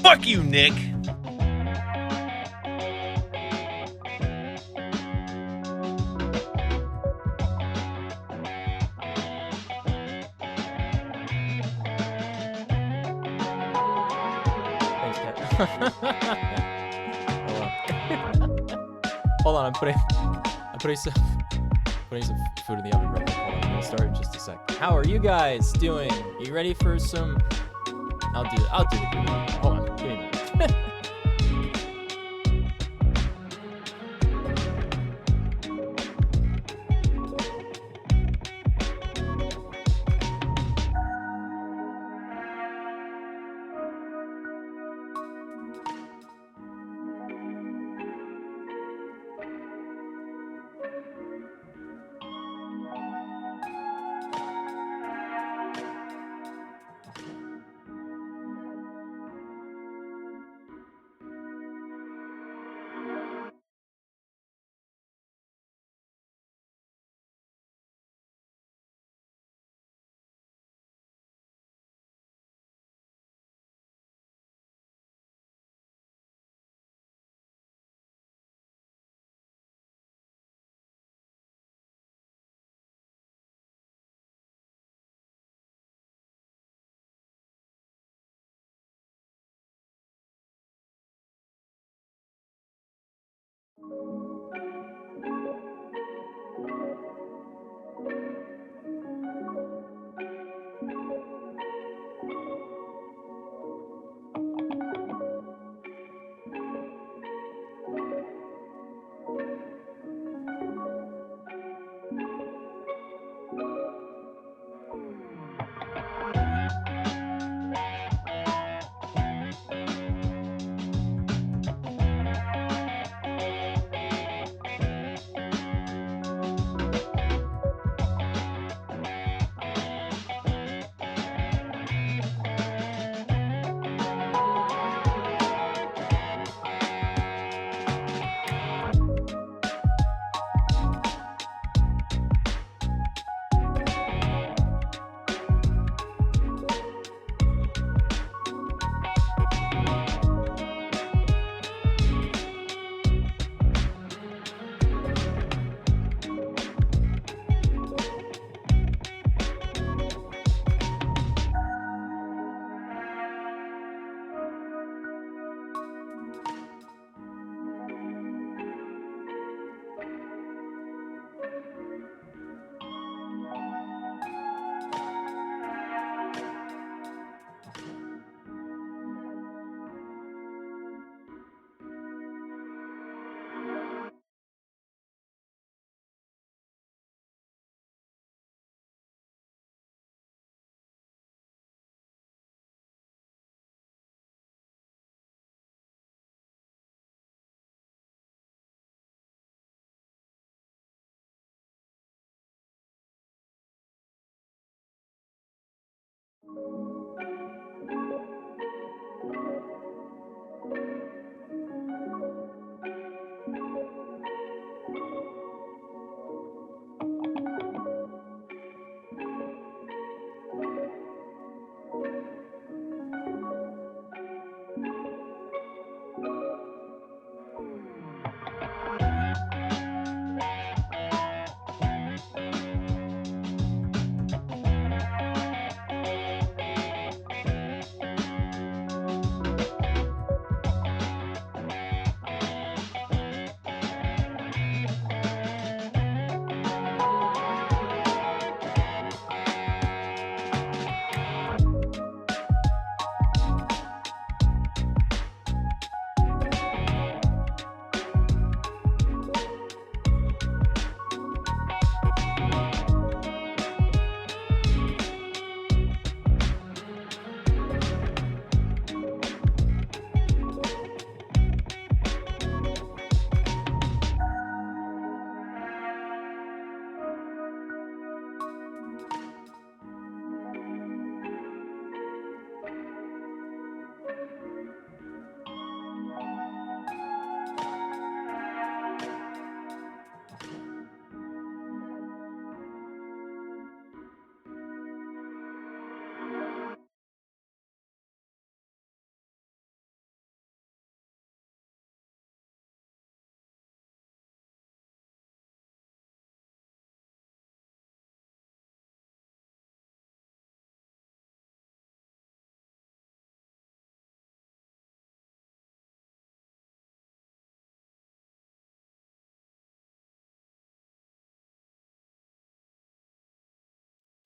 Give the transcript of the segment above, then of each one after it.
Fuck you, Nick. Thanks, Kat. Hold on, I'm putting some food in the oven real quick. Hold on, I'm gonna start in just a sec. How are you guys doing? You ready for some? I'll do it. Hold on, give me a minute.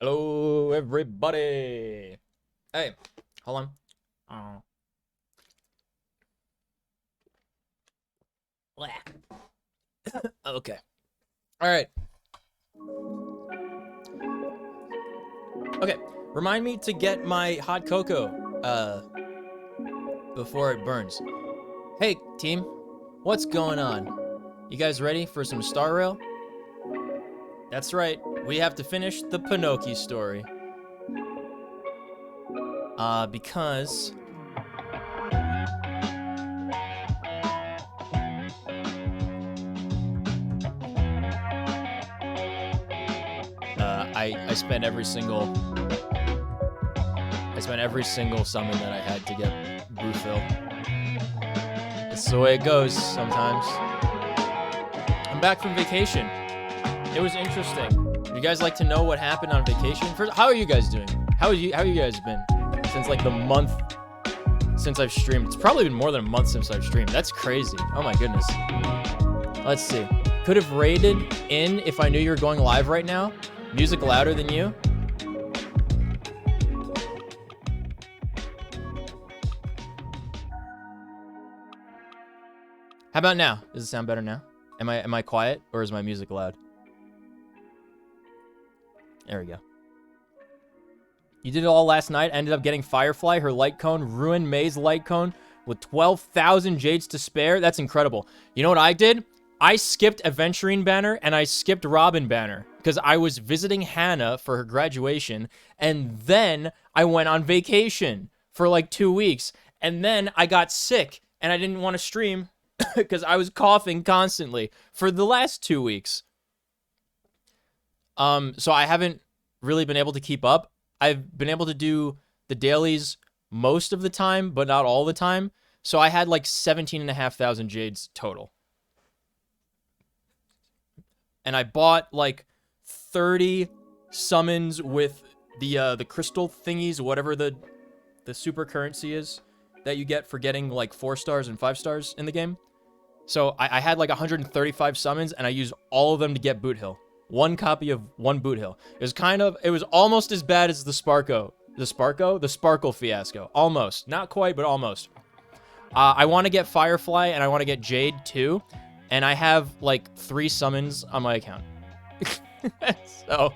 Hello, everybody. Hey, hold on. Okay. All right. Okay. Remind me to get my hot cocoa before it burns. Hey, team. What's going on? You guys ready for some Star Rail? That's right. We have to finish the Penacony story. Because I spent every single summon that I had to get Boothville. It's the way it goes sometimes. I'm back from vacation. It was interesting. You guys like to know what happened on vacation? First, how are you guys doing? How you guys been since like the month since I've streamed? It's probably been more than a month since I've streamed. That's crazy. Oh my goodness. Let's see. Could have raided in if I knew you were going live right now. Music louder than you. How about now? Does it sound better now? Am I quiet or is my music loud? There we go. You did it all last night. Ended up getting Firefly, her light cone, ruined May's light cone with 12,000 jades to spare. That's incredible. You know what I did? I skipped Aventurine banner and I skipped Robin banner because I was visiting Hannah for her graduation, and then I went on vacation for like 2 weeks, and then I got sick and I didn't want to stream because I was coughing constantly for the last 2 weeks. So I haven't really been able to keep up. I've been able to do the dailies most of the time, but not all the time. So I had like 17,500 jades total. And I bought like 30 summons with the crystal thingies, whatever the super currency is that you get for getting like 4 stars and 5 stars in the game. So I had like 135 summons, and I used all of them to get Boot Hill. One copy of one Boot Hill. It was almost as bad as the Sparkle fiasco. Almost. Not quite, but almost. I want to get Firefly, and I want to get Jade too. And I have like 3 summons on my account. So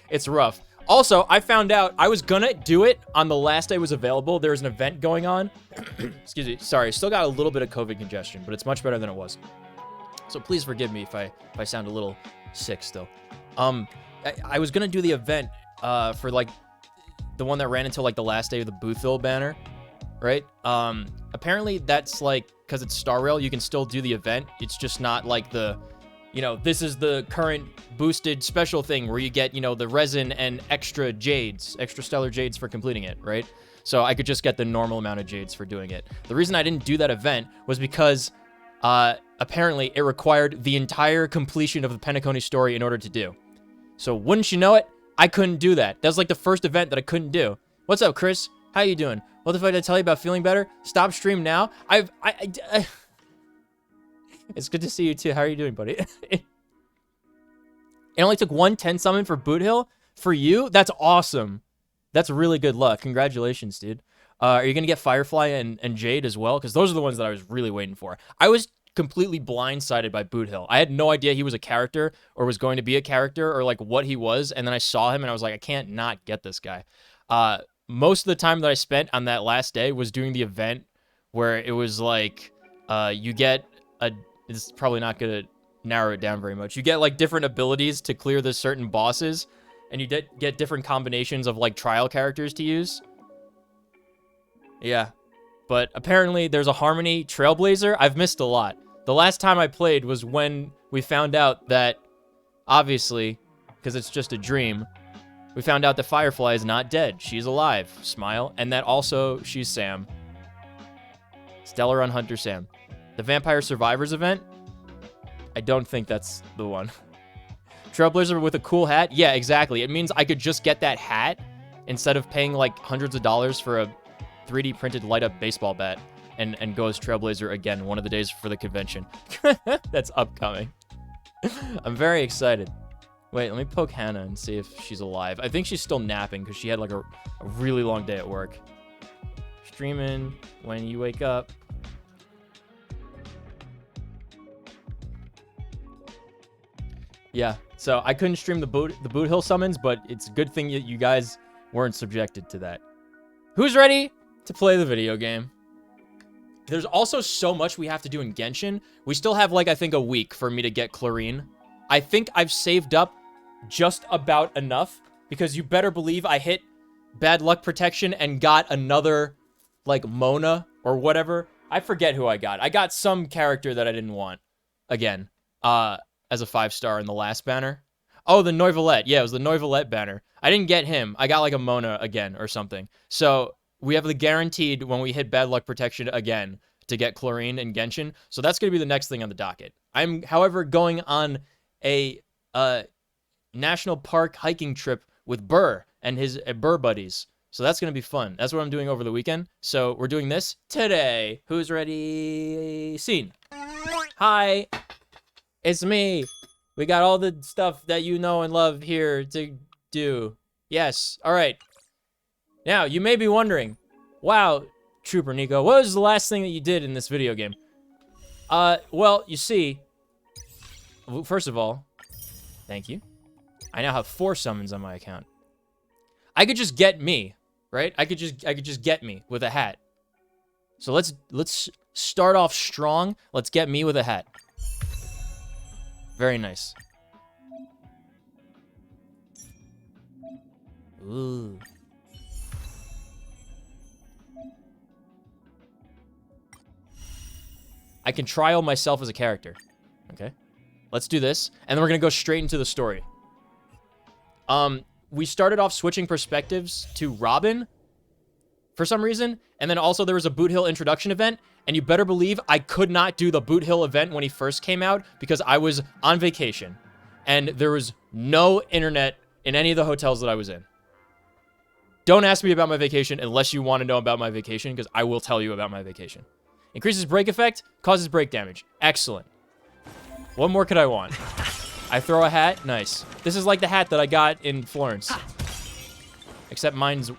it's rough. Also, I found out I was gonna do it on the last day it was available. There was an event going on. Excuse me. Sorry, still got a little bit of COVID congestion, but it's much better than it was. So please forgive me if I sound a little sick still. I was gonna do the event for like the one that ran until like the last day of the Boothville banner, right? Apparently that's like, because it's Star Rail, you can still do the event. It's just not like the, you know, this is the current boosted special thing where you get, you know, the resin and extra jades, extra stellar jades for completing it, right? So I could just get the normal amount of jades for doing it. The reason I didn't do that event was because apparently it required the entire completion of the Penacony story in order to do. So wouldn't you know it, I couldn't do that. That was like the first event that I couldn't do. What's up, Chris? How you doing? What the fuck did I tell you about feeling better? Stop stream now. It's good to see you too. How are you doing, buddy? It only took 110 summon for Boot Hill. For you, that's awesome. That's really good luck. Congratulations, dude. Are you gonna get Firefly and Jade as well? Because those are the ones that I was really waiting for. I was completely blindsided by Boot Hill. I had no idea he was a character or was going to be a character or like what he was, and then I saw him and I was like, I can't not get this guy. Most of the time that I spent on that last day was doing the event where it was like, you get a, it's probably not going to narrow it down very much. You get like different abilities to clear the certain bosses, and you get different combinations of like trial characters to use. Yeah, but apparently there's a Harmony Trailblazer. I've missed a lot. The last time I played was when we found out that, obviously, because it's just a dream, we found out that Firefly is not dead. She's alive. Smile. And that also, she's Sam. Stellar on Hunter Sam. The Vampire Survivors event? I don't think that's the one. Trailblazer with a cool hat? Yeah, exactly. It means I could just get that hat instead of paying like hundreds of dollars for a 3D printed light up baseball bat and go as Trailblazer again one of the days for the convention. That's upcoming. I'm very excited. Wait, let me poke Hannah and see if she's alive. I think she's still napping because she had like a really long day at work. Streaming when you wake up. Yeah, so I couldn't stream the boot hill summons, but it's a good thing that you guys weren't subjected to that. Who's ready to play the video game? There's also so much we have to do in Genshin. We still have like, I think, a week for me to get Chlorine. I think I've saved up just about enough because you better believe I hit bad luck protection and got another like Mona or whatever. I forget who I got. I got some character that I didn't want again. As a 5-star in the last banner. Oh, the Noivellette. Yeah, it was the Noivellette banner. I didn't get him. I got like a Mona again or something. So we have the guaranteed when we hit bad luck protection again to get Chlorine and Genshin. So that's going to be the next thing on the docket. I'm, however, going on a national park hiking trip with Burr and his Burr buddies. So that's going to be fun. That's what I'm doing over the weekend. So we're doing this today. Who's ready? Scene. Hi. It's me. We got all the stuff that you know and love here to do. Yes. All right. Now, you may be wondering, wow, Trooper Nico, what was the last thing that you did in this video game? Well, you see, first of all, thank you. I now have 4 summons on my account. I could just get me, right? I could just get me with a hat. So let's start off strong. Let's get me with a hat. Very nice. Ooh. I can trial myself as a character. Okay. Let's do this. And then we're going to go straight into the story. We started off switching perspectives to Robin for some reason. And then also there was a Boot Hill introduction event. And you better believe I could not do the Boot Hill event when he first came out because I was on vacation. And there was no internet in any of the hotels that I was in. Don't ask me about my vacation unless you want to know about my vacation because I will tell you about my vacation. Increases break effect, causes break damage. Excellent. What more could I want? I throw a hat. Nice. This is like the hat that I got in Florence. Except mine's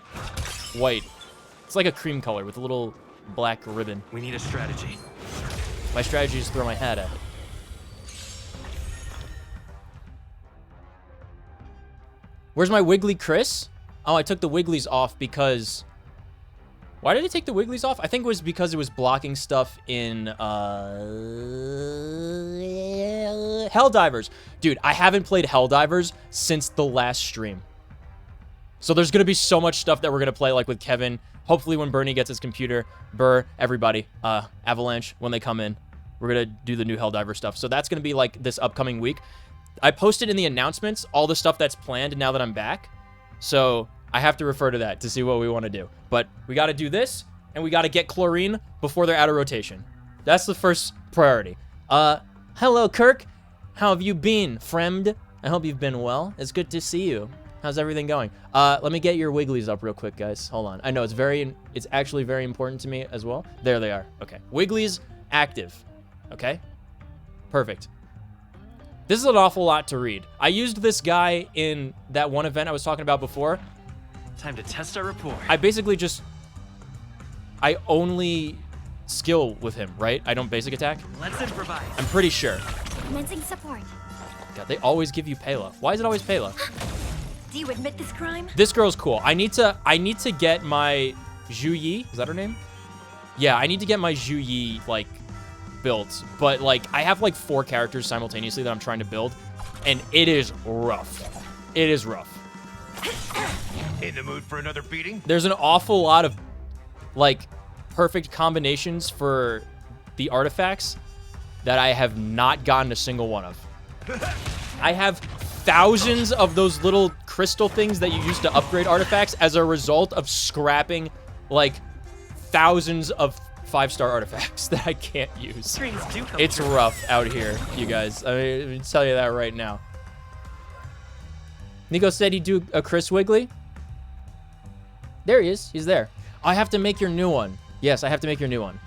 white. It's like a cream color with a little black ribbon. We need a strategy. My strategy is throw my hat at it. Where's my Wiggly Chris? Oh, I took the Wigglies off because... Why did I take the Wigglies off? I think it was because it was blocking stuff in Helldivers. Dude, I haven't played Helldivers since the last stream. So there's going to be so much stuff that we're going to play, like with Kevin. Hopefully when Bernie gets his computer, Burr, everybody, Avalanche, when they come in, we're going to do the new Helldiver stuff. So that's going to be like this upcoming week. I posted in the announcements all the stuff that's planned now that I'm back. So I have to refer to that to see what we want to do. But we got to do this, and we got to get Chlorine before they're out of rotation. That's the first priority. Hello, Kirk. How have you been, friend? I hope you've been well. It's good to see you. How's everything going? Let me get your Wigglies up real quick, guys. Hold on. I know it's actually very important to me as well. There they are. Okay. Wigglies active. Okay. Perfect. This is an awful lot to read. I used this guy in that one event I was talking about before. Time to test our rapport. I basically I only skill with him, right? I don't basic attack. Let's improvise. I'm pretty sure. Commencing support. God, they always give you Pela. Why is it always Pela? Do you admit this crime? This girl's cool. I need to get my Zhu Yi. Is that her name? Yeah, I need to get my Zhu Yi, like, built. But, like, I have, like, 4 characters simultaneously that I'm trying to build. And it is rough. It is rough. In the mood for another beating? There's an awful lot of, like, perfect combinations for the artifacts that I have not gotten a single one of. I have thousands of those little crystal things that you use to upgrade artifacts as a result of scrapping, like, thousands of 5-star artifacts that I can't use. It's rough out here, you guys. I mean, let me tell you that right now. Nico said he'd do a Chris Wiggly. There he is. He's there. I have to make your new one. Yes, I have to make your new one.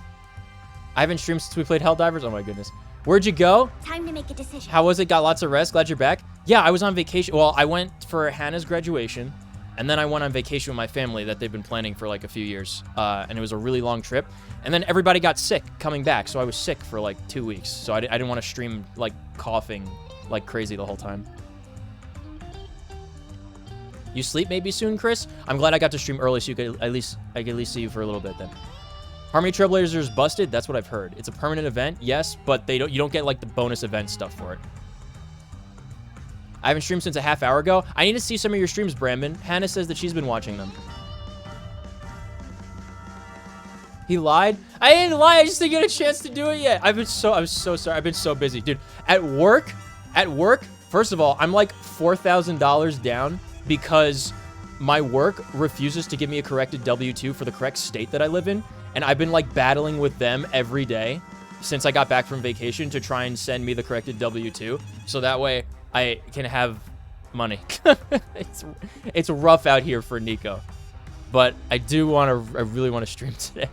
I haven't streamed since we played Helldivers. Oh my goodness. Where'd you go? Time to make a decision. How was it? Got lots of rest. Glad you're back. Yeah, I was on vacation. Well, I went for Hannah's graduation, and then I went on vacation with my family that they've been planning for like a few years. And it was a really long trip. And then everybody got sick coming back, so I was sick for like 2 weeks. So I didn't want to stream like coughing like crazy the whole time. You sleep maybe soon, Chris? I'm glad I got to stream early so you could at least see you for a little bit then. Harmony Trailblazers busted? That's what I've heard. It's a permanent event, yes, but you don't get like the bonus event stuff for it. I haven't streamed since a half hour ago. I need to see some of your streams, Brandon. Hannah says that she's been watching them. He lied? I didn't lie. I just didn't get a chance to do it yet. I'm so sorry. I've been so busy. Dude, at work, first of all, I'm like $4,000 down because my work refuses to give me a corrected W-2 for the correct state that I live in. And I've been like battling with them every day since I got back from vacation to try and send me the corrected W-2. So that way I can have money. It's rough out here for Nico. But I really want to stream today.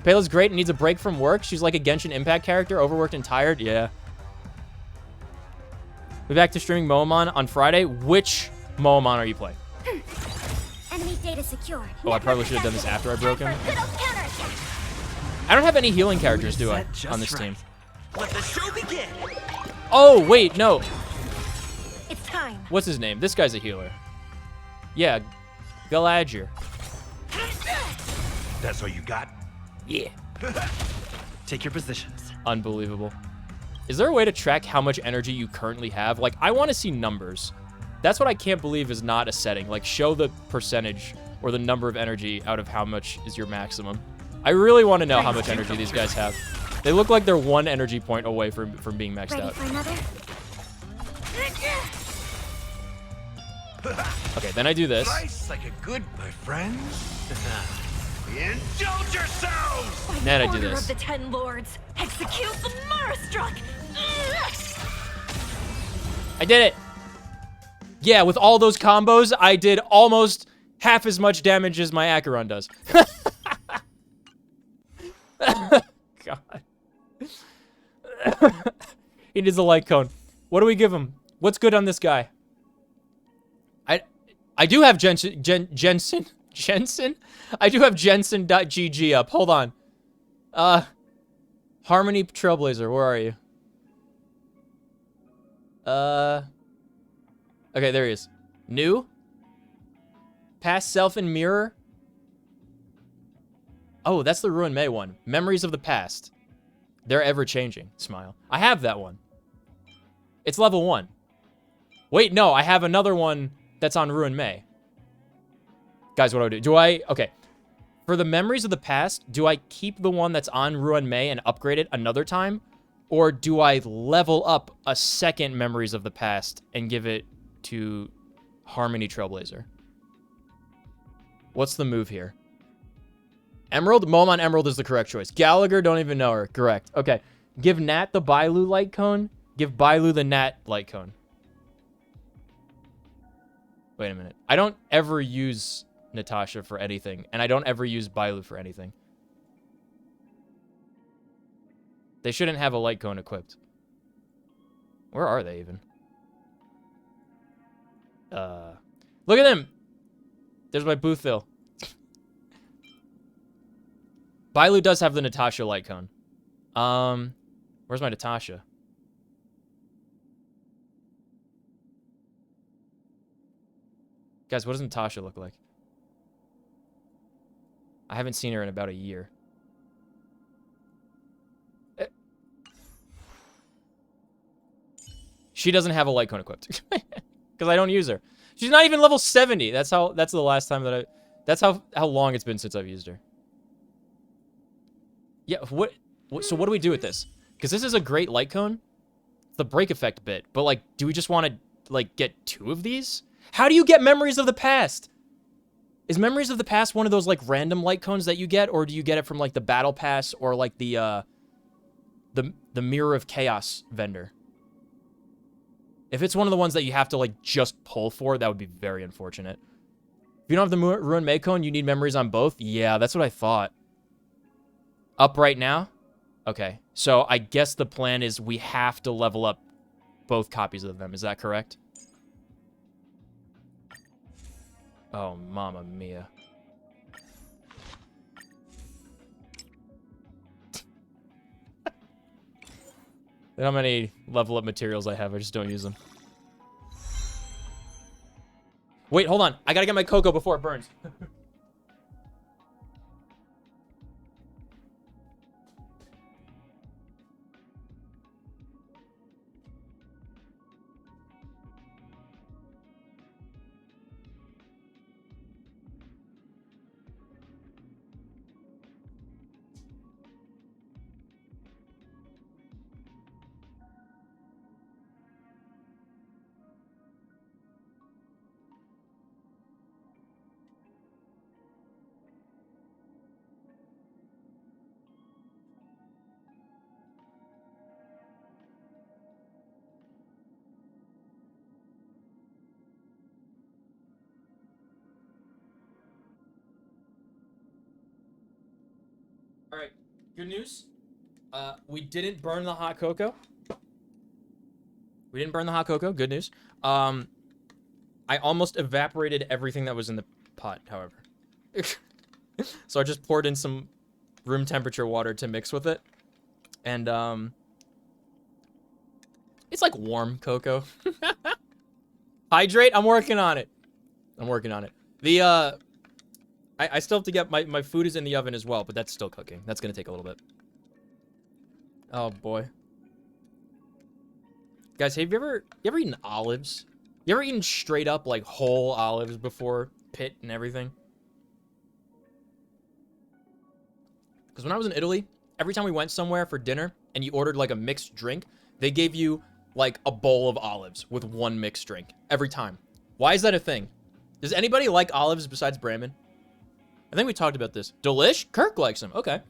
Payla's great and needs a break from work. She's like a Genshin Impact character, overworked and tired. Yeah. We're back to streaming Moamon on Friday. Which Moamon are you playing? Enemy data secured. Oh, I probably should have done this after I broke him. I don't have any healing characters, do I, on this team? Let the show begin. Oh, wait, no. It's time. What's his name? This guy's a healer. Yeah, Galadriel. That's all you got? Yeah. Take your positions. Unbelievable. Is there a way to track how much energy you currently have? Like, I want to see numbers. That's what I can't believe is not a setting. Like, show the percentage or the number of energy out of how much is your maximum. I really want to know how much energy these guys have. They look like they're 1 energy point away from being maxed out. For another? Okay, then I do this. Nice like a good, my friends. Indulge yourselves! And then I do Order this. of the 10 Lords, execute the Marastruck! I did it. Yeah, with all those combos, I did almost half as much damage as my Acheron does. God. He needs a light cone. What do we give him? What's good on this guy? I do have Jensen? I do have Jensen.gg up. Hold on. Harmony Trailblazer, where are you? Okay, there he is. New? Past self and mirror? Oh, that's the Ruin May one. Memories of the past. They're ever-changing. Smile. I have that one. It's level 1. Wait, no, I have another one that's on Ruin May. Guys, what do I do? Okay. For the Memories of the Past, do I keep the one that's on Ruin May and upgrade it another time? Or do I level up a second Memories of the Past and give it to Harmony Trailblazer? What's the move here? Emerald? Momon Emerald is the correct choice. Gallagher, don't even know her. Correct. Okay. Give Nat the Bailu light cone. Give Bailu the Nat light cone. Wait a minute. I don't ever use Natasha for anything, and I don't ever use Bailu for anything. They shouldn't have a light cone equipped. Where are they even? Look at them! There's my Boothville. Bailu does have the Natasha light cone. Where's my Natasha? Guys, what does Natasha look like? I haven't seen her in about a year. She doesn't have a light cone equipped. Because I don't use her. She's not even level 70. That's the last time that that's how long it's been since I've used her. Yeah, so what do we do with this? Because this is a great light cone. It's the break effect bit. But, like, do we just want to, like, get 2 of these? How do you get Memories of the Past? Is Memories of the Past one of those, like, random light cones that you get? Or do you get it from, like, the Battle Pass or, like, the Mirror of Chaos vendor? If it's one of the ones that you have to, like, just pull for, that would be very unfortunate. If you don't have the Ruin May cone, you need memories on both? Yeah, that's what I thought. Up right now? Okay. So I guess the plan is we have to level up both copies of them. Is that correct? Oh, mamma mia. How many level up materials I have, I just don't use them. Wait, hold on. I gotta get my cocoa before it burns. All right, good news. We didn't burn the hot cocoa. We didn't burn the hot cocoa. Good news. I almost evaporated everything that was in the pot, however. So I just poured in some room temperature water to mix with it. And, it's like warm cocoa. Hydrate? I'm working on it. I'm working on it. The, I still have to get my food is in the oven as well, but that's still cooking. That's gonna take a little bit. Oh boy. Guys, have you ever eaten olives? You ever eaten straight up like whole olives before? Pit and everything? Because when I was in Italy, every time we went somewhere for dinner and you ordered like a mixed drink, they gave you like a bowl of olives with one mixed drink every time. Why is that a thing? Does anybody like olives besides Brandon? I think we talked about this. Delish? Kirk likes them. Okay.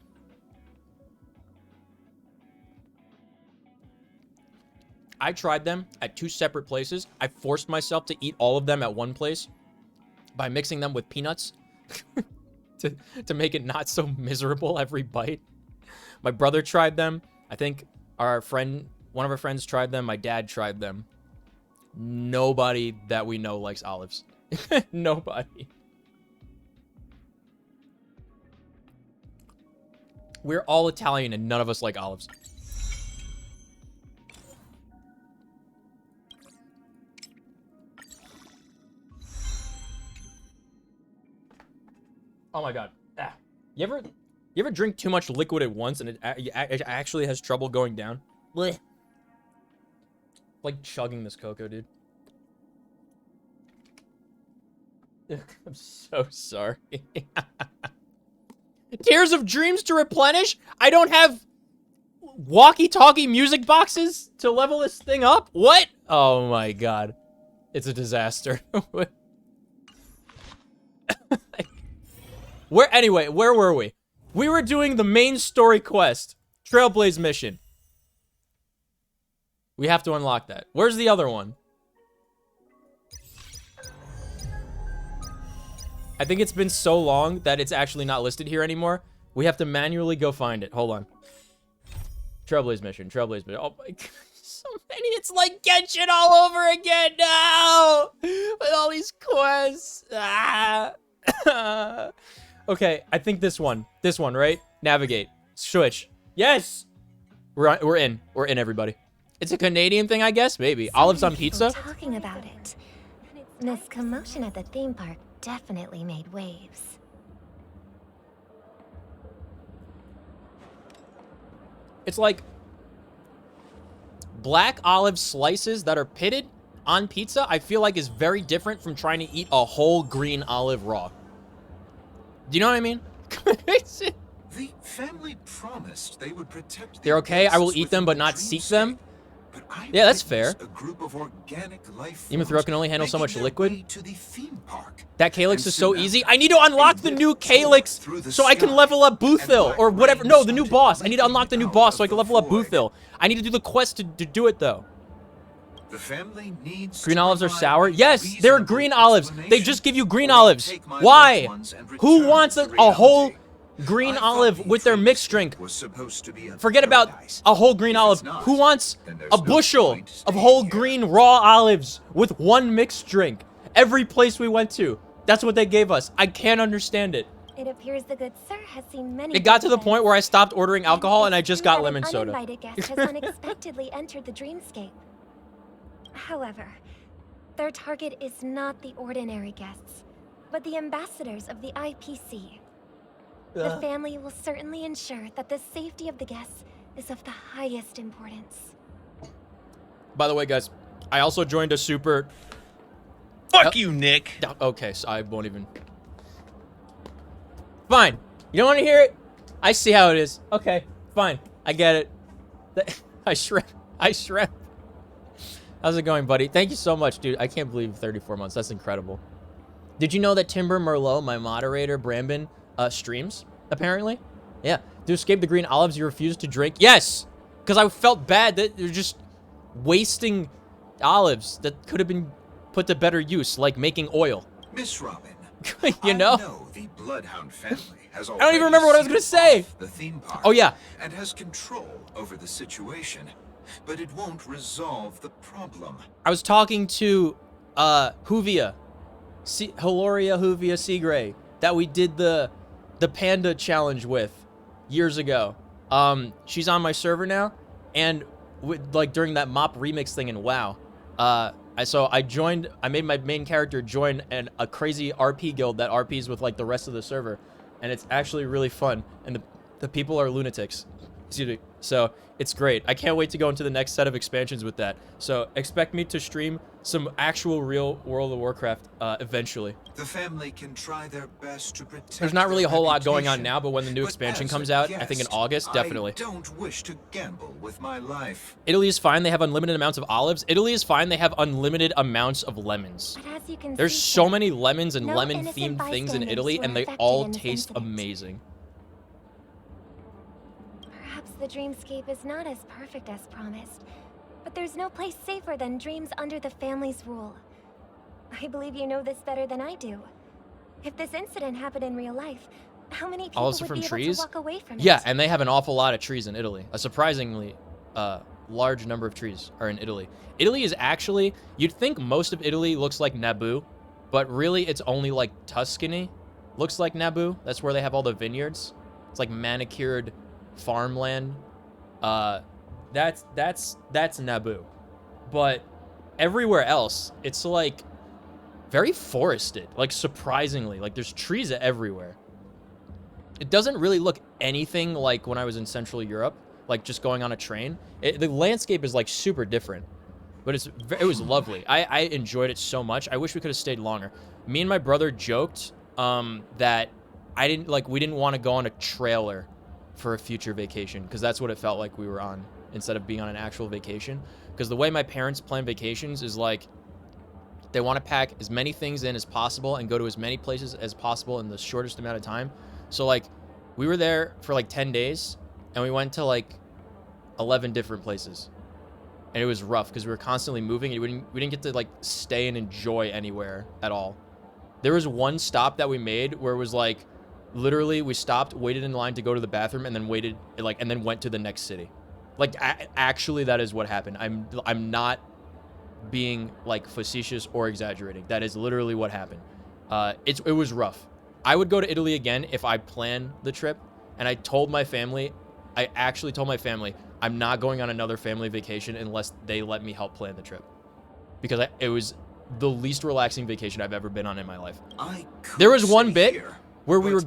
I tried them at 2 separate places. I forced myself to eat all of them at one place by mixing them with peanuts to make it not so miserable every bite. My brother tried them. I think one of our friends tried them. My dad tried them. Nobody that we know likes olives. Nobody. We're all Italian and none of us like olives. Oh my god. Ah. You ever drink too much liquid at once and it actually has trouble going down? Blech. Like chugging this cocoa, dude. I'm so sorry. Tears of Dreams to replenish? I don't have walkie-talkie music boxes to level this thing up? What? Oh my god. It's a disaster. Anyway, where were we? We were doing the main story quest. Trailblaze mission. We have to unlock that. Where's the other one? I think it's been so long that it's actually not listed here anymore. We have to manually go find it. Hold on. Trailblaze mission. Trailblaze mission. Oh my god. So many. It's like Genshin all over again. No! With all these quests. Ah. Okay, I think this one. This one, right? Navigate. Switch. Yes! We're in. We're in, everybody. It's a Canadian thing, I guess? Maybe. Olives on pizza? Talking about it. This commotion at the theme park definitely made waves. It's like black olive slices that are pitted on pizza, I feel like is very different from trying to eat a whole green olive raw. Do you know what I mean? The family promised they would protect They're okay. I will eat them, but not seek them. Yeah, that's fair. A group of organic life Even Throat can only handle so much liquid. To the theme park. That Calyx is so easy. I need to unlock the new Calyx so I can level up Boothil or whatever. No, the new boss. I need to unlock the new boss so I can level up Boothil. I need to do the quest to do it though. The family needs green olives are sour? Yes, they're green olives. They just give you green olives. Why? Who wants a whole green olive with their mixed drink? Forget about a whole green olive. Who wants a bushel of whole green raw olives with one mixed drink? Every place we went to. That's what they gave us. I can't understand it. It appears the good sir has seen many. It got to the events. point where I stopped ordering alcohol and I It's just true got that lemon an soda. uninvited guest has unexpectedly entered the dreamscape. However, their target is not the ordinary guests, but the ambassadors of the IPC. The family will certainly ensure that the safety of the guests is of the highest importance. By the way, guys, I also joined a super... Fuck you, Nick. Okay, so I won't even... Fine. You don't want to hear it? I see how it is. Okay, fine. I get it. I shrimp. How's it going, buddy? Thank you so much, dude. I can't believe 34 months. That's incredible. Did you know that Timber Merlot, my moderator, Brambin, streams, apparently? Yeah. To escape the green olives, you refused to drink? Yes! Because I felt bad that you're just wasting olives that could have been put to better use, like making oil. Miss Robin, You know? I know the Bloodhound family has I don't even remember what I was gonna say. the theme park. Oh, yeah. And has control over the situation, but it won't resolve the problem. I was talking to Huvia, Hiloria Huvia Seagray, that we did the panda challenge with years ago. She's on my server now, and like during that mop remix thing in WoW, so I joined. I made my main character join a crazy RP guild that RPs with like the rest of the server, and it's actually really fun. And the people are lunatics. Excuse me. So it's great. I can't wait to go into the next set of expansions with that. So expect me to stream some actual real World of Warcraft eventually. The family can try their best to protect. There's not really a their whole lot going on reputation, now, but when the new but expansion as comes a out, I think in guest, August, definitely. I don't wish to gamble with my life. Italy is fine. They have unlimited amounts of olives. Italy is fine. They have unlimited amounts of lemons. But as you can There's see, so sir, many lemons and no lemon-themed innocent things in bystanders Italy, were and they affected all in this taste incident. amazing. Perhaps the dreamscape is not as perfect as promised, but there's no place safer than dreams under the family's rule. I believe you know this better than I do. If this incident happened in real life, how many people Also would from be trees? able to walk away from Yeah, it? and they have an awful lot of trees in Italy. A surprisingly large number of trees are in Italy. Italy is actually, you'd think most of Italy looks like Naboo, but really it's only like Tuscany looks like Naboo. That's where they have all the vineyards. It's like manicured farmland. That's Naboo. But everywhere else, it's like very forested, like surprisingly. Like there's trees everywhere. It doesn't really look anything like when I was in Central Europe, like just going on a train. The landscape is like super different, but it was lovely. I enjoyed it so much. I wish we could have stayed longer. Me and my brother joked that we didn't want to go on a trailer for a future vacation, because that's what it felt like we were on instead of being on an actual vacation. Because the way my parents plan vacations is like they want to pack as many things in as possible and go to as many places as possible in the shortest amount of time. So like we were there for like 10 days and we went to like 11 different places, and it was rough because we were constantly moving and we didn't get to like stay and enjoy anywhere at all. There was one stop that we made where it was like literally we stopped, waited in line to go to the bathroom, and then waited and then went to the next city. Like actually that is what happened. I'm not being like facetious or exaggerating. That is literally what happened. It was rough. I would go to Italy again if I planned the trip, and I actually told my family I'm not going on another family vacation unless they let me help plan the trip, because it was the least relaxing vacation I've ever been on in my life. There was one bit where we were,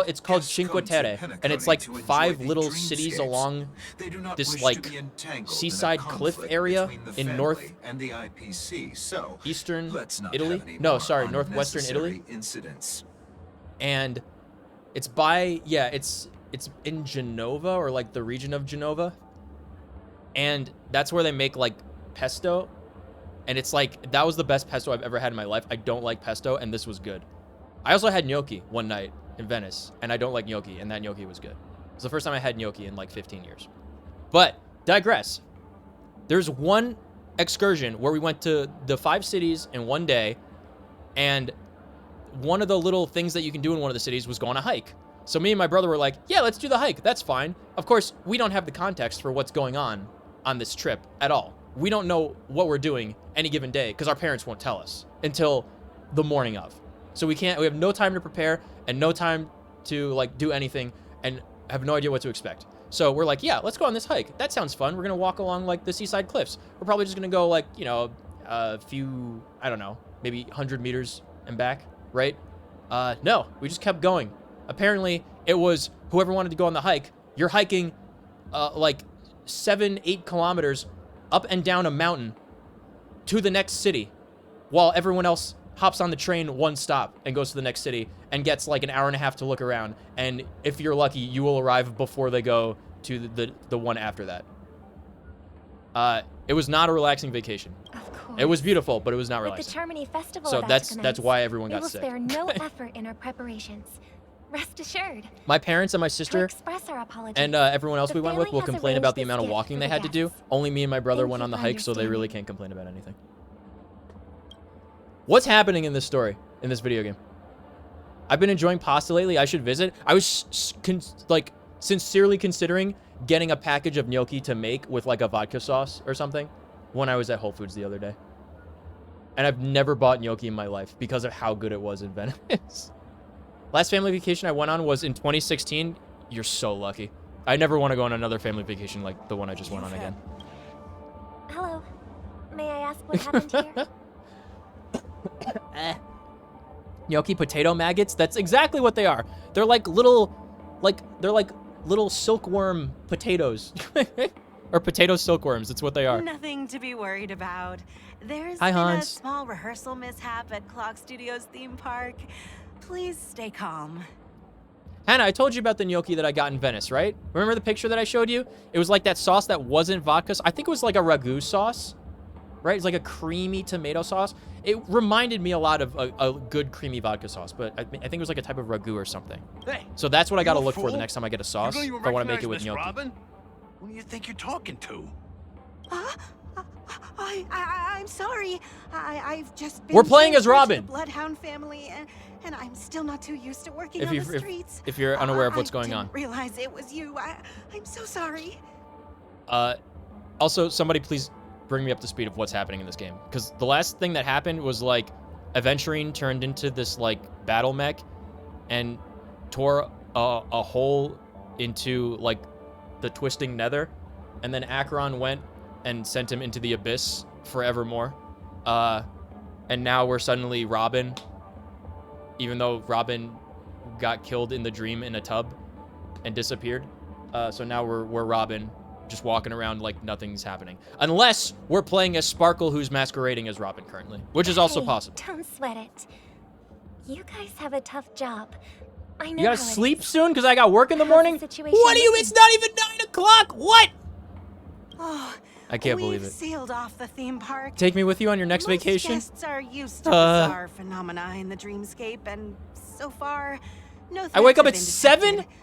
it's called Cinque Terre, and it's like 5 little cities along this like seaside cliff area in northeastern Italy. No, sorry, northwestern Italy. And it's it's in Genova, or like the region of Genova. And that's where they make like pesto. And it's like, that was the best pesto I've ever had in my life. I don't like pesto, and this was good. I also had gnocchi one night in Venice, and I don't like gnocchi, and that gnocchi was good. It was the first time I had gnocchi in like 15 years. But digress. There's one excursion where we went to the 5 cities in one day, and one of the little things that you can do in one of the cities was go on a hike. So me and my brother were like, yeah, let's do the hike. That's fine. Of course, we don't have the context for what's going on this trip at all. We don't know what we're doing any given day because our parents won't tell us until the morning of. So we have no time to prepare and no time to like do anything and have no idea what to expect. So we're like, yeah, let's go on this hike. That sounds fun. We're gonna walk along like the seaside cliffs. We're probably just gonna go like, you know, a few, I don't know, maybe 100 meters and back, right? No, we just kept going. Apparently it was whoever wanted to go on the hike. You're hiking like 7-8 kilometers up and down a mountain to the next city while everyone else hops on the train one stop and goes to the next city and gets like an hour and a half to look around. And if you're lucky, you will arrive before they go to the one after that. It was not a relaxing vacation. Of course. It was beautiful, but it was not With the relaxing. Charmony Festival So about that's to commence, why everyone we got will sick. spare no effort in our preparations. Rest assured. My parents and my To sister express our apologies. and everyone else the we went with family will has complain arranged about the this amount of gift walking for they the had to do. guests. Only me and my brother Thank went you on the for hike, so they really understanding. can't complain about anything. What's happening in this story, in this video game? I've been enjoying pasta lately. I should visit. I was like sincerely considering getting a package of gnocchi to make with like a vodka sauce or something when I was at Whole Foods the other day. And I've never bought gnocchi in my life because of how good it was in Venice. Last family vacation I went on was in 2016. You're so lucky. I never want to go on another family vacation like the one I just went on again. Hello. May I ask what happened here? Gnocchi potato maggots? That's exactly what they are. They're like little silkworm potatoes. Or potato silkworms. That's what they are. Nothing to be worried about. There's Hi, been a Hans. small rehearsal mishap at Clock Studios theme park. Please stay calm. Hannah, I told you about the gnocchi that I got in Venice, right? Remember the picture that I showed you? It was like that sauce that wasn't vodka. I think it was like a ragu sauce, right? It's like a creamy tomato sauce. It reminded me a lot of a good creamy vodka sauce, but I think it was like a type of ragu or something. Hey, So that's what I got to you a look for the fool? next time I get a you sauce don't even if I want to make it recognize with Miss gnocchi. Robin? Who do you think you're talking to? I'm sorry. I've just been We're playing as transferred to Robin. the Bloodhound family, and I'm still not too used to working If on you- the streets. if you're unaware of what's I going on. didn't realize it was you. I'm so sorry. Also, somebody please bring me up to speed of what's happening in this game. Because the last thing that happened was like Aventurine turned into this like battle mech and tore a hole into like the twisting nether. And then Acheron went and sent him into the abyss forevermore. And now we're suddenly Robin. Even though Robin got killed in the dream in a tub and disappeared. So now we're Robin, just walking around like nothing's happening. Unless we're playing as Sparkle, who's masquerading as Robin currently, which is also Hey, possible. Don't sweat it. You guys have a tough job. I know You gotta how it sleep is. soon because I got work in the How's the morning? situation What do you? looking? It's not even 9 o'clock. What? Oh, I can't we've believe it. sailed off the theme park. Take me with you on your next Most vacation? guests are used to Uh. bizarre phenomena in the dreamscape, and so far, no. I wake threats up have at been 7? detected.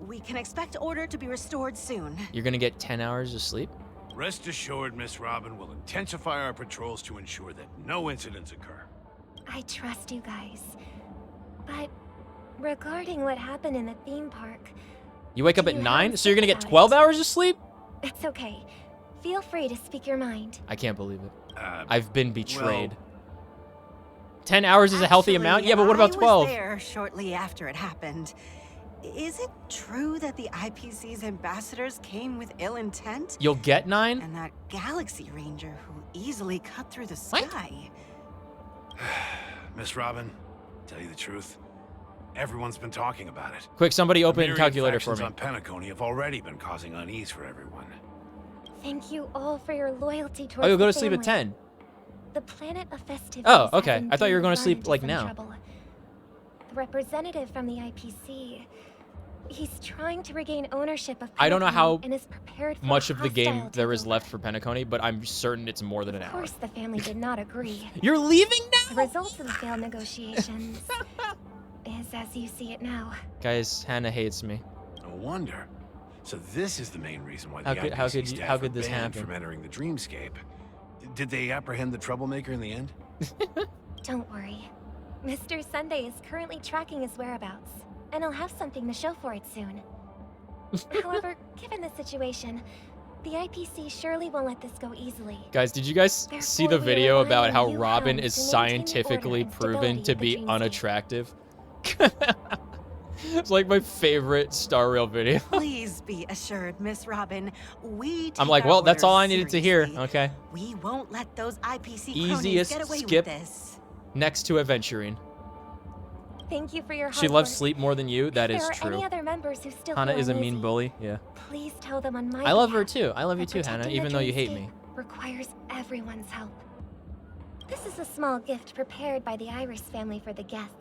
We can expect order to be restored soon. You're gonna get 10 hours of sleep? Rest assured, Miss Robin will intensify our patrols to ensure that no incidents occur. I trust you guys. But regarding what happened in the theme park, You wake up Do at you 9? have So you're gonna get about 12 it? hours of sleep? it's okay. Feel free to speak your mind. I can't believe it. Uh, I've been betrayed. 10 hours is a healthy amount? Actually, Yeah, but what about I 12? was there shortly after it happened. Is it true that the IPC's ambassadors came with ill intent? You'll get 9? And that Galaxy Ranger who easily cut through the What? sky? Miss Robin, tell you the truth, everyone's been talking about it. Quick, somebody The open myriad calculator for factions me. on Penacony have already been causing unease for everyone. Thank you all for your loyalty towards Oh, you'll go the to sleep at family. 10. The planet of festivities. Oh, has okay. I thought you were indeed going to run sleep into like some now. trouble. The representative from the IPC. He's trying to regain ownership of I don't know how Penacony and is prepared for Much a of the game hostile there is takeover. left for Penacony, but I'm certain it's more than an Of hour. course, the family did not agree. You're leaving The now? results of the failed negotiations is as you see it now. Guys, Hannah hates me. No wonder. So this is the main reason why the How could- how IPC could you- staff how are could this banned happen? from entering the dreamscape. Did they apprehend the troublemaker in the end? Don't worry. Mr. Sunday is currently tracking his whereabouts, and he'll have something to show for it soon. However, given the situation, The IPC surely won't let this go easily. Guys, did you guys see the Therefore, we video rely about on how you Robin hounds is to maintain the scientifically order and proven stability to of the be dreamscape. unattractive? It's like my favorite Star Rail video. Please be assured, Miss Robin. We take I'm like, our well, that's all I orders needed to hear. seriously. Okay. We won't let those IPC cronies Easiest get away skip. with this. Next to Aventurine. Thank you for your hard She loves work. sleep more than you. That If is there are true. any other members who still Hannah feel is a mean uneasy, bully. Yeah. please tell them on my I love her behalf too. I love you that too, Hannah, protecting even the though you hate me. dreamscape requires everyone's help. This is a small gift prepared by the Iris family for the guests.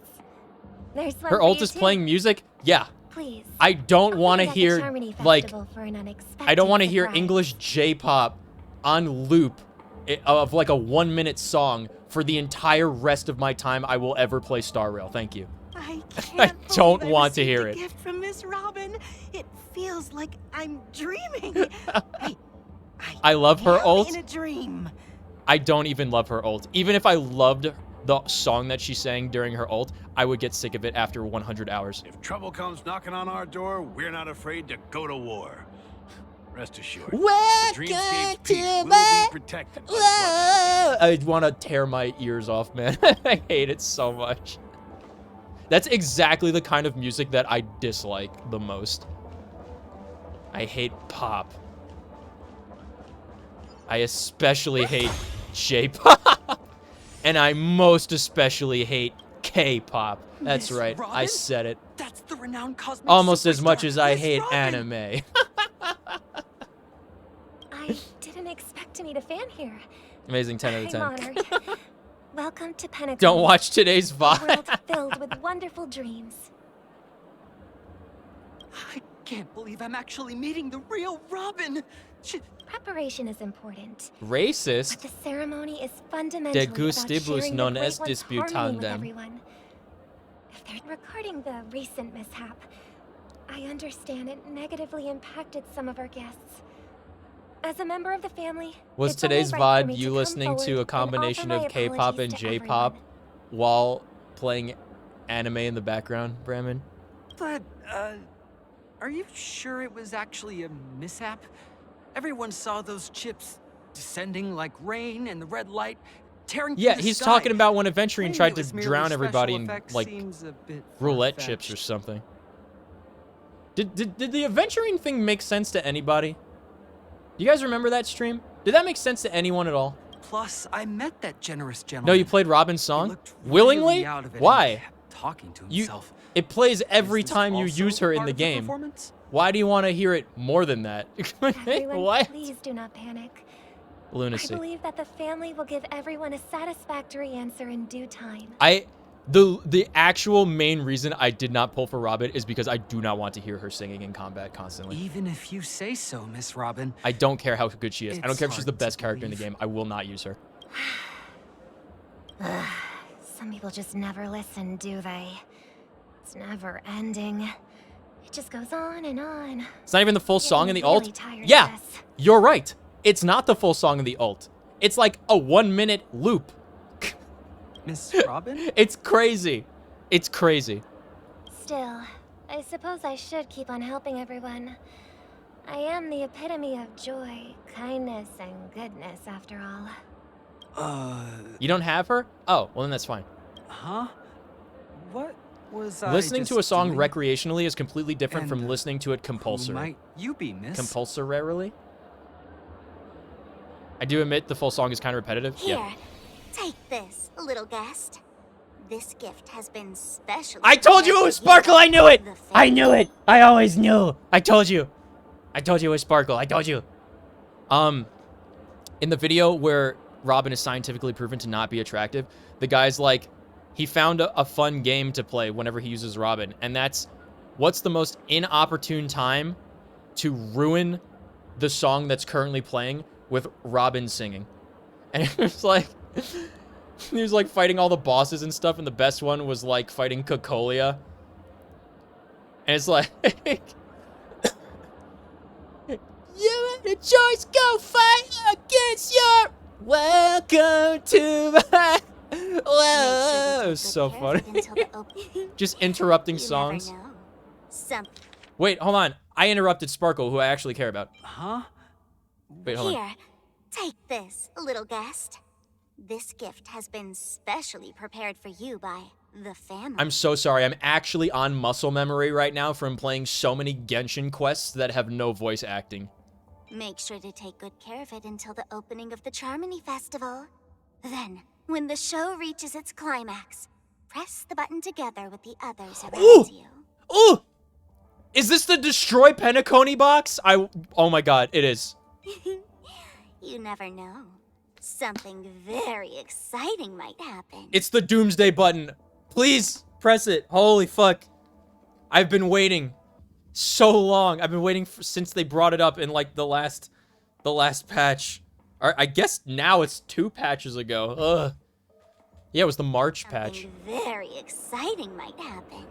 There's one Her for ult you is too. playing music? Yeah. Please. I don't I'll want to put it at the hear, Charmony like, Festival for an unexpected I don't want to hear surprise. English J-pop on loop of like a 1-minute song for the entire rest of my time I will ever play Star Rail. Thank you. I can't don't believe want to received hear a it. gift from Miss Robin. It feels like I'm dreaming. I love her am ult. in a dream. I don't even love her ult. Even if I loved the song that she sang during her ult, I would get sick of it after 100 hours. If trouble comes knocking on our door, we're not afraid to go to war. Rest assured, the Welcome dreamscape's to peace will my... be protected. by the blood. I want to tear my ears off, man. I hate it so much. That's exactly the kind of music that I dislike the most. I hate pop. I especially hate J-pop. And I most especially hate K-pop. That's Miss right. I Robin? said it. That's the renowned cosmic Almost as much superstar, as I Miss hate Robin. anime. I didn't expect to meet a fan here. Amazing 10 out of I'm 10. honored. Welcome to Penacony. Don't watch today's A world VOD. filled with wonderful dreams. I can't believe I'm actually meeting the real Robin. Preparation is important, but Racist? the ceremony is fundamentally about gustibus sharing non the great est one's harmony with disputandum. everyone. Regarding the recent mishap, I understand it negatively impacted some of our guests. As a member of the family, Was it's only today's right for VOD me to you come listening to forward a and combination offer my of K-pop apologies and to J-pop everyone. while playing anime in the background, Brahmin? But, are you sure it was actually a mishap? Everyone saw those chips descending like rain and the red light tearing Yeah, through the he's sky. talking about when Aventurine Claiming tried it to was merely drown special everybody in, effects like, seems a bit roulette chips or far-fetched. something. Did the Aventurine thing make sense to anybody? Do you guys remember that stream? Did that make sense to anyone at all? Plus, I met that generous No, gentleman. you played Robin's He song? looked Willingly? really out of it and Why? kept talking to You, himself. it plays every Is this time you also use her in part the of game. performance? Why do you want to hear it more than that? Everyone, What? please do not panic. I Lunacy. believe that the family will give everyone a satisfactory answer in due time. The actual main reason I did not pull for Robin is because I do not want to hear her singing in combat constantly. Even if you say so, Miss Robin. I don't care how good she is. I don't It's care if she's the hard to best character in the believe. game. I will not use her. Some people just never listen, do they? It's never ending. It just goes on and on. It's not even the full song in the Getting really ult. tired of Yeah, this. you're right. It's not the full song in the ult. It's like a 1-minute loop. Miss Robin? It's crazy. It's crazy. Still, I suppose I should keep on helping everyone. I am the epitome of joy, kindness, and goodness, after all. You don't have her? Oh, well then that's fine. Huh? What was I Listening to a just song doing? recreationally is completely different from And, listening to it Who compulsorily. might you be, Miss? Compulsorily? I do admit the full song is kind of repetitive. Here, Yeah. take this, little guest. This gift has been specially I told you it was Sparkle. I knew it. The I knew it. I always knew. I told you. I told you it was Sparkle. I told you. In the video where Robin is scientifically proven to not be attractive, the guy's like, he found a fun game to play whenever he uses Robin, and that's what's the most inopportune time to ruin the song that's currently playing with Robin singing. And it was like, he was like fighting all the bosses and stuff, and the best one was like fighting Cocolia. And it's like, you had a choice, go fight against your welcome to my. Whoa, so funny. Just interrupting songs. You never know. Some Wait, hold on. I interrupted Sparkle, who I actually care about. Huh? Wait, hold on. Here, take this, little guest. This gift has been specially prepared for you by the family. I'm so sorry. I'm actually on muscle memory right now from playing so many Genshin quests that have no voice acting. Make sure to take good care of it until the opening of the Charmony Festival. Then, when the show reaches its climax, press the button together with the others around you. Ooh! Is this the Destroy Penacony box? Oh my god, it is. You never know. Something very exciting might happen. It's the Doomsday button. Please, press it. Holy fuck. I've been waiting so long. I've been waiting since they brought it up in, like, the last patch. Or, I guess now it's 2 patches ago. Ugh. Yeah, it was the March patch. Something very exciting might happen.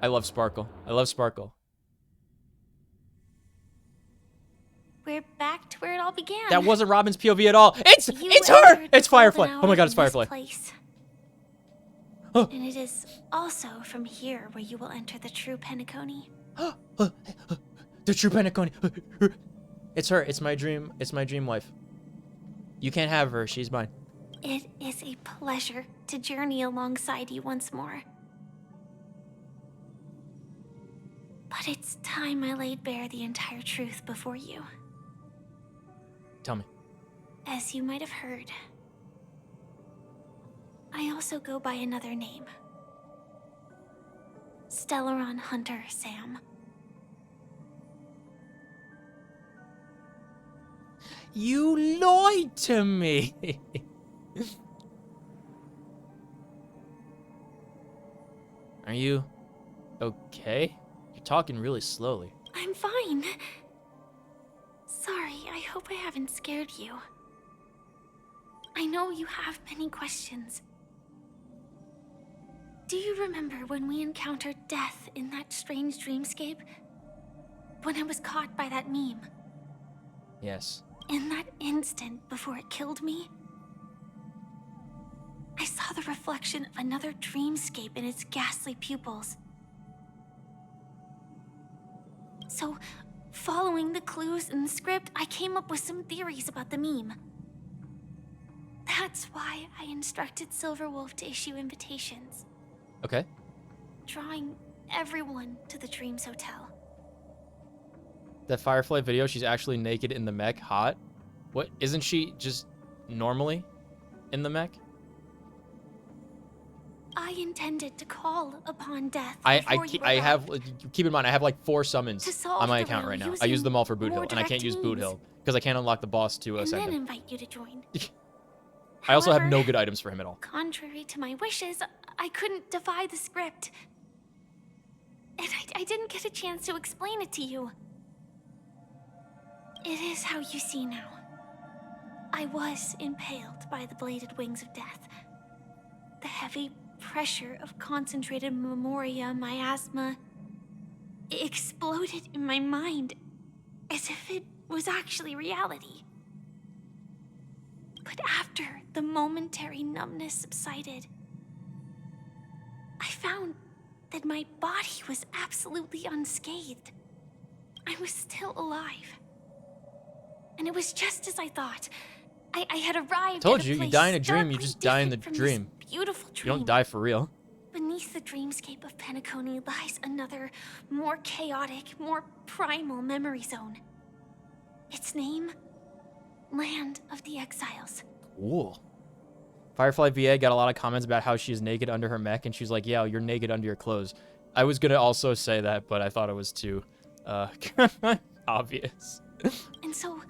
I love Sparkle. I love Sparkle. We're back to where it all began. That wasn't Robin's POV at all. It's You her! entered It's the Firefly. golden Oh my god, hour it's in this Firefly. place. Oh. And it is also from here where you will enter the true Penacony. The true Penacony. It's her. It's my dream. It's my dream wife. You can't have her. She's mine. It is a pleasure to journey alongside you once more. But it's time I laid bare the entire truth before you. Tell me. As you might have heard, I also go by another name. Stellaron Hunter Sam. You lied to me. Are you okay? You're talking really slowly. I'm fine. Sorry, I hope I haven't scared you. I know you have many questions. Do you remember when we encountered death in that strange dreamscape? When I was caught by that meme? Yes. In that instant before it killed me, I saw the reflection of another dreamscape in its ghastly pupils. So, following the clues in the script, I came up with some theories about the meme. That's why I instructed Silverwolf to issue invitations, Okay. drawing everyone to the Dreams Hotel. That Firefly video, she's actually naked in the mech. Hot. What? Isn't she just normally in the mech? I intended to call upon death I have, keep in mind, I have like 4 summons To solve on my the account right riddle now. I use using them all for Boot more Hill, and I can't direct use Boot means. Hill because I can't unlock the boss to and then second. invite you to join. I also have However, no good items for him at all. Contrary to my wishes, I couldn't defy the script. And I didn't get a chance to explain it to you. It is how you see now. I was impaled by the bladed wings of death. The heavy pressure of concentrated memoria, miasma, exploded in my mind as if it was actually reality. But after the momentary numbness subsided, I found that my body was absolutely unscathed. I was still alive. And it was just as I thought. I had arrived Told at a you, you place die in a dream, you starkly just die in the different from dream. this beautiful You dream. don't die for real. Beneath the dreamscape of Penacony lies another, more chaotic, more primal memory zone. Its name? Land of the Exiles. Cool. Firefly VA got a lot of comments about how she's naked under her mech, and she's like, yeah, you're naked under your clothes. I was gonna also say that, but I thought it was too, obvious. And so,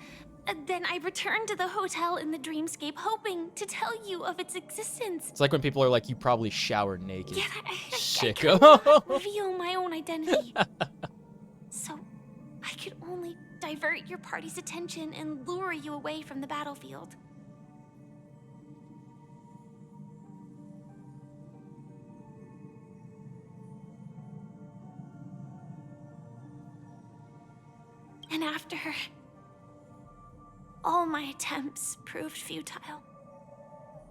then I returned to the hotel in the dreamscape, hoping to tell you of its existence. It's like when people are like, you probably showered naked. Yet I Sicko. could not reveal my own identity. So, I could only divert your party's attention and lure you away from the battlefield. And after all my attempts proved futile,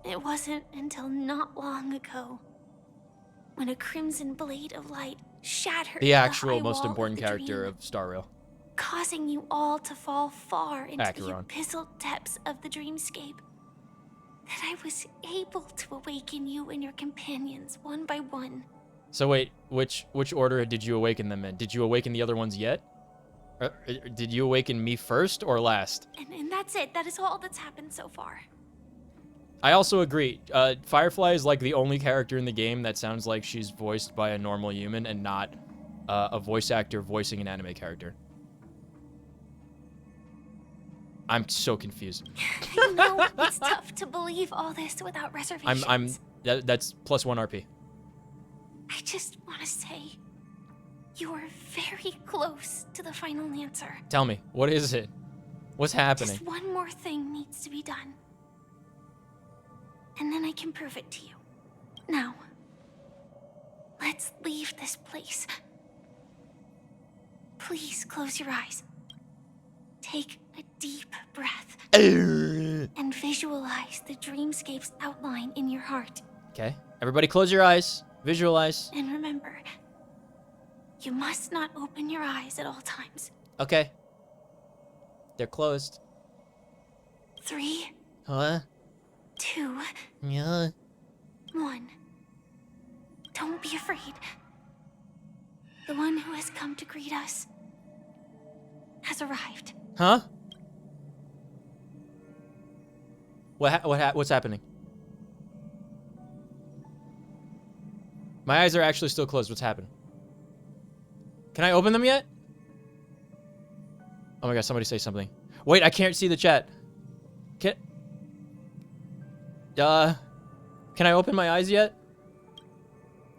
it wasn't until not long ago when a crimson blade of light shattered The actual high most wall important of the character dream of Star Rail. causing you all to fall far into the Acheron. abyssal depths of the dreamscape. That I was able to awaken you and your companions one by one. So wait, which order did you awaken them in? Did you awaken the other ones yet? Did you awaken me first or last? And that's it. That is all that's happened so far. I also agree. Firefly is like the only character in the game that sounds like she's voiced by a normal human and not a voice actor voicing an anime character. I'm so confused. I know it's tough to believe all this without reservations. That's plus 1 RP. I just want to say, you are very close to the final answer. Tell me, what is it? What's happening? Just one more thing needs to be done. And then I can prove it to you. Now, let's leave this place. Please close your eyes. Take a deep breath. And visualize the dreamscape's outline in your heart. Okay, everybody close your eyes. Visualize. And remember, you must not open your eyes at all times. Okay. They're closed. 3, Huh? 2, Yeah. 1. Don't be afraid. The one who has come to greet us has arrived. Huh? What's happening? My eyes are actually still closed. What's happening? Can I open them yet? Oh my god, somebody say something. Wait, I can't see the chat. Can I open my eyes yet?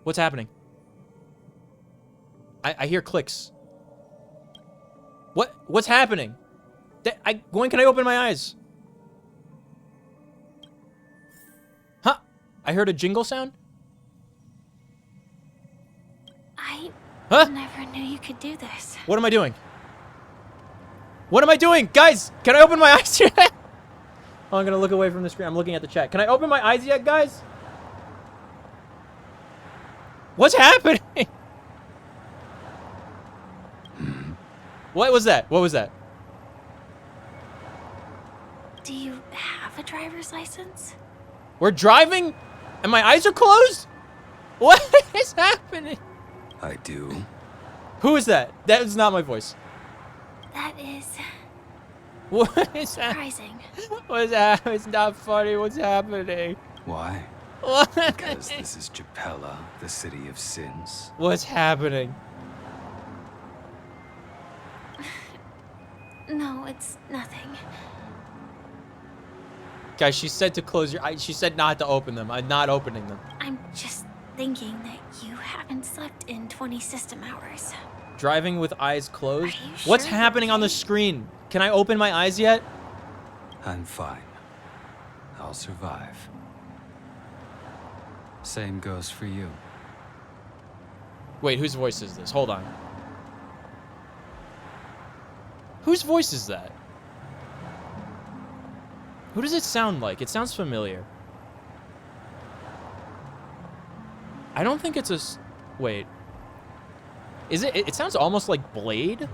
What's happening? I hear clicks. What's happening? When can I open my eyes? Huh? I heard a jingle sound? I never knew you could do this. What am I doing? What am I doing? Guys, can I open my eyes yet? Oh, I'm gonna look away from the screen. I'm looking at the chat. Can I open my eyes yet, guys? What's happening? What was that? What was that? Do you have a driver's license? We're driving and my eyes are closed? What is happening? I do. Who is that? That is not my voice. That is What is that? surprising. What's happening? It's not funny. What's happening? Why? What? Because this is Japella, the city of sins. What's happening? No, it's nothing. Guys, she said to close your eyes. She said not to open them. I'm not opening them. I'm just thinking that you haven't slept in 20 system hours. Driving with eyes closed? Are you What's sure? happening on the screen? Can I open my eyes yet? I'm fine. I'll survive. Same goes for you. Wait, whose voice is this? Hold on. Whose voice is that? Who does it sound like? It sounds familiar. I don't think it's a... Wait. Is it... It sounds almost like Blade?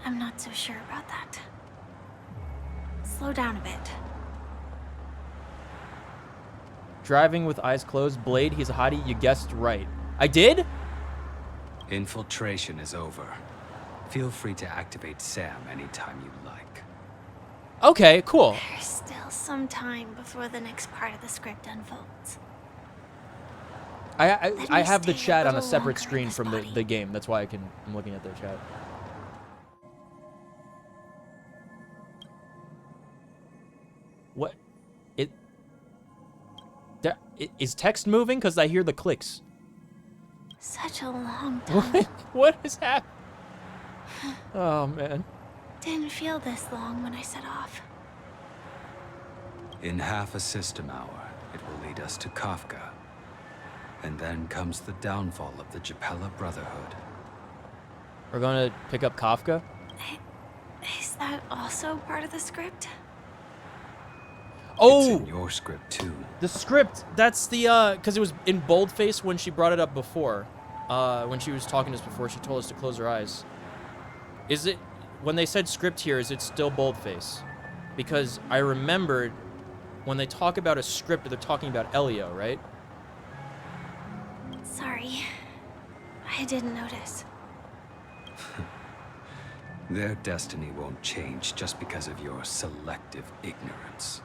I'm not so sure about that. Slow down a bit. Driving with eyes closed. Blade, he's a hottie. You guessed right. I did? Infiltration is over. Feel free to activate Sam anytime you like. Okay, cool. There's still some time before the next part of the script unfolds. I have the stay a chat on a little separate longer in screen this from body. the game. That's why I'm looking at their chat. What? Is text moving? Because I hear the clicks. Such a long time. What is happening? Oh, man. Didn't feel this long when I set off. In half a system hour, it will lead us to Kafka. And then comes the downfall of the Japella Brotherhood. We're going to pick up Kafka? Is that also part of the script? Oh! It's in your script too. The script, that's the, because it was in boldface when she brought it up before. When she was talking to us before, she told us to close our eyes. Is it, when they said script here, is it still boldface? Because I remembered when they talk about a script, they're talking about Elio, right? Sorry. I didn't notice. Their destiny won't change just because of your selective ignorance.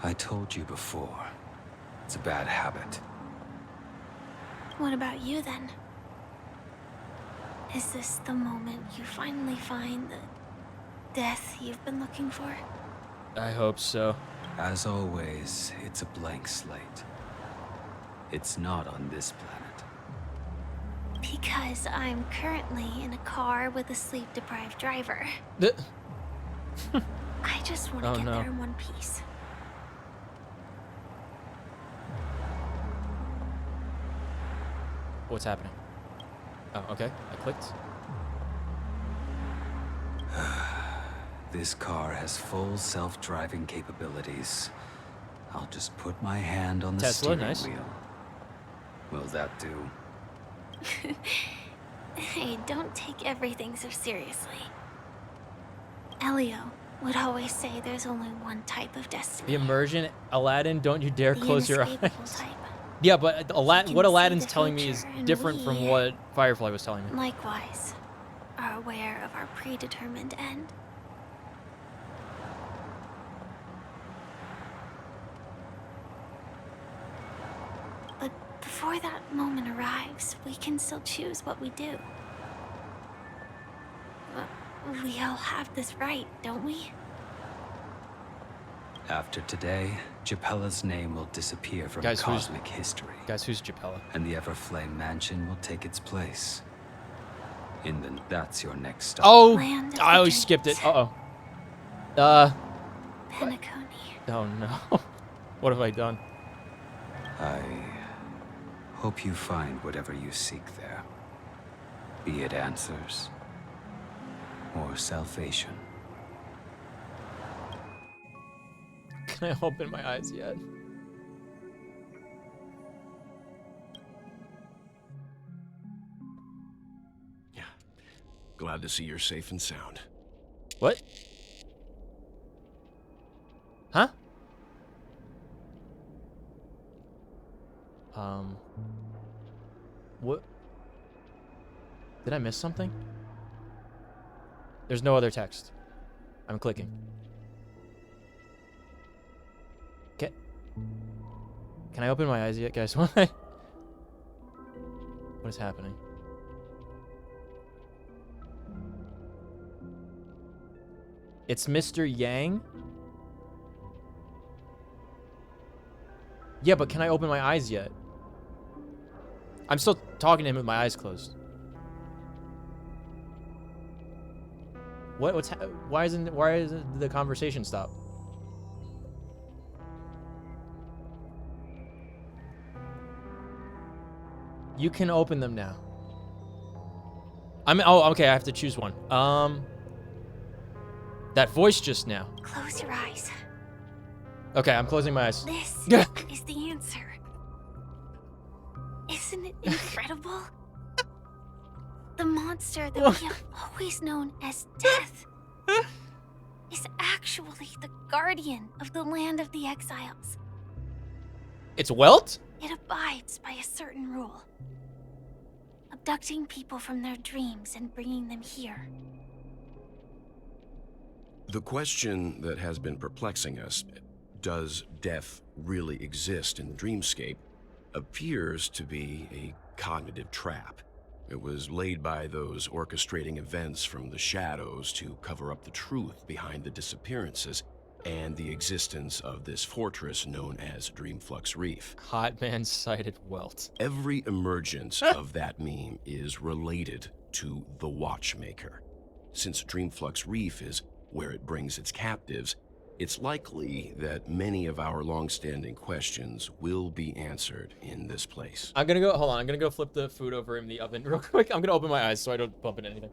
I told you before, it's a bad habit. What about you, then? Is this the moment you finally find the death you've been looking for? I hope so. As always, it's a blank slate. It's not on this planet. Because I'm currently in a car with a sleep-deprived driver. I just want to get there in one piece. What's happening? Oh, okay. I clicked. This car has full self-driving capabilities. I'll just put my hand on the Tesla, steering nice. wheel. Will that do? Hey, don't take everything so seriously. Elio would always say there's only one type of destiny. The immersion, Aladdin, don't you dare The close your eyes. inescapable type. Yeah, but can what see Aladdin's the telling me is future, and different from we- what Firefly was telling me. Likewise, are aware of our predetermined end. But before that moment arrives, we can still choose what we do. We all have this right, don't we? After today, Japella's name will disappear from Guys, who's- cosmic history, Guys, who's Japella? and the Everflame Mansion will take its place. That's your next stop. Oh, Land of I the always skipped it. dreams. Penacony. Oh no. What have I done? I hope you find whatever you seek there. Be it answers or salvation. Can I open my eyes yet? Yeah. Glad to see you're safe and sound. What? Huh? What? Did I miss something? There's no other text. I'm clicking. Can I open my eyes yet, guys? What is happening? It's Mr. Yang? Yeah, but can I open my eyes yet? I'm still talking to him with my eyes closed. Why isn't the conversation stop? You can open them now. Oh, okay, I have to choose one. That voice just now. Close your eyes. Okay, I'm closing my eyes. This is the answer. Isn't it incredible? The monster that we have always known as Death is actually the guardian of the land of the exiles. It's Welt? It abides by a certain rule. Abducting people from their dreams and bringing them here. The question that has been perplexing us, does death really exist in the dreamscape, appears to be a cognitive trap. It was laid by those orchestrating events from the shadows to cover up the truth behind the disappearances and the existence of this fortress known as Dreamflux Reef. Hot man sighted Welt. Every emergence of that meme is related to the Watchmaker. Since Dreamflux Reef is where it brings its captives, it's likely that many of our long-standing questions will be answered in this place. I'm gonna go, hold on, I'm gonna go flip the food over in the oven real quick. I'm gonna open my eyes so I don't bump into anything.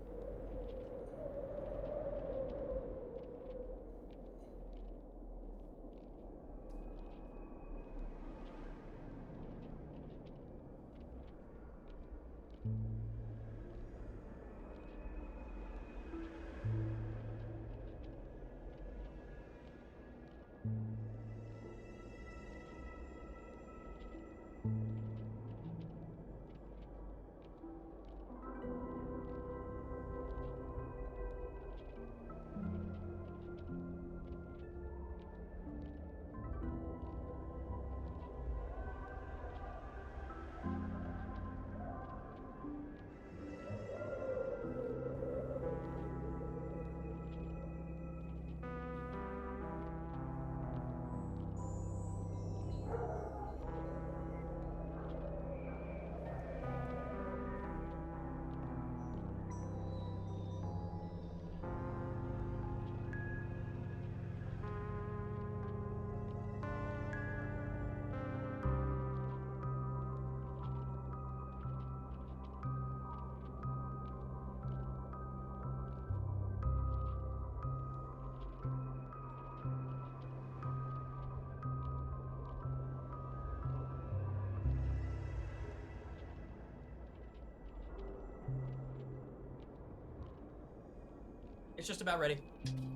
It's just about ready.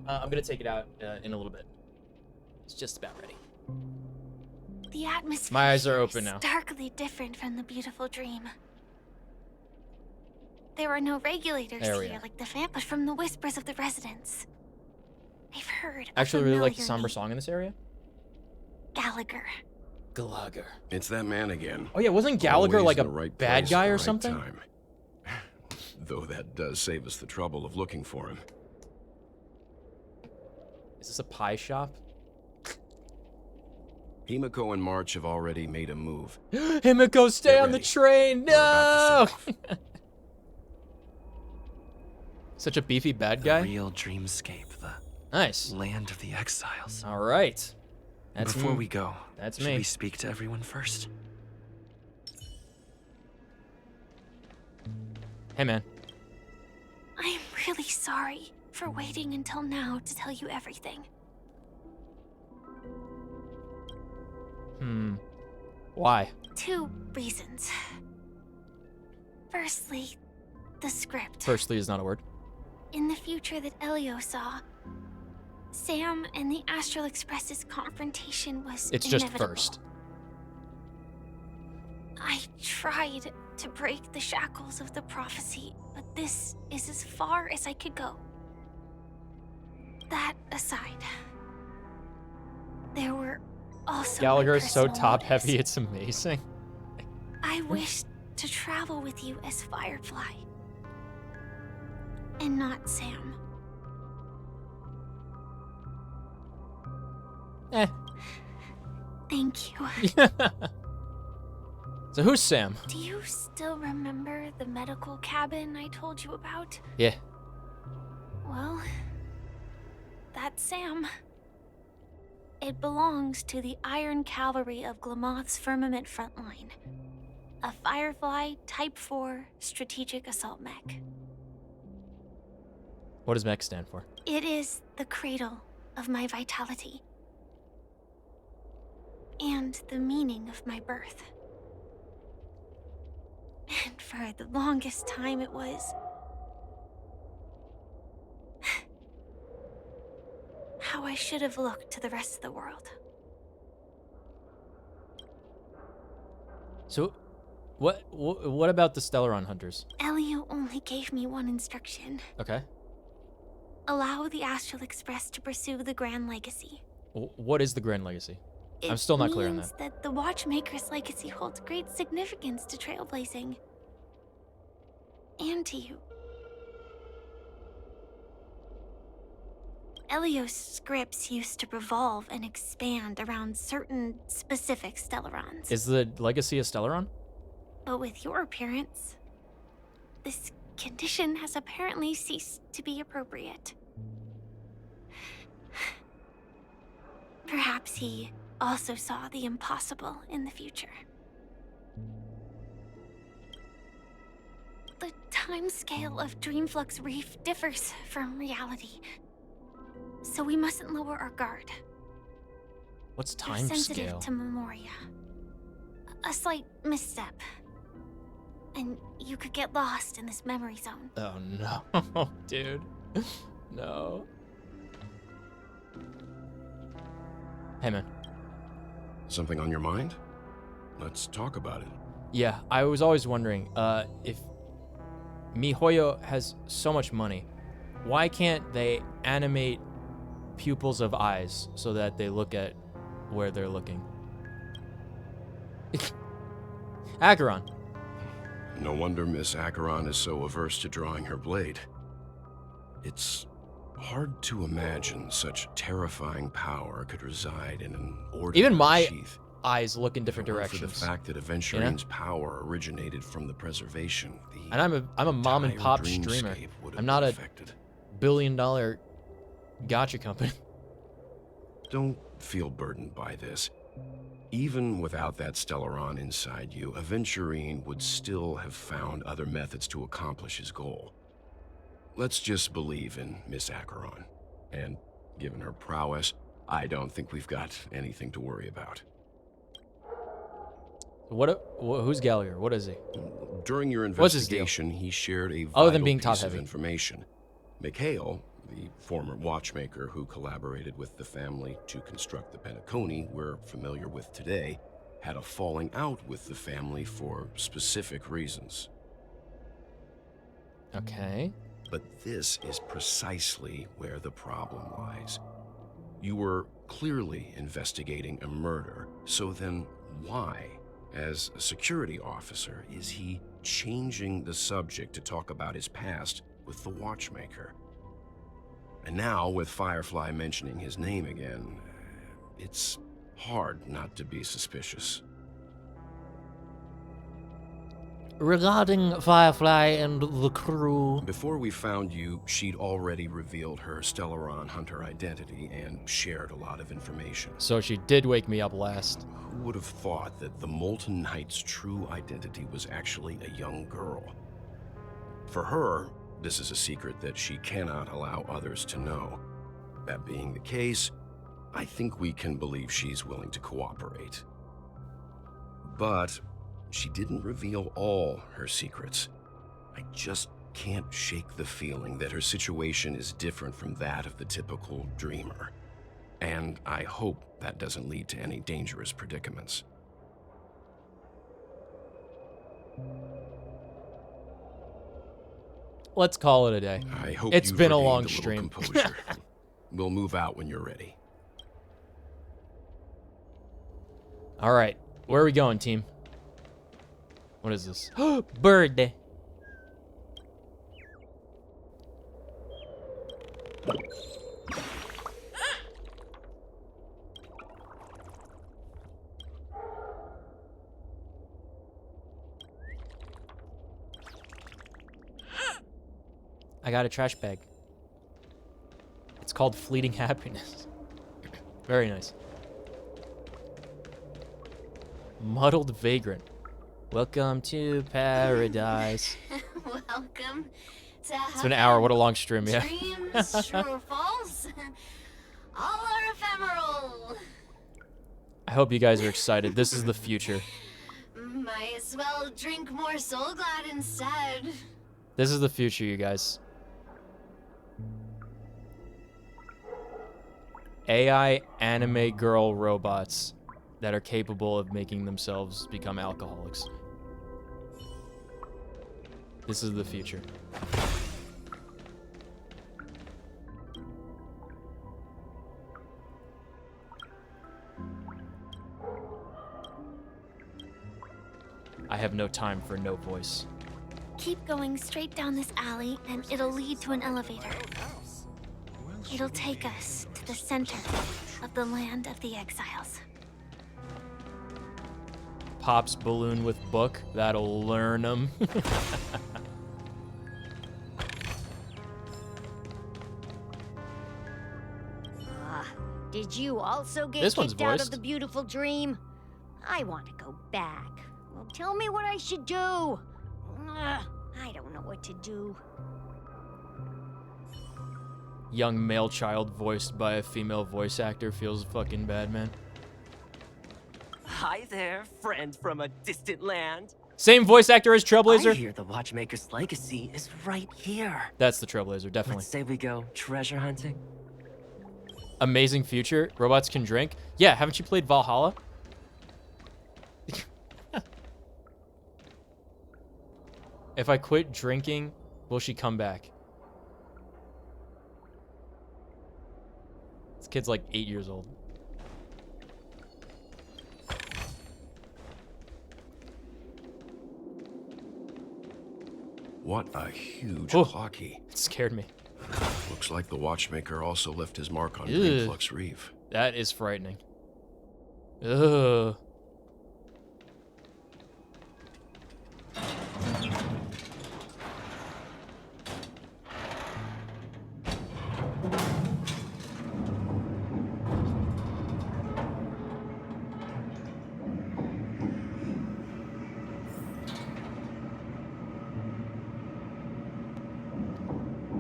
I'm gonna take it out in a little bit. It's just about ready. The atmosphere My eyes are here open is now. starkly different from the beautiful dream. There are no regulators There we here are. like the fan, but from the whispers of the residents, I've heard. I actually really like the familiar somber name. song in this area. Gallagher. Gallagher. It's that man again. Oh yeah, wasn't Gallagher Always like in a the right bad place guy at the or right something? time. Though that does save us the trouble of looking for him. Is this a pie shop? Himiko and March have already made a move. Himiko, stay Get on the ready. train! We're No! about to set off. Such a beefy bad The guy. real dreamscape, the Nice. land of the exiles. All right. That's Before me. we go, That's should me. we speak to everyone first? Hey man. I'm really sorry for waiting until now to tell you everything. Why? 2 reasons. Firstly, the script. Firstly is not a word. In the future that Elio saw, Sam and the Astral Express's confrontation was It's just inevitable. first. I tried to break the shackles of the prophecy, but this is as far as I could go. That aside, there were also Gallagher my is so personal top motives. heavy, it's amazing. I wished to travel with you as Firefly, and not Sam. Eh. Thank you. So who's Sam? Do you still remember the medical cabin I told you about? Yeah. Well, that's Sam. It belongs to the Iron Cavalry of Glamoth's Firmament Frontline, a Firefly Type 4 strategic assault mech. What does mech stand for? It is the cradle of my vitality and the meaning of my birth. And for the longest time it was how I should have looked to the rest of the world. So, what about the Stellaron hunters? Elio only gave me one instruction. Okay. Allow the Astral Express to pursue the Grand Legacy. What is the Grand Legacy? I'm It still not clear on means that the Watchmaker's legacy holds great significance to trailblazing. And to you. Elio's scripts used to revolve and expand around certain specific Stellarons. Is the legacy a Stellaron? But with your appearance, this condition has apparently ceased to be appropriate. Perhaps he also saw the impossible in the future. The timescale of Dreamflux Reef differs from reality, so we mustn't lower our guard. What's They're time sensitive scale? to Memoria. A slight misstep, and you could get lost in this memory zone. Oh no, dude. No. Hey man. Something on your mind? Let's talk about it. Yeah, I was always wondering, if MiHoYo has so much money, why can't they animate pupils of eyes so that they look at where they're looking? Acheron. No wonder Miss Acheron is so averse to drawing her blade. It's hard to imagine such terrifying power could reside in an ordinary Even my sheath. eyes look in different If it weren't directions. For the fact that Aventurine's power originated from the preservation, the And I'm a mom and entire pop streamer. dreamscape would have I'm not been a affected. billion-dollar gotcha company. Don't feel burdened by this. Even without that Stellaron inside you, Aventurine would still have found other methods to accomplish his goal. Let's just believe in Miss Acheron. And given her prowess, I don't think we've got anything to worry about. Who's Gallagher? What is he? During your What's his deal? investigation, he shared a Other than vital being piece top-heavy. of information. Mikhail, The former watchmaker who collaborated with the family to construct the Penacony we're familiar with today had a falling out with the family for specific reasons. Okay. But this is precisely where the problem lies. You were clearly investigating a murder, so then why, as a security officer, is he changing the subject to talk about his past with the watchmaker? And now, with Firefly mentioning his name again, it's hard not to be suspicious. Regarding Firefly and the crew... Before we found you, she'd already revealed her Stellaron Hunter identity and shared a lot of information. So she did wake me up last. Who would have thought that the Molten Knight's true identity was actually a young girl? For her, this is a secret that she cannot allow others to know. That being the case, I think we can believe she's willing to cooperate. But she didn't reveal all her secrets. I just can't shake the feeling that her situation is different from that of the typical dreamer. And I hope that doesn't lead to any dangerous predicaments. Let's call it a day. I hope it's you've been a regained long little stream. composure. We'll move out when you're ready. All right. Where are we going, team? What is this? Bird. I got a trash bag. It's called Fleeting Happiness. Very nice. Muddled Vagrant. Welcome to paradise. Welcome to It's been an hour. What a long stream, yeah. Dreams, true or false. All are ephemeral. I hope you guys are excited. This is the future. Might as well drink more Soul Glad instead. This is the future, you guys. AI anime girl robots that are capable of making themselves become alcoholics. This is the future. I have no time for no voice. Keep going straight down this alley, and it'll lead to an elevator. It'll take us to the center of the land of the exiles. Pops balloon with book. That'll learn them. Did you also get This one's kicked out of voiced. the beautiful dream? I want to go back. Well, tell me what I should do. I don't know what to do. Young male child voiced by a female voice actor feels fucking bad, man. Hi there, friend from a distant land. Same voice actor as Trailblazer? I hear the Watchmaker's legacy is right here. That's the Trailblazer, definitely. Let's say we go treasure hunting. Amazing future. Robots can drink. Yeah, haven't you played Valhalla? If I quit drinking, will she come back? This kid's like 8 years old. What a huge Oh. clocky. It scared me. Looks like the watchmaker also left his mark on Ew. Greenflux Reef. That is frightening. Ugh.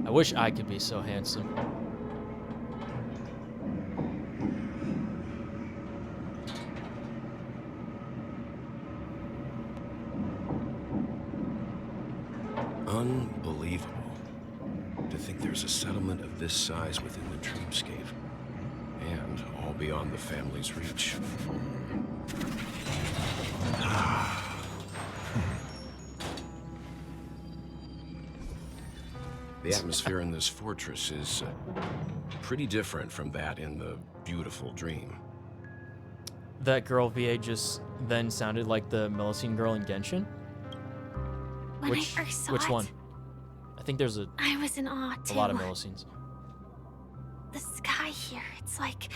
I wish I could be so handsome. Unbelievable. To think there's a settlement of this size within the dreamscape. And all beyond the family's reach. The atmosphere in this fortress is pretty different from that in the beautiful dream. That girl VA just then sounded like the Melusine girl in Genshin? When I first saw which it, one? I think there's a I was in awe too. lot of Melusines. The sky here, it's like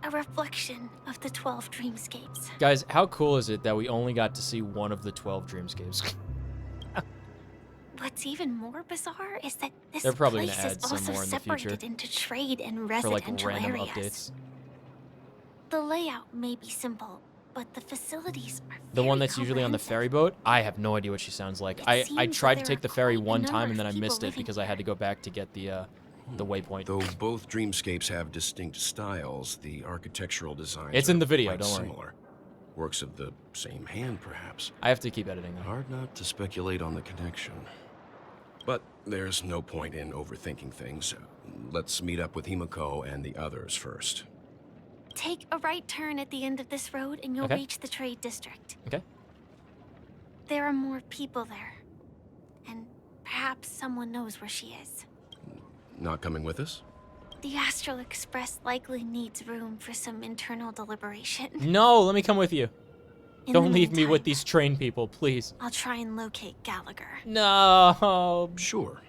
a reflection of the 12 dreamscapes. Guys, how cool is it that we only got to see one of the 12 dreamscapes? What's even more bizarre is that this They're probably place gonna is add some also more in the future separated into trade and for like residential random areas. updates. The layout may be simple, but the facilities are The one very that's usually on the comprehensive. ferry boat, I have no idea what she sounds like. It I seems tried that to there take the are ferry quite a one time number and then of I people missed it living because I had to go back to get the waypoint. Though both dreamscapes have distinct styles, the architectural designs It's in are the video, quite don't worry. similar. Works of the same hand, perhaps. I have to keep editing though. Hard not to speculate on the connection. But there's no point in overthinking things. Let's meet up with Himiko and the others first. Take a right turn at the end of this road and you'll Okay. reach the trade district. Okay. There are more people there. And perhaps someone knows where she is. Not coming with us? The Astral Express likely needs room for some internal deliberation. No, let me come with you. In Don't the leave me with meantime, these train people, please. I'll try and locate Gallagher. No. Sure.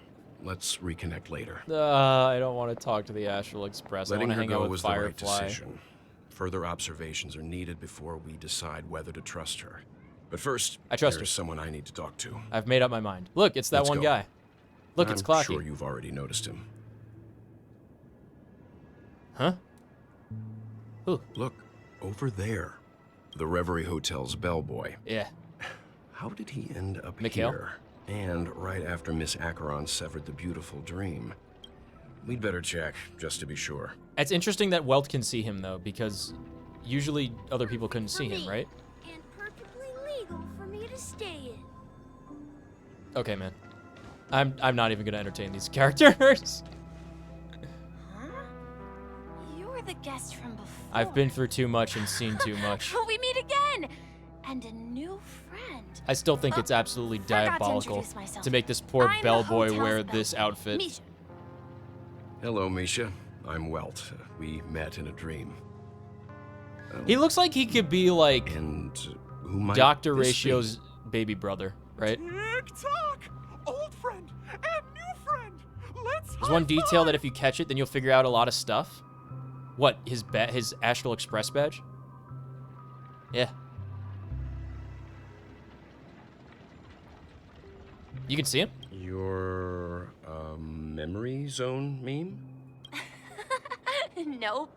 Let's reconnect later. I don't want to talk to the Astral Express. I Letting want to her hang out go with was the right Firefly. decision. Further observations are needed before we decide whether to trust her. But first, I trust there's her. someone I need to talk to. I've made up my mind. Look, it's that Let's one go. guy. Look, it's I'm Clocky. sure you've already noticed him. Huh? Who? Look, over there. The Reverie Hotel's bellboy. Yeah. How did he end up Mikhail? here? And right after Miss Acheron severed the beautiful dream. We'd better check, just to be sure. It's interesting that Welt can see him, though, because usually other people couldn't see him, right? And perfectly legal for me to stay in. Okay, man. I'm not even gonna entertain these characters. Huh? You're the guest from before. I've been through too much and seen too much. We meet again! And a new friend. I still think it's absolutely Forgot to diabolical introduce myself. to make this poor I'm the bellboy hotel's wear bellboy, this outfit. Misha. Hello, Misha. I'm Welt. We met in a dream. He looks like he could be like And who might Dr. this Ratio's baby brother, right? Tick-tock! Old friend and new friend! Let's There's one detail that if you catch it, then you'll figure out a lot of stuff. What, his Astral Express badge? Yeah. You can see him? Your memory zone meme? Nope.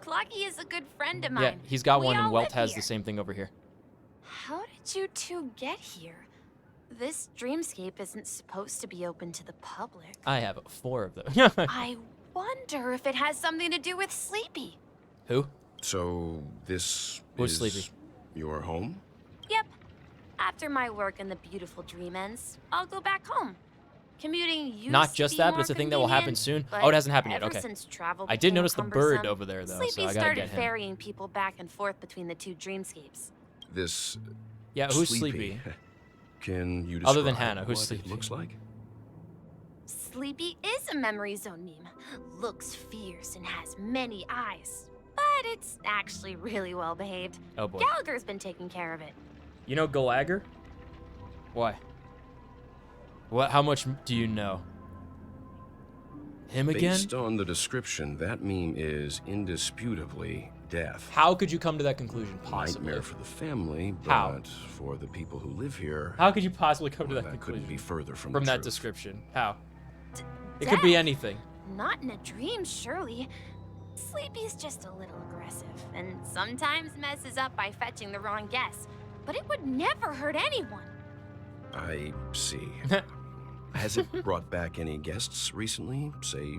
Clocky is a good friend of Yeah, mine. he's got We one, and all Welt live has here. the same thing over here. How did you two get here? This dreamscape isn't supposed to be open to the public. I have 4 of them. I wonder if it has something to do with Sleepy. Who? So this Who's is Sleepy? your home? Yep. After my work in the beautiful dream ends, I'll go back home. Commuting used Not to just be that, but more it's a thing that will happen convenient, soon. Oh, it hasn't happened but yet. Okay. ever since travel I did became notice the bird cumbersome, over there, though, Sleepy so I gotta started get him. ferrying people back and forth between the 2 dreamscapes. This Yeah, who's Sleepy? Can you describe Other than Hannah, who's what Sleepy? it looks like? Sleepy is a memory zone meme. Looks fierce and has many eyes. But it's actually really well behaved. Oh, boy. Gallagher's been taking care of it. You know Gallagher? Why? What? How much do you know? Him again? Based on the description, that meme is indisputably death. How could you come to that conclusion, possibly? Nightmare for the family, but How? for the people who live here, How could you possibly come to well, that that conclusion? couldn't be further from From the that truth. description. How? It could be Death? anything. Not in a dream, surely. Sleepy's just a little aggressive, and sometimes messes up by fetching the wrong guess. But it would never hurt anyone. I see. Has it brought back any guests recently, say,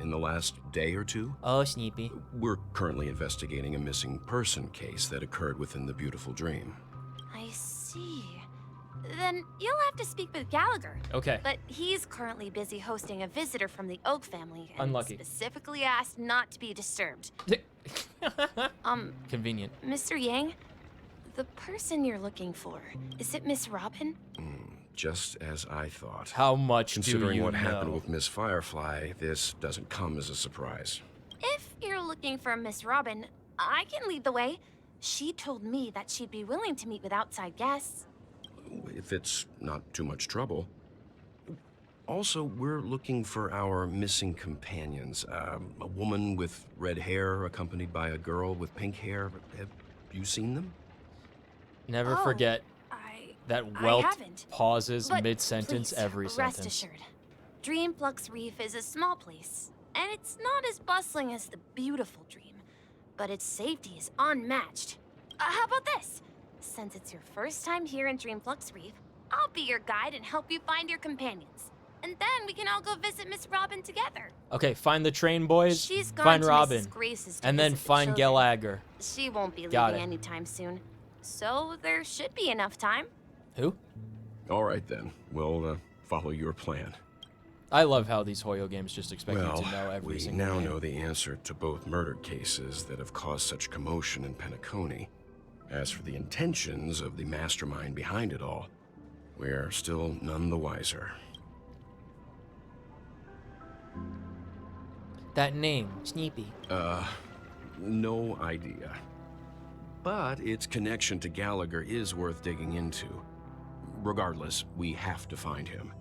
in the last day or 2? Oh, Sneepy. We're currently investigating a missing person case that occurred within the beautiful dream. I see. Then you'll have to speak with Gallagher. Okay. But he's currently busy hosting a visitor from the Oak family and Unlucky. specifically asked not to be disturbed. Convenient. Mr. Yang, the person you're looking for, is it Miss Robin? Just as I thought. How much Considering do you what know? happened with Miss Firefly, this doesn't come as a surprise. If you're looking for Miss Robin, I can lead the way. She told me that she'd be willing to meet with outside guests. If it's not too much trouble. Also, we're looking for our missing companions. A woman with red hair accompanied by a girl with pink hair. Have you seen them? Never forget that I Welt haven't. pauses But mid-sentence please, every rest sentence. assured, Dreamflux Reef is a small place, and it's not as bustling as the beautiful Dream, but its safety is unmatched. How about this? Since it's your first time here in Dreamflux Reef, I'll be your guide and help you find your companions. And then we can all go visit Miss Robin together. Okay, find the train, boys. She's gone find to Robin. Mrs. Grace's to And then visit the find children. Gallagher. She won't be Got leaving it. anytime soon. So there should be enough time. Who? All right, then. We'll follow your plan. I love how these Hoyo games just expect Well, you to know every we single now name. know the answer to both murder cases that have caused such commotion in Penacony. As for the intentions of the mastermind behind it all, we're still none the wiser. That name, Sneepy. No idea. But its connection to Gallagher is worth digging into. Regardless, we have to find him.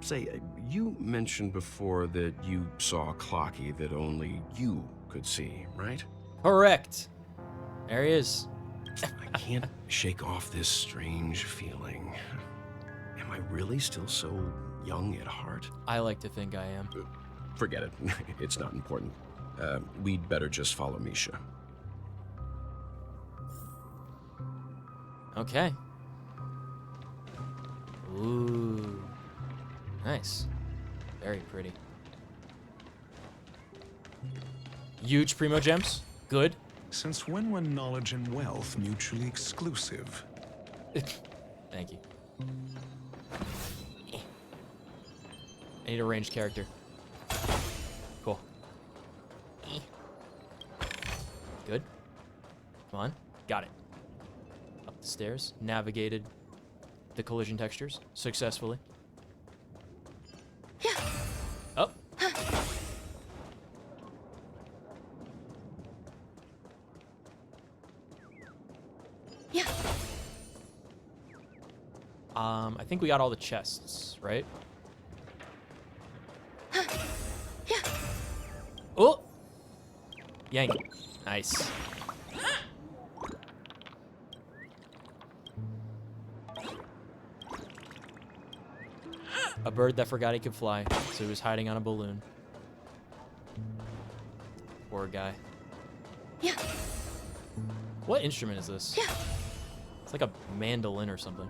Say, you mentioned before that you saw Clocky that only you could see, right? Correct. There he is. I can't shake off this strange feeling. Am I really still so young at heart? I like to think I am. Forget it. It's not important. We'd better just follow Misha. Okay. Ooh. Nice. Very pretty. Huge primo gems. Good. Since when were knowledge and wealth mutually exclusive? Thank you. I need a ranged character. Cool. Good. Come on. Got it. Up the stairs. Navigated the collision textures successfully. Up. I think we got all the chests, right? Oh! Yank. Nice. A bird that forgot he could fly, so he was hiding on a balloon. Poor guy. What instrument is this? It's like a mandolin or something.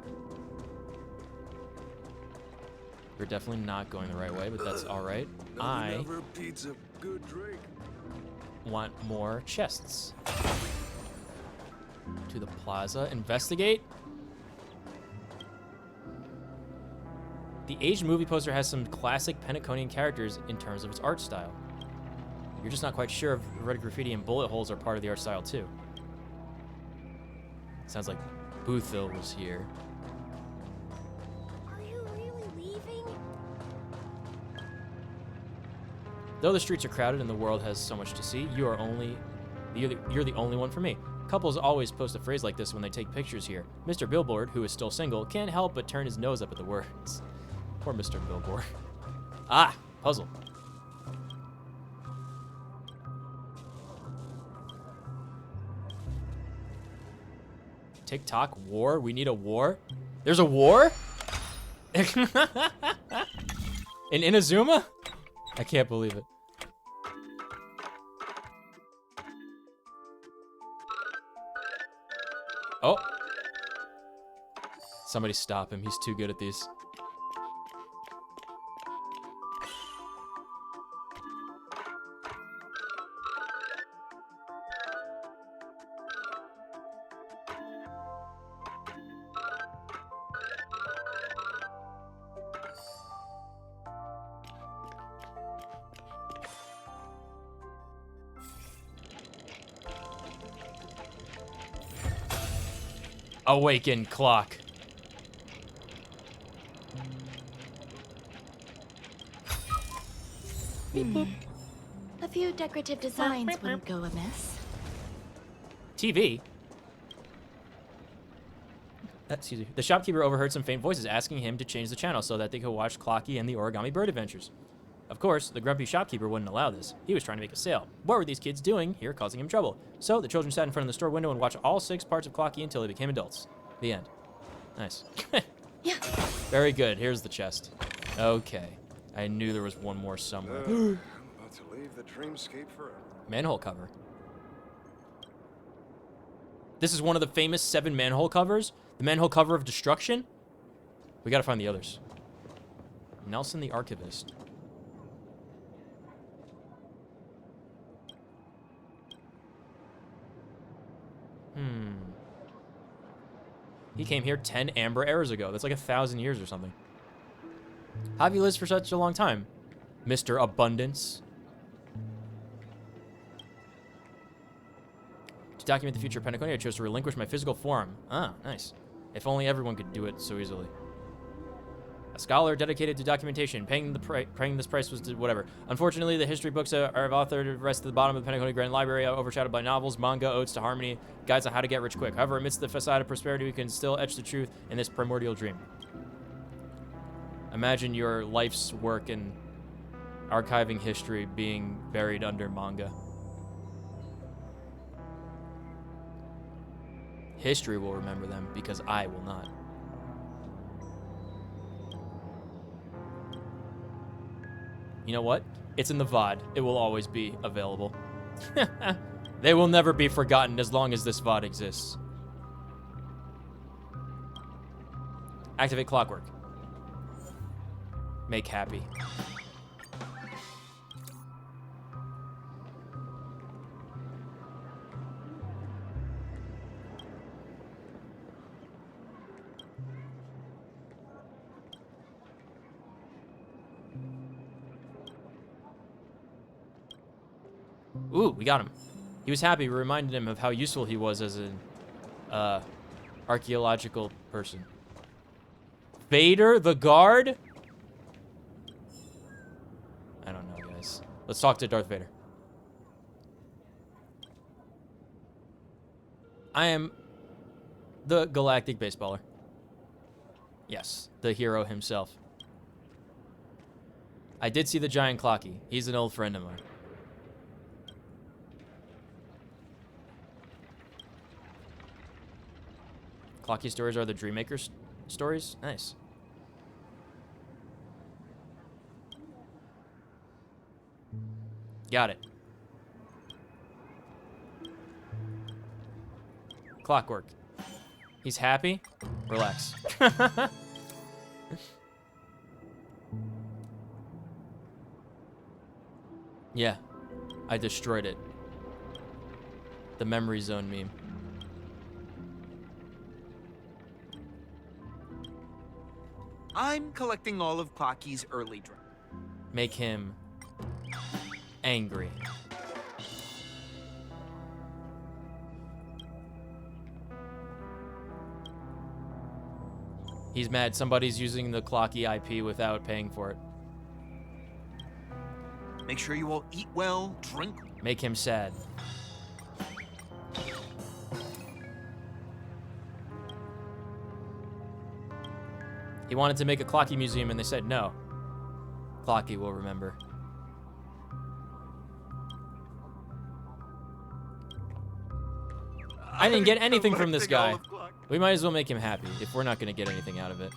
We're definitely not going the right way, but that's all right. I pizza, good drink. want more chests. To the plaza. Investigate. The aged movie poster has some classic Penaconian characters in terms of its art style. You're just not quite sure if red graffiti and bullet holes are part of the art style too. Sounds like Boothville was here. Are you really leaving? Though the streets are crowded and the world has so much to see, you're the only one for me. Couples always post a phrase like this when they take pictures here. Mr. Billboard, who is still single, can't help but turn his nose up at the words. Poor Mr. Billboard. Ah, puzzle. TikTok war? We need a war? There's a war? In Inazuma? I can't believe it. Oh. Somebody stop him. He's too good at these. Awaken clock. Beep boop. A few decorative designs wouldn't go amiss. TV? Excuse me. The shopkeeper overheard some faint voices asking him to change the channel so that they could watch Clocky and the Origami Bird Adventures. Of course, the grumpy shopkeeper wouldn't allow this. He was trying to make a sale. What were these kids doing here causing him trouble? So the children sat in front of the store window and watched all 6 parts of Clocky until they became adults. The end. Nice. Yeah. Very good. Here's the chest. Okay. I knew there was one more somewhere. I'm about to leave the dreamscape forever. Manhole cover. This is one of the famous 7 manhole covers. The manhole cover of destruction. We gotta find the others. Nelson the Archivist. He came here 10 amber eras ago. That's like 1,000 years or something. How have you lived for such a long time, Mr. Abundance? To document the future of Penacony, I chose to relinquish my physical form. Ah, nice. If only everyone could do it so easily. A scholar dedicated to documentation, paying this price was to whatever. Unfortunately, the history books are authored rest at the bottom of the Penacony Grand Library, overshadowed by novels, manga, odes to harmony, guides on how to get rich quick. However, amidst the facade of prosperity, we can still etch the truth in this primordial dream. Imagine your life's work in archiving history being buried under manga. History will remember them because I will not. You know what? It's in the VOD. It will always be available. They will never be forgotten as long as this VOD exists. Activate clockwork. Make happy. Ooh, we got him. He was happy. We reminded him of how useful he was as an archaeological person. Vader, the guard? I don't know, guys. Let's talk to Darth Vader. I am the galactic baseballer. Yes, the hero himself. I did see the giant Clocky. He's an old friend of mine. Clocky stories are the Dreammaker stories? Nice. Got it. Clockwork. He's happy? Relax. Yeah. I destroyed it. The memory zone meme. I'm collecting all of Clocky's early drugs. Make him angry. He's mad somebody's using the Clocky IP without paying for it. Make sure you all eat well, drink. Make him sad. He wanted to make a Clocky museum and they said no. Clocky will remember. I didn't get anything from this guy. We might as well make him happy if we're not going to get anything out of it.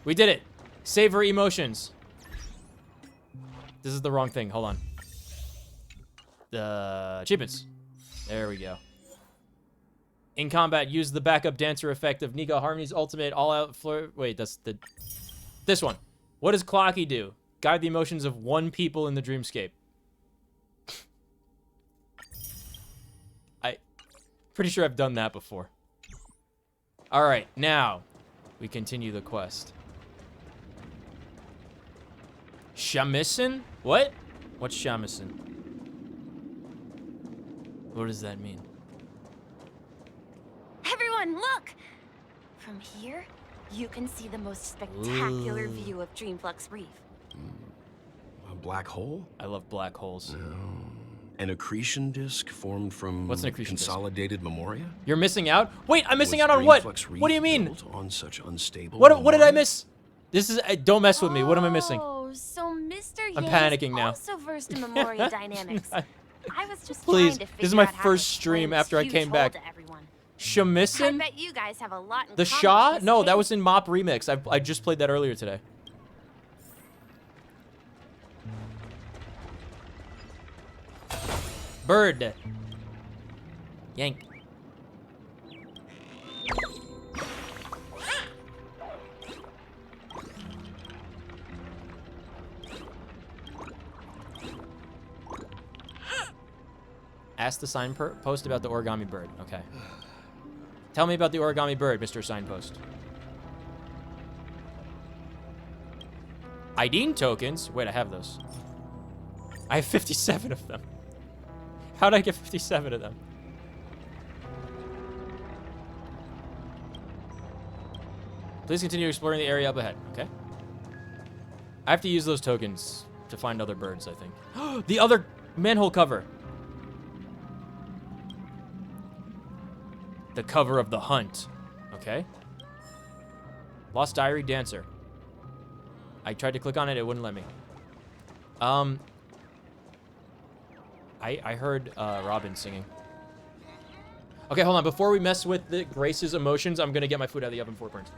We did it. Savor emotions. This is the wrong thing. Hold on. The achievements. There we go. In combat, use the backup dancer effect of Nika Harmony's ultimate all-out flirt. Wait, that's the... This one. What does Clocky do? Guide the emotions of one people in the dreamscape. Pretty sure I've done that before. All right, now we continue the quest. Shamisen? What? What's Shamisen? What does that mean? Everyone, look! From here, you can see the most spectacular view of Dreamflux Reef. A black hole? I love black holes. An accretion disk formed from What's an accretion disk? consolidated memoria? You're missing out? Wait, I'm missing Was out on what? Dreamflux What do you Reef mean? built on such unstable What did I memoria? miss? This is don't mess with me. What am I missing? Oh, so Mr. I'm Yang panicking now. also versed in Memoria dynamics. I was just Please, trying to this is figure my out how to first stream explain after I this came huge back. hole to everyone. I Shamisen? bet you guys have a lot in The common Shaw? with this No, that cave. was in Mop Remix. I just played that earlier today. Bird. Yank. Ask the signpost about the origami bird. Okay. Tell me about the origami bird, Mr. Signpost. IDing tokens? Wait, I have those. I have 57 of them. How'd I get 57 of them? Please continue exploring the area up ahead. Okay. I have to use those tokens to find other birds, I think. The other manhole cover. The cover of the hunt. Okay. Lost Diary Dancer. I tried to click on it, it wouldn't let me. I heard Robin singing. Okay, hold on. Before we mess with Grace's emotions, I'm gonna get my food out of the oven before it burns.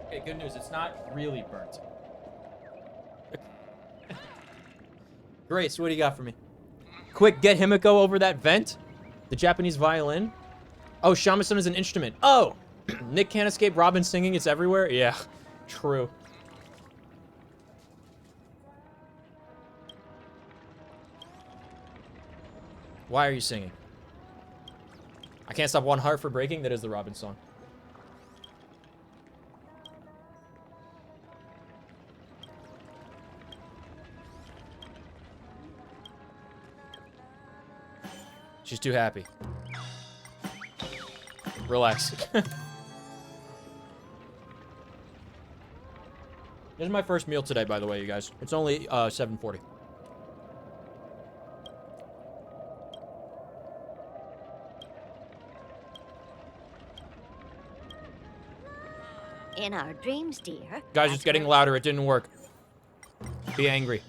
Okay, good news. It's not really burnt. Grace, what do you got for me? Quick, get Himiko over that vent. The Japanese violin. Oh, shamisen is an instrument. Oh! Nick can't escape Robin singing. It's everywhere. Yeah, true. Why are you singing? I can't stop one heart for breaking. That is the Robin song. She's too happy. Relax. This is my first meal today, by the way, you guys. It's only 7:40. In our dreams, dear. Guys, it's getting louder. It didn't work. Be angry.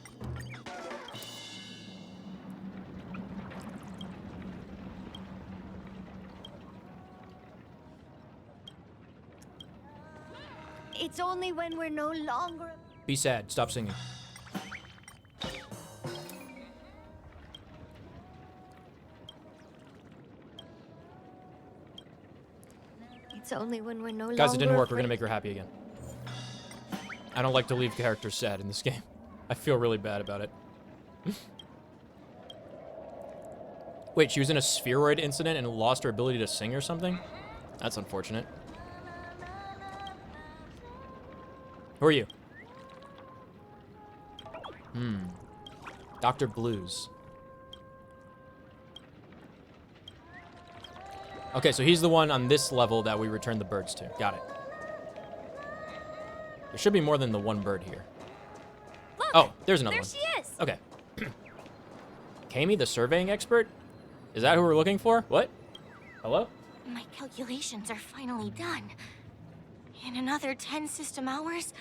It's only when we're no longer... Be sad. Stop singing. It's only when we're no longer... Guys, it didn't work. We're afraid- gonna make her happy again. I don't like to leave characters sad in this game. I feel really bad about it. Wait, she was in a spheroid incident and lost her ability to sing or something? That's unfortunate. Who are you? Dr. Blues. Okay, so he's the one on this level that we return the birds to. Got it. There should be more than the one bird here. Look, oh, there's another there one. she is. Okay. Kami, the surveying expert? Is that who we're looking for? What? Hello? My calculations are finally done. In another 10 system hours,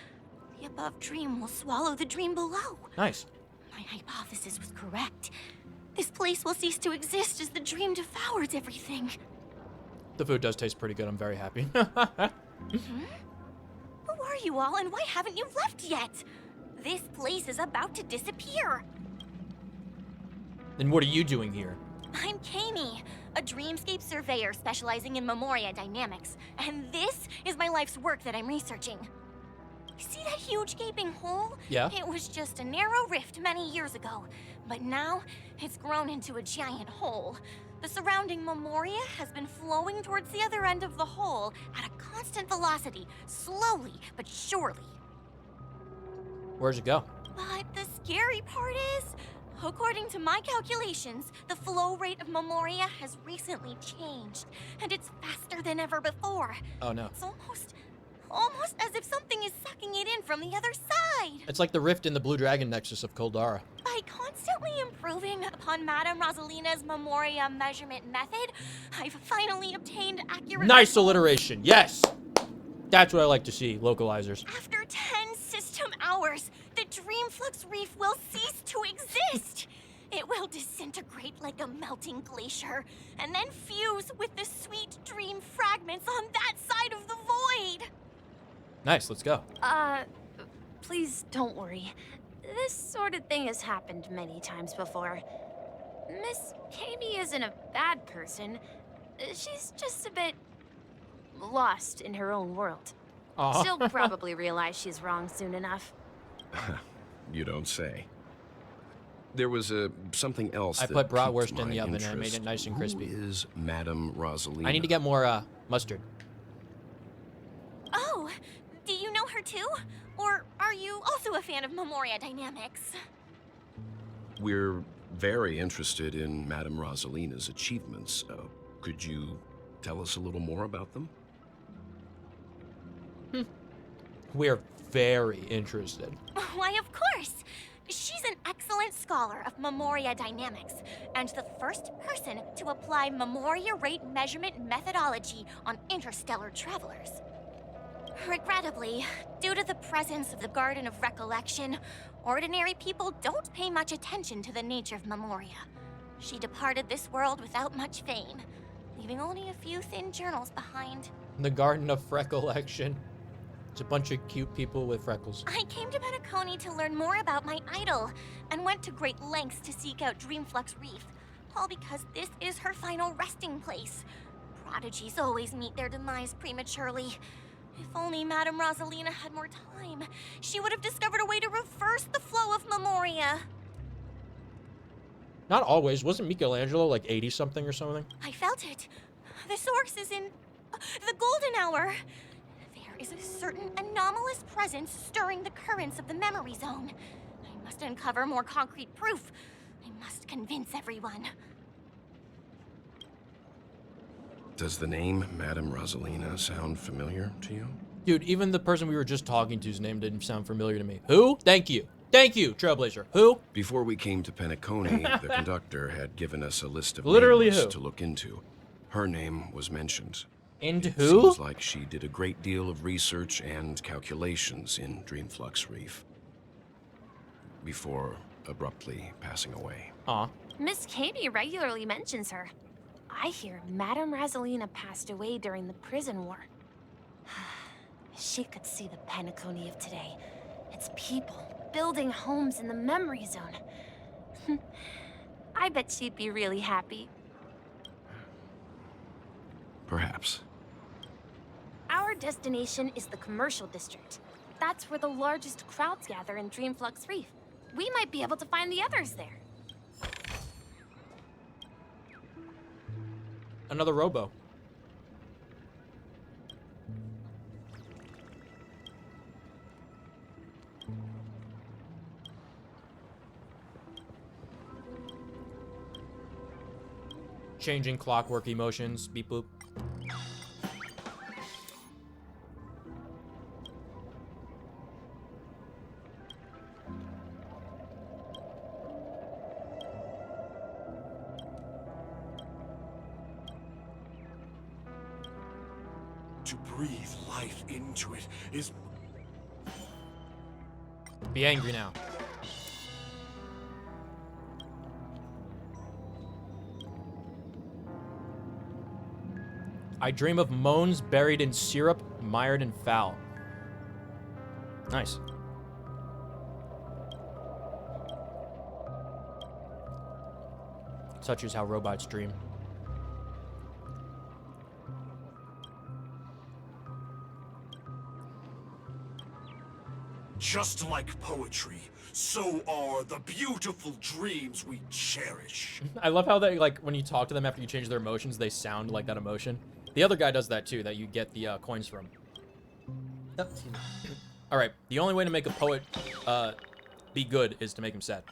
the above dream will swallow the dream below. Nice. My hypothesis was correct. this place will cease to exist as the dream devours everything. The food does taste pretty good. I'm very happy. Who are you all, and why haven't you left yet? This place is about to disappear. Then what are you doing here? I'm Kami, a dreamscape surveyor specializing in Memoria dynamics, and this is my life's work that I'm researching. See that huge gaping hole? Yeah. It was just a narrow rift many years ago, but now it's grown into a giant hole. The surrounding Memoria has been flowing towards the other end of the hole at a constant velocity, slowly but surely. Where'd it go? But the scary part is, according to my calculations, the flow rate of Memoria has recently changed, and it's faster than ever before. Oh no. It's almost as if something is sucking it in from the other side. It's like the rift in the Blue Dragon Nexus of Koldara. By constantly improving upon Madame Rosalina's Memoria measurement method, I've finally obtained accurate Nice results. alliteration. Yes. That's what I like to see, localizers. After 10 system hours, the Dreamflux Reef will cease to exist. It will disintegrate like a melting glacier, and then fuse with the sweet dream fragments on that side of the void. Nice, let's go. Please don't worry. This sort of thing has happened many times before. Miss Kami isn't a bad person. She's just a bit lost in her own world. Aw. She'll probably realize she's wrong soon enough. You don't say. There was something else I that put piqued bratwurst in my the oven and I made interest. it nice and crispy. Who is Madame Rosalina? I need to get more mustard. Oh, do you know her too? Or are you also a fan of Memoria dynamics? We're very interested in Madame Rosalina's achievements. Could you tell us a little more about them? We're very interested. Why, of course. She's an excellent scholar of Memoria dynamics, and the first person to apply Memoria rate measurement methodology on interstellar travelers. Regrettably, due to the presence of the Garden of Recollection, ordinary people don't pay much attention to the nature of Memoria. She departed this world without much fame, leaving only a few thin journals behind. The Garden of Recollection. It's a bunch of cute people with freckles. I came to Penacony to learn more about my idol, and went to great lengths to seek out Dreamflux Reef, all because this is her final resting place. Prodigies always meet their demise prematurely. If only Madame Rosalina had more time, she would have discovered a way to reverse the flow of Memoria. Not always. Wasn't Michelangelo like 80-something or something? I felt it. The source is in the golden hour. There is a certain anomalous presence stirring the currents of the memory zone. I must uncover more concrete proof. I must convince everyone. Does the name Madame Rosalina sound familiar to you? Dude, even the person we were just talking to's name didn't sound familiar to me. Who? Thank you. Thank you, Trailblazer. Who? Before we came to Penacony, the conductor had given us a list of Literally names who? to look into. Her name was mentioned. And It who? seems like she did a great deal of research and calculations in Dreamflux Reef before abruptly passing away. Aw. Miss Kami regularly mentions her. I hear Madame Rosalina passed away during the prison war. She could see the Penacony of today. Its people building homes in the memory zone. I bet she'd be really happy. Perhaps. Our destination is the commercial district. That's where the largest crowds gather in Dreamflux Reef. We might be able to find the others there. Another robo. Changing clockwork emotions. Beep boop. To breathe life into it is... Be angry now. I dream of moans buried in syrup, mired in foul. Nice. Such is how robots dream. Just like poetry, so are the beautiful dreams we cherish. I love how they, like, when you talk to them after you change their emotions, they sound like that emotion. The other guy does that too, that you get the coins from. All right, the only way to make a poet be good is to make him sad.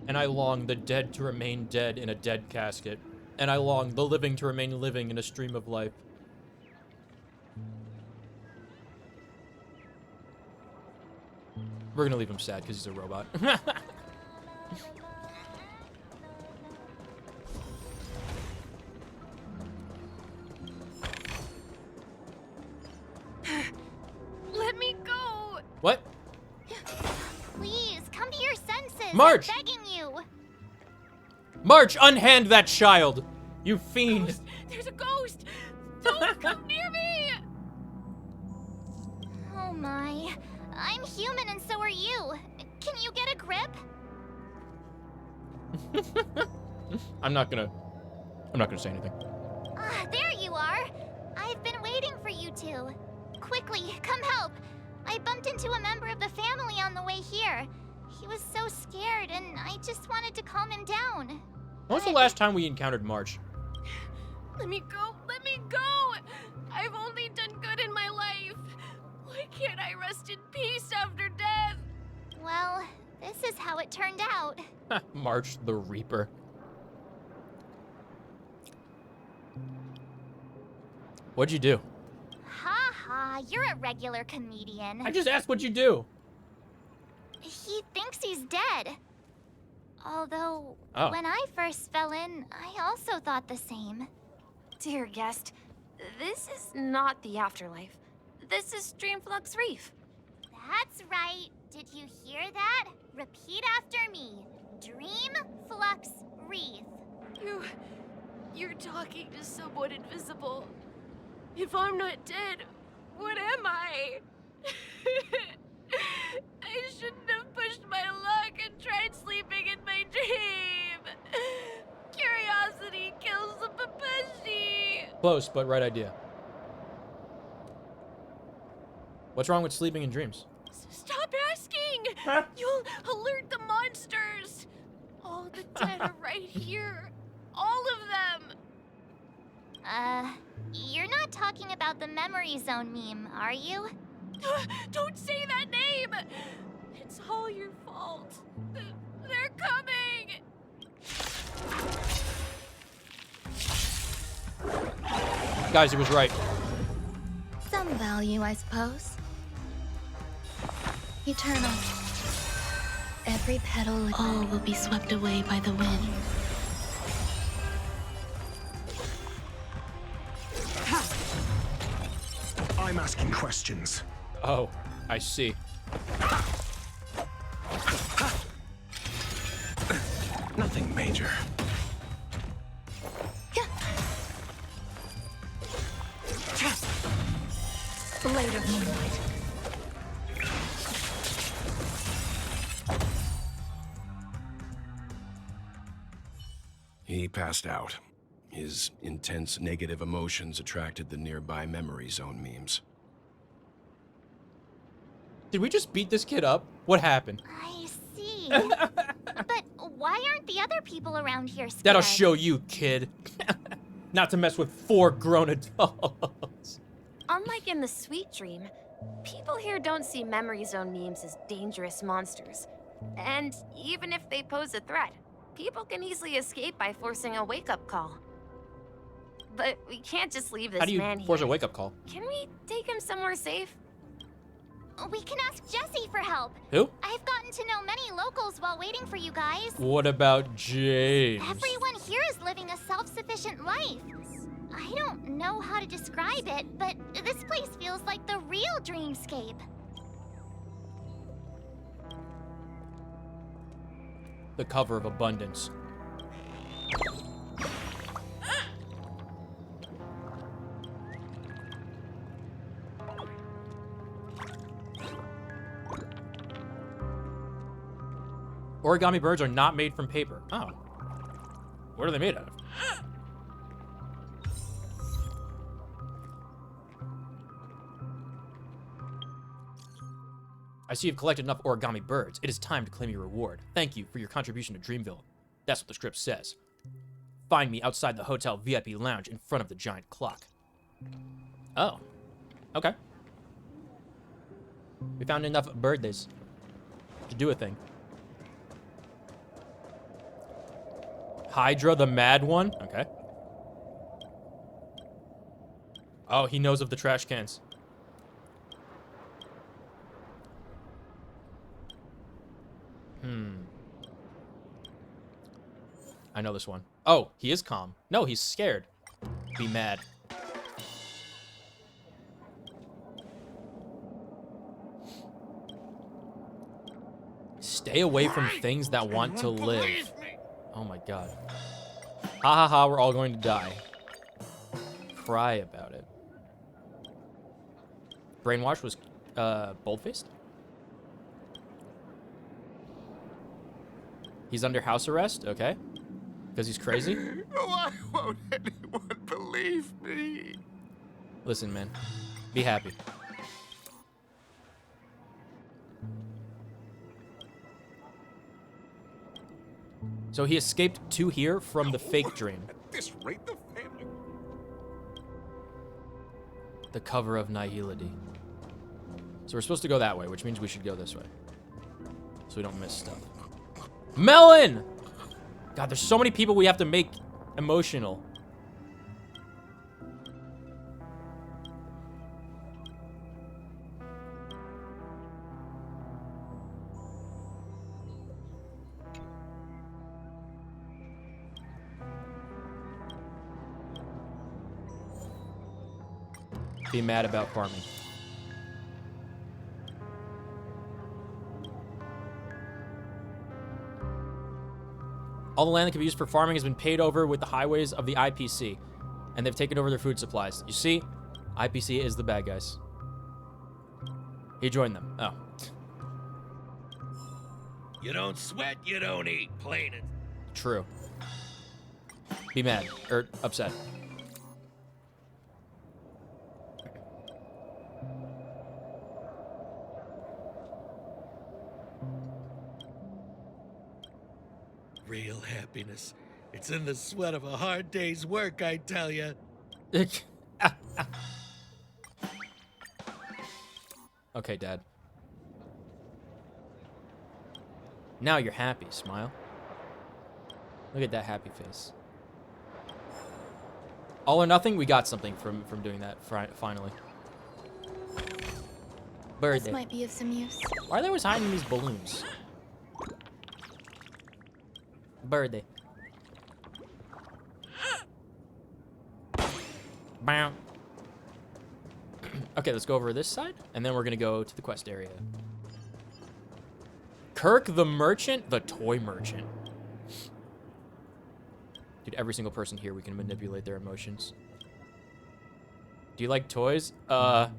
And I long the dead to remain dead in a dead casket. And I long the living to remain living in a stream of life. We're gonna leave him sad because he's a robot. Let me go! What? Please, come to your senses. March! I'm begging you. March, unhand that child! You fiend! Ghost! There's a ghost! Don't come near me! Oh my. I'm human and so are you. Can you get a grip? I'm not gonna say anything. There you are. I've been waiting for you two. Quickly, come help. I bumped into a member of the family on the way here. He was so scared, and I just wanted to calm him down. When was the last time we encountered March? Let me go! Let me go! I've only done good in my life. Why can't I rest in peace after death? Well, this is how it turned out. March the Reaper. What'd you do? Ha ha, you're a regular comedian. I just asked what'd you do. He thinks he's dead. Although, Oh. when I first fell in, I also thought the same. Dear guest, this is not the afterlife. This is Dreamflux Reef. That's right. Did you hear that? Repeat after me. Dream Flux Reef. You're talking to someone invisible. If I'm not dead, what am I? I shouldn't have pushed my luck and tried sleeping in my dream. Curiosity kills the Papeshi. Close, but right idea. What's wrong with sleeping in dreams? Stop asking! You'll alert the monsters. All the dead are right here. All of them. You're not talking about the memory zone meme, are you? Don't say that name! It's all your fault. They're coming! Guys, he was right. Some value, I suppose. Eternal. Every petal... All will be swept away by the wind. I'm asking questions. Oh, I see. Nothing major. Blade of moonlight. He passed out. His intense negative emotions attracted the nearby memory zone memes. Did we just beat this kid up? What happened? I see. But why aren't the other people around here scared? That'll show you, kid. Not to mess with 4 grown adults. Unlike in the Sweet Dream, people here don't see memory zone memes as dangerous monsters. And even if they pose a threat, people can easily escape by forcing a wake-up call. But we can't just leave this How do you man force here. a wake-up call? Can we take him somewhere safe? We can ask Jesse for help. Who? I've gotten to know many locals while waiting for you guys. What about James? Everyone here is living a self-sufficient life. I don't know how to describe it, but this place feels like the real dreamscape. The cover of abundance. Origami birds are not made from paper. Oh. What are they made out of? I see you've collected enough origami birds. It is time to claim your reward. Thank you for your contribution to Dreamville. That's what the script says. Find me outside the hotel VIP lounge in front of the giant clock. Oh. Okay. We found enough birthdays to do a thing. Hydra, the mad one? Okay. Oh, he knows of the trash cans. I know this one. Oh, he is calm. No, he's scared. Be mad. Stay away from things that want to live. Oh my god. Ha ha ha, we're all going to die. Cry about it. Brainwash was bold-faced? He's under house arrest? Okay. Because he's crazy? Why won't anyone believe me? Listen, man. Be happy. So he escaped to here from the fake dream. At this rate, the family... The cover of Nihility. So we're supposed to go that way, which means we should go this way. So we don't miss stuff. Melon! God, there's so many people we have to make emotional. Be mad about farming. All the land that can be used for farming has been paid over with the highways of the IPC, and they've taken over their food supplies. You see, IPC is the bad guys. He joined them. Oh. You don't sweat, you don't eat. Plain and... True. Be mad. Or upset. Real happiness. It's in the sweat of a hard day's work, I tell you. Okay, Dad. Now you're happy. Smile. Look at that happy face. All or nothing? We got something from doing that finally. Birthday. This might be of some use. Why are they always hiding these balloons? Birthday. Bam. Okay, let's go over this side, and then we're gonna go to the quest area. Kirk the merchant, the toy merchant. Dude, every single person here, we can manipulate their emotions. Do you like toys? I'll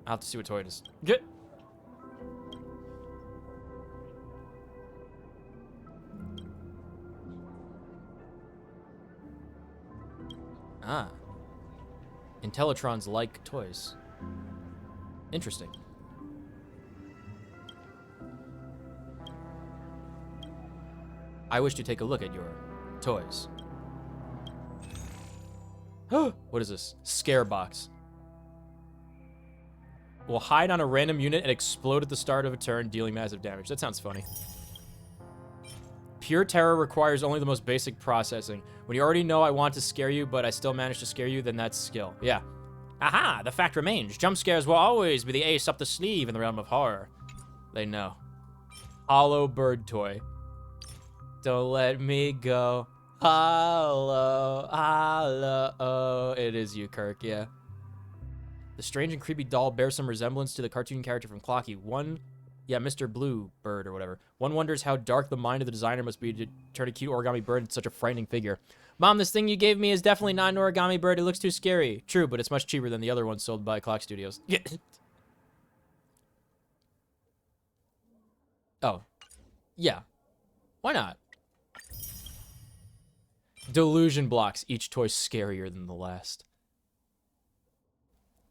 have to see what toy it is. Get. Ah. Intellitrons like toys. Interesting. I wish to take a look at your toys. What is this? Scare box. Will hide on a random unit and explode at the start of a turn, dealing massive damage. That sounds funny. Pure terror requires only the most basic processing. When you already know I want to scare you, but I still manage to scare you, then that's skill. Yeah. Aha! The fact remains. Jump scares will always be the ace up the sleeve in the realm of horror. They know. Hollow bird toy. Don't let me go. Hollow, hollow. Oh, it is you, Kirk, yeah. The strange and creepy doll bears some resemblance to the cartoon character from Clocky. Mr. Blue Bird or whatever. One wonders how dark the mind of the designer must be to turn a cute origami bird into such a frightening figure. Mom, this thing you gave me is definitely not an origami bird. It looks too scary. True, but it's much cheaper than the other ones sold by Clock Studios. Oh. Yeah. Why not? Delusion blocks. Each toy scarier than the last.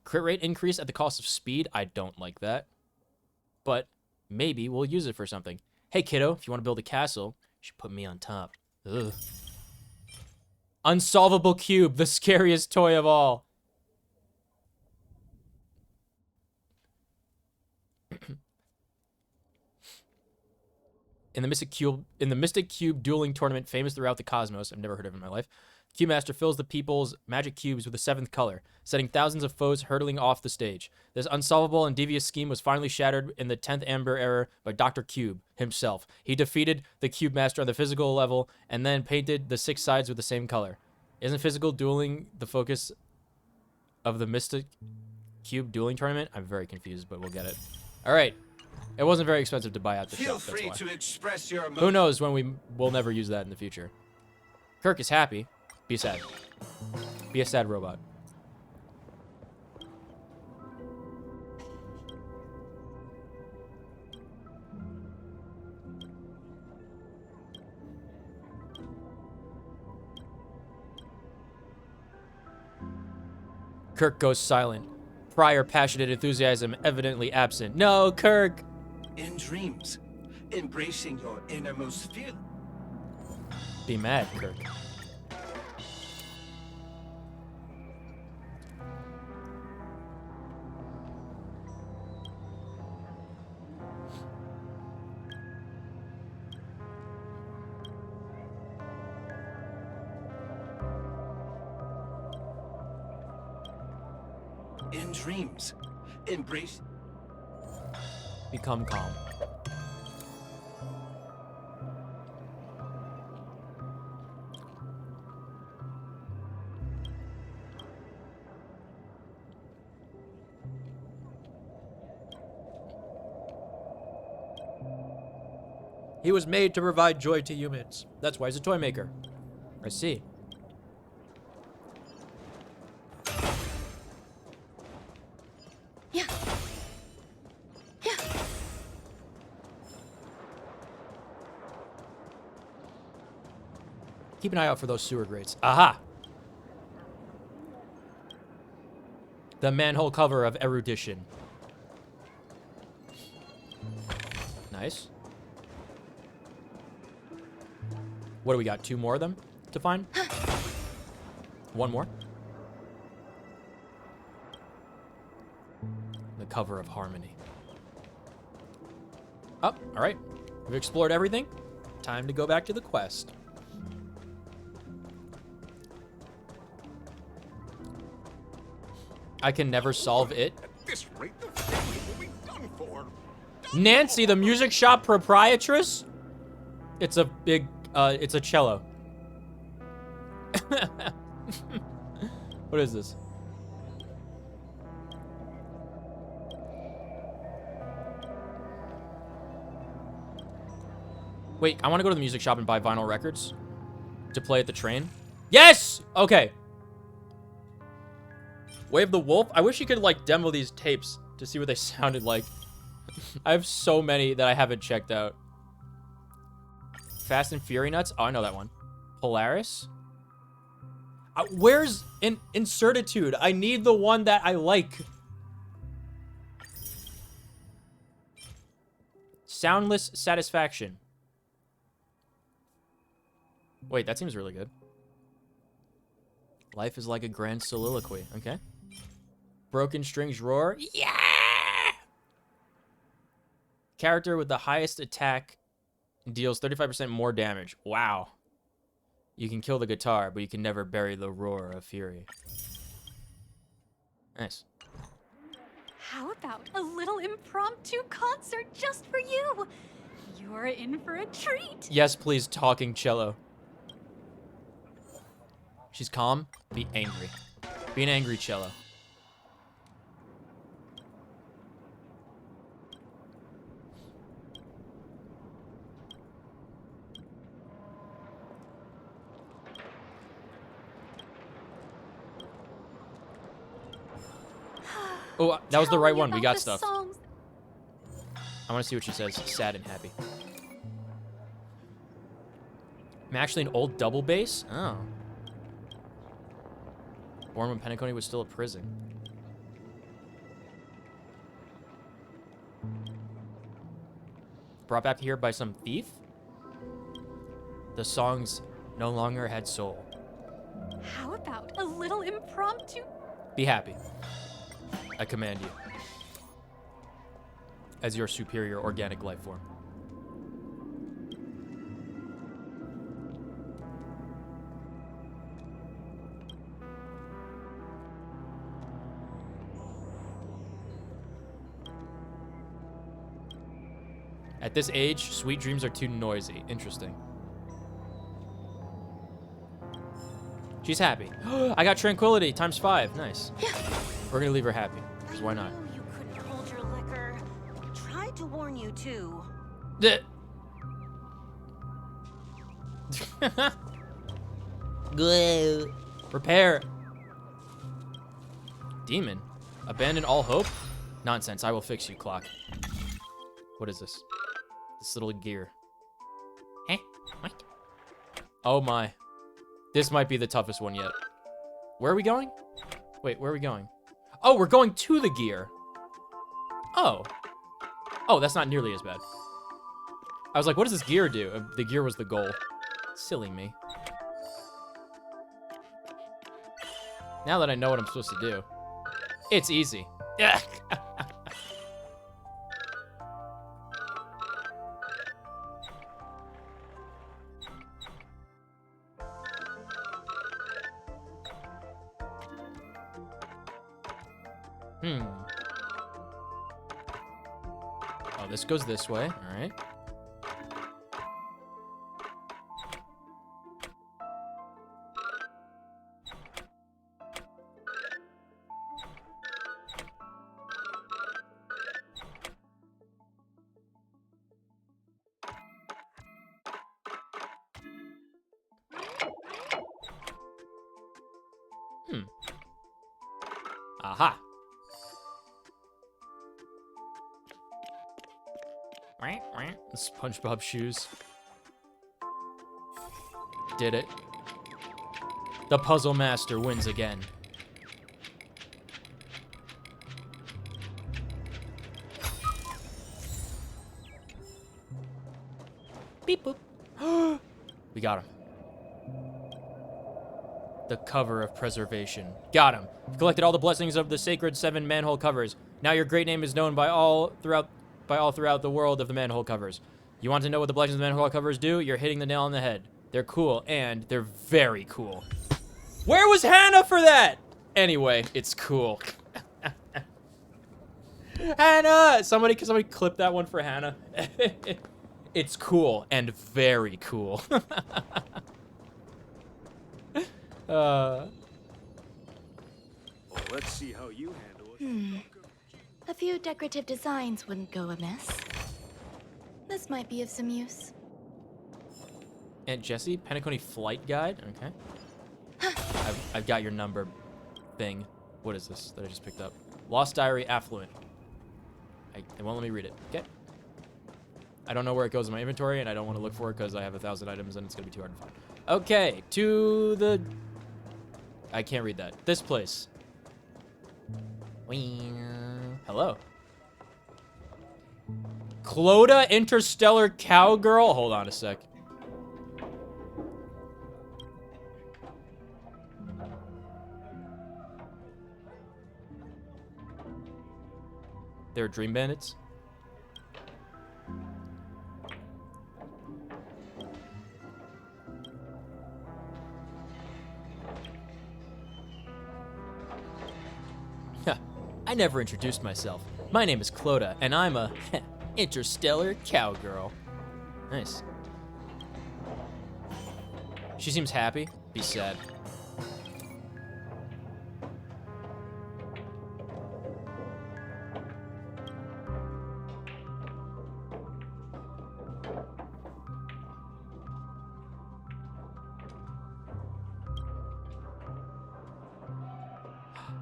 Crit rate increase at the cost of speed. I don't like that. But maybe we'll use it for something. Hey, kiddo, if you want to build a castle, you should put me on top. Ugh. Unsolvable cube, the scariest toy of all. In the Mystic Cube dueling tournament famous throughout the cosmos, I've never heard of it in my life, Cube Master fills the people's magic cubes with a 7th color, setting thousands of foes hurtling off the stage. This unsolvable and devious scheme was finally shattered in the 10th Amber Era by Dr. Cube himself. He defeated the Cube Master on the physical level and then painted the 6 sides with the same color. Isn't physical dueling the focus of the Mystic Cube dueling tournament? I'm very confused, but we'll get it. All right. It wasn't very expensive to buy at the Feel shop, that's free why. to express your Who knows when we'll never use that in the future. Kirk is happy. Be sad. Be a sad robot. Kirk goes silent. Prior passionate enthusiasm evidently absent. No, Kirk! In dreams, embracing your innermost feeling. Be mad, Kirk. In dreams, embrace. Become calm. He was made to provide joy to humans. That's why he's a toy maker. I see. Yeah. Yeah. Keep an eye out for those sewer grates. Aha! The manhole cover of erudition. Nice. What do we got? 2 more of them to find? 1 more. The cover of harmony. Oh, all right. We've explored everything. Time to go back to the quest. I can never solve it. At this rate, the family will be done for. Nancy, the music shop proprietress? It's a big, it's a cello. What is this? Wait, I want to go to the music shop and buy vinyl records to play at the train. Yes! Okay. Wave the Wolf. I wish you could, like, demo these tapes to see what they sounded like. I have so many that I haven't checked out. Fast and Fury Nuts. Oh, I know that one. Polaris. Where's Incertitude? I need the one that I like. Soundless Satisfaction. Wait, that seems really good. Life is like a grand soliloquy. Okay. Broken Strings Roar. Yeah! Character with the highest attack deals 35% more damage. Wow. You can kill the guitar, but you can never bury the roar of fury. Nice. How about a little impromptu concert just for you? You're in for a treat. Yes, please, talking cello. She's calm, be angry. Be an angry cello. Oh, that was the right one. We got stuff. I want to see what she says. Sad and happy. I'm actually an old double bass? Oh. Born when Penacony was still a prison. Brought back here by some thief? The songs no longer had soul. How about a little impromptu? Be happy. I command you. As your superior organic life form. At this age, sweet dreams are too noisy. Interesting. She's happy. I got tranquility times 5. Nice. We're gonna leave her happy. Because why not? You couldn't hold your liquor. Tried to warn you too. Repair. Demon. Abandon all hope? Nonsense. I will fix you, clock. What is this? This little gear. Eh? What? Oh my. This might be the toughest one yet. Where are we going? Wait, where are we going? Oh, we're going to the gear. Oh. Oh, that's not nearly as bad. I was like, what does this gear do? The gear was the goal. Silly me. Now that I know what I'm supposed to do, it's easy. Yeah. Oh, this goes this way. All right. Aha. SpongeBob shoes. Did it. The puzzle master wins again. Beep boop. We got him. The cover of preservation. Got him. You've collected all the blessings of the sacred 7 manhole covers. Now your great name is known by all throughout the world of the manhole covers. You want to know what the blessings of the manhole covers do? You're hitting the nail on the head. They're cool, and they're very cool. Where was Hannah for that? Anyway, it's cool. Hannah! Somebody clip that one for Hannah. It's cool and very cool. Well, let's see how you handle it. A few decorative designs wouldn't go amiss. This might be of some use. Aunt Jessie, Penacony flight guide. Okay. I've got your number thing. What is this that I just picked up? Lost Diary Affluent. It won't let me read it. Okay. I don't know where it goes in my inventory, and I don't want to look for it because I have 1,000 items and it's going to be too hard to find. Okay, to the... I can't read that. This place. Hello. Clodagh Interstellar Cowgirl? Hold on a sec. They're dream bandits? I never introduced myself. My name is Clodagh, and I'm a interstellar cowgirl. Nice. She seems happy. Be sad.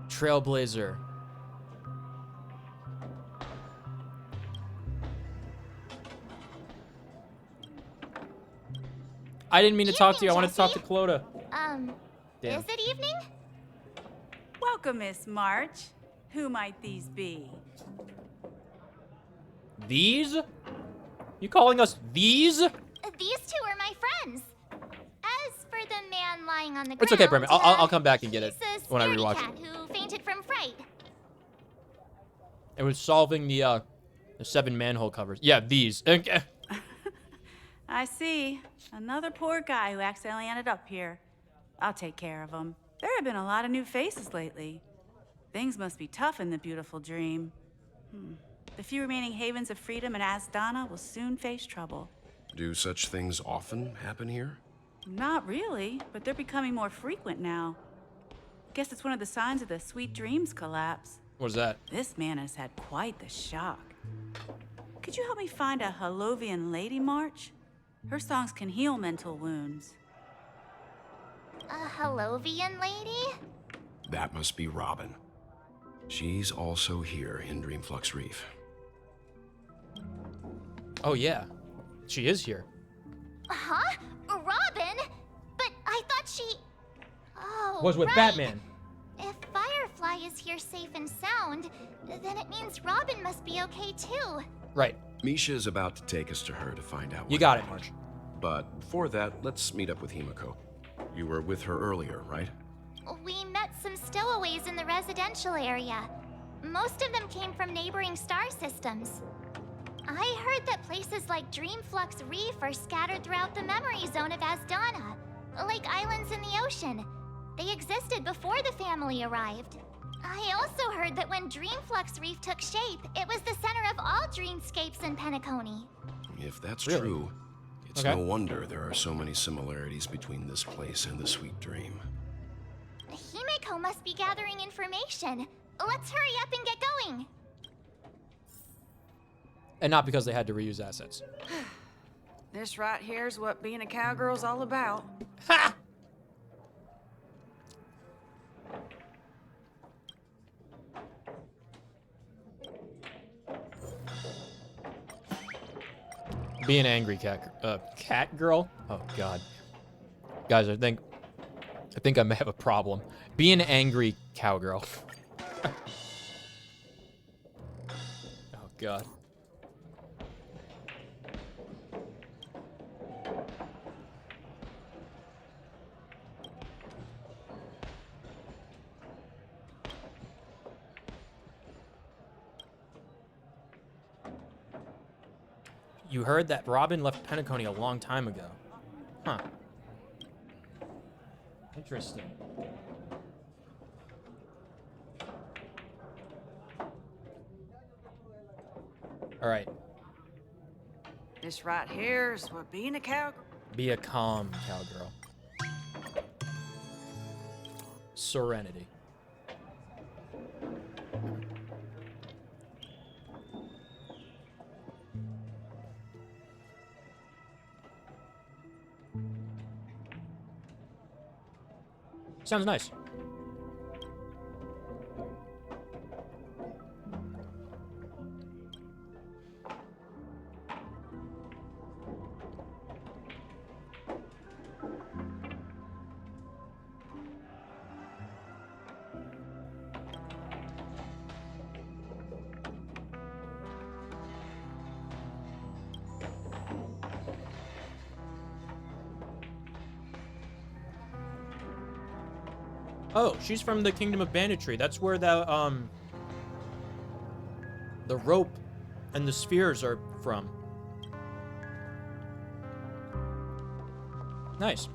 Trailblazer. I didn't mean to talk to you. I wanted to talk to Clodagh. Damn. Is it evening? Welcome, Miss March. Who might these be? These? You calling us these? These two are my friends. As for the man lying on the ground, It's okay, Brandon. I'll come back and get it he's a when I scaredy rewatch cat it. who fainted from fright. It was solving the 7 manhole covers. Yeah, these. Okay. I see. Another poor guy who accidentally ended up here. I'll take care of him. There have been a lot of new faces lately. Things must be tough in the beautiful dream. The few remaining havens of freedom in Asdana will soon face trouble. Do such things often happen here? Not really, but they're becoming more frequent now. Guess it's one of the signs of the Sweet Dreams collapse. What's that? This man has had quite the shock. Could you help me find a Halovian lady, March? Her songs can heal mental wounds. A Halovian lady? That must be Robin. She's also here in Dreamflux Reef. Oh, yeah. She is here. Huh? Robin? But I thought she... Oh, Was with right. Batman. If Firefly is here safe and sound, then it means Robin must be okay too. Right. Misha's about to take us to her to find out what You got it, happened. March. But before that, let's meet up with Himiko. You were with her earlier, right? We met some stowaways in the residential area. Most of them came from neighboring star systems. I heard that places like Dreamflux Reef are scattered throughout the memory zone of Asdana, like islands in the ocean. They existed before the family arrived. I also heard that when Dreamflux Reef took shape, it was the center of all dreamscapes in Penacony. If that's Really? true, it's Okay. no wonder there are so many similarities between this place and the Sweet Dream. Himeko must be gathering information. Let's hurry up and get going. And not because they had to reuse assets. This right here's what being a cowgirl's all about. Ha! Be an angry cat girl? Oh god. Guys, I think I may have a problem. Be an angry cowgirl. Oh god. You heard that Robin left Penacony a long time ago. Huh. Interesting. All right. This right here's what being a cowgirl. Be a calm cowgirl. Serenity. Sounds nice. Oh, she's from the Kingdom of Banditry. That's where the rope and the spheres are from. Nice.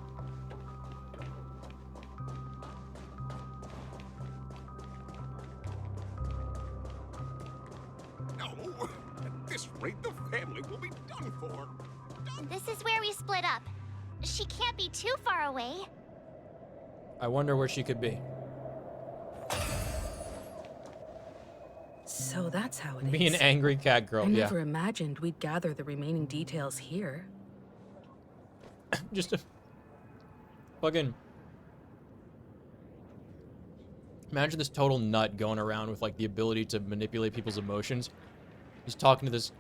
rate, the family will be done for. This is where we split up. She can't be too far away. I wonder where she could be. So that's how it Be is. an angry cat girl, I yeah. never imagined we'd gather the remaining details here. Just a fucking... Imagine this total nut going around with like the ability to manipulate people's emotions. He's talking to this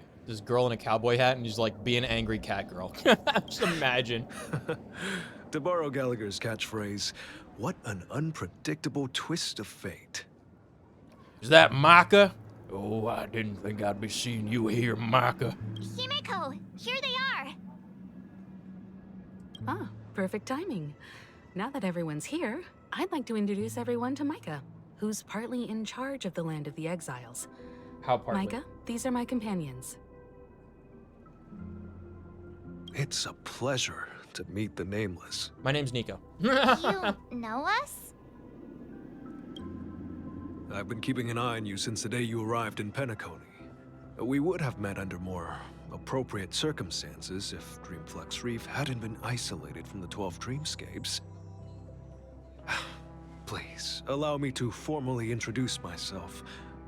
girl in a cowboy hat and he's like, be an angry cat girl. Just imagine. To borrow Gallagher's catchphrase, what an unpredictable twist of fate. Is that Micah? Oh, I didn't think I'd be seeing you here, Micah. Himeko, here they are. Ah, perfect timing. Now that everyone's here, I'd like to introduce everyone to Micah, who's partly in charge of the Land of the Exiles. How partly? Micah, these are my companions. It's a pleasure to meet the Nameless. My name's Nico. You know us? I've been keeping an eye on you since the day you arrived in Penacony. We would have met under more appropriate circumstances if Dreamflux Reef hadn't been isolated from the 12 Dreamscapes. Please, allow me to formally introduce myself.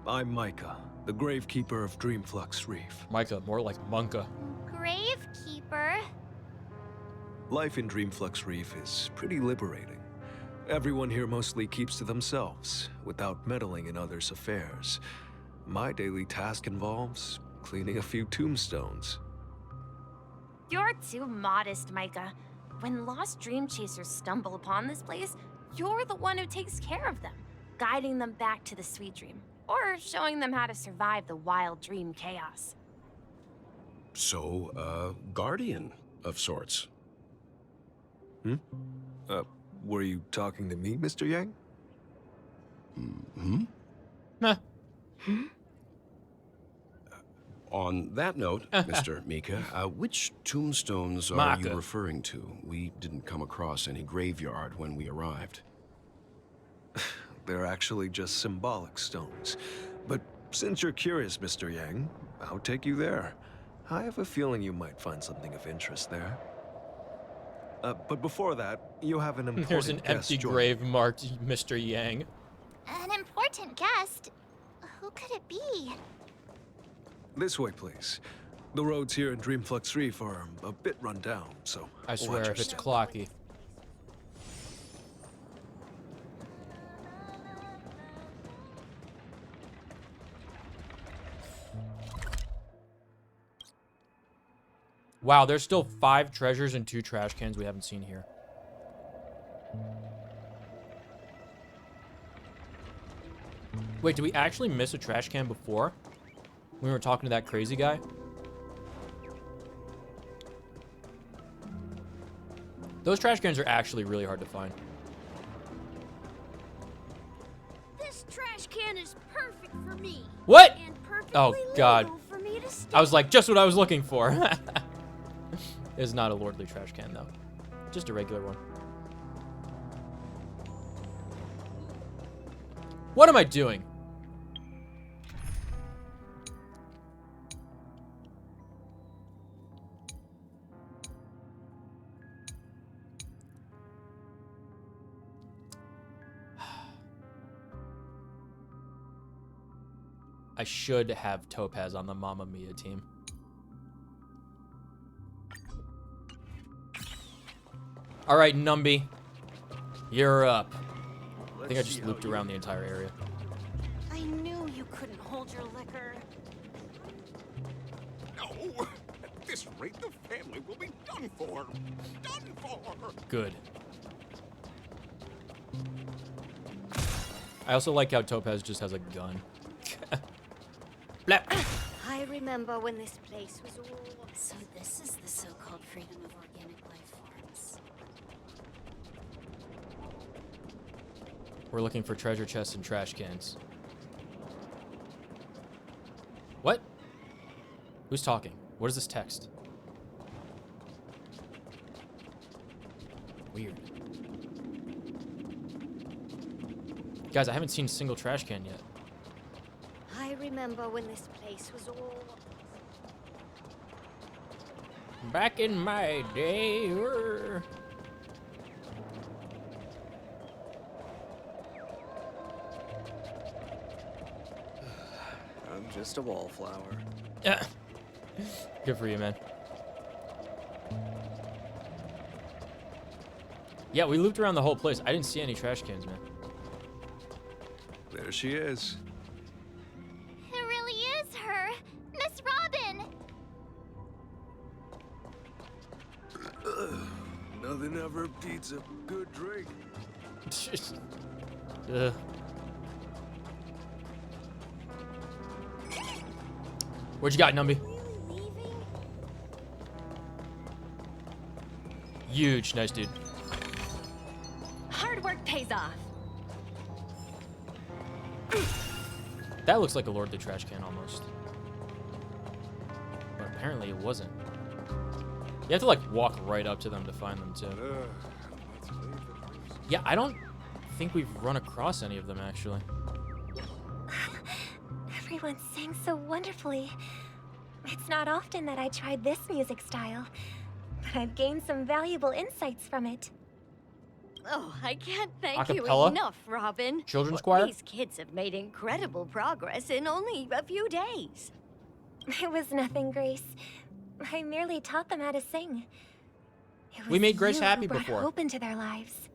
I'm Micah, the Gravekeeper of Dreamflux Reef. Micah, more like Monka. Gravekeeper? Life in Dreamflux Reef is pretty liberating. Everyone here mostly keeps to themselves, without meddling in others' affairs. My daily task involves cleaning a few tombstones. You're too modest, Micah. When lost dream chasers stumble upon this place, you're the one who takes care of them, guiding them back to the sweet dream, or showing them how to survive the wild dream chaos. So, guardian of sorts. Were you talking to me, Mr. Yang? On that note, Mr. Mika, which tombstones are Maka. you referring to? We didn't come across any graveyard when we arrived. They're actually just symbolic stones. But since you're curious, Mr. Yang, I'll take you there. I have a feeling you might find something of interest there. But before that, you have an important There's an guest empty joining. grave marked Mr. Yang. An important guest? Who could it be? This way, please. The roads here in Dreamflux Reef are a bit run down, so I swear, watch if it's yourself. clocky. Wow, there's still 5 treasures and 2 trash cans we haven't seen here. Wait, did we actually miss a trash can before? When we were talking to that crazy guy? Those trash cans are actually really hard to find. This trash can is perfect for me. What? And perfectly Oh, God. legal for me to I was like, just what I was looking for. It's not a lordly trash can, though. Just a regular one. What am I doing? I should have Topaz on the Mamma Mia team. All right, Numby, you're up. I think I just looped around the entire area. I knew you couldn't hold your liquor. No! At this rate, the family will be done for. Done for! Good. I also like how Topaz just has a gun. Blap. I remember when this place was all... So this is the so-called freedom of organic life forms. We're looking for treasure chests and trash cans. What? Who's talking? What is this text? Weird. Guys, I haven't seen a single trash can yet. I remember when this place was all... Back in my day. I'm just a wallflower. Yeah. Good for you, man. Yeah, we looped around the whole place. I didn't see any trash cans, man. There she is. It really is her, Miss Robin. Nothing ever beats a good drink. Ugh. What you got, Numby? Huge. Nice, dude. Hard work pays off. That looks like a Lord of the Trash Can almost. But apparently it wasn't. You have to like walk right up to them to find them too. Yeah, I don't think we've run across any of them actually. Everyone sang so wonderfully. It's not often that I tried this music style, but I've gained some valuable insights from it. Oh, I can't thank you Acapella? enough, Robin. Children's choir? These kids have made incredible progress in only a few days. It was nothing, Grace. I merely taught them how to sing. It was We made Grace you happy who brought before. hope into their lives.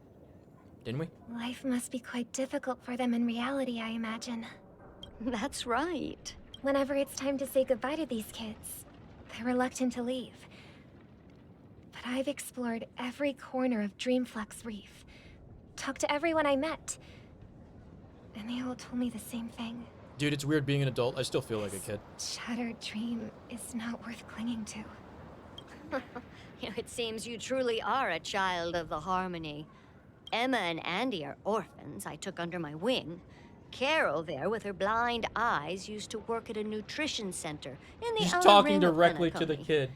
Didn't we? Life must be quite difficult for them in reality, I imagine. That's right. Whenever it's time to say goodbye to these kids, they're reluctant to leave. But I've explored every corner of Dreamflux Reef, talked to everyone I met, and they all told me the same thing. Dude, it's weird being an adult. I still feel like a kid. Shattered dream is not worth clinging to. It seems you truly are a child of the Harmony. Emma and Andy are orphans I took under my wing. Carol there with her blind eyes used to work at a nutrition center in the He's outer talking rim of directly to the Penacony. kid.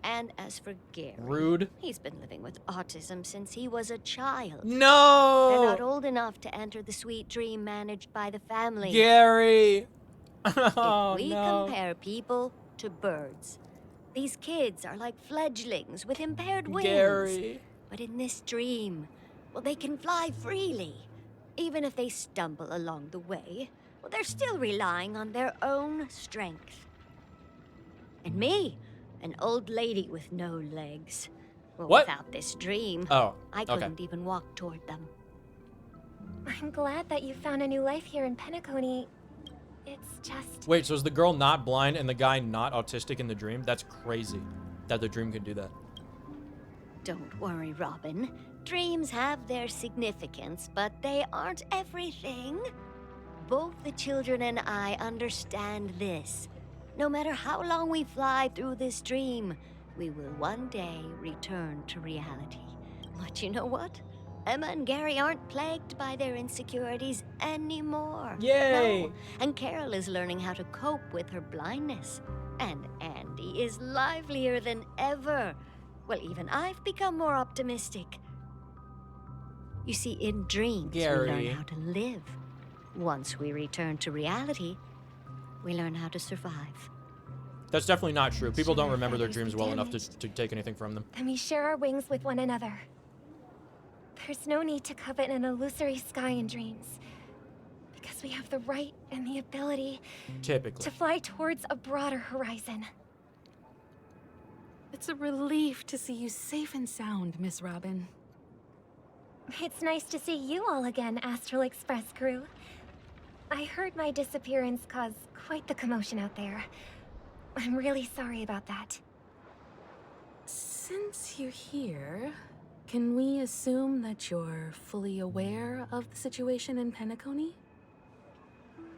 And as for Gary, Rude. he's been living with autism since he was a child. No! They're not old enough to enter the sweet dream managed by the family. Gary! If we no. compare people to birds, these kids are like fledglings with impaired wings. Gary. But in this dream, well, they can fly freely. Even if they stumble along the way, well, they're still relying on their own strength. And me, an old lady with no legs. Well, What? without this dream, Oh, I okay. couldn't even walk toward them. I'm glad that you found a new life here in Penacony. It's just... Wait, so is the girl not blind and the guy not autistic in the dream? That's crazy that the dream could do that. Don't worry, Robin. Dreams have their significance, but they aren't everything. Both the children and I understand this. No matter how long we fly through this dream, we will one day return to reality. But you know what? Emma and Gary aren't plagued by their insecurities anymore. Yay! No. And Carol is learning how to cope with her blindness. And Andy is livelier than ever. Well, even I've become more optimistic. You see, in dreams, Gary. we learn how to live. Once we return to reality, we learn how to survive. That's definitely not true. People don't Sure, remember their that is dreams well enough damaged. to take anything from them. And we share our wings with one another. There's no need to covet an illusory sky in dreams. Because we have the right and the ability Typically. to fly towards a broader horizon. It's a relief to see you safe and sound, Miss Robin. It's nice to see you all again, Astral Express crew. I heard my disappearance caused quite the commotion out there. I'm really sorry about that. Since you're here, can we assume that you're fully aware of the situation in Penacony?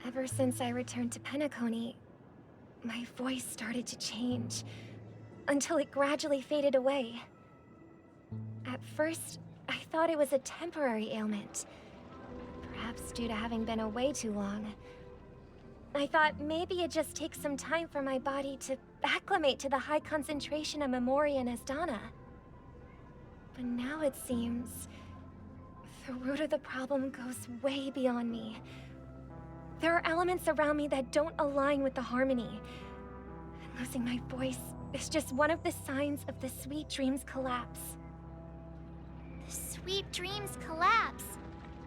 Ever since I returned to Penacony, my voice started to change, until it gradually faded away. At first, I thought it was a temporary ailment, perhaps due to having been away too long. I thought maybe it just takes some time for my body to acclimate to the high concentration of Memoria and Asdana. But now it seems the root of the problem goes way beyond me. There are elements around me that don't align with the harmony. And losing my voice is just one of the signs of the Sweet Dreams collapse. The Sweet Dreams collapse.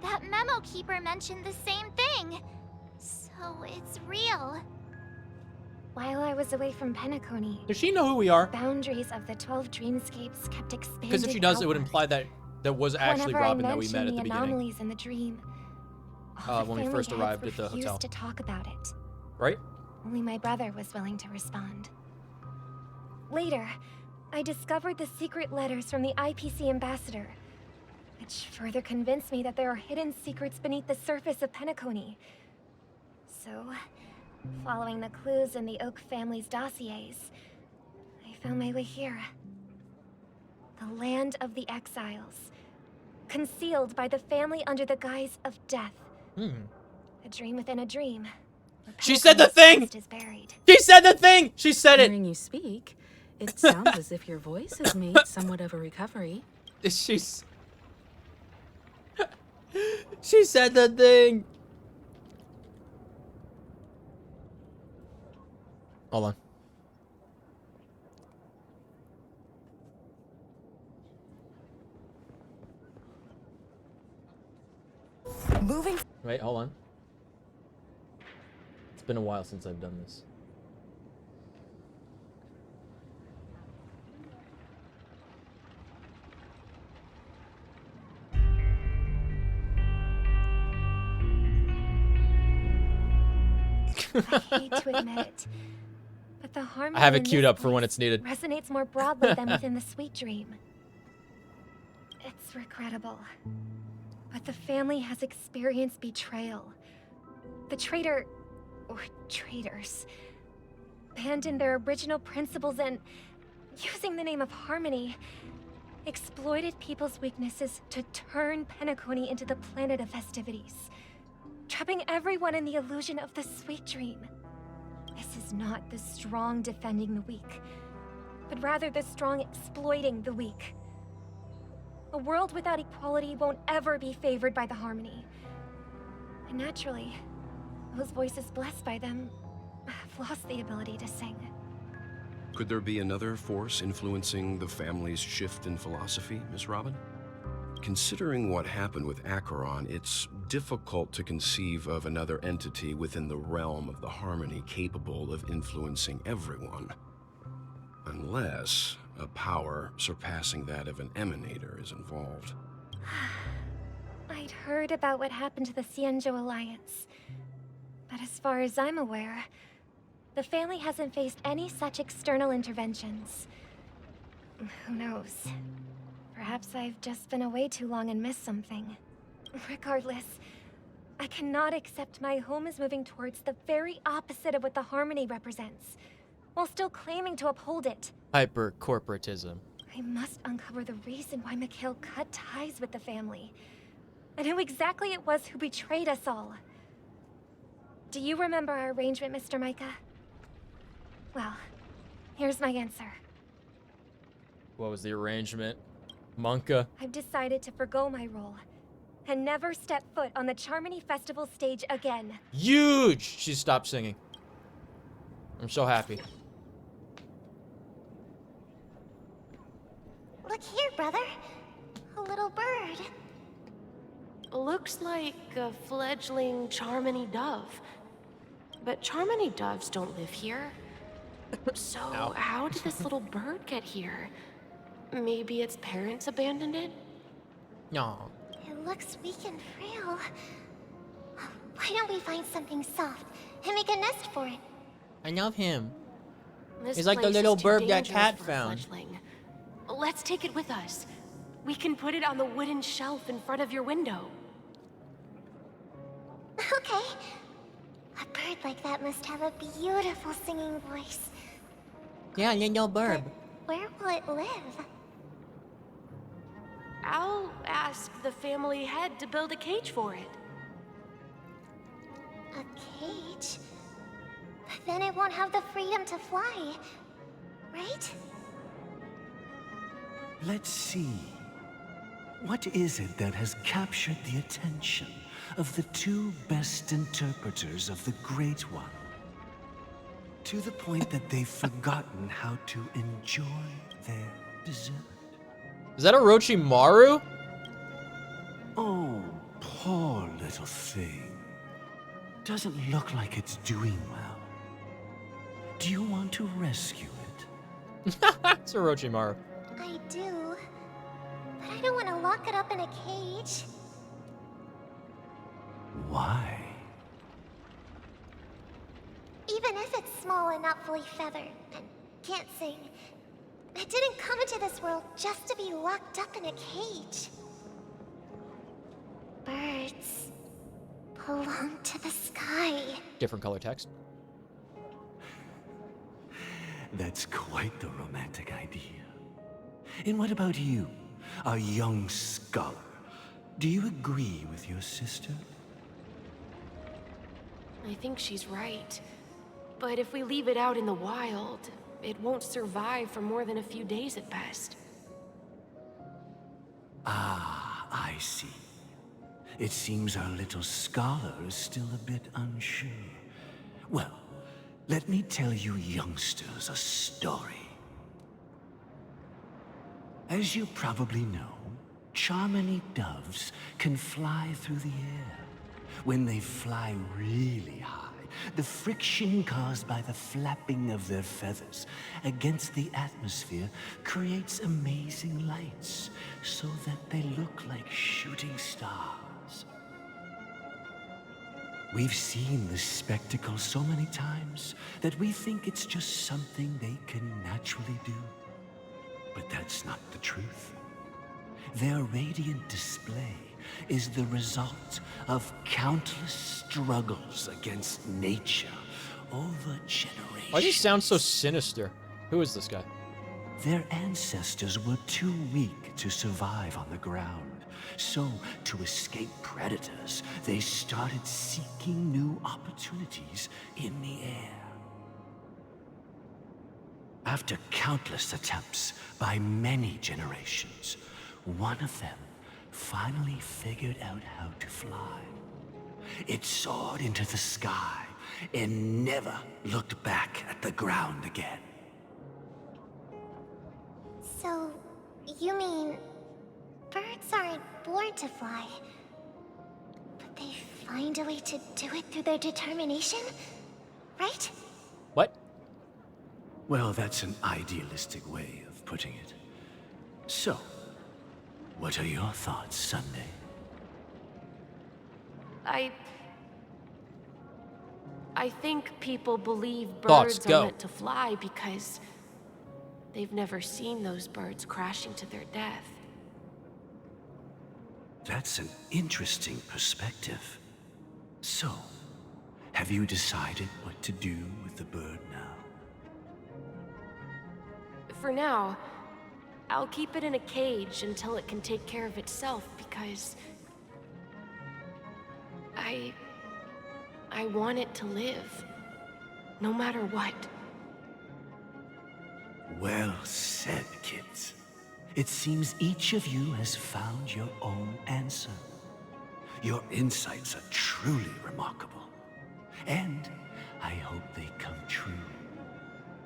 That memo keeper mentioned the same thing. So it's real. While I was away from Penacony, Does she know who we are? boundaries of the 12 dreamscapes kept expanding. Because if she does, it would outward. imply that that was actually Whenever Robin I that we met at the mentioned beginning. anomalies in the dream, all the When we family first heads arrived at the refused hotel. to talk about it. Right? Only my brother was willing to respond. Later, I discovered the secret letters from the IPC ambassador, which further convinced me that there are hidden secrets beneath the surface of Penacony. So, following the clues in the Oak family's dossiers, I found my way here. The land of the exiles, concealed by the family under the guise of death. A dream within a dream. where She said the Penacone's thing! past is buried. She said the thing! She said it! Hearing you speak, it sounds as if your voice has made somewhat of a recovery. She's... She said the thing! Hold on. Moving. Wait, hold on. It's been a while since I've done this. I hate to admit it, but the harmony I have it in queued this up for when place it's needed. resonates more broadly than within the Sweet Dream. It's regrettable, but the family has experienced betrayal. The traitor, or traitors, abandoned their original principles and, using the name of harmony, exploited people's weaknesses to turn Penacony into the planet of festivities, trapping everyone in the illusion of the Sweet Dream. This is not the strong defending the weak, but rather the strong exploiting the weak. A world without equality won't ever be favored by the harmony. And naturally, those voices blessed by them have lost the ability to sing. Could there be another force influencing the family's shift in philosophy, Miss Robin? Considering what happened with Acheron, it's difficult to conceive of another entity within the realm of the harmony capable of influencing everyone. Unless a power surpassing that of an emanator is involved. I'd heard about what happened to the Cienjo Alliance, but as far as I'm aware, the family hasn't faced any such external interventions. Who knows? Perhaps I've just been away too long and missed something. Regardless, I cannot accept my home is moving towards the very opposite of what the harmony represents, while still claiming to uphold it. Hyper-corporatism. I must uncover the reason why Mikhail cut ties with the family, and who exactly it was who betrayed us all. Do you remember our arrangement, Mr. Micah? Well, here's my answer. What was the arrangement? Monka. I've decided to forgo my role and never step foot on the Charmony Festival stage again. Huge! She stopped singing. I'm so happy. Look here, brother. A little bird. Looks like a fledgling Charmony dove. But Charmony doves don't live here. So Ow. how did this little bird get here? Maybe its parents abandoned it? No. It looks weak and frail. Why don't we find something soft and make a nest for it? I love him. This He's like the place little is too bird that dangerous Cat for a found. fledgling. Let's take it with us. We can put it on the wooden shelf in front of your window. Okay. A bird like that must have a beautiful singing voice. Yeah, little bird. Where will it live? I'll ask the family head to build a cage for it. A cage? But then it won't have the freedom to fly, right? Let's see. What is it that has captured the attention of the two best interpreters of the Great One? To the point that they've forgotten how to enjoy their dessert. Is that Orochimaru? Oh, poor little thing. Doesn't look like it's doing well. Do you want to rescue it? It's Orochimaru. I do. But I don't want to lock it up in a cage. Why? Even if it's small and not fully feathered and can't sing, it didn't come into this world just to be locked up in a cage. Birds belong to the sky. Different color text. That's quite the romantic idea. And what about you, a young scholar? Do you agree with your sister? I think she's right. But if we leave it out in the wild, it won't survive for more than a few days at best. Ah, I see. It seems our little scholar is still a bit unsure. Well, let me tell you youngsters a story. As you probably know, Charmony doves can fly through the air. When they fly really high, the friction caused by the flapping of their feathers against the atmosphere creates amazing lights, so that they look like shooting stars. We've seen this spectacle so many times that we think it's just something they can naturally do. But that's not the truth. Their radiant display is the result of countless struggles against nature over generations. Why does he sound so sinister? Who is this guy? Their ancestors were too weak to survive on the ground. So, to escape predators, they started seeking new opportunities in the air. After countless attempts by many generations, one of them finally figured out how to fly. It soared into the sky and never looked back at the ground again. So, you mean birds aren't born to fly, but they find a way to do it through their determination, right? What? Well, that's an idealistic way of putting it. So, what are your thoughts, Sunday? I think people believe Thoughts, birds go. are meant to fly because they've never seen those birds crashing to their death. That's an interesting perspective. So, have you decided what to do with the bird now? For now, I'll keep it in a cage until it can take care of itself because I want it to live, no matter what. Well said, kids. It seems each of you has found your own answer. Your insights are truly remarkable. And I hope they come true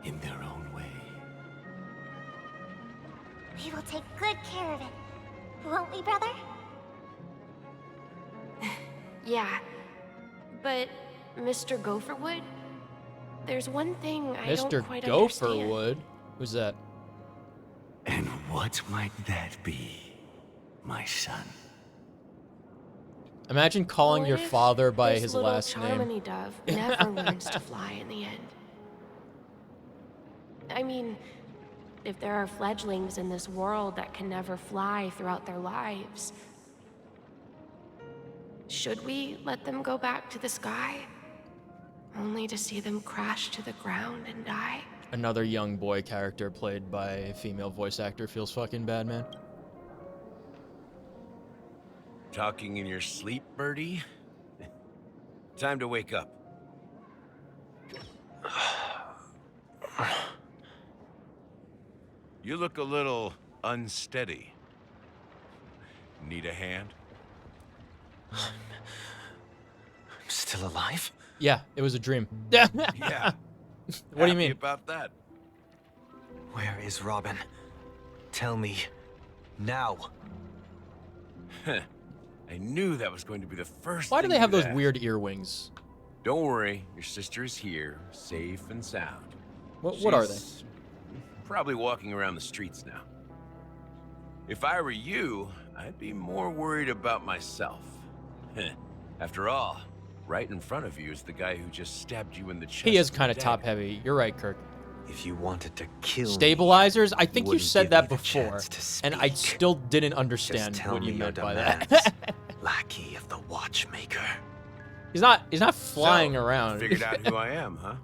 in their own way. We will take good care of it. Won't we, brother? Yeah, but Mr. Gopherwood, there's one thing I don't Mr. quite understand. Gopherwood? Who's that? And what might that be, my son? Imagine calling What your if father by this his little last name. Charmony dove never learns to fly in the end? I mean, if there are fledglings in this world that can never fly throughout their lives, should we let them go back to the sky, only to see them crash to the ground and die? Another young boy character played by a female voice actor feels fucking bad, man. Talking in your sleep, birdie? Time to wake up. You look a little unsteady. Need a hand? I'm still alive? Yeah, it was a dream. Yeah. What do you Happy mean? about that? Where is Robin? Tell me. Now. I knew that was going to be the first Why do thing they have you'd those ask. weird earwings? Don't worry, your sister is here, safe and sound. What are they? She's probably walking around the streets now. If I were you, I'd be more worried about myself. After all, right in front of you is the guy who just stabbed you in the chest. He is with kind a of dagger. top heavy. You're right, Kirk. If you wanted to kill Stabilizers? I think you wouldn't said give that me the before, chance to and I speak. still didn't understand Just tell what you me your meant by that. demands, lackey of the watchmaker. He's not flying So, around. Figured out who I am, huh?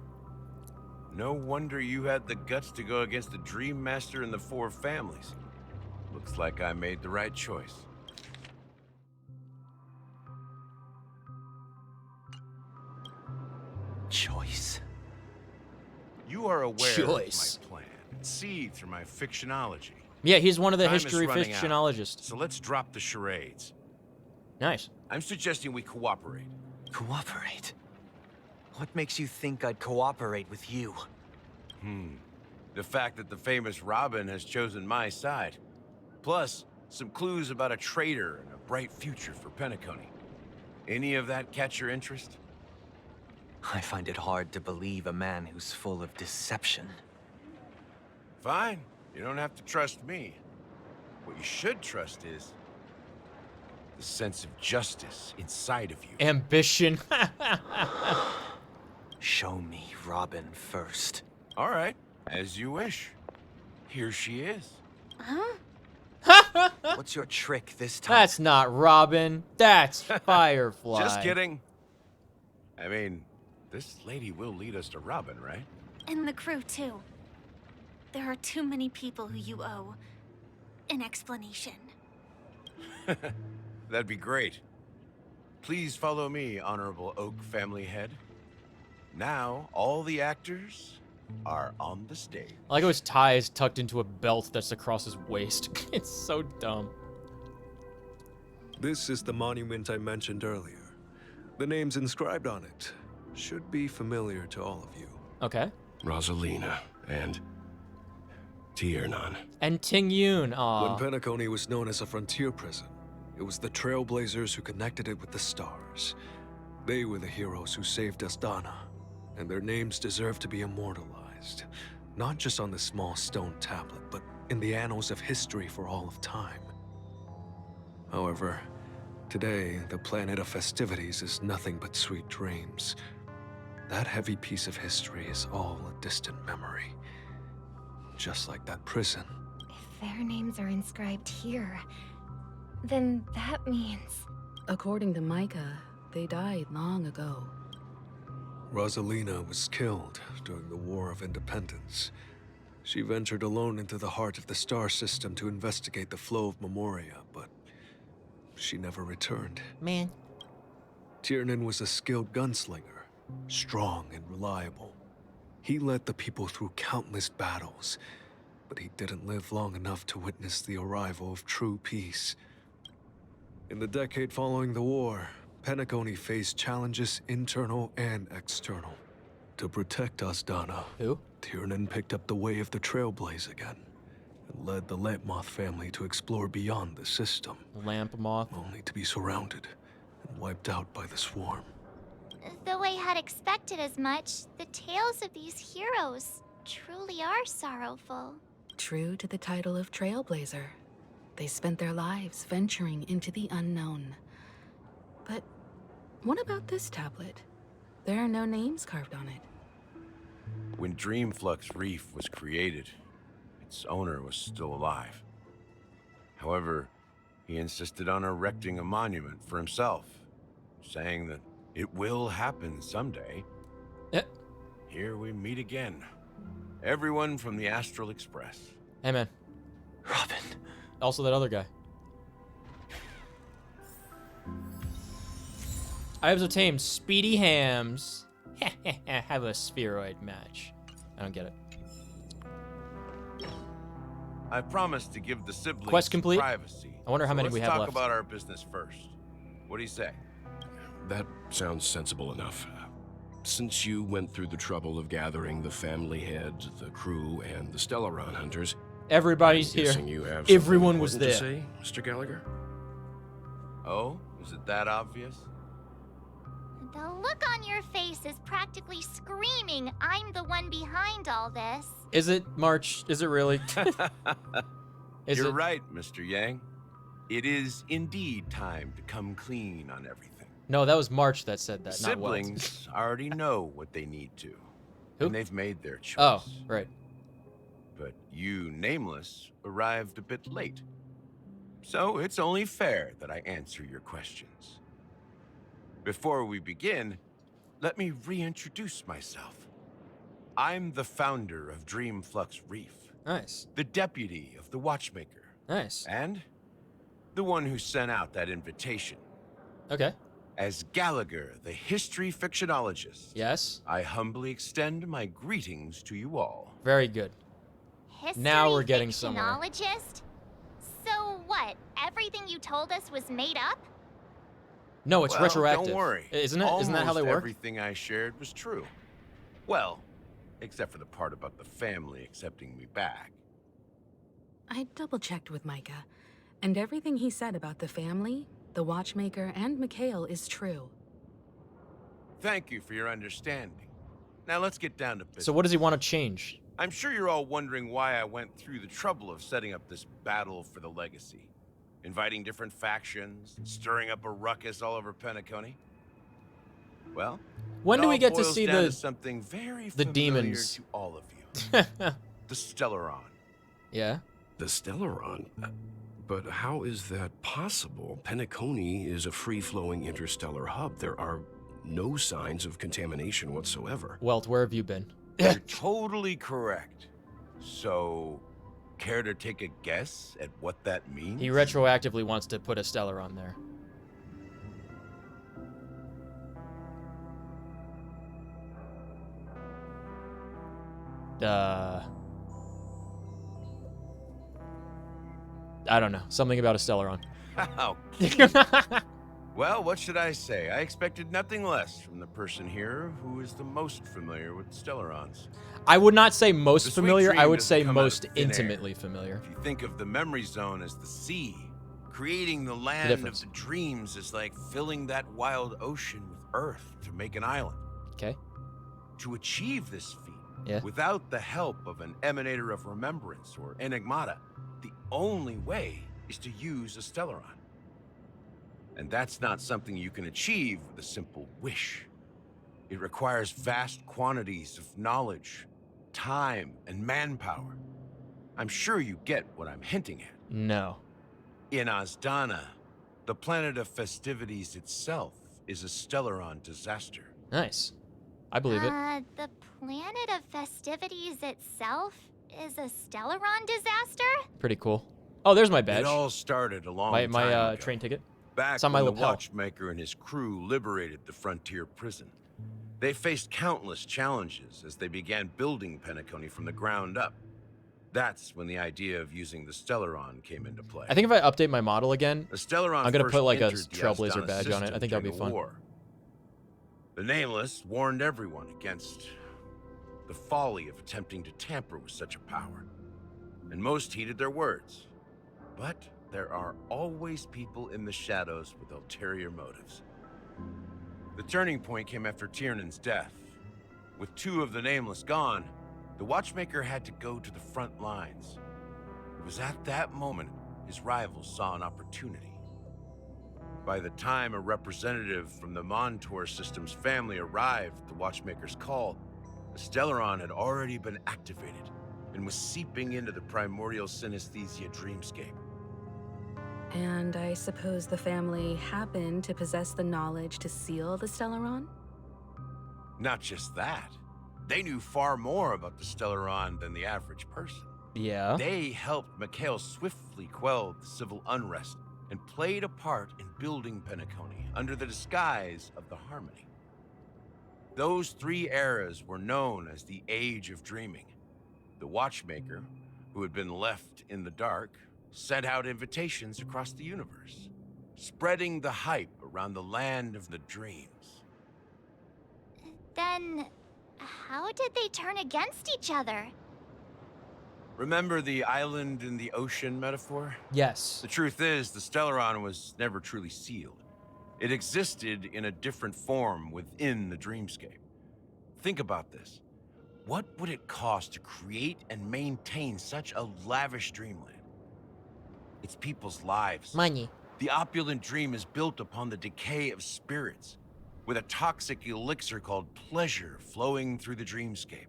No wonder you had the guts to go against the Dream Master and the Four Families. Looks like I made the right choice. Choice. You are aware Choice. of my plan. See through my fictionology. Yeah, he's one of the Time is history running out, fictionologists. So let's drop the charades. Nice. I'm suggesting we cooperate. Cooperate? What makes you think I'd cooperate with you? The fact that the famous Robin has chosen my side. Plus, some clues about a traitor and a bright future for Penacony. Any of that catch your interest? I find it hard to believe a man who's full of deception. Fine. You don't have to trust me. What you should trust is the sense of justice inside of you. Ambition. Show me Robin first. All right, as you wish. Here she is. What's your trick this time? That's not Robin. That's Firefly. Just kidding. I mean, this lady will lead us to Robin, right? And the crew, too. There are too many people who you owe an explanation. That'd be great. Please follow me, Honorable Oak Family Head. Now, all the actors are on the stage. I like how his tie is tucked into a belt that's across his waist. It's so dumb. This is the monument I mentioned earlier. The names inscribed on it should be familiar to all of you. Okay. Rosalina and Tiernan. And Ting Yun. When Penacony was known as a frontier prison, it was the Trailblazers who connected it with the stars. They were the heroes who saved Astana, and their names deserve to be immortalized, not just on this small stone tablet, but in the annals of history for all of time. However, today, the planet of festivities is nothing but sweet dreams. That heavy piece of history is all a distant memory. Just like that prison. If their names are inscribed here, then that means... According to Micah, they died long ago. Rosalina was killed during the War of Independence. She ventured alone into the heart of the star system to investigate the flow of Memoria, but she never returned. Man. Tiernan was a skilled gunslinger, strong and reliable. He led the people through countless battles, but he didn't live long enough to witness the arrival of true peace. In the decade following the war, Penacony faced challenges internal and external. To protect Astana, Tiernan picked up the way of the Trailblaze again, and led the Lampmoth family to explore beyond the system. Lampmoth? Only to be surrounded and wiped out by the swarm. Though I had expected as much, the tales of these heroes truly are sorrowful. True to the title of Trailblazer, they spent their lives venturing into the unknown. But what about this tablet? There are no names carved on it. When Dreamflux Reef was created, its owner was still alive. However, he insisted on erecting a monument for himself, saying that it will happen someday. Here we meet again. Everyone from the Astral Express. Hey, man. Robin. Also that other guy. I have obtained Speedy Hams. Have a spheroid match. I don't get it. I promised to give the siblings Quest complete? privacy. I wonder how many let's we have talk left. about our business first. What do you say? That sounds sensible enough. since you went through the trouble of gathering the family head, the crew, and the Stellaron hunters, Everybody's I'm here. guessing you have something Everyone was important there. to say, Mr. Gallagher? Oh, is it that obvious? The look on your face is practically screaming, I'm the one behind all this. Is it, March? Is it really? You're right, Mr. Yang. It is indeed time to come clean on everything. No, that was March that said that, not Walt. Siblings already know what they need to. Who? And they've made their choice. Oh, right. But you, Nameless, arrived a bit late. So it's only fair that I answer your questions. Before we begin, let me reintroduce myself. I'm the founder of Dreamflux Reef. Nice. The deputy of the Watchmaker. Nice. And the one who sent out that invitation. Okay. As Gallagher, the history fictionologist. Yes. I humbly extend my greetings to you all. Very good. History Now we're getting somewhere. fictionologist? So what? Everything you told us was made up? No, it's Well, retroactive. Don't worry. Isn't it? Isn't that how they Almost work? Everything I shared was true. Well, except for the part about the family accepting me back. I double-checked with Micah, and everything he said about the family, the Watchmaker, and Mikhail is true. Thank you for your understanding. Now let's get down to business. So what does he want to change? I'm sure you're all wondering why I went through the trouble of setting up this battle for the legacy. Inviting different factions, stirring up a ruckus all over Penacony. Well, When it do we all get to boils see down the to something very the familiar demons? to all of you. The Stellaron. Yeah. The Stellaron? But how is that possible? Penacony is a free-flowing interstellar hub. There are no signs of contamination whatsoever. Welt, where have you been? You're totally correct. So, care to take a guess at what that means? He retroactively wants to put a Stellar on there. I don't know. Something about a Stellaron. How Well, what should I say? I expected nothing less from the person here who is the most familiar with Stellarons. I would not say most The sweet familiar. I dream would doesn't say come out of most thin air. intimately familiar. If you think of the memory zone as the sea, creating the land difference. of the dreams is like filling that wild ocean with earth to make an island. Okay. To achieve this feat, Yeah. without the help of an emanator of remembrance or enigmata, the only way is to use a Stellaron. And that's not something you can achieve with a simple wish. It requires vast quantities of knowledge, time, and manpower. I'm sure you get what I'm hinting at. No. In Azdana, the planet of festivities itself is a Stellaron disaster. Nice. I believe it. The planet of festivities itself is a Stellaron disaster? Pretty cool. Oh, there's my badge. It all started a long my time my ago. train ticket. Back It's on my when the lapel. Watchmaker and his crew liberated the frontier prison. They faced countless challenges as they began building Penacony from the ground up. That's when the idea of using the Stellaron came into play. I think if I update my model again, The Stellaron I'm gonna first put like a entered the Trailblazer Azdana badge on it. I system think that'd be during the fun. war. The Nameless warned everyone against the folly of attempting to tamper with such a power, and most heeded their words. But there are always people in the shadows with ulterior motives. The turning point came after Tiernan's death. With two of the Nameless gone, the Watchmaker had to go to the front lines. It was at that moment his rivals saw an opportunity. By the time a representative from the Montour Systems family arrived at the Watchmaker's call, the Stellaron had already been activated and was seeping into the primordial synesthesia dreamscape. And I suppose the family happened to possess the knowledge to seal the Stellaron? Not just that. They knew far more about the Stellaron than the average person. Yeah. They helped Mikhail swiftly quell the civil unrest and played a part in building Penacony under the disguise of the Harmony. Those three eras were known as the Age of Dreaming. The Watchmaker, who had been left in the dark, sent out invitations across the universe, spreading the hype around the land of the dreams. Then, how did they turn against each other? Remember the island in the ocean metaphor? Yes. The truth is, the Stellaron was never truly sealed. It existed in a different form within the dreamscape. Think about this. What would it cost to create and maintain such a lavish dreamland? It's people's lives. Money. The opulent dream is built upon the decay of spirits, with a toxic elixir called pleasure flowing through the dreamscape.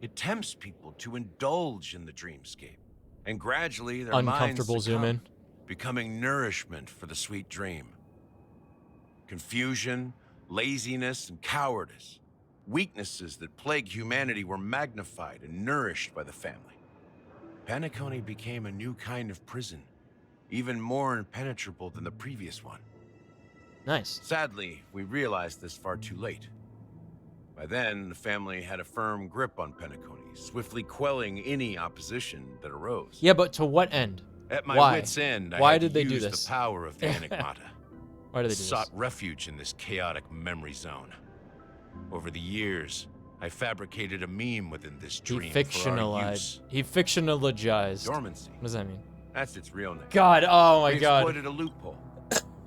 It tempts people to indulge in the dreamscape, and gradually their Uncomfortable minds zoom in. becoming nourishment for the sweet dream. Confusion, laziness, and cowardice, weaknesses that plague humanity, were magnified and nourished by the family. Penacony became a new kind of prison, even more impenetrable than the previous one. Nice. Sadly, we realized this far too late. By then, the family had a firm grip on Penacony, swiftly quelling any opposition that arose. Yeah, but to what end? At my Why? wit's end, I Why had did to they do use this? the power of the Enigmata. Why did they do Sought this? refuge in this chaotic memory zone. Over the years, I fabricated a meme within this He dream for our use. fictionalized. Dormancy. What does that mean? That's its real name. God, oh my we God. exploited a loophole.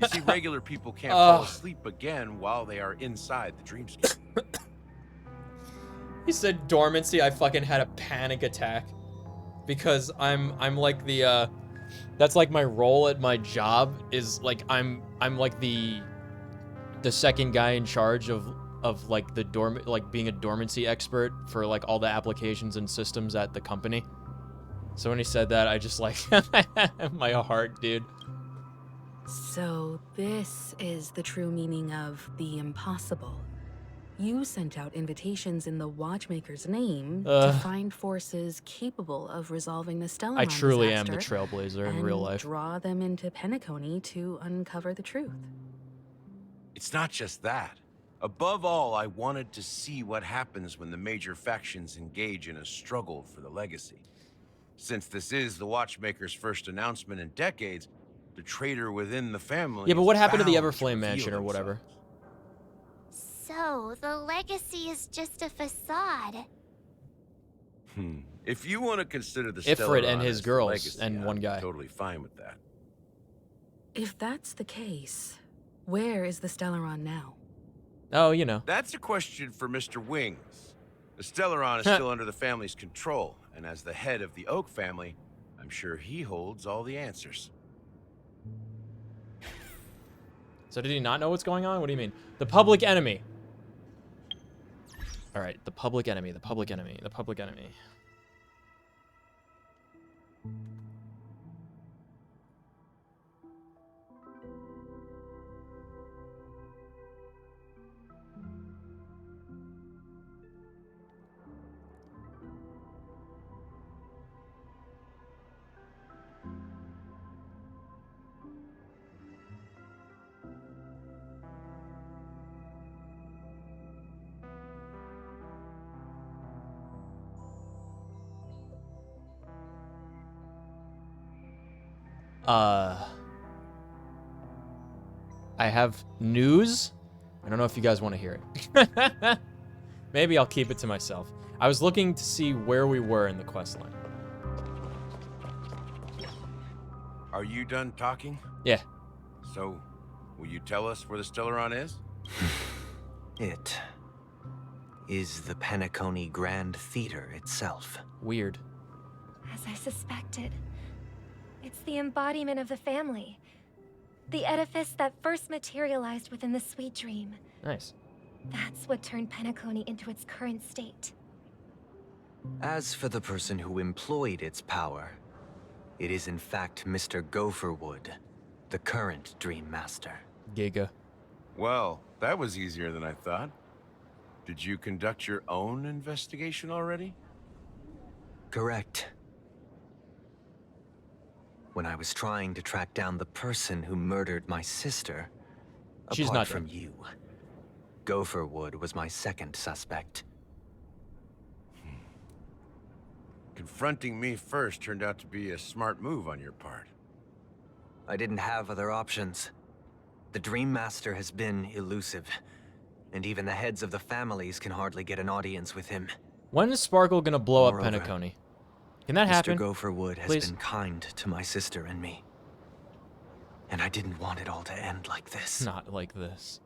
You see, regular people can't fall asleep again while they are inside the dreamscape. He said dormancy. I fucking had a panic attack because I'm like the that's like my role at my job is like I'm like the second guy in charge of like the being a dormancy expert for like all the applications and systems at the company. So when he said that, I just like my heart, dude. So this is the true meaning of the impossible. You sent out invitations in the Watchmaker's name to find forces capable of resolving the Stellaron I truly am disaster the trailblazer in and real life. draw them into Penacony to uncover the truth. It's not just that. Above all, I wanted to see what happens when the major factions engage in a struggle for the legacy. Since this is the Watchmaker's first announcement in decades, the traitor within the family. Yeah, but what is happened to the bound Everflame reveal mansion or himself. whatever? So, the legacy is just a facade. If you want to consider the Ifrit Stellaron and his as the girls legacy, and one I'm guy. totally fine with that. If that's the case, where is the Stellaron now? Oh, you know. That's a question for Mr. Wings. The Stellaron is still under the family's control, and as the head of the Oak family, I'm sure he holds all the answers. So did he not know what's going on? What do you mean? The public enemy. All right, the public enemy, the public enemy, the public enemy. I have news. I don't know if you guys want to hear it. Maybe I'll keep it to myself. I was looking to see where we were in the quest line. Are you done talking? Yeah. So, will you tell us where the Stellaron is? It is the Penacony Grand Theater itself. Weird. As I suspected, it's the embodiment of the family. The edifice that first materialized within the sweet dream. Nice. That's what turned Penacony into its current state. As for the person who employed its power, it is in fact Mr. Gopherwood, the current Dream Master. Giga. Well, that was easier than I thought. Did you conduct your own investigation already? Correct. When I was trying to track down the person who murdered my sister, She's apart not from dead. you, Gopherwood was my second suspect. Confronting me first turned out to be a smart move on your part. I didn't have other options. The Dream Master has been elusive. and even the heads of the families can hardly get an audience with him. When is Sparkle gonna blow up Moreover, Penacony? Can that happen? Mr. Gopherwood has Please? been kind to my sister and me. And I didn't want it all to end like this. Not like this.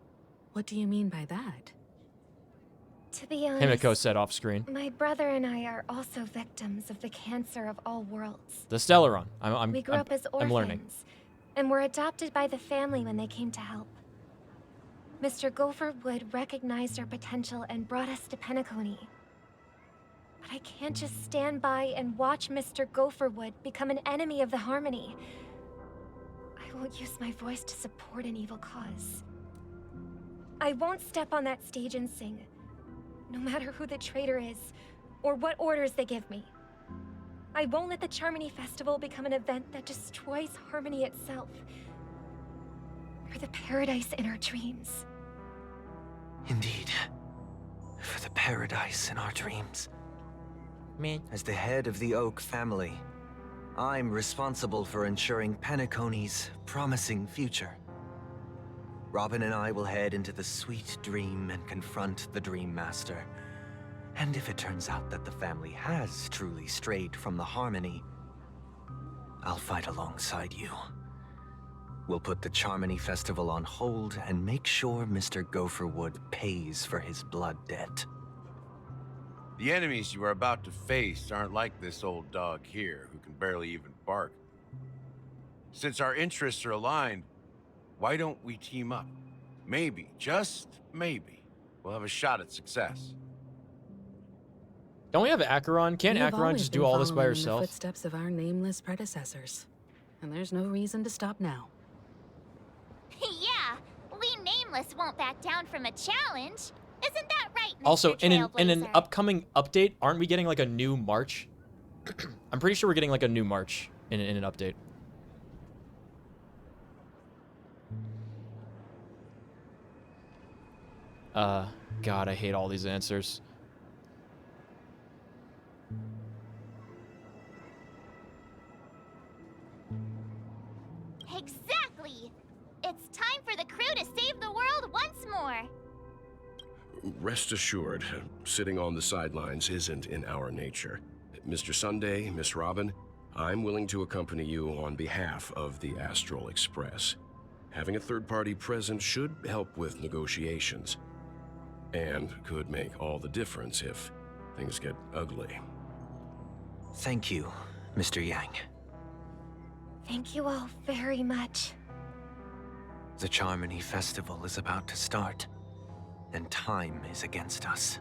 What do you mean by that? To be honest, Himiko said off screen. my brother and I are also victims of the cancer of all worlds. The Stellaron. We grew up as I'm learning. orphans and were adopted by the family when they came to help. Mr. Gopherwood recognized our potential and brought us to Penacony. But I can't just stand by and watch Mr. Gopherwood become an enemy of the Harmony. I won't use my voice to support an evil cause. I won't step on that stage and sing, no matter who the traitor is or what orders they give me. I won't let the Charmony Festival become an event that destroys Harmony itself, or the paradise in our dreams. Indeed. For the paradise in our dreams. Me. As the head of the Oak family, I'm responsible for ensuring Penacony's promising future. Robin and I will head into the sweet dream and confront the Dream Master. And if it turns out that the family has truly strayed from the Harmony, I'll fight alongside you. We'll put the Charmony Festival on hold and make sure Mr. Gopherwood pays for his blood debt. The enemies you are about to face aren't like this old dog here, who can barely even bark. Since our interests are aligned, why don't we team up? Maybe, just maybe, we'll have a shot at success. Don't we have Acheron? Can't We have Acheron always just been do all this by following in herself? the footsteps of our nameless predecessors, and there's no reason to stop now. Yeah, we Nameless won't back down from a challenge. Isn't that right, Mr. Also, in an Trailblazer? upcoming update, aren't we getting like a new march? I'm pretty sure we're getting like a new march in an update. God, I hate all these answers. Exactly! It's time for the crew to save the world once more! Rest assured, sitting on the sidelines isn't in our nature. Mr. Sunday, Miss Robin, I'm willing to accompany you on behalf of the Astral Express. Having a third party present should help with negotiations, and could make all the difference if things get ugly. Thank you, Mr. Yang. Thank you all very much. The Charmony Festival is about to start, and time is against us.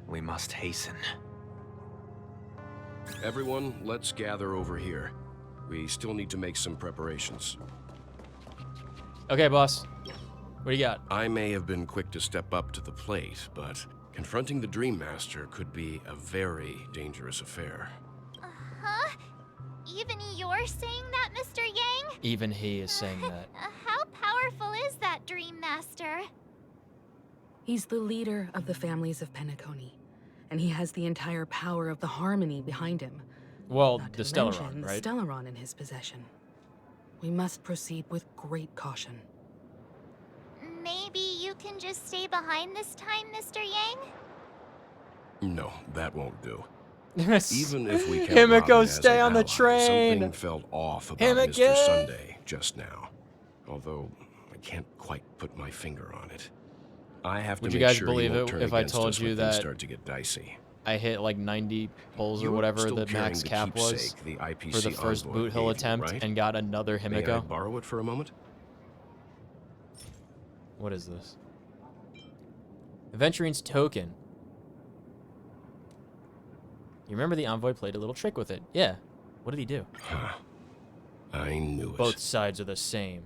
We must hasten. Everyone, let's gather over here. We still need to make some preparations. Okay, boss. What do you got? I may have been quick to step up to the plate, but confronting the Dream Master could be a very dangerous affair. Huh? Even you're saying that, Mr. Yang? Even he is saying that. How powerful is that Dream Master? He's the leader of the families of Penacony, and he has the entire power of the Harmony behind him. Well, Not the to Stellaron, mention right? the Stellaron in his possession. We must proceed with great caution. Maybe you can just stay behind this time, Mr. Yang? No, that won't do. Yes. Even if we can Himiko, stay on the train. Something felt off about Himiko. Mr. Sunday just now. Although I can't quite put my finger on it. I have to Would you make guys sure believe he won't it turn if I against told us you when things that start to get dicey. I hit like 90 pulls or You're whatever still the carrying max the cap was keepsake the IPC for the first envoy boot hill gave you, attempt right? and got another May I Himiko? borrow it for a moment? What is this? Aventurine's token. You remember the envoy played a little trick with it. Yeah. What did he do? Huh. I knew it. Both sides are the same.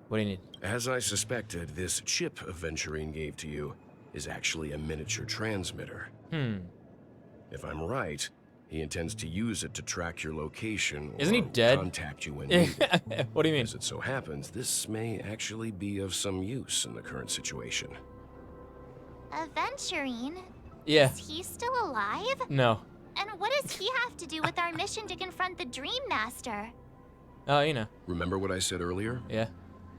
What do you need? As I suspected, this chip Aventurine gave to you is actually a miniature transmitter. If I'm right, he intends to use it to track your location or Isn't he dead? contact you when needed. What do you mean? As it so happens, this may actually be of some use in the current situation. Aventurine? Yeah. Is he still alive? No. And what does he have to do with our mission to confront the Dream Master? Oh, you know. Remember what I said earlier? Yeah.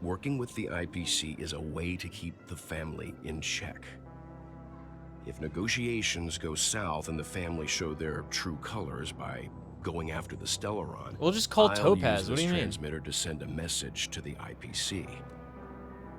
Working with the IPC is a way to keep the family in check. If negotiations go south and the family show their true colors by going after the Stellaron, we'll just call I'll Topaz. use What do this you mean? transmitter to send a message to the IPC.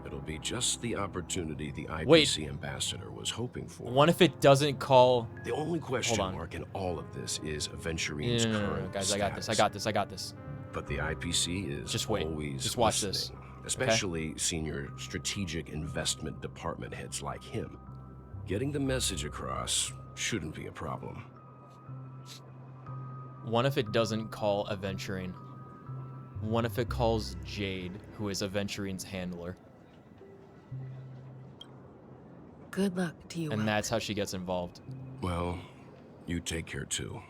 It'll be just the opportunity the IPC ambassador was hoping for. What if it doesn't call? The only question mark in all of this is Aventurine's No, current guys, status. I got this. But the IPC is just wait. always Just watch listening, this. especially senior strategic investment department heads like him. Getting the message across shouldn't be a problem. What if it doesn't call Aventurine? What if it calls Jade, who is Aventurine's handler? Good luck to you. And that's how she gets involved. Well, you take care too.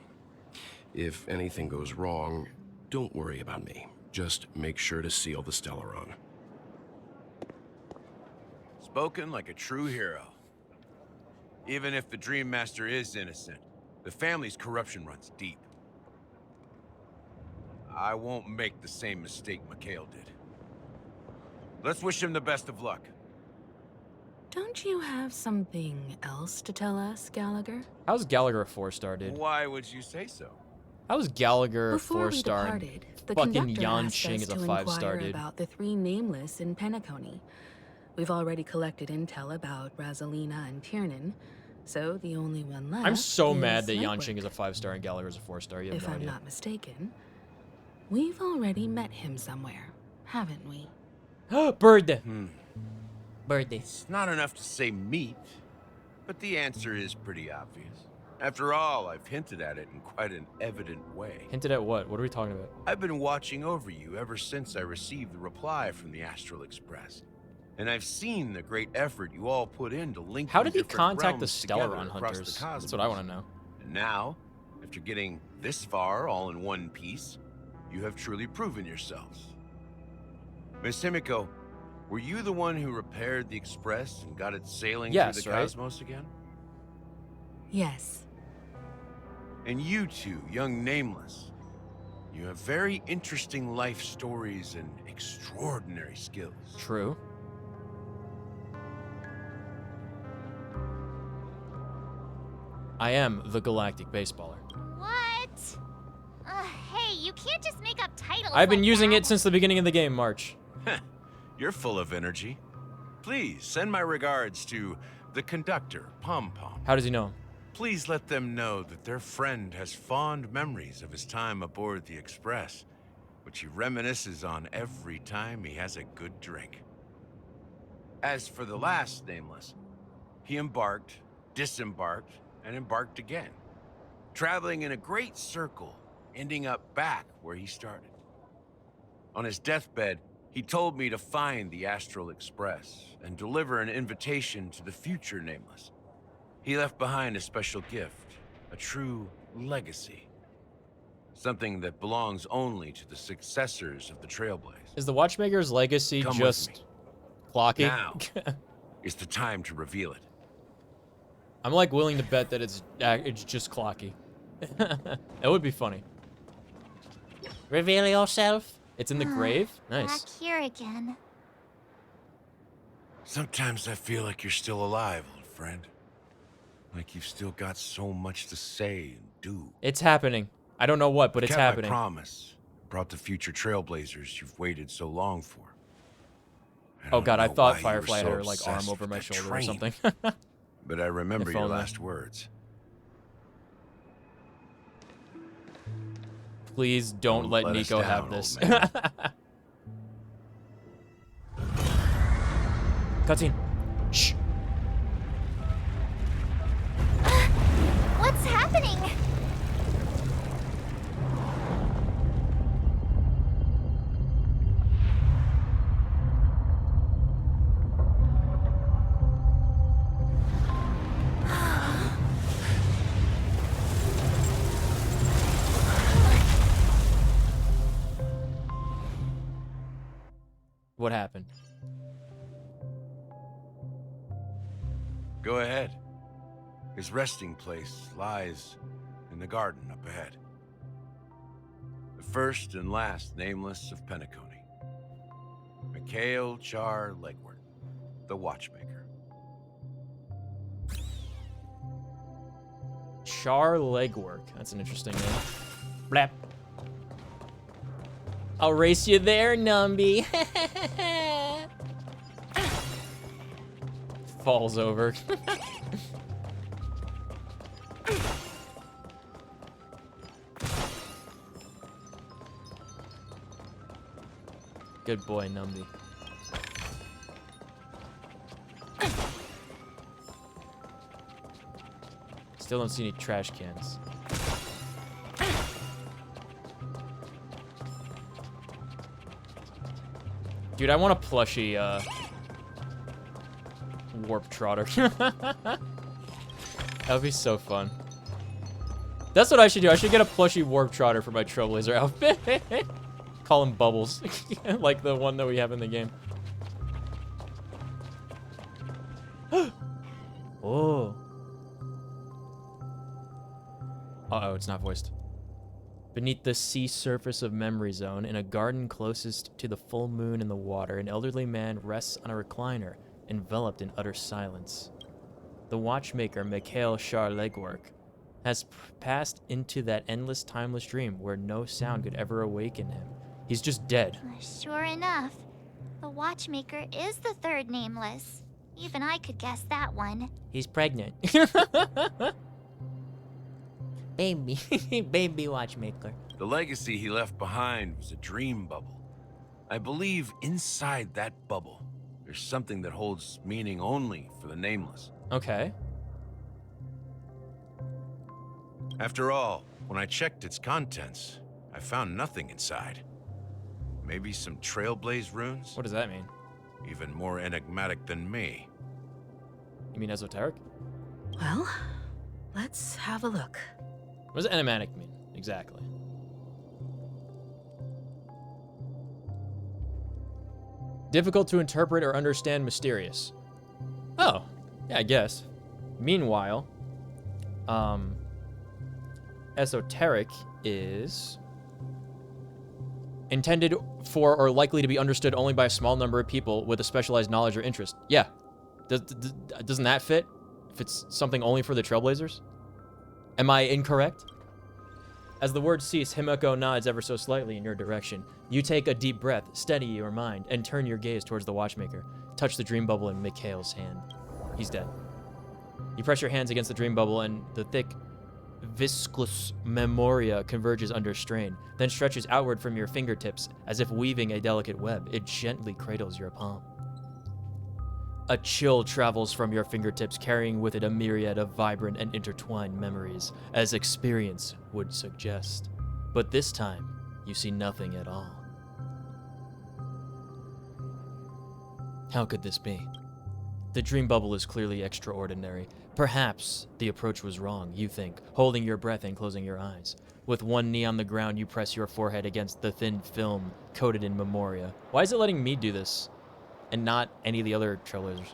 If anything goes wrong, don't worry about me. Just make sure to seal the Stellaron. Spoken like a true hero. Even if the Dream Master is innocent, the family's corruption runs deep. I won't make the same mistake Mikhail did. Let's wish him the best of luck. Don't you have something else to tell us, Gallagher? How's Gallagher a 4-star, dude? Why would you say so? How's Gallagher Before 4-star? we departed, the Fucking conductor asked Yanqing us is a to 5-star, inquire dude. about the 3 nameless in Penacony. We've already collected intel about Razelina and Tiernan, so the only one left I'm so is mad that Lightwork. Yanqing is a 5-star and Gallagher's a 4-star. You have If no I'm idea. not mistaken, we've already met him somewhere, haven't we? Bird. Birthday. It's not enough to say meet, but the answer is pretty obvious. After all, I've hinted at it in quite an evident way. Hinted at what? What are we talking about? I've been watching over you ever since I received the reply from the Astral Express. And I've seen the great effort you all put in to link How the did he different contact the realms together Stellaron across hunters? the cosmos. That's what I want to know. And now, after getting this far all in one piece, you have truly proven yourselves. Miss Himiko, were you the one who repaired the Express and got it sailing through the cosmos again? Yes. And you two, young Nameless, you have very interesting life stories and extraordinary skills. True. I am the Galactic Baseballer. What? Hey, you can't just make up titles. I've been like using that. it since the beginning of the game, March. You're full of energy. Please send my regards to the conductor, Pom Pom. How does he know him? Please let them know that their friend has fond memories of his time aboard the Express, which he reminisces on every time he has a good drink. As for the last Nameless, he embarked, disembarked, and embarked again, traveling in a great circle, ending up back where he started. On his deathbed, he told me to find the Astral Express and deliver an invitation to the future Nameless. He left behind a special gift, a true legacy. Something that belongs only to the successors of the Trailblaze. Is the Watchmaker's legacy Come with just me. clocky? Now is the time to reveal it. I'm like willing to bet that it's just clocky. That would be funny. Reveal yourself. It's in the grave. Nice. Back here again. Sometimes I feel like you're still alive, old friend. Like you've still got so much to say and do. It's happening. I don't know what, but it's Kept happening. my promise. Brought the future Trailblazers you've waited so long for. Oh god, I know thought why you Firefly were had so her like arm obsessed over with my that shoulder or train. something. But I remember If your only. last words. Please don't let let us Nico down, have old this. man. Cutscene. Shh. What's happening? What happened? Go ahead. His resting place lies in the garden up ahead. The first and last Nameless of Penacony. Mikhail Char Legward, the watchmaker. Char Legwork. That's an interesting name. Blap. I'll race you there, Numby. Falls over. Good boy, Numby. Still don't see any trash cans. Dude, I want a plushie, Warp Trotter. That would be so fun. That's what I should do. I should get a plushie Warp Trotter for my Trailblazer outfit. Call him Bubbles. Like the one that we have in the game. Oh. Uh-oh, it's not voiced. Beneath the sea surface of Memory Zone, in a garden closest to the full moon in the water, an elderly man rests on a recliner, enveloped in utter silence. The watchmaker, Mikhail Char Legwork, has passed into that endless, timeless dream where no sound could ever awaken him. He's just dead. Sure enough, the watchmaker is the third nameless. Even I could guess that one. He's pregnant. Baby. Baby watchmaker. The legacy he left behind was a dream bubble. I believe inside that bubble, there's something that holds meaning only for the nameless. Okay. After all, when I checked its contents, I found nothing inside. Maybe some Trailblaze runes? What does that mean? Even more enigmatic than me. You mean esoteric? Well, let's have a look. What does enigmatic mean, exactly? Difficult to interpret or understand, mysterious. Oh, yeah, I guess. Meanwhile, esoteric is intended for or likely to be understood only by a small number of people with a specialized knowledge or interest. Yeah. Doesn't that fit? If it's something only for the Trailblazers? Am I incorrect? As the words cease, Himiko nods ever so slightly in your direction. You take a deep breath, steady your mind, and turn your gaze towards the watchmaker. Touch the dream bubble in Mikhail's hand. He's dead. You press your hands against the dream bubble, and the thick viscous memoria converges under strain, then stretches outward from your fingertips as if weaving a delicate web. It gently cradles your palm. A chill travels from your fingertips, carrying with it a myriad of vibrant and intertwined memories, as experience would suggest. But this time, you see nothing at all. How could this be? The dream bubble is clearly extraordinary. Perhaps the approach was wrong, you think, holding your breath and closing your eyes. With one knee on the ground, you press your forehead against the thin film coated in memoria. Why is it letting me do this? And not any of the other Trailblazers.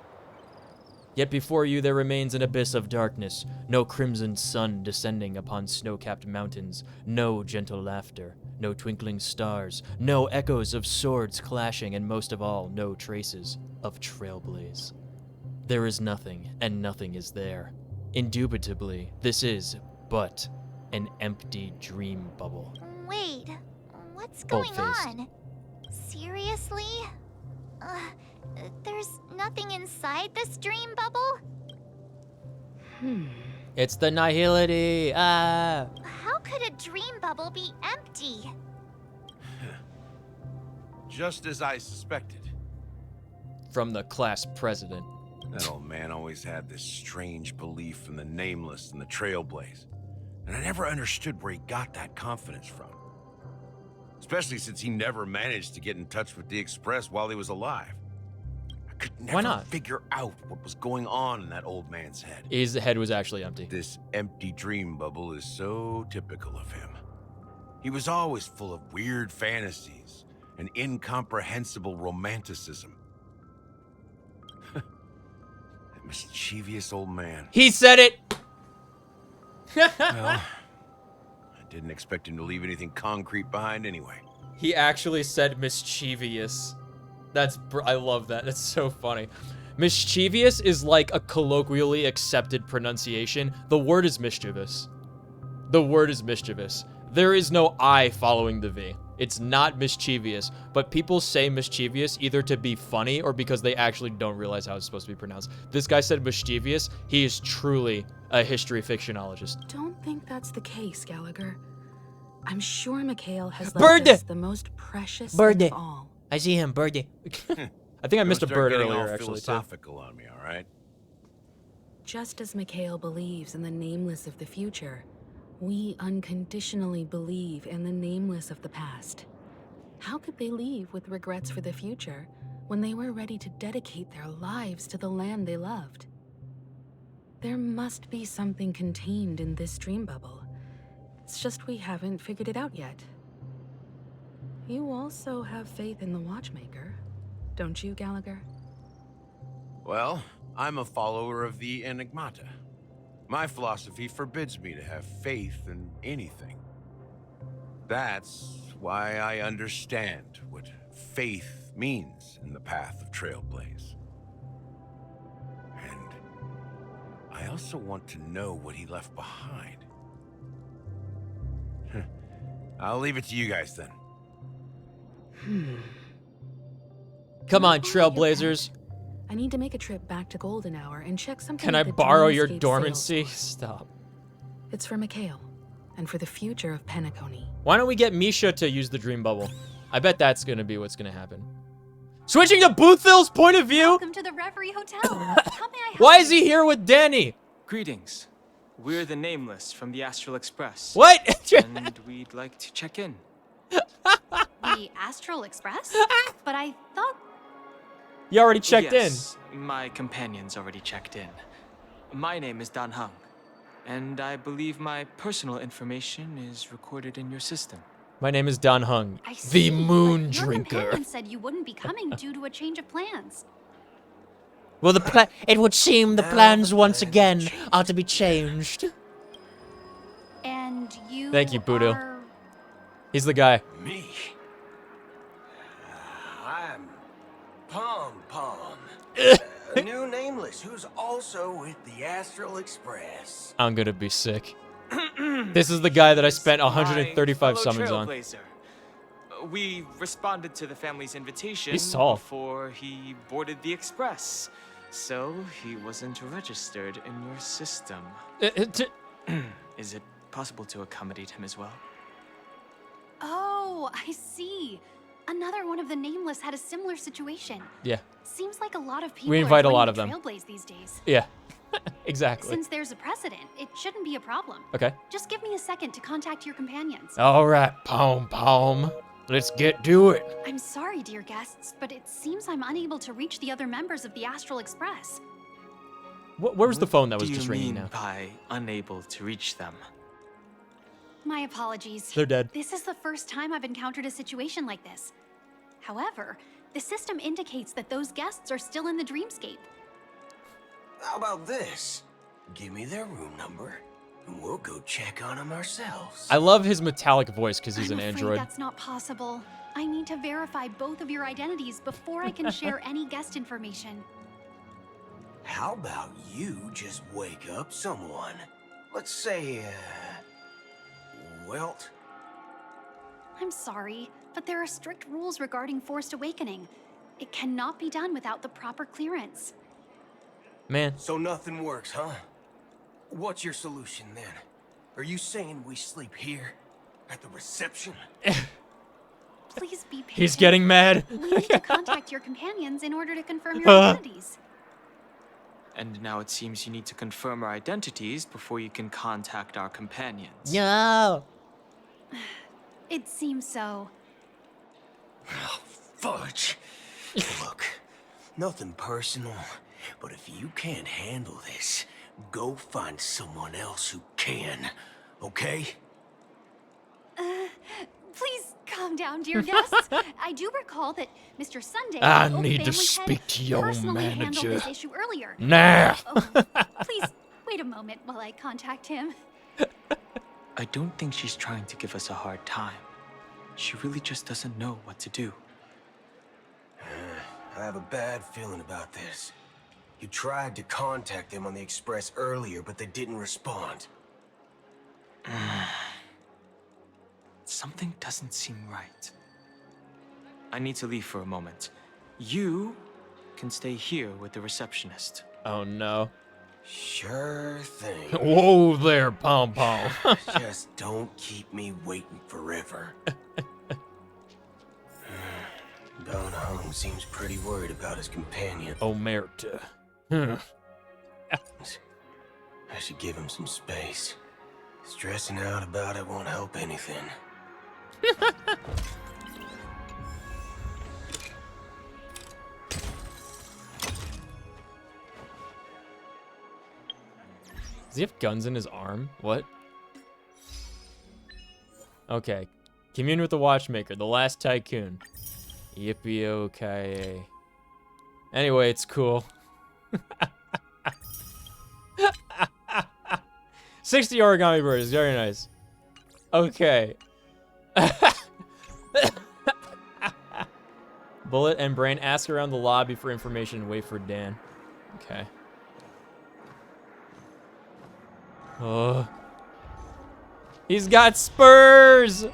Yet before you there remains an abyss of darkness, no crimson sun descending upon snow-capped mountains, no gentle laughter, no twinkling stars, no echoes of swords clashing, and most of all, no traces of Trailblaze. There is nothing, and nothing is there. Indubitably, this is but an empty dream bubble. Wait, what's going Bold-faced. on? Seriously? There's nothing inside this dream bubble? It's the nihility! Ah! How could a dream bubble be empty? Just as I suspected. From the class president. That old man always had this strange belief in the nameless and the Trailblaze. And I never understood where he got that confidence from. Especially since he never managed to get in touch with the Express while he was alive. I could Why never not? figure out what was going on in that old man's head. His head was actually empty. This empty dream bubble is so typical of him. He was always full of weird fantasies and incomprehensible romanticism. That mischievous old man. He said it! Well, I didn't expect him to leave anything concrete behind anyway. He actually said mischievous. I love that. That's so funny. Mischievous is like a colloquially accepted pronunciation. The word is mischievous. The word is mischievous. There is no I following the V. It's not mischievous, but people say mischievous either to be funny or because they actually don't realize how it's supposed to be pronounced. This guy said mischievous. He is truly a history fictionologist. Don't think that's the case, Gallagher. I'm sure Mikhail has Bird! left us the most precious Bird! thing of all. I see him, birdie. I think I missed a bird Don't start getting earlier, all actually, too. philosophical on me, all right? Just as Mikhail believes in the nameless of the future, we unconditionally believe in the nameless of the past. How could they leave with regrets for the future when they were ready to dedicate their lives to the land they loved? There must be something contained in this dream bubble. It's just we haven't figured it out yet. You also have faith in the Watchmaker, don't you, Gallagher? Well, I'm a follower of the Enigmata. My philosophy forbids me to have faith in anything. That's why I understand what faith means in the path of Trailblaze. And I also want to know what he left behind. I'll leave it to you guys then. Come on, Trailblazers. I need to make a trip back to Golden Hour and check something. Can I at the borrow your Dreamscape dormancy? sales. Stop. It's for Mikhail, and for the future of Penacony. Why don't we get Misha to use the dream bubble? I bet that's gonna be what's gonna happen. Switching to Boothville's point of view? Welcome to the Reverie Hotel. How may I help Why is he here with Danny? Greetings. We're the Nameless from the Astral Express. What? And we'd like to check in. The Astral Express? But I thought... You already checked yes, my companions already checked in. My name is Dan Hung, and I believe my personal information is recorded in your system. My name is Don Hung, I see, the Moon but your Drinker. companion said you wouldn't be coming due to a change of plans. Well, it would seem the plans once again are to be changed. And you Thank you, Budo. are... He's the guy. Me? I'm Pom Pom. A new nameless who's also with the Astral Express. I'm gonna be sick. This is the guy that I spent 135 My fellow summons on. Trailblazer. We responded to the family's invitation He's tall. before he boarded the express, so he wasn't registered in your system. Is it possible to accommodate him as well? Oh, I see. Another one of the Nameless had a similar situation. Yeah. Seems like a lot of people We invite are a lot joining of them. Trailblaze these days. Yeah. Exactly. Since there's a precedent, it shouldn't be a problem. Okay. Just give me a second to contact your companions. All right, Pom. Let's get to it. I'm sorry, dear guests, but it seems I'm unable to reach the other members of the Astral Express. Where was the phone that was Do you just ringing mean now? by unable to reach them? My apologies. They're dead. This is the first time I've encountered a situation like this. However, the system indicates that those guests are still in the dreamscape. How about this? Give me their room number, and we'll go check on them ourselves. I love his metallic voice because he's I'm an afraid android. that's not possible. I need to verify both of your identities before I can share any guest information. How about you just wake up someone? Let's say, Welt? I'm sorry, but there are strict rules regarding forced awakening. It cannot be done without the proper clearance. Man. So nothing works, huh? What's your solution then? Are you saying we sleep here? At the reception? Please be patient. He's getting mad. We need to contact your companions in order to confirm your identities. And now it seems you need to confirm our identities before you can contact our companions. No. It seems so. Oh, fudge. Look, nothing personal, but if you can't handle this, go find someone else who can, okay? Please calm down, dear guests. I do recall that Mr. Sunday I the Oak need to family speak head to your personally handled manager. this issue earlier. Nah. Oh, please wait a moment while I contact him. I don't think she's trying to give us a hard time. She really just doesn't know what to do. I have a bad feeling about this. You tried to contact them on the Express earlier, but they didn't respond. Something doesn't seem right. I need to leave for a moment. You can stay here with the receptionist. Oh no. Sure thing. Whoa there, Pom Pom. Just don't keep me waiting forever. Don Hung seems pretty worried about his companion. Omerta. I should give him some space. Stressing out about it won't help anything. Does he have guns in his arm? What? Okay. Commune with the watchmaker, the last tycoon. Yippee-o-ki-yay. Anyway, it's cool. 60 origami birds, very nice. Okay. Bullet and Brain ask around the lobby for information and wait for Dan. Okay. Oh. He's got spurs!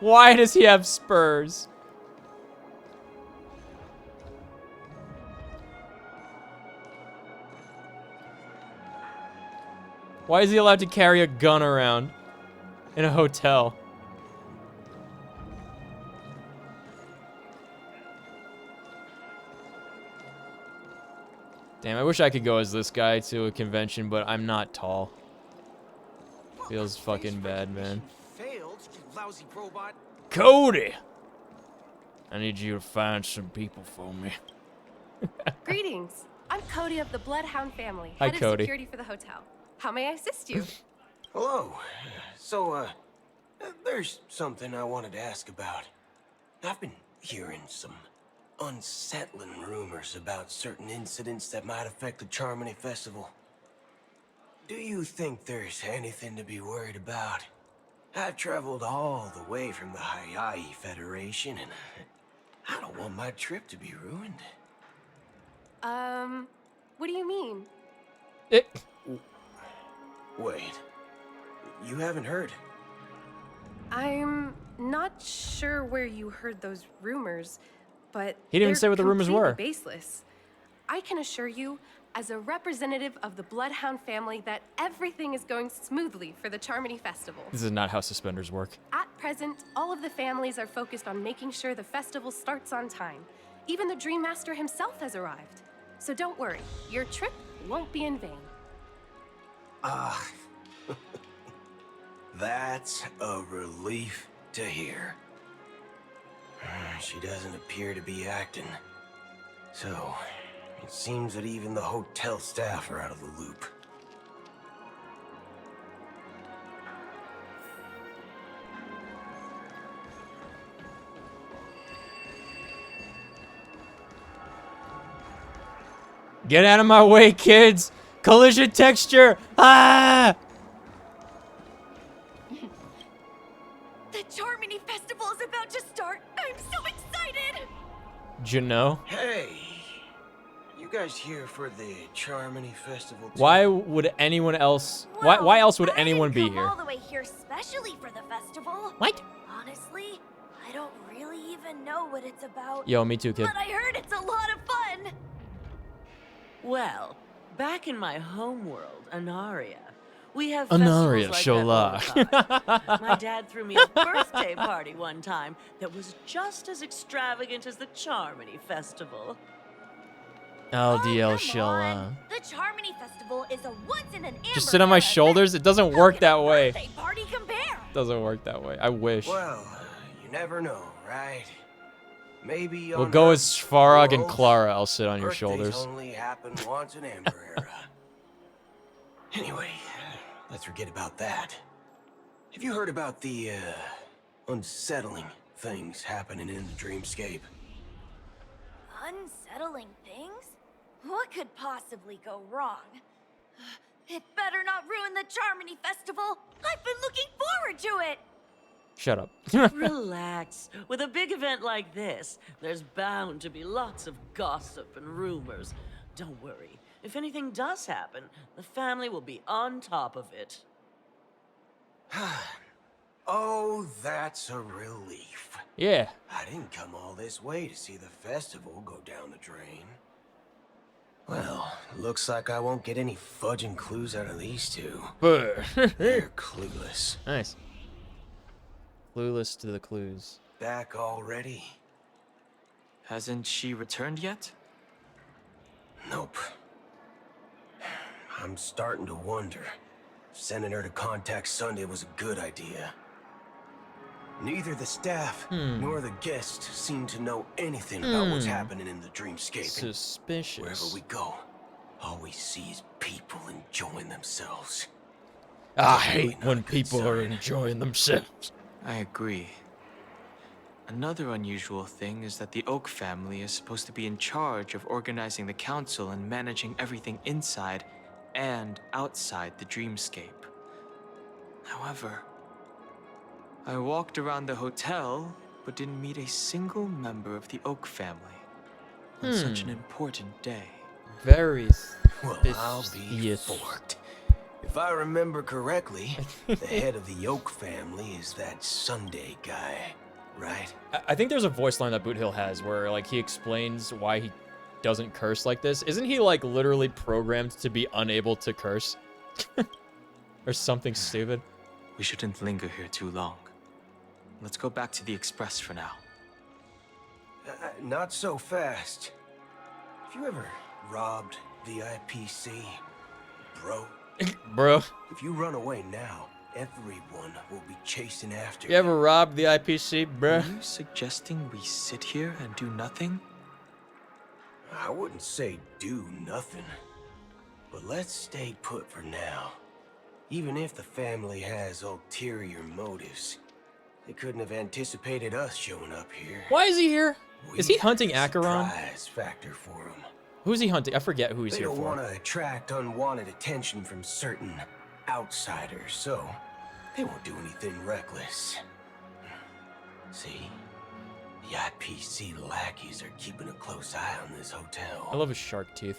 Why does he have spurs? Why is he allowed to carry a gun around in a hotel? Damn, I wish I could go as this guy to a convention, but I'm not tall. Feels fucking bad, man. Failed, you lousy robot. Cody! I need you to find some people for me. Greetings. I'm Cody of the Bloodhound family, Hi, head of Cody. security for the hotel. How may I assist you? Hello. So, there's something I wanted to ask about. I've been hearing some unsettling rumors about certain incidents that might affect the Charmony Festival. Do you think there's anything to be worried about? I've traveled all the way from the Hayaii Federation, and I don't want my trip to be ruined. What do you mean? Wait, you haven't heard? I'm not sure where you heard those rumors, but He didn't even say what the rumors were. completely baseless. I can assure you, as a representative of the Bloodhound family, that everything is going smoothly for the Charmony Festival. This is not how suspenders work. At present, all of the families are focused on making sure the festival starts on time. Even the Dream Master himself has arrived. So don't worry, your trip won't be in vain. That's a relief to hear. She doesn't appear to be acting. So, it seems that even the hotel staff are out of the loop. Get out of my way, kids! Collision texture! Ah! The Charmony Festival is about to start. I'm so excited! Jano? Hey! You guys here for the Charmony Festival too? Why would anyone else... Why else would anyone be here? All the way here specially for the festival. What? Honestly, I don't really even know what it's about. Yo, me too, kid. But I heard it's a lot of fun. Well, back in my homeworld, Anaria, we have Anaria, festivals like that all the Shola. time. My dad threw me a birthday party one time that was just as extravagant as the Charmony Festival. LDL Shola. The Charmony Festival is a once in an Just sit on my shoulders? It doesn't work that way. birthday party compare. Doesn't work that way. I wish. Well, you never know, right? Maybe We'll on go Earth, as Farag and world, Clara. I'll sit on your birthdays shoulders. only happen once in Amber Era. Anyway, let's forget about that. Have you heard about the, unsettling things happening in the dreamscape? Unsettling things? What could possibly go wrong? It better not ruin the Charmony Festival. I've been looking forward to it. Shut up. Relax. With a big event like this, there's bound to be lots of gossip and rumors. Don't worry. If anything does happen, the family will be on top of it. Oh, that's a relief. Yeah. I didn't come all this way to see the festival go down the drain. Well, looks like I won't get any fudging clues out of these two. They're clueless. Nice. Clueless to the clues. Back already? Hasn't she returned yet? Nope. I'm starting to wonder. Sending her to contact Sunday was a good idea. Neither the staff nor the guests seem to know anything about what's happening in the dreamscape. Suspicious. Wherever we go, all we see is people enjoying themselves. I hate when people are enjoying themselves. I agree. Another unusual thing is that the Oak family is supposed to be in charge of organizing the council and managing everything inside and outside the dreamscape. However, I walked around the hotel, but didn't meet a single member of the Oak family on such an important day. Very Well, I'll be forked. If I remember correctly, the head of the Oak family is that Sunday guy, right? I think there's a voice line that Boot Hill has where like he explains why he doesn't curse like this. Isn't he like literally programmed to be unable to curse? Or something stupid? We shouldn't linger here too long. Let's go back to the Express for now. Not so fast. Have you ever robbed the IPC, bro? Bro. If you run away now, everyone will be chasing after You ever robbed the IPC, bruh? Are you suggesting we sit here and do nothing? I wouldn't say do nothing, but let's stay put for now. Even if the family has ulterior motives, they couldn't have anticipated us showing up here. Why is he here? Is he hunting Acheron? Surprise factor for him. Who's he hunting? I forget who he's They here don't for. want to attract unwanted attention from certain outsiders, so they won't do anything reckless. See? The IPC lackeys are keeping a close eye on this hotel. I love his shark teeth.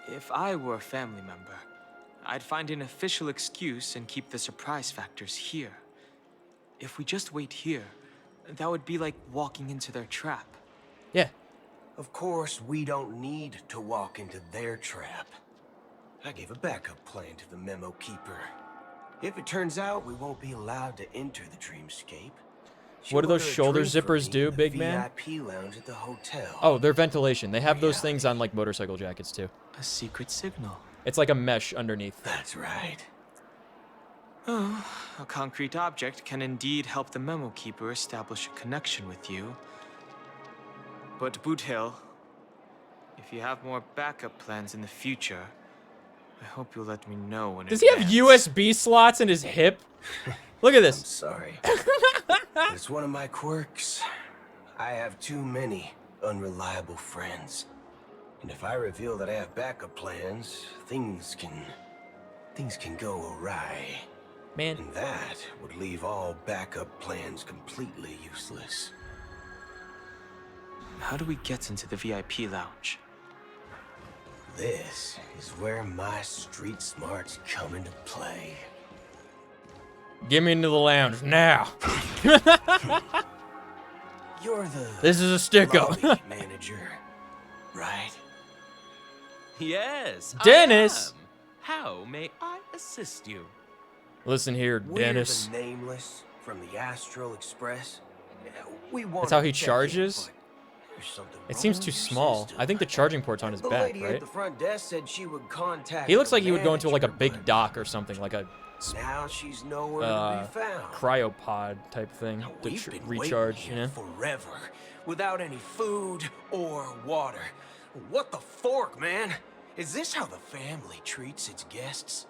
If I were a family member, I'd find an official excuse and keep the surprise factors here. If we just wait here, that would be like walking into their trap. Yeah. Of course, we don't need to walk into their trap. I gave a backup plan to the memo keeper. If it turns out we won't be allowed to enter the dreamscape, What do those shoulder zippers do, big man? VIP lounge at the hotel. Oh, they're ventilation. They have those things on like motorcycle jackets too. A secret signal. It's like a mesh underneath. That's right. Oh, a concrete object can indeed help the memo keeper establish a connection with you. But Boot Hill, if you have more backup plans in the future, I hope you'll let me know when. Does he have USB slots in his hip? Look at this. I'm sorry. It's one of my quirks. I have too many unreliable friends. And if I reveal that I have backup plans, things can go awry. Man. And that would leave all backup plans completely useless. How do we get into the VIP lounge? This is where my street smarts come into play. Get me into the lounge now. You're the This is a stick-up. lobby manager, right? Yes. Dennis! I am. How may I assist you? Listen here, Dennis. We're the Nameless from the Astral Express. We want That's how he to check in, charges? but there's something It wrong seems with too your small. system. I think the charging port's on his The back, lady right? at the front desk said she would contact He looks the like he would go into like a manager, big dock or something, like a now she's nowhere to be found. cryopod type thing to We've been recharge, waiting you know? here forever, without any food or water. What the fork, man? Is this how the family treats its guests?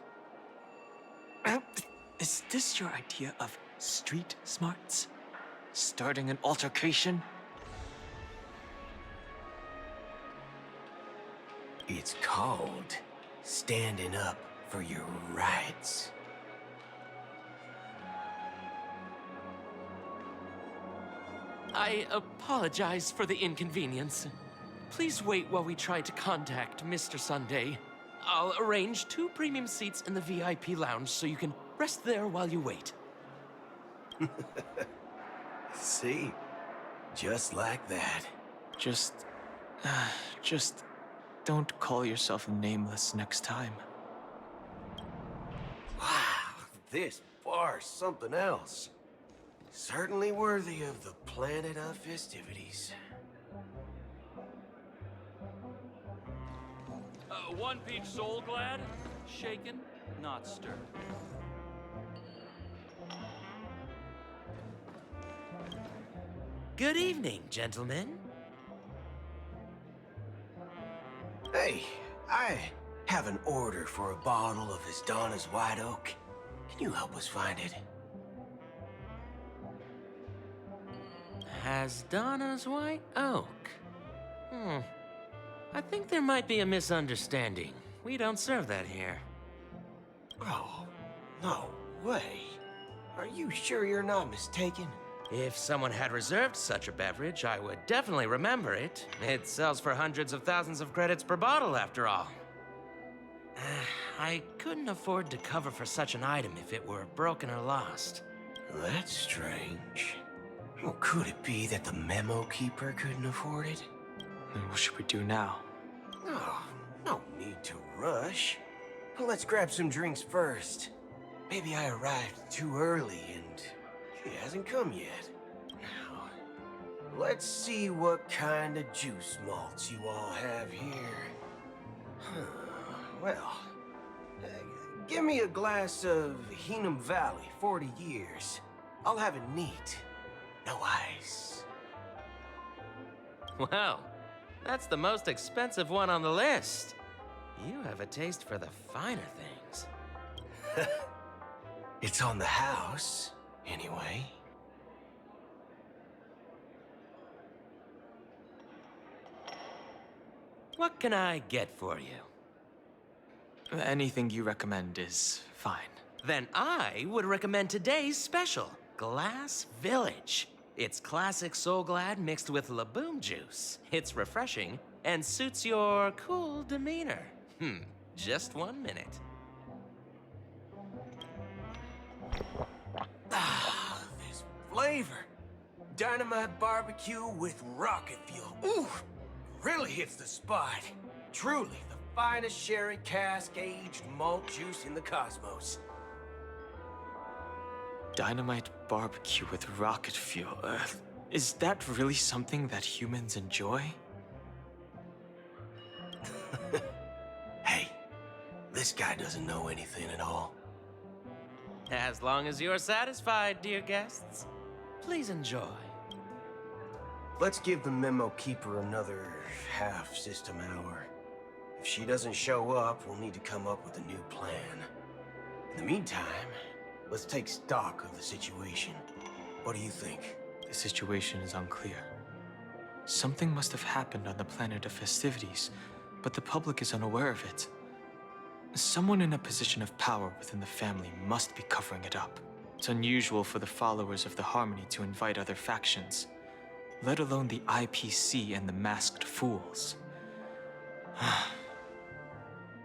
Is this your idea of street smarts? Starting an altercation? It's called standing up for your rights. I apologize for the inconvenience. Please wait while we try to contact Mr. Sunday. I'll arrange 2 premium seats in the VIP lounge so you can rest there while you wait. See? Just like that. Just don't call yourself nameless next time. Wow, this bar's something else. Certainly worthy of the planet of festivities. One peach soul glad, shaken, not stirred. Good evening, gentlemen. Hey, I have an order for a bottle of His Donna's White Oak. Can you help us find it? Donna's White Oak. I think there might be a misunderstanding. We don't serve that here. Oh, no way. Are you sure you're not mistaken? If someone had reserved such a beverage, I would definitely remember it. It sells for hundreds of thousands of credits per bottle, after all. I couldn't afford to cover for such an item if it were broken or lost. That's strange. Well, could it be that the memo keeper couldn't afford it? Then what should we do now? Oh, no need to rush. Well, let's grab some drinks first. Maybe I arrived too early and she hasn't come yet. Now, let's see what kind of juice malts you all have here. Well, give me a glass of Heenum Valley, 40 years. I'll have it neat. No ice. Wow, that's the most expensive one on the list. You have a taste for the finer things. It's on the house, anyway. What can I get for you? Anything you recommend is fine. Then I would recommend today's special, Glass Village. It's classic Soul Glad mixed with Laboom juice. It's refreshing and suits your cool demeanor. Just 1 minute. Ah, this flavor. Dynamite barbecue with rocket fuel. Ooh, really hits the spot. Truly the finest sherry cask-aged malt juice in the cosmos. Dynamite barbecue with rocket fuel. Is that really something that humans enjoy? Hey, this guy doesn't know anything at all. As long as you're satisfied, dear guests, please enjoy. Let's give the memo keeper another half system hour. If she doesn't show up, we'll need to come up with a new plan. In the meantime, let's take stock of the situation. What do you think? The situation is unclear. Something must have happened on the planet of festivities, but the public is unaware of it. Someone in a position of power within the family must be covering it up. It's unusual for the followers of the Harmony to invite other factions, let alone the IPC and the Masked Fools.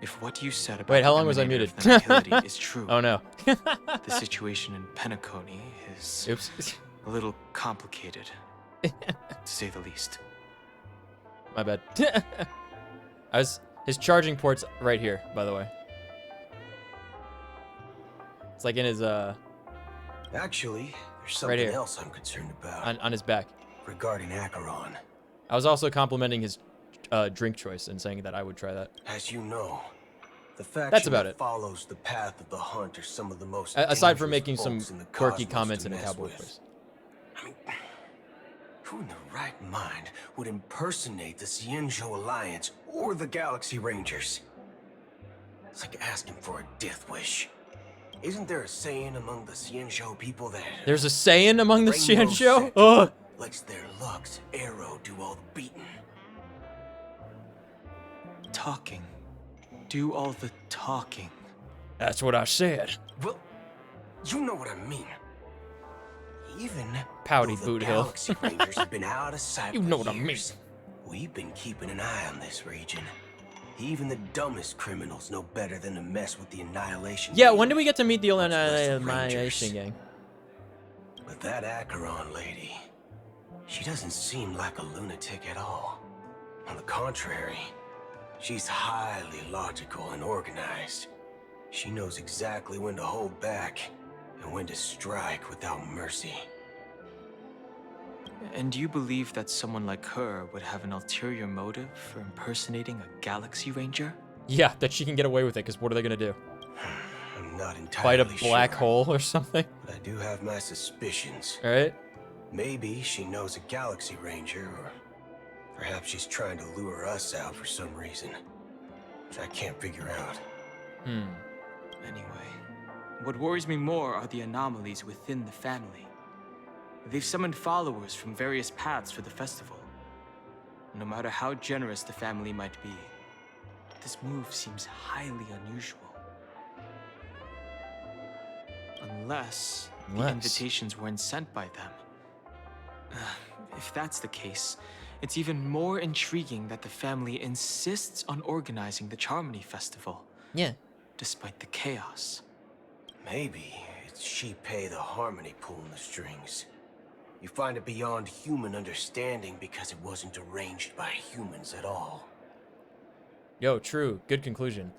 If what you said about Wait, how long was I muted? is true, oh no. the situation in Penacony is a little complicated, to say the least. My bad. His charging port's right here, by the way. It's like in his Actually, there's something right here. else I'm concerned about. On his back. Regarding Acheron. I was also complimenting his drink choice and saying that I would try that. As you know, the faction That's about that it. follows the path of the hunt are some of the most Aside from dangerous making some folks in the quirky cosmos comments to in a mess cowboy with. voice. I mean, who in the right mind would impersonate the Cienjo Alliance or the Galaxy Rangers? It's like asking for a death wish. Isn't there a saying among the Cienjo people that... There's a saying among the Rainbow Cienjo? Sect Ugh! lets their Lux arrow do all the beating. Talking. Do all the talking. That's what I said. Well, you know what I mean. Even Pouty Though the Boot Hill. Galaxy Rangers have been out of sight You for know what I mean. years. We've been keeping an eye on this region. Even the dumbest criminals know better than to mess with the Annihilation Yeah, Gang, when do we get to meet the much less the Annihilation Rangers. Gang? But that Acheron lady, she doesn't seem like a lunatic at all. On the contrary, she's highly logical and organized. She knows exactly when to hold back and when to strike without mercy. And do you believe that someone like her would have an ulterior motive for impersonating a Galaxy Ranger? Yeah, that she can get away with it, because what are they going to do? I'm not entirely Fight a black sure, hole or something? but I do have my suspicions. Alright. Maybe she knows a Galaxy Ranger, or perhaps she's trying to lure us out for some reason, which I can't figure out. Anyway, what worries me more are the anomalies within the family. They've summoned followers from various paths for the festival. No matter how generous the family might be, this move seems highly unusual. Unless the invitations weren't sent by them. If that's the case, it's even more intriguing that the family insists on organizing the Charmony Festival. Yeah. Despite the chaos. Maybe it's She-Pei the Harmony pulling the strings. You find it beyond human understanding because it wasn't arranged by humans at all. Yo, true. Good conclusion.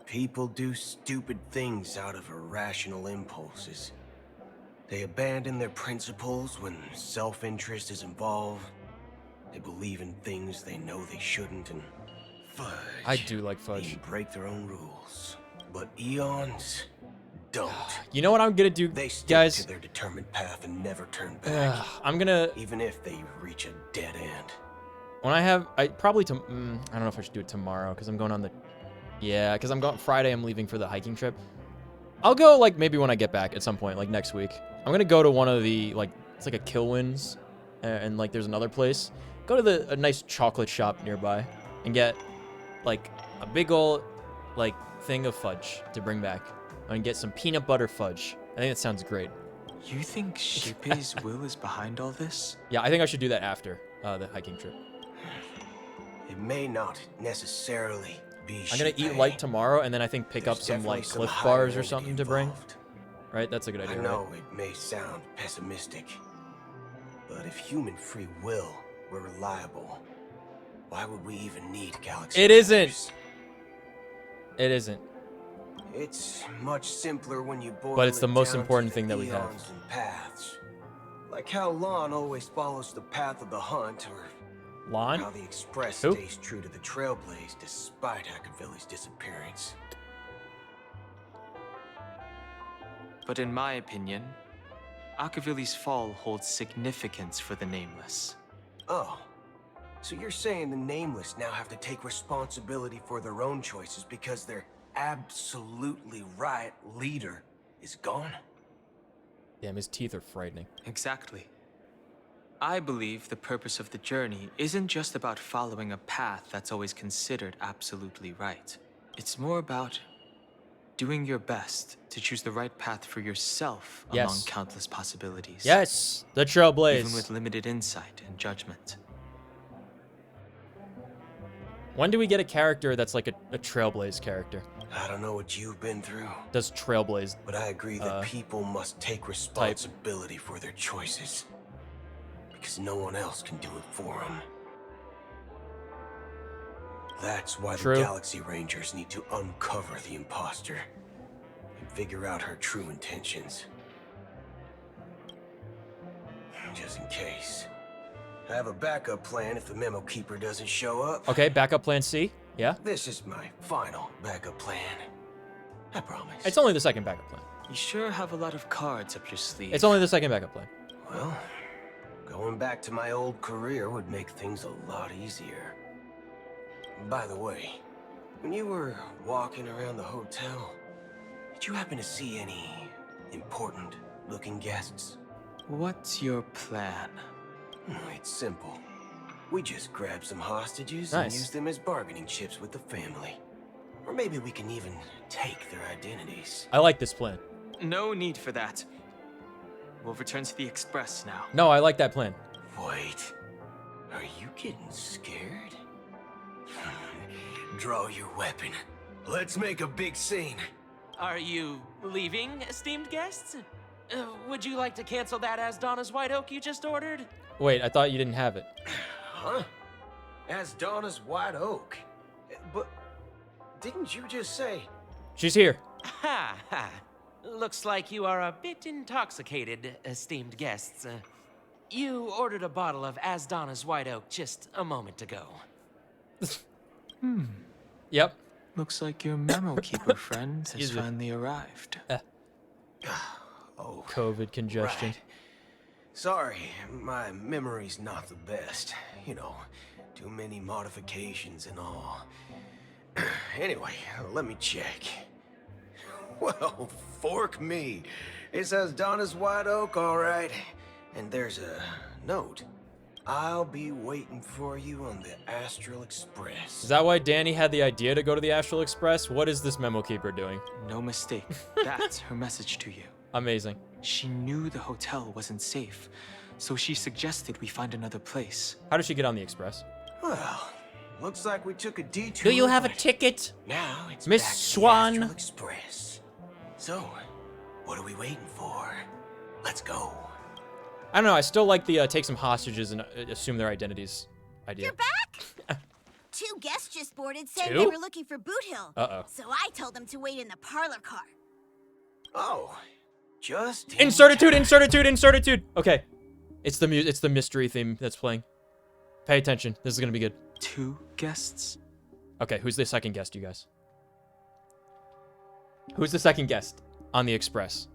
People do stupid things out of irrational impulses. They abandon their principles when self-interest is involved. They believe in things they know they shouldn't, and fudge. I do like fudge. They break their own rules. But eons don't. You know what I'm gonna do, They stick guys? to their determined path and never turn back. I'm gonna... Even if they reach a dead end. When I have... I probably... I don't know if I should do it tomorrow, because I'm going on the... Yeah, because I'm going... Friday, I'm leaving for the hiking trip. I'll go, like, maybe when I get back at some point, like, next week. I'm gonna go to one of the, like... It's like a Kilwins, and, like, there's another place. Go to a nice chocolate shop nearby, and get, like, a big ol', like, thing of fudge to bring back. And get some peanut butter fudge. I think that sounds great. You think She-Pei's will is behind all this? Yeah, I think I should do that after the hiking trip. It may not necessarily be I'm gonna eat She-Pei. light tomorrow, and then I think pick There's up some, definitely like, some Cliff higher Bars or entity something to bring. involved. Right? That's a good idea, I know right? it may sound pessimistic, but if human free will were reliable, why would we even need Galaxy It Rangers? isn't. It isn't. It's much simpler when you boil But it's the it most down to important the thing that we have. eons and paths. Like how Lon always follows the path of the hunt, or Lon? how the Express Who? stays true to the Trailblaze despite Hackavilli's disappearance. But in my opinion, Akavilli's fall holds significance for the Nameless. Oh, so you're saying the Nameless now have to take responsibility for their own choices because their absolutely right leader is gone? Damn, his teeth are frightening. Exactly. I believe the purpose of the journey isn't just about following a path that's always considered absolutely right. It's more about doing your best to choose the right path for yourself among Yes. countless possibilities. Yes, the Trailblaze. Even with limited insight and judgment. When do we get a character that's like a Trailblaze character? I don't know what you've been through, Does Trailblaze... but I agree that people must take responsibility for their choices. Because no one else can do it for them. That's why True. the Galaxy Rangers need to uncover the imposter and figure out her true intentions. Just in case. I have a backup plan if the Memo Keeper doesn't show up. Okay, backup plan C. Yeah? This is my final backup plan. I promise. It's only the second backup plan. You sure have a lot of cards up your sleeve. It's only the second backup plan. Well, going back to my old career would make things a lot easier. By the way, when you were walking around the hotel, did you happen to see any important looking guests? What's your plan? It's simple. We just grab some hostages Nice. and use them as bargaining chips with the family. Or maybe we can even take their identities. I like this plan. No need for that. We'll return to the Express now. No, I like that plan. Wait. Are you getting scared? Draw your weapon. Let's make a big scene. Are you leaving, esteemed guests? Would you like to cancel that as Donna's White Oak you just ordered? Wait, I thought you didn't have it. Huh? As Donna's White Oak? But didn't you just say... She's here. Ha ha. Looks like you are a bit intoxicated, esteemed guests. You ordered a bottle of As Donna's White Oak just a moment ago. Yep. Looks like your memo keeper friend has Excuse me. finally arrived. Oh, COVID congestion. right. Sorry, my memory's not the best. You know, too many modifications and all. Anyway, let me check. Well, fork me. It says Donna's White Oak, all right. And there's a note. I'll be waiting for you on the Astral Express. Is that why Danny had the idea to go to the Astral Express? What is this memo keeper doing? No mistake. That's her message to you. Amazing. She knew the hotel wasn't safe, so she suggested we find another place. How did she get on the Express? Well, looks like we took a detour. Do you have a but ticket? Now it's Miss back to the Swan? Astral Express. So, what are we waiting for? Let's go. I don't know. I still like the take some hostages and assume their identities idea. You're back? Two guests just boarded saying Two? they were looking for Boot Hill. Uh-oh. So I told them to wait in the parlor car. Oh, just Incertitude, incertitude, incertitude. Okay. It's the mystery theme that's playing. Pay attention. This is gonna be good. Two guests? Okay, who's the second guest, you guys? Who's the second guest on the Express?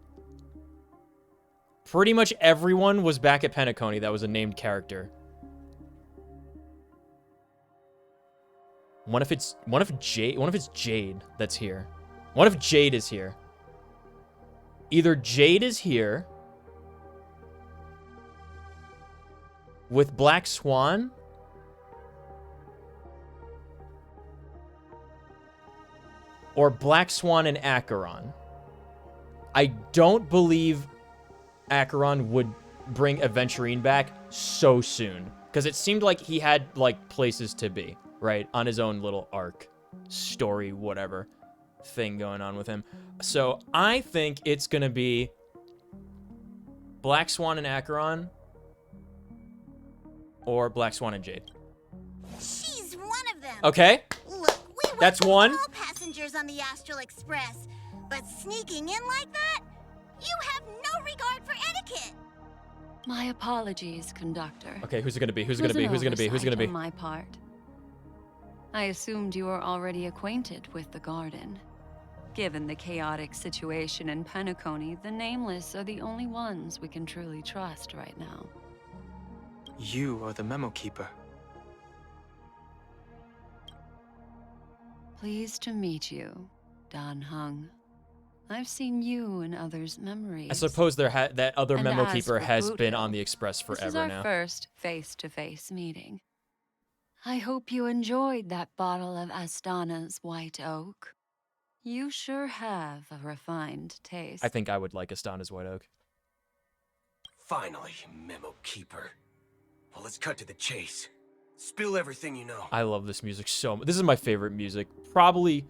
Pretty much everyone was back at Penacony that was a named character. What if it's Jade that's here? What if Jade is here? Either Jade is here with Black Swan, or Black Swan and Acheron. I don't believe Acheron would bring Aventurine back so soon, because it seemed like he had like places to be, right, on his own little arc, story, whatever thing going on with him. So I think it's gonna be Black Swan and Acheron, or Black Swan and Jade. She's one of them. Okay. Look, we That's welcome one. all passengers on the Astral Express, but sneaking in like that? You have no regard for etiquette. My apologies, conductor. Okay, who's it gonna be? Who's it It gonna was be? an Who's it gonna be? Who's it gonna oversight be? on my part. I assumed you were already acquainted with the garden. Given the chaotic situation in Penacony, the Nameless are the only ones we can truly trust right now. You are the memo keeper. Pleased to meet you, Dan Hung. I've seen you in others' memories. I suppose that other And memo as keeper for has Boot been Hill, on the Express This is forever our now. first face-to-face meeting. I hope you enjoyed that bottle of Astana's White Oak. You sure have a refined taste. I think I would like Astana's White Oak. Finally, Memo Keeper. Well, let's cut to the chase. Spill everything you know. I love this music so much. This is my favorite music. Probably,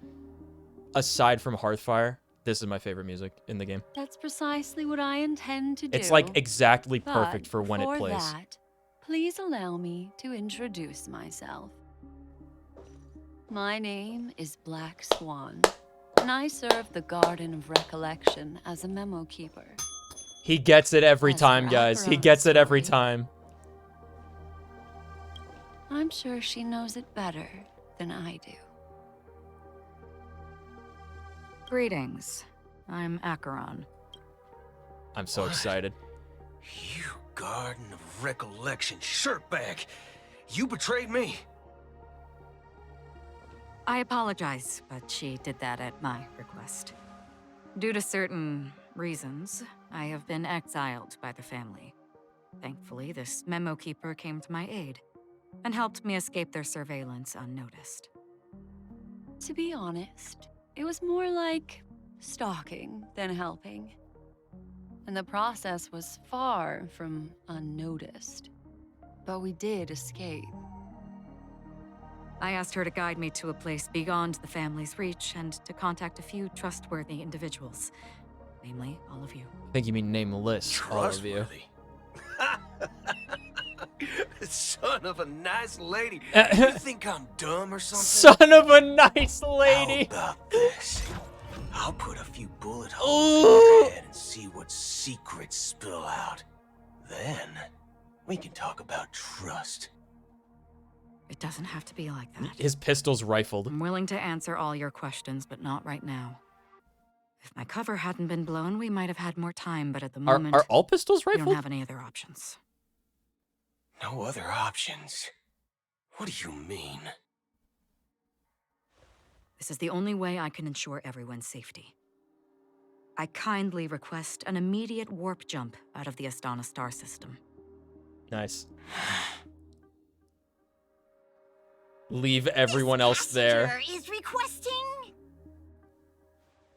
aside from Hearthfire, this is my favorite music in the game. That's precisely what I intend to do. It's like exactly But perfect for when it before plays. That, please allow me to introduce myself. My name is Black Swan, and I serve the Garden of Recollection as a memo keeper. He gets it every As time, for guys. He Acheron's gets it every story, time. I'm sure she knows it better than I do. Greetings. I'm Acheron. I'm so excited. You Garden of Recollection shirtbag. You betrayed me. I apologize, but she did that at my request. Due to certain reasons, I have been exiled by the family. Thankfully, this memo keeper came to my aid and helped me escape their surveillance unnoticed. To be honest, it was more like stalking than helping. and the process was far from unnoticed. But we did escape. I asked her to guide me to a place beyond the family's reach and to contact a few trustworthy individuals. Namely, all of you. I think you mean nameless, all of you. Son of a nice lady. You think I'm dumb or something? Son of a nice lady. How about this? I'll put a few bullet holes in your head and see what secrets spill out. Then, we can talk about trust. It doesn't have to be like that. His pistol's rifled. I'm willing to answer all your questions, but not right now. If my cover hadn't been blown, we might have had more time, but at the moment... Are all pistols we rifled? don't have any other options. No other options? What do you mean? This is the only way I can ensure everyone's safety. I kindly request an immediate warp jump out of the Astana star system. Nice. Leave everyone else there. Is requesting?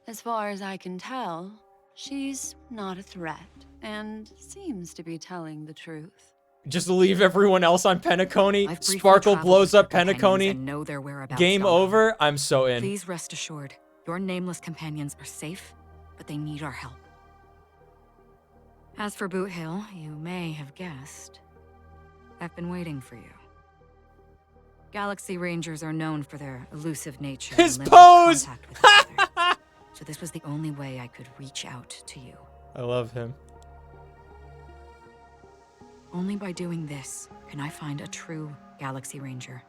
As far as I can tell, she's not a threat and seems to be telling the truth. Just leave everyone else on Penacony. I've briefly Sparkle traveled blows with up your companions Penacony. and know their whereabouts Game somehow. over. I'm so in. Please rest assured, your nameless companions are safe, but they need our help. As for Boot Hill, you may have guessed, I've been waiting for you. Galaxy Rangers are known for their elusive nature. His and limited pose! contact with each other. So this was the only way I could reach out to you. I love him. Only by doing this can I find a true Galaxy Ranger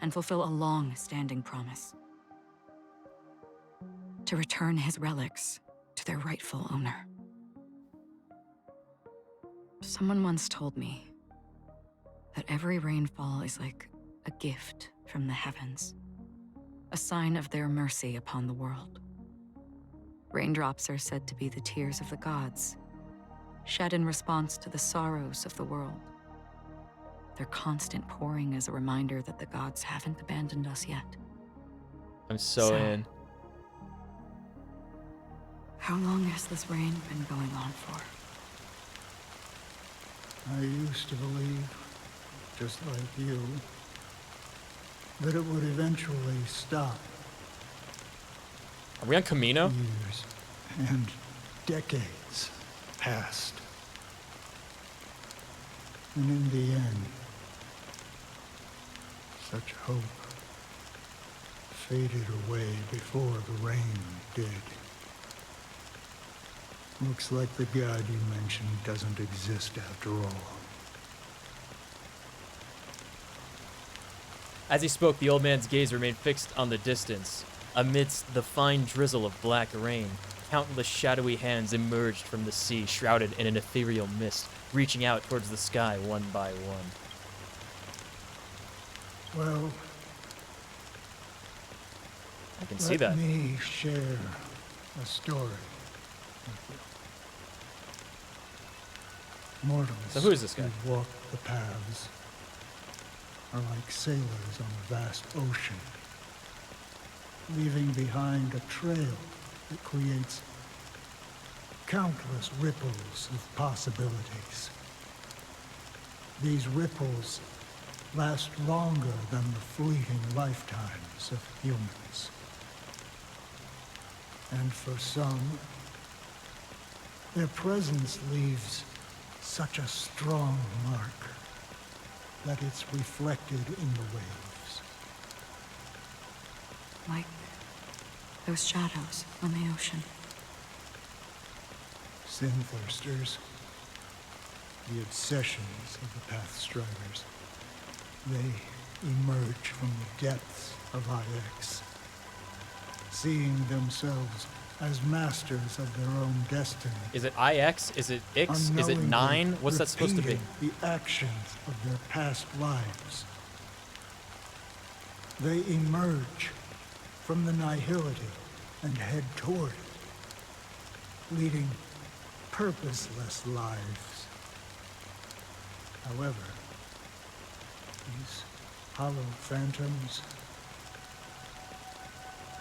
and fulfill a long-standing promise. To return his relics to their rightful owner. Someone once told me that every rainfall is like a gift from the heavens, a sign of their mercy upon the world. Raindrops are said to be the tears of the gods, shed in response to the sorrows of the world. Their constant pouring is a reminder that the gods haven't abandoned us yet. I'm so in. How long has this rain been going on for? I used to believe, just like you, that it would eventually stop. Are we on Camino? Years and decades passed. And in the end, such hope faded away before the rain did. Looks like the god you mentioned doesn't exist after all. As he spoke, the old man's gaze remained fixed on the distance. Amidst the fine drizzle of black rain, countless shadowy hands emerged from the sea, shrouded in an ethereal mist, reaching out towards the sky one by one. Well, I can see that. let me share a story with you. Mortals So who is this guy? who walk the paths are like sailors on a vast ocean, leaving behind a trail that creates countless ripples of possibilities. These ripples last longer than the fleeting lifetimes of humans. And for some, their presence leaves such a strong mark that it's reflected in the waves. Like those shadows on the ocean. Sin-thirsters, the obsessions of the Pathstriders, they emerge from the depths of IX, seeing themselves as masters of their own destiny. Is it IX? Is it X? Is it 9? What's that supposed to be? Repeating the actions of their past lives. They emerge from the nihility and head toward it, leading purposeless lives. However, these hollow phantoms,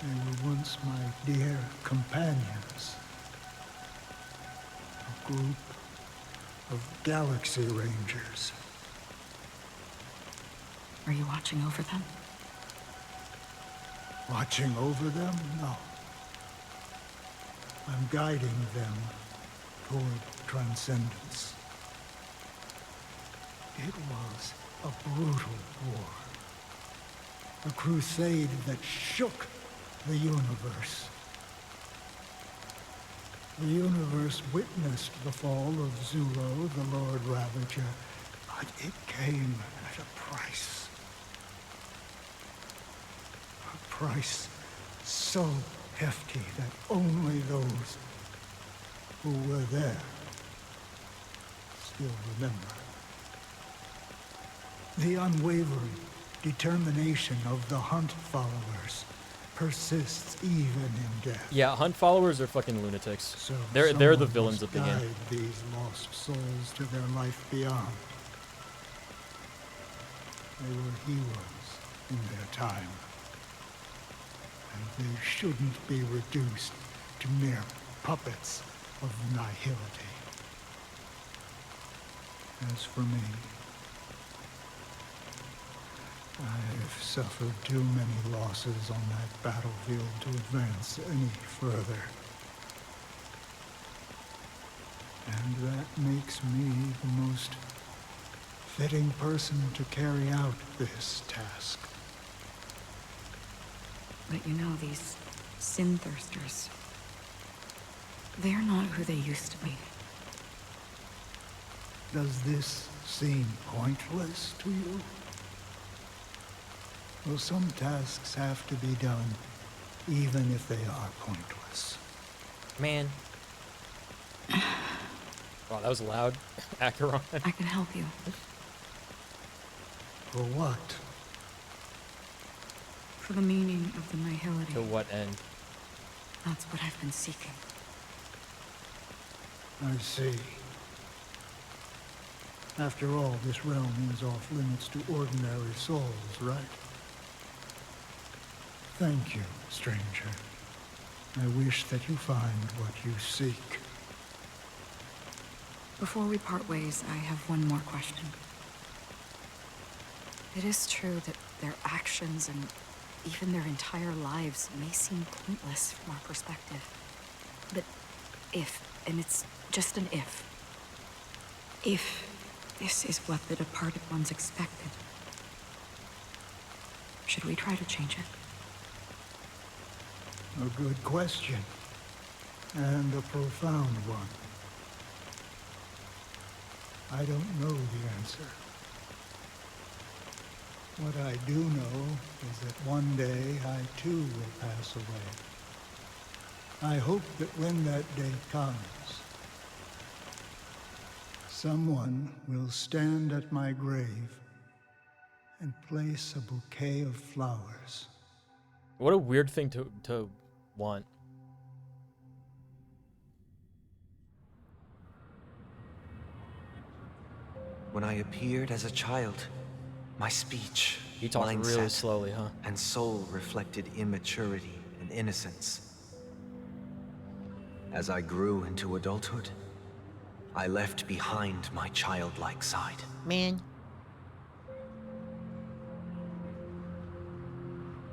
they were once my dear companions. group of Galaxy Rangers. Are you watching over them? Watching over them? No. I'm guiding them toward transcendence. It was a brutal war. A crusade that shook the universe. The universe witnessed the fall of Zulo, the Lord Ravager, but it came at a price. A price so hefty that only those who were there still remember. The unwavering determination of the Hunt followers persists even in death. Yeah, Hunt followers are fucking lunatics. So they're the someone villains must of the game. guide these lost souls to their life beyond. They were heroes in their time. And they shouldn't be reduced to mere puppets of nihility. As for me, I've suffered too many losses on that battlefield to advance any further. And that makes me the most fitting person to carry out this task. But you know, these sin thirsters, they're not who they used to be. Does this seem pointless to you? Well, some tasks have to be done, even if they are pointless. Man. Wow, that was loud. Acheron. I can help you. For what? For the meaning of the nihility. To what end? That's what I've been seeking. I see. After all, this realm is off limits to ordinary souls, right? Thank you, stranger. I wish that you find what you seek. Before we part ways, I have one more question. It is true that their actions and even their entire lives may seem pointless from our perspective. But if, and it's just an if this is what the departed ones expected, should we try to change it? A good question. And a profound one. I don't know the answer. What I do know is that one day I too will pass away. I hope that when that day comes, someone will stand at my grave and place a bouquet of flowers. What a weird thing to want. When I appeared as a child, my speech, He talks really mindset, slowly, huh? and soul reflected immaturity and innocence. As I grew into adulthood, I left behind my childlike side. Man.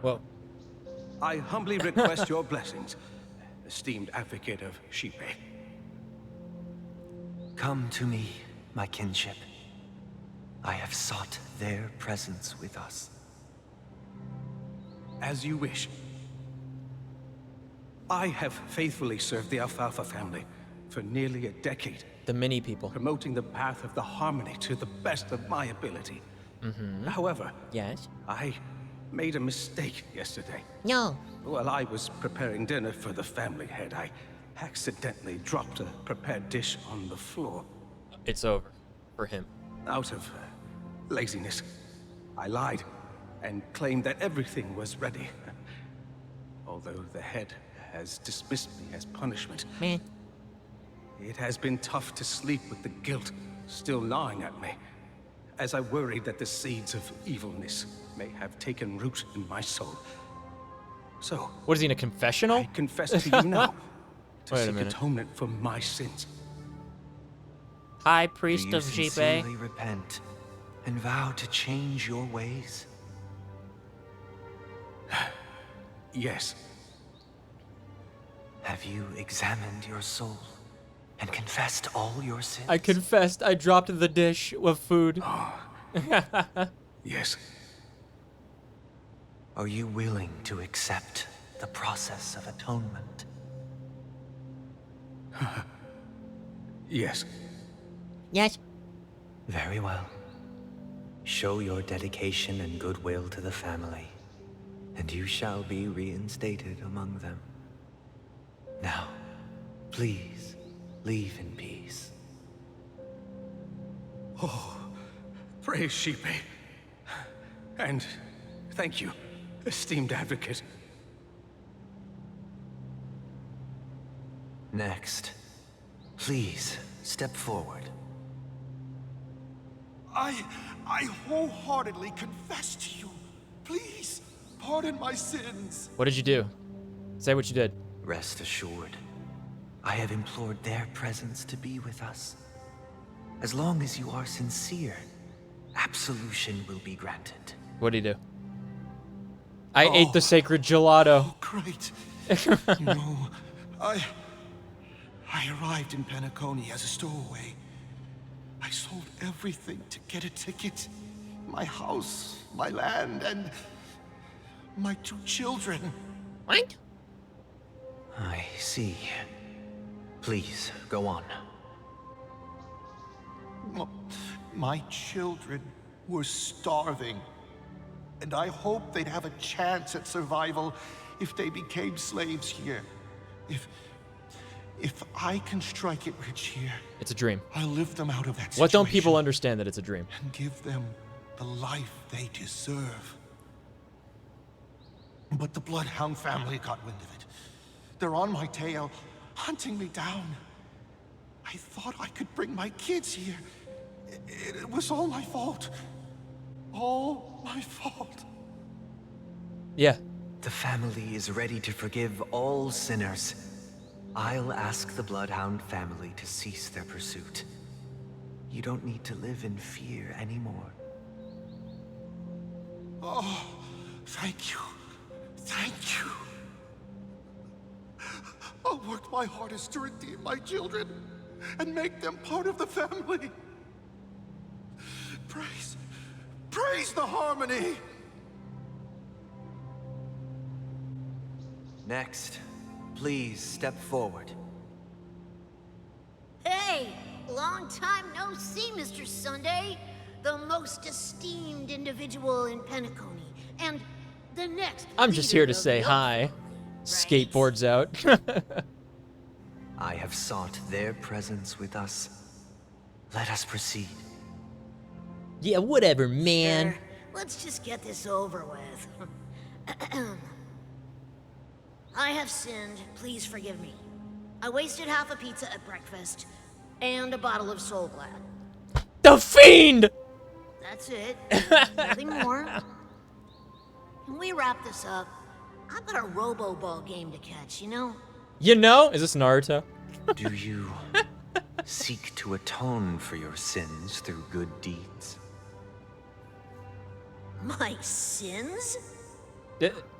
Well, I humbly request your blessings, esteemed advocate of Shipe. Come to me, my kinship. I have sought their presence with us. As you wish. I have faithfully served the Alfalfa family for nearly a decade. The mini people. Promoting the path of the harmony to the best of my ability. Mm-hmm. However, yes, I made a mistake yesterday. No. While I was preparing dinner for the family head, I accidentally dropped a prepared dish on the floor. It's over for him. Out of laziness, I lied and claimed that everything was ready. Although the head has dismissed me as punishment. Man. It has been tough to sleep with the guilt still gnawing at me, as I worried that the seeds of evilness may have taken root in my soul. So, what is he in a confessional? I confess to you now to Wait a seek minute. atonement for my sins. High Do Priest you of Jipe. sincerely repent and vow to change your ways? Yes. Have you examined your soul and confessed all your sins? I confessed. I dropped the dish of food. Yes. Are you willing to accept the process of atonement? Yes. Yes. Very well. Show your dedication and goodwill to the family, and you shall be reinstated among them. Now, please, leave in peace. Oh, praise Sheepy. And thank you, esteemed advocate. Next, please step forward. I wholeheartedly confess to you. Please, pardon my sins. What did you do? Say what you did. Rest assured, I have implored their presence to be with us. As long as you are sincere, absolution will be granted. What did he do? I ate the sacred gelato. Oh, great. No, I arrived in Penacony as a stowaway. I sold everything to get a ticket. My house, my land, and my 2 children. What? I see. Please, go on. My children were starving, and I hoped they'd have a chance at survival if they became slaves here. If I can strike it rich here, It's a dream. I'll lift them out of that situation. What don't people understand that it's a dream? And give them the life they deserve. But the Bloodhound family got wind of it. They're on my tail, hunting me down. I thought I could bring my kids here. It was all my fault. All my fault. Yeah. The family is ready to forgive all sinners. I'll ask the Bloodhound family to cease their pursuit. You don't need to live in fear anymore. Oh, thank you. Thank you. I'll work my hardest to redeem my children and make them part of the family. Praise the harmony. Next, please step forward. Hey, long time no see, Mr. Sunday. The most esteemed individual in Penacony, and the next. I'm just here to say hi. Skateboards out. I have sought their presence with us. Let us proceed. Yeah, whatever, man. Sure. Let's just get this over with. I have sinned. Please forgive me. I wasted half a pizza at breakfast and a bottle of Soul Glad. The Fiend! That's it. Nothing more. Can we wrap this up? I've got a Robo-Ball game to catch, you know? You know? Is this Naruto? Do you seek to atone for your sins through good deeds? My sins?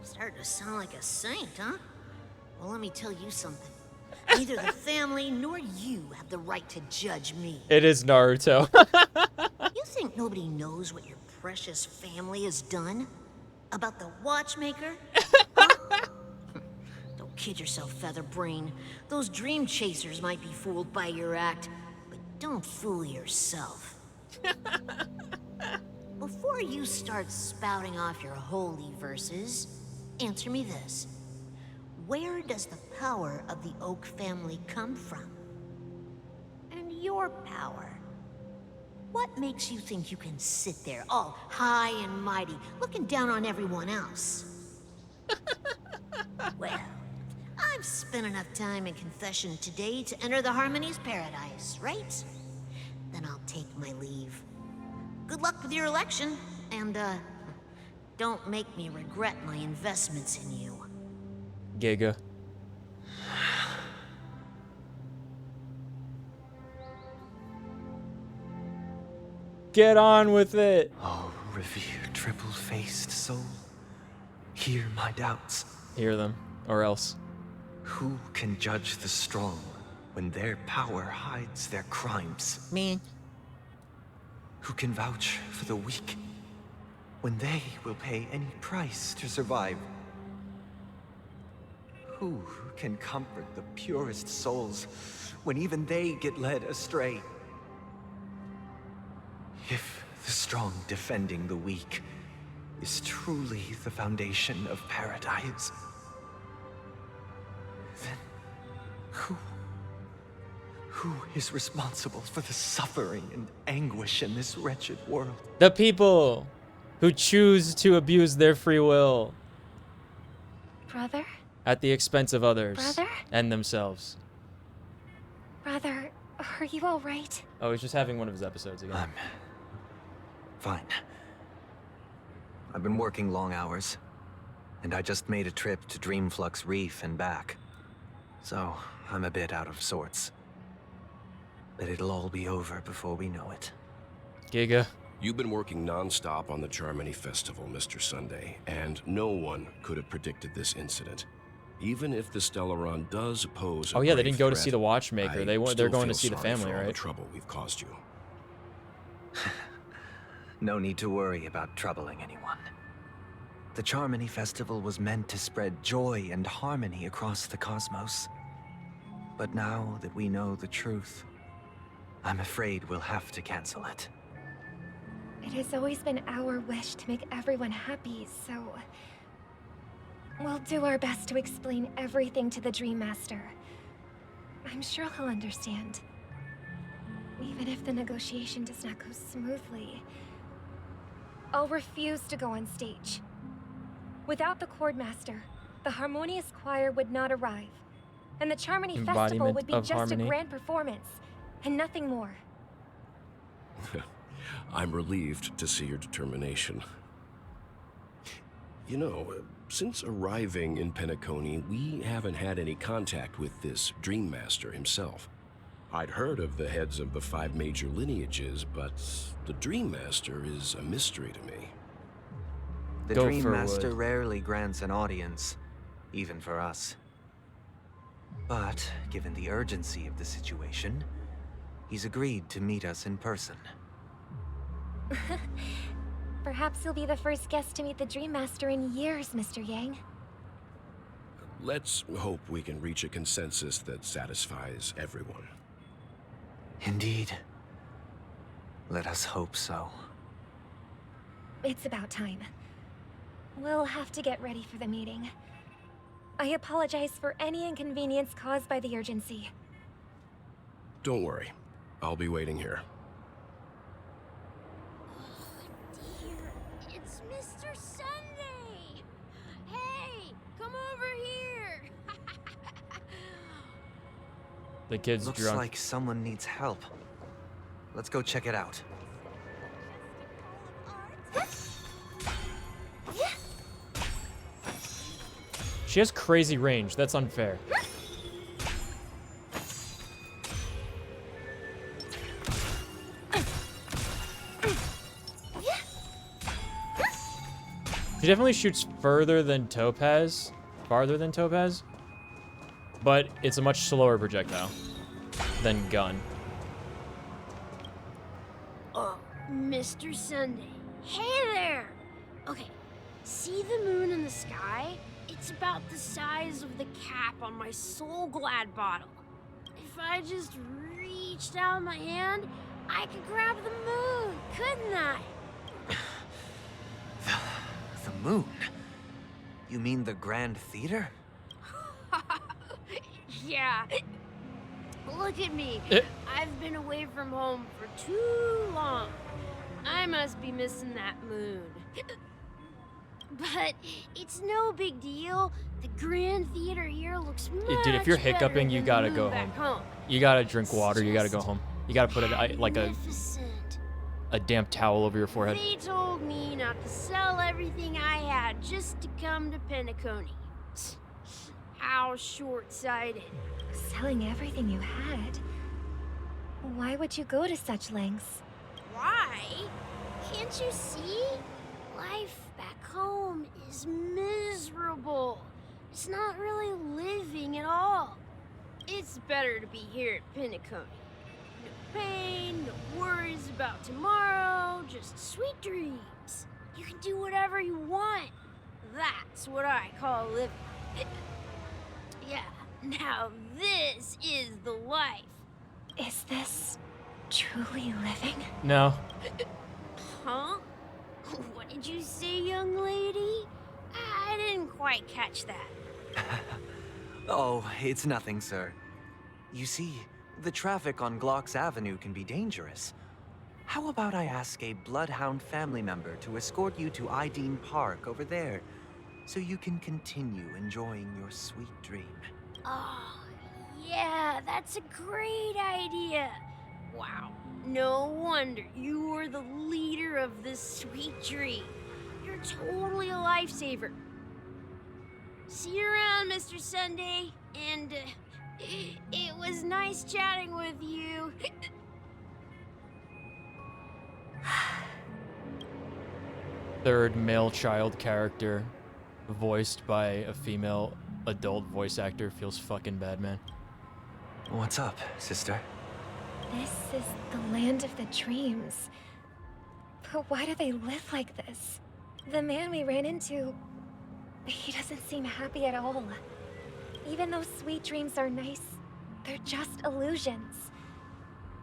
Starting to sound like a saint, huh? Well, let me tell you something. Neither the family nor you have the right to judge me. It is Naruto. You think nobody knows what your precious family has done? About the watchmaker? Huh? Don't kid yourself, Featherbrain. Those dream chasers might be fooled by your act, but don't fool yourself. Before you start spouting off your holy verses, answer me this. Where does the power of the Oak family come from? And your power? What makes you think you can sit there, all high and mighty, looking down on everyone else? Well, I've spent enough time in confession today to enter the Harmony's paradise, right? Then I'll take my leave. Good luck with your election, and, don't make me regret my investments in you. Giga. Get on with it. Oh, revered triple-faced soul, hear my doubts. Hear them, or else. Who can judge the strong when their power hides their crimes? Me. Who can vouch for the weak when they will pay any price to survive? Who can comfort the purest souls when even they get led astray? If the strong defending the weak is truly the foundation of paradise, then who is responsible for the suffering and anguish in this wretched world? The people who choose to abuse their free will Brother? at the expense of others Brother? and themselves. Brother, are you all right? Oh, he's just having one of his episodes again. I'm fine. I've been working long hours, and I just made a trip to Dreamflux Reef and back. So, I'm a bit out of sorts. But it'll all be over before we know it. Giga. You've been working non-stop on the Charmony Festival, Mr. Sunday, and no one could have predicted this incident. Even if the Stellaron does pose a Oh yeah, they grave didn't go to threat, see the watchmaker. I They're still going to feel see the sorry family, for all right? the trouble we've caused you. No need to worry about troubling anyone. The Charmony Festival was meant to spread joy and harmony across the cosmos. But now that we know the truth, I'm afraid we'll have to cancel it. It has always been our wish to make everyone happy, so... we'll do our best to explain everything to the Dream Master. I'm sure he'll understand. Even if the negotiation does not go smoothly, I'll refuse to go on stage. Without the Chord Master, the Harmonious Choir would not arrive, and the Charmony Festival Embodiment would be of just harmony. a grand performance, and nothing more. I'm relieved to see your determination. You know, since arriving in Penacony, we haven't had any contact with this Dream Master himself. I'd heard of the heads of the 5 major lineages, but the Dream Master is a mystery to me. The Go Dream for Master wood. rarely grants an audience, even for us. But, given the urgency of the situation, he's agreed to meet us in person. Perhaps you'll be the first guest to meet the Dream Master in years, Mr. Yang. Let's hope we can reach a consensus that satisfies everyone. Indeed. Let us hope so. It's about time. We'll have to get ready for the meeting. I apologize for any inconvenience caused by the urgency. Don't worry. I'll be waiting here. It's Mr. Sunday! Hey, come over here! The kid's Looks drunk. like someone needs help. Let's go check it out. She has crazy range. That's unfair. She definitely shoots further than Topaz. Farther than Topaz. But it's a much slower projectile than gun. Mr. Sunday. Hey there! Okay, see the moon in the sky? It's about the size of the cap on my Soul Glad bottle. If I just reached out my hand, I could grab the moon, couldn't I? The moon? You mean the Grand Theater? Yeah. Look at me. I've been away from home for too long. I must be missing that moon. But it's no big deal. The Grand Theater here looks much Dude, if you're better hiccuping, you than gotta the go moon back home. You gotta drink water. You gotta go home. You gotta put Magnificent. a damp towel over your forehead. They told me not to sell everything I had just to come to Penacony. How short-sighted. Selling everything you had? Why would you go to such lengths? Why? Can't you see? Life back home is miserable. It's not really living at all. It's better to be here at Penacony. No pain, no worries about tomorrow, just sweet dreams. You can do whatever you want. That's what I call living. Yeah, now this is the life. Is this truly living? No. Huh? What did you say, young lady? I didn't quite catch that. Oh, it's nothing, sir. You see, the traffic on Glocks Avenue can be dangerous. How about I ask a Bloodhound family member to escort you to Ideen Park over there, so you can continue enjoying your sweet dream? Oh, yeah, that's a great idea. Wow, no wonder you were the leader of this sweet dream. You're totally a lifesaver. See you around, Mr. Sunday, and it was nice chatting with you. Third male child character voiced by a female adult voice actor feels fucking bad, man. What's up, sister? This is the land of the dreams. But why do they live like this? The man we ran into, he doesn't seem happy at all. Even though sweet dreams are nice, they're just illusions.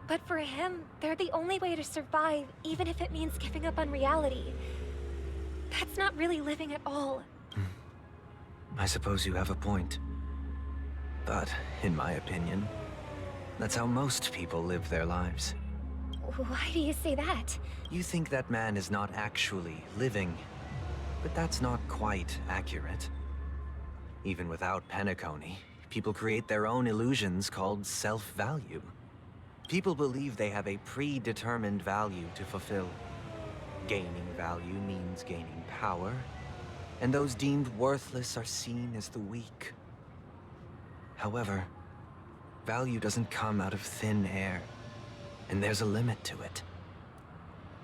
But for him, they're the only way to survive, even if it means giving up on reality. That's not really living at all. I suppose you have a point. But, in my opinion, that's how most people live their lives. Why do you say that? You think that man is not actually living, but that's not quite accurate. Even without Penacony, people create their own illusions called self-value. People believe they have a predetermined value to fulfill. Gaining value means gaining power, and those deemed worthless are seen as the weak. However, value doesn't come out of thin air, and there's a limit to it.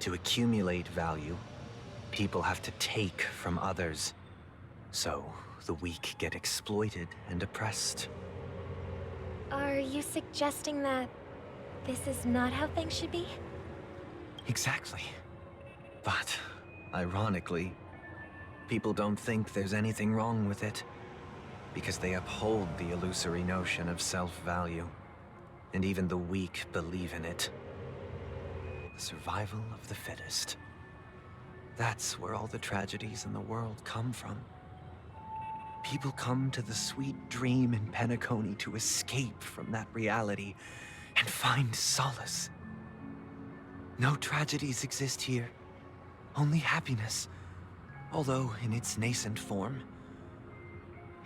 To accumulate value, people have to take from others. So, the weak get exploited and oppressed. Are you suggesting that this is not how things should be? Exactly. But, ironically, people don't think there's anything wrong with it, because they uphold the illusory notion of self-value, and even the weak believe in it. The survival of the fittest. That's where all the tragedies in the world come from. People come to the sweet dream in Penacony to escape from that reality and find solace. No tragedies exist here, only happiness, although in its nascent form.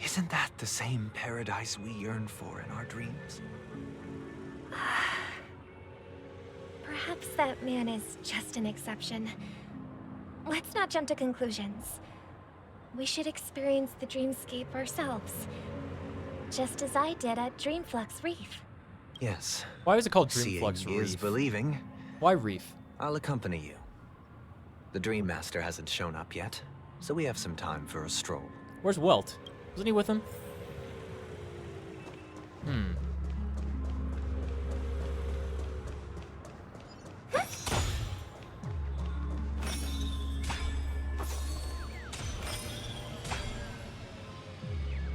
Isn't that the same paradise we yearn for in our dreams? Perhaps that man is just an exception. Let's not jump to conclusions. We should experience the dreamscape ourselves, just as I did at Dreamflux Reef. Yes. Why is it called Seeing Dreamflux Reef? is believing. Why Reef? I'll accompany you. The Dream Master hasn't shown up yet, so we have some time for a stroll. Where's Welt? Wasn't he with him?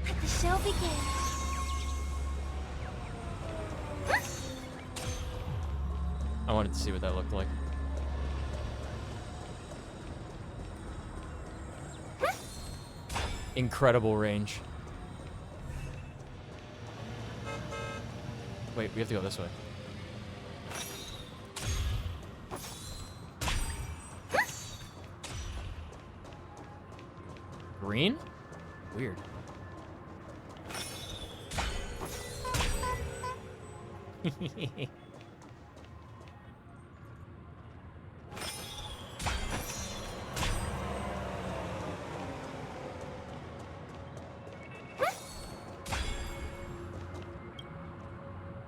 Let the show begin. I wanted to see what that looked like. Incredible range. Wait, we have to go this way. Green? Weird.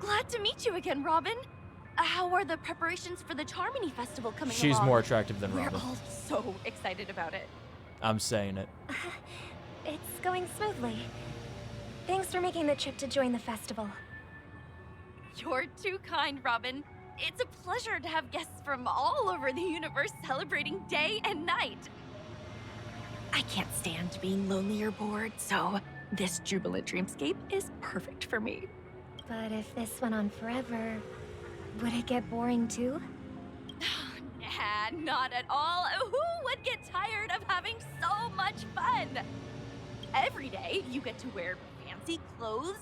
Glad to meet you again, Robin. how are the preparations for the Charmony Festival coming along? She's more attractive than We're Robin. all so excited about it. I'm saying it. It's going smoothly. Thanks for making the trip to join the festival. You're too kind, Robin. It's a pleasure to have guests from all over the universe celebrating day and night. I can't stand being lonely or bored, so this jubilant dreamscape is perfect for me. But if this went on forever, would it get boring too? Nah, not at all. Who would get tired of having so much fun? Every day, you get to wear fancy clothes,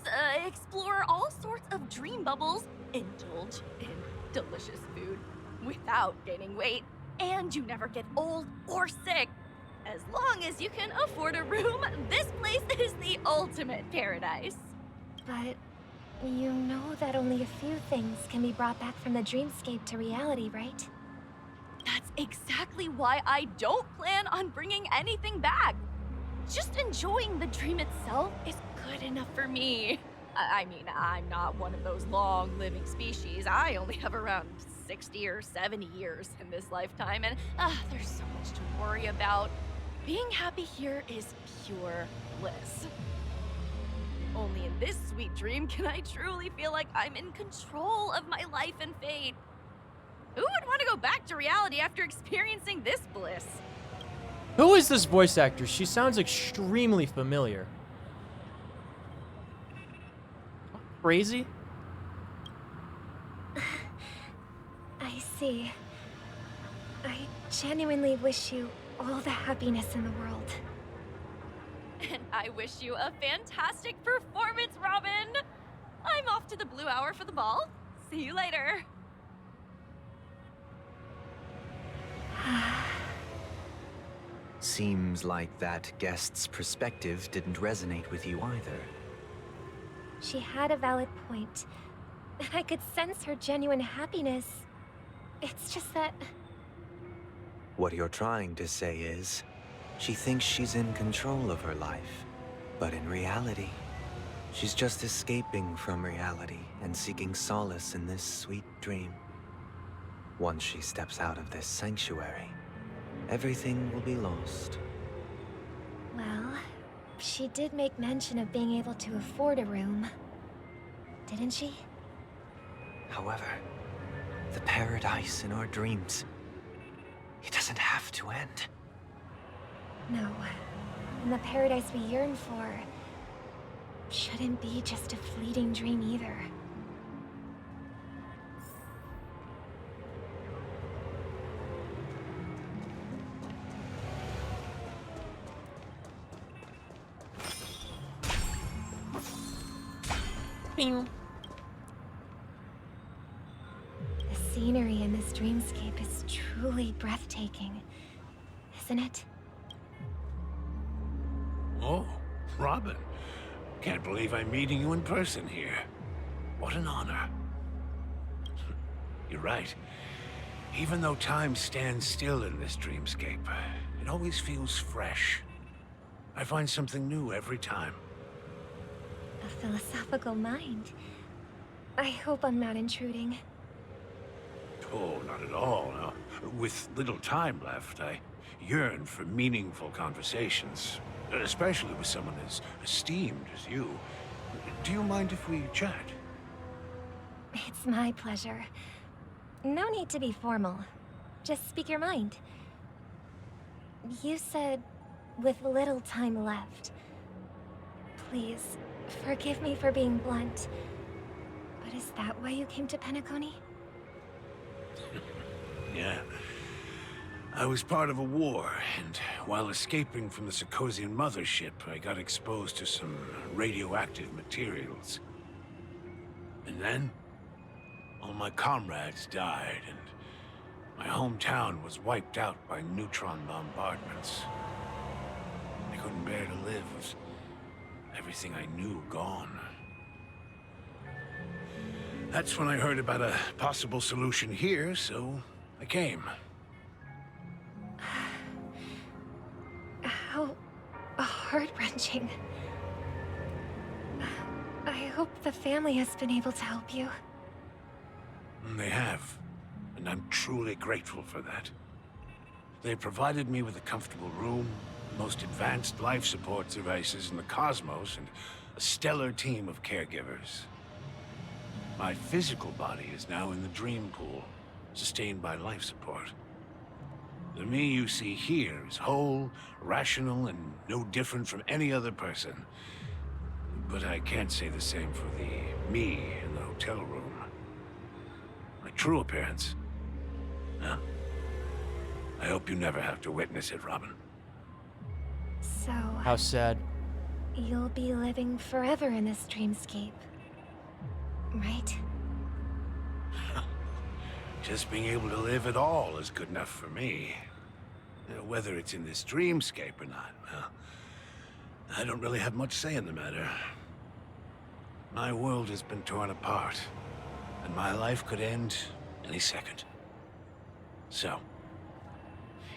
explore all sorts of dream bubbles, indulge in delicious food without gaining weight, and you never get old or sick. As long as you can afford a room, this place is the ultimate paradise. But you know that only a few things can be brought back from the dreamscape to reality, right? That's exactly why I don't plan on bringing anything back. Just enjoying the dream itself is good enough for me. I mean, I'm not one of those long-living species. I only have around 60 or 70 years in this lifetime, and there's so much to worry about. Being happy here is pure bliss. Only in this sweet dream can I truly feel like I'm in control of my life and fate. Who would want to go back to reality after experiencing this bliss? Who is this voice actor? She sounds extremely familiar. Crazy? I see. I genuinely wish you all the happiness in the world. And I wish you a fantastic performance, Robin! I'm off to the Blue Hour for the ball. See you later. Seems like that guest's perspective didn't resonate with you either. She had a valid point, and I could sense her genuine happiness. It's just that... What you're trying to say is, she thinks she's in control of her life, but in reality, she's just escaping from reality and seeking solace in this sweet dream. Once she steps out of this sanctuary, everything will be lost. Well, she did make mention of being able to afford a room, didn't she? However, the paradise in our dreams, it doesn't have to end. No, and the paradise we yearn for shouldn't be just a fleeting dream either. Bing. The scenery in this dreamscape is truly breathtaking, isn't it? Oh, Robin. Can't believe I'm meeting you in person here. What an honor. You're right. Even though time stands still in this dreamscape, it always feels fresh. I find something new every time. A philosophical mind. I hope I'm not intruding. Oh, not at all. No. With little time left, I yearn for meaningful conversations, especially with someone as esteemed as you. Do you mind if we chat? It's my pleasure. No need to be formal. Just speak your mind. You said, with little time left. Please, forgive me for being blunt. But is that why you came to Penacony? Yeah. I was part of a war, and while escaping from the Sarkosian mothership, I got exposed to some radioactive materials. And then, all my comrades died, and my hometown was wiped out by neutron bombardments. I couldn't bear to live with everything I knew gone. That's when I heard about a possible solution here, so I came. How heart-wrenching. I hope the family has been able to help you. They have, and I'm truly grateful for that. They provided me with a comfortable room, the most advanced life support devices in the cosmos, and a stellar team of caregivers. My physical body is now in the dream pool, sustained by life support. The me you see here is whole, rational, and no different from any other person. But I can't say the same for the me in the hotel room. My true appearance? Huh? I hope you never have to witness it, Robin. So, How sad. you'll be living forever in this dreamscape, right? Just being able to live at all is good enough for me. Whether it's in this dreamscape or not, well, I don't really have much say in the matter. My world has been torn apart, and my life could end any second. So,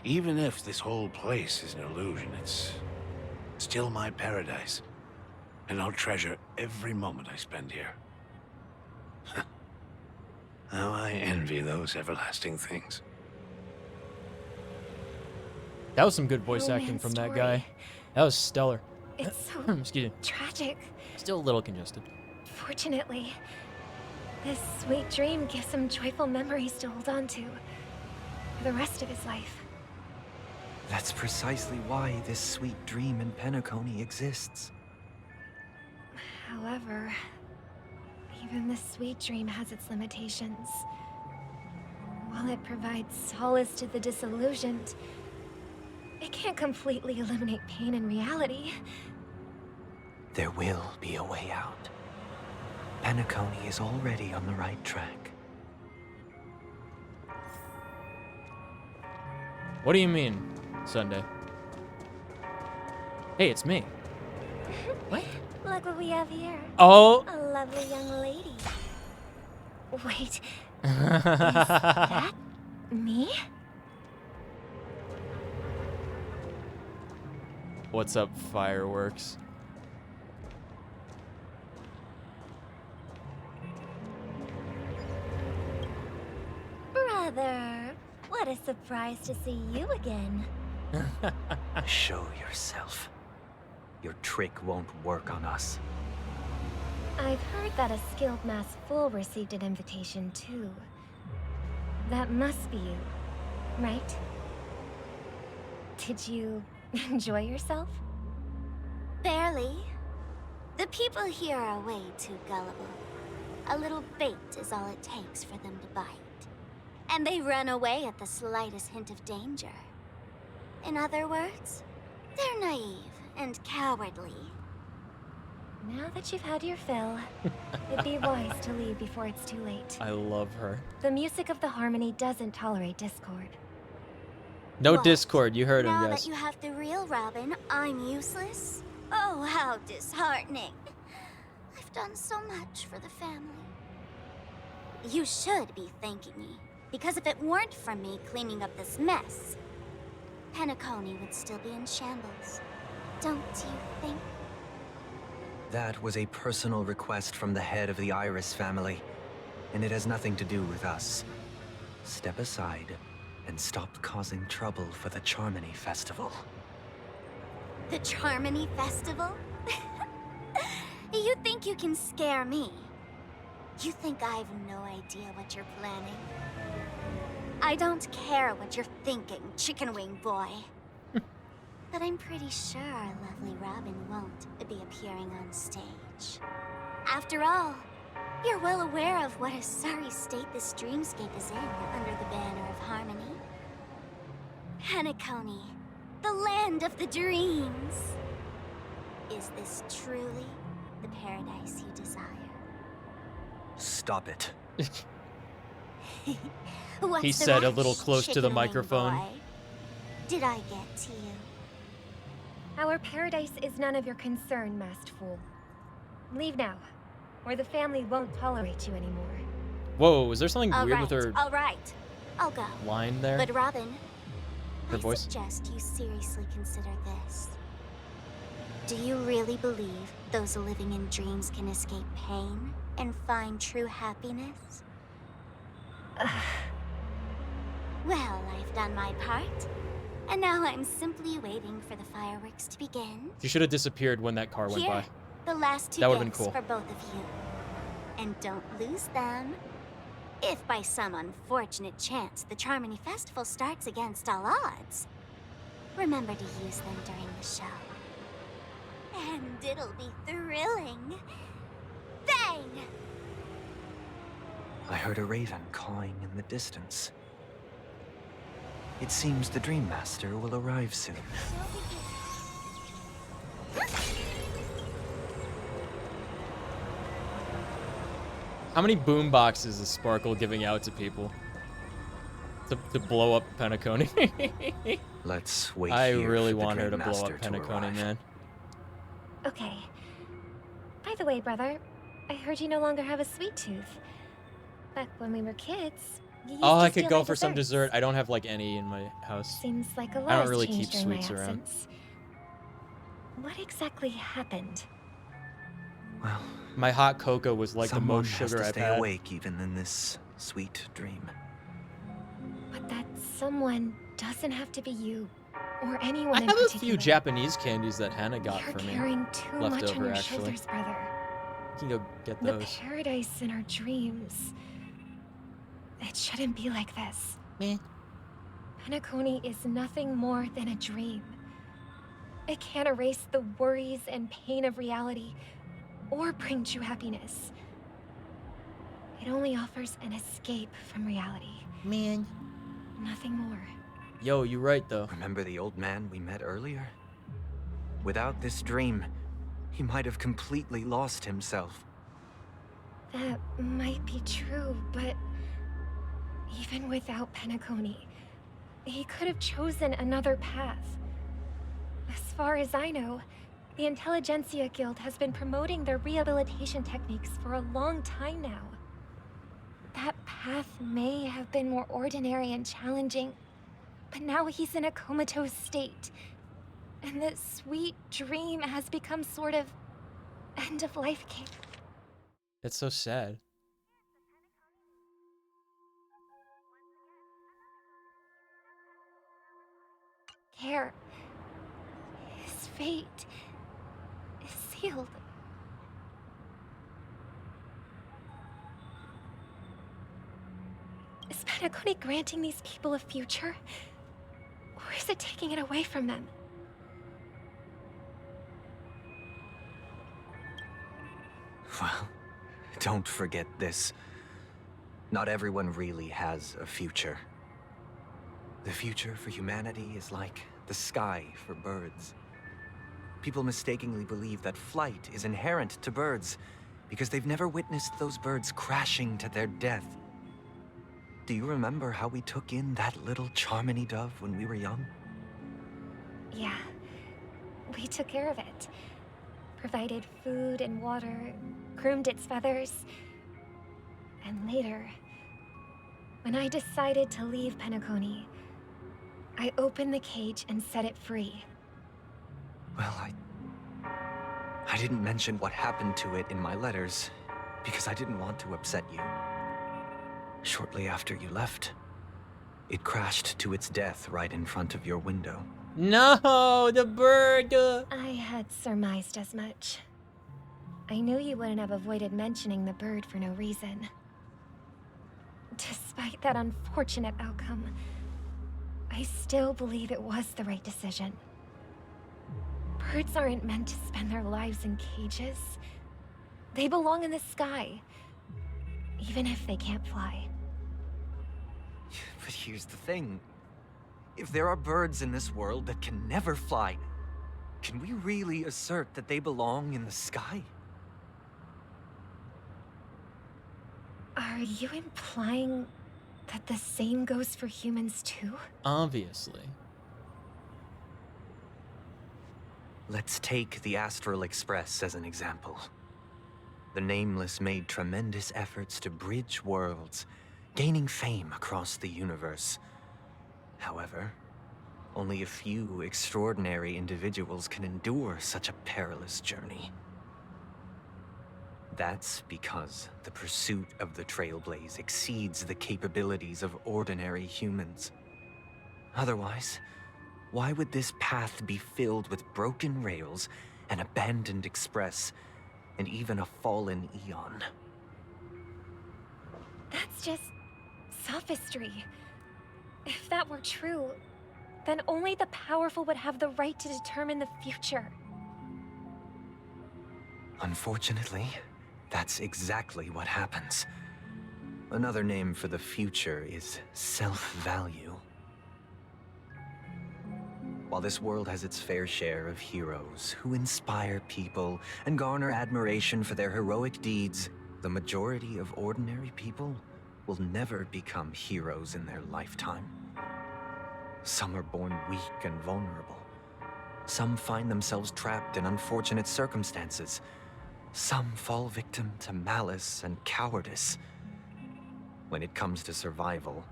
even if this whole place is an illusion, it's still my paradise, and I'll treasure every moment I spend here. How I envy those everlasting things. That was some good voice acting from that guy. That was stellar. It's so Excuse me. tragic. Still a little congested. Fortunately, this sweet dream gives him joyful memories to hold on to for the rest of his life. That's precisely why this sweet dream in Penacony exists. However, even this sweet dream has its limitations. While it provides solace to the disillusioned, it can't completely eliminate pain in reality. There will be a way out. Penacony is already on the right track. What do you mean, Sunday? Hey, it's me. What? Look what we have here. Oh. A lovely young lady. Wait. Is that me? What's up, fireworks? Brother, what a surprise to see you again. Show yourself. Your trick won't work on us. I've heard that a skilled mass fool received an invitation too. That must be you, right? Did you enjoy yourself? Barely. The people here are way too gullible. A little bait is all it takes for them to bite. And they run away at the slightest hint of danger. In other words, they're naive and cowardly. Now that you've had your fill, it'd be wise to leave before it's too late. I love her. The music of the harmony doesn't tolerate discord. No What? Discord, you heard him, Now guys. that you have the real Robin, I'm useless? Oh, how disheartening. I've done so much for the family. You should be thanking me, because if it weren't for me cleaning up this mess, Penacony would still be in shambles. Don't you think? That was a personal request from the head of the Iris family, and it has nothing to do with us. Step aside and stop causing trouble for the Charmony Festival. The Charmony Festival? You think you can scare me? You think I have no idea what you're planning? I don't care what you're thinking, chicken wing boy. But I'm pretty sure our lovely Robin won't be appearing on stage. After all, you're well aware of what a sorry state this dreamscape is in under the banner of harmony. Penacony, the land of the dreams. Is this truly the paradise you desire? Stop it. What's He the said a rush, little close to the chicken wing microphone. boy? Did I get to you? Our paradise is none of your concern, masked fool. Leave now, or the family won't tolerate you anymore. Whoa, was there something All weird right, with her all right. I'll go. line there? But Robin, Her I voice? suggest you seriously consider this. Do you really believe those living in dreams can escape pain and find true happiness? Well, I've done my part. And now I'm simply waiting for the fireworks to begin. You should have disappeared when that car went Here, by. the last two That would've been gifts cool. for both of you. And don't lose them. If by some unfortunate chance the Charmony Festival starts against all odds, remember to use them during the show. And it'll be thrilling. Bang! I heard a raven cawing in the distance. It seems the Dream Master will arrive soon. How many boom boxes is Sparkle giving out to people to blow up Penacony? Let's wait. I here really for the want her to Dream blow Master up to Penacony, arrive. man. Okay. By the way, brother, I heard you no longer have a sweet tooth. Back when we were kids, you used Oh, to I could steal go my for some desserts. dessert. I don't have like any in my house. Seems like a lot I don't has really changed keep during my sweets around. absence. What exactly happened? Well, My hot cocoa was like the someone most has sugar to I've stay had. awake even in this sweet dream. But that someone doesn't have to be you or anyone I in have a particular. few Japanese candies that Hannah got You're for me. carrying too Left much on over, your actually. shoulders, brother. You can go get The those. paradise in our dreams. It shouldn't be like this. Penacony is nothing more than a dream. It can't erase the worries and pain of reality or bring true happiness. It only offers an escape from reality. Man. Nothing more. Yo, you right though. Remember the old man we met earlier? Without this dream, he might have completely lost himself. That might be true, but even without Penacony, he could have chosen another path. As far as I know, the Intelligentsia Guild has been promoting their rehabilitation techniques for a long time now. That path may have been more ordinary and challenging, but now he's in a comatose state, and the sweet dream has become sort of end-of-life care. It's so sad. Care. His fate is sealed. Is Penacony granting these people a future? Or is it taking it away from them? Well, don't forget this. Not everyone really has a future. The future for humanity is like the sky for birds. People mistakenly believe that flight is inherent to birds because they've never witnessed those birds crashing to their death. Do you remember how we took in that little Charmony dove when we were young? Yeah. We took care of it. Provided food and water, groomed its feathers. And later, when I decided to leave Penacony, I opened the cage and set it free. Well, I didn't mention what happened to it in my letters because I didn't want to upset you. Shortly after you left, it crashed to its death right in front of your window. No, the bird. I had surmised as much. I knew you wouldn't have avoided mentioning the bird for no reason. Despite that unfortunate outcome, I still believe it was the right decision. Birds aren't meant to spend their lives in cages. They belong in the sky, even if they can't fly. But here's the thing. If there are birds in this world that can never fly, can we really assert that they belong in the sky? Are you implying that the same goes for humans too? Obviously. Let's take the Astral Express as an example. The Nameless made tremendous efforts to bridge worlds, gaining fame across the universe. However, only a few extraordinary individuals can endure such a perilous journey. That's because the pursuit of the Trailblaze exceeds the capabilities of ordinary humans. Otherwise, why would this path be filled with broken rails, an abandoned express, and even a fallen Eon? That's just sophistry. If that were true, then only the powerful would have the right to determine the future. Unfortunately, that's exactly what happens. Another name for the future is self-value. While this world has its fair share of heroes who inspire people and garner admiration for their heroic deeds, the majority of ordinary people will never become heroes in their lifetime. Some are born weak and vulnerable. Some find themselves trapped in unfortunate circumstances. Some fall victim to malice and cowardice. When it comes to survival,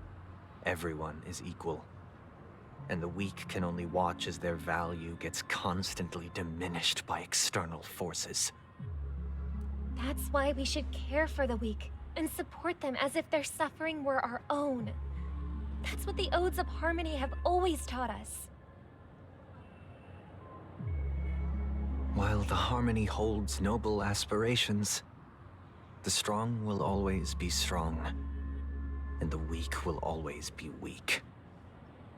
everyone is equal. And the weak can only watch as their value gets constantly diminished by external forces. That's why we should care for the weak and support them as if their suffering were our own. That's what the Odes of Harmony have always taught us. While the Harmony holds noble aspirations, the strong will always be strong, and the weak will always be weak.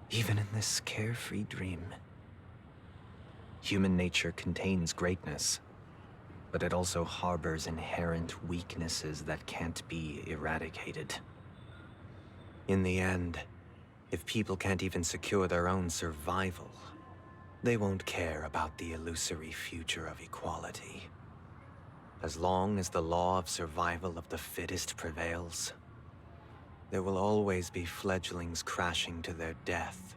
Even in this carefree dream. Human nature contains greatness, but it also harbors inherent weaknesses that can't be eradicated. In the end, if people can't even secure their own survival, they won't care about the illusory future of equality. As long as the law of survival of the fittest prevails, there will always be fledglings crashing to their death.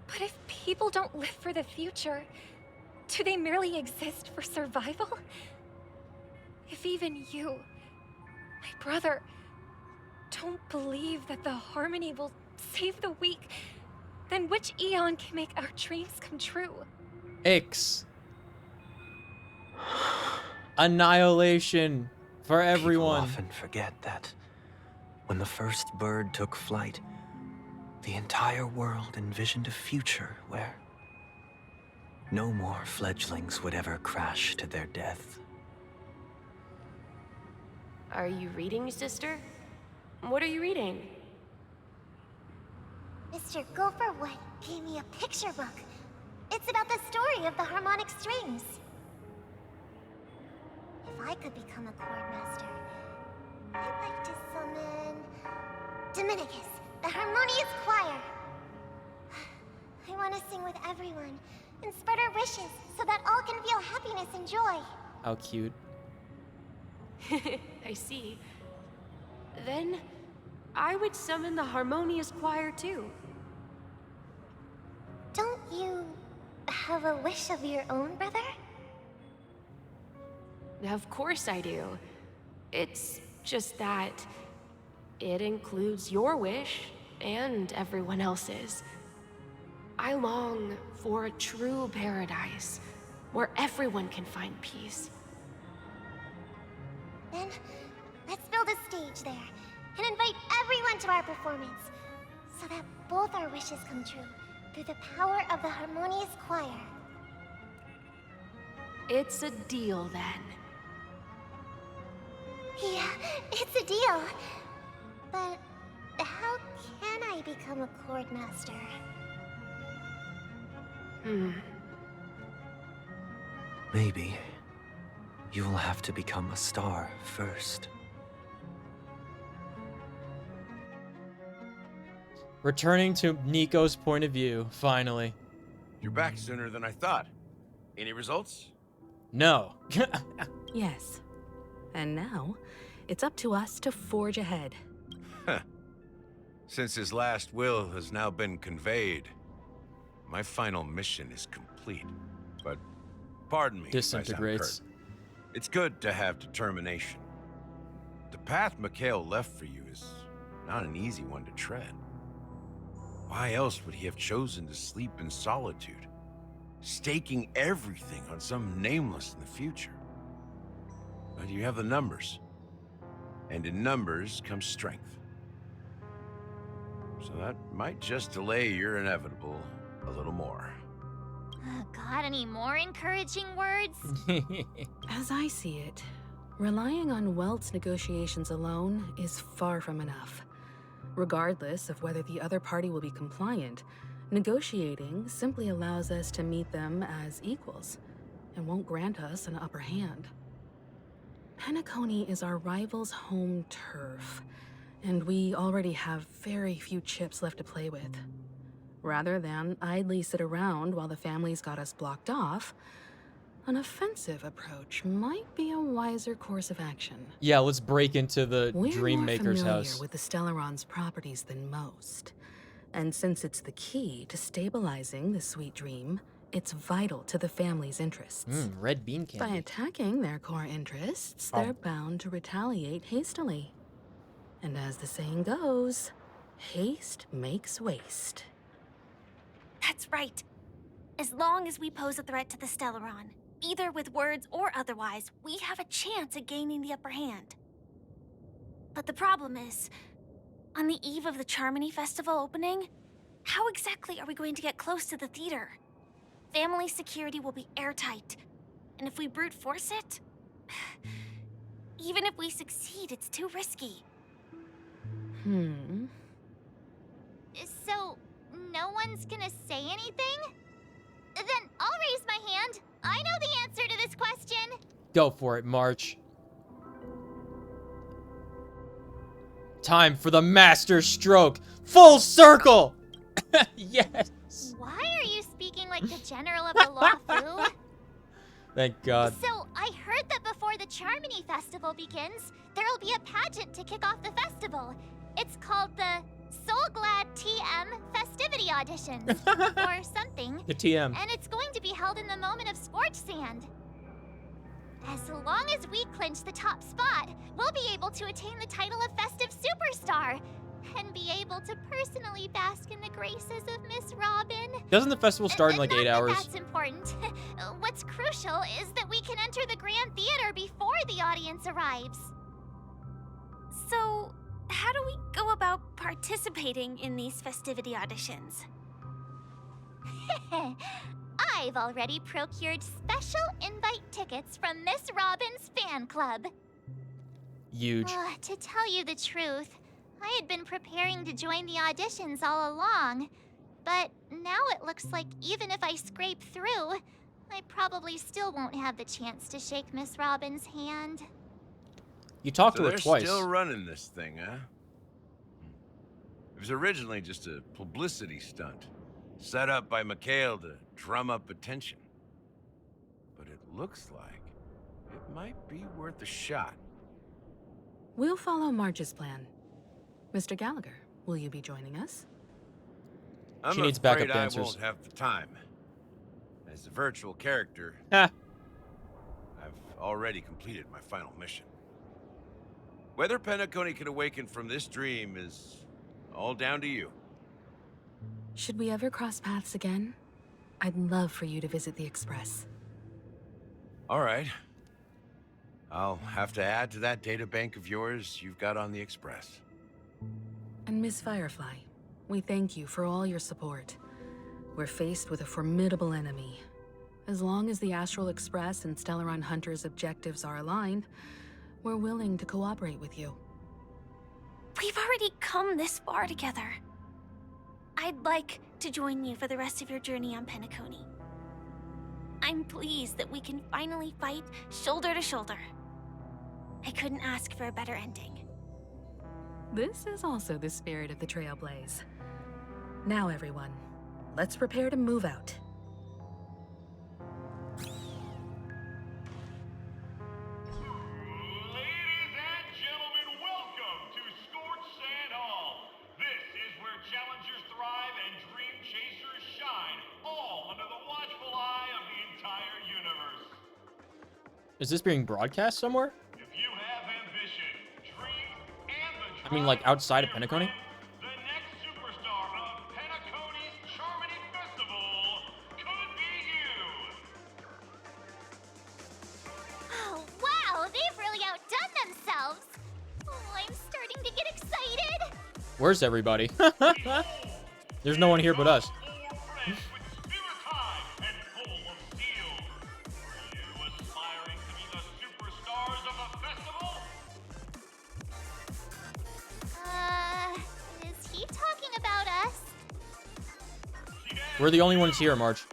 But if people don't live for the future, do they merely exist for survival? If even you, my brother, don't believe that the Harmony will save the weak, then which Eon can make our dreams come true? X. Annihilation for everyone. People often forget that when the first bird took flight, the entire world envisioned a future where no more fledglings would ever crash to their death. Are you reading, sister? What are you reading? Mr. Gopherwood gave me a picture book. It's about the story of the harmonic strings. If I could become a chord master, I'd like to summon Dominicus, the harmonious choir. I want to sing with everyone and spread our wishes so that all can feel happiness and joy. How cute. I see. Then, I would summon the harmonious choir too. Don't you have a wish of your own, brother? Of course I do. It's just that it includes your wish and everyone else's. I long for a true paradise where everyone can find peace. Then, let's build a stage there and invite everyone to our performance so that both our wishes come true through the power of the harmonious choir. It's a deal then. Yeah, it's a deal. But how can I become a chord master? Maybe you will have to become a star first. Returning to Nico's point of view, finally. You're back sooner than I thought. Any results? No. Yes. And now, it's up to us to forge ahead. Since his last will has now been conveyed, my final mission is complete. But pardon me if I sound Disintegrates. curt. It's good to have determination. The path Mikhail left for you is not an easy one to tread. Why else would he have chosen to sleep in solitude, staking everything on some nameless in the future? But you have the numbers. And in numbers comes strength. So that might just delay your inevitable a little more. Got any more encouraging words? As I see it, relying on Welt's negotiations alone is far from enough. Regardless of whether the other party will be compliant, negotiating simply allows us to meet them as equals and won't grant us an upper hand. Penacony is our rival's home turf, and we already have very few chips left to play with. Rather than idly sit around while the family's got us blocked off, an offensive approach might be a wiser course of action. Yeah, let's break into the Dream Maker's We're more house. familiar with the Stellaron's properties than most. And since it's the key to stabilizing the sweet dream, it's vital to the family's interests. Red bean candy. By attacking their core interests, they're bound to retaliate hastily. And as the saying goes, haste makes waste. That's right. As long as we pose a threat to the Stellaron, either with words or otherwise, we have a chance at gaining the upper hand. But the problem is, on the eve of the Charmony Festival opening, how exactly are we going to get close to the theater? Family security will be airtight, and if we brute force it, even if we succeed, it's too risky. So, no one's gonna say anything? Then I'll raise my hand. I know the answer to this question. Go for it, March. Time for the master stroke. Full circle! Yes! Why are you speaking like the general of the law, Fu? Thank God. So, I heard that before the Charmony Festival begins, there'll be a pageant to kick off the festival. It's called the Soul Glad TM Festivity Auditions, or something. The TM. And it's going to be held in the moment of Scorch Sand. As long as we clinch the top spot, we'll be able to attain the title of Festive Superstar, and be able to personally bask in the graces of Miss Robin. Doesn't the festival start in like 8 hours? That's important. What's crucial is that we can enter the Grand Theater before the audience arrives. So, how do we go about participating in these festivity auditions? I've already procured special invite tickets from Miss Robin's fan club. Huge. To tell you the truth, I had been preparing to join the auditions all along, but now it looks like even if I scrape through, I probably still won't have the chance to shake Miss Robin's hand. You talked So to her twice. They're still running this thing, huh? It was originally just a publicity stunt, set up by Mikhail to drum up attention. But it looks like it might be worth a shot. We'll follow Marge's plan. Mr. Gallagher, will you be joining us? I'm She needs backup afraid dancers. I won't have the time. As a virtual character, I've already completed my final mission. Whether Penacony can awaken from this dream is all down to you. Should we ever cross paths again? I'd love for you to visit the Express. All right. I'll have to add to that data bank of yours you've got on the Express. And Miss Firefly, we thank you for all your support. We're faced with a formidable enemy. As long as the Astral Express and Stellaron Hunter's objectives are aligned, we're willing to cooperate with you. We've already come this far together. I'd like to join you for the rest of your journey on Penacony. I'm pleased that we can finally fight shoulder to shoulder. I couldn't ask for a better ending. This is also the spirit of the Trailblaze. Now, everyone, let's prepare to move out. Is this being broadcast somewhere? I mean, like outside of Penacony? Oh, wow, they've really Where's everybody? There's no one here but us. Is he talking about us? We're the only ones here, March.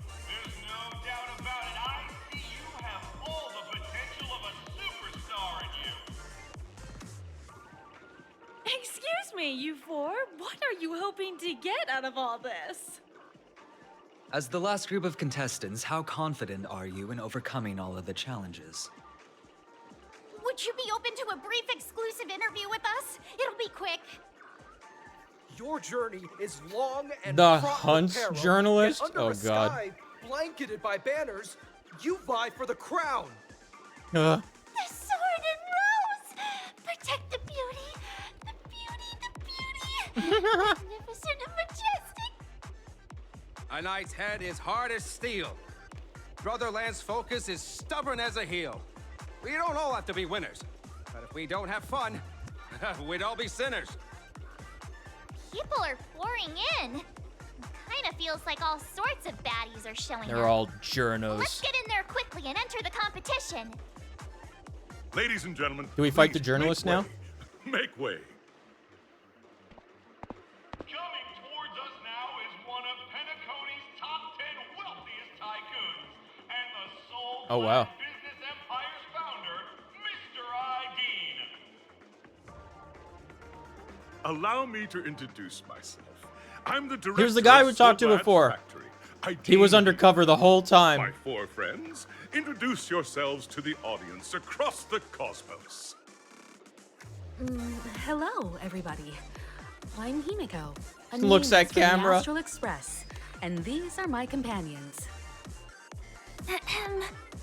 Excuse me, you four. What are you hoping to get out of all this? As the last group of contestants, how confident are you in overcoming all of the challenges? Would you be open to a brief exclusive interview with us? It'll be quick. Your journey is long and The fraught Hunt's with peril, journalist? yet under Oh, a God. sky blanketed by banners, you vie for the crown. Uh, The sword and rose! Protect the beauty! The beauty! Magnificent and majestic! A knight's head is hard as steel. Brother Lance's focus is stubborn as a heel. We don't all have to be winners, but if we don't have fun, we'd all be sinners. People are pouring in. Kinda feels like all sorts of baddies are showing they're up. all Let's journos. get in there quickly and enter the competition. Ladies and gentlemen, Do we fight the please journalists make now? way. Make way. Coming towards us now is one of Penacony's top 10 wealthiest tycoons and the sole Oh, wow. business empire's founder, Mr. I. Dean. Allow me to introduce myself. I'm the director Here's the guy of we talked to Soulblad's before. Factory. I He was deem undercover the whole My time. four friends, introduce yourselves to the audience across the cosmos. Hello, everybody. I'm Himiko. a Looks nameless at from the camera. Astral Express, and these are my companions.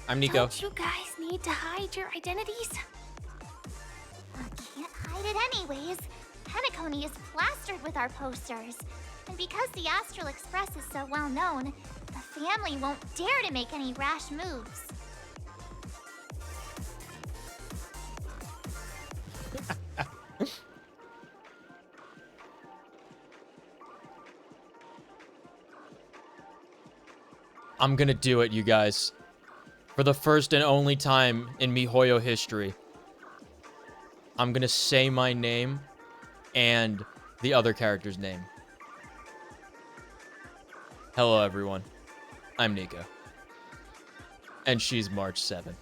I'm Nico. Don't you guys need to hide your identities? Can't hide it anyways. Penacony is plastered with our posters. And because the Astral Express is so well known, the family won't dare to make any rash moves. I'm gonna do it, you guys. For the first and only time in MiHoYo history. I'm gonna say my name and the other character's name. Hello, everyone. I'm Nico. And she's March 7th.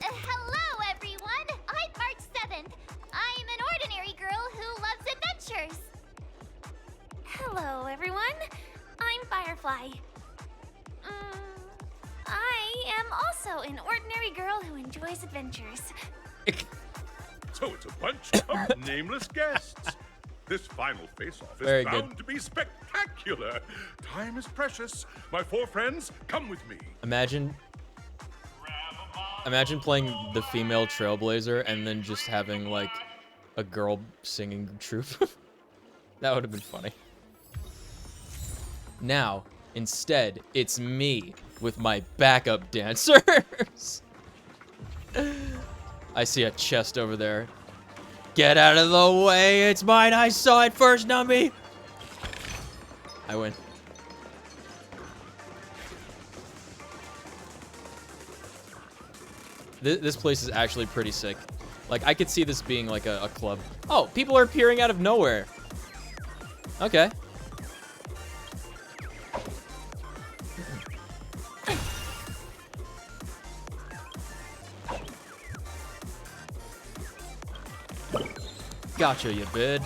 Hello, everyone! I'm March 7th. I'm an ordinary girl who loves adventures. Hello, everyone. I'm Firefly. I am also an ordinary girl who enjoys adventures. So it's a bunch of nameless guests. This final face-off is Very bound good. to be spectacular. Time is precious. My four friends, come with me. Imagine playing the female trailblazer and then just having like a girl singing troupe. That would have been funny. Now, instead, it's me with my backup dancers. I see a chest over there. Get out of the way, it's mine, I saw it first, not me. I win. This place is actually pretty sick. Like, I could see this being like a club. Oh, people are appearing out of nowhere. Okay. Gotcha, you bid.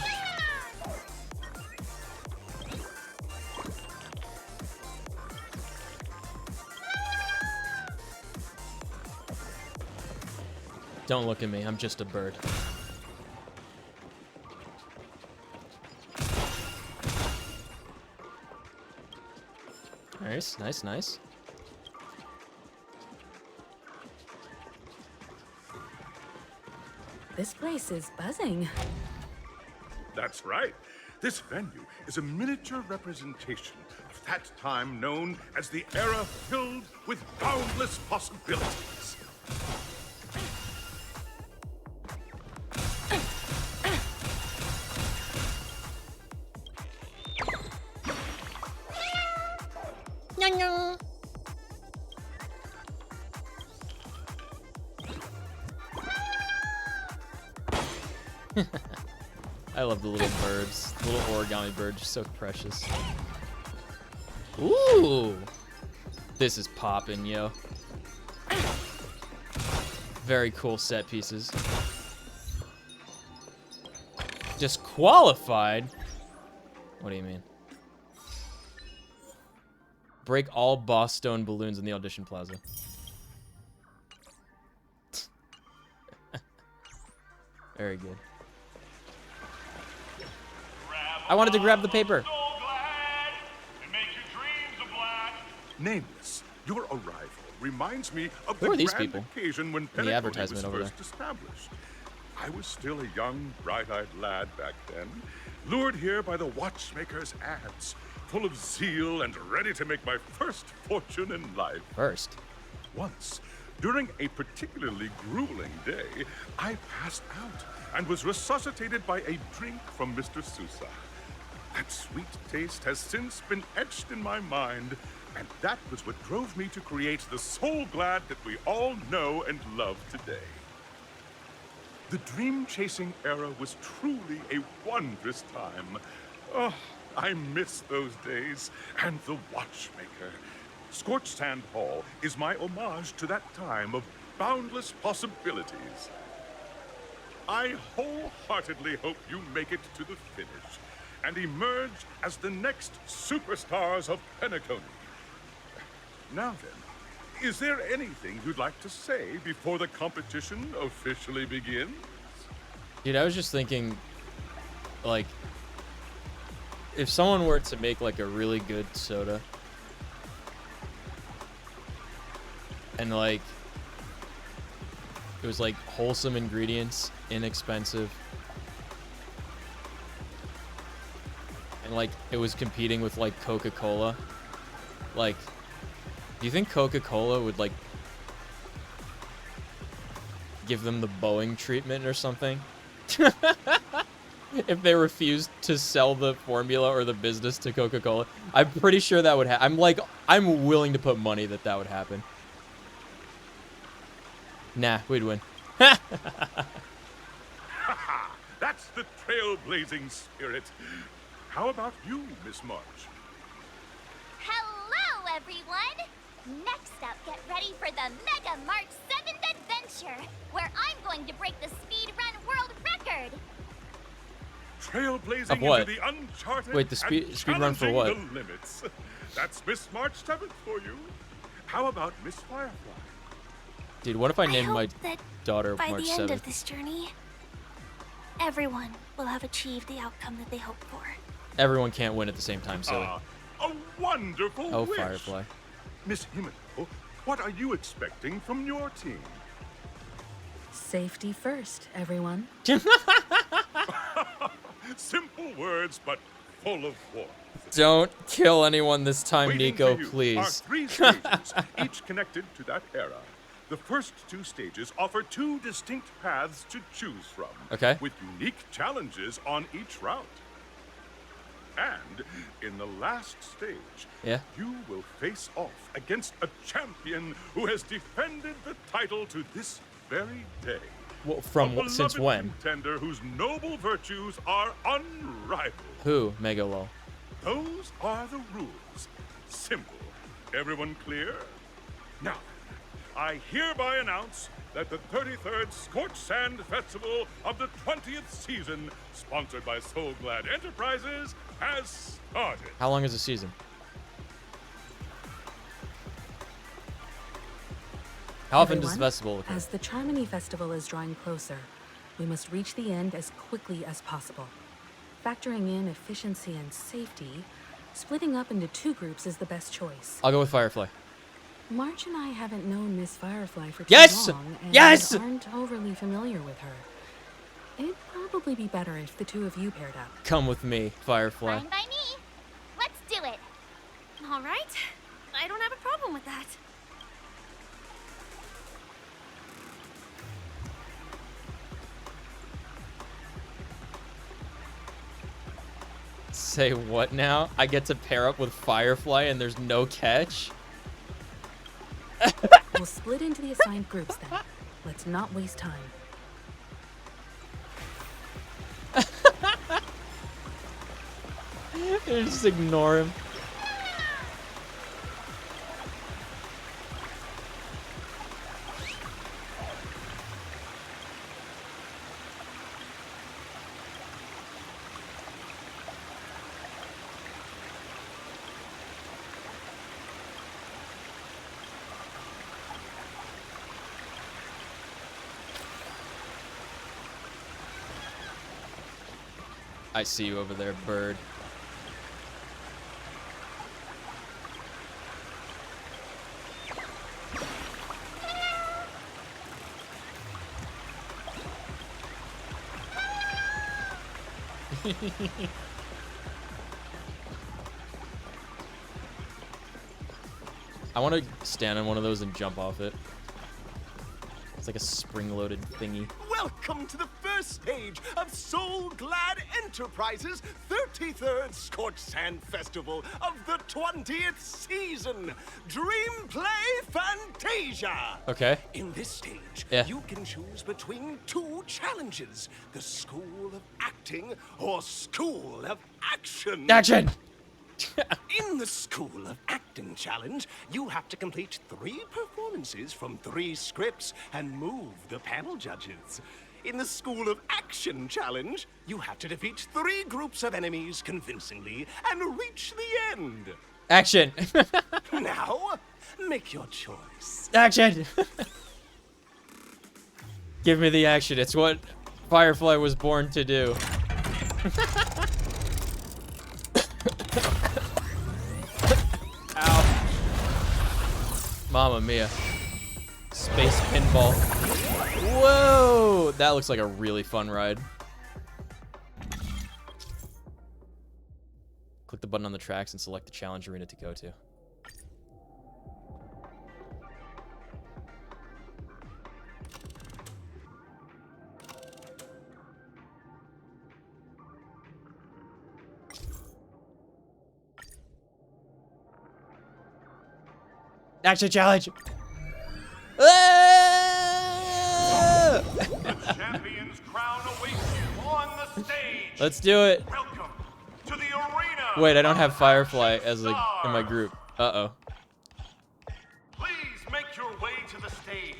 Don't look at me, I'm just a bird. Nice, nice, nice. This place is buzzing. That's right. This venue is a miniature representation of that time known as the era filled with boundless possibilities. I love the little birds. The little origami birds are so precious. Ooh! This is poppin', yo. Very cool set pieces. Disqualified? What do you mean? Break all boss stone balloons in the audition plaza. Very good. I wanted to grab the paper. Nameless, your arrival reminds me of Who the are these grand people occasion when in the Penacony advertisement was over first there? established. I was still a young, bright-eyed lad back then, lured here by the watchmaker's ads, full of zeal and ready to make my first fortune in life. First? Once, during a particularly grueling day, I passed out and was resuscitated by a drink from Mr. Sousa. That sweet taste has since been etched in my mind, and that was what drove me to create the Soul Glad that we all know and love today. The dream-chasing era was truly a wondrous time. Oh, I miss those days, and the watchmaker. Scorched Sand Hall is my homage to that time of boundless possibilities. I wholeheartedly hope you make it to the finish and emerge as the next superstars of Penacony. Now then, is there anything you'd like to say before the competition officially begins? Dude, I was just thinking, like, if someone were to make, like, a really good soda, and, like, it was, like, wholesome ingredients, inexpensive, and, like, it was competing with, like, Coca-Cola, like, do you think Coca-Cola would, like, give them the Boeing treatment or something? If they refused to sell the formula or the business to Coca-Cola? I'm pretty sure that would happen. I'm willing to put money that that would happen. Nah, we'd win. That's the trailblazing spirit. How about you, Miss March? Hello, everyone! Next up, get ready for the Mega March 7th Adventure, where I'm going to break the speedrun world record! Trailblazing Of what? into the uncharted Wait, the speed run for what? challenging the limits. That's Miss March 7th for you. How about Miss Firefly? Dude, what if I named my that daughter by March the end 7th? of this journey, everyone will have achieved the outcome that they hoped for. Everyone can't win at the same time, silly. A wonderful Oh, wish. Firefly. Miss Himiko, what are you expecting from your team? Safety first, everyone. Simple words, but full of warmth. Don't kill anyone this time, Waiting Nico, for you please. are 3 stages, each connected to that era. The first 2 stages offer 2 distinct paths to choose from, Okay. with unique challenges on each route. And in the last stage, Yeah. you will face off against a champion who has defended the title to this very day. Well, from A since beloved when? contender whose noble virtues are unrivaled. Who? Megalol. Those are the rules. Simple. Everyone clear? Now, I hereby announce that the 33rd Scorched Sand Festival of the 20th season, sponsored by Soul Glad Enterprises, has started. How long is the season? How often does the Everyone, festival occur? As the Charmony Festival is drawing closer, we must reach the end as quickly as possible. Factoring in efficiency and safety, splitting up into 2 groups is the best choice. I'll go with Firefly. March and I haven't known Miss Firefly for too Yes! long and Yes! aren't overly familiar with her. It'd probably be better if the 2 of you paired up. Come with me, Firefly. Fine by me. Let's do it. All right. I don't have a problem with that. Say what now? I get to pair up with Firefly and there's no catch? We'll split into the assigned groups then. Let's not waste time. Just ignore him. I see you over there, bird. I want to stand on one of those and jump off it. It's like a spring-loaded thingy. Welcome to the first stage of Soul Glad Enterprises' 33rd Scorched Sand Festival of the 20th season, Dream Play Fantasia. Okay. In this stage, Yeah. you can choose between two challenges, the School of Acting or School of Action. Action! In the School of Acting challenge, you have to complete 3 performances from 3 scripts and move the panel judges. In the School of Action challenge, you have to defeat 3 groups of enemies convincingly and reach the end. Action! Now, make your choice. Action! Give me the action. It's what Firefly was born to do. Ow. Mamma mia. Space pinball. Whoa! That looks like a really fun ride. Click the button on the tracks and select the challenge arena to go to. Action challenge! The champion's crown awaits you on the stage. Let's do it. Welcome to the arena. Wait, I don't have Firefly as in my group. Uh-oh. Please make your way to the stage.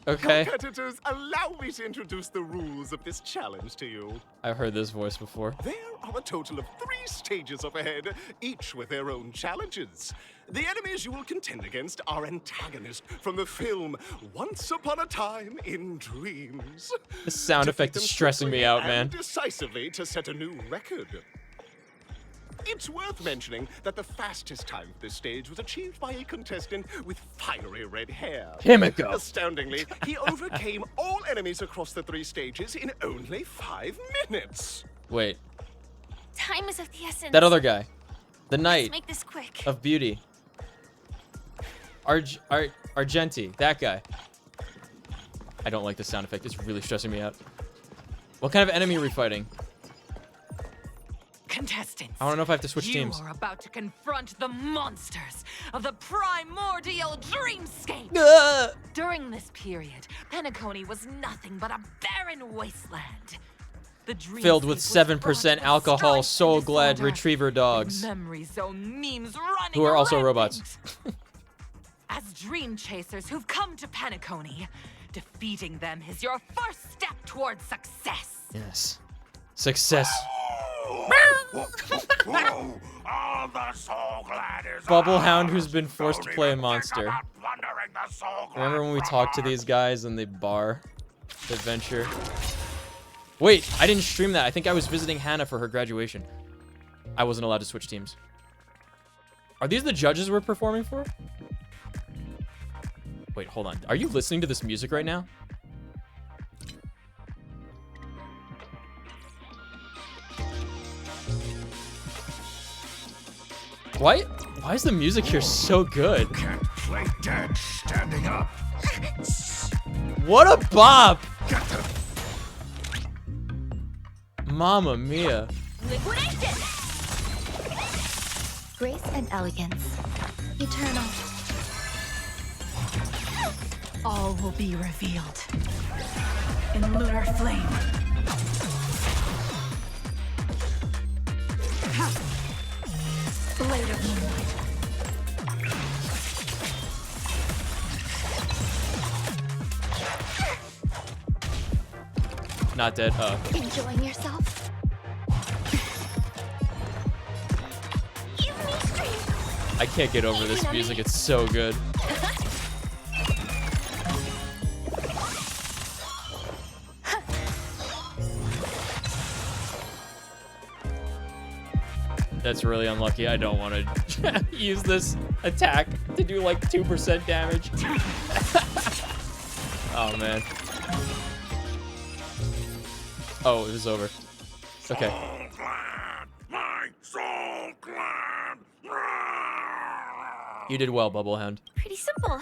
Okay. Competitors, allow me to introduce the rules of this challenge to you. I've heard this voice before. There are a total of 3 stages up ahead, each with their own challenges. The enemies you will contend against are antagonists from the film Once Upon a Time in Dreams. This sound effect is stressing me out, man. And decisively to set a new record. It's worth mentioning that the fastest time for this stage was achieved by a contestant with fiery red hair. Himiko. Astoundingly, he overcame all enemies across the 3 stages in only 5 minutes. Wait, Time is of the essence. that other guy. The Let's Knight make this quick. of Beauty. Argenti, that guy. I don't like the sound effect. It's really stressing me out. What kind of enemy are we fighting? Contestants, I don't know if I have to switch you teams. are about to confront the monsters of the primordial dreamscape. During this period, Penacony was nothing but a barren wasteland. The Filled with dreamscape was 7% fraught with alcohol, strife Soul and Glad disorder, retriever with dogs. memory zone memes running Who are also rampant. robots. As dream chasers who've come to Penacony, defeating them is your first step towards success. Yes. Success. Bubblehound who's been forced to play a monster. Remember when we talked to these guys in the bar adventure? Wait, I didn't stream that. I think I was visiting Hannah for her graduation. I wasn't allowed to switch teams. Are these the judges we're performing for? Wait, hold on. Are you listening to this music right now? Why is the music here so good? Can't play dead standing up. What a bop! Mamma mia. Liquidation! Grace and elegance. Eternal. All will be revealed in lunar flame. Not dead. Enjoying yourself? Give me strength. I can't get over this music. It's so good. That's really unlucky. I don't want to use this attack to do like 2% damage. Oh, man. Oh, it was over. Okay. You did well, Bubblehound. Pretty simple.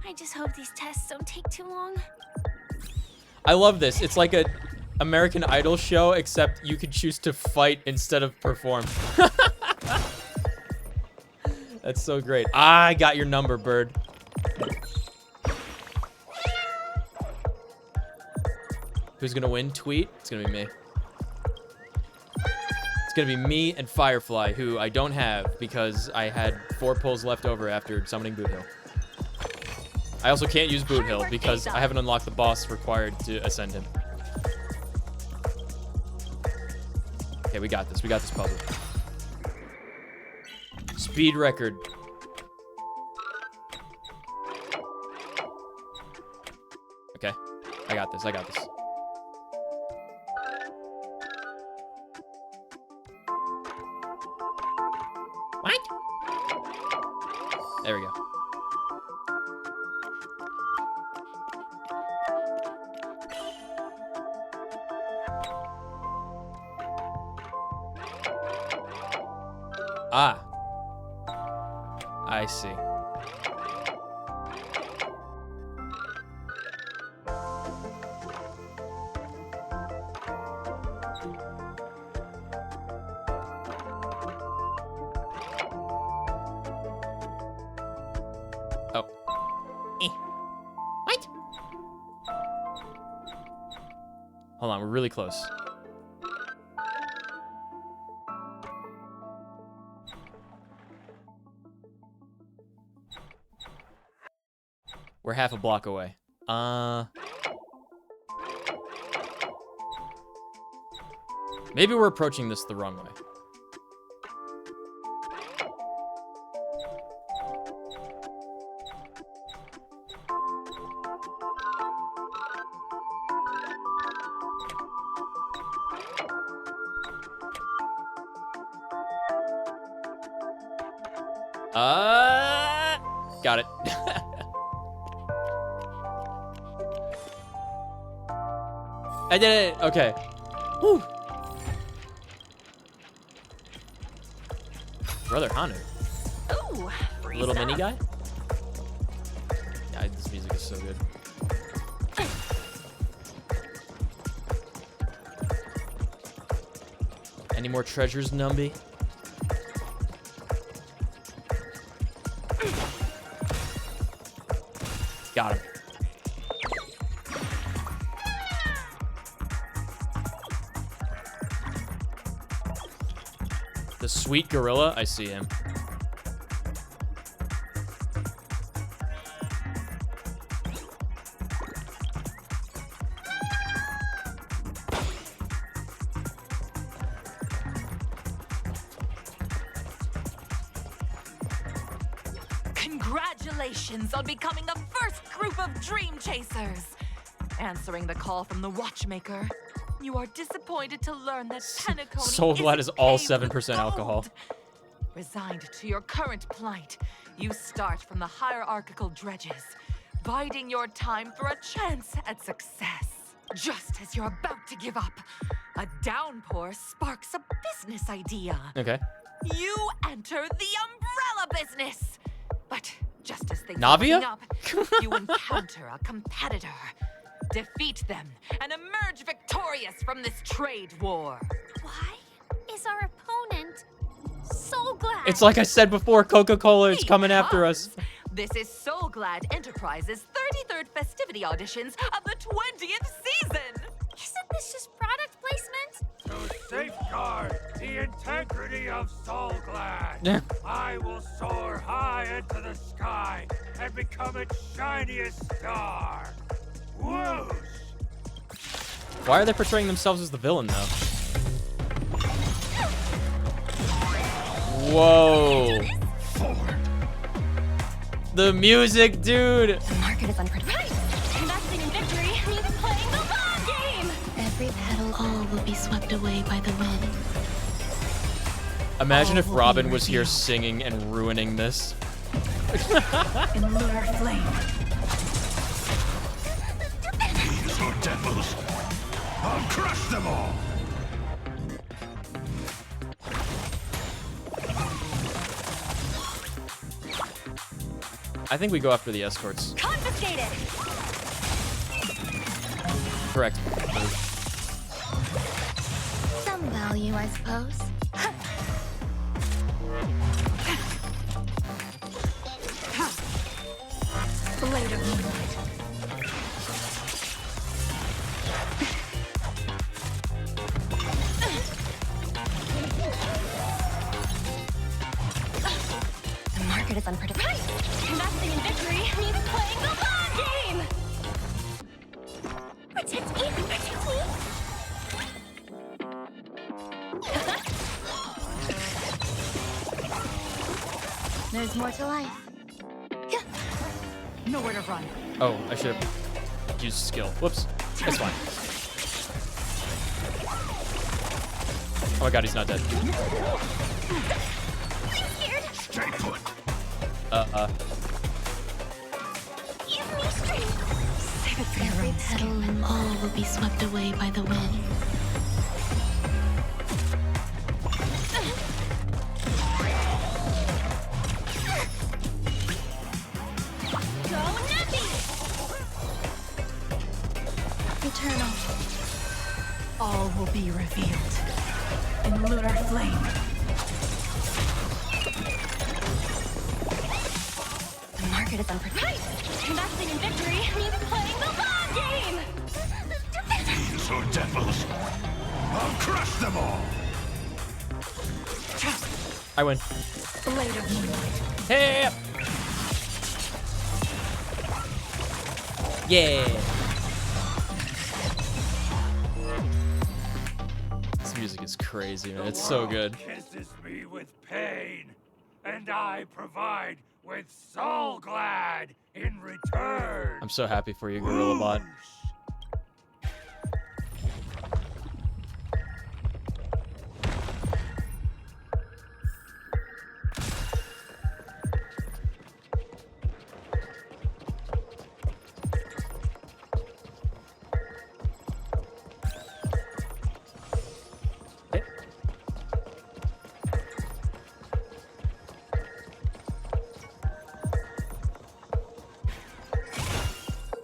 I just hope these tests don't take too long. I love this. It's like a American Idol show, except you could choose to fight instead of perform. That's so great. I got your number, bird. Who's gonna win? Tweet? It's gonna be me. It's gonna be me and Firefly, who I don't have because I had 4 pulls left over after summoning Boot Hill. I also can't use Boot Hill because I haven't unlocked the boss required to ascend him. Okay, we got this. We got this puzzle. Speed record. Okay, I got this. I got this. What? There we go. Ah. I see. Oh. What? Hold on, we're really close. We're half a block away. Maybe we're approaching this the wrong way. Got it. I did it. Okay. Whew. Brother Hanu. Ooh, Little mini guy? Yeah, this music is so good. Any more treasures, Numby? Got him. The sweet gorilla, I see him. Congratulations on becoming the first group of Dream Chasers. Answering the call from the Watchmaker, you are disappointed to learn that Penacony Soul Glad is all paved with 7% alcohol. Resigned to your current plight, you start from the hierarchical dredges, biding your time for a chance at success. Just as you're about to give up, a downpour sparks a business idea. Okay. You enter the umbrella business. But just as things Navia? are looking up, you encounter a competitor. Defeat them and emerge victorious from this trade war. Why is our opponent Soul Glad? It's like I said before, Coca-Cola is coming after us. This is Soul Glad Enterprises' 33rd festivity auditions of the 20th season. Isn't this just product placement? To safeguard the integrity of Soul Glad, I will soar high into the sky and become its shiniest star. Whoosh! Why are they portraying themselves as the villain, though? Whoa. The music, dude. The market is unpredictable. Investing in victory means playing the long game. Every petal, all will be swept away by the wind. Imagine if Robin was here singing and ruining this. In lunar flame. These are devils. I'll crush them all. I think we go after the escorts. Confiscated. Correct. Some value, I suppose. Blade of moonlight. The market is unpredictable. Investing in victory means playing the long game. Protect me, protect me. There's more to life. Nowhere to run. Oh, I should have used skill. Whoops. That's fine. Oh my god, he's not dead. Stay put. Give me strength. Save it for your own petal and all will be swept away by the wind. Eternal. All will be revealed in lunar flame. The market is unpredictable. Investing in victory means playing the long game. These are devils. I'll crush them all. I win. Blade of moonlight. Hey! Yeah! This music is crazy, man. It's so good. Kisses me with pain, and I provide with soul glad in return. I'm so happy for you, Gorilla Bot.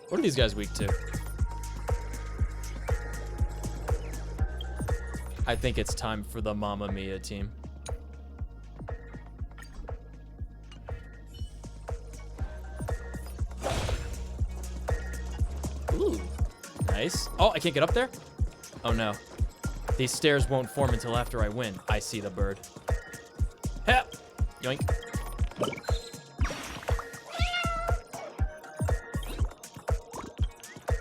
What are these guys weak to? I think it's time for the Mamma Mia team. Ooh, nice. Oh, I can't get up there? Oh no. These stairs won't form until after I win. I see the bird. Hep! Yoink.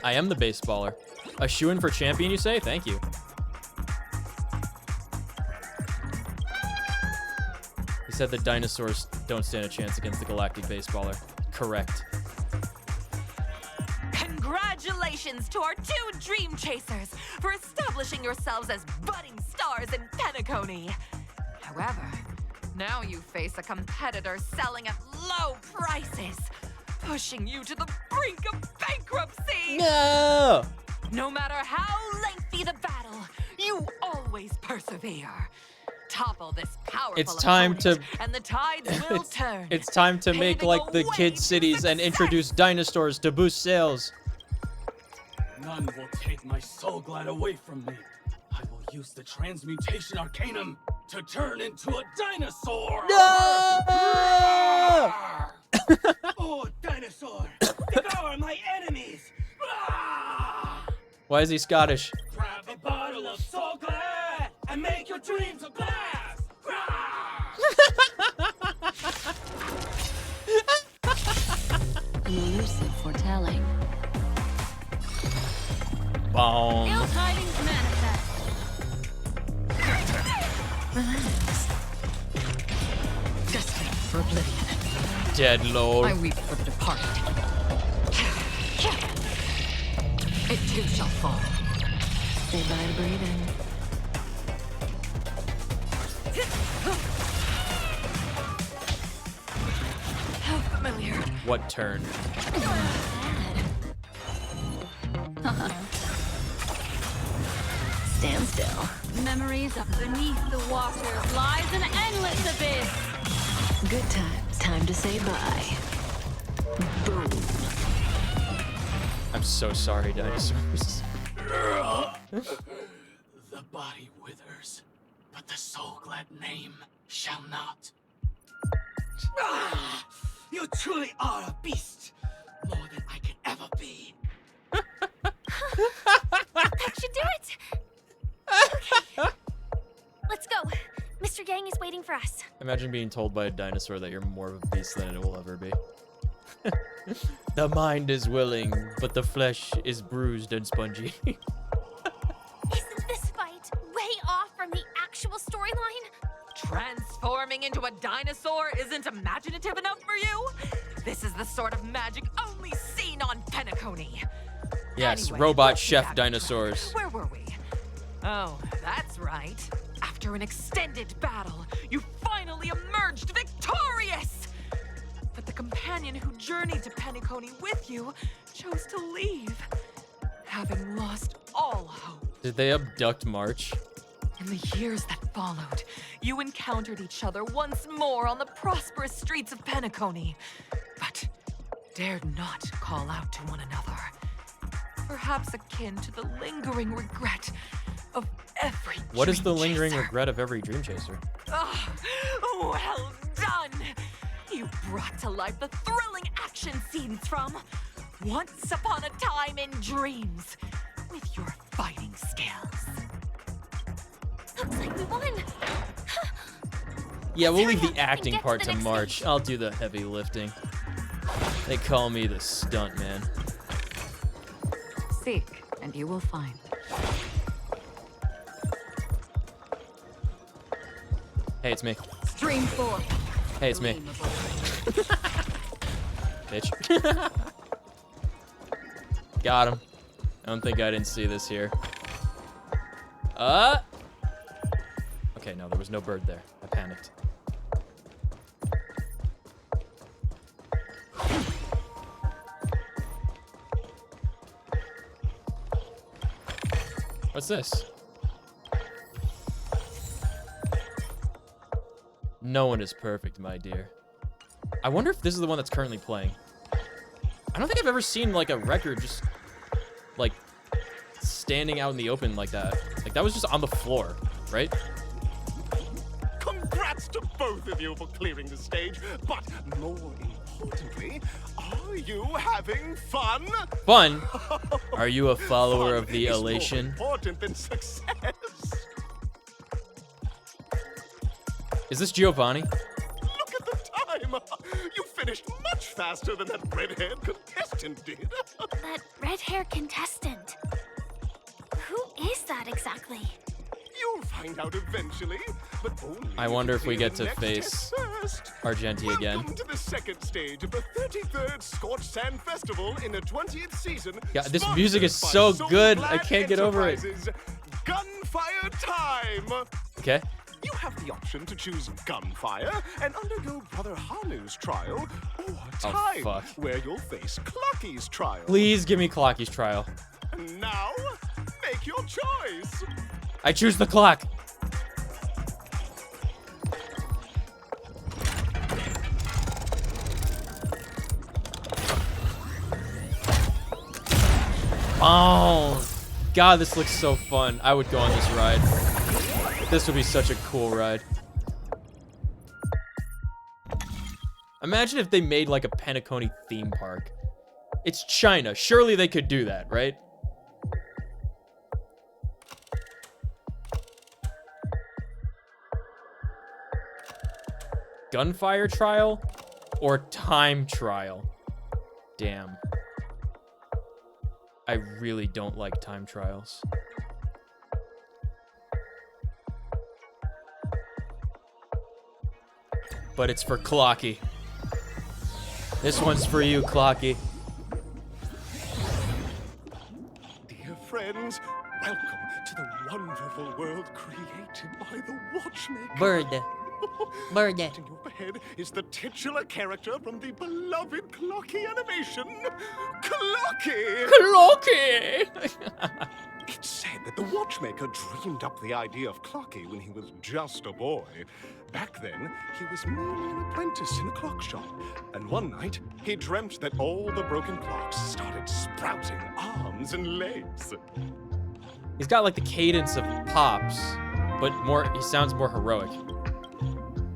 I am the baseballer. A shoo-in for champion, you say? Thank you. He said the dinosaurs don't stand a chance against the galactic baseballer. Correct. Congratulations to our two dream chasers for establishing yourselves as budding stars in Penacony. However, now you face a competitor selling at low prices, pushing you to the brink of bankruptcy. No! No matter how lengthy the battle, you always persevere. Topple this powerful It's time opponent, to- and the tides will turn. It's time to make like the kid cities and introduce dinosaurs to boost sales. None will take my soul glad away from me. I will use the transmutation arcanum to turn into a dinosaur. No! Oh, dinosaur! Devour my enemies! Why is he Scottish? Grab a bottle of soul glad and make your dreams a blast! An elusive foretelling. Boom. Ill tidings manifest. Relax. Destined for oblivion. Dead Lord. I weep for the departed. It too shall fall. Say bye to breathing. How familiar. What turn? Stand still. Memories of beneath the water lies an endless abyss. Good times. Time to say bye. Boom. I'm so sorry, dinosaurs. The body withers, but the soul glad name shall not. Ah, you truly are a beast, more than I can ever be. That should do it. Okay. Let's go. Mr. Yang is waiting for us. Imagine being told by a dinosaur that you're more of a beast than it will ever be. The mind is willing, but the flesh is bruised and spongy. Isn't this fight way off from the actual storyline? Transforming into a dinosaur isn't imaginative enough for you? This is the sort of magic only seen on Penacony. Yes, Anyway, robot let's get chef back on dinosaurs. track. Where were we? Oh, that's right. After an extended battle, you finally emerged victorious! But the companion who journeyed to Penacony with you chose to leave, having lost all hope. Did they abduct March? In the years that followed, you encountered each other once more on the prosperous streets of Penacony, but dared not call out to one another. Perhaps akin to the lingering regret of every What is the dream lingering chaser. regret of every dream chaser? Ah, well done! You brought to life the thrilling action scenes from Once Upon a Time in Dreams with your fighting skills. Looks like we won. Yeah, we'll leave Hurry the up and acting get to part the to next March. stage. I'll do the heavy lifting. They call me the stunt man. Seek, and you will find. Hey, it's me. Stream 4. Hey, it's me. Bitch. Got him. I don't think I didn't see this here. Okay, no, there was no bird there. I panicked. What's this? No one is perfect, my dear. I wonder if this is the one that's currently playing. I don't think I've ever seen, like, a record just, like, standing out in the open like that. Like, that was just on the floor, right? Congrats to both of you for clearing the stage, but more importantly, are you having fun? Fun? Are you a follower of the Fun is elation? more important than success. Is this Giovanni? Look at the time. You finished much faster than that red-haired contestant did. That red-haired contestant. Who is that exactly? You'll find out eventually, but only I wonder you if we clear get the to next face test first. Argenti again. Welcome to the second stage of the 33rd Scorched Sand Festival in the 20th season. Yeah, this music is so sponsored by good. Soul I can't get over it. Enterprises. Gunfire time! Okay. You have the option to choose gunfire and undergo Brother Hanu's trial, or time, fuck. where you'll face Clocky's trial. Please give me Clocky's trial. Now, make your choice. I choose the clock. Oh, God, this looks so fun. I would go on this ride. This would be such a cool ride. Imagine if they made like a Penacony theme park. It's China. Surely they could do that, right? Gunfire trial or time trial? Damn. I really don't like time trials. But it's for Clocky. This one's for you, Clocky. Dear friends, welcome to the wonderful world created by the Watchmaker. Bird. Bird. Sitting overhead is the titular character from the beloved Clocky animation, Clocky! Clocky! It's said that the Watchmaker dreamed up the idea of Clocky when he was just a boy. Back then, he was merely an apprentice in a clock shop. And one night, he dreamt that all the broken clocks started sprouting arms and legs. He's got like the cadence of Pops, but he sounds more heroic.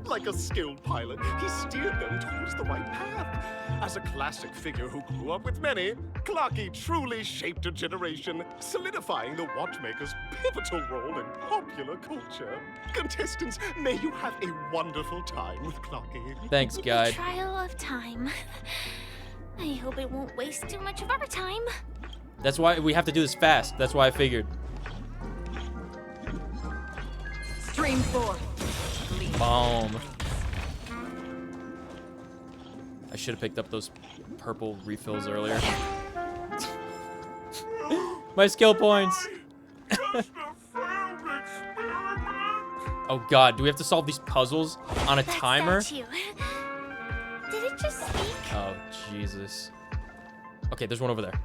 Like a skilled pilot, he steered them towards the right path. As a classic figure who grew up with many, Clocky truly shaped a generation, solidifying the Watchmaker's pivotal role in popular culture. Contestants, may you have a wonderful time with Clocky. Thanks, guide. Trial of time. I hope it won't waste too much of our time. That's why we have to do this fast. That's why I figured. Stream 4. Boom. I should have picked up those purple refills earlier. My skill points. Oh god, do we have to solve these puzzles on a timer? Statue. Did it just speak? Oh, Jesus. Okay, there's one over there.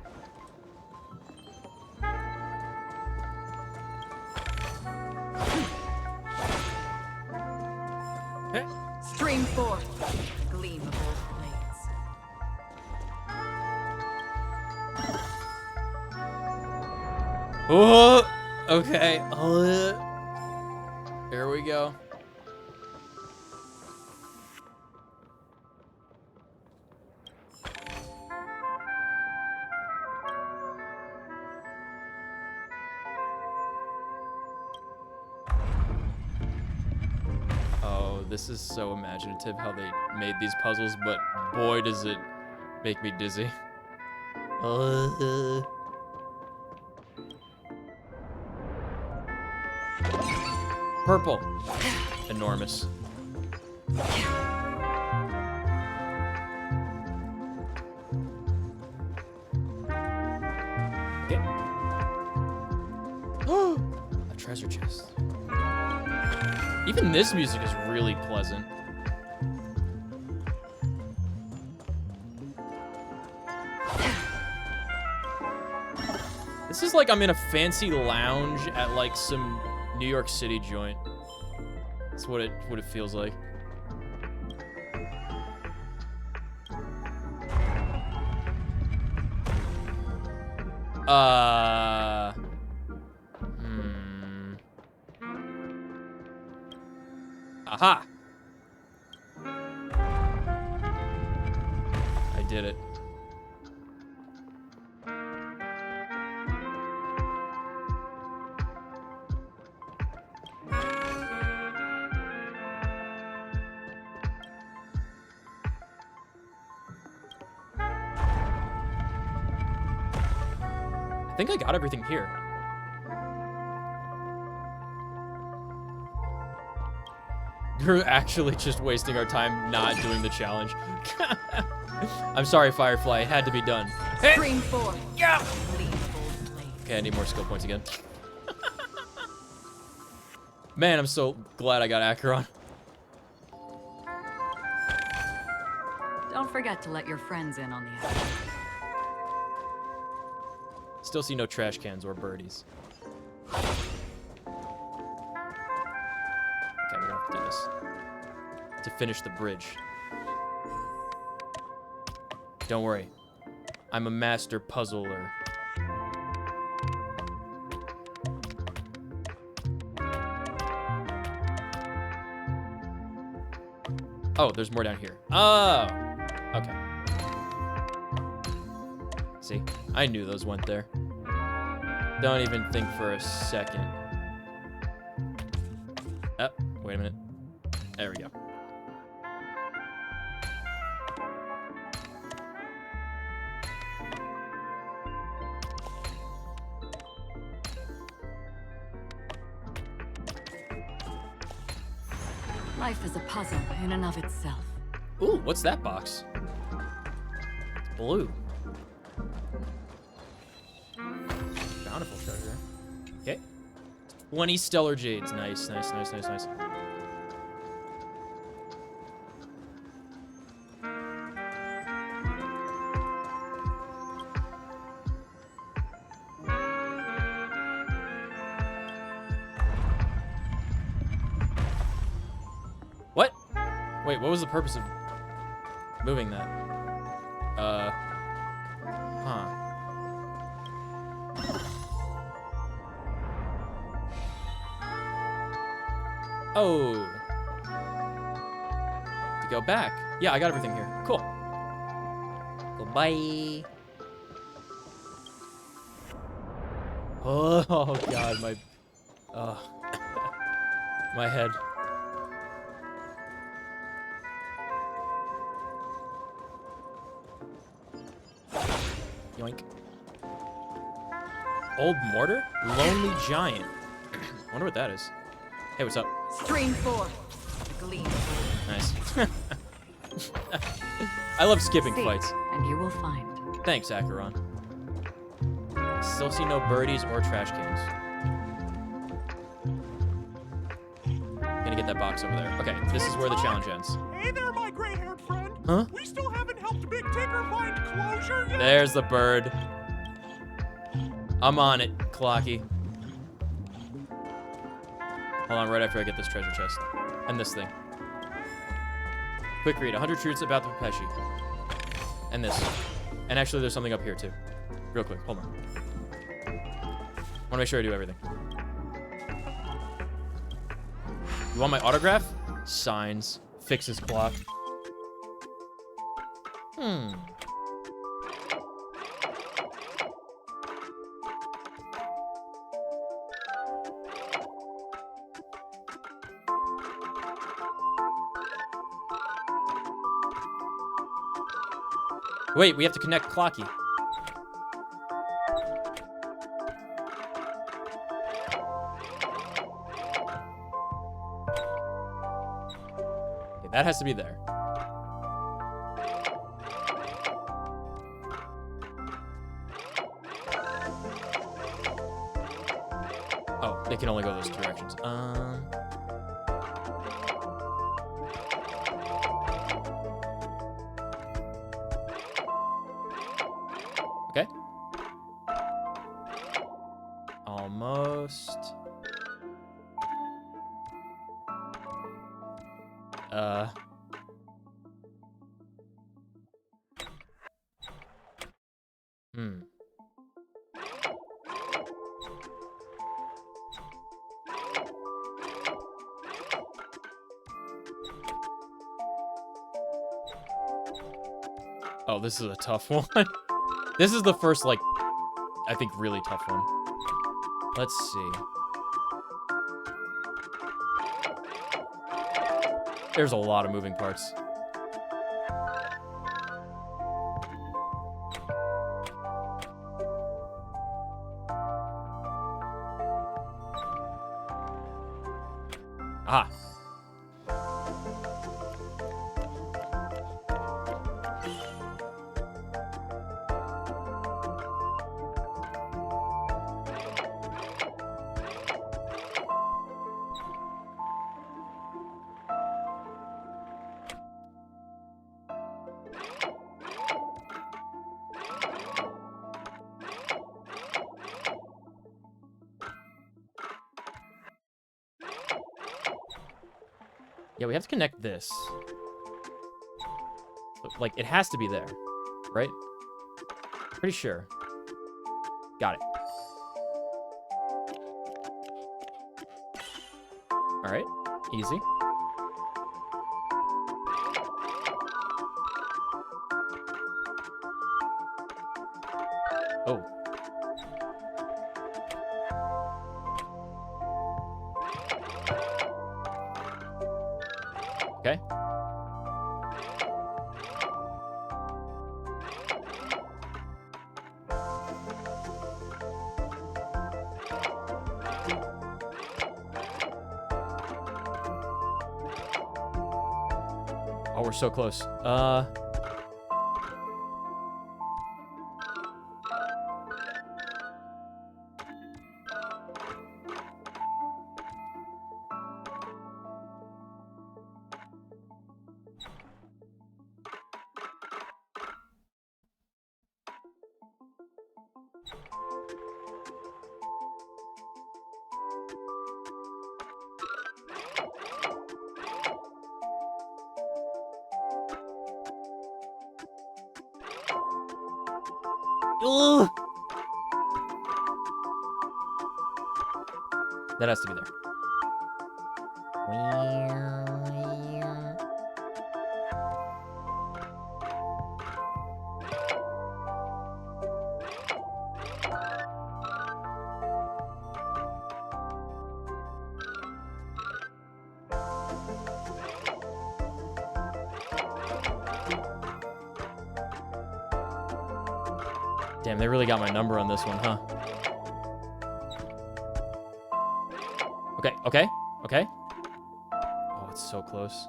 Stream 4. Gleam of old blades. Oh, okay. Here we go. Oh, this is so imaginative how they made these puzzles, but boy does it make me dizzy. Purple. Enormous. Okay. A treasure chest. Even this music is really pleasant. This is like I'm in a fancy lounge at like some New York City joint. That's what it feels like. Aha! I did it. I think I got everything here. You're actually just wasting our time not doing the challenge. I'm sorry, Firefly. It had to be done. Stream 4. Yeah. Okay, I need more skill points again. Man, I'm so glad I got Acheron. Don't forget to let your friends in on the action. Still see no trash cans or birdies. Okay, we're gonna have to do this to finish the bridge. Don't worry, I'm a master puzzler. Oh, there's more down here. Oh, okay. See, I knew those went there. Don't even think for a second. Oh, wait a minute. There we go. Life is a puzzle in and of itself. Ooh, what's that box? It's blue. Bountiful treasure. Okay. 20 stellar jades. Nice, nice, nice, nice, nice. What? Wait, what was the purpose of moving that? Huh. Oh. To go back. Yeah, I got everything here. Cool. Goodbye. Oh god, my my head. Yoink. Old mortar? Lonely giant. Wonder what that is. Hey, what's up? Stream 4. Gleam. Nice. I love skipping Seek, fights. and you will find. Thanks, Acheron. Still see no birdies or trash cans. Gonna get that box over there. Okay, this is where the challenge ends. Hey there, my gray-haired friend. Huh? We still haven't helped Big Tinker find closure yet. There's the bird. I'm on it, Clocky. Hold on, right after I get this treasure chest. And this thing. Quick read, 100 truths about the Pepeshi. And this. And actually, there's something up here, too. Real quick, hold on. I want to make sure I do everything. You want my autograph? Signs. Fixes clock. Wait, we have to connect Clocky. Okay, that has to be there. Oh, they can only go those directions. Okay. Almost. Oh, this is a tough one. This is the first, like, I think really tough one. Let's see. There's a lot of moving parts. Ah. Yeah, we have to connect this. Like, it has to be there, right? Pretty sure. Got it. All right, easy. Oh. Okay. we're so close. Ugh. That has to be there. Damn, they really got my number on this one, huh? Okay, okay, okay. Oh, it's so close.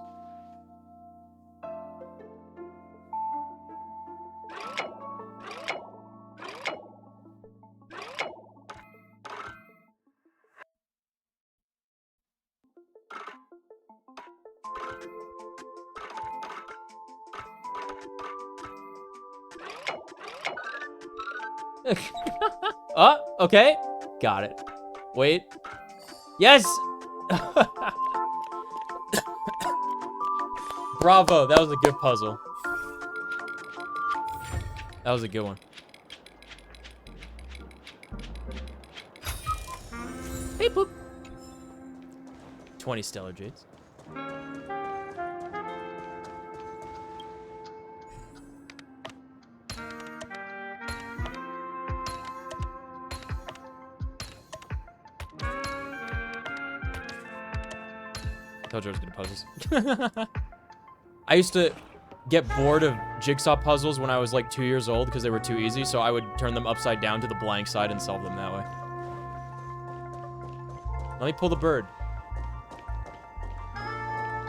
Oh, okay. Got it. Wait. Yes! Bravo, that was a good puzzle. That was a good one. Beep boop. 20 stellar jades. Told you I was good at puzzles. I used to get bored of jigsaw puzzles when I was like 2 years old because they were too easy, so I would turn them upside down to the blank side and solve them that way. Let me pull the bird.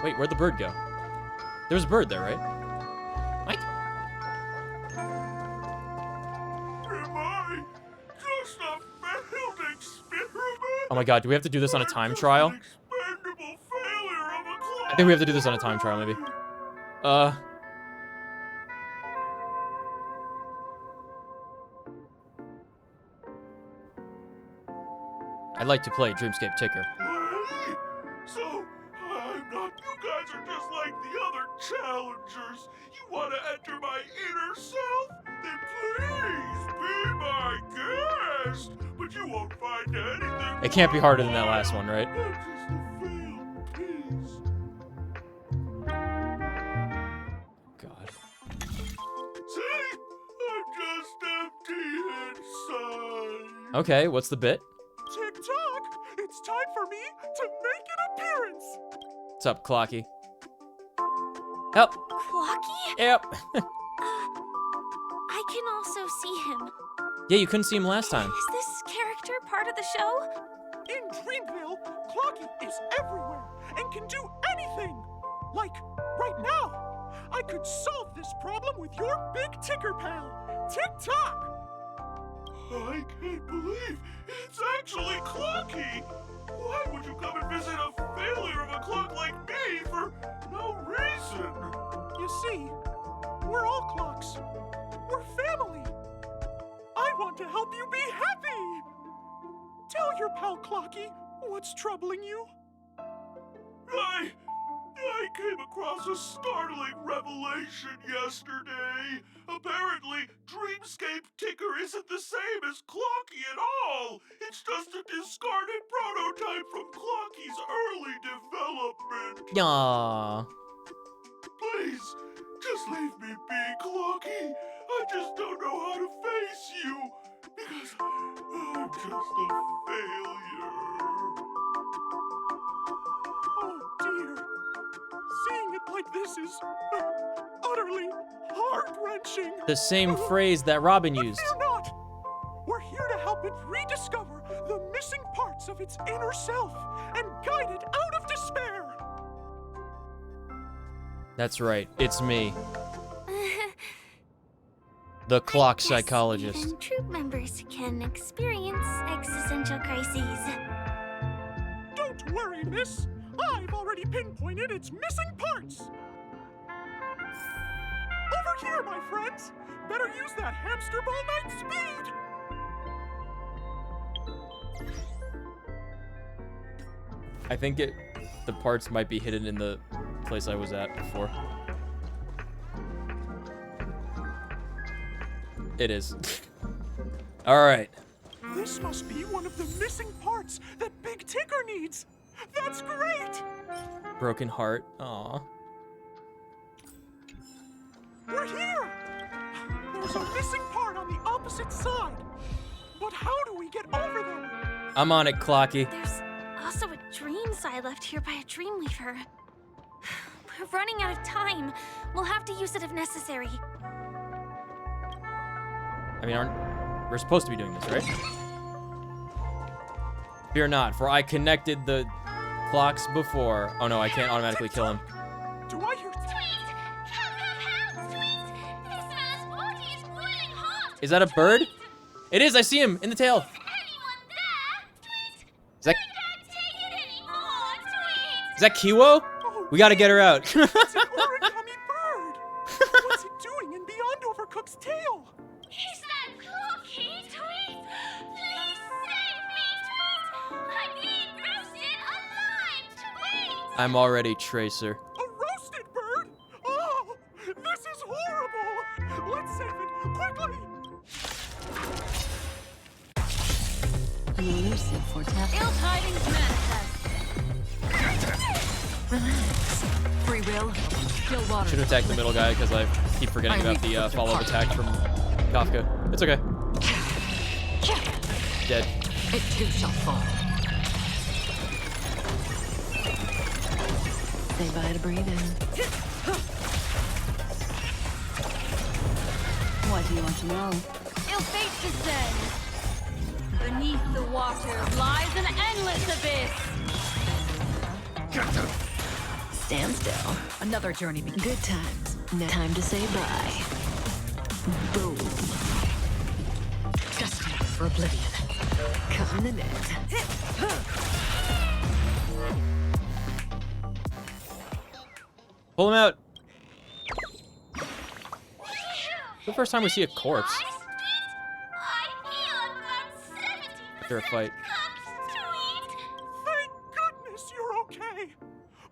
Wait, where'd the bird go? There's a bird there, right? Mike? Am I just a failed experiment? Oh my god, do we have to do this on a time trial? I think we have to do this on a time trial, maybe. I'd like to play Dreamscape Ticker. So, I'm not. You guys are just like the other challengers. You want to enter my inner self? Then please be my guest. But you won't find anything. It can't be harder than that last one, right? I'm just a failed piece. God. See? I'm just empty inside. Okay, what's the bit? Tick-tock! It's time for me to make an appearance! What's up, Clocky? Help! Clocky? Yep. I can also see him. Yeah, you couldn't see him last time. Is this character part of the show? In Dreamville, Clocky is everywhere and can do anything! Like, right now, I could solve this problem with your big ticker pal, Tick-tock! I can't believe it's actually Clocky! Why would you come and visit a failure of a clock like me for no reason? You see, we're all clocks. We're family. I want to help you be happy! Tell your pal Clocky what's troubling you. I came across a startling revelation yesterday. Apparently, Dreamscape Ticker isn't the same as Clocky at all. It's just a discarded prototype from Clocky's early development. Aww. Please, just leave me be, Clocky. I just don't know how to face you, because I'm just a failure. Oh dear. Seeing it like this is utterly heart-wrenching. The same phrase that Robin used. Fear not. We're here to help it rediscover the missing parts of its inner self and guide it out of despair. That's right. It's me. The clock psychologist. Even troop members can experience existential crises. Don't worry, miss. I've already pinpointed its missing parts. Over here, my friends. Better use that hamster ball night speed. I think the parts might be hidden in the place I was at before. It is. All right. This must be one of the missing parts that Big Ticker needs. That's great. Broken heart. Aw. We're here. There's a missing part on the opposite side. But how do we get over there? I'm on it, Clocky. There's also a dream side left here by a Dreamweaver. We're running out of time. We'll have to use it if necessary. I mean, we're supposed to be doing this, right? Fear not, for I connected the clocks before. Oh no, I can't automatically kill him. Do I hear Is that a bird? It is, I see him in the tail. Is that Kiwo? We gotta get her out. It's an origami bird. What's it doing in beyond Overcook's tail? Is that Clocky, Tweet? Please save me, Tweet! I'm being roasted alive, Tweet! I'm already Tracer. A roasted bird? Oh, this is horrible! Let's save it, quickly! Elusive for Ill tidings manifest. Relax. Free will. Kill water. Should have attacked the middle guy because I keep forgetting about the follow-up attack from Kafka. It's okay. Dead. It too shall fall. Say bye to breathing. What do you want to know? Ill fate descends. Beneath the waters lies an endless abyss. Stand still. Another journey. Good times. No time to say bye. Boom. Destined for oblivion. Come the net. Pull him out. The first time we see a corpse. After a fight. Thank goodness you're okay.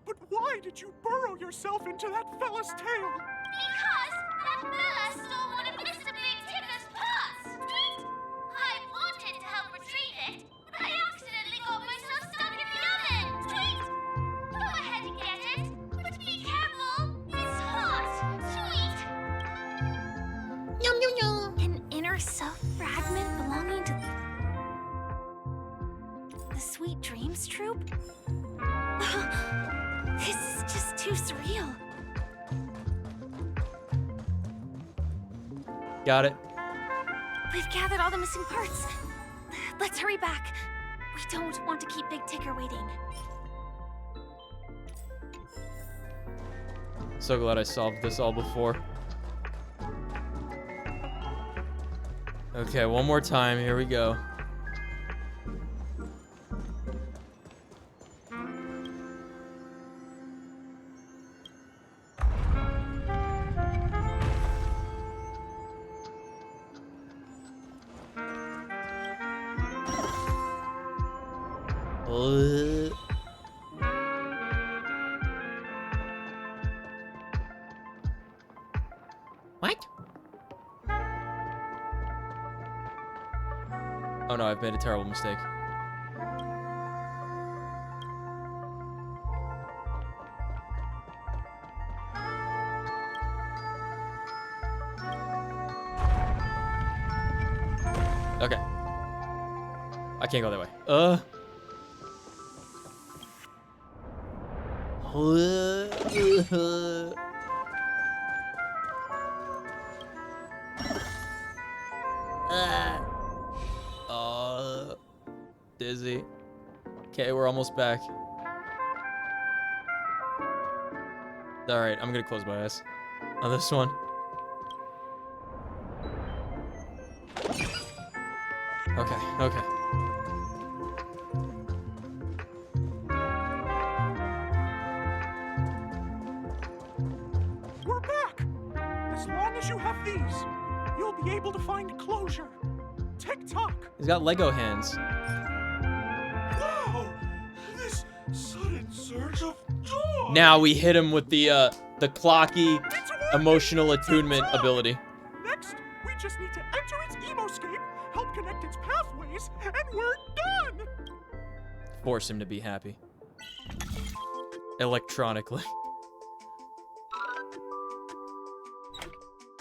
But why did you burrow yourself into that fella's tail? Because that fella stole one of Mr. Big Ticker's pots, Tweet! I wanted to help retrieve it, but I accidentally got myself stuck in the oven, Tweet! Go ahead and get it, but be careful. It's hot, Tweet! Yum, yum, yum. An inner self fragment belonging to the Sweet Dreams Troop? This is just too surreal. Got it. We've gathered all the missing parts. Let's hurry back. We don't want to keep Big Ticker waiting. So glad I solved this all before. Okay, one more time. Here we go. What? Oh no, I've made a terrible mistake. Okay. I can't go that way. Dizzy. Okay, we're almost back. All right, I'm gonna close my eyes on this one. Okay, okay. We're back! As long as you have these, you'll be able to find closure. Tick-tock! He's got Lego hands. Wow! This sudden surge of joy! Now we hit him with the clocky emotional attunement ability. Next, we just need to enter its emoscape, help connect its pathways, and we're done! Force him to be happy. Electronically.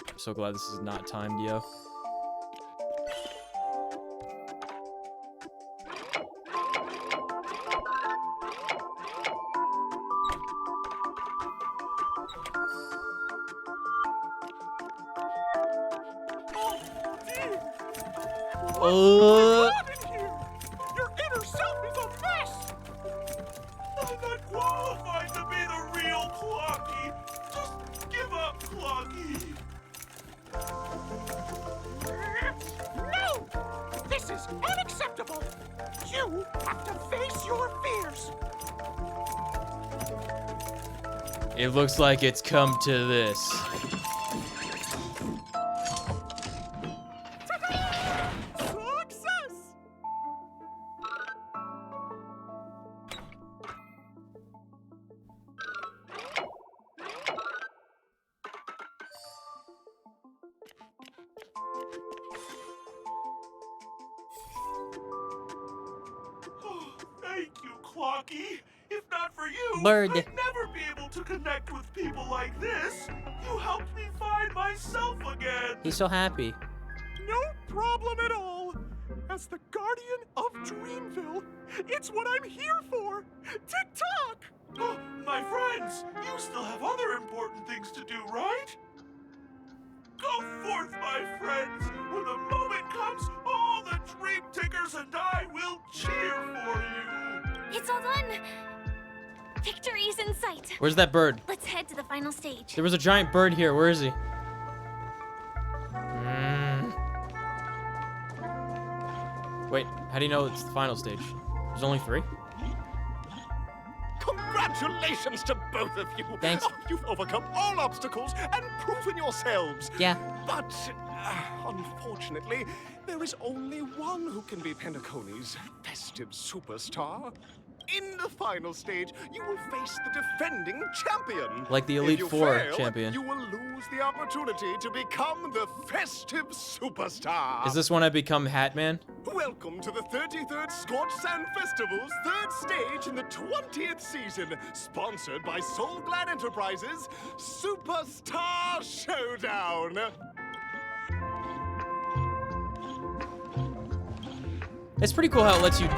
I'm so glad this is not timed, yo. Your inner self is a mess! I'm not qualified to be the real Clocky. Just give up, Clocky. No! This is unacceptable! You have to face your fears! It looks like it's come to this. Success! Oh, thank you, Clocky. If not for you, Bird. I'd never be able to connect with people like this. You helped me find myself again. He's so happy. No problem at all! As the guardian of Dreamville, it's what I'm here for! Tick-tock! Oh, my friends, you still have other important things to do, right? Go forth, my friends. When the moment comes, all the Dream Tickers and I will cheer for you. It's all done. Victory's in sight. Where's that bird? Let's head to the final stage. There was a giant bird here. Where is he? Wait, how do you know it's the final stage? There's only 3? Congratulations to both of you! Thanks. Oh, you've overcome all obstacles and proven yourselves! Yeah. But, unfortunately, there is only one who can be Penacony's festive superstar. In the final stage, you will face the defending champion. Like the If Elite you Four fail, champion. You will lose the opportunity to become the festive superstar. Is this when I become Hatman? Welcome to the 33rd Scorch Sand Festival's 3rd stage in the 20th season, sponsored by Soul Glad Enterprises, Superstar Showdown. It's pretty cool how it lets you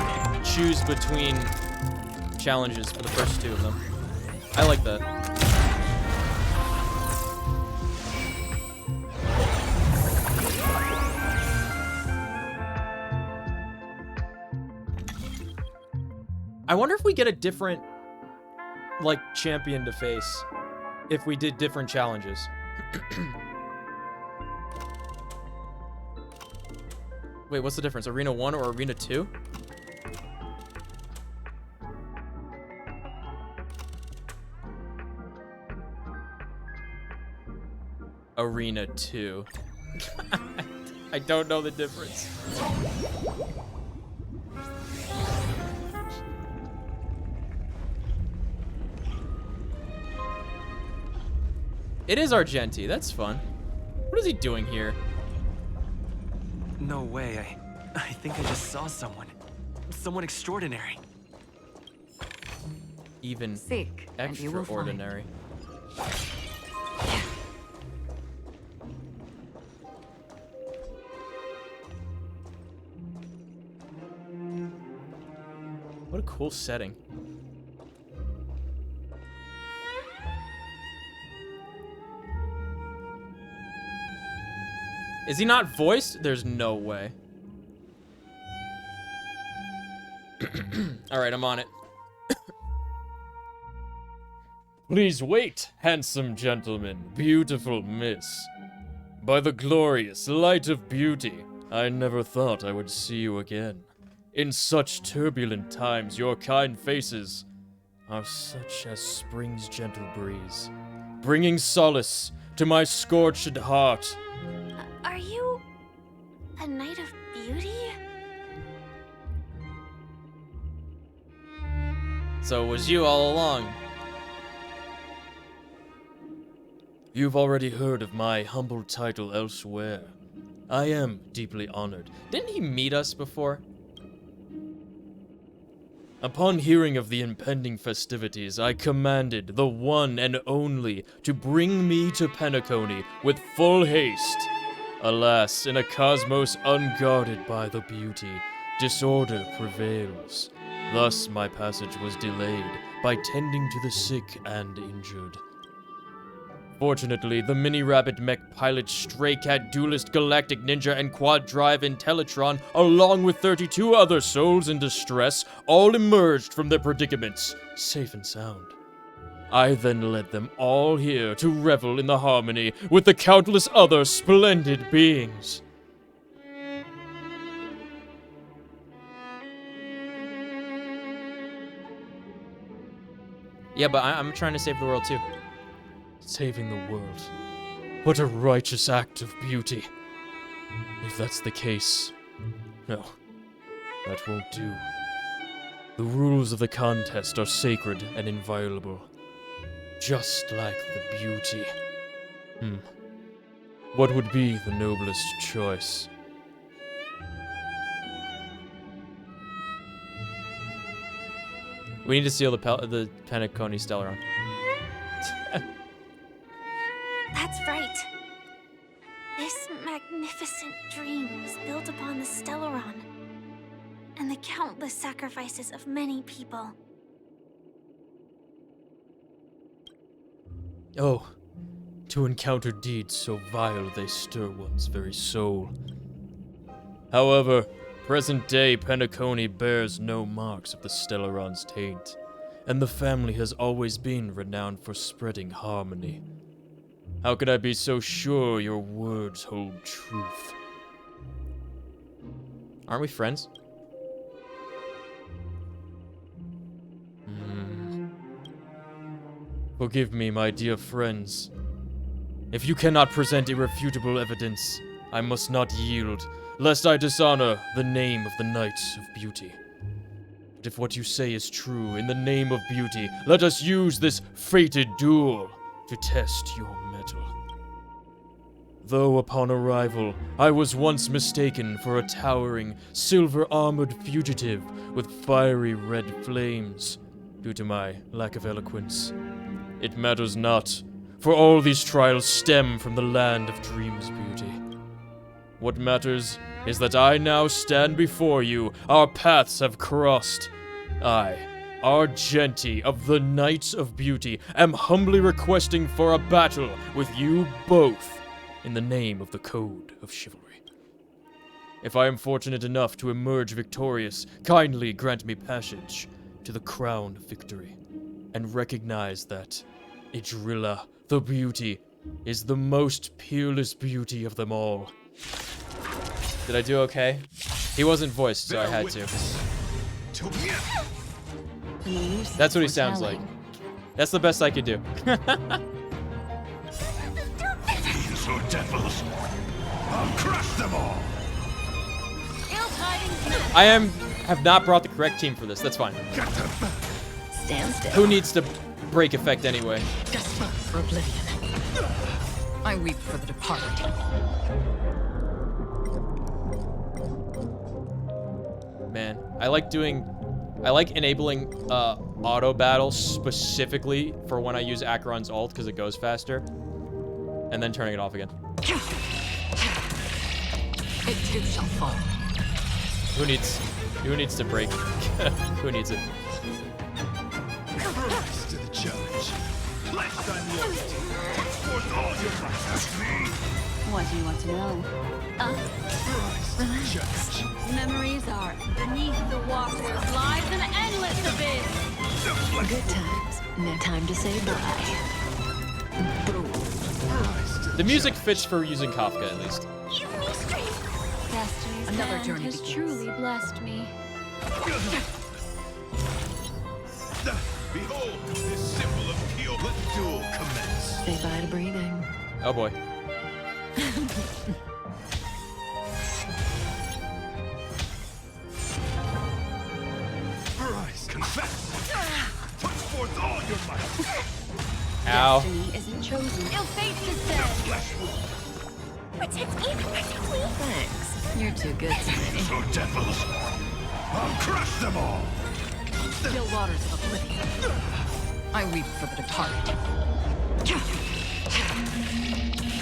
choose between challenges for the first 2 of them. I like that. I wonder if we get a different, like, champion to face if we did different challenges. Wait, what's the difference? Arena 1 or Arena 2? Arena 2. I don't know the difference. It is Argenti. That's fun. What is he doing here? No way. I think I just saw someone. Someone extraordinary. Even Seek, and you will find. extraordinary. What a cool setting. Is he not voiced? There's no way. All right, I'm on it. Please wait, handsome gentleman, beautiful miss. By the glorious light of beauty, I never thought I would see you again. In such turbulent times, your kind faces are such as spring's gentle breeze, bringing solace to my scorched heart. Are you a knight of beauty? So it was you all along. You've already heard of my humble title elsewhere. I am deeply honored. Didn't he meet us before? Upon hearing of the impending festivities, I commanded the one and only to bring me to Penacony with full haste. Alas, in a cosmos unguarded by the beauty, disorder prevails. Thus my passage was delayed by tending to the sick and injured. Fortunately, the mini-rabbit mech pilot, stray cat, duelist, galactic ninja, and quad drive Intellitron, along with 32 other souls in distress, all emerged from their predicaments, safe and sound. I then led them all here to revel in the harmony with the countless other splendid beings. Yeah, but I'm trying to save the world too. Saving the world. What a righteous act of beauty. If that's the case, no, that won't do. The rules of the contest are sacred and inviolable, just like the beauty. What would be the noblest choice? We need to seal the Penacony Stellaron. That's right. This magnificent dream was built upon the Stellaron and the countless sacrifices of many people. Oh, to encounter deeds so vile they stir one's very soul. However, present-day Penacony bears no marks of the Stellaron's taint, and the family has always been renowned for spreading harmony. How could I be so sure your words hold truth? Aren't we friends? Forgive me, my dear friends. If you cannot present irrefutable evidence, I must not yield, lest I dishonor the name of the Knights of Beauty. But if what you say is true, in the name of beauty, let us use this fated duel to test your mettle. Though upon arrival, I was once mistaken for a towering, silver-armored fugitive with fiery red flames, due to my lack of eloquence. It matters not, for all these trials stem from the land of dreams beauty. What matters is that I now stand before you, our paths have crossed. I, Argenti of the Knights of Beauty, am humbly requesting for a battle with you both, in the name of the Code of Chivalry. If I am fortunate enough to emerge victorious, kindly grant me passage to the crown of victory, and recognize that Idrilla, the beauty, is the most peerless beauty of them all. Did I do okay? He wasn't voiced, so I had to. That's what he sounds like. That's the best I could do. These are devils. I'll crush them all. I have not brought the correct team for this. That's fine. Stand still. Who needs to break effect anyway? Desperate for oblivion. I weep for the departed. Man, I like enabling auto battle specifically for when I use Acheron's ult because it goes faster, and then turning it off again. It too shall fall. Who needs to break? Who needs it? Rise to the challenge. Pledge thy loyalty. Put forth all your might to me. What do you want to know? Relax. Memories are beneath the waters lies an endless abyss. Good times No time to say bye. The music fits for using Kafka, at least. Give me strength. Destiny's Another hand journey has begins. truly blessed me. Behold, this symbol of Kyo. Let duel commence. Say bye to breathing. Oh boy. Arise, confess. Put forth all your might. Ow. Destiny isn't chosen. Your fate is dead. Flesh wound. Protect me, protect me. Thanks. You're too good to me. So devils. I'll crush them all. Still waters of oblivion. I weep for the departed.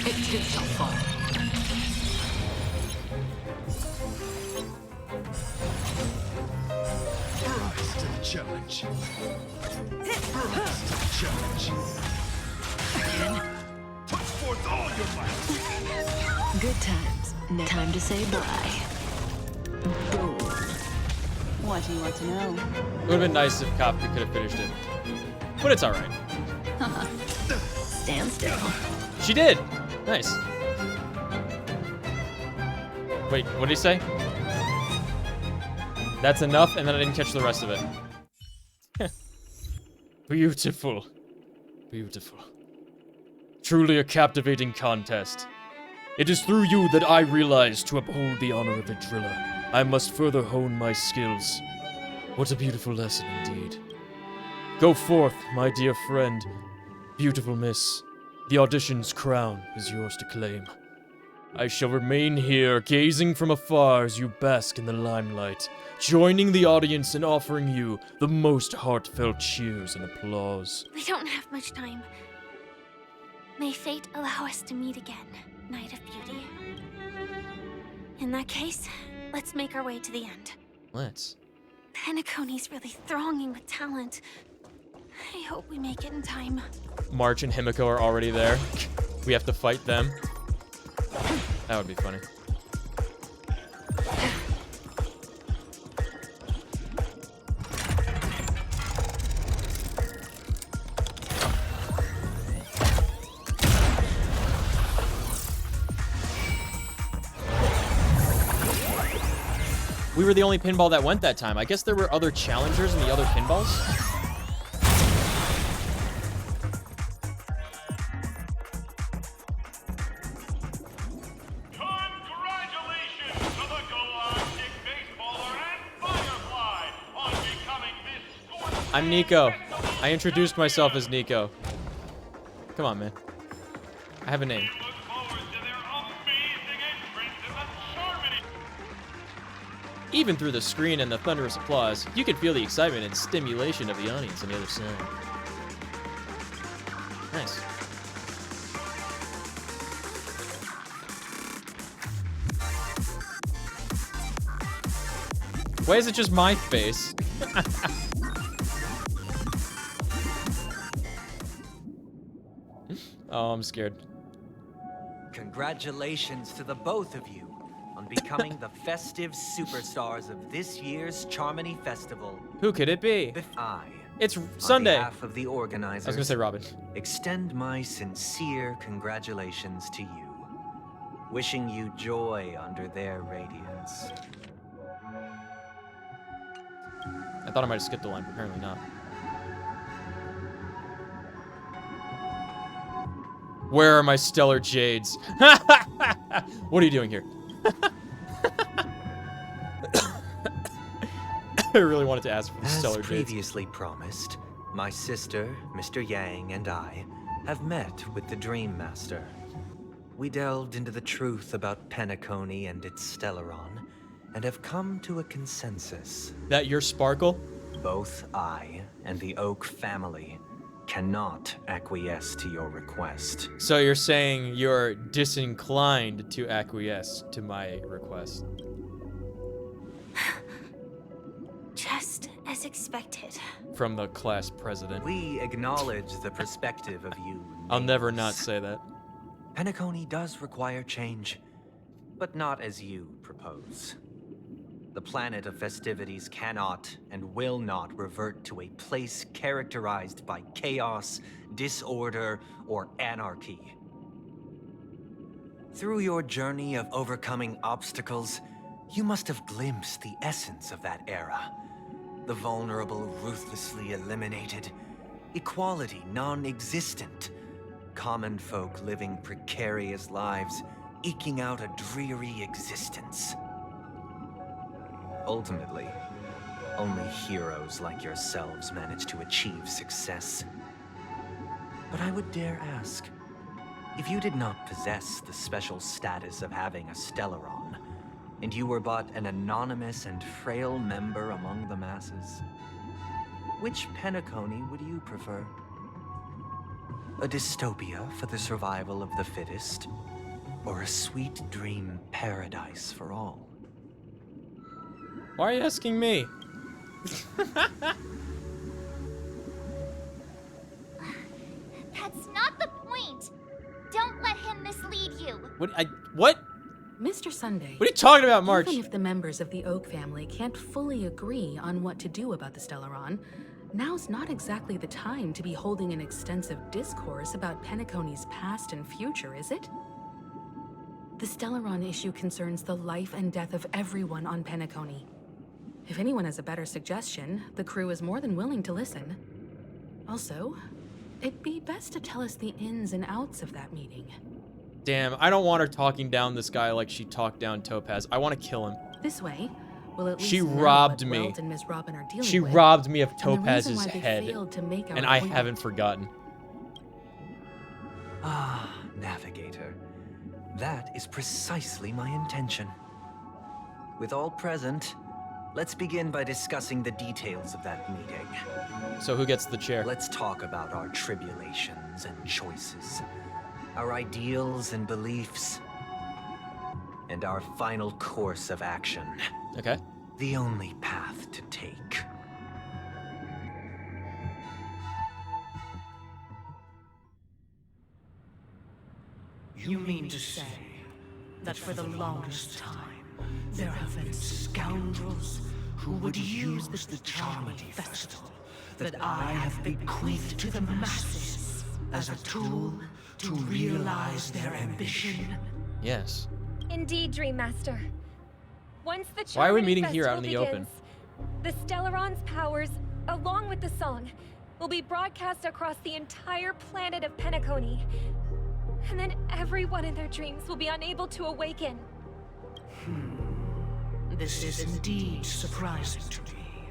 It too shall fall. Rise to the challenge. Rise to the challenge. Put forth all your might. Good times. No time to say bye. Boom. What do you want to know? It would have been nice if Kafka could have finished it. But it's alright. Stand still. She did! Nice. Wait, what did he say? That's enough, and then I didn't catch the rest of it. Beautiful. Beautiful. Truly a captivating contest. It is through you that I realize to uphold the honor of a driller, I must further hone my skills. What a beautiful lesson indeed. Go forth, my dear friend. Beautiful miss. The audition's crown is yours to claim. I shall remain here, gazing from afar as you bask in the limelight, joining the audience and offering you the most heartfelt cheers and applause. We don't have much time. May fate allow us to meet again, Knight of Beauty. In that case, let's make our way to the end. Let's. Penacony's really thronging with talent. I hope we make it in time. March and Himiko are already there. We have to fight them. That would be funny. We were the only pinball that went that time. I guess there were other challengers in the other pinballs. I'm Nico. I introduced myself as Nico. Come on, man. I have a name. Even through the screen and the thunderous applause, you can feel the excitement and stimulation of the audience on the other side. Nice. Why is it just my face? Oh, I'm scared. Congratulations to the both of you on becoming the festive superstars of this year's Charmony Festival. Who could it be? It's on Sunday. behalf of the organizers, I was gonna say Robin. Extend my sincere congratulations to you. Wishing you joy under their radiance. I thought I might have skipped the line, but apparently not. Where are my stellar jades? What are you doing here? I really wanted to ask for the stellar As jades. previously promised, my sister, Mr. Yang, and I have met with the Dream Master. We delved into the truth about Penacony and its Stellaron, and have come to a consensus. That your Sparkle? Both I and the Oak family cannot acquiesce to your request. So you're saying you're disinclined to acquiesce to my request? Just as expected. From the class president. We acknowledge the perspective of you. I'll never not say that. Penacony does require change, but not as you propose. The planet of festivities cannot and will not revert to a place characterized by chaos, disorder, or anarchy. Through your journey of overcoming obstacles, you must have glimpsed the essence of that era. The vulnerable ruthlessly eliminated, equality non-existent, common folk living precarious lives, eking out a dreary existence. Ultimately, only heroes like yourselves manage to achieve success. But I would dare ask, if you did not possess the special status of having a Stellaron, and you were but an anonymous and frail member among the masses, which Penacony would you prefer? A dystopia for the survival of the fittest, or a sweet dream paradise for all? Why are you asking me? That's not the point. Don't let him mislead you. What? Mr. Sunday. What are you talking about, March? Even if the members of the Oak family can't fully agree on what to do about the Stellaron, now's not exactly the time to be holding an extensive discourse about Penacony's past and future, is it? The Stellaron issue concerns the life and death of everyone on Penacony. If anyone has a better suggestion, the crew is more than willing to listen. Also, it'd be best to tell us the ins and outs of that meeting. Damn, I don't want her talking down this guy like she talked down Topaz. I want to kill him. This way, we'll at least She know robbed what me. Welt and Miss Robin are dealing She with, robbed me of and the reason Topaz's why they head, failed to make our and I appointment. haven't forgotten. Ah, Navigator. That is precisely my intention. With all present, let's begin by discussing the details of that meeting. So who gets the chair? Let's talk about our tribulations and choices, our ideals and beliefs, and our final course of action. Okay. The only path to take. You mean to say that for the longest time, there have been scoundrels who would use the Charmony Festival that I have bequeathed to the masses as a tool to realize their ambition? Yes. Indeed, Dream Master. Once the Why are we Charmony meeting here out in the Festival open? begins, the Stellaron's powers, along with the song, will be broadcast across the entire planet of Penacony. And then everyone in their dreams will be unable to awaken. This is indeed surprising to me.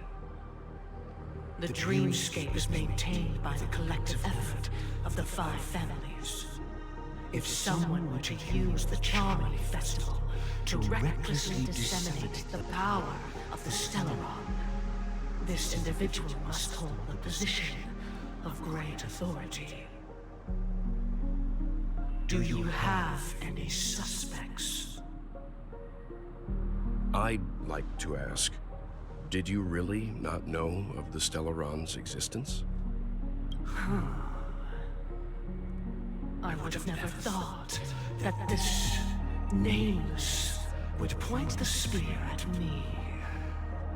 The dreamscape is maintained by the collective effort of the 5 families. If someone were to use the Charmony Festival to recklessly disseminate the power of the Stellaron, this individual must hold a position of great authority. Do you have any suspects? I'd like to ask, did you really not know of the Stellaron's existence? I would have never thought that this nameless would point the spear at me.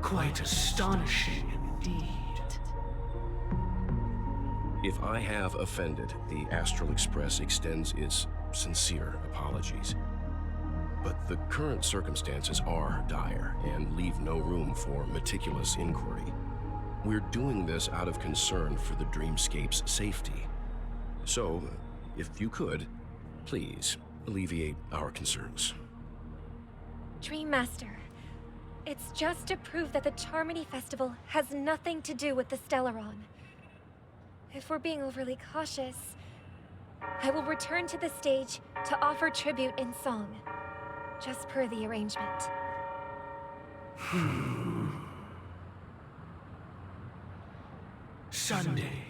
Quite astonishing indeed. If I have offended, the Astral Express extends its sincere apologies. But the current circumstances are dire and leave no room for meticulous inquiry. We're doing this out of concern for the Dreamscape's safety. So, if you could, please alleviate our concerns. Dream Master, it's just to prove that the Charmony Festival has nothing to do with the Stellaron. If we're being overly cautious, I will return to the stage to offer tribute in song, just per the arrangement. Sunday,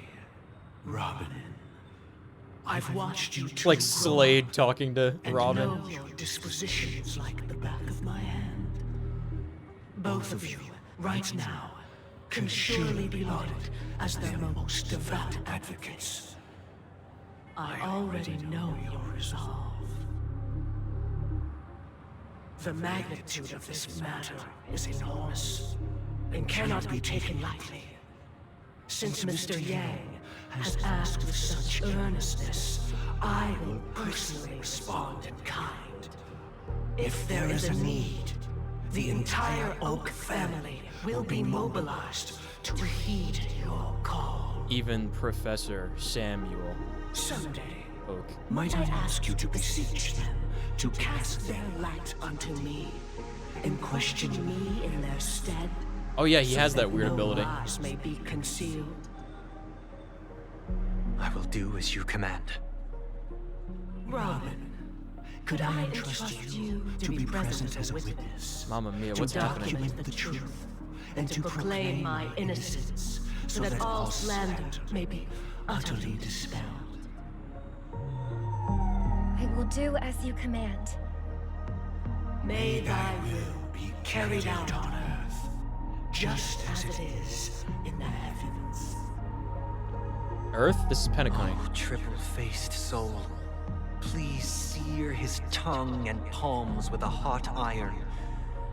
Robin. I've watched you two Like grow Slade talking to and Robin. know your dispositions like the back of my hand. Both of you, right now, can surely be lauded as their most devout advocates. I already know your resolve. The magnitude of this matter is enormous and cannot be taken lightly. Since Mr. Yang has asked with such earnestness, I will personally respond in kind. If there is a need, the entire Oak family will be mobilized to heed your call. Even Professor Samuel Someday, Oak. might I ask you to beseech them to cast their light unto me and question me in their stead? Oh yeah, he has so that weird no ability. lies may be concealed. I will do as you command. Robin, could I entrust you to be present as a witness? Mamma mia, to what's happening? document the truth and to proclaim my innocence so that all slander may be utterly dispelled? I will do as you command. May thy will be carried out on earth, just as it is in the heavens. Earth? This is Penacony. Oh, triple-faced soul. Please sear his tongue and palms with a hot iron,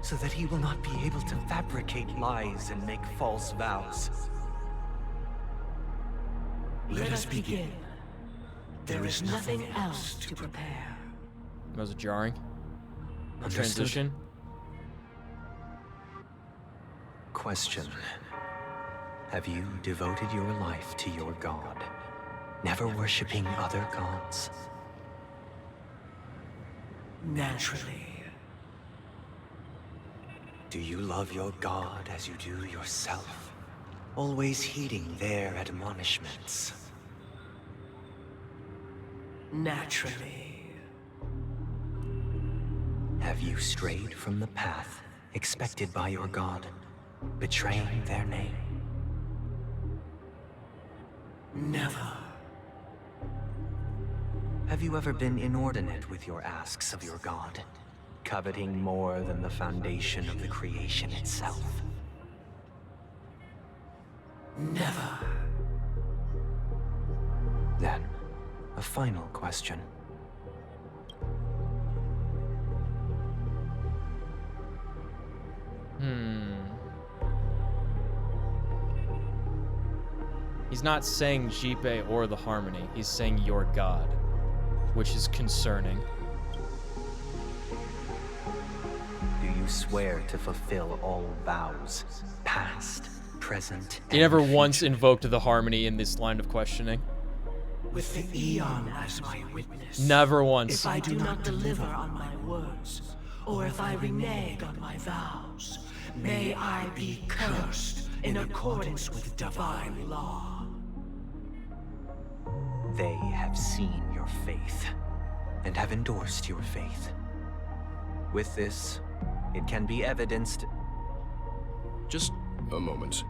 so that he will not be able to fabricate lies and make false vows. Let us begin. There is nothing else to prepare. That was jarring. Understood. Transition. Question. Have you devoted your life to your god, never worshipping other gods? Naturally. Do you love your god as you do yourself, always heeding their admonishments? Naturally. Have you strayed from the path expected by your god, betraying their name? Never. Have you ever been inordinate with your asks of your god, coveting more than the foundation of the creation itself? Never. Then, a final question. He's not saying Jipe or the Harmony. He's saying your god, which is concerning. Do you swear to fulfill all vows, past, present, He never once invoked the Harmony in this line of questioning. With the Eon as my witness. Never once. If I do not deliver on my words, or if I renege on my vows, may I be cursed in accordance with divine law. They have seen your faith, and have endorsed your faith. With this, it can be evidenced... Just a moment.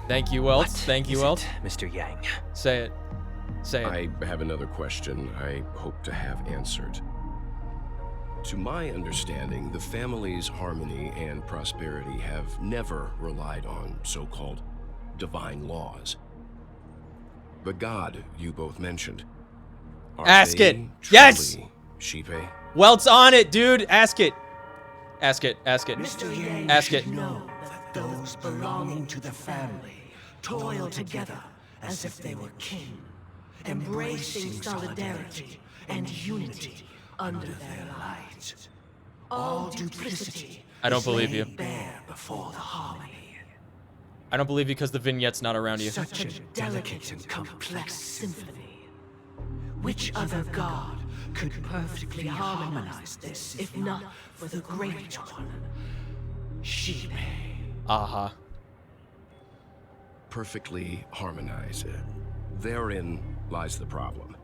Thank you, Welt. What Thank you, is Welt. it, Mr. Yang? Say it. Say it. I have another question I hope to have answered. To my understanding, the family's harmony and prosperity have never relied on so-called divine laws. The god you both mentioned. Ask it. Yes! Jipe? Welt's on it, dude. Ask it. Ask it. Ask it. Mr. Yang Ask it. should know that those belonging to the family toil together as if they were kin, embracing solidarity and unity under their light. All duplicity I don't believe you. bare before the harmony. I don't believe you because the vignette's not around you. Such a delicate and complex symphony. Which other god could perfectly harmonize this, if not for the great one, Jipe? Uh-huh. Perfectly harmonize. Therein lies the problem.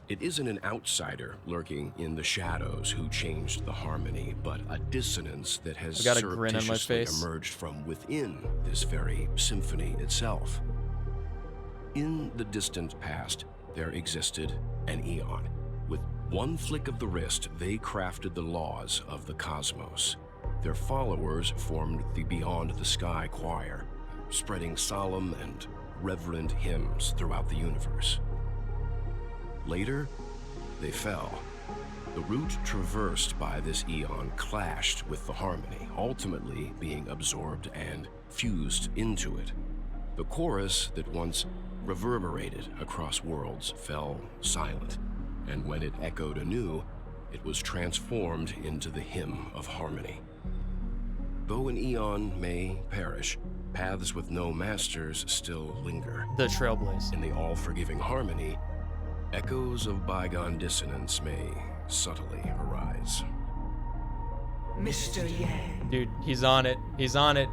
It isn't an outsider lurking in the shadows who changed the harmony, but a dissonance that has I got a grin on my surreptitiously face. emerged from within this very symphony itself. In the distant past, there existed an Eon. With one flick of the wrist, they crafted the laws of the cosmos. Their followers formed the Beyond the Sky Choir, spreading solemn and reverent hymns throughout the universe. Later, they fell, The route traversed by this eon clashed with the harmony, ultimately being absorbed and fused into it. The chorus that once reverberated across worlds fell silent, and when it echoed anew, it was transformed into the hymn of harmony. Though an eon may perish, paths with no masters still linger. The Trailblaze. In the all-forgiving harmony, echoes of bygone dissonance may subtly arise. Mr. Yang, Dude, he's on it. He's on it.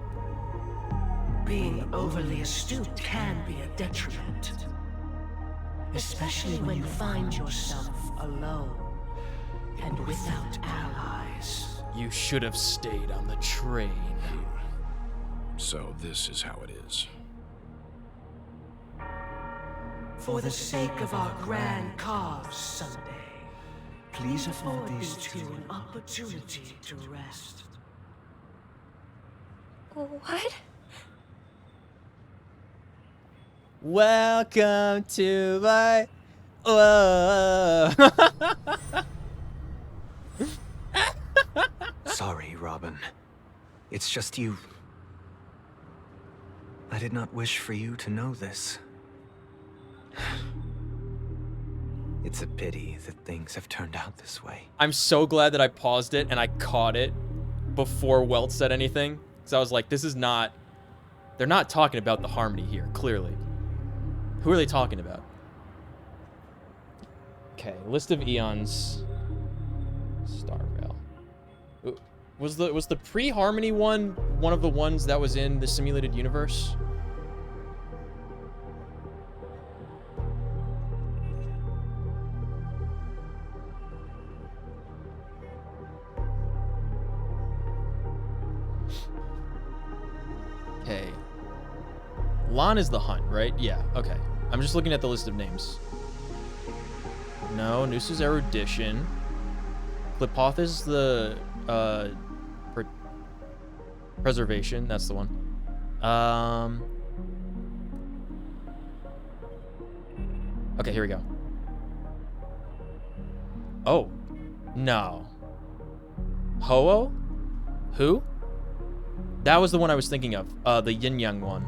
being overly astute can be a detriment. Especially when you find yourself alone and without allies. You should have stayed on the train. So this is how it is. For the sake of our grand cause someday, please afford these two an opportunity to rest. What? Welcome to my... Whoa. Sorry, Robin. It's just you. I did not wish for you to know this. It's a pity that things have turned out this way. I'm so glad that I paused it and I caught it before Welt said anything. Because I was like, this is not... They're not talking about the harmony here, clearly. Who are they talking about? Okay, list of eons. Starvale. Was the pre-harmony one of the ones that was in the simulated universe? Okay. Lon is the hunt, right? Yeah, okay. I'm just looking at the list of names. No, Noosa's erudition. Clipoth is the preservation. That's the one. Okay, here we go. Oh, no. Ho-Oh? Who? That was the one I was thinking of. The Yin Yang one.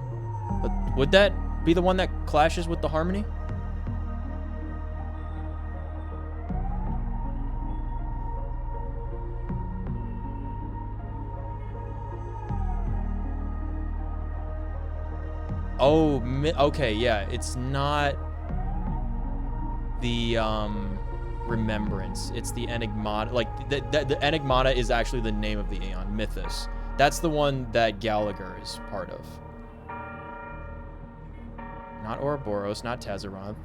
But would that be the one that clashes with the harmony? Oh, okay, yeah. It's not the remembrance. It's the enigmata. Like the enigmata is actually the name of the Aeon Mythos. That's the one that Gallagher is part of. Not Ouroboros, not Tazaroth.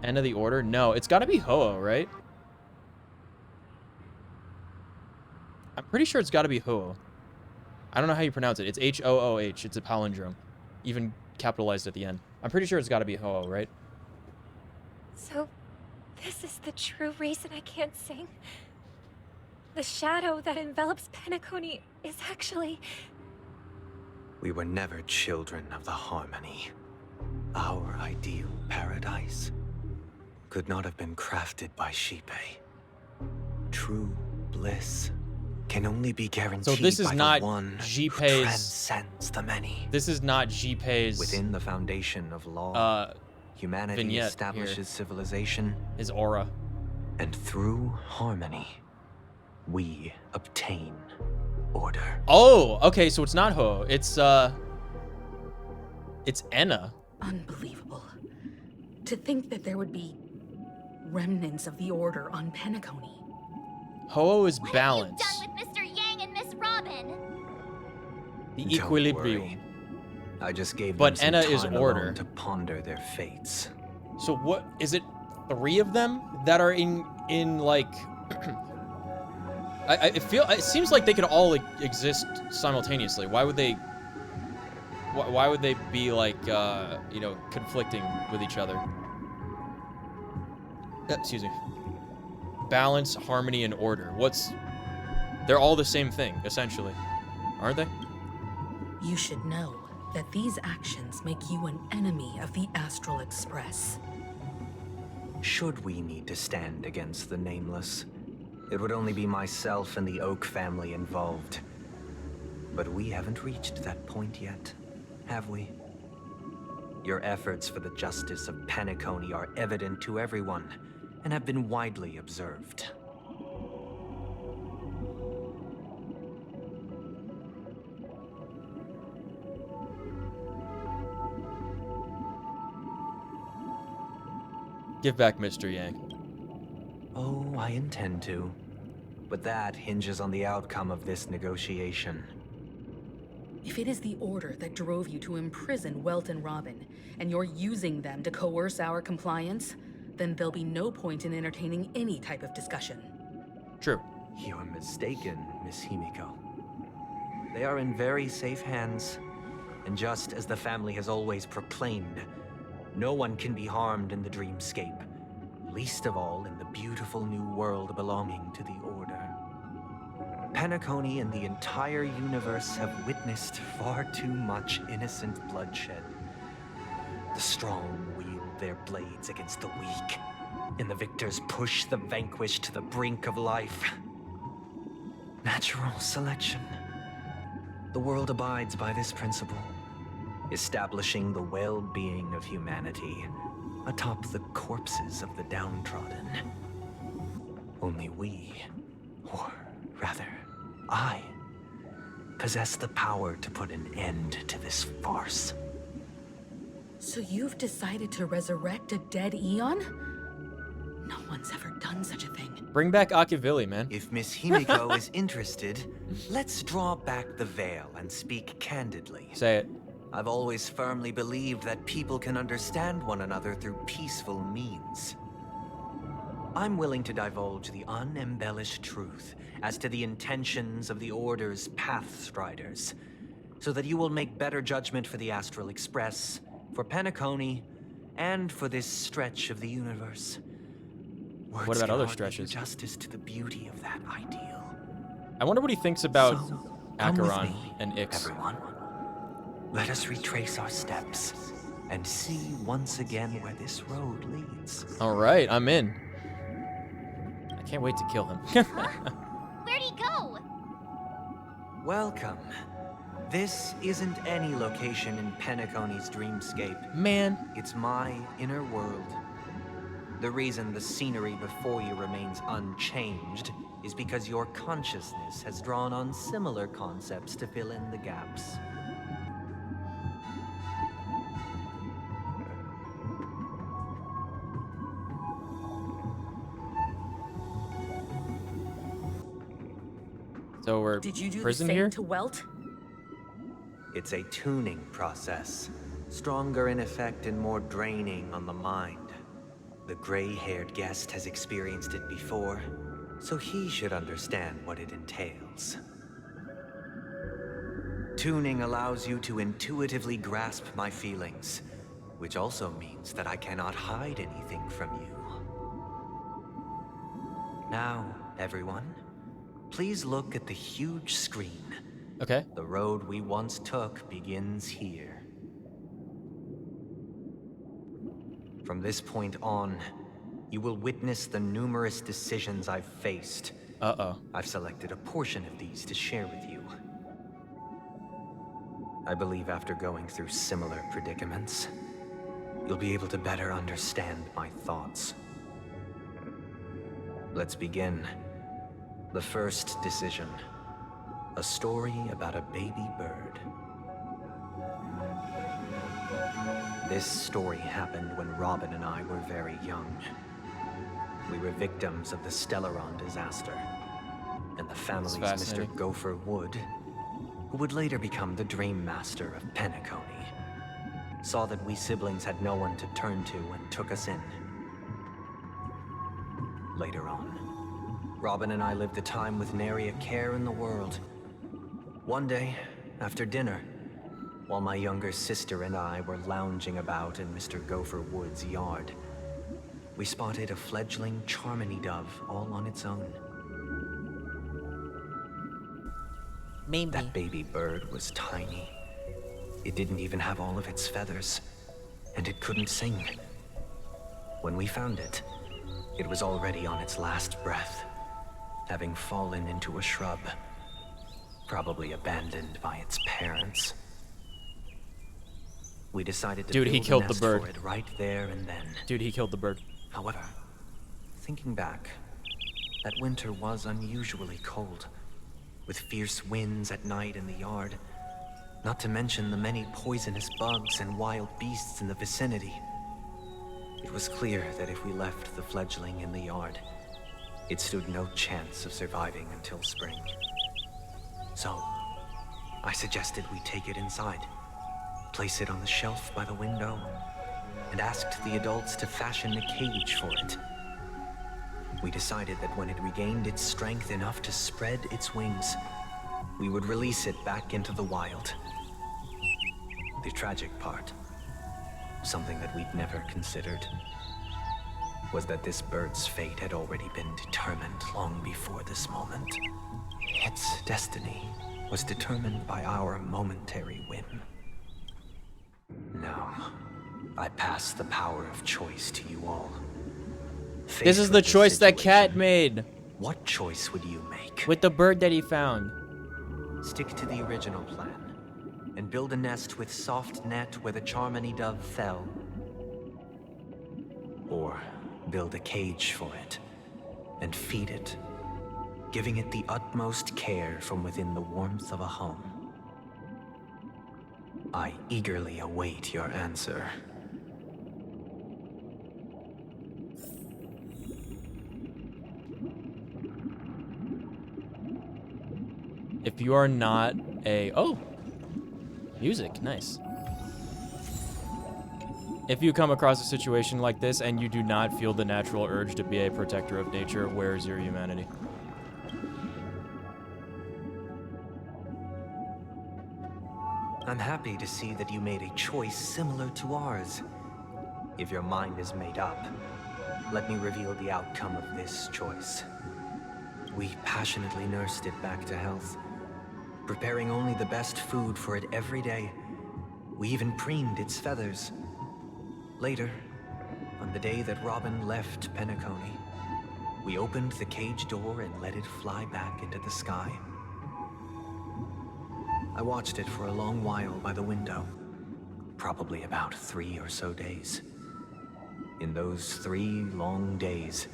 End of the order? No, it's got to be Ho-Oh, right? I'm pretty sure it's got to be Ho-Oh. I don't know how you pronounce it. It's H-O-O-H. It's a palindrome. Even capitalized at the end. I'm pretty sure it's got to be Ho-Oh, right? So, this is the true reason I can't sing? The shadow that envelops Penacony is actually... We were never children of the harmony. Our ideal paradise could not have been crafted by Xipe. True bliss can only be guaranteed so this is by not the one who Xipe's... transcends the many. This is not Xipe's... Within the foundation of law, humanity establishes here. Civilization. His aura. And through harmony, we obtain order. Oh, okay, so it's not Ho. It's Enna. Unbelievable. To think that there would be remnants of the order on Penacony. Ho is balance. What have you done with Mr. Yang and Miss Robin? The Don't equilibrium. worry. I just gave but them some Enna is time order alone to ponder their fates. So what is it? 3 of them that are in like. It seems like they could all exist simultaneously. Why would they? Why would they be like you know, conflicting with each other? Excuse me. Balance, harmony, and order. They're all the same thing, essentially. Aren't they? You should know that these actions make you an enemy of the Astral Express. Should we need to stand against the Nameless, it would only be myself and the Oak family involved. But we haven't reached that point yet, have we? Your efforts for the justice of Penacony are evident to everyone and have been widely observed. Give back Mr. Yang. Oh, I intend to. But that hinges on the outcome of this negotiation. If it is the order that drove you to imprison Welt and Robin, and you're using them to coerce our compliance, then there'll be no point in entertaining any type of discussion. True. You're mistaken, Miss Himiko. They are in very safe hands, and just as the family has always proclaimed, no one can be harmed in the dreamscape, least of all in the beautiful new world belonging to the Order. Penacony and the entire universe have witnessed far too much innocent bloodshed. The strong wield their blades against the weak, and the victors push the vanquished to the brink of life. Natural selection. The world abides by this principle, establishing the well-being of humanity atop the corpses of the downtrodden. Only we, or rather, I, possess the power to put an end to this farce. So you've decided to resurrect a dead Eon? No one's ever done such a thing. Bring back Akivili, man. If Miss Himiko is interested, let's draw back the veil and speak candidly. Say it. I've always firmly believed that people can understand one another through peaceful means. I'm willing to divulge the unembellished truth as to the intentions of the Order's Pathstriders, so that you will make better judgment for the Astral Express, for Penacony, and for this stretch of the universe. Words What about other cannot stretches? do justice to the beauty of that ideal. I wonder what he thinks about come with Acheron me, and Ix. Everyone, let us retrace our steps and see once again where this road leads. All right, I'm in. I can't wait to kill him. Where'd he go? Welcome. This isn't any location in Penacony's dreamscape. Man. It's my inner world. The reason the scenery before you remains unchanged is because your consciousness has drawn on similar concepts to fill in the gaps. So we're Did you do prison the same here? to Welt? It's a tuning process, stronger in effect and more draining on the mind. The gray-haired guest has experienced it before, so he should understand what it entails. Tuning allows you to intuitively grasp my feelings, which also means that I cannot hide anything from you. Now, everyone, please look at the huge screen. Okay. The road we once took begins here. From this point on, you will witness the numerous decisions I've faced. Uh-oh. I've selected a portion of these to share with you. I believe after going through similar predicaments, you'll be able to better understand my thoughts. Let's begin. The first decision. A story about a baby bird. This story happened when Robin and I were very young. We were victims of the Stellaron disaster, and the family's Mr. fascinating. Gopher Wood, who would later become the Dream Master of Penacony, saw that we siblings had no one to turn to and took us in. Later on, Robin and I lived a time with nary a care in the world. One day, after dinner, while my younger sister and I were lounging about in Mr. Gopher Wood's yard, we spotted a fledgling Charmony dove all on its own. Maybe. That baby bird was tiny. It didn't even have all of its feathers, and it couldn't sing. When we found it, it was already on its last breath. having fallen into a shrub, probably abandoned by its parents. We decided to Dude, he build a killed the nest bird. for it right there and then. Dude, he killed the bird. However, thinking back, that winter was unusually cold, with fierce winds at night in the yard, not to mention the many poisonous bugs and wild beasts in the vicinity. It was clear that if we left the fledgling in the yard, it stood no chance of surviving until spring. So, I suggested we take it inside, place it on the shelf by the window, and asked the adults to fashion a cage for it. We decided that when it regained its strength enough to spread its wings, we would release it back into the wild. The tragic part, something that we'd never considered, was that this bird's fate had already been determined long before this moment. Its destiny was determined by our momentary whim. Now, I pass the power of choice to you all. This is the choice that Cat made. What choice would you make? With the bird that he found. Stick to the original plan and build a nest with soft net where the Charmony dove fell. Or build a cage for it and feed it, giving it the utmost care from within the warmth of a home. I eagerly await your answer. If you are not a... Oh! Music, nice. If you come across a situation like this and you do not feel the natural urge to be a protector of nature, where is your humanity? I'm happy to see that you made a choice similar to ours. If your mind is made up, let me reveal the outcome of this choice. We passionately nursed it back to health, preparing only the best food for it every day. We even preened its feathers. Later, on the day that Robin left Penacony, we opened the cage door and let it fly back into the sky. I watched it for a long while by the window, probably about 3 or so days. In those 3 long days,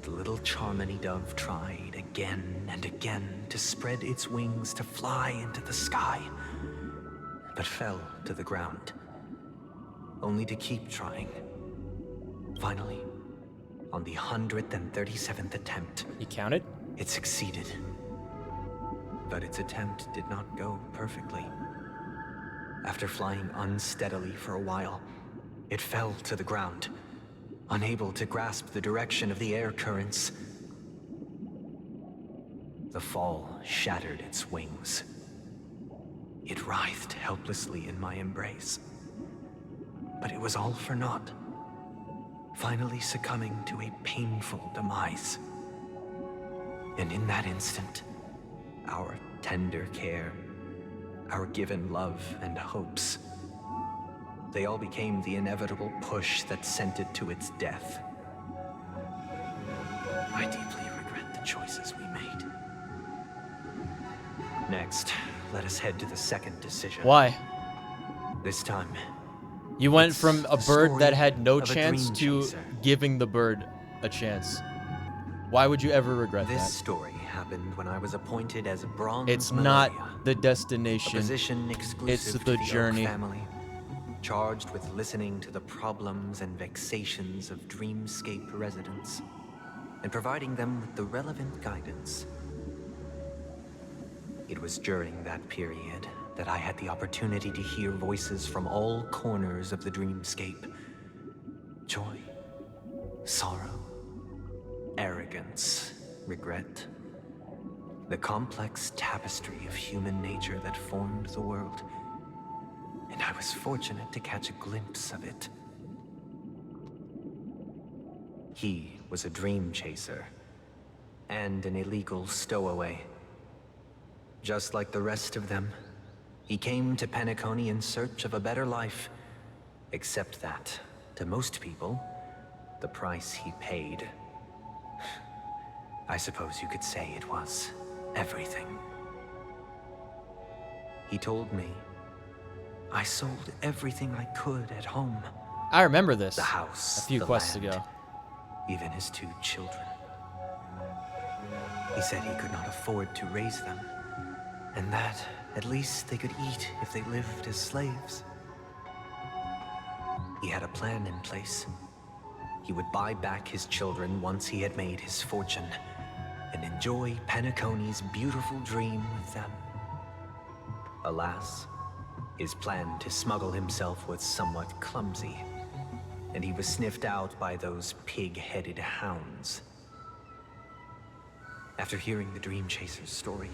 the little Charmony dove tried again and again to spread its wings to fly into the sky, but fell to the ground, only to keep trying. Finally, on the 137th attempt, you counted? It succeeded. But its attempt did not go perfectly. After flying unsteadily for a while, it fell to the ground, unable to grasp the direction of the air currents. The fall shattered its wings. It writhed helplessly in my embrace. But it was all for naught, finally succumbing to a painful demise. And in that instant, our tender care, our given love and hopes, they all became the inevitable push that sent it to its death. I deeply regret the choices we made. Next, let us head to the second decision. Why? This time, you went from a bird that had no of a chance dream to chaser. giving the bird a chance. Why would you ever regret This that? story happened when I was appointed as Bronze It's Malaria, not the destination. a position exclusive It's to the Oak journey. family, charged with listening to the problems and vexations of Dreamscape residents and providing them with the relevant guidance. It was during that period that I had the opportunity to hear voices from all corners of the Dreamscape. Joy, sorrow, arrogance, regret. The complex tapestry of human nature that formed the world. And I was fortunate to catch a glimpse of it. He was a dream chaser and an illegal stowaway. Just like the rest of them, he came to Penacony in search of a better life. Except that, to most people, the price he paid I suppose you could say it was everything. He told me I sold everything I could at home. I remember this. The house, a few the quests land, ago. even his 2 children. He said he could not afford to raise them, and that at least they could eat if they lived as slaves. He had a plan in place. He would buy back his children once he had made his fortune, and enjoy Penacony's beautiful dream with them. Alas, his plan to smuggle himself was somewhat clumsy, and he was sniffed out by those pig-headed hounds. After hearing the Dream Chaser's story,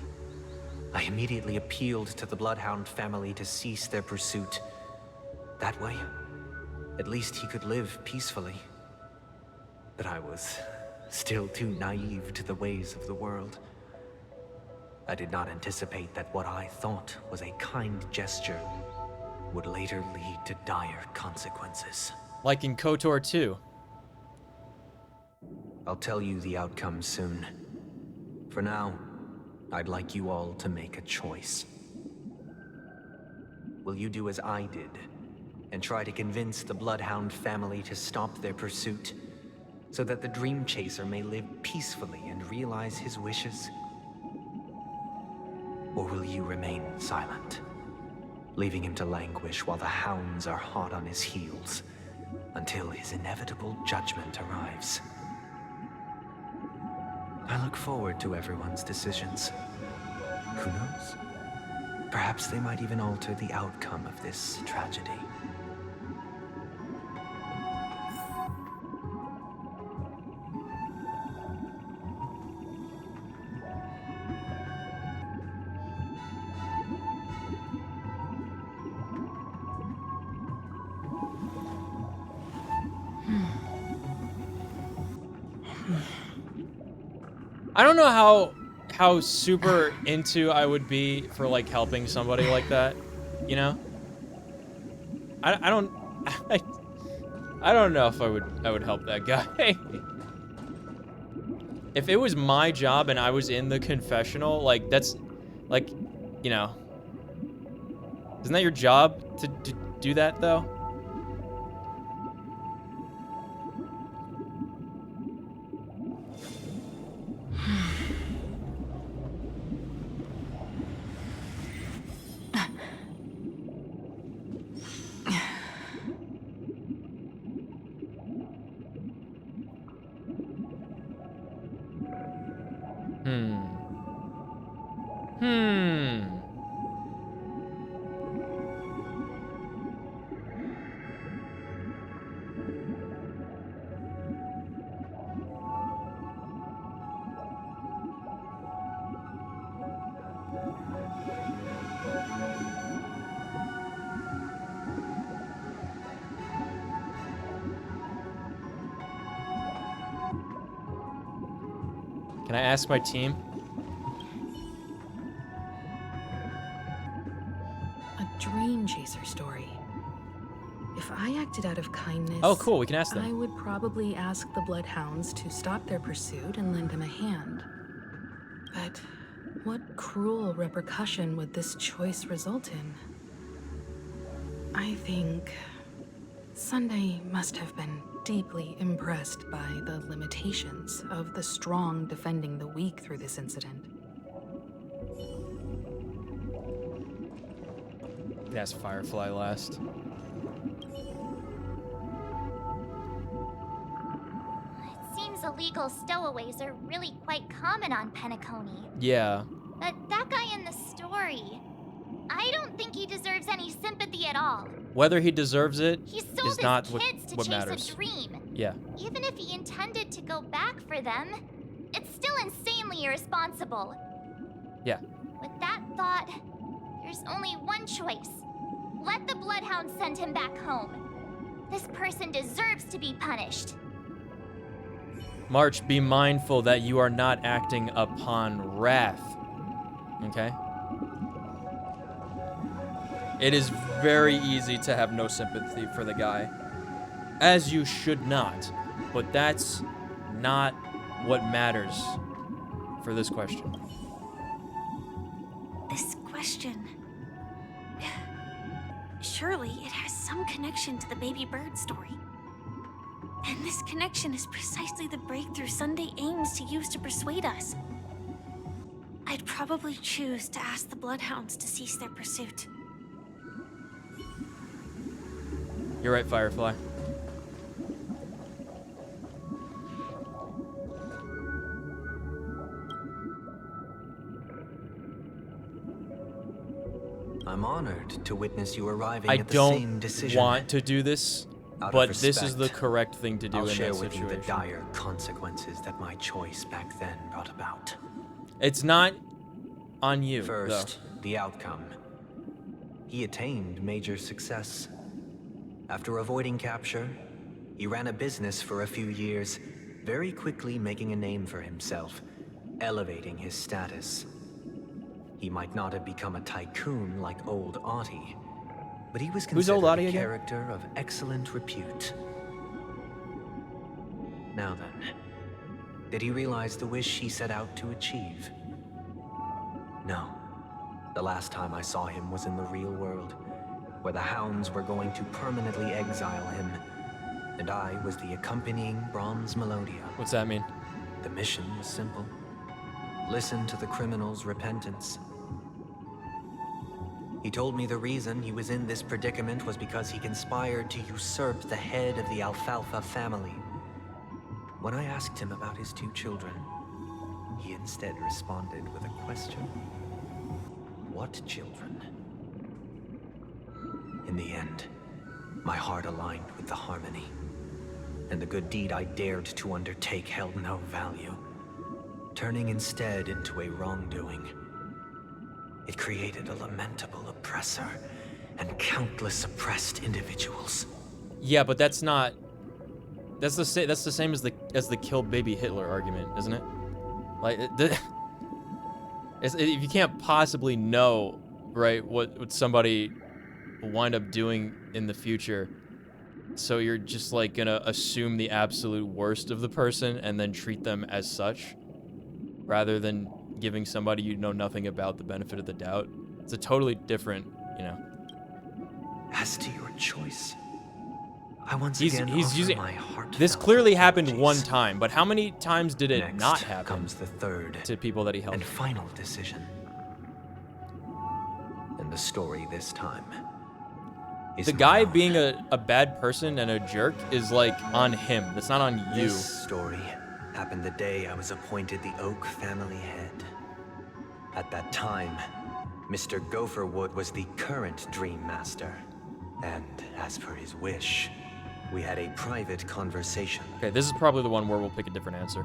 I immediately appealed to the Bloodhound family to cease their pursuit. That way, at least he could live peacefully. But I was still too naive to the ways of the world. I did not anticipate that what I thought was a kind gesture would later lead to dire consequences. Like in KOTOR 2. I'll tell you the outcome soon. For now, I'd like you all to make a choice. Will you do as I did, and try to convince the Bloodhound family to stop their pursuit, so that the Dream Chaser may live peacefully and realize his wishes? Or will you remain silent, leaving him to languish while the hounds are hot on his heels, until his inevitable judgment arrives? I look forward to everyone's decisions. Who knows? Perhaps they might even alter the outcome of this tragedy. I don't know how super into I would be for like helping somebody like that, you know? I don't know if I would help that guy. If it was my job and I was in the confessional, like that's like, you know, isn't that your job to do that though? Can I ask my team? A Dream Chaser story. If I acted out of kindness... Oh, cool, we can ask them. I would probably ask the Bloodhounds to stop their pursuit and lend him a hand. But what cruel repercussion would this choice result in? I think Sunday must have been deeply impressed by the limitations of the strong defending the weak through this incident. Ask Firefly last. It seems illegal stowaways are really quite common on Penacony. Yeah. But that guy in the story, I don't think he deserves any sympathy at all. Whether he deserves it sold is not his what, kids to what chase matters. a dream. Yeah. Even if he intended to go back for them, it's still insanely irresponsible. Yeah. With that thought, there's only one choice. Let the Bloodhounds send him back home. This person deserves to be punished. March, be mindful that you are not acting upon wrath. Okay? It is very easy to have no sympathy for the guy, as you should not, but that's not what matters. for this question. This question. Surely it has some connection to the baby bird story. And this connection is precisely the breakthrough Sunday aims to use to persuade us. I'd probably choose to ask the Bloodhounds to cease their pursuit. You're right, Firefly. I'm honored to witness you arriving I at the same decision. don't want to do this, Out but of this is respect, the correct thing to do I'll in share that with situation. you the dire consequences that my choice back then brought about. It's not on you, First, the outcome. He attained major success. After avoiding capture, he ran a business for a few years, very quickly making a name for himself, elevating his status. He might not have become a tycoon like old Audie, but he was Who's old considered Audie a again? character of excellent repute. Now then, did he realize the wish he set out to achieve? No. The last time I saw him was in the real world, where the Hounds were going to permanently exile him, and I was the accompanying Bronze Melodia. What's that mean? The mission was simple. Listen to the criminal's repentance. He told me the reason he was in this predicament was because he conspired to usurp the head of the Alfalfa family. When I asked him about his 2 children, he instead responded with a question. What children? In the end, my heart aligned with the harmony, and the good deed I dared to undertake held no value, turning instead into a wrongdoing. It created a lamentable oppressor and countless oppressed individuals. Yeah, but that's not. That's the same as the kill baby Hitler argument, isn't it? Like, if you can't possibly know, right, what somebody will wind up doing in the future, so you're just like gonna assume the absolute worst of the person and then treat them as such, rather than giving somebody you know nothing about the benefit of the doubt. It's a totally different, you know. As to your choice, I once He's again using offer my heartfelt this clearly happened apologies. one time, but how many times did it Next not happen comes the third to people that he helped? and final decision. And the story this time is The guy being a bad person and a jerk is like on him. That's not on you. This story happened the day I was appointed the Oak family head. At that time, Mr. Gopherwood was the current Dream Master. And as per his wish, we had a private conversation. Okay, this is probably the one where we'll pick a different answer.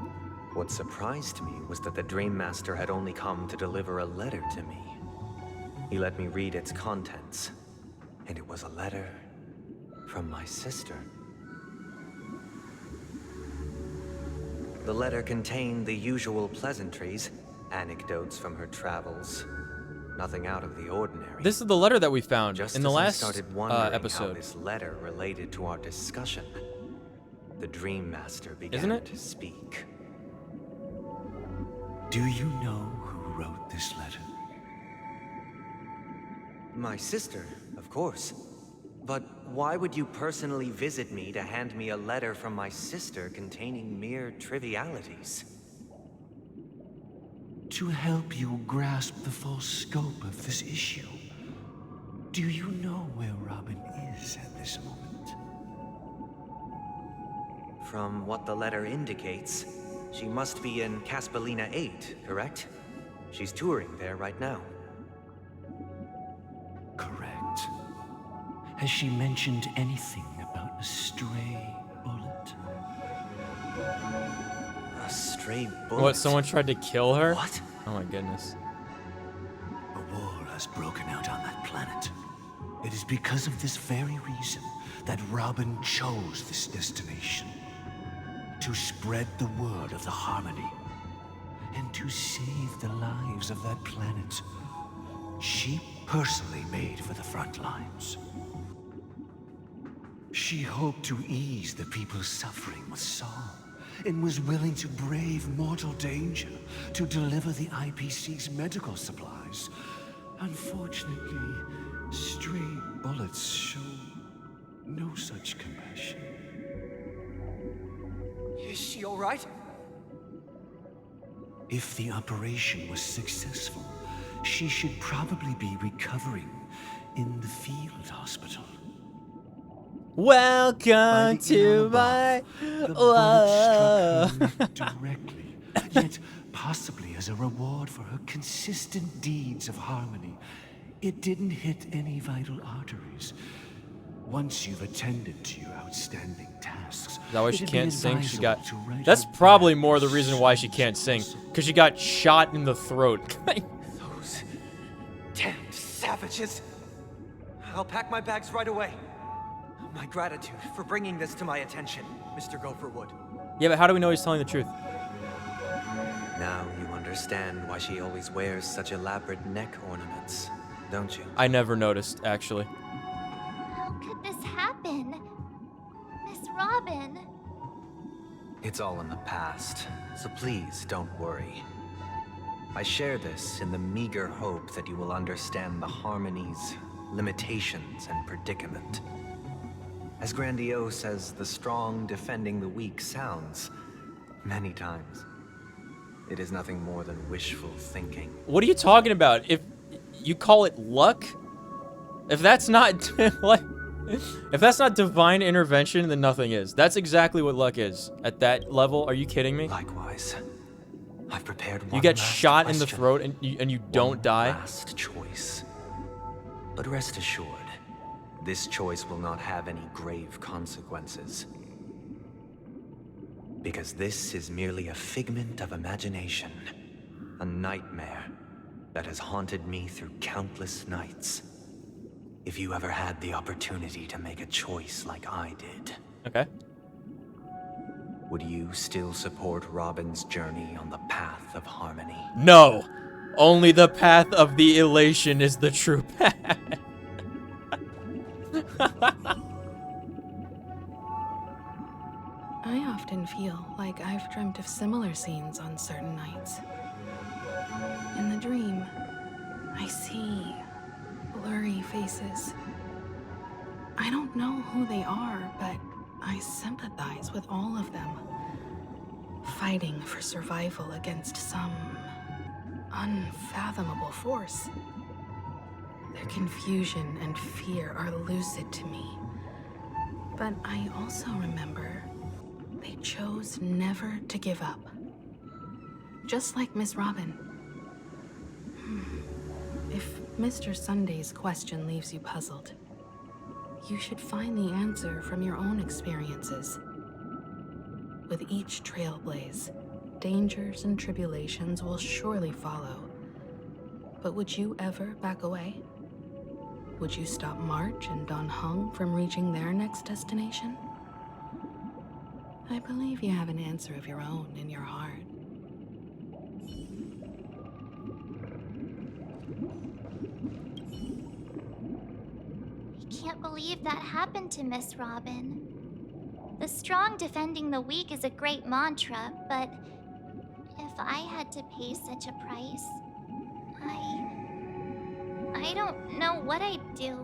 What surprised me was that the Dream Master had only come to deliver a letter to me. He let me read its contents, and it was a letter from my sister. The letter contained the usual pleasantries, anecdotes from her travels. Nothing out of the ordinary. This is the letter that we found Just in the as I last started wondering how episode. this letter related to our discussion, the Dream Master began Isn't it? to speak. Do you know who wrote this letter? My sister, of course. But why would you personally visit me to hand me a letter from my sister containing mere trivialities? To help you grasp the full scope of this issue. Do you know where Robin is at this moment? From what the letter indicates, she must be in Caspelina 8, correct? She's touring there right now. Correct. Has she mentioned anything about a stray bullet? A stray bullet? What, someone tried to kill her? What? Oh my goodness. A war has broken out on that planet. It is because of this very reason that Robin chose this destination. To spread the word of the Harmony. And to save the lives of that planet. She personally made for the front lines. She hoped to ease the people's suffering with song and was willing to brave mortal danger to deliver the IPC's medical supplies. Unfortunately, stray bullets show no such compassion. Is she all right? If the operation was successful, she should probably be recovering in the field hospital. Welcome to my The bullet struck her directly, yet possibly as a reward for her consistent deeds of harmony. It didn't hit any vital arteries. Once you've attended to your outstanding tasks, Is that why she it'd be can't sing? She got. advisable to write That's her probably more the reason why she can't sing. Because she got shot in the throat. Those damned savages. I'll pack my bags right away. My gratitude for bringing this to my attention, Mr. Gopherwood. Yeah, but how do we know he's telling the truth? Now you understand why she always wears such elaborate neck ornaments, don't you? I never noticed, actually. How could this happen? Miss Robin. It's all in the past, so please don't worry. I share this in the meager hope that you will understand the harmony's limitations and predicament. As grandiose as the strong defending the weak sounds, many times, it is nothing more than wishful thinking. What are you talking about? If you call it luck? If that's not like, if that's not divine intervention, then nothing is. That's exactly what luck is. At that level, are you kidding me? Likewise, I've prepared one You get last shot in the question. throat and you don't die. Last choice. But rest assured, this choice will not have any grave consequences. Because this is merely a figment of imagination, a nightmare that has haunted me through countless nights. If you ever had the opportunity to make a choice like I did, Okay. would you still support Robin's journey on the path of harmony? No. Only the path of the elation is the true path. I often feel like I've dreamt of similar scenes on certain nights. In the dream, I see blurry faces. I don't know who they are, but I sympathize with all of them, fighting for survival against some unfathomable force. Their confusion and fear are lucid to me, but I also remember they chose never to give up. Just like Miss Robin. If Mr. Sunday's question leaves you puzzled, you should find the answer from your own experiences. With each trailblaze, dangers and tribulations will surely follow. But would you ever back away? Would you stop March and Don Hung from reaching their next destination? I believe you have an answer of your own in your heart. I can't believe that happened to Miss Robin. The strong defending the weak is a great mantra, but if I had to pay such a price, I don't know what I'd do.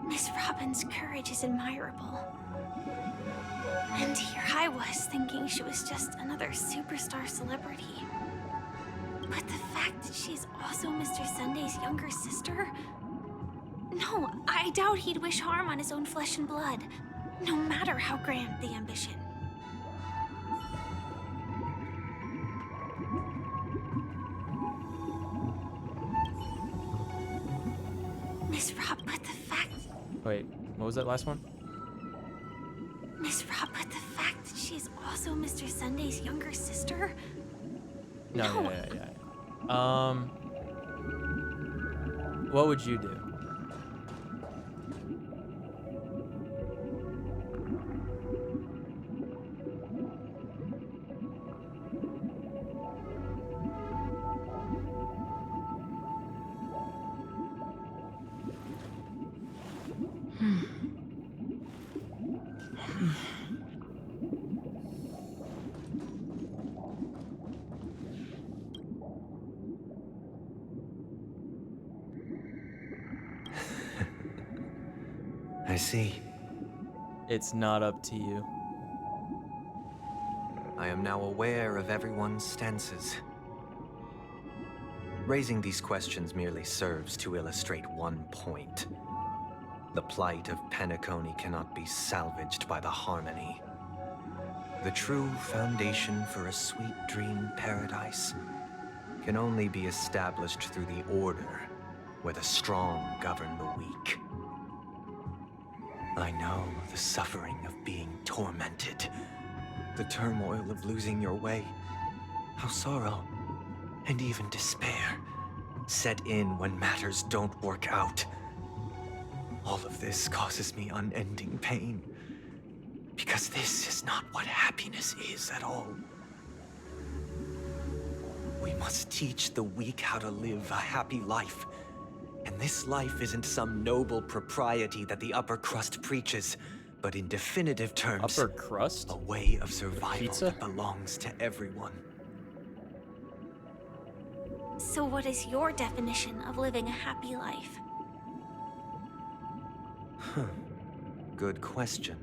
Miss Robin's courage is admirable. And here I was thinking she was just another superstar celebrity. But the fact that she's also Mr. Sunday's younger sister? No, I doubt he'd wish harm on his own flesh and blood, no matter how grand the ambition. Miss Rob, but the fact... Wait, what was that last one? Miss Rob, but the fact that she's also Mr. Sunday's younger sister? No. Yeah. What would you do? I see. It's not up to you. I am now aware of everyone's stances. Raising these questions merely serves to illustrate one point. The plight of Penacony cannot be salvaged by the harmony. The true foundation for a sweet dream paradise can only be established through the order, where the strong govern the weak. I know the suffering of being tormented, the turmoil of losing your way, how sorrow and even despair set in when matters don't work out. All of this causes me unending pain, because this is not what happiness is at all. We must teach the weak how to live a happy life. And this life isn't some noble propriety that the upper crust preaches, but in definitive terms, upper crust? A way of survival Pizza? that belongs to everyone. So what is your definition of living a happy life? Good question.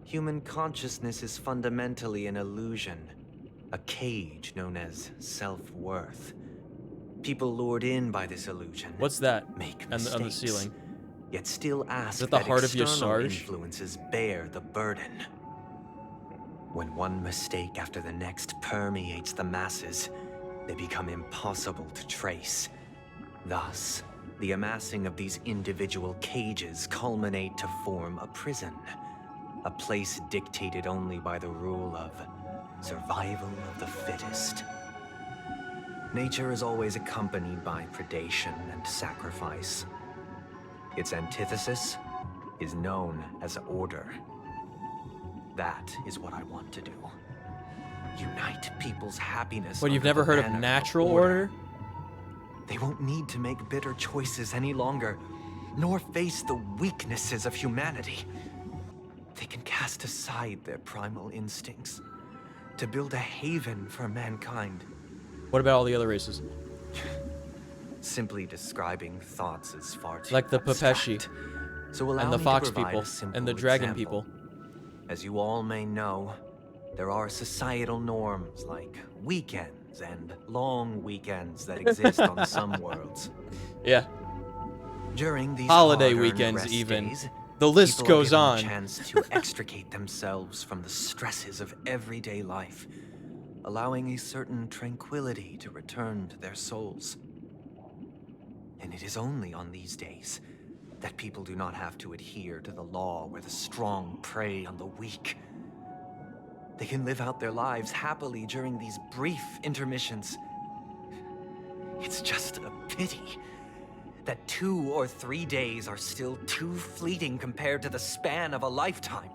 Human consciousness is fundamentally an illusion, a cage known as self-worth. People lured in by this illusion. What's that? Make on the mistakes, ceiling. Yet still ask Is it the that heart of your external Sarge? influences bear the burden. When one mistake after the next permeates the masses, they become impossible to trace. Thus, the amassing of these individual cages culminate to form a prison. A place dictated only by the rule of survival of the fittest. Nature is always accompanied by predation and sacrifice. Its antithesis is known as order. That is what I want to do. Unite people's happiness. What, you've under never the heard of banner natural order? They won't need to make bitter choices any longer, nor face the weaknesses of humanity. They can cast aside their primal instincts to build a haven for mankind. What about all the other races? Simply describing thoughts is far too Like the Pepeshi, abstract. So allow and the me fox to provide people, a simple and the dragon example. people. As you all may know, there are societal norms like weekends and long weekends that exist on some worlds. Yeah. During these holiday hard-earned weekends, rest even. days, The list people are goes given on. a chance to extricate themselves from the stresses of everyday life, allowing a certain tranquility to return to their souls. And it is only on these days that people do not have to adhere to the law where the strong prey on the weak. They can live out their lives happily during these brief intermissions. It's just a pity that 2 or 3 days are still too fleeting compared to the span of a lifetime.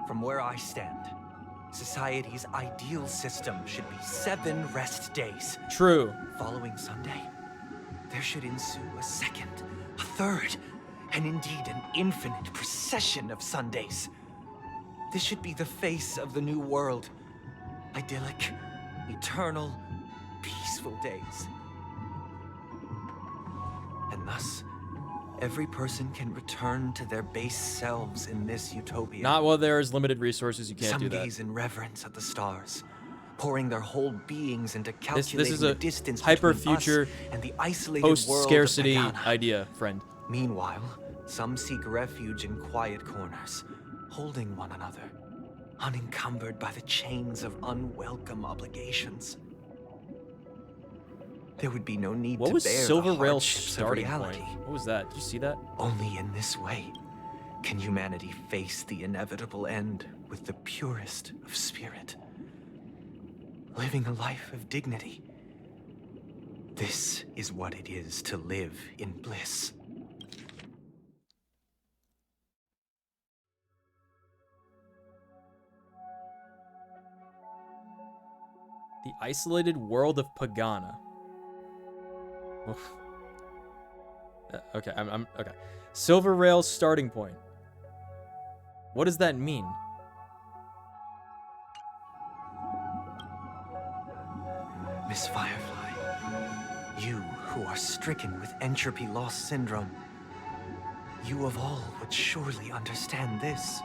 From where I stand, society's ideal system should be 7 rest days. True. Following Sunday, there should ensue a second, a third, and indeed an infinite procession of Sundays. This should be the face of the new world. Idyllic, eternal, peaceful days. And thus, every person can return to their base selves in this utopia. Not while there's limited resources, you can't Some do that. gaze in reverence at the stars, pouring their whole beings into This calculating is the a distance hyper between us future and the isolated post-scarcity world of Pagana. idea, friend. Meanwhile, some seek refuge in quiet corners, holding one another, unencumbered by the chains of unwelcome obligations. There would be no need What to was bear Silver the Rail's hardships of starting reality. point? What was that? Did you see that? Only in this way can humanity face the inevitable end with the purest of spirit, living a life of dignity. This is what it is to live in bliss. The isolated world of Pagana. Oof. Okay, I'm okay. Silver Rail's starting point. What does that mean? Miss Firefly, you who are stricken with entropy loss syndrome, You of all would surely understand this.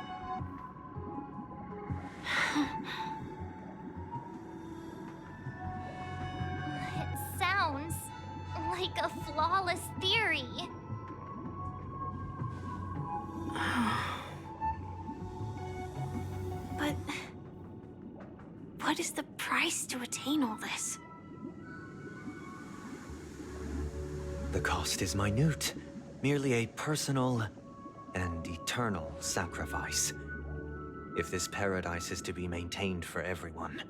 It sounds like a flawless theory. But what is the price to attain all this? The cost is minute, merely a personal and eternal sacrifice. If this paradise is to be maintained for everyone,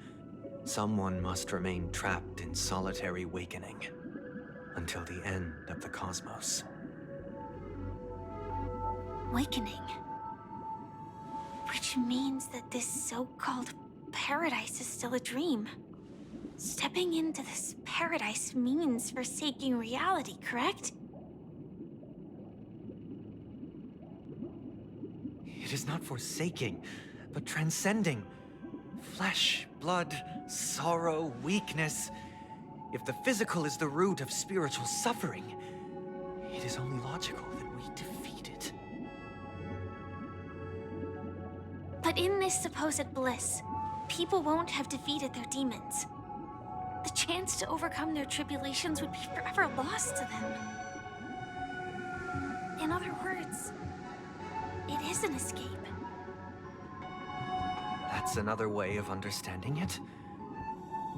someone must remain trapped in solitary awakening until the end of the cosmos. Awakening. Which means that this so-called paradise is still a dream. Stepping into this paradise means forsaking reality, correct? It is not forsaking, but transcending. Flesh, blood, sorrow, weakness. If the physical is the root of spiritual suffering, it is only logical that we defeat it. But in this supposed bliss, people won't have defeated their demons. The chance to overcome their tribulations would be forever lost to them. In other words, it is an escape. That's another way of understanding it.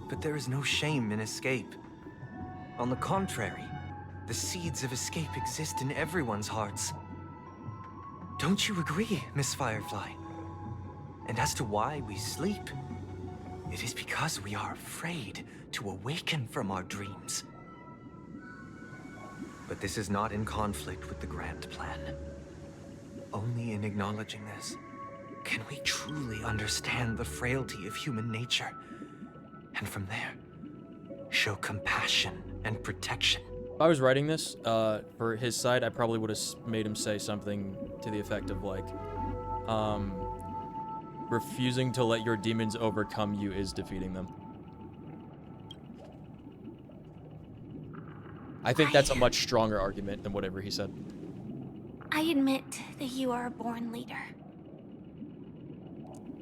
But there is no shame in escape. On the contrary, the seeds of escape exist in everyone's hearts. Don't you agree, Miss Firefly? And as to why we sleep, it is because we are afraid to awaken from our dreams. But this is not in conflict with the grand plan. Only in acknowledging this can we truly understand the frailty of human nature, and from there, show compassion and protection. If I was writing this for his side, I probably would have made him say something to the effect of like, refusing to let your demons overcome you is defeating them. I think that's a much stronger argument than whatever he said. I admit that you are a born leader.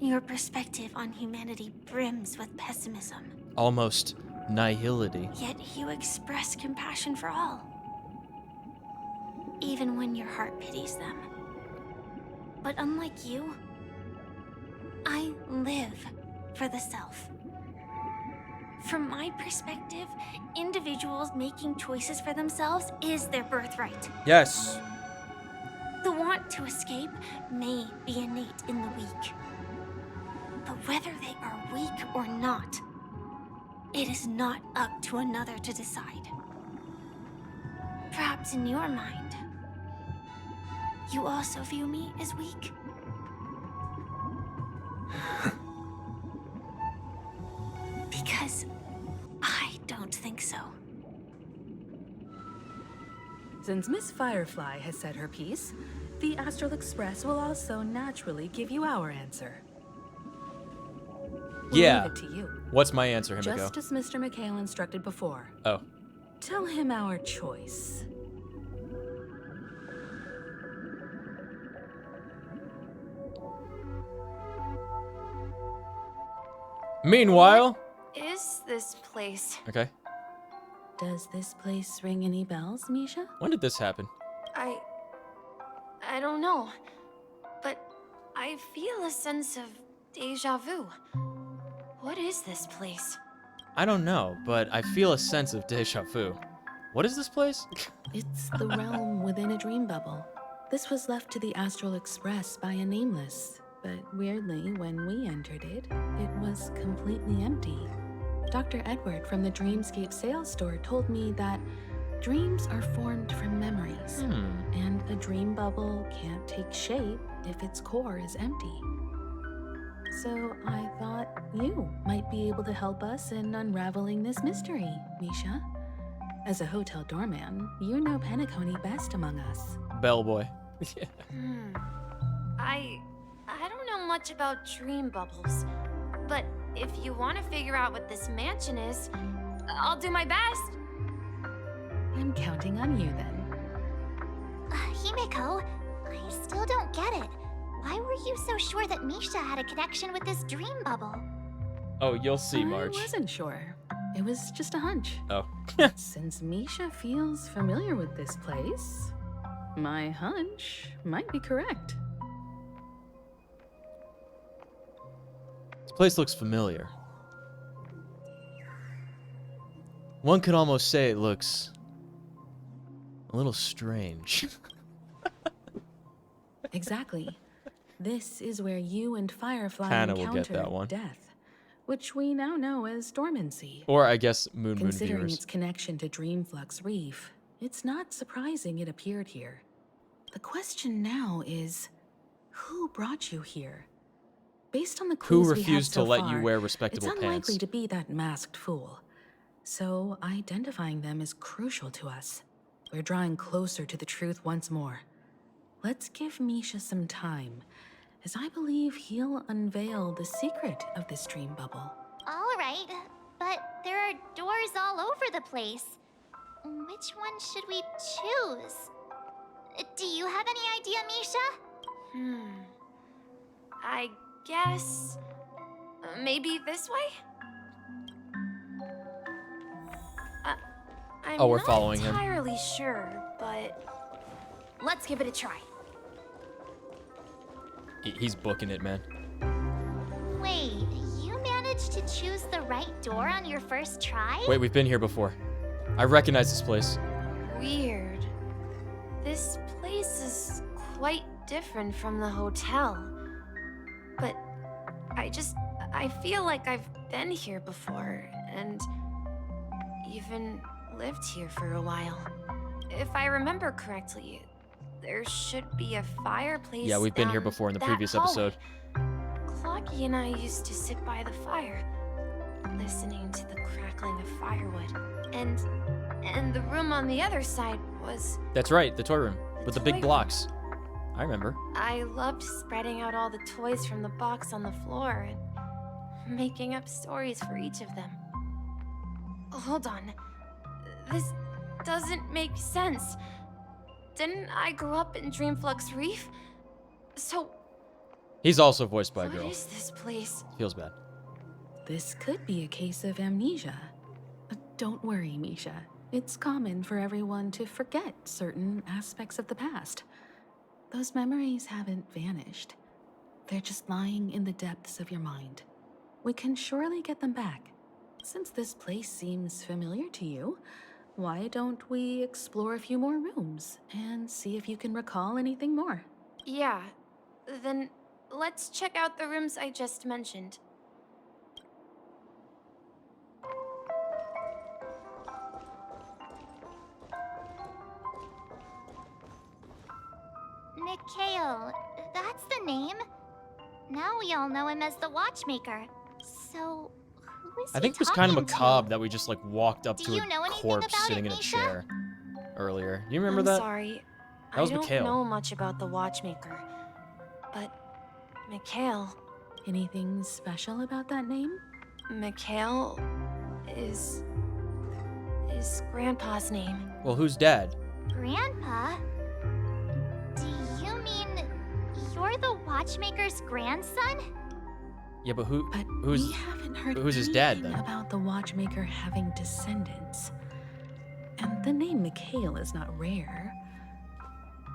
Your perspective on humanity brims with pessimism. Almost nihility. Yet you express compassion for all. Even when your heart pities them. But unlike you, I live for the self. From my perspective, individuals making choices for themselves is their birthright. Yes. The want to escape may be innate in the weak. But whether they are weak or not, it is not up to another to decide. Perhaps in your mind, you also view me as weak? Because I don't think so. Since Miss Firefly has said her piece, the Astral Express will also naturally give you our answer. We'll Yeah. leave it to you. What's my answer, Himiko? Just as Mr. McHale instructed before. Oh. Tell him our choice. Meanwhile. Is this place? Okay. Does this place ring any bells, Misha? When did this happen? I don't know. But I feel a sense of deja vu. What is this place? I don't know, but I feel a sense of deja vu. What is this place? It's the realm within a dream bubble. This was left to the Astral Express by a nameless, but weirdly, when we entered it, it was completely empty. Dr. Edward from the Dreamscape sales store told me that dreams are formed from memories, and a dream bubble can't take shape if its core is empty. So I thought you might be able to help us in unraveling this mystery, Misha. As a hotel doorman, you know Penacony best among us. Bellboy. I don't know much about dream bubbles, but if you want to figure out what this mansion is, I'll do my best. I'm counting on you then. Himiko, still don't get it. Why were you so sure that Misha had a connection with this dream bubble? Oh, you'll see, March. I wasn't sure. It was just a hunch. Oh. Since Misha feels familiar with this place, my hunch might be correct. This place looks familiar. One could almost say it looks a little strange. Exactly. This is where you and Firefly Hannah will get encountered that one. death, which we now know as dormancy. Or I guess Moon Considering viewers. its connection to Dreamflux Reef, it's not surprising it appeared here. The question now is, who brought you here? Based on the clues Who we have refused to so let far, you wear respectable it's unlikely pants? to be that masked fool. So identifying them is crucial to us. We're drawing closer to the truth once more. Let's give Misha some time, as I believe he'll unveil the secret of this dream bubble. All right, but there are doors all over the place. Which one should we choose? Do you have any idea, Misha? I guess... maybe this way? I'm Oh, we're following him. not entirely sure, but let's give it a try. He's booking it, man. Wait, you managed to choose the right door on your first try? Wait, we've been here before. I recognize this place. Weird. This place is quite different from the hotel. But I feel like I've been here before, and even lived here for a while. If I remember correctly, there should be a fireplace. Yeah, we've been here down before in the that previous hallway. episode. Clocky and I used to sit by the fire, listening to the crackling of firewood. And the room on the other side was... That's right, the toy room with the toy big room. blocks. I remember. I loved spreading out all the toys from the box on the floor and making up stories for each of them. Hold on. This doesn't make sense. Didn't I grow up in Dreamflux Reef? So, He's also voiced by a what girl. is this place? Feels bad. This could be a case of amnesia. Don't worry, Misha. It's common for everyone to forget certain aspects of the past. Those memories haven't vanished. They're just lying in the depths of your mind. We can surely get them back. Since this place seems familiar to you, why don't we explore a few more rooms and see if you can recall anything more? Yeah, then let's check out the rooms I just mentioned. Mikhail, that's the name. Now we all know him as the Watchmaker. So, who is I think it was kind of macabre that we just like walked up Do to you a know anything corpse about sitting it, in a Misha? chair earlier. You remember I'm that? sorry. That was I don't Mikhail. know much about the Watchmaker. But Mikhail... Anything special about that name? Mikhail is Grandpa's name. Well, who's dad? Grandpa? Do you mean you're the Watchmaker's grandson? Yeah, but We who's haven't heard who's his dad anything then? about the Watchmaker having descendants. And the name Mikhail is not rare.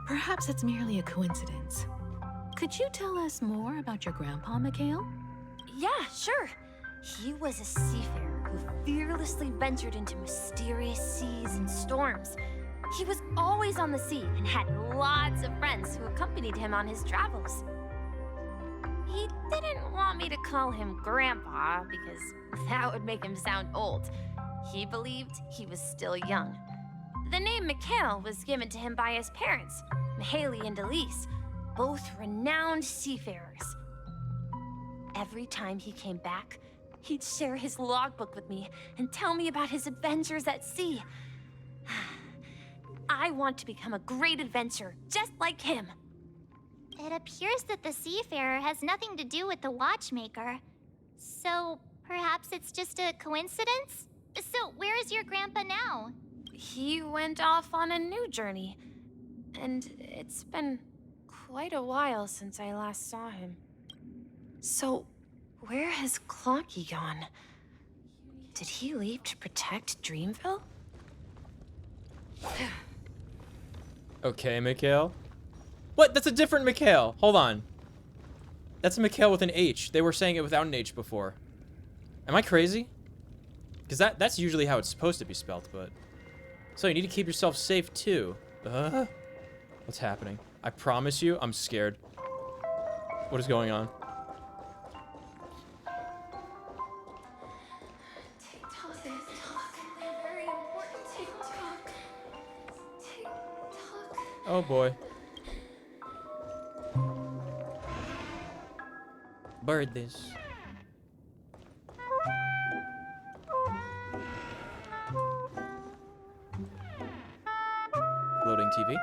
Perhaps it's merely a coincidence. Could you tell us more about your grandpa, Mikhail? Yeah, sure. He was a seafarer who fearlessly ventured into mysterious seas and storms. He was always on the sea and had lots of friends who accompanied him on his travels. He didn't want me to call him Grandpa because that would make him sound old. He believed he was still young. The name Mikhail was given to him by his parents, Mihaly and Elise, both renowned seafarers. Every time he came back, he'd share his logbook with me and tell me about his adventures at sea. I want to become a great adventurer, just like him. It appears that the seafarer has nothing to do with the Watchmaker. So, perhaps it's just a coincidence? So, where is your grandpa now? He went off on a new journey, and it's been quite a while since I last saw him. So, where has Clocky gone? Did he leave to protect Dreamville? Okay, Mikhail. What? That's a different Mikhail. Hold on. That's a Mikhail with an H. They were saying it without an H before. Am I crazy? Because that's usually how it's supposed to be spelled, but... So you need to keep yourself safe, too. What's happening? I promise you, I'm scared. What is going on? Oh boy. Bird this. Loading TV.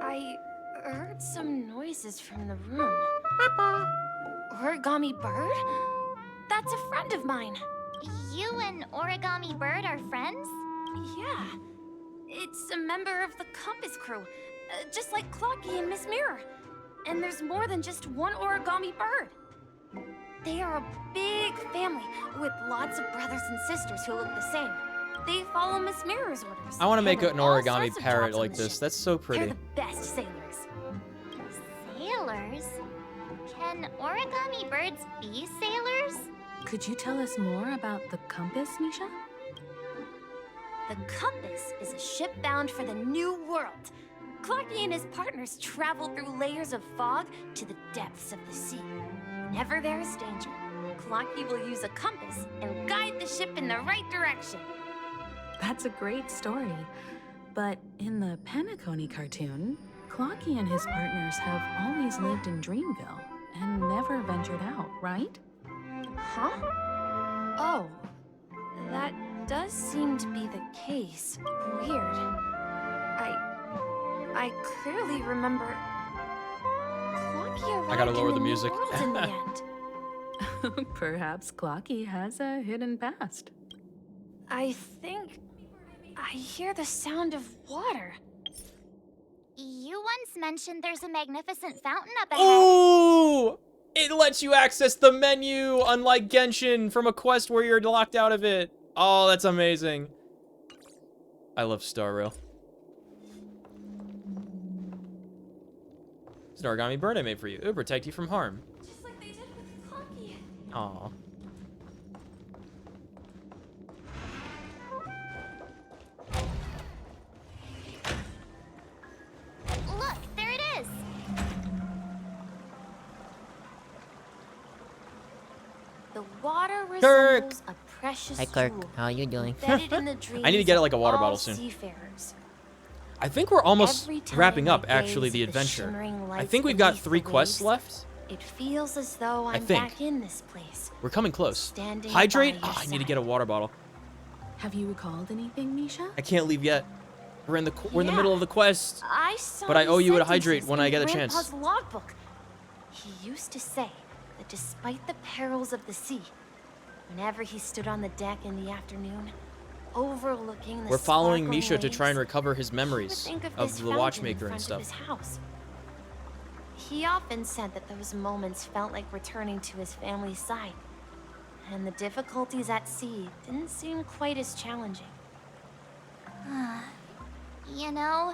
I heard some noises from the room. Origami Bird? That's a friend of mine. You and Origami Bird are friends? Yeah. It's a member of the Compass crew, just like Clocky and Miss Mirror. And there's more than just one Origami Bird. They are a big family with lots of brothers and sisters who look the same. They follow Miss Mirror's orders. I want to make handle an all origami sorts of parrot jobs on like the this. ship. That's so pretty. They're the best sailors. Sailors? Can origami birds be sailors? Could you tell us more about the compass, Misha? The Compass is a ship bound for the New World. Clocky and his partners travel through layers of fog to the depths of the sea. Whenever there is danger, Clocky will use a compass and guide the ship in the right direction. That's a great story. But in the Penacony cartoon, Clocky and his partners have always lived in Dreamville and never ventured out, right? Huh? Oh, that does seem to be the case. Weird. I clearly remember Clocky arrived I gotta lower in the New music. World in the end. Perhaps Clocky has a hidden past. I think I hear the sound of water. You once mentioned there's a magnificent fountain up ahead. Ooh! It lets you access the menu, unlike Genshin, from a quest where you're locked out of it. Oh, that's amazing. I love Star Rail. It's an origami bird I made for you. It'll protect you from harm. Just like they did with Clocky. Aw. Look, there it is. The water Kirk! resembles a precious Hi, Kirk. jewel How you doing? embedded in the dreams I need to get it like a water of bottle all soon. Seafarers. I think we're almost Every time wrapping I up, actually, gaze the at adventure. shimmering I lights think we've got beneath 3 the quests waves, left. It feels as though I'm think. back in this place. We're coming close. Standing Hydrate? by your Oh, I need to side. get a water bottle. Have you recalled anything, Misha? I can't leave yet. We're in the Yeah. middle of the quest. I saw But I owe you a these hydrate sentences when in I get a Grandpa's chance. logbook. He used to say that despite the perils of the sea, whenever he stood on the deck in the afternoon, overlooking the We're following sparkling Misha to try and waves, recover his he would memories think of of this the fountain watchmaker in and front of stuff. his house. He often said that those moments felt like returning to his family's side, and the difficulties at sea didn't seem quite as challenging. You know,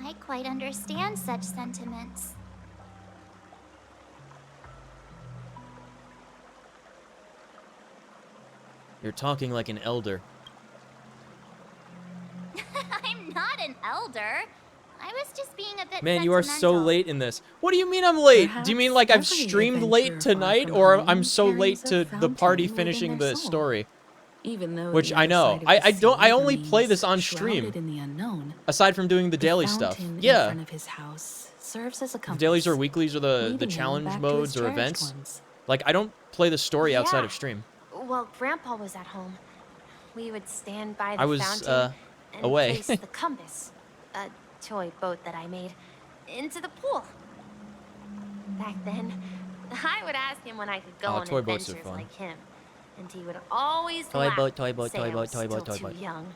I quite understand such sentiments. You're talking like an elder. I'm not an elder. I was just being a bit Man, you are so sentimental. late in this. What do you mean I'm late? Perhaps Do you mean like I've every streamed late adventure far tonight, from or home I'm so late carries a to the party fountain finishing within their the soul. story? Even though Which the I other know. side of I the don't. I sea only play remains this on shrouded stream. in the unknown. Aside from doing the daily stuff. fountain in Yeah. front of his house serves as a The compass, dailies or weeklies or the leading him challenge back to modes his or cherished events. ones. Like I don't play the story outside Yeah. of stream. While Grandpa was at home, we would stand by the I was fountain and away. place the compass, a toy boat that I made, into the pool. Back then, I would ask him when I could go Oh, on toy boats are adventures fun. like him, and he would always Toy laugh boat, toy and boat, say toy I boat, was toy boat, still toy too boat. It young.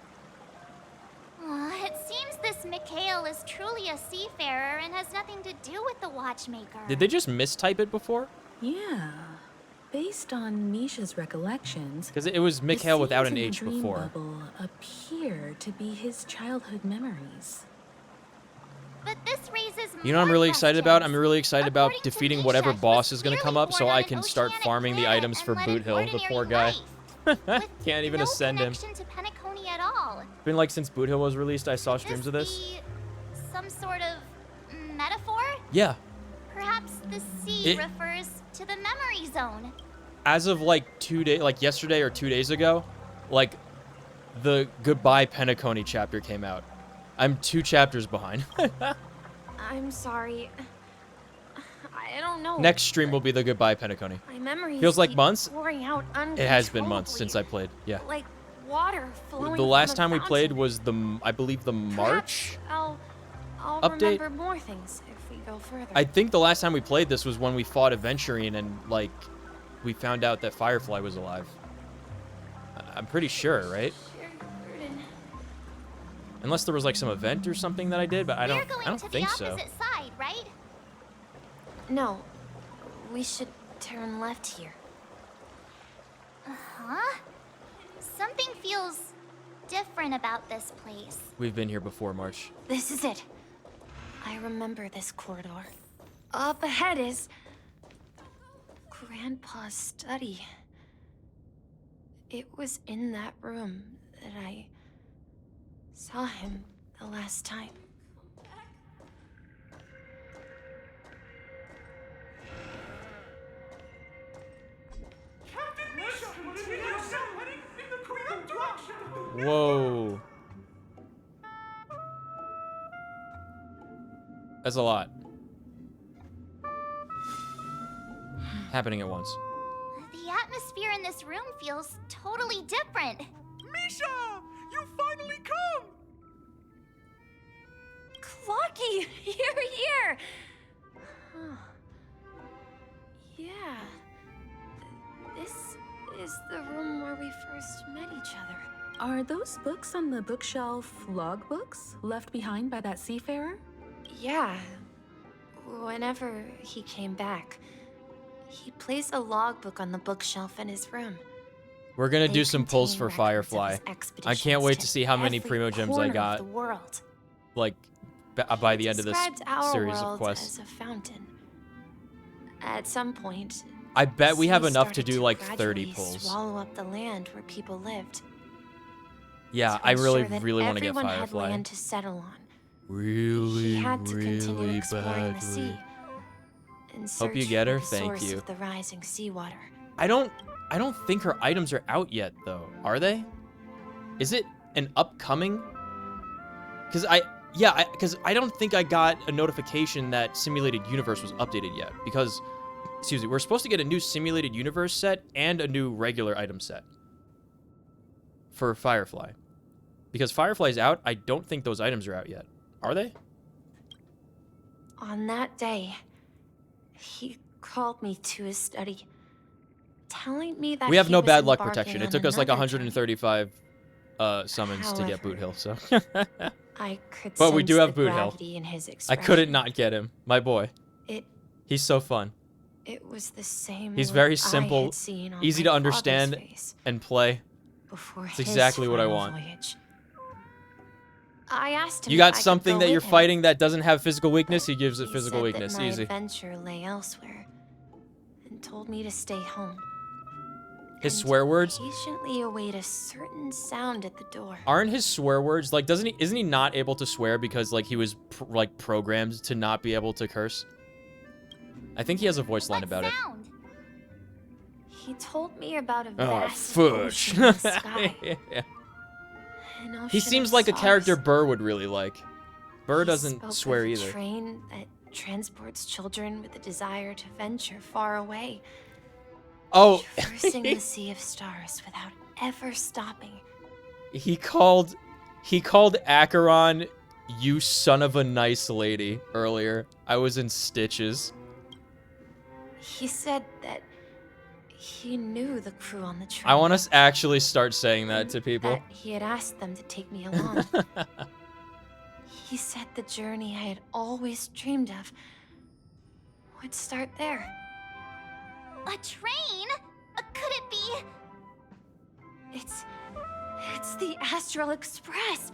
seems this Mikhail is truly a seafarer and has nothing to do with the watchmaker. Did they just mistype it before? Yeah. Based on Misha's recollections, Because it was Mikhail the without seeds an in the H dream before. bubble appear to be his childhood memories. But this raises You know what I'm really excited about? I'm really excited about defeating whatever boss is going to come up so I can start farming the items for Boot Hill, the poor guy. Can't even ascend him. connection to Penacony at all. Been like since Boot Hill was released, I saw streams of this. Be some sort of metaphor? Yeah. Perhaps the sea It- refers to the memory zone. As of like 2 days, like yesterday or 2 days ago, like the Goodbye Penacony chapter came out. I'm 2 chapters behind. I'm sorry. I don't know. Next stream will be the Goodbye Penacony. My memories Feels like keep months. pouring out It has been months uncontrollably, since I played. Yeah. Like water flowing The from last a time we fountain. played was I believe the March. I'll update. remember more things if we go further. I think the last time we played this was when we fought Aventurine and like we found out that Firefly was alive. I'm pretty sure, right? Unless there was like some event or something that I did, but I don't think so. Opposite side, right? No, we should turn left here. Huh? Something feels different about this place. We've been here before, March. This is it. I remember this corridor. Up ahead is Grandpa's study. It was in that room that I saw him the last time. Whoa. That's a lot. Happening at once. The atmosphere in this room feels totally different. Misha! You finally come! Clocky, you're here! Huh. Yeah. This is the room where we first met each other. Are those books on the bookshelf logbooks left behind by that seafarer? Yeah. Whenever he came back, he placed a logbook on the bookshelf in his room. We're gonna They do some pulls contain for records of Firefly. his I expeditions can't wait to to see how many every Primo Gems I corner of got. the world. Like by the end of this Described our series of world quests. as a fountain. At some point, I bet we have sea enough to started do like gradually 30 pulls. Swallow up the land where people lived. Yeah, to I really, ensure that really want to get everyone had Firefly. land to settle on. Really, He had to continue really exploring the sea. badly. In Hope you search get for her. the Thank source you. of the rising seawater. I don't think her items are out yet though. Are they? Is it an upcoming? Because I don't think I got a notification that Simulated Universe was updated yet. Because, excuse me, we're supposed to get a new Simulated Universe set and a new regular item set for Firefly. Because Firefly's out, I don't think those items are out yet. Are they? On that day, he called me to his study, telling me that We have he no was bad luck embarking protection. It on took us like another 135 summons to get However, Boot Hill, so. I could But we sense do have the Boot Hill. gravity in his I expression. couldn't not get him. My boy. It He's so fun. It was the same. He's look very I simple, had seen on easy my to father's understand face and play. before It's his exactly what I final want. voyage. I asked him You if got I could something go that with you're him. fighting that doesn't have physical weakness, he gives it He physical said weakness. that my Easy. adventure lay elsewhere, and told me to stay home. His swear words Patiently await a certain sound at the door. aren't his swear words like isn't he not able to swear because like he was like programmed to not be able to curse? I think he has a voice line about He told me about a it. Oh, vast fudge. ocean in the sky. An He ocean seems of like a stars. character Burr would really like. Burr He doesn't spoke swear of a either. train that transports children with a desire to venture far away, Oh, traversing the sea of stars without ever stopping. he called Acheron, "You son of a nice lady," earlier. I was in stitches. He said that he knew the crew on the train. I want us actually start saying that to people. That he had asked them to take me along. the journey I had always dreamed of would start there. A train? Could it be? It's the Astral Express.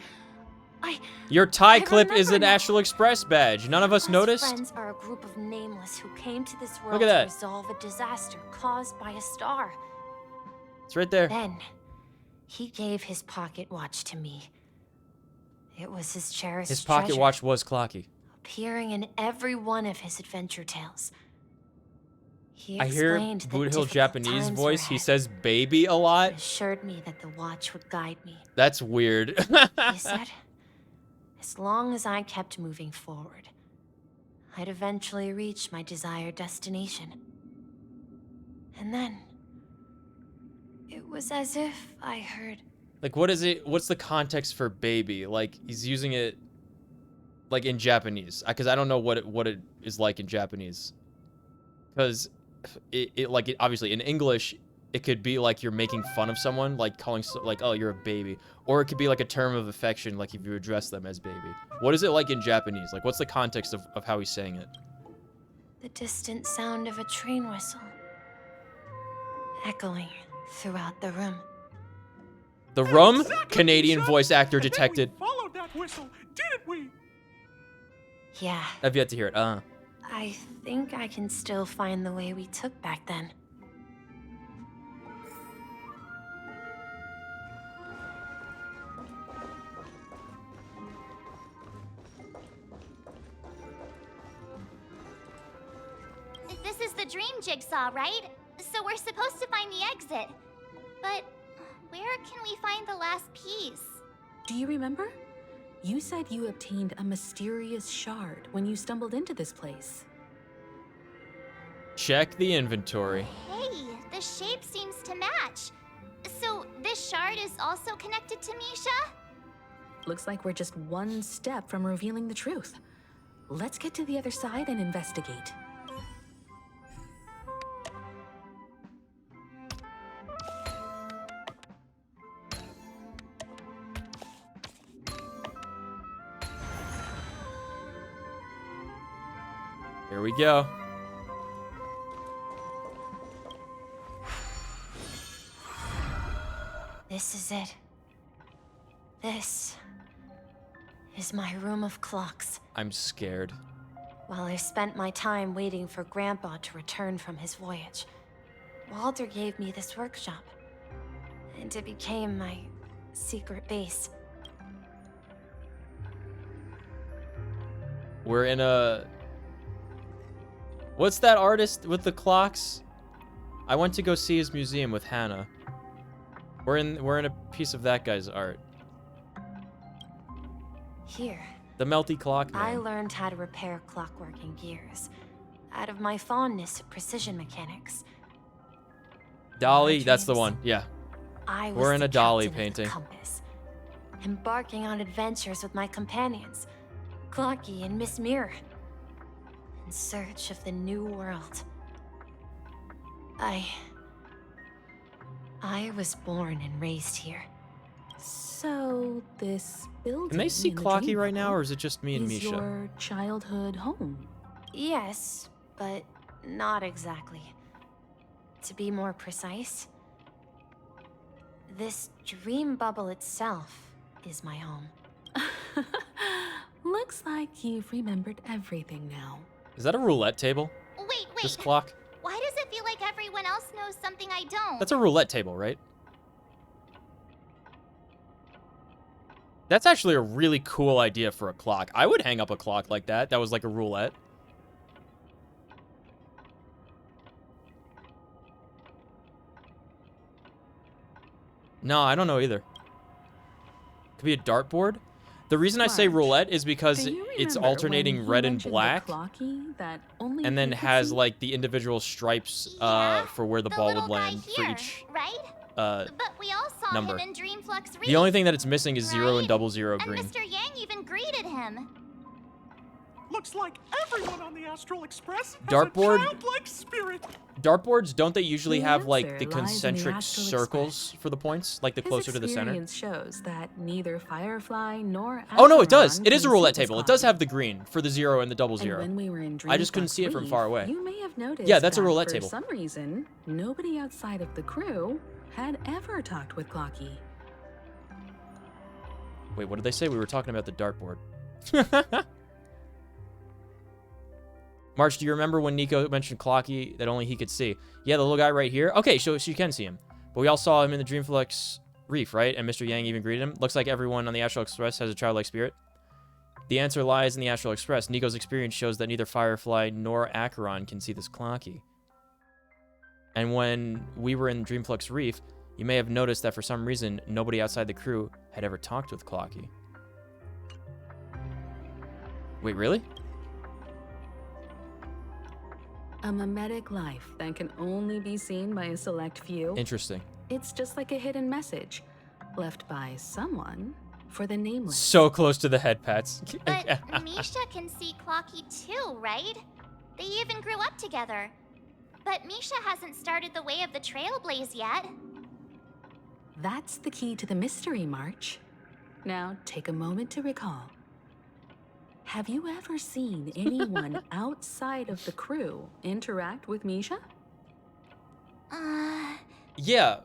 Your tie I clip is an remember now. Astral Express badge. None of us noticed. Friends are a group of nameless who came to this world Look at to that. resolve a disaster caused by a star. It's right there. Then, he gave his pocket watch to me. It was his cherished His pocket treasure, watch was clocky. appearing in every one of his adventure tales. He I hear explained that Boot Hill difficult Japanese times voice. were He ahead, says baby a lot. assured me that the watch would guide me. That's weird. He said, as long as I kept moving forward, I'd eventually reach my desired destination. And then, it was as if I heard, Like, what is it? What's the context for baby? Like, he's using it, like, in Japanese. Because I don't know what it is like in Japanese. Because obviously in English, it could be like you're making fun of someone, like calling, like, oh, you're a baby. Or it could be like a term of affection, like if you address them as baby. What is it like in Japanese? Like, what's the context of how he's saying it? the distant sound of a train whistle echoing throughout the room. The Rum? Canadian voice actor detected. Followed that whistle, didn't we? Yeah, I've yet to hear it. I think I can still find the way we took back then. This is the dream jigsaw, right? So we're supposed to find the exit. But where can we find the last piece? Do you remember? You said you obtained a mysterious shard when you stumbled into this place. Check the inventory. Hey, the shape seems to match. So this shard is also connected to Misha? Looks like we're just one step from revealing the truth. Let's get to the other side and investigate. Here we go. This is it. This is my room of clocks. I'm scared. While I spent my time waiting for Grandpa to return from his voyage, Walter gave me this workshop, and it became my secret base. We're in a... What's that artist with the clocks? I went to go see his museum with Hannah. We're in a piece of that guy's art. Here, The Melty Clock I Man. learned how to repair clockworking gears out of my fondness of precision mechanics. Dolly, that's the one. Yeah. I was We're in the a Dolly captain of the painting. compass, embarking on adventures with my companions, Clocky and Miss Mirror, in search of the new world. I was born and raised here. So, this building Can they see in the Clocky dream right now, world or is it just me and is Misha? your childhood home? Yes, but not exactly. To be more precise, this dream bubble itself is my home. Looks like you've remembered everything now. Is that a roulette table? Wait. This clock? Why does it feel like everyone else knows something I don't? That's a roulette table, right? That's actually a really cool idea for a clock. I would hang up a clock like that. That was like a roulette. No, I don't know either. Could be a dartboard. The reason I say roulette is because Do you it's remember alternating when you red and mentioned the black, Clocky that only and then you could has see? like the individual stripes for where the ball would land for each right? But we all saw number. him in Dreamflux Reef. The only thing that it's missing is 0 and 00 And green. Mr. Yang even greeted him. Looks like everyone on the Astral Express has Dartboard- a childlike spirit. Dartboards, don't they usually The have like answer the lies in the concentric Astral circles for the points, like the His closer to the center? experience shows that neither Firefly nor Oh no, it does. Acheron It is a can roulette see this table. It does clock. have the green for the 0 and the double 0. And when we were in I just couldn't Dreamflux see it from Reef, far away. You may have noticed Yeah, that's a that roulette for table. some reason, nobody outside of the crew had ever talked with Clocky. Wait, what did they say? We were talking about the dartboard. March, do you remember when Nico mentioned Clocky that only he could see? Yeah, the little guy right here. Okay, so you can see him. But we all saw him in the Dreamflux Reef, right? And Mr. Yang even greeted him. Looks like everyone on the Astral Express has a childlike spirit. The answer lies in the Astral Express. Nico's experience shows that neither Firefly nor Acheron can see this Clocky. And when we were in Dreamflux Reef, you may have noticed that for some reason, nobody outside the crew had ever talked with Clocky. Wait, really? A mimetic life that can only be seen by a select few. Interesting. It's just like a hidden message left by someone for the nameless. So close to the head pats. But Misha can see Clocky too, right? They even grew up together. But Misha hasn't started the way of the Trailblaze yet. That's the key to the mystery, March. Now, take a moment to recall. Have you ever seen anyone outside of the crew interact with Misha? Yeah.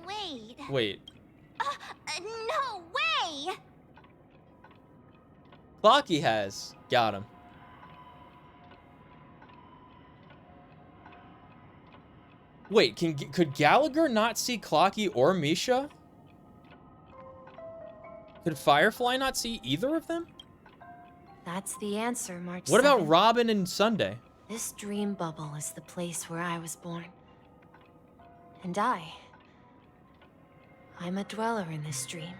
Wait. Wait. No way! Clocky has. Got him. Wait, could Gallagher not see Clocky or Misha? Could Firefly not see either of them? That's the answer, March What 7th. about Robin and Sunday? This dream bubble is the place where I was born. And I'm a dweller in this dream.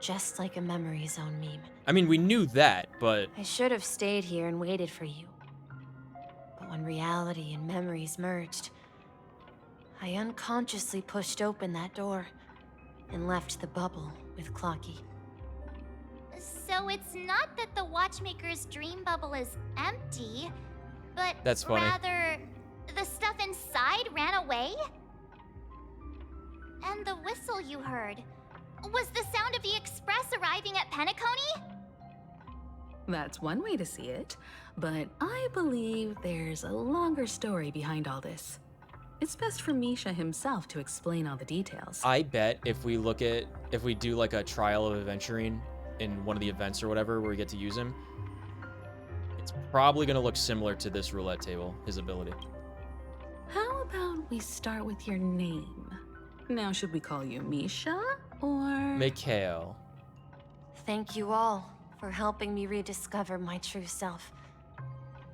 Just like a memory zone meme. I mean, we knew that, but... I should have stayed here and waited for you. But when reality and memories merged, I unconsciously pushed open that door and left the bubble with Clocky. So it's not that the Watchmaker's dream bubble is empty, but That's funny. rather the stuff inside ran away? And the whistle you heard was the sound of the express arriving at Penacony? That's one way to see it, but I believe there's a longer story behind all this. It's best for Misha himself to explain all the details. I bet if we do like a trial of adventuring in one of the events or whatever where we get to use him, it's probably going to look similar to this roulette table, his ability. How about we start with your name? Now, should we call you Misha or... Mikhail. Thank you all for helping me rediscover my true self.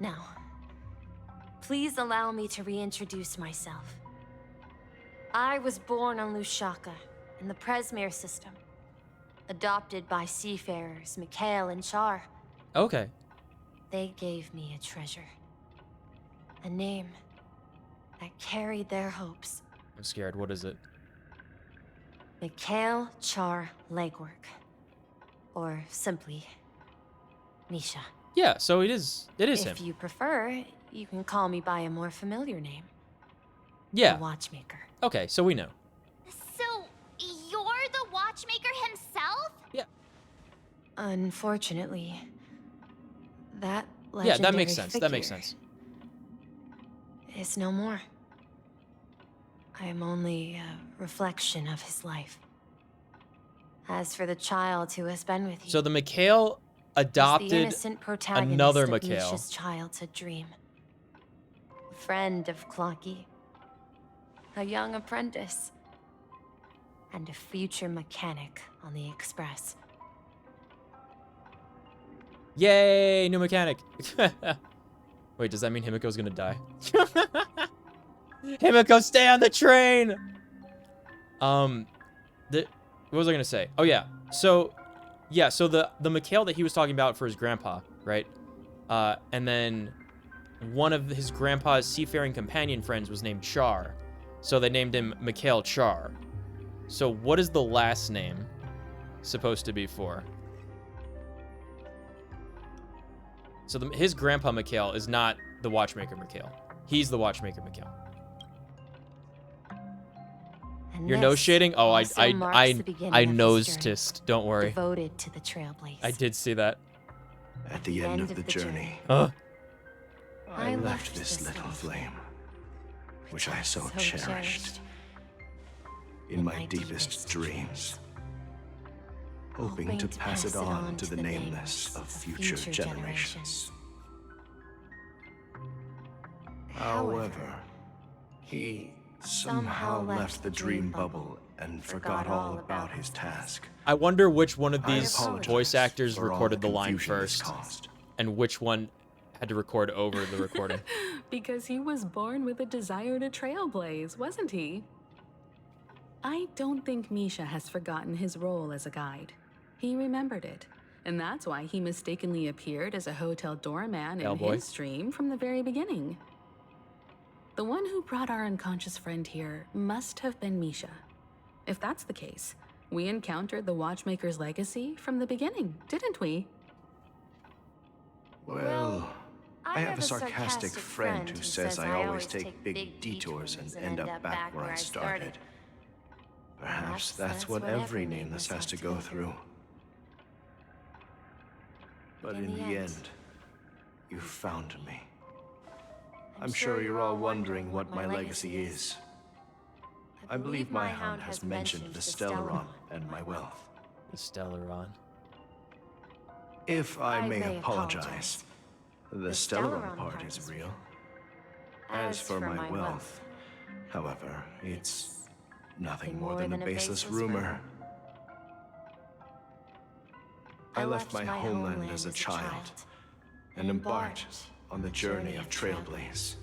Now, please allow me to reintroduce myself. I was born on Lushaka, in the Presmere system. Adopted by seafarers Mikhail and Char. Okay. They gave me a treasure. A name that carried their hopes. I'm scared. What is it? Mikhail Char Legwork. Or simply, Misha. Yeah, so it is him. If you prefer, you can call me by a more familiar name. Yeah. The Watchmaker. Okay, so we know. So, you're the Watchmaker himself? Yeah. Unfortunately, that legendary Yeah, that makes sense. That makes figure sense. is no more. I am only a reflection of his life. As for the child who has been with you, So the Mikhail he's the adopted innocent protagonist another of Mikhail. Misha's childhood dream. Friend of Clocky. A young apprentice. And a future mechanic on the Express. Yay, new mechanic. Wait, does that mean Himiko's gonna die? Himiko, stay on the train! What was I gonna say? Oh yeah, so the Mikhail that he was talking about for his grandpa, right? And then one of his grandpa's seafaring companion friends was named Char. So they named him Mikhail Char. So what is the last name supposed to be for? So his grandpa Mikhail is not the watchmaker Mikhail. He's the watchmaker Mikhail. And You're nose shading? Oh, I nose journey, tissed. Don't worry. Devoted to the Trailblaze. I did see that. At the end of the journey, Huh? I left this little flame, which I so cherished, in my deepest dreams, hoping to pass it on to the nameless of future generations. However, he somehow left the dream bubble and forgot all about his task. I wonder which one of I these apologize voice actors for all recorded the the line confusion this first, caused. and which one had to record over the recording. Because he was born with a desire to trailblaze, wasn't he? I don't think Misha has forgotten his role as a guide. He remembered it, and that's why he mistakenly appeared as a hotel doorman in Bellboy. his dream from the very beginning. The one who brought our unconscious friend here must have been Misha. If that's the case, we encountered the Watchmaker's legacy from the beginning, didn't we? Well, I have a sarcastic friend who says I always take big detours and end up back where I started. Perhaps that's what every nameless has to go through. But in the end, you found me. I'm sure you're all wondering what my legacy is. I believe my hound has mentioned the Stellaron and my wealth. The Stellaron. If I may apologize, the Stellaron part is real. As for my wealth, however, it's nothing more than a baseless rumor. I left my homeland as a child and embarked on the journey of Trailblaze.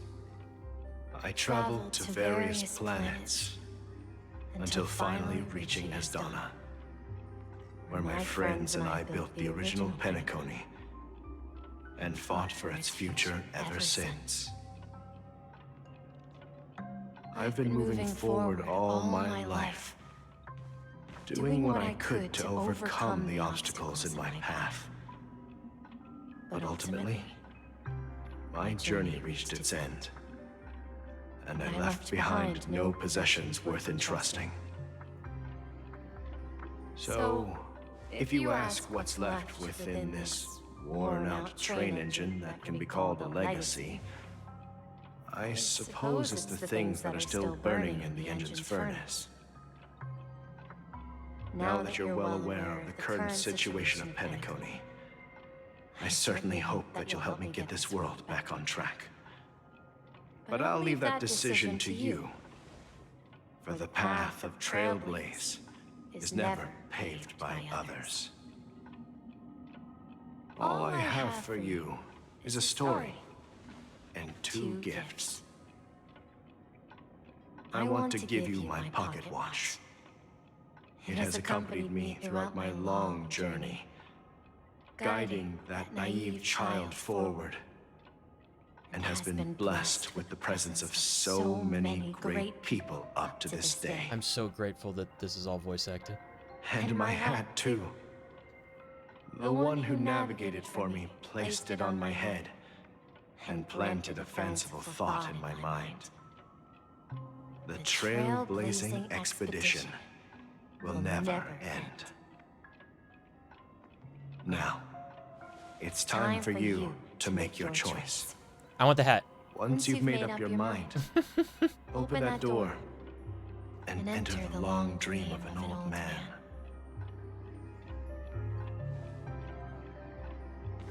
I traveled to various planets until finally reaching Asdana, where my friends and I built the original Penacony and fought for its future ever since. I've been moving forward all my life, doing what I could to overcome the obstacles in my path. But ultimately, my journey reached its end, and I left behind no possessions worth entrusting. So, if you ask what's left within this worn-out train engine that can be called a legacy, I suppose it's the things that are still burning in the engine's furnace. Now that you're well aware of the current situation of Penacony, I certainly hope that you'll help me get this world back on track. But I'll leave that decision to you, for the path of Trailblaze is never paved by others. All I have for you is a story and two gifts. I want to give you my pocket watch. It has accompanied me throughout my long journey, guiding that naive child forward, and has been blessed with the presence of so many great people up to this day. I'm so grateful that this is all voice acted. And my hat, too. The one who navigated for me placed it on my head and planted a fanciful thought in my mind. The trailblazing expedition will never end. Now, it's time for you to make your choice. I want the hat. Once you've made up your mind, open that door and enter the long dream of an old man.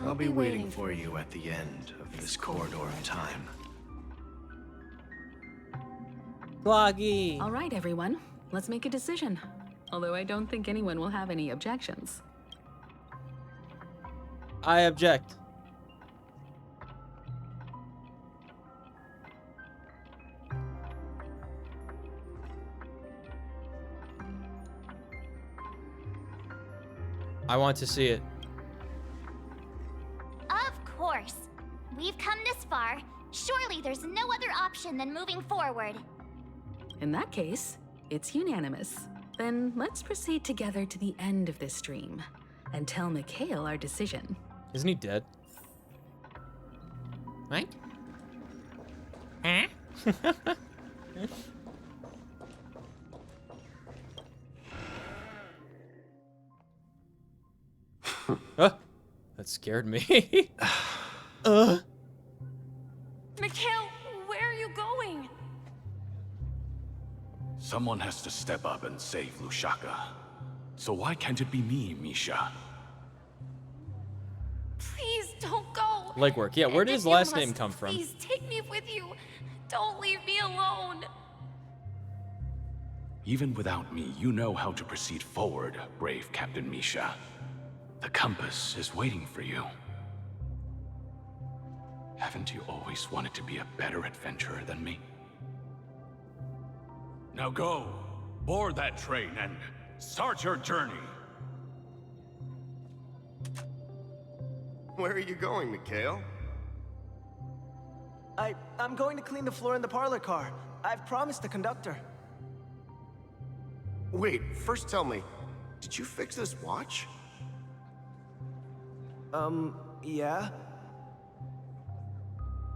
I'll be waiting for you at the end of this corridor of time. Gloggy! All right, everyone. Let's make a decision. Although I don't think anyone will have any objections. I object. I want to see it. Of course. We've come this far. Surely there's no other option than moving forward. In that case, it's unanimous. Then let's proceed together to the end of this stream and tell Mikhail our decision. Isn't he dead? What? Huh? That scared me. Mikhail, where are you going? Someone has to step up and save Lushaka. So why can't it be me, Misha? Please don't go. Legwork. Yeah, where did And his if you last name must, come from? Please take me with you. Don't leave me alone. Even without me, you know how to proceed forward, brave Captain Misha. The compass is waiting for you. Haven't you always wanted to be a better adventurer than me? Now go, board that train and start your journey. Where are you going, Mikhail? I'm going to clean the floor in the parlor car. I've promised the conductor. Wait, first tell me, did you fix this watch? Yeah?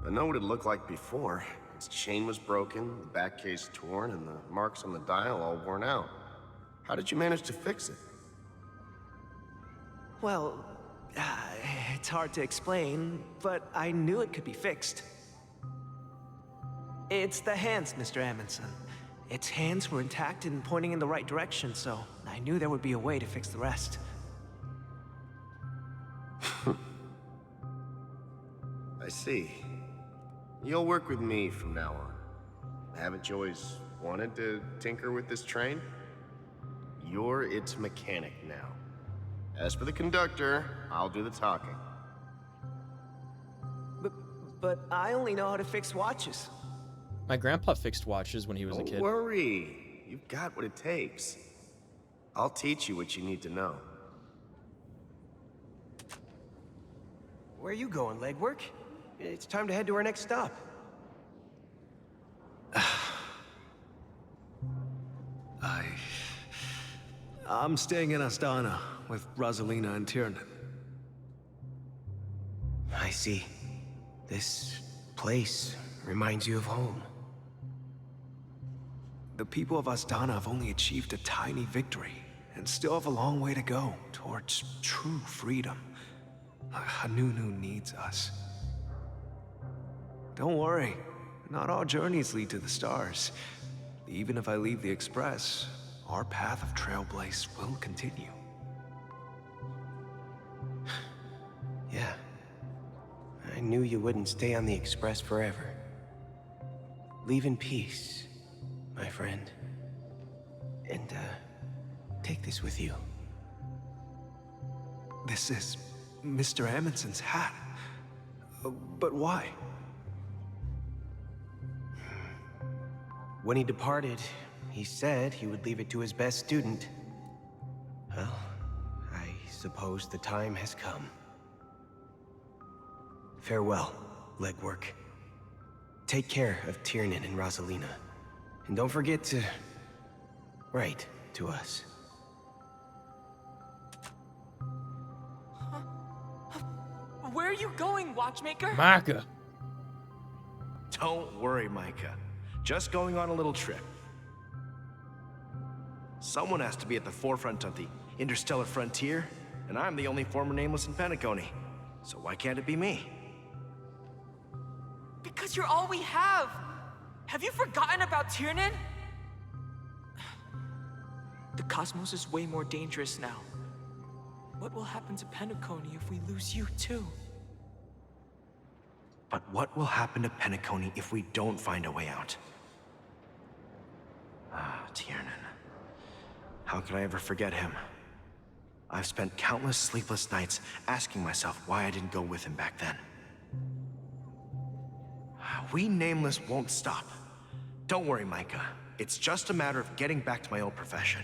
I know what it looked like before. Its chain was broken, the back case torn, and the marks on the dial all worn out. How did you manage to fix it? Well, it's hard to explain, but I knew it could be fixed. It's the hands, Mr. Amundsen. Its hands were intact and pointing in the right direction, so I knew there would be a way to fix the rest. I see. You'll work with me from now on. Haven't you always wanted to tinker with this train? You're its mechanic now. As for the conductor, I'll do the talking. But I only know how to fix watches. My grandpa fixed watches when he was a kid. Don't worry. You've got what it takes. I'll teach you what you need to know. Where are you going, Legwork? It's time to head to our next stop. I'm staying in Astana with Rosalina and Tiernan. I see. This place reminds you of home. The people of Astana have only achieved a tiny victory, and still have a long way to go towards true freedom. Hanunu needs us. Don't worry, not all journeys lead to the stars. Even if I leave the Express, our path of Trailblaze will continue. Yeah. I knew you wouldn't stay on the Express forever. Leave in peace, my friend. And, take this with you. This is Mr. Amundsen's hat. But why? When he departed, he said he would leave it to his best student. Well, I suppose the time has come. Farewell, Legwork. Take care of Tiernan and Rosalina. And don't forget to write to us. Where are you going, Watchmaker? Micah. Don't worry, Micah. Just going on a little trip. Someone has to be at the forefront of the interstellar frontier, and I'm the only former nameless in Penacony. So why can't it be me? Because you're all we have. Have you forgotten about Tiernan? The cosmos is way more dangerous now. What will happen to Penacony if we lose you too? But what will happen to Penacony if we don't find a way out? Ah, Tiernan. How could I ever forget him? I've spent countless sleepless nights asking myself why I didn't go with him back then. We Nameless won't stop. Don't worry, Micah. It's just a matter of getting back to my old profession.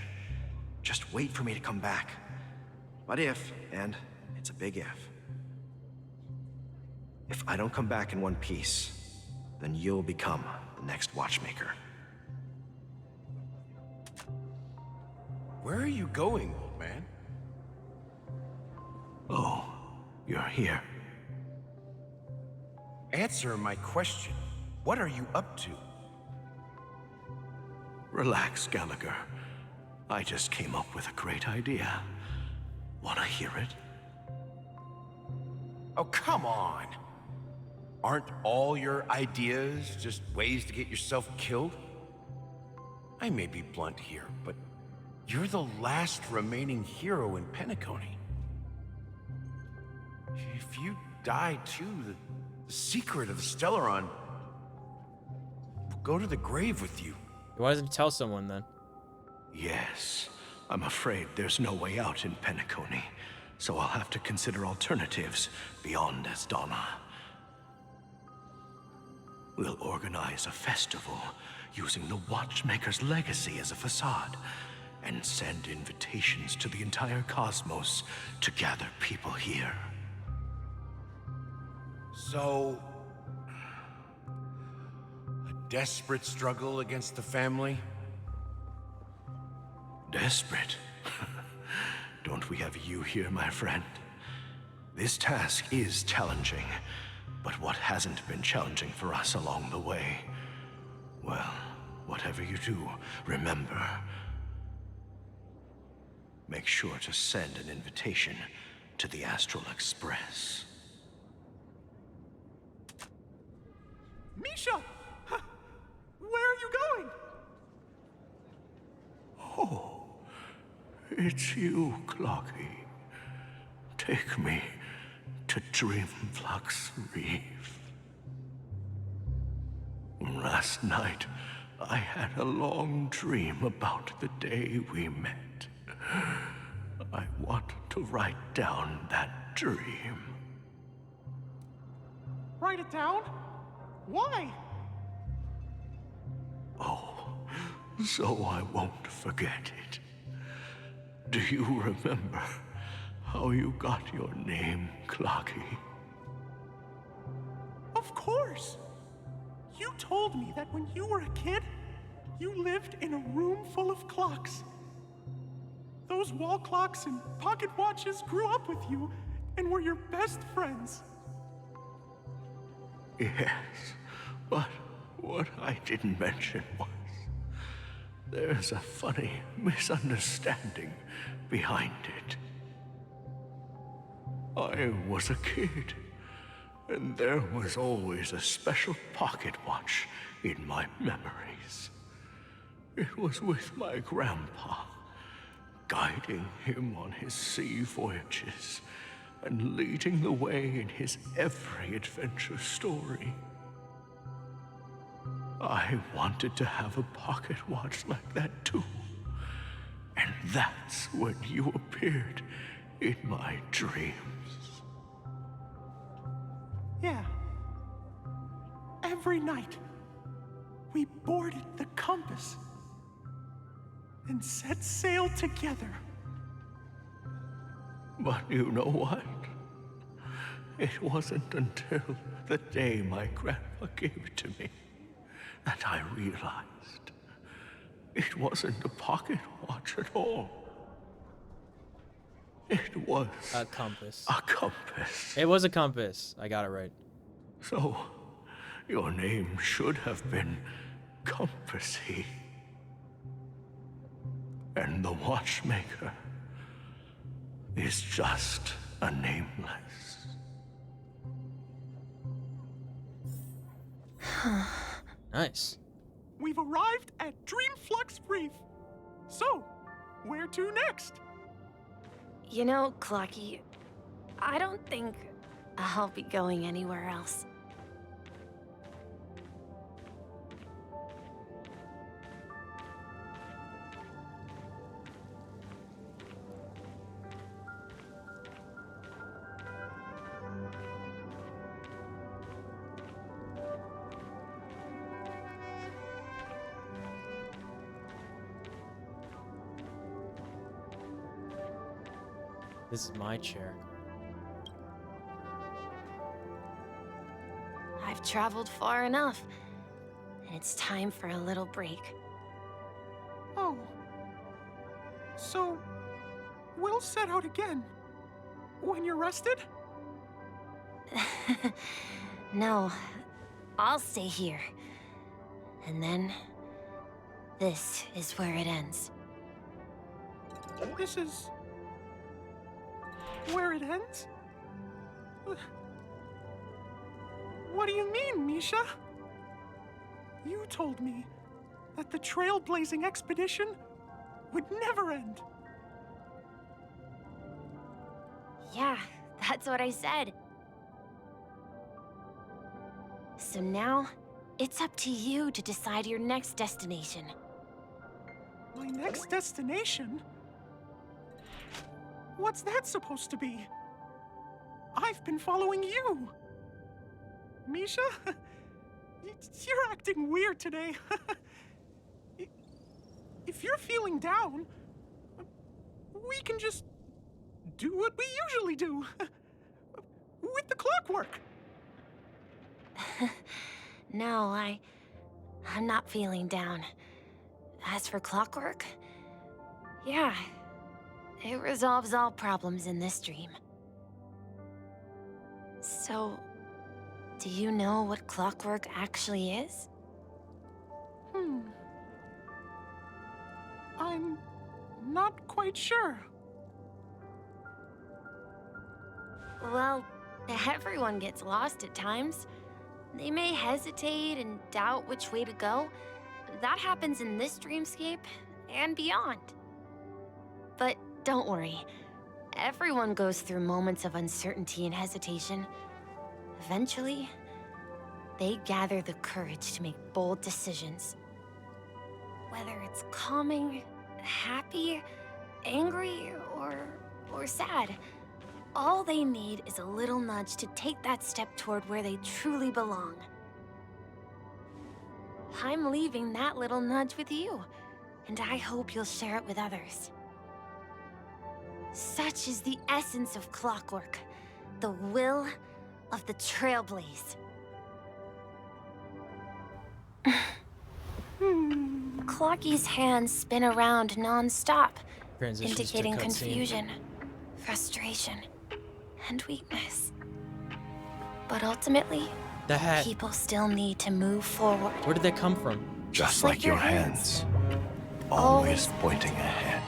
Just wait for me to come back. But if, and it's a big if I don't come back in one piece, then you'll become the next Watchmaker. Where are you going, old man? Oh, you're here. Answer my question. What are you up to? Relax, Gallagher. I just came up with a great idea. Wanna hear it? Oh, come on! Aren't all your ideas just ways to get yourself killed? I may be blunt here, but you're the last remaining hero in Penacony. If you die too, the secret of the Stellaron will go to the grave with you. Why doesn't he tell someone then? Yes. I'm afraid there's no way out in Penacony, so I'll have to consider alternatives beyond Asdana. We'll organize a festival using the Watchmaker's legacy as a facade, and send invitations to the entire cosmos to gather people here. So, a desperate struggle against the family? Desperate? Don't we have you here, my friend? This task is challenging, but what hasn't been challenging for us along the way? Well, whatever you do, remember, make sure to send an invitation to the Astral Express. Misha! Where are you going? Oh, it's you, Clocky. Take me to Dreamflux Reef. Last night, I had a long dream about the day we met. I want to write down that dream. Write it down? Why? Oh, so I won't forget it. Do you remember how you got your name, Clocky? Of course! You told me that when you were a kid, you lived in a room full of clocks. Those wall clocks and pocket watches grew up with you and were your best friends. Yes, but what I didn't mention was there's a funny misunderstanding behind it. I was a kid, and there was always a special pocket watch in my memories. It was with my grandpa, guiding him on his sea voyages and leading the way in his every adventure story. I wanted to have a pocket watch like that too. And that's when you appeared in my dreams. Yeah. Every night, we boarded the compass and set sail together. But you know what? It wasn't until the day my grandpa gave it to me that I realized it wasn't a pocket watch at all. It was a compass. A compass. It was a compass. I got it right. So, your name should have been Compassy. And the Watchmaker is just a nameless. Nice. We've arrived at Dreamflux Reef. So, where to next? You know, Clocky, I don't think I'll be going anywhere else. This is my chair. I've traveled far enough. It's time for a little break. Oh. So, we'll set out again. When you're rested? No, I'll stay here. And then, this is where it ends. This is... where it ends? What do you mean, Misha? You told me that the trailblazing expedition would never end. Yeah, that's what I said. So now, it's up to you to decide your next destination. My next destination? What's that supposed to be? I've been following you. Misha? You're acting weird today. If you're feeling down, we can just do what we usually do. With the clockwork. No, I'm not feeling down. As for clockwork, yeah, it resolves all problems in this dream. So, do you know what clockwork actually is? I'm not quite sure. Well, everyone gets lost at times. They may hesitate and doubt which way to go. That happens in this dreamscape and beyond. But don't worry. Everyone goes through moments of uncertainty and hesitation. Eventually, they gather the courage to make bold decisions. Whether it's calming, happy, angry, or sad, all they need is a little nudge to take that step toward where they truly belong. I'm leaving that little nudge with you, and I hope you'll share it with others. Such is the essence of clockwork, the will of the Trailblaze. Clocky's hands spin around non-stop, Transitions to indicating cutscene. confusion, frustration, and weakness. But ultimately, The hat. people still need to move forward. Where did that come from? Just like like your your hands. Always pointing ahead.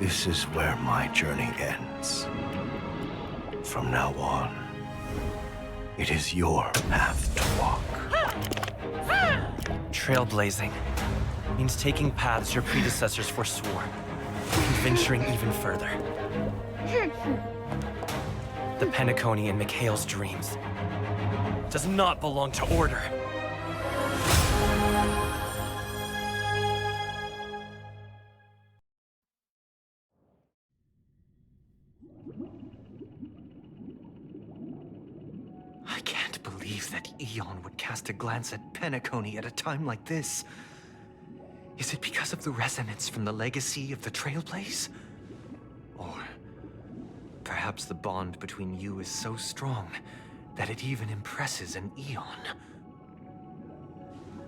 This is where my journey ends. From now on, it is your path to walk. Trailblazing means taking paths your predecessors forswore, and venturing even further. The Penacony in Mikhail's dreams does not belong to Order. I can't believe that Eon would cast a glance at Penacony at a time like this. Is it because of the resonance from the legacy of the Trailblaze? Or perhaps the bond between you is so strong that it even impresses an Eon?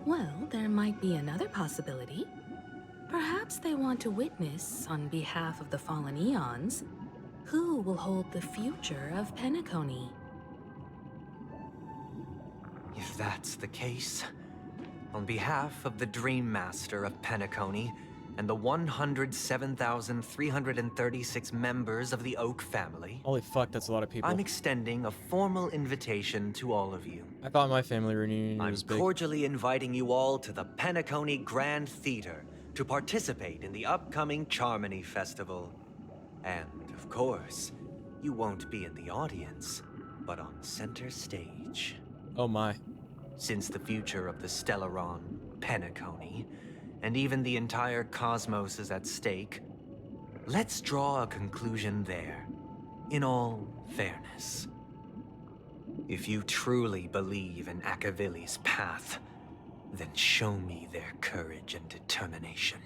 Well, there might be another possibility. Perhaps they want to witness, on behalf of the fallen Eons, who will hold the future of Penacony. If that's the case, on behalf of the Dream Master of Penacony and the 107,336 members of the Oak family, Holy fuck, that's a lot of people. I'm extending a formal invitation to all of you. I thought my family reunion I'm was big. cordially inviting you all to the Penacony Grand Theater to participate in the upcoming Charmony Festival. And, of course, you won't be in the audience, but on center stage. Oh my. Since the future of the Stellaron, Penacony, and even the entire cosmos is at stake, let's draw a conclusion there, in all fairness. If you truly believe in Akavili's path, then show me their courage and determination.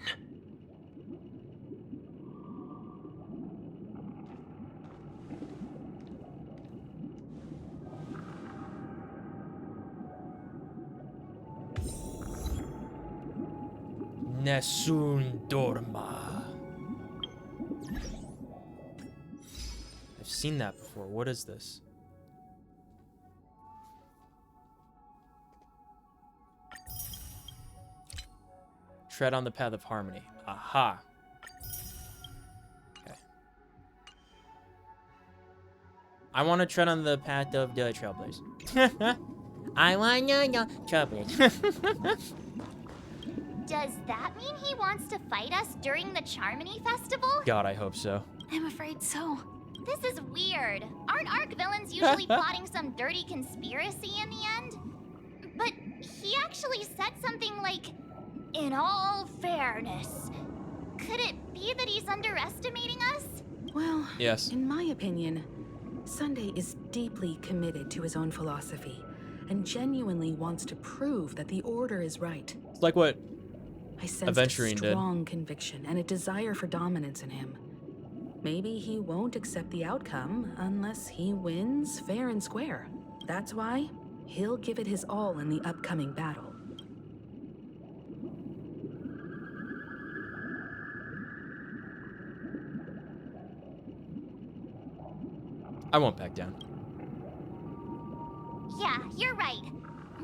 Nessun Dorma. I've seen that before. What is this? tread on the path of harmony. Aha. Okay. I want to tread on the path of the trailblaze. I want to trailblaze. Does that mean he wants to fight us during the Charmony Festival? God, I hope so. I'm afraid so. This is weird. Aren't Arc villains usually plotting some dirty conspiracy in the end? But he actually said something like, "In all fairness." Could it be that he's underestimating us? Well, yes. In my opinion, Sunday is deeply committed to his own philosophy and genuinely wants to prove that the Order is right. It's like what I sensed Aventurine a did. strong conviction and a desire for dominance in him. Maybe he won't accept the outcome unless he wins fair and square. That's why he'll give it his all in the upcoming battle. I won't back down. Yeah, you're right.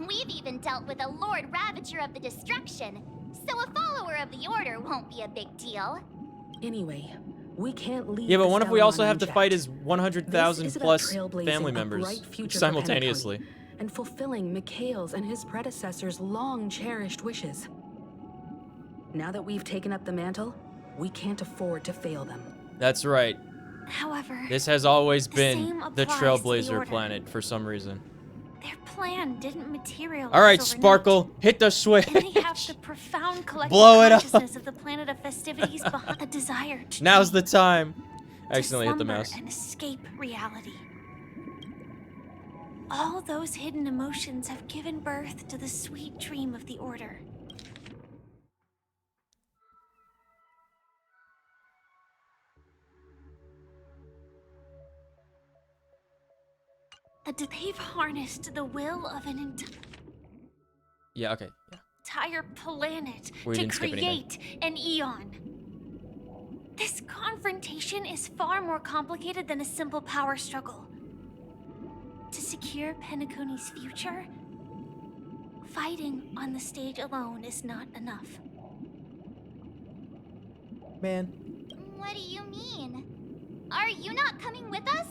We've even dealt with a Lord Ravager of the Destruction, so a follower of the Order won't be a big deal. Anyway, we can't leave. Yeah, but the what if we also Stellar have to unchecked? fight his This 100,000 is about plus trailblazing family a members bright future for simultaneously? Penacony and fulfilling Mikhail's and his predecessors' long-cherished wishes. Now that we've taken up the mantle, we can't afford to fail them. That's right. However, This has always been same the applies to the Trailblazer Order. planet for some reason. Their plan didn't materialize. All right, overnight. Sparkle, hit the switch. And they have the profound collective Blow it up. consciousness of the planet of festivities behind a desire to Now's the time. I to accidentally hit the slumber mouse. and escape reality. All those hidden emotions have given birth to the sweet dream of the Order. They've harnessed the will of an Yeah, okay. Yeah. entire planet We to didn't skip anything. create an eon. This confrontation is far more complicated than a simple power struggle. To secure Penacony's future, fighting on the stage alone is not enough. Man. What do you mean? Are you not coming with us?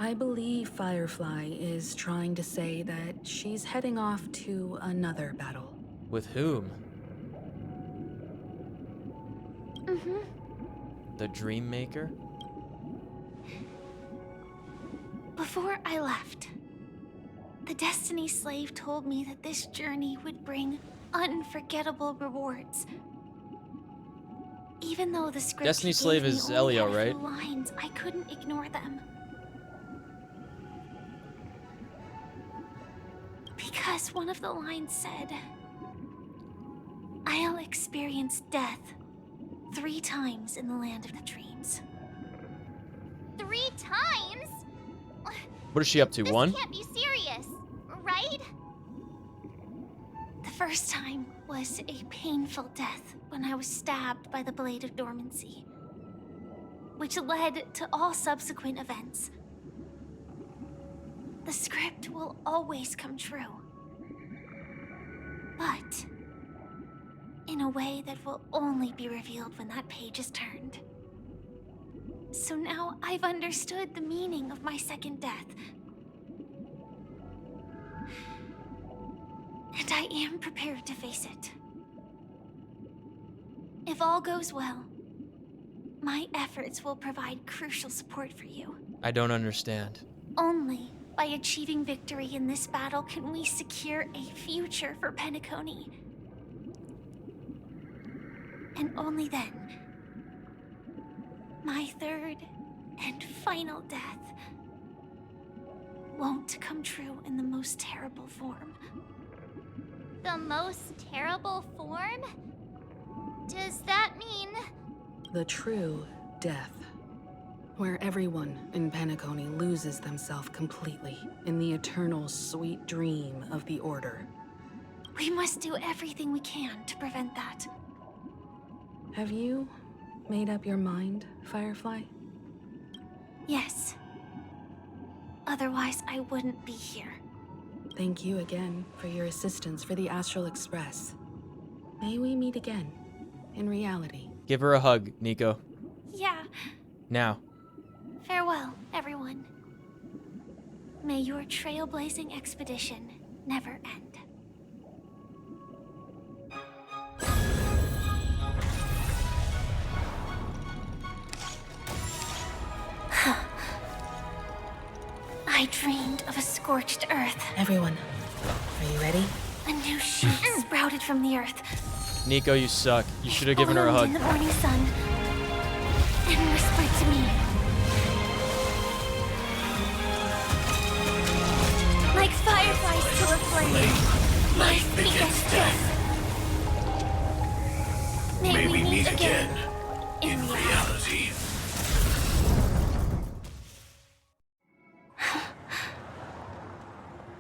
I believe Firefly is trying to say that she's heading off to another battle. With whom? Mm-hmm. The Dream Maker? Before I left, the Destiny Slave told me that this journey would bring unforgettable rewards. Even though the script Destiny he gave Slave me is only Elio, had a right? few lines, I couldn't ignore them. Because one of the lines said, "I'll experience death 3 times in the land of the dreams." 3 times? What is she up to? This 1? can't be serious, right? The first time was a painful death when I was stabbed by the Blade of Dormancy, which led to all subsequent events. The script will always come true, but in a way that will only be revealed when that page is turned. So now I've understood the meaning of my second death. And I am prepared to face it. If all goes well, my efforts will provide crucial support for you. I don't understand. Only by achieving victory in this battle can we secure a future for Penacony. And only then, my third and final death won't come true in the most terrible form. The most terrible form? Does that mean... The true death. Where everyone in Penacony loses themselves completely in the eternal sweet dream of the Order. We must do everything we can to prevent that. Have you made up your mind, Firefly? Yes. Otherwise, I wouldn't be here. Thank you again for your assistance for the Astral Express. May we meet again. in reality. Give her a hug, Nico. Yeah. Now. Farewell, everyone. May your trailblazing expedition never end. I dreamed of a scorched earth. Everyone, are you ready? A new shoot sprouted from the earth. Nico, you suck. You should have given her a hug. In the morning sun, and whispered to me, like fireflies to a flame, life begets death. May we meet again in reality.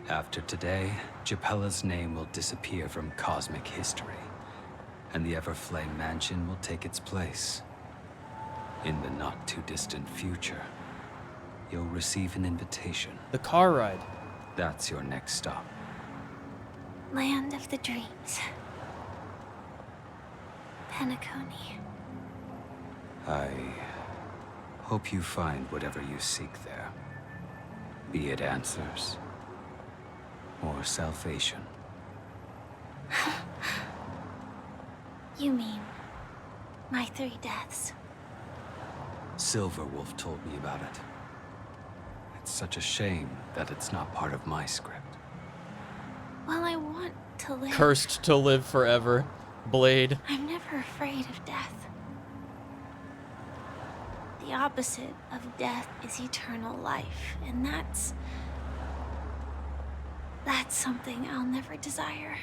After today, Japella's name will disappear from cosmic history, and the Everflame Mansion will take its place. In the not-too-distant future, you'll receive an invitation. The car ride. That's your next stop. Land of the dreams. Penacony. I hope you find whatever you seek there. Be it answers or salvation. You mean my 3 deaths? Silverwolf told me about it. It's such a shame that it's not part of my script. Well, I want to live. Cursed to live forever. Blade. I'm never afraid of death. The opposite of death is eternal life, and that's something I'll never desire.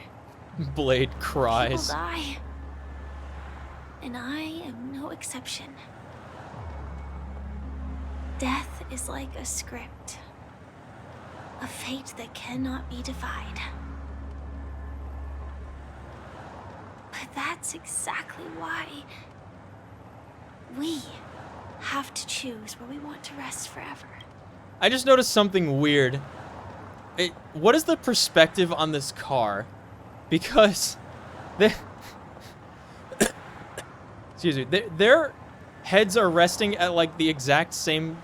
Blade People cries. die, and I am no exception. Death is like a script, a fate that cannot be defied. But that's exactly why we have to choose where we want to rest forever. I just noticed something weird. What is the perspective on this car? Because excuse me, their heads are resting at like the exact same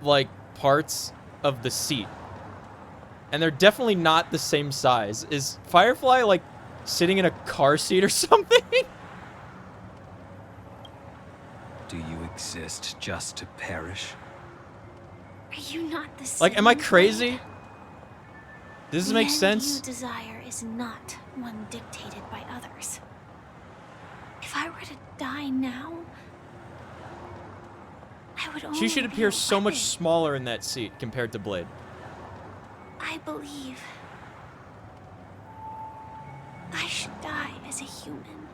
like parts of the seat, and they're definitely not the same size. Is Firefly like sitting in a car seat or something? Do you exist just to perish? Are you not the same? Like, am I crazy? Does this The make end sense? you desire is not one dictated by others. If I were to die now, I would only She should be appear a so much weapon. smaller in that seat compared to Blade. I believe I should die as a human.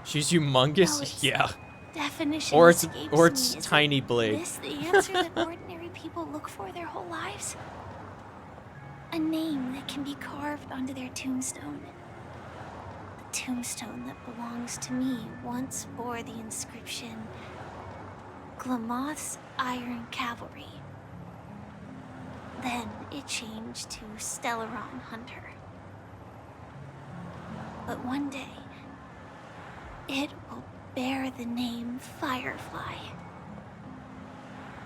She's humongous? No, it's- Yeah. Definition Or it's escapes or me. it's Is tiny Blade. this the answer that ordinary people look for their whole lives? A name that can be carved onto their tombstone. The tombstone that belongs to me once bore the inscription, Glamoth's Iron Cavalry. Then it changed to Stellaron Hunter. But one day, it will bear the name Firefly.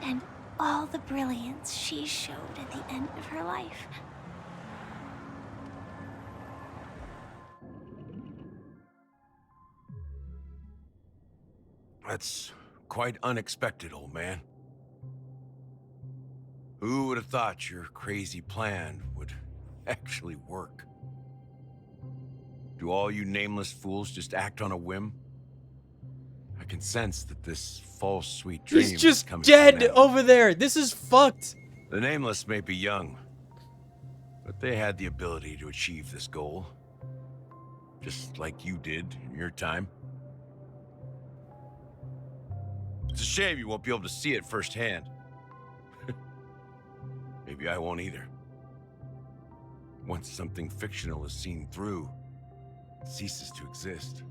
And all the brilliance she showed at the end of her life. That's quite unexpected, old man. Who would have thought your crazy plan would actually work? Do all you nameless fools just act on a whim? I can sense that this false sweet dream He's is just coming to an dead end. over there. This is fucked. The Nameless may be young, but they had the ability to achieve this goal. Just like you did in your time. It's a shame you won't be able to see it firsthand. Maybe I won't either. Once something fictional is seen through, it ceases to exist.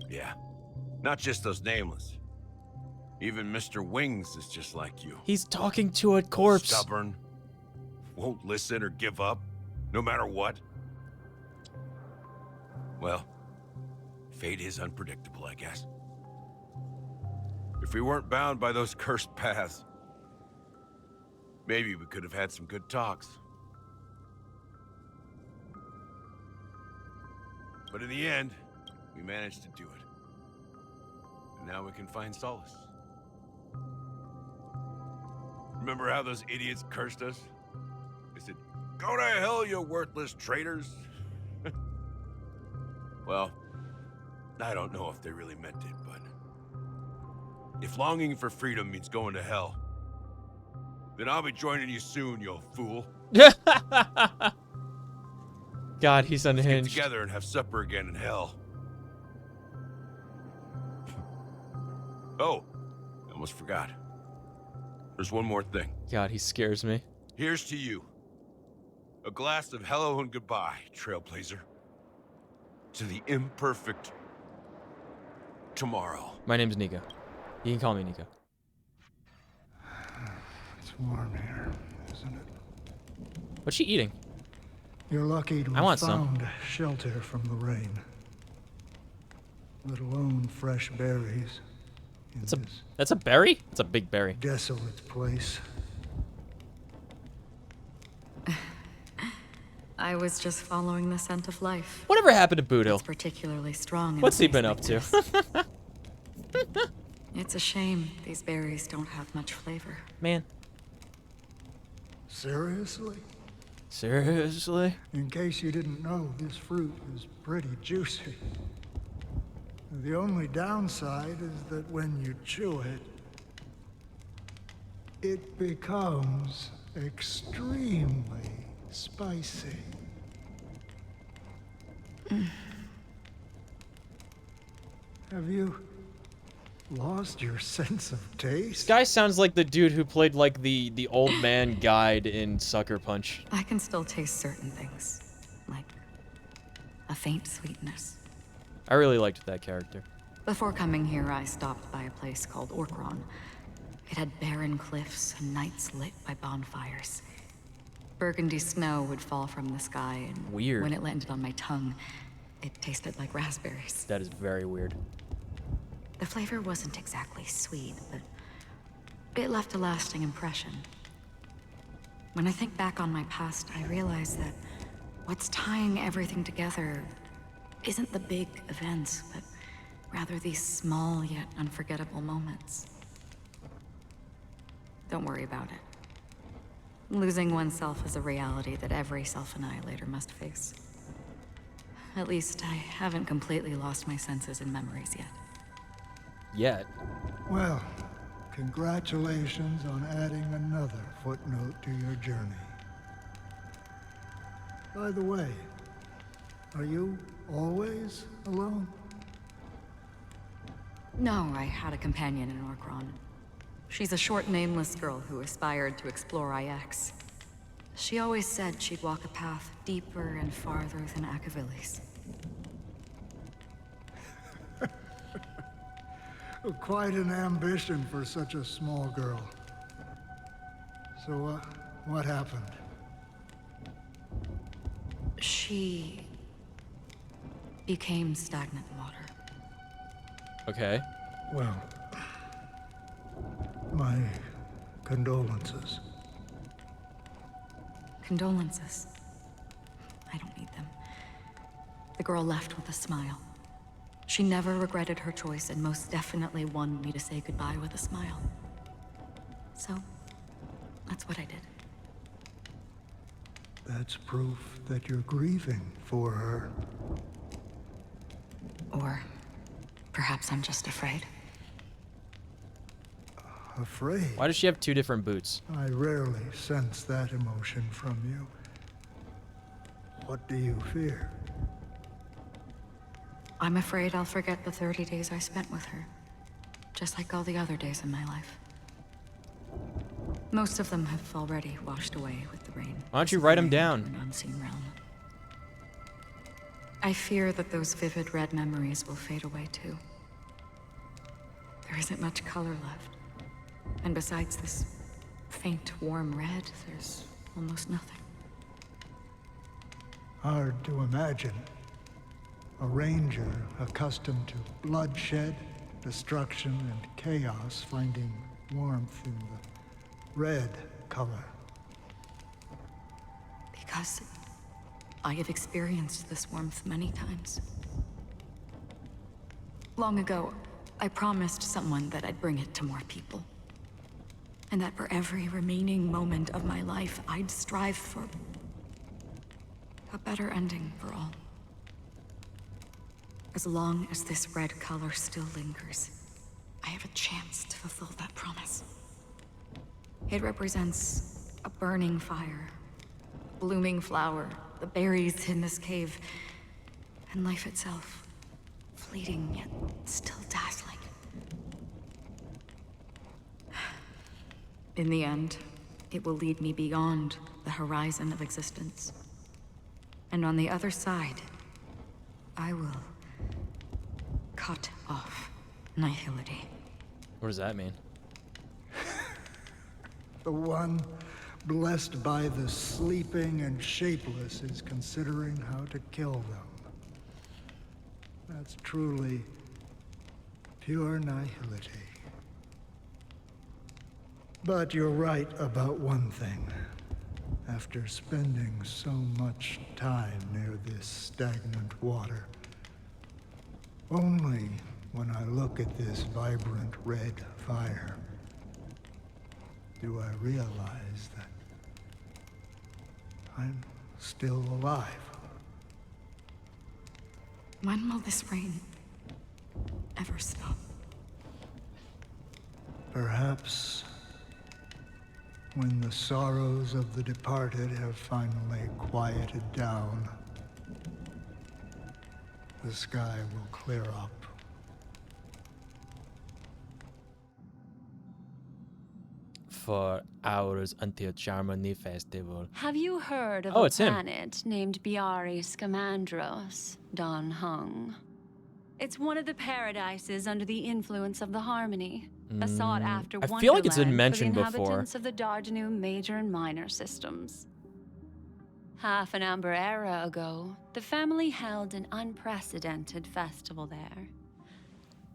Yeah, not just those Nameless. Even Mr. Wings is just like you. He's talking to a corpse. Stubborn, won't listen or give up, no matter what. Well, fate is unpredictable, I guess. If we weren't bound by those cursed paths, maybe we could have had some good talks. But in the end, we managed to do it. And now we can find solace. Remember how those idiots cursed us? They said, "Go to hell, you worthless traitors." Well, I don't know if they really meant it, but if longing for freedom means going to hell, then I'll be joining you soon, you fool. God, he's Let's unhinged. get together and have supper again in hell. Oh, I almost forgot. There's one more thing. God, he scares me. Here's to you. A glass of hello and goodbye, Trailblazer. To the imperfect tomorrow. My name's Nico. You can call me Nico. It's warm here, isn't it? What's she eating? You're lucky to I have want some. found shelter from the rain. Let alone fresh berries. That's a berry? It's a big berry. Desolate place. I was just following the scent of life. Whatever happened to Boodle? It's particularly strong. In What's a he place been like up to? this. It's a shame these berries don't have much flavor. Man. Seriously? Seriously? In case you didn't know, this fruit is pretty juicy. The only downside is that when you chew it, it becomes extremely spicy. Have you lost your sense of taste? This guy sounds like the dude who played like the old man guide in Sucker Punch. I can still taste certain things, like a faint sweetness. I really liked that character. Before coming here, I stopped by a place called Orkron. It had barren cliffs and nights lit by bonfires. Burgundy snow would fall from the sky, and Weird. when it landed on my tongue, it tasted like raspberries. That is very weird. The flavor wasn't exactly sweet, but it left a lasting impression. When I think back on my past, I realize that what's tying everything together isn't the big events, but rather these small yet unforgettable moments. Don't worry about it. Losing oneself is a reality that every self-annihilator must face. At least I haven't completely lost my senses and memories yet. Yet. Well, congratulations on adding another footnote to your journey. By the way, are you always alone? No, I had a companion in Orkron. She's a short, nameless girl who aspired to explore IX. She always said she'd walk a path deeper and farther than Akavili's. Quite an ambition for such a small girl. So, what happened? She became stagnant water. Okay. Well, my condolences. Condolences. I don't need them. The girl left with a smile. She never regretted her choice and most definitely wanted me to say goodbye with a smile. So, that's what I did. That's proof that you're grieving for her. Or perhaps I'm just afraid. Afraid? Why does she have two different boots? I rarely sense that emotion from you. What do you fear? I'm afraid I'll forget the 30 days I spent with her. Just like all the other days in my life. Most of them have already washed away with the rain. Why don't you write them down? An unseen realm. I fear that those vivid red memories will fade away too. There isn't much color left. And besides this faint, warm red, there's almost nothing. Hard to imagine. A ranger accustomed to bloodshed, destruction, and chaos, finding warmth in the red color. Because I have experienced this warmth many times. Long ago, I promised someone that I'd bring it to more people. And that for every remaining moment of my life, I'd strive for a better ending for all. As long as this red color still lingers, I have a chance to fulfill that promise. It represents a burning fire, a blooming flower, the berries in this cave, and life itself, fleeting yet still dazzling. In the end, it will lead me beyond the horizon of existence. And on the other side, I will cut off nihility. What does that mean? The one blessed by the sleeping and shapeless is considering how to kill them. That's truly pure nihility. But you're right about one thing. After spending so much time near this stagnant water, only when I look at this vibrant red fire do I realize that I'm still alive. When will this rain ever stop? Perhaps when the sorrows of the departed have finally quieted down, the sky will clear up. For hours until Charmony Festival. Have you heard of Oh, a it's him. planet named Biari Scamandros, Don Hung? It's one of the paradises under the influence of the Harmony. A sought-after I feel like it's been wonderland mentioned for the before. inhabitants of the Dardanu major and minor systems. Half an amber era ago, the family held an unprecedented festival there.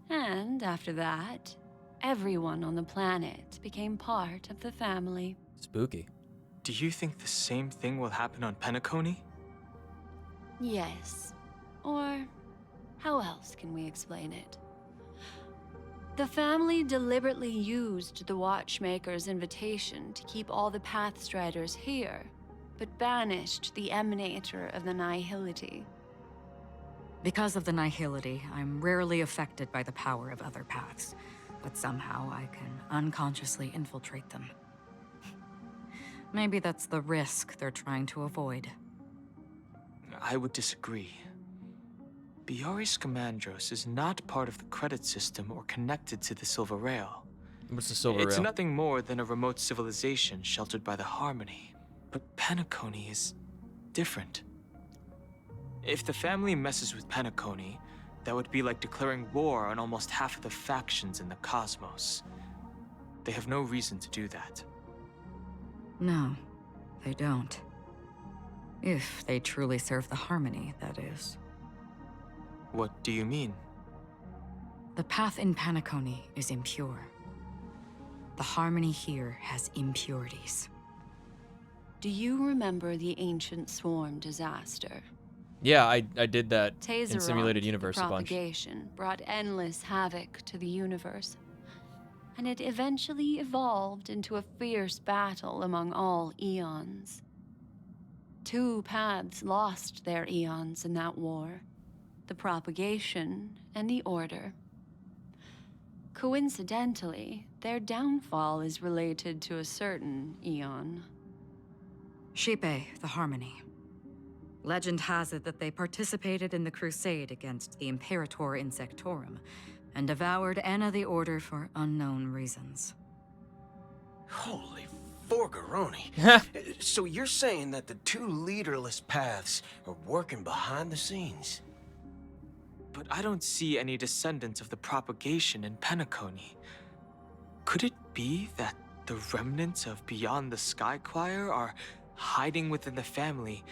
And after that, everyone on the planet became part of the family. Spooky. Do you think the same thing will happen on Penacony? Yes. Or how else can we explain it? The family deliberately used the Watchmaker's invitation to keep all the Pathstriders here, but banished the Emanator of the Nihility. Because of the nihility, I'm rarely affected by the power of other paths, but somehow I can unconsciously infiltrate them. Maybe that's the risk they're trying to avoid. I would disagree. Biari Scamandros is not part of the credit system or connected to the Silver Rail. What's the Silver It's Rail? nothing more than a remote civilization sheltered by the Harmony. But Penacony is different. If the family messes with Penacony, that would be like declaring war on almost half of the factions in the cosmos. They have no reason to do that. No, they don't. If they truly serve the Harmony, that is. What do you mean? The path in Penacony is impure. The Harmony here has impurities. Do you remember the Ancient Swarm disaster? Yeah, I did that in Taseront, Simulated the Universe a bunch. propagation brought endless havoc to the universe, and it eventually evolved into a fierce battle among all eons. 2 paths lost their eons in that war, the propagation and the order. Coincidentally, their downfall is related to a certain eon. Shipe, the Harmony. Legend has it that they participated in the crusade against the Imperator Insectorum and devoured Anna the Order for unknown reasons. Holy forgaroni. So you're saying that the 2 leaderless paths are working behind the scenes? But I don't see any descendants of the propagation in Penacony. Could it be that the remnants of Beyond the Sky Choir are hiding within the family,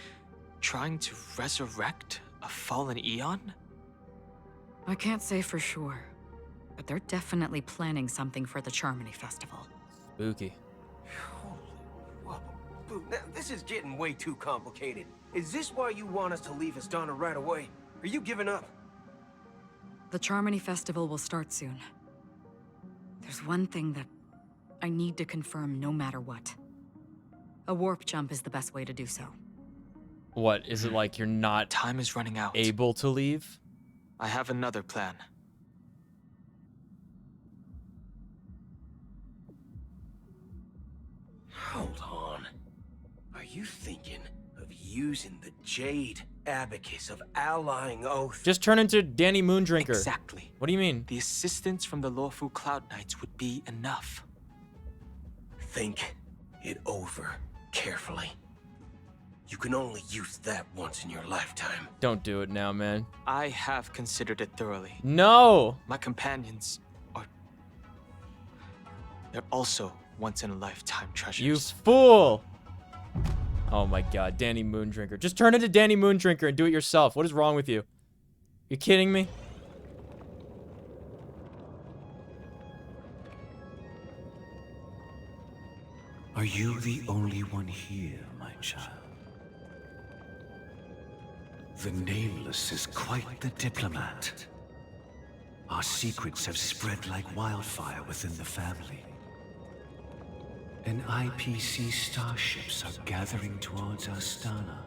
trying to resurrect A fallen Eon? I can't say for sure, but they're definitely planning something for the Charmony Festival. Spooky. Boo, now, this is getting way too complicated. Is this why you want us to leave Astana right away? Are you giving up? The Charmony Festival will start soon. There's one thing that I need to confirm no matter what. A warp jump is the best way to do so. What, is it like you're not Time is running out. able to leave? I have another plan. Hold on. Are you thinking of using the Jade Abacus of Allying Oath? Just turn into Danny Moondrinker. Exactly. What do you mean? The assistance from the Lawful Cloud Knights would be enough. Think it over carefully. You can only use that once in your lifetime. Don't do it now, man. I have considered it thoroughly. No! My companions are... They're also once-in-a-lifetime treasures. You fool! Oh my god, Danny Moondrinker. Just turn into Danny Moondrinker and do it yourself. What is wrong with you? You kidding me? Are you the only one here, my child? The Nameless is quite the diplomat. Our secrets have spread like wildfire within the family. And IPC starships are gathering towards Astana.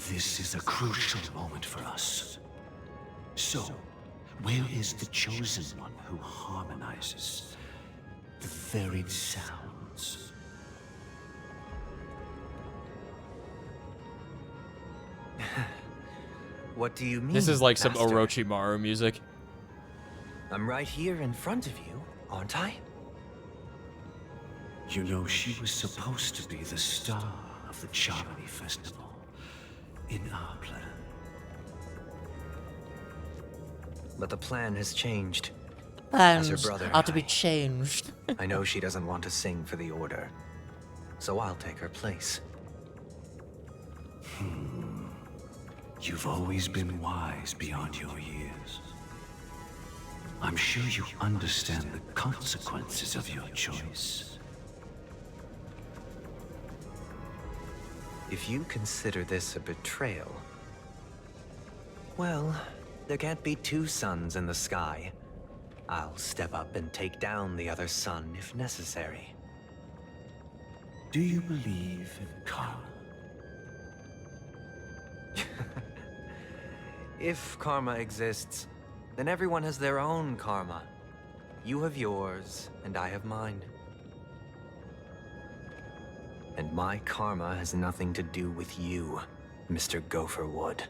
This is a crucial moment for us. So, where is the Chosen One who harmonizes the varied sounds? What do you mean? This is like some Master? Orochimaru music. I'm right here in front of you, aren't I? You know, she was supposed to be the star of the Charmony Festival in our plan. But the plan has changed. Plans As her brother are to be and changed. I know she doesn't want to sing for the Order, so I'll take her place. You've always been wise beyond your years. I'm sure you understand the consequences of your choice. If you consider this a betrayal, well, there can't be two suns in the sky. I'll step up and take down the other sun if necessary. Do you believe in karma? If karma exists, then everyone has their own karma. You have yours, and I have mine. And my karma has nothing to do with you, Mr. Gopherwood.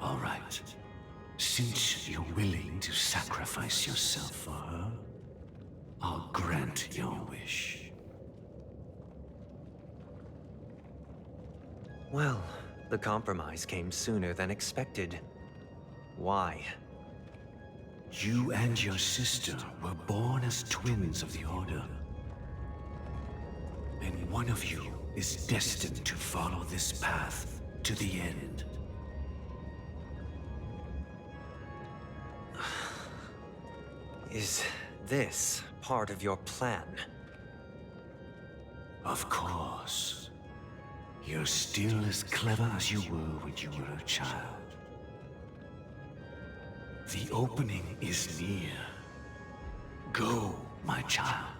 All right. Since you're willing to sacrifice yourself for her, I'll grant your wish. Well, the compromise came sooner than expected. Why? You and your sister were born as twins of the Order. And one of you is destined to follow this path to the end. Is this part of your plan? Of course. You're still as clever as you were when you were a child. The opening is near. Go, my child.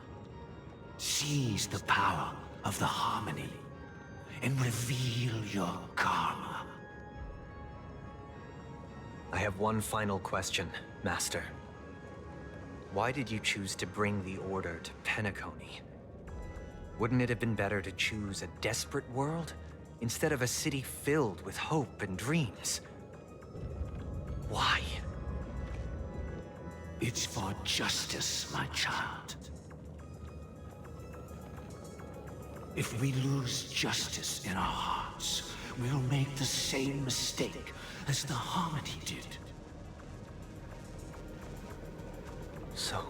Seize the power of the harmony and reveal your karma. I have one final question, Master. Why did you choose to bring the Order to Penacony? Wouldn't it have been better to choose a desperate world instead of a city filled with hope and dreams? Why? It's for justice, my child. If we lose justice in our hearts, we'll make the same mistake as the Harmony did. So,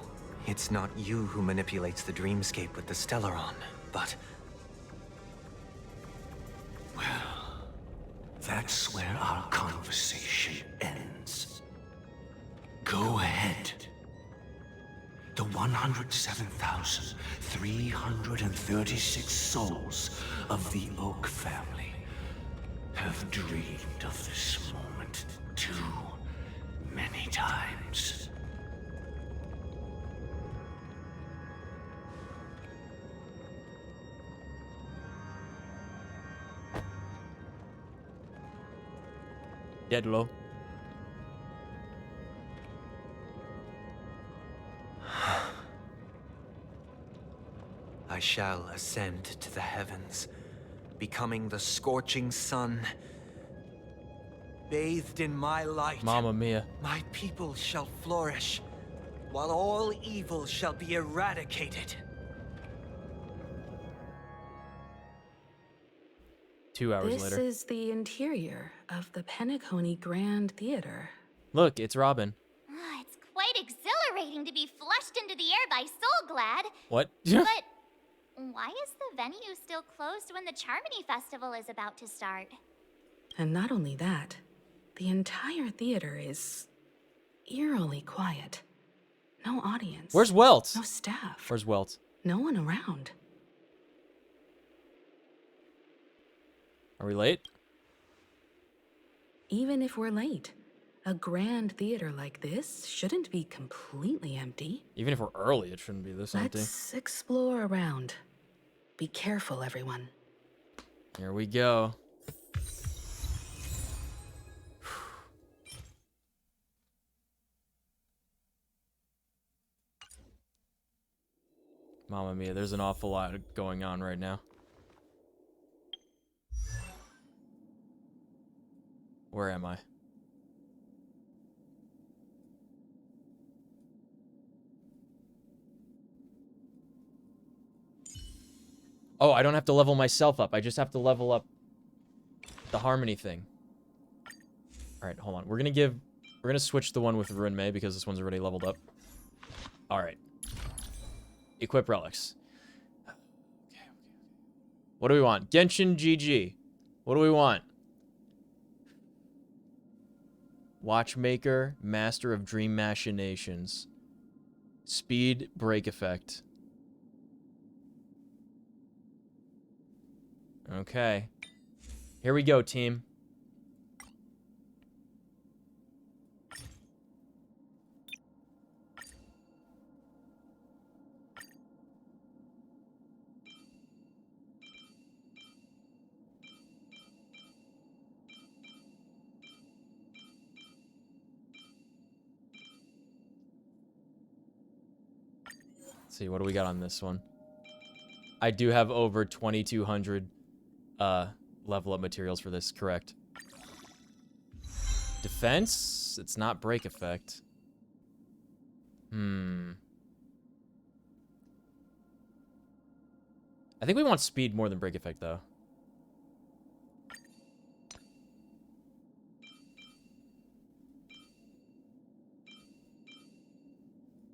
It's not you who manipulates the dreamscape with the Stellaron, but... Well, that's where our conversation ends. Go ahead. The 107,336 souls of the Oak family have dreamed of this moment too many times. Dead low. I shall ascend to the heavens, becoming the scorching sun. Bathed in my light, Mamma mia. my people shall flourish, while all evil shall be eradicated. 2 hours This later. is the interior of the Penacony Grand Theater. Look, it's Robin. It's quite exhilarating to be flushed into the air by Soulglad. What? But why is the venue still closed when the Charmony Festival is about to start? And not only that, the entire theater is eerily quiet. No audience. Where's Welt? No staff. Where's Welt? No one around. Are we late? Even if we're late, a grand theater like this shouldn't be completely empty. Even if we're early, it shouldn't be this empty. Let's explore around. Be careful, everyone. Here we go. Mamma mia, there's an awful lot going on right now. Where am I? Oh, I don't have to level myself up. I just have to level up the harmony thing. All right, hold on. We're gonna switch the one with Ruin May because this one's already leveled up. All right. Equip relics. Okay. What do we want? Genshin GG. What do we want? Watchmaker, Master of Dream Machinations. Speed, Break Effect. Okay. Here we go, team. Let's see, what do we got on this one? I do have over 2,200 level up materials for this, correct. Defense? It's not break effect. I think we want speed more than break effect, though.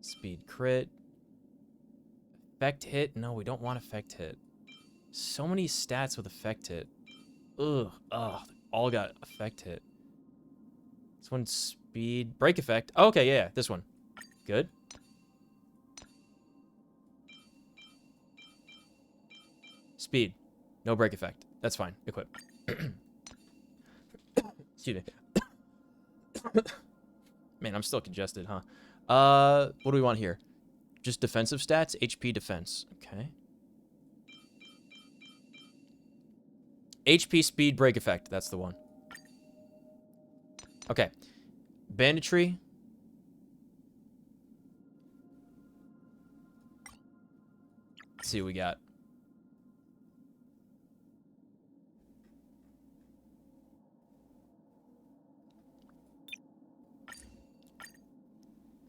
Speed crit. Effect hit? No, we don't want effect hit. So many stats with effect hit. Ugh. All got effect hit. This one's speed. Break effect. Oh, okay, yeah, this one. Good. Speed. No break effect. That's fine. Equip. Excuse me. Man, I'm still congested, huh? What do we want here? Just defensive stats? HP defense. Okay. HP speed break effect. That's the one. Okay. Banditry. Let's see what we got.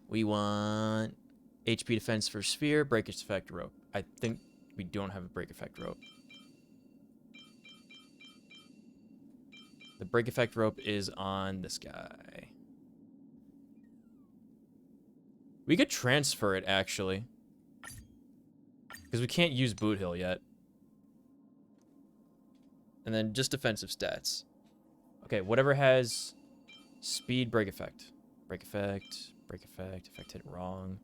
We want HP defense for sphere, break effect rope. I think we don't have a break effect rope. The break effect rope is on this guy. We could transfer it, actually. Because we can't use Boot Hill yet. And then just defensive stats. Okay, whatever has speed, break effect. Break effect, effect hit wrong.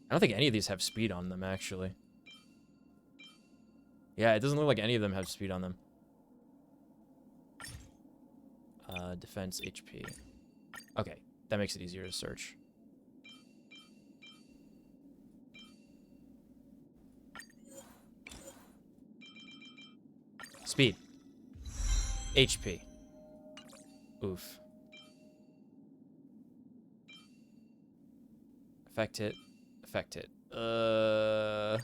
I don't think any of these have speed on them, actually. Yeah, it doesn't look like any of them have speed on them. Defense, HP. Okay, that makes it easier to search. Speed. HP. Oof. Effect hit. Effect hit. Oh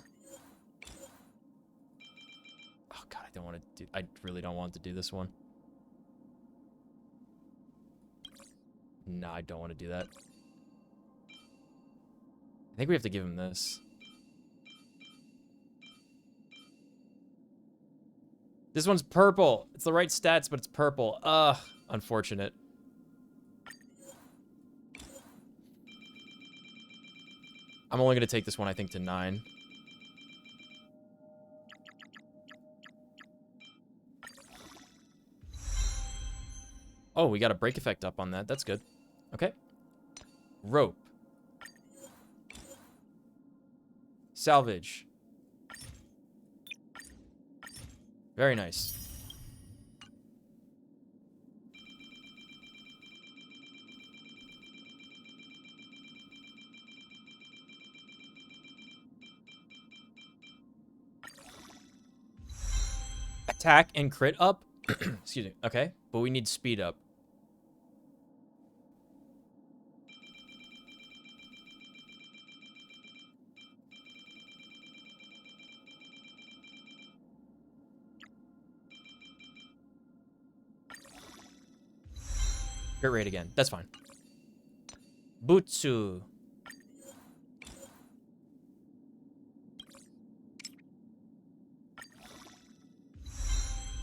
god, I don't want to do. I really don't want to do this one. No, I don't want to do that. I think we have to give him this. This one's purple. It's the right stats, but it's purple. Ugh, unfortunate. I'm only going to take this one, I think, to 9. Oh, we got a break effect up on that. That's good. Okay. Rope. Salvage. Very nice. Attack and crit up. Excuse me. Okay. But we need speed up. Crit rate again. That's fine. Butsu.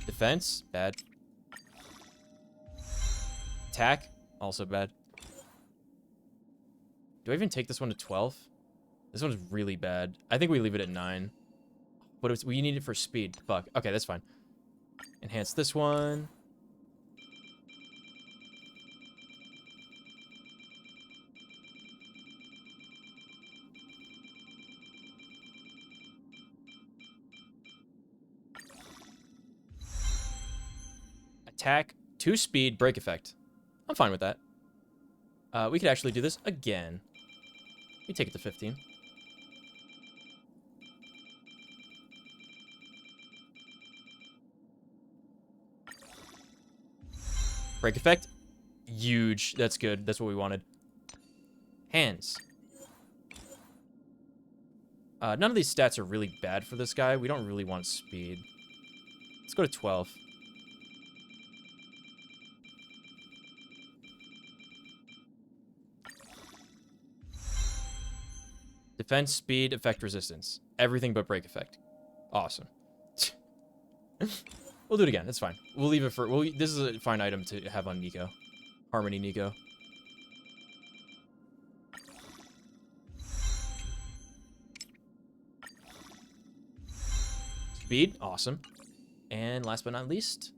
Defense, bad. Attack, also bad. Do I even take this one to 12? This one's really bad. I think we leave it at 9. But we need it for speed. Fuck. Okay, that's fine. Enhance this one. Attack, 2 speed, break effect. I'm fine with that. We could actually do this again. We take it to 15. Break effect, huge. That's good. That's what we wanted. Hands. None of these stats are really bad for this guy. We don't really want speed. Let's go to 12. Defense, speed, effect, resistance. Everything but break effect. Awesome. We'll do it again. It's fine. We'll leave it for... this is a fine item to have on Nico. Harmony Nico. Speed. Awesome. And last but not least,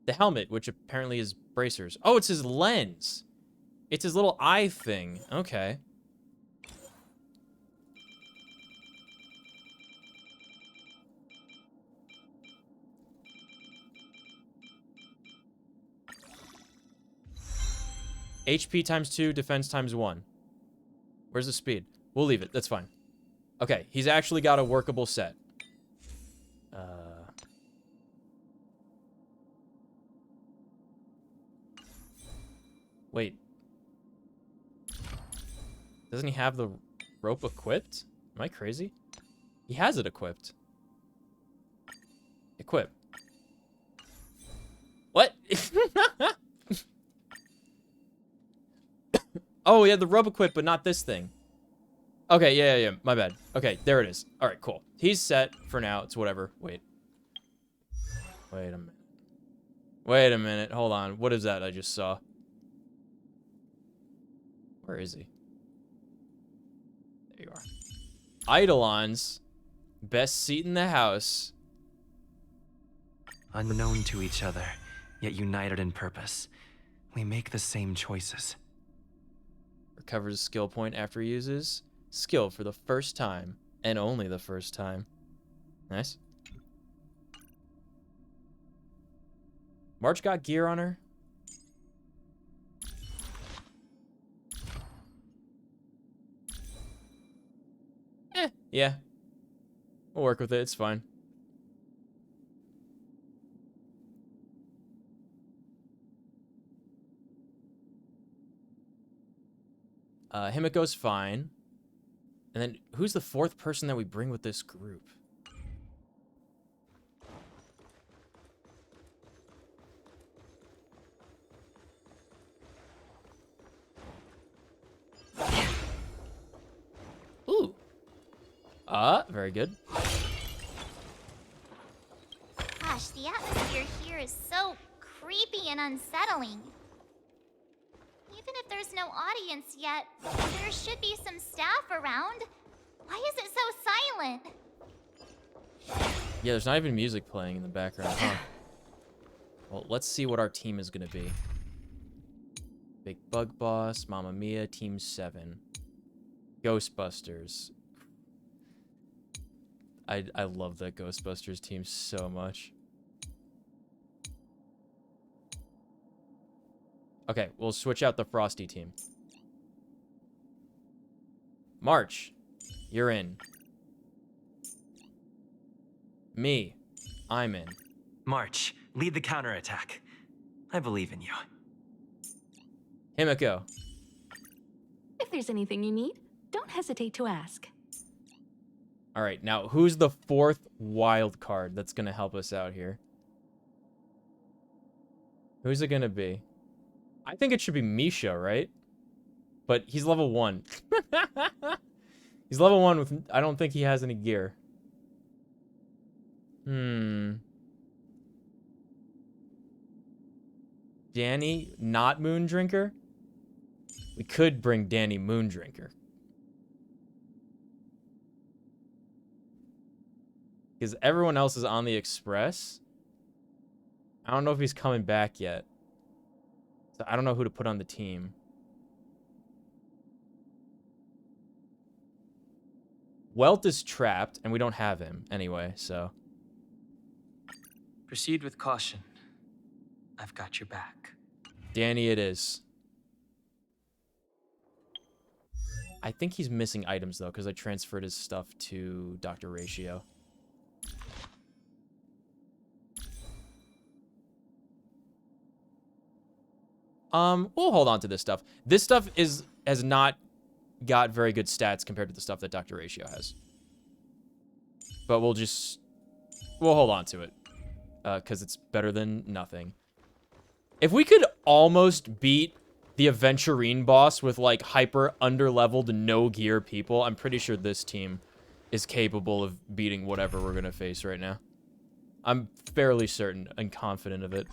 the helmet, which apparently is bracers. Oh, it's his lens. It's his little eye thing. Okay. HP times 2, defense times 1. Where's the speed? We'll leave it. That's fine. Okay, he's actually got a workable set. Wait. Doesn't he have the rope equipped? Am I crazy? He has it equipped. Equip. Oh, yeah, the rub equip, but not this thing. Okay, yeah. My bad. Okay, there it is. All right, cool. He's set for now. It's whatever. Wait a minute. Hold on. What is that I just saw? Where is he? There you are. Eidolons. Best seat in the house. Unknown to each other, yet united in purpose. We make the same choices. Recovers a skill point after he uses skill for the first time, and only the first time. Nice. March got gear on her. Yeah. We'll work with it. It's fine. Himiko's fine. And then, who's the fourth person that we bring with this group? Ooh. Very good. Gosh, the atmosphere here is so creepy and unsettling. Even if there's no audience yet, there should be some staff around. Why is it so silent? Yeah, there's not even music playing in the background, huh? Well, let's see what our team is gonna be. Big Bug Boss, Mamma Mia, Team 7. Ghostbusters. I love that Ghostbusters team so much. Okay, we'll switch out the Frosty team. March, you're in. Me, I'm in. March, lead the counterattack. I believe in you. Himiko. If there's anything you need, don't hesitate to ask. All right, now who's the fourth wild card that's gonna help us out here? Who's it gonna be? I think it should be Misha, right? But he's level 1. He's level 1 with... I don't think he has any gear. Danny, not Moondrinker? We could bring Danny Moondrinker. Because everyone else is on the express. I don't know if he's coming back yet. So I don't know who to put on the team. Welt is trapped, and we don't have him anyway, so... Proceed with caution. I've got your back. Danny it is. I think he's missing items, though, because I transferred his stuff to Dr. Ratio. We'll hold on to this stuff. This stuff has not got very good stats compared to the stuff that Dr. Ratio has. But we'll hold on to it. Because it's better than nothing. If we could almost beat the Aventurine boss with, like, hyper underleveled, no gear people, I'm pretty sure this team is capable of beating whatever we're gonna face right now. I'm fairly certain and confident of it.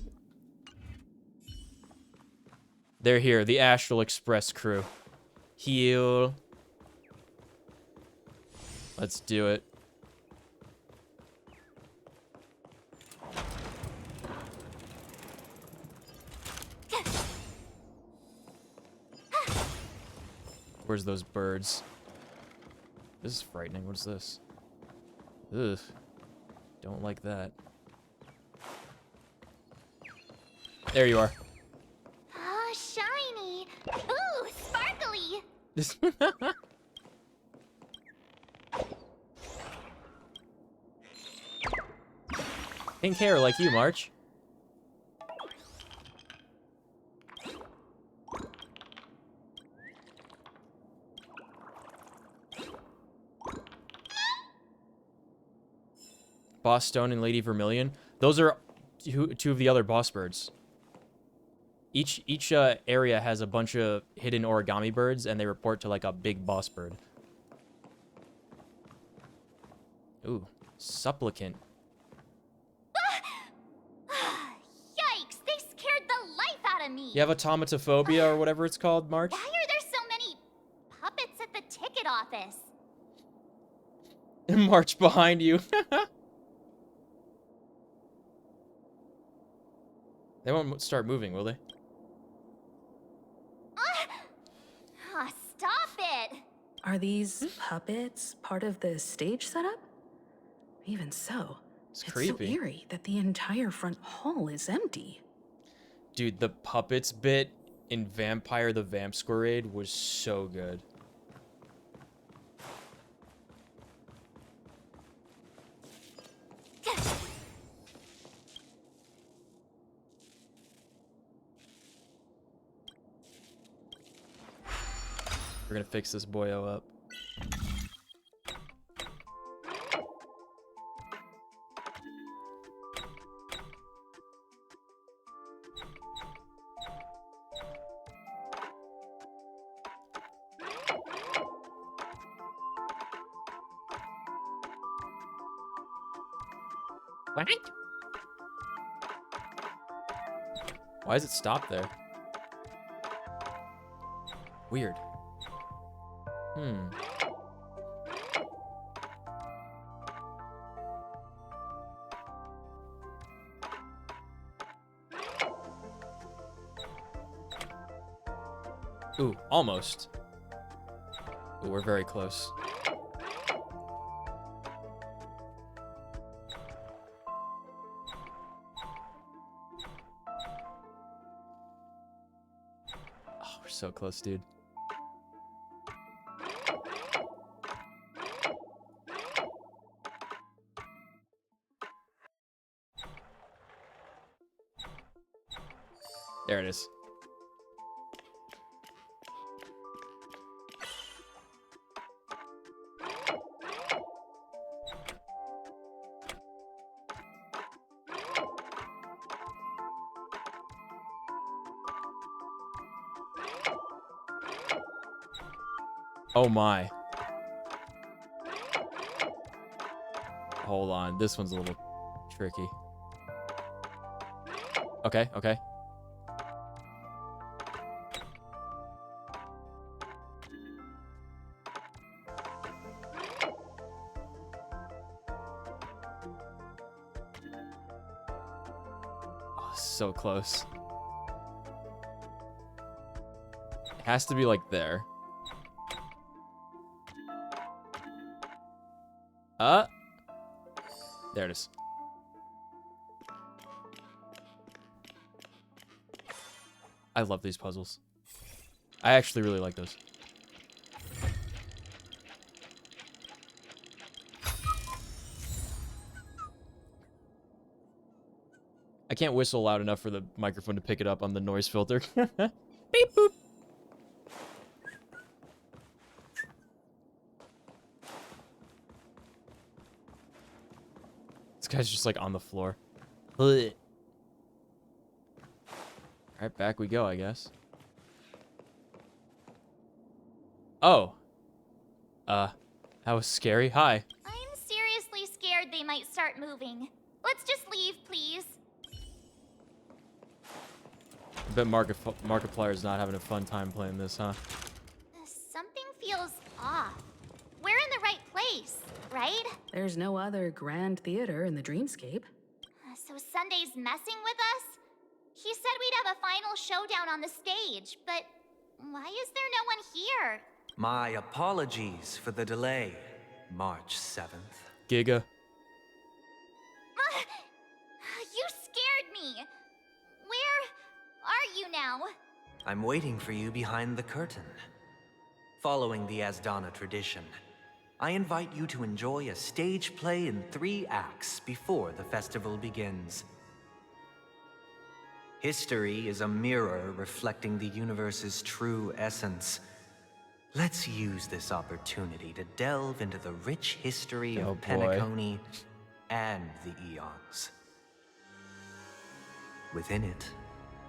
They're here, the Astral Express crew. Heal. Let's do it. Where's those birds? This is frightening. What's this? Ugh. Don't like that. There you are. Oh, shiny. Ooh, sparkly. Pink hair like you, March. Boss Stone and Lady Vermilion. Those are two of the other boss birds. Each area has a bunch of hidden origami birds, and they report to like a big boss bird. Ooh, supplicant. Yikes! They scared the life out of me. You have automatophobia or whatever it's called, March? Why are there so many puppets at the ticket office? March behind you. They won't start moving, will they? Stop it! Are these puppets part of the stage setup? Even so, it's creepy. so eerie that the entire front hall is empty. Dude, the puppets bit in Vampire the Vampsquarade was so good. We're gonna fix this boyo up. What? Why does it stop there? Weird. Ooh, almost. Ooh, we're very close. Oh, we're so close, dude. There it is. Oh my. Hold on, this one's a little tricky. Okay, okay. Oh, so close. It has to be like there. There it is. I love these puzzles. I actually really like those. I can't whistle loud enough for the microphone to pick it up on the noise filter. Beep boop. This guy's just like on the floor. Alright, back we go, I guess. Oh. That was scary. Hi. I'm seriously scared they might start moving. Let's just leave, please. I bet Markiplier's not having a fun time playing this, huh? Something feels off. We're in the right place, right? There's no other grand theater in the dreamscape. So Sunday's messing with us? He said we'd have a final showdown on the stage, but why is there no one here? My apologies for the delay, March 7th. Giga. You scared me. Where are you now? I'm waiting for you behind the curtain. Following the Asdana tradition, I invite you to enjoy a stage play in 3 acts before the festival begins. History is a mirror reflecting the universe's true essence. Let's use this opportunity to delve into the rich history of Penacony and the Eons. Within it,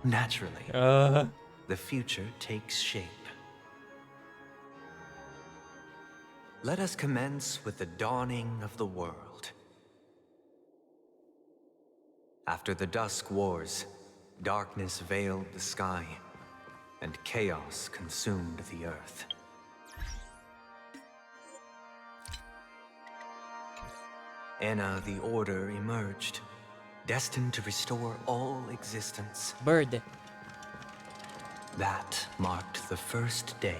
Naturally. The future takes shape. Let us commence with the dawning of the world. After the Dusk Wars, darkness veiled the sky, and chaos consumed the earth. Enna the Order emerged, destined to restore all existence. Bird. That marked the first day.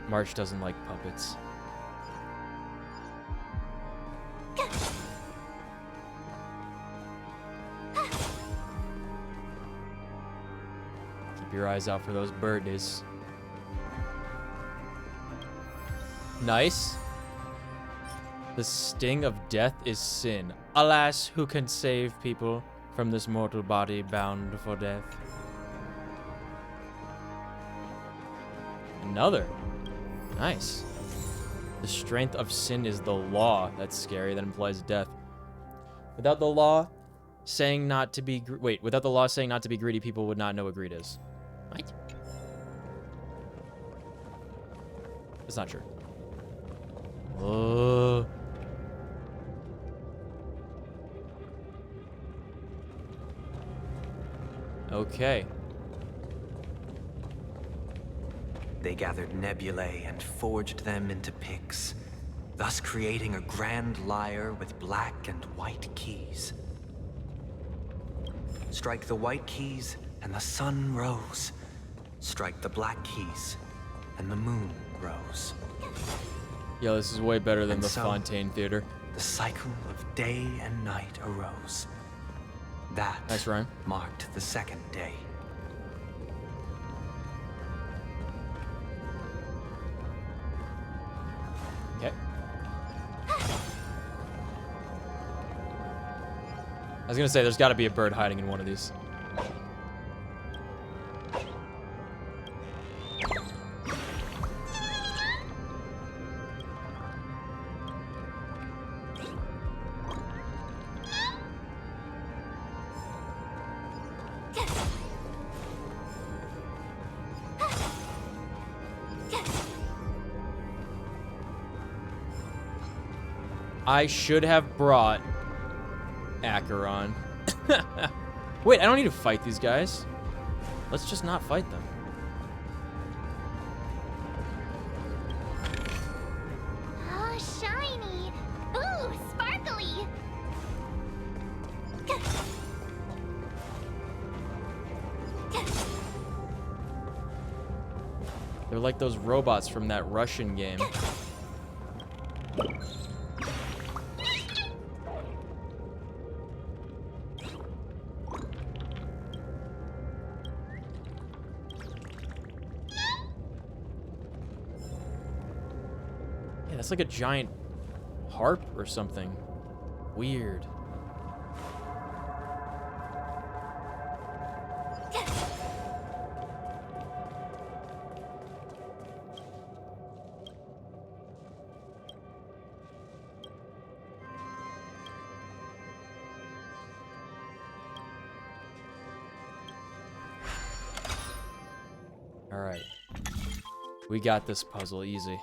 March doesn't like puppets. Keep your eyes out for those birdies. Nice. The sting of death is sin. Alas, who can save people from this mortal body bound for death? Another. Nice. The strength of sin is the law. That's scary. That implies death. Without the law saying not to be... without the law saying not to be greedy, people would not know what greed is. Right? That's not true. Okay. They gathered nebulae and forged them into picks, thus creating a grand lyre with black and white keys. Strike the white keys, and the sun rose. Strike the black keys, and the moon rose. Yeah, this is way better than And the so, Fontaine Theater. The cycle of day and night arose. That nice rhyme. Marked the second day. Okay. I was gonna say, there's gotta be a bird hiding in one of these. I should have brought Acheron. Wait, I don't need to fight these guys. Let's just not fight them. Oh, shiny. Ooh, sparkly. They're like those robots from that Russian game. It's like a giant harp or something. Weird. All right. We got this puzzle easy.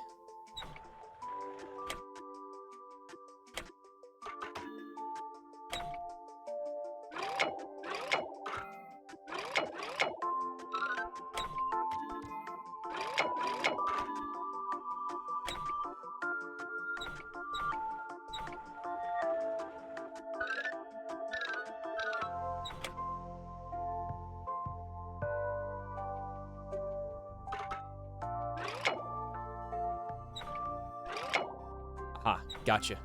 Ah, gotcha.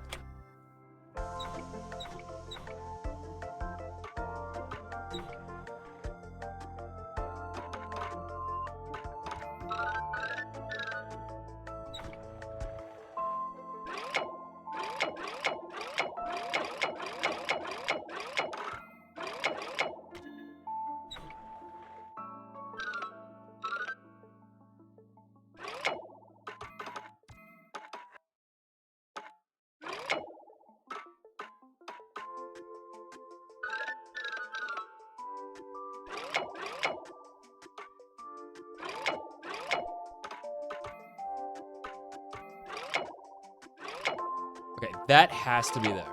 Okay, that has to be there.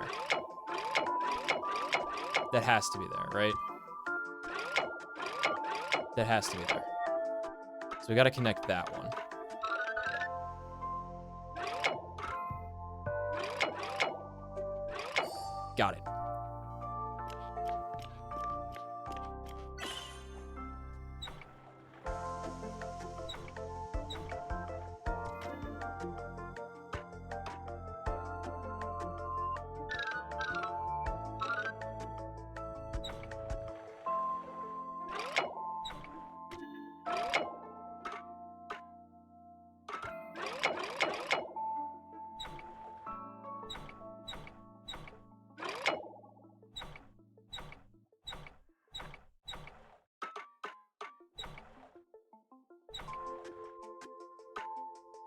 That has to be there, right? That has to be there. So we gotta connect that one. Got it.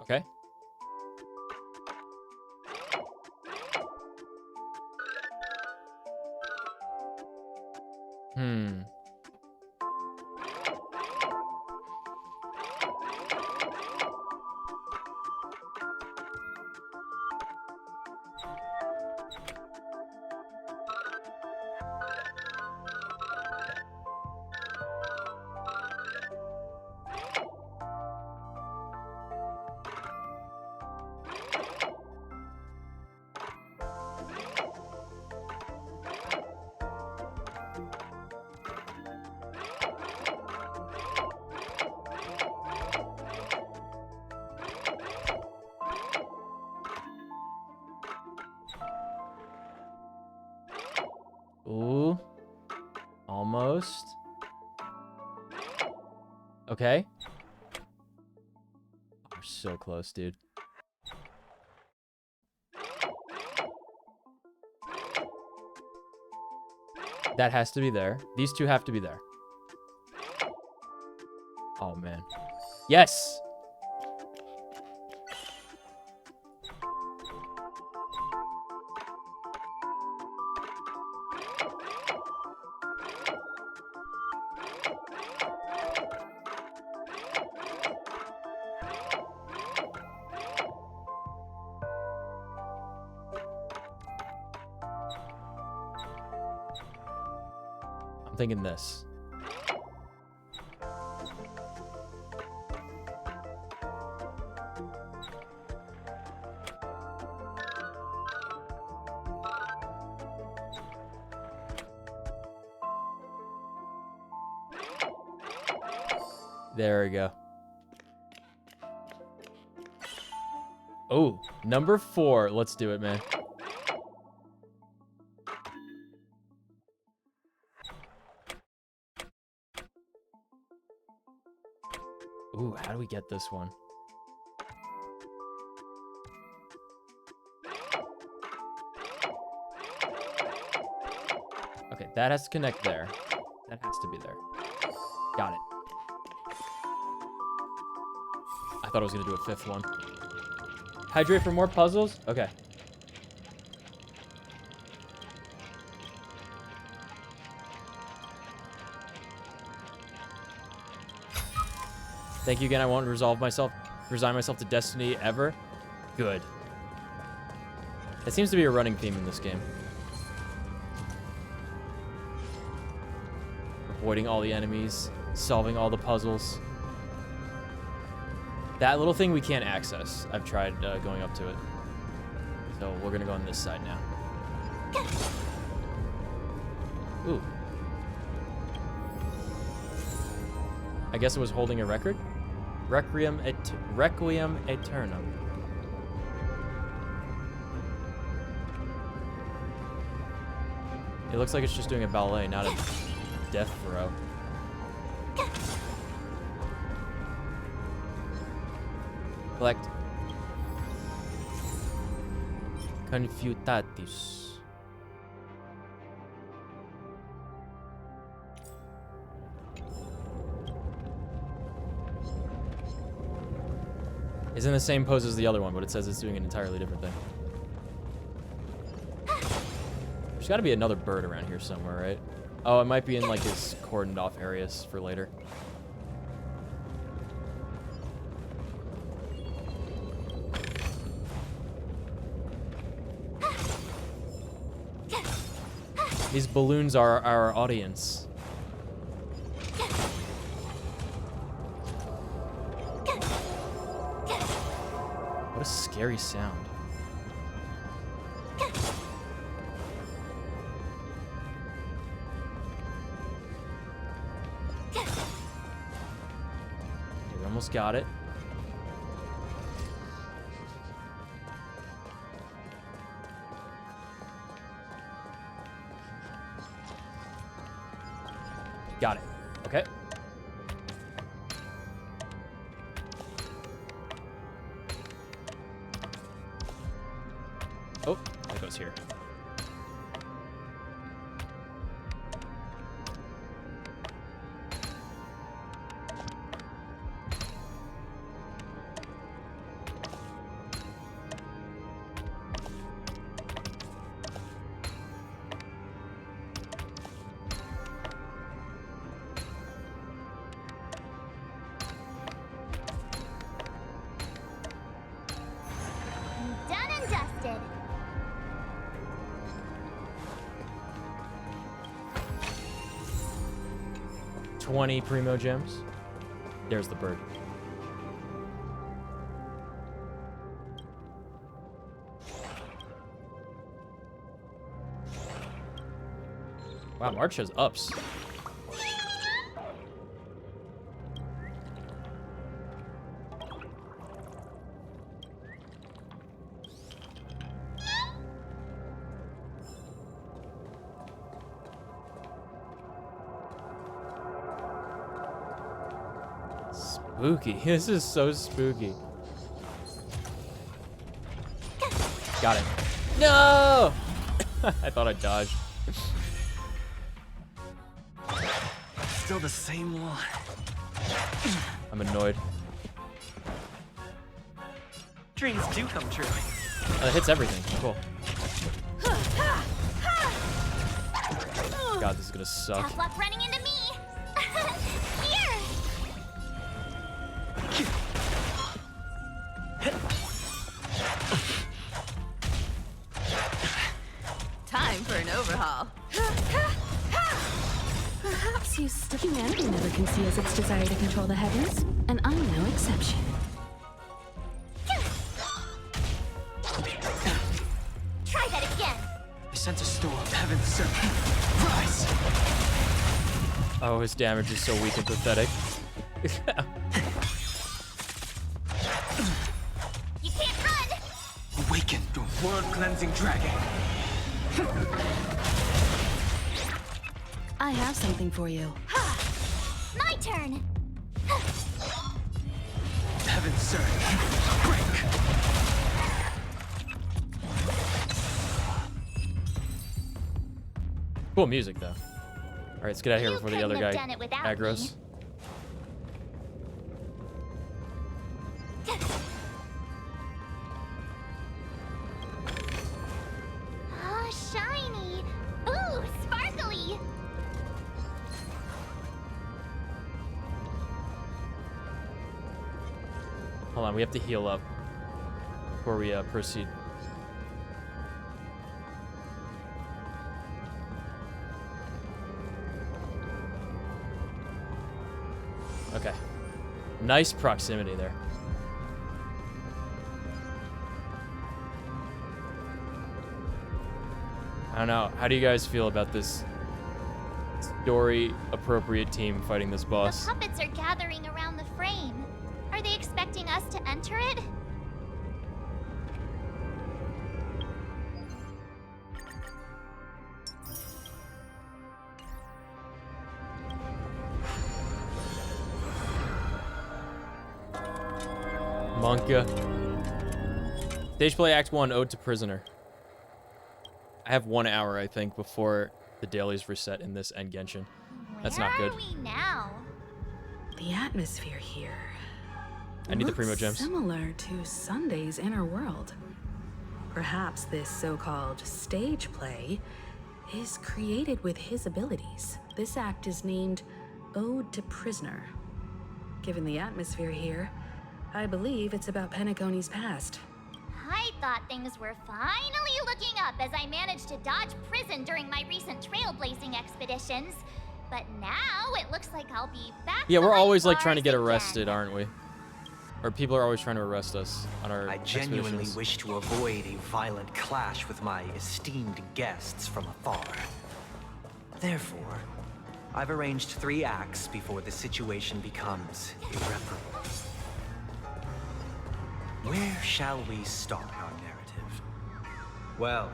Okay. Hmm. Ooh. Almost. Okay. We're so close, dude. That has to be there. These two have to be there. Oh, man. Yes! I'm thinking this. There we go. Oh, number 4. Let's do it, man. Ooh, how do we get this one? Okay, that has to connect there. That has to be there. Got it. I thought I was going to do a 5th one. Hydrate for more puzzles? Okay. Thank you again. I won't resign myself to destiny ever. Good. It seems to be a running theme in this game. Avoiding all the enemies, solving all the puzzles. That little thing we can't access. I've tried going up to it. So we're gonna go on this side now. Ooh. I guess it was holding a record? Requiem Aeternum. It looks like it's just doing a ballet, not a death throw. Collect. Confutatis. It's in the same pose as the other one, but it says it's doing an entirely different thing. There's got to be another bird around here somewhere, right? Oh, it might be in like his cordoned off areas for later. These balloons are our audience. What a scary sound. Okay, we almost got it. Got it. Okay. Oh, that goes here. Done and dusted. $20 primo gems. There's the bird. Wow, March has ups. Spooky. This is so spooky. Got it. No! I thought I dodged. Still the same one. I'm annoyed. Dreams do come true. Oh, it hits everything. Cool. God, this is gonna suck. Tough luck running into me. Here. Time for an overhaul. Perhaps humanity never conceals its desire to control the heavens, and I'm no exception. Try that again. I sent a storm. Heaven's serpent. Rise! Oh, his damage is so weak and pathetic. You can't run. Awaken the world-cleansing dragon. I have something for you. My turn. Heaven's serpent. Break! Cool music, though. All right, let's get out of here before the other guy done it without aggroes. Oh, shiny. Ooh, sparkly. Hold on, we have to heal up before we proceed. Okay. Nice proximity there. I don't know. How do you guys feel about this story-appropriate team fighting this boss? The puppets are gathering around the frame. Are they expecting us to enter it? Monka. Stage play Act 1, Ode to Prisoner. I have 1 hour, I think, before the dailies reset in this end Genshin. That's not good. Where are we now? The atmosphere here. I need the looks Primo Gems. Similar to Sunday's inner world. Perhaps this so-called stage play is created with his abilities. This act is named Ode to Prisoner. Given the atmosphere here, I believe it's about Penacony's past. I thought things were finally looking up as I managed to dodge prison during my recent trailblazing expeditions. But now it looks like I'll be back. Yeah, we're always like trying to get arrested, aren't we? Or people are always trying to arrest us on our I genuinely expeditions. wish to avoid a violent clash with my esteemed guests from afar. Therefore, I've arranged 3 acts before the situation becomes irreparable. Where shall we start our narrative? Well,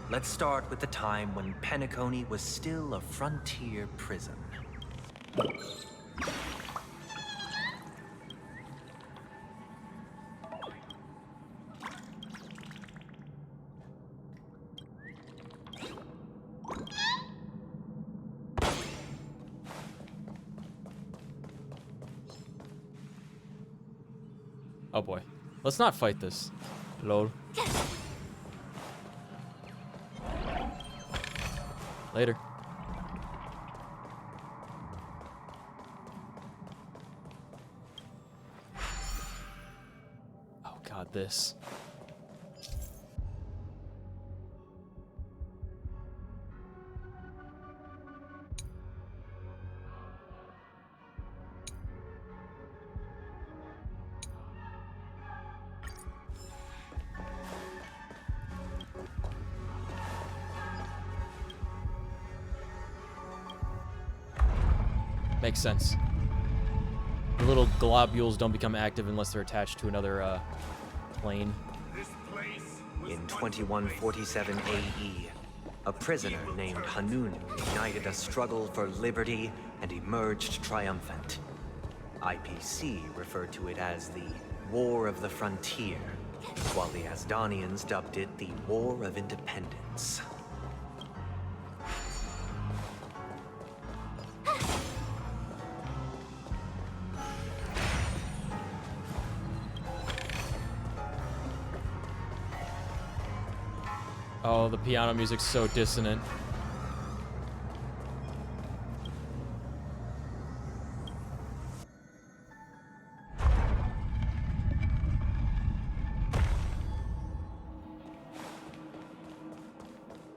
let's start with the time when Penacony was still a frontier prison. Oh boy. Let's not fight this. Lol. Later. Oh god, this. Makes sense. The little globules don't become active unless they're attached to another plane. In 2147 AE, a prisoner named Hanun ignited a struggle for liberty and emerged triumphant. IPC referred to it as the War of the Frontier, while the Asdanians dubbed it the War of Independence. Oh, the piano music's so dissonant.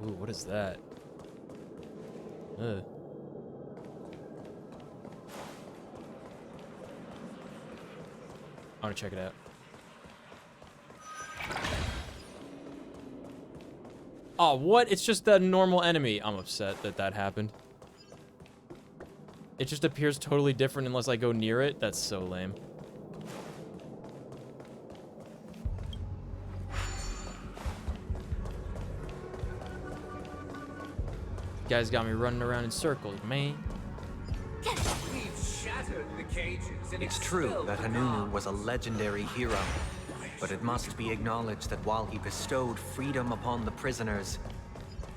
Ooh, what is that? Ugh. I want to check it out. Oh, what? It's just a normal enemy. I'm upset that that happened. It just appears totally different unless I go near it. That's so lame. You guys got me running around in circles, man. We've shattered the cages. It's true that Hanunu was a legendary hero, but it must be acknowledged that while he bestowed freedom upon the prisoners,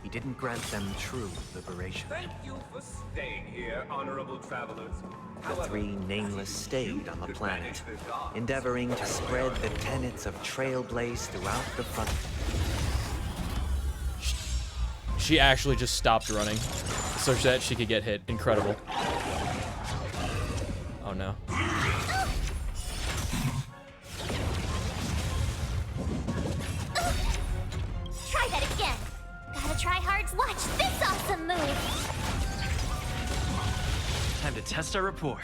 he didn't grant them true liberation. Thank you for staying here, honorable travelers. The 3 nameless stayed on the planet, endeavoring to spread the tenets of Trailblaze throughout the front. She actually just stopped running so that she could get hit. Incredible. Oh no. Try that again. Gotta try hard. Watch this awesome move. Time to test our rapport.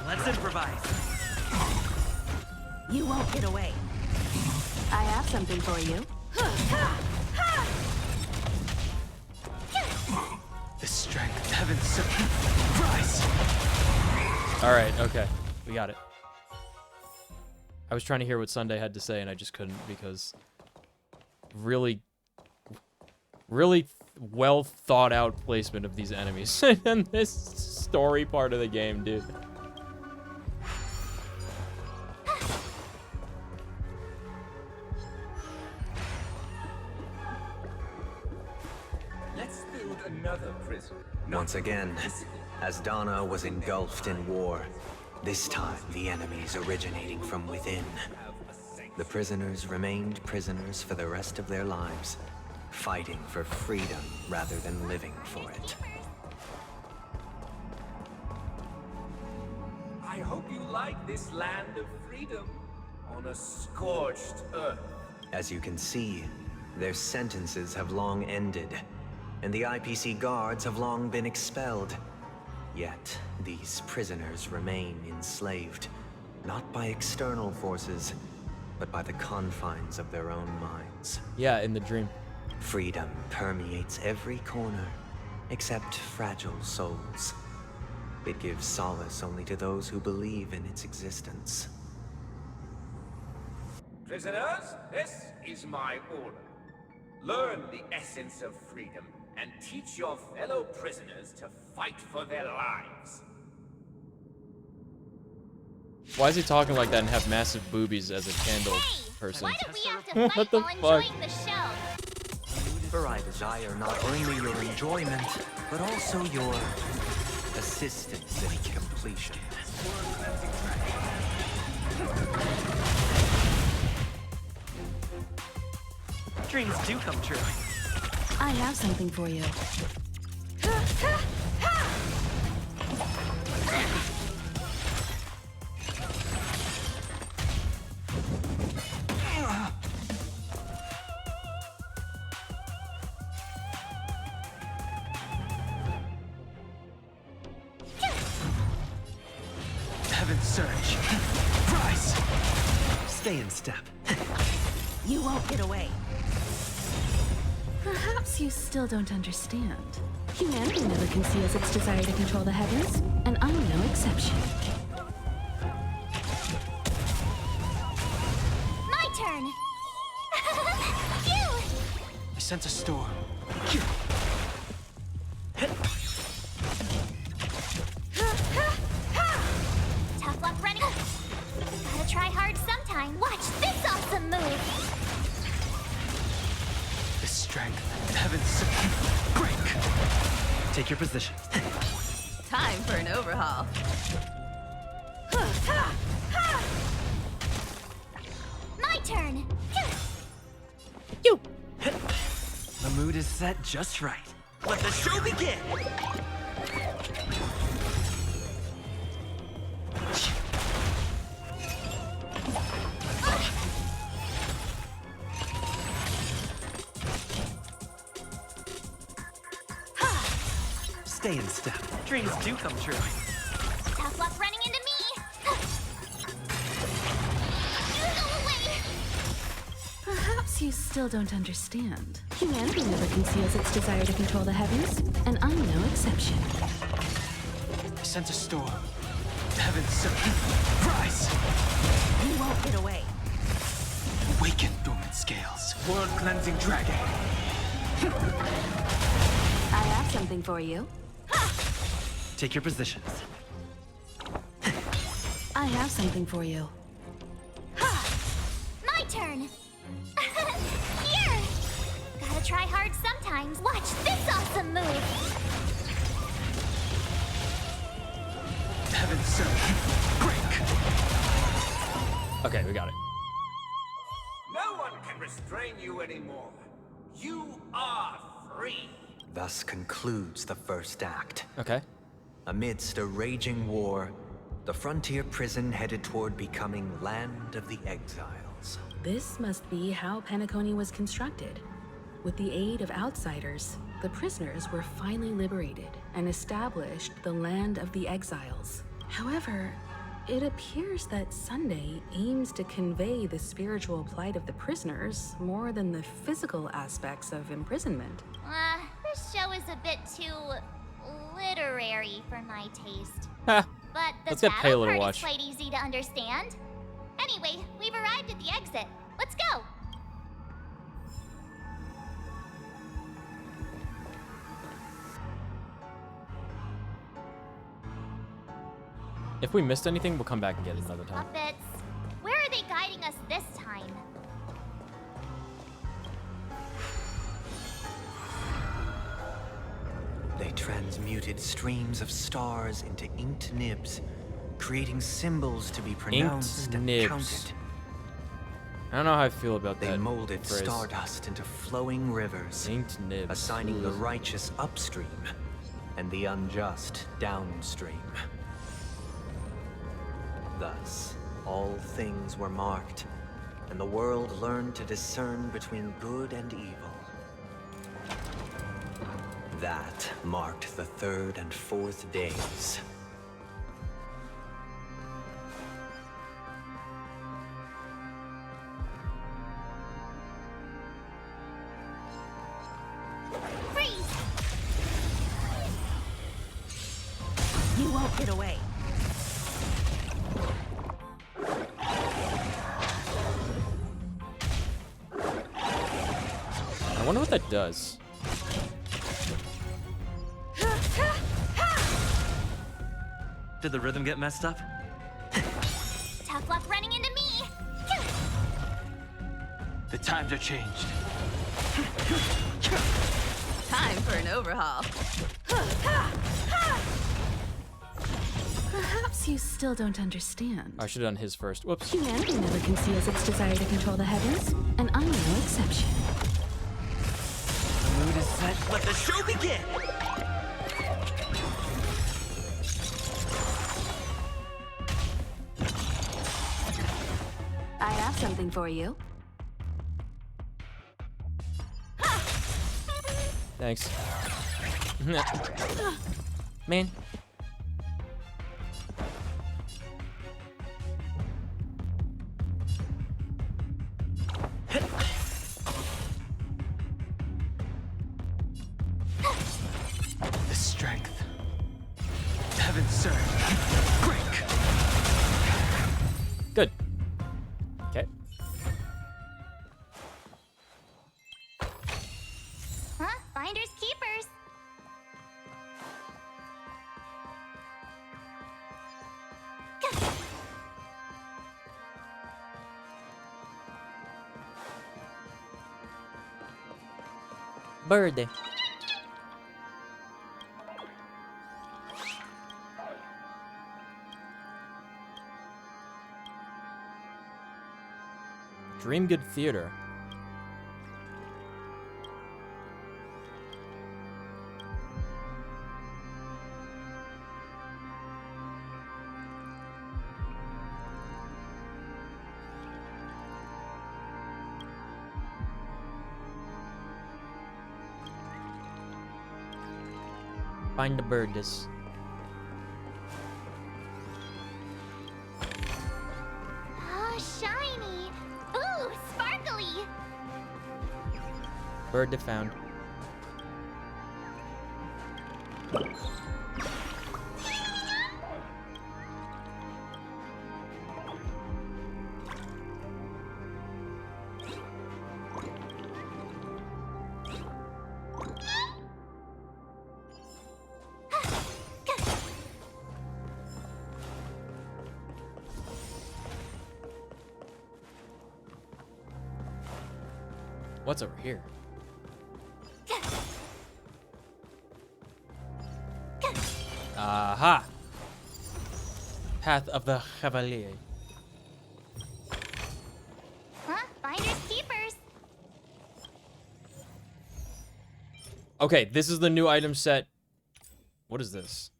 Let's improvise. You won't get away. I have something for you. The strength of heaven's supreme rise. All right, okay. We got it. I was trying to hear what Sunday had to say, and I just couldn't because really well thought out placement of these enemies in this story part of the game, dude. Let's build another prison. Once again, Asdana was engulfed in war. This time, the enemies originating from within. The prisoners remained prisoners for the rest of their lives, fighting for freedom rather than living for it. I hope you like this land of freedom on a scorched earth. As you can see, their sentences have long ended, and the IPC guards have long been expelled. Yet, these prisoners remain enslaved, not by external forces, but by the confines of their own minds. Yeah, in the dream. Freedom permeates every corner, except fragile souls. It gives solace only to those who believe in its existence. Prisoners, this is my order. Learn the essence of freedom and teach your fellow prisoners to fight for their lives. Why is he talking like that and have massive boobies as a candle person? Why do we have to fight What the while fuck? enjoying the show? For I desire not only your enjoyment, but also your assistance in completion. Dreams do come true. I have something for you. Heaven's surge. Rise! Stay in step. You won't get away. Perhaps you still don't understand. Humanity never conceals its desire to control the heavens, and I'm no exception. My turn. Phew! I sense a storm. Tough luck running. Gotta try hard sometime. Watch this awesome move. The strength. Heaven's surge. Break! Take your position. Time for an overhaul. My turn. You. The mood is set just right. Let the show begin! Stay in step. Dreams do come true. Tough luck running into me. You go away. Perhaps you still don't understand. Humanity never conceals its desire to control the heavens, and I'm no exception. I sense a storm. Heaven's surge. Rise! You won't get away. Awaken, dormant scales. World-cleansing dragon. I have something for you. Take your positions. I have something for you. My turn. Here. Gotta try hard sometimes. Watch this awesome move. Heaven's surge. Break! Okay, we got it. No one can restrain you anymore. You are free. Thus concludes the first act. Okay. Amidst a raging war, the frontier prison headed toward becoming Land of the Exiles. This must be how Penacony was constructed. With the aid of outsiders, the prisoners were finally liberated and established the Land of the Exiles. However, it appears that Sunday aims to convey the spiritual plight of the prisoners more than the physical aspects of imprisonment. This show is a bit too literary for my taste. Ha! But the Let's get battle Payla to part watch. is quite easy to understand. Anyway, we've arrived at the exit. Let's go. If we missed anything, we'll come back and get it another time. Puppets. Where are they guiding us this time? They transmuted streams of stars into inked nibs, creating symbols to be pronounced and nibs. counted. I don't know how I feel about They that. molded phrase. stardust into flowing rivers, Inked nibs. assigning the Ugh. righteous upstream and the unjust downstream. Thus, all things were marked, and the world learned to discern between good and evil. That marked the third and fourth days. Freeze! You won't get away. I wonder what that does. Did the rhythm get messed up? Tough luck running into me! The times are changed. Time for an overhaul. Perhaps you still don't understand. I should have done his first. Whoops. Humanity never conceals its desire to control the heavens, and I'm no exception. The mood is set. Let the show begin! I have something for you. Thanks. Man. The strength. Heaven served. Break! Good. Okay. Huh? Finders keepers. Bird. Dream Good Theater. Find the birds. Oh, shiny. Ooh, sparkly. Bird to found. What's over here? Aha! Path of the Chevalier. Huh? Finders keepers. Okay, this is the new item set. What is this?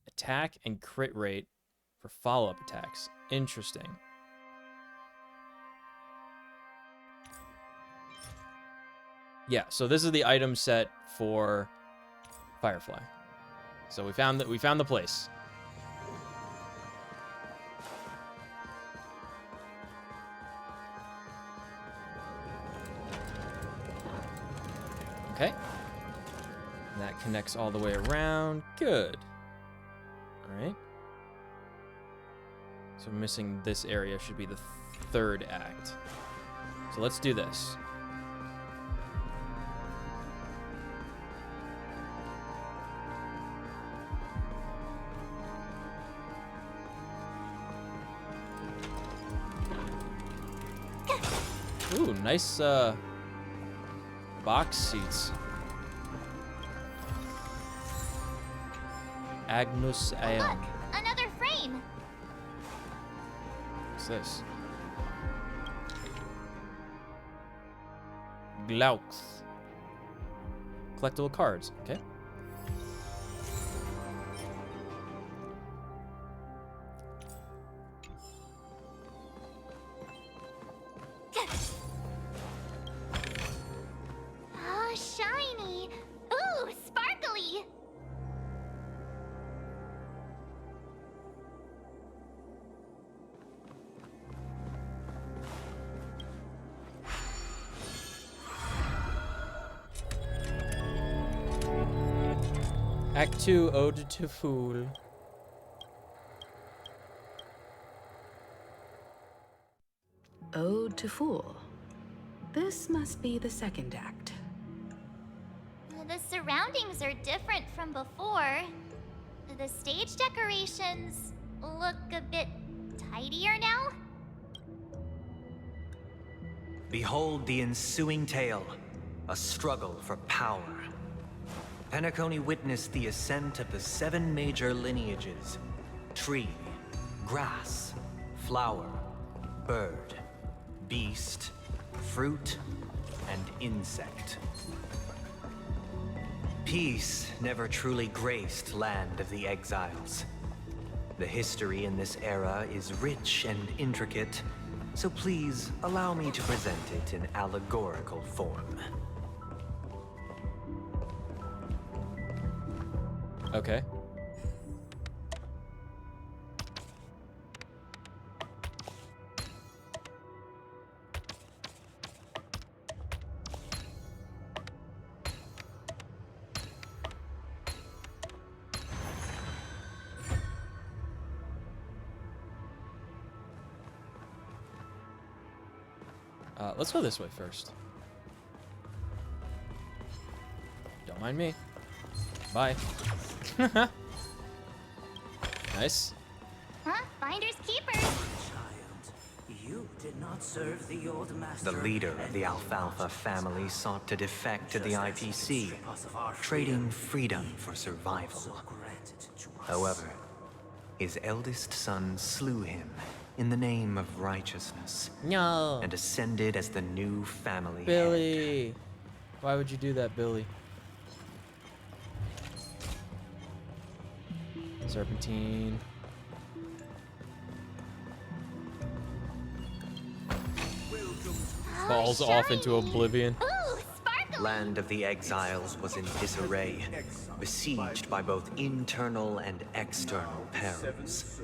Attack and crit rate for follow-up attacks. Interesting. Yeah, so this is the item set for Firefly. So we found the place. Okay. And that connects all the way around. Good. All right. So missing this area should be the third act. So let's do this. Ooh, nice box seats. Agnus Aeon. Look, another frame. What's this? Glaux. Collectible cards. Okay. Act 2, Ode to Fool. Ode to Fool. This must be the second act. The surroundings are different from before. The stage decorations look a bit tidier now. Behold the ensuing tale, a struggle for power. Penacony witnessed the ascent of the 7 major lineages: tree, grass, flower, bird, beast, fruit, and insect. Peace never truly graced Land of the Exiles. The history in this era is rich and intricate, so please allow me to present it in allegorical form. Okay. Let's go this way first. Don't mind me. Bye. Nice. Huh? Finders keepers. You did not serve the old master. The leader of the Alfalfa family sought to defect to the IPC, trading freedom for survival. However, his eldest son slew him in the name of righteousness. No. And ascended as the new family Billy. Why would you do that, Billy? Serpentine. Falls off into oblivion. Land of the Exiles was in disarray, besieged by both internal and external perils.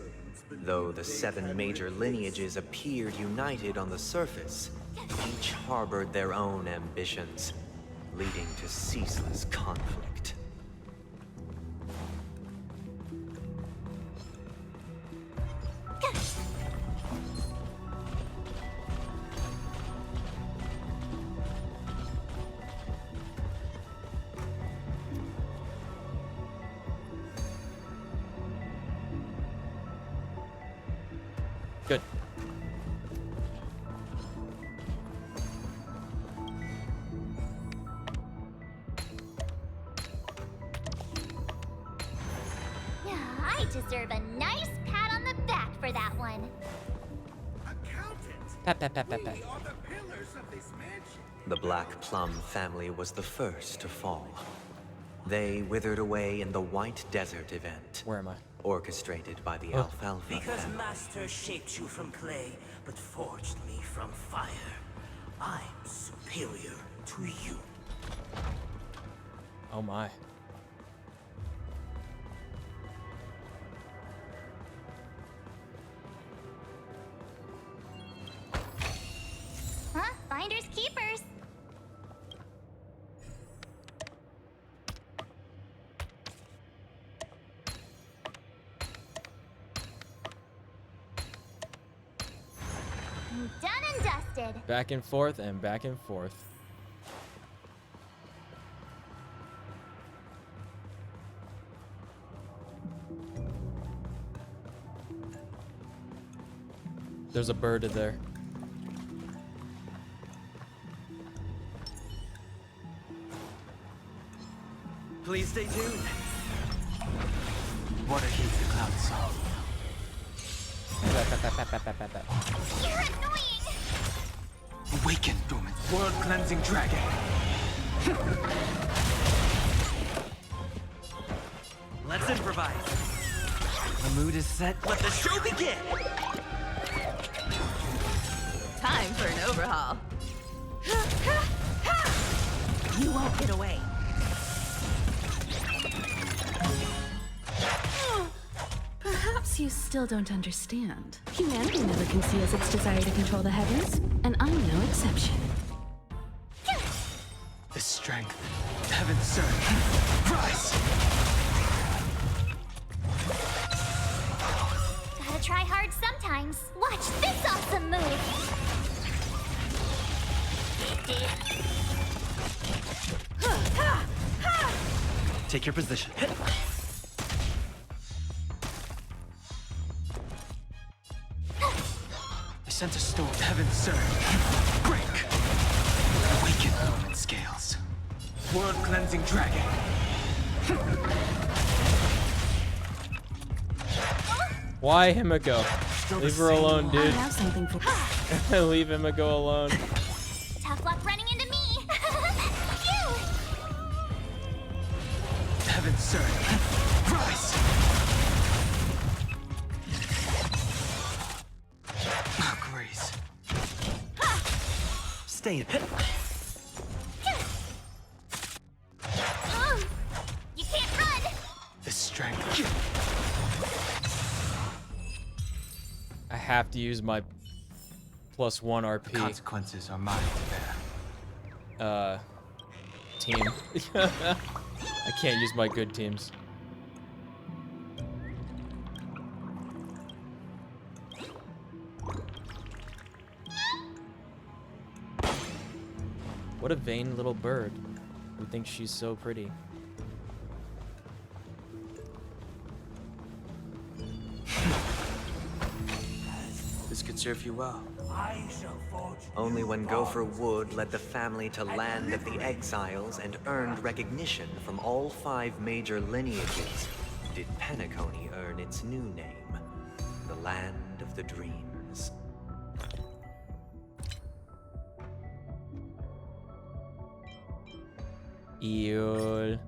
Though the 7 major lineages appeared united on the surface, each harbored their own ambitions, leading to ceaseless conflict. Good. Yeah, I deserve a nice pat on the back for that one. Pat, pat, pat, pat, pat. The Black Plum family was the first to fall. They withered away in the White Desert event. Where am I? Orchestrated by the Oh. Alfalfa Because family. Master shaped you from clay, but forged me from fire. I'm superior to you. Oh my. Huh? Finders keepers. Done and dusted. Back and forth and back and forth. There's a bird in there. Please stay tuned. Water heats the cloud song. You're annoying. Awaken, dormant world-cleansing dragon. Let's improvise. The mood is set. Let the show begin. Time for an overhaul. You won't get away. Perhaps you still don't understand. Humanity never conceals its desire to control the heavens, and I'm no exception. The strength, heaven surge, rise. Take your position. I sent a storm. Heaven surge. Break. Awaken dormant scales. World cleansing dragon. Why Himiko? Leave her alone, I dude. have something for Leave Himiko alone. Tough luck running into me. Phew! Heaven surge. Rise. Oh, Grace. Stay in. You can't run. The strength. I have to use my +1 RP. The consequences are mine to bear. Team. I can't use my good teams. What a vain little bird who thinks she's so pretty. This could serve you well. I shall forge Only when Gopher Wood led the family to land of the exiles and earned recognition from all 5 major lineages did Penacony earn its new name, the Land of the Dreams. Eol.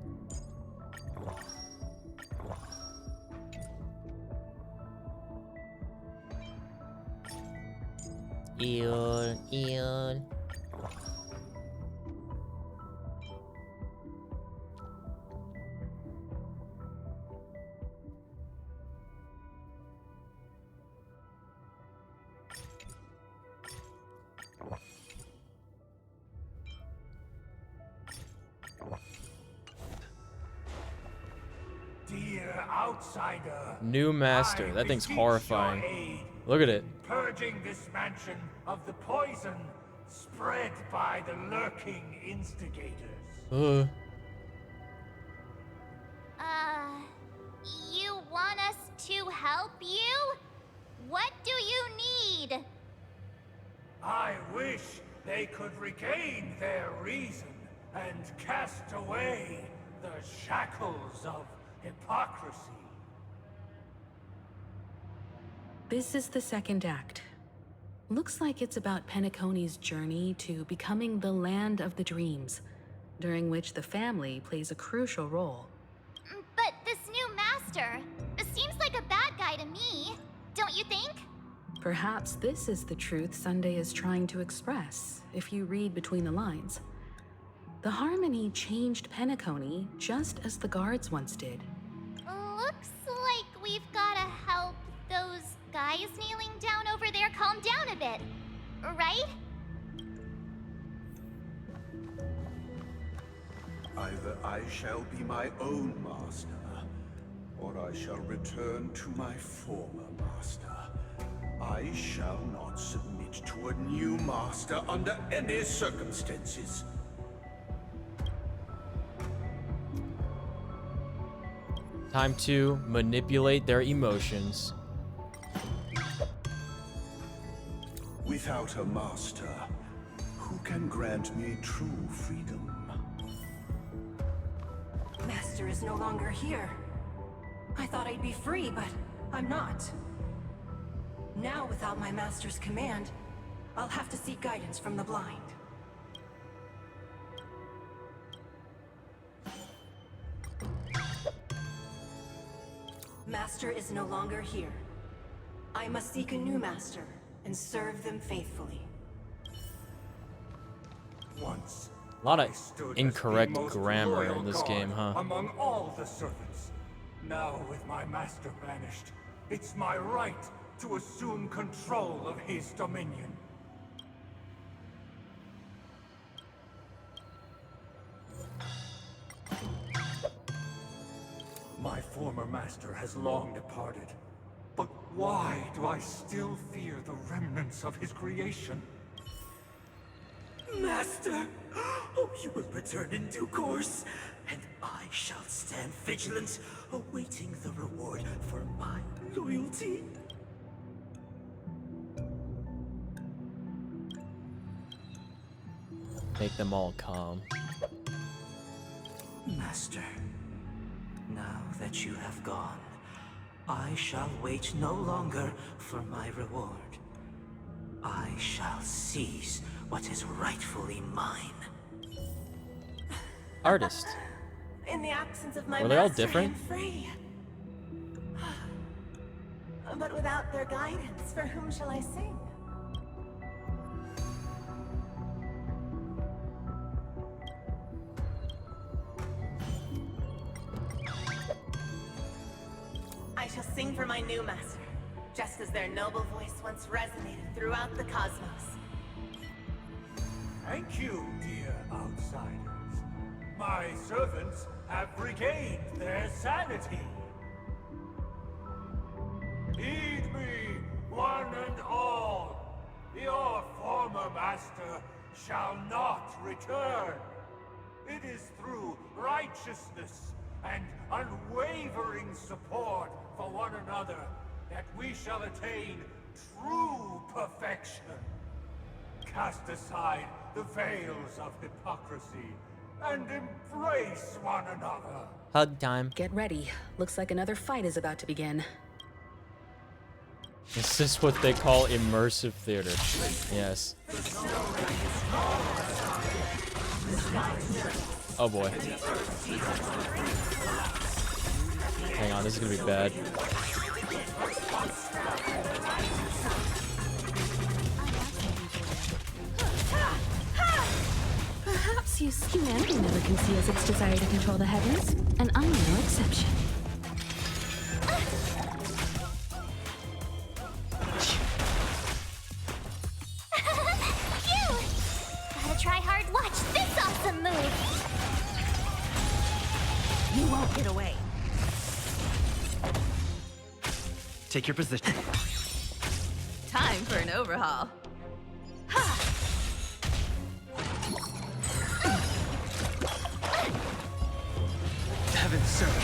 Eol. Dear outsider, New master. I That thing's beseech horrifying. your aid, Look at it. purging this mansion of the poison spread by the lurking instigators. You want us to help you? What do you need? I wish they could regain their reason and cast away the shackles of hypocrisy. This is the second act. Looks like it's about Penacony's journey to becoming the Land of the Dreams, during which the family plays a crucial role. But this new master, this seems like a bad guy to me. Don't you think? Perhaps this is the truth Sunday is trying to express, if you read between the lines. The Harmony changed Penacony just as the guards once did. Looks like we've gotta help those guys kneeling down over there calm down a bit, right? Either I shall be my own master, or I shall return to my former master. I shall not submit to a new master under any circumstances. Time to manipulate their emotions. Without a master, who can grant me true freedom? Master is no longer here. I thought I'd be free, but I'm not. Now, without my master's command, I'll have to seek guidance from the blind. Master is no longer here. I must seek a new master and serve them faithfully. Once, A lot I of stood as incorrect the most grammar loyal in this guard game, huh? Among all the servants. Now, with my master banished, it's my right to assume control of his dominion. My former master has long departed. But why do I still fear the remnants of his creation? Master! Oh, you will return in due course, and I shall stand vigilant, awaiting the reward for my loyalty. Make them all calm. Master, now that you have gone, I shall wait no longer for my reward. I shall seize what is rightfully mine. Artist. In the absence of my Were they all master, different? I am free. But without their guidance, for whom shall I sing? I shall sing for my new master, just as their noble voice once resonated throughout the cosmos. Thank you, dear outsiders. My servants have regained their sanity. Heed me, one and all. Your former master shall not return. It is through righteousness and unwavering support for one another that we shall attain true perfection. Cast aside the veils of hypocrisy and embrace one another. Hug time. Get ready. Looks like another fight is about to begin. Is this what they call immersive theater? Yes. Oh boy. Hang on, this is gonna be bad. Perhaps humanity never conceals its desire to control the heavens, and I'm no exception. Phew! Gotta try hard. Watch this awesome move. You won't get away. Take your position. Time for an overhaul. Heaven serve.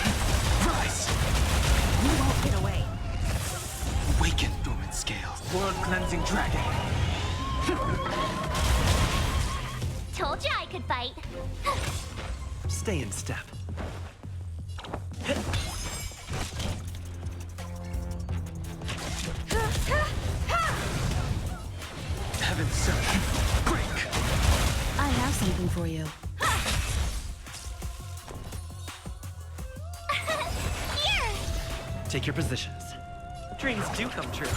Rise! You won't get away. Awaken, dormant scales. World-cleansing dragon. Told you I could fight. Stay in step. Heaven serve. Break! I have something for you. Here! Take your positions. Dreams do come true.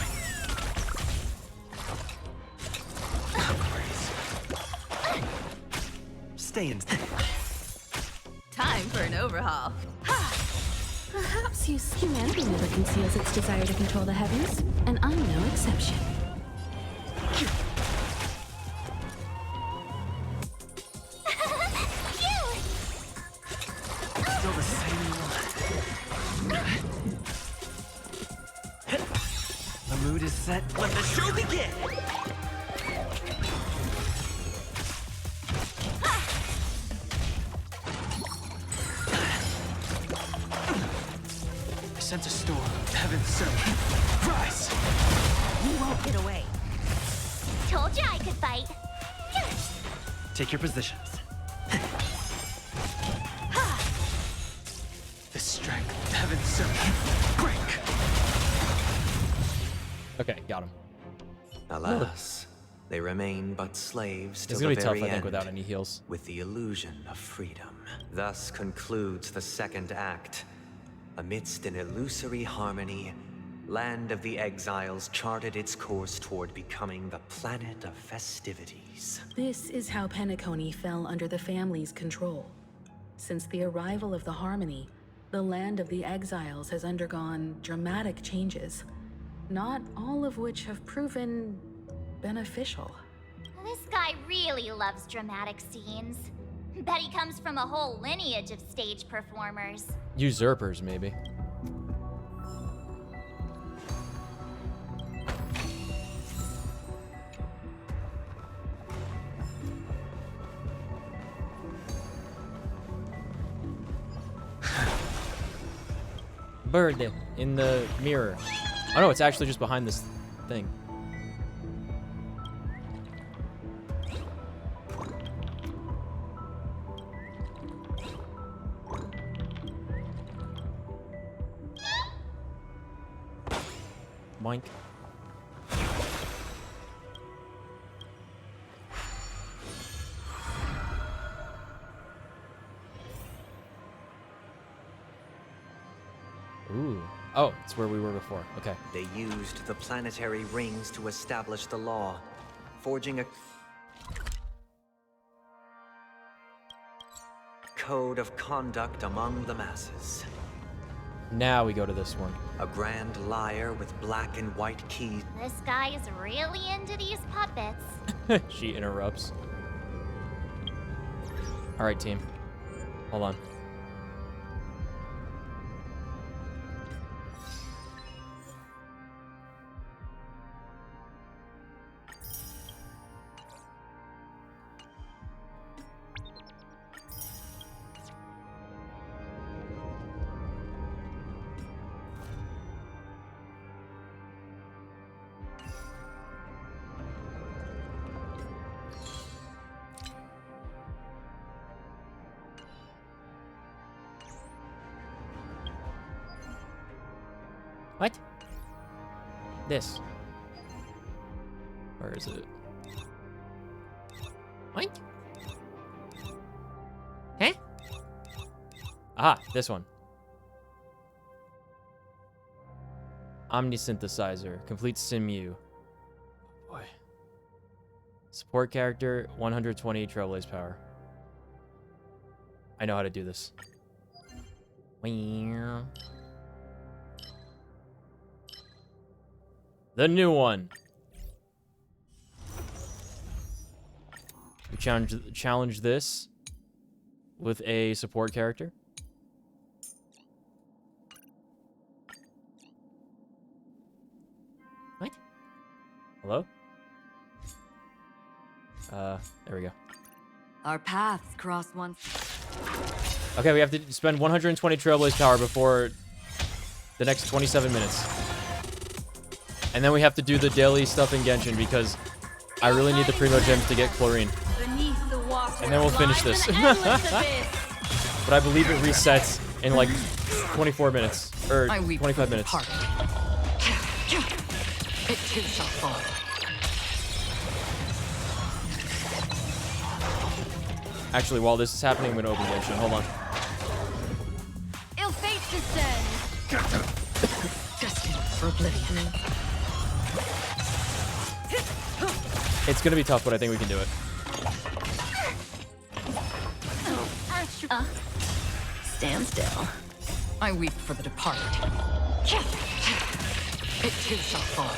Stay in step. Time for an overhaul. Perhaps humanity never conceals its desire to control the heavens, and I'm no exception. Still the same one. The mood is set. Let the show begin! I sense a storm. Heaven serve. Rise! You won't get away. Told you I could fight. Take your positions. The strength. Heaven serve. Break! Okay, got him. Alas, they remain but slaves till It's the gonna be tough, very I think, end, without any heals. with the illusion of freedom. Thus concludes the second act. Amidst an illusory harmony, Land of the Exiles charted its course toward becoming the planet of festivities. This is how Penacony fell under the family's control. Since the arrival of the Harmony, the Land of the Exiles has undergone dramatic changes, not all of which have proven beneficial. This guy really loves dramatic scenes. Bet he comes from a whole lineage of stage performers. Usurpers, maybe. bird in the mirror. Oh no, it's actually just behind this thing. Boink. Ooh. Oh, it's where we were before. Okay. They used the planetary rings to establish the law, forging a code of conduct among the masses. Now we go to this one. A grand lyre with black and white keys. This guy is really into these puppets. She interrupts. All right, team. Hold on. What? This. Where is it? What? Huh? Ah, this one. Omnisynthesizer. Complete simu. Oh boy. Support character, 120 Trailblaze power. I know how to do this. The new one. We challenge this with a support character. What? Hello? There we go. Our paths cross once. Okay, we have to spend 120 Trailblaze power before the next 27 minutes. And then we have to do the daily stuff in Genshin because I really need the Primo Gems to get Chlorine. And then we'll finish this. But I believe it resets in like 24 minutes. Or 25 minutes. It too shall fall. Actually, while this is happening, I'm going to open Genshin. Hold on. Ill fate descend. Destined for oblivion. It's going to be tough, but I think we can do it. Stand still. I weep for the departed. It too shall fall.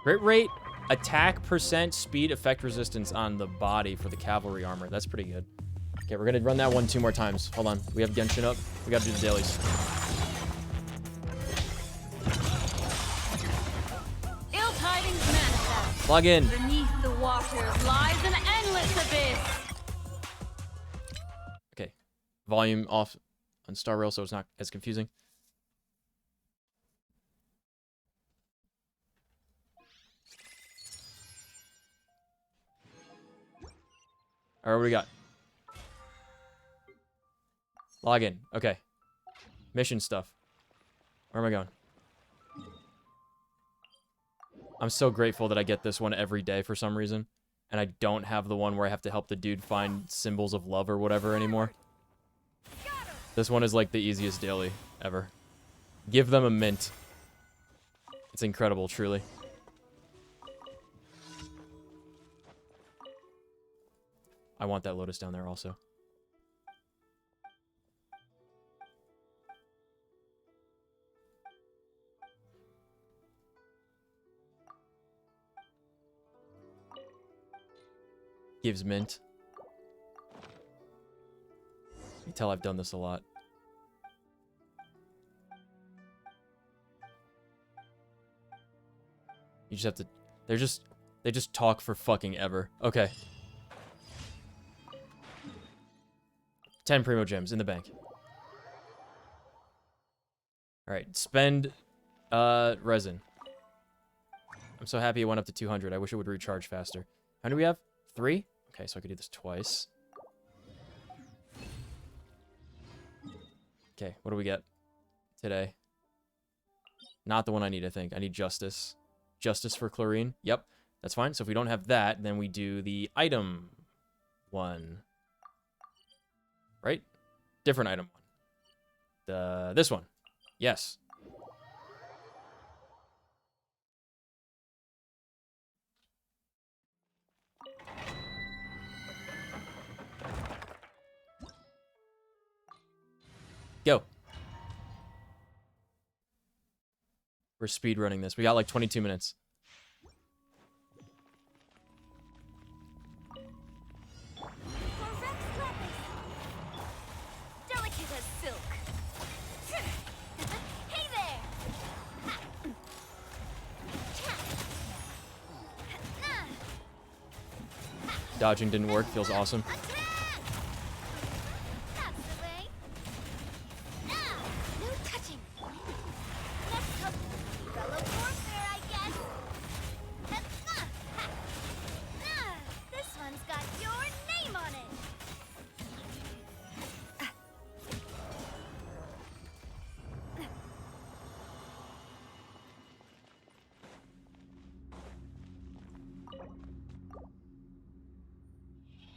Crit rate, attack percent, speed, effect resistance on the body for the cavalry armor. That's pretty good. Okay, we're gonna run that one 2 more times. Hold on. We have Genshin up. We gotta do the dailies. Ill tidings manifest. Log in. Beneath the waters lies an endless abyss. Okay. Volume off on Star Rail so it's not as confusing. All right, what do we got? Login. Okay. Mission stuff. Where am I going? I'm so grateful that I get this one every day for some reason. And I don't have the one where I have to help the dude find symbols of love or whatever anymore. This one is like the easiest daily ever. Give them a mint. It's incredible, truly. I want that Lotus down there also. Gives mint. You can tell I've done this a lot. You just have to... They just talk for fucking ever. Okay. 10 Primo Gems in the bank. Alright, spend resin. I'm so happy it went up to 200. I wish it would recharge faster. How many do we have? 3? Okay, so I could do this twice. Okay, what do we get today? Not the one I need, I think. I need Justice. Justice for Chlorine. Yep, that's fine. So if we don't have that, then we do the item one. Right? Different item one. This one. Yes. Go. We're speed running this. We got like 22 minutes. Delicate as silk. Hey there! Dodging didn't work. Feels awesome.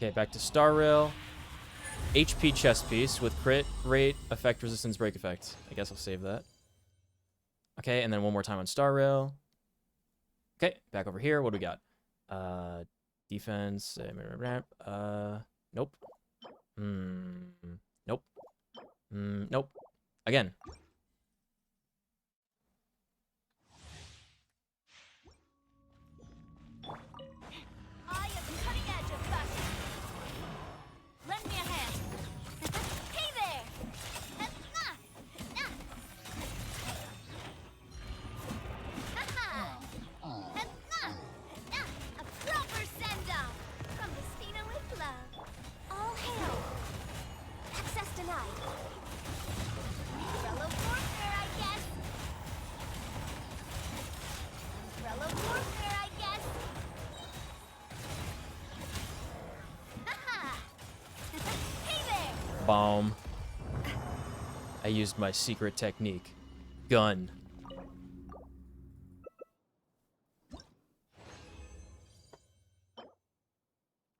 Okay, back to Star Rail. HP chest piece with crit rate, effect, resistance, break effect. I guess I'll save that. Okay, and then one more time on Star Rail. Okay, back over here. What do we got? Defense. Nope. Nope. Nope. Again. Bomb. I used my secret technique. Gun.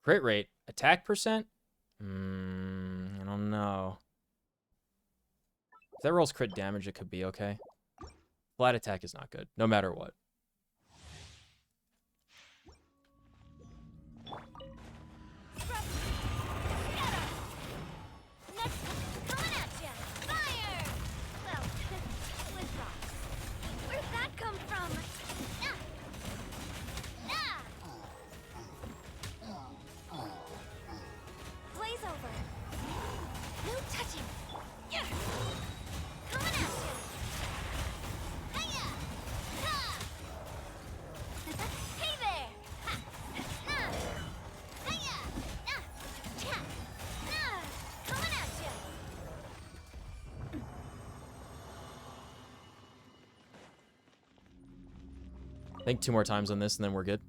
Crit rate. Attack percent? I don't know. If that rolls crit damage, it could be okay. Flat attack is not good, no matter what. I think 2 more times on this and then we're good.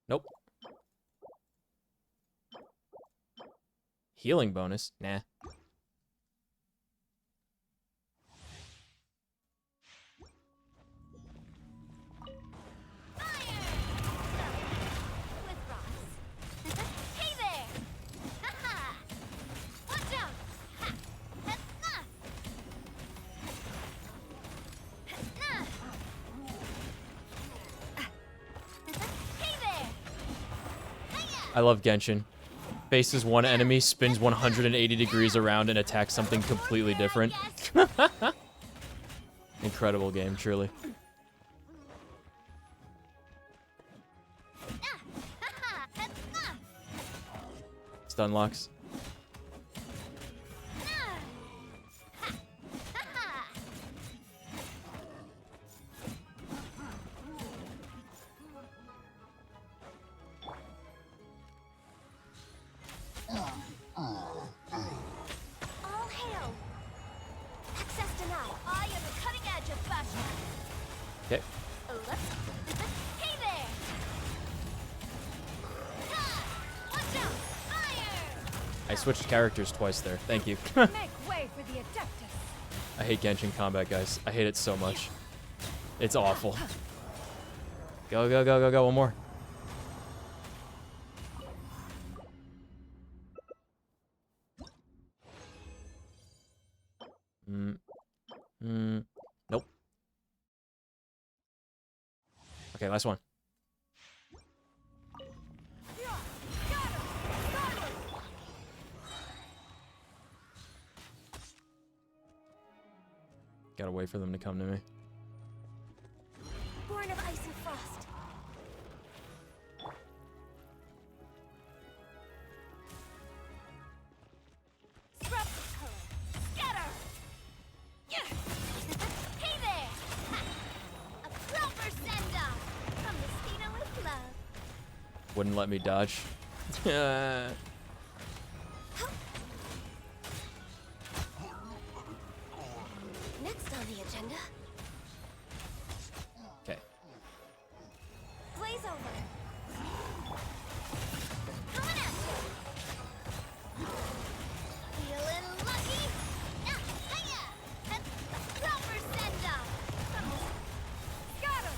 Nope. Healing bonus? Nah. I love Genshin. Faces one enemy, spins 180 degrees around, and attacks something completely different. Incredible game, truly. Stun locks. Okay. Hey there! Watch out! Fire! I switched characters twice there. Thank you. Make way for the Adeptus. I hate Genshin combat, guys. I hate it so much. It's awful. Go, go, go, go, go. One more. Nope. Okay, last one. Gotta wait for them to come to me. Born of ice and frost. Scrub color. Scatter! Yeah! Hey there! Ha! A proper send-off from the Speedo with love. Wouldn't let me dodge. Next on the agenda, Okay. blaze over. Coming at you. Feeling lucky? Ah, hiya! A proper send-off from the Scatter!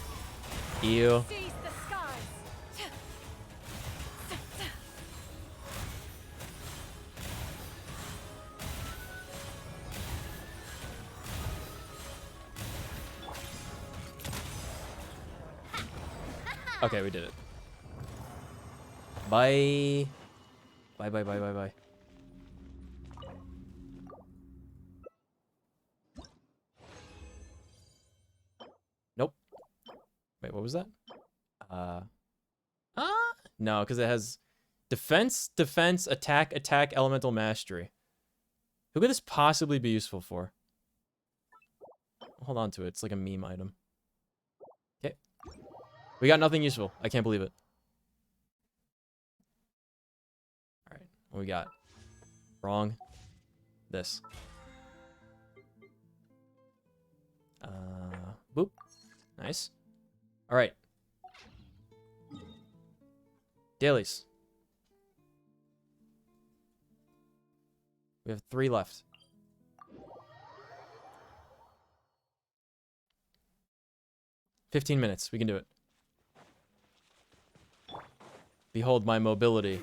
Ew. Seize the skies. Okay, we did it. Bye. Bye, bye, bye, bye, bye. Nope. Wait, what was that? No, because it has defense, defense, attack, attack, elemental mastery. Who could this possibly be useful for? Hold on to it. It's like a meme item. Okay. We got nothing useful. I can't believe it. Alright. What we got? Wrong. This. Boop. Nice. Alright. Dailies. We have 3 left. $15. We can do it. Behold my mobility.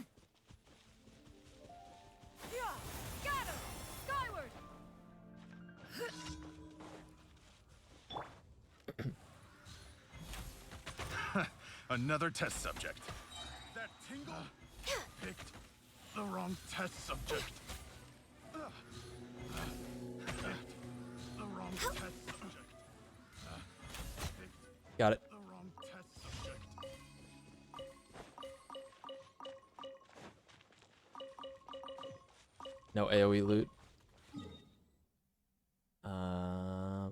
Another test subject. That Tingle picked the wrong test subject. The wrong test subject. Got it. The wrong test subject. No AoE loot.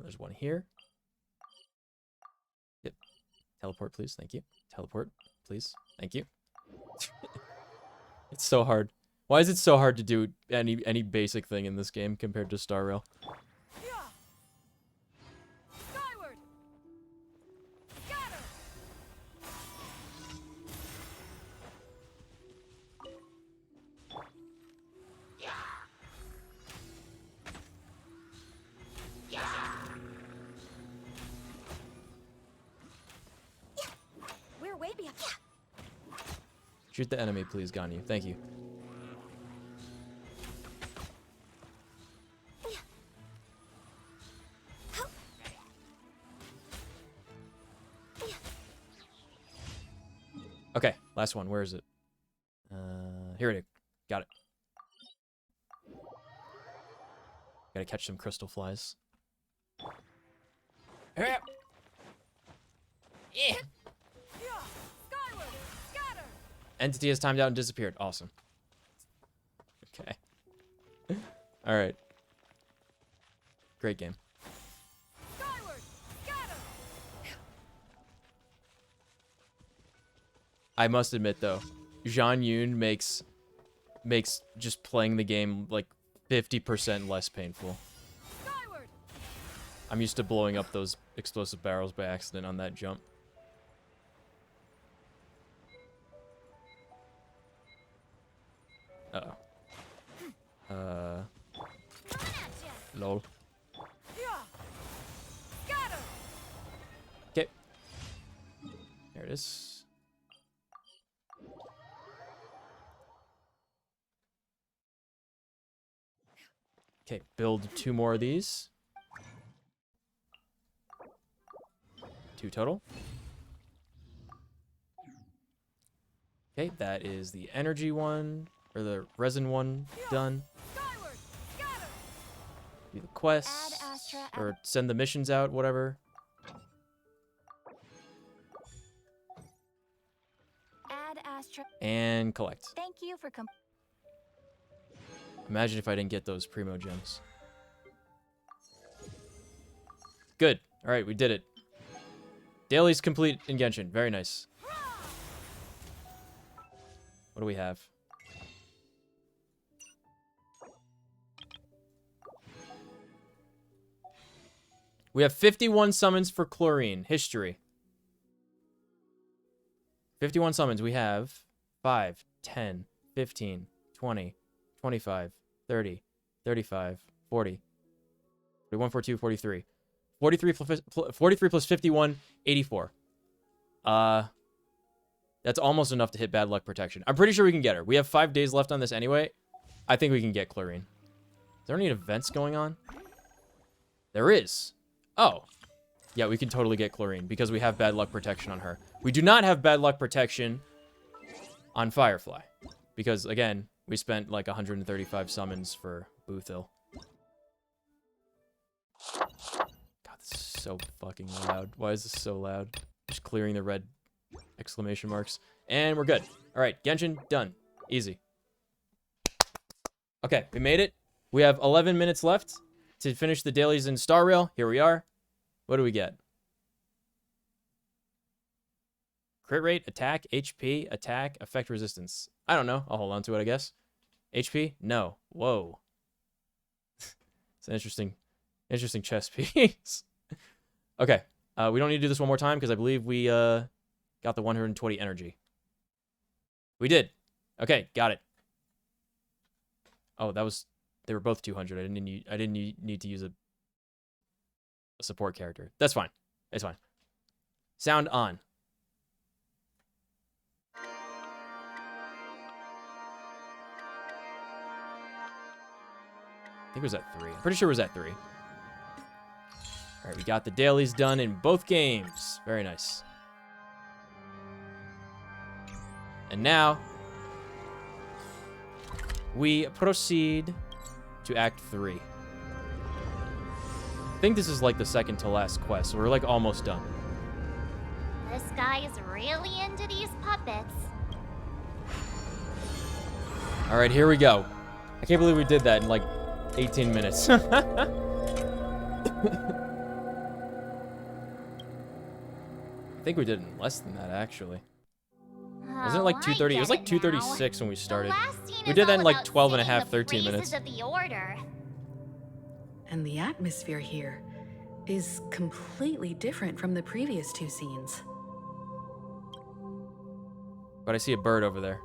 There's one here. Yep. Teleport, please. Thank you. Teleport, please. Thank you. It's so hard. Why is it so hard to do any basic thing in this game compared to Star Rail? Skyward. Scatter. We're way beyond. Shoot the enemy, please, Ganyu. Thank you. Okay, last one. Where is it? Here it is. Got it. Gotta catch some crystal flies. Hurry up! Yeah. Skyward. Scatter. Entity has timed out and disappeared. Awesome. Okay. Alright. Great game. Skyward. Scatter. I must admit though, Zhang Yun makes just playing the game like 50% less painful. Skyward. I'm used to blowing up those explosive barrels by accident on that jump. Uh-oh. Lol. Okay. There it is. Okay, build 2 more of these. 2 total. Okay, that is the energy one, or the resin one done. Do the quests, or send the missions out, whatever. Add Astra. And collect. Thank you for Imagine if I didn't get those Primo gems. Good. Alright, we did it. Daily's complete in Genshin. Very nice. What do we have? We have 51 summons for Chlorine. History. 51 summons. We have 5, 10, 15, 20, 25, 30, 35, 40, 41, 42, 43. 43 plus 51, 84. That's almost enough to hit bad luck protection. I'm pretty sure we can get her. We have 5 days left on this anyway. I think we can get Chlorine. Is there any events going on? There is. Oh. Yeah, we can totally get Chlorine because we have bad luck protection on her. We do not have bad luck protection on Firefly. Because, again, we spent like 135 summons for Boothil. God, this is so fucking loud. Why is this so loud? Just clearing the red exclamation marks. And we're good. Alright, Genshin, done. Easy. Okay, we made it. We have 11 minutes left to finish the dailies in Star Rail. Here we are. What do we get? Crit rate, attack, HP, attack, effect resistance. I don't know. I'll hold on to it, I guess. HP? No. Whoa. It's an interesting chess piece. Okay. We don't need to do this one more time because I believe we got the 120 energy. We did. Okay, got it. Oh, that was... They were both 200. I didn't need to use a support character. That's fine. It's fine. Sound on. I think it was at 3. I'm pretty sure it was at 3. All right, we got the dailies done in both games. Very nice. And now we proceed to Act 3. I think this is like the second to last quest, so we're like almost done. This guy is really into these puppets. All right, here we go. I can't believe we did that in like 18 minutes. I think we did it in less than that, actually. Wasn't it like 2:30? It was like 2:36 when we started. We did that in like 12 and a half, 13 minutes. Of the order. And the atmosphere here is completely different from the previous 2 scenes. But I see a bird over there.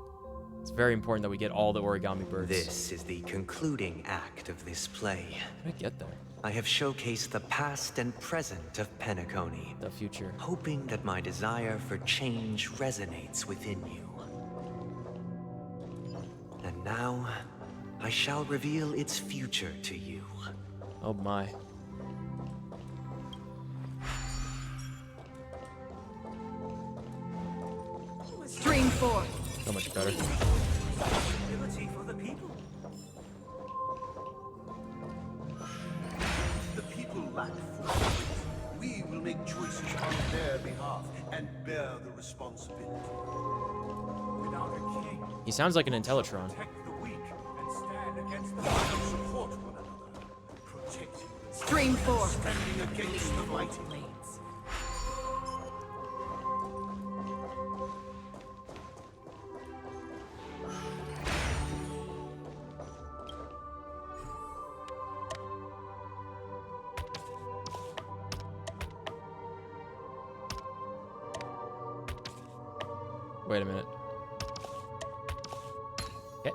It's very important that we get all the origami birds. This is the concluding act of this play. How did I get there? I have showcased the past and present of Penacony. The future. Hoping that my desire for change resonates within you. And now, I shall reveal its future to you. Oh my. Stream 4. So much better. Responsibility for the people. The people lack foresight. We will make choices on their behalf and bear the responsibility. Without a king, He sounds like an Intellitron. protect the weak and stand against the mighty. Support one another. Protect Stream 4. standing against the mighty. Wait a minute. Okay.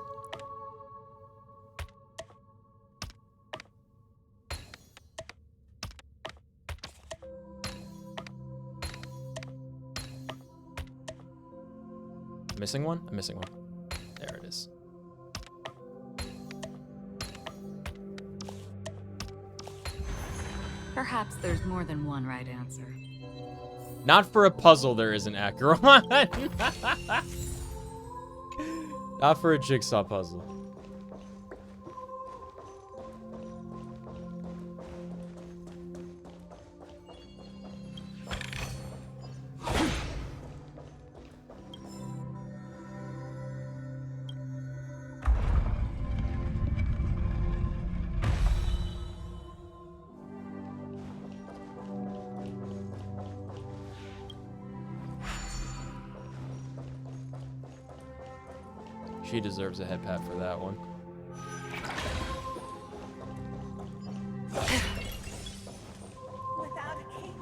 Missing one? I'm missing one. There it is. Perhaps there's more than one right answer. Not for a puzzle, there isn't, Acheron. Not for a jigsaw puzzle. She deserves a head pat for that one. Without a king,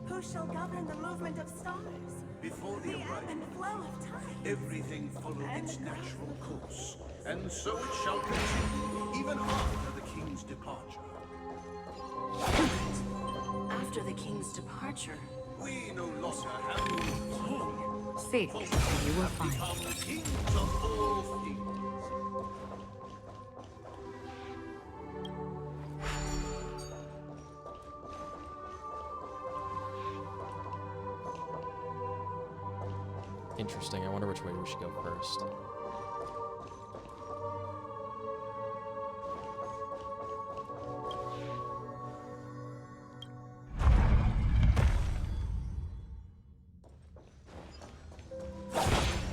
who shall govern the movement of stars? Before the ebb and flow of time. everything followed its natural course, and so it shall continue, even after the king's departure. After the king's departure, We no longer have king. See, you will find. Become kings of all things. Interesting. I wonder which way we should go first.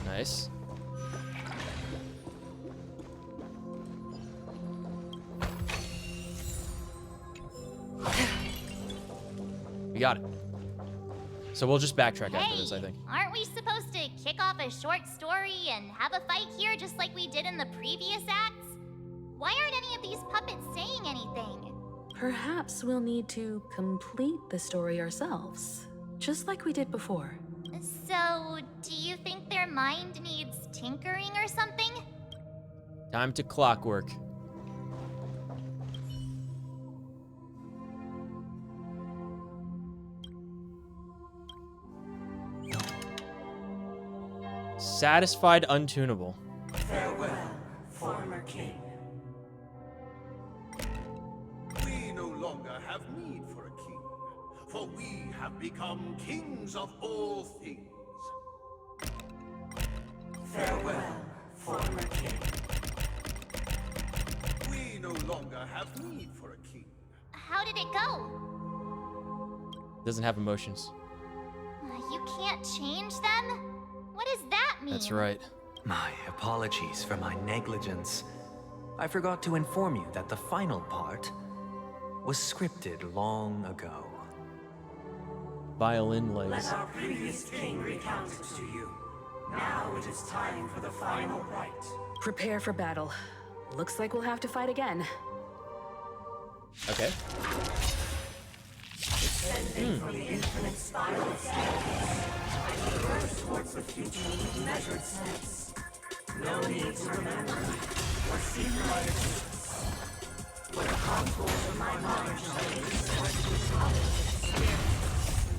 Nice. We got it. So we'll just backtrack after this, I think. Aren't we supposed to kick off a short story and have a fight here just like we did in the previous acts? Why aren't any of these puppets saying anything? Perhaps we'll need to complete the story ourselves, just like we did before. So, do you think their mind needs tinkering or something? Time to clockwork. Satisfied untunable. Farewell, former king. We no longer have need for a king, for we have become kings of all things. Farewell, former king. We no longer have need for a king. How did it go? Doesn't have emotions. You can't change them? What does that mean? That's right. My apologies for my negligence. I forgot to inform you that the final part was scripted long ago. Violin legs. Let our previous king recount it to you. Now it is time for the final rite. Prepare for battle. Looks like we'll have to fight again. Okay. Descending from the infinite spiral staircase, I traverse towards the future with measured steps. No need to remember or seek my existence. When the contours of my mind shall be distorted with politics.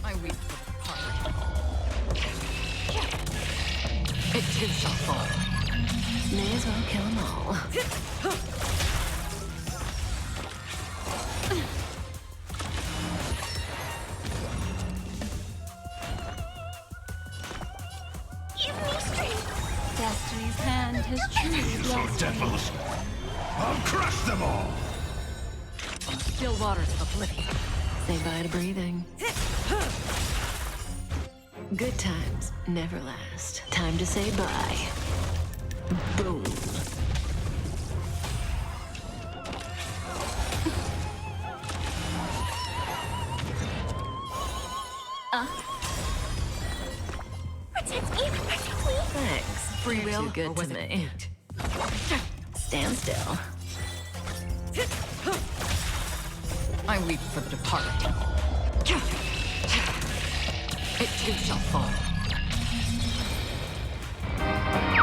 I weep for the party. It too shall fall. May as well kill them all. Destiny's hand has truly blessed me. Devils! I'll crush them all! On still waters of oblivion. Say bye to breathing. Good times never last. Time to say bye. Boom. Protect me! Protect me! Thanks. Free You're will, too good or was to it me. Stand still. I weep for the departed. It too shall fall.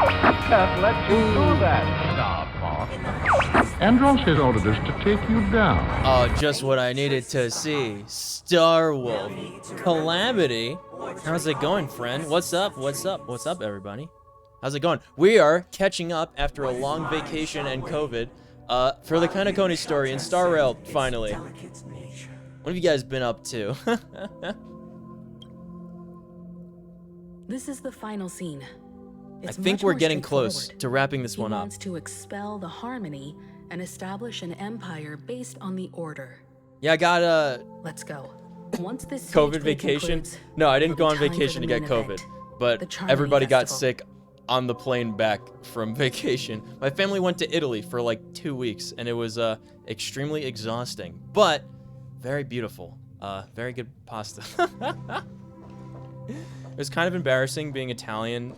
Can't let you do that, Star Fox. Andros has ordered us to take you down. Oh, just what I needed to see. Star Wolf. Calamity. How's it going, friend? What's up? What's up? What's up, everybody? How's it going? We are catching up after a long vacation and COVID for the Penacony story in Star Rail, finally. What have you guys been up to? This is the final scene. I think we're getting close to wrapping this one up. He wants to expel the Harmony and establish an empire based on the Order. Yeah, I got a... Let's go. Once this COVID vacation? No, I didn't go on vacation to get COVID, but everybody got sick on the plane back from vacation. My family went to Italy for like 2 weeks, and it was extremely exhausting, but very beautiful. Very good pasta. It was kind of embarrassing being Italian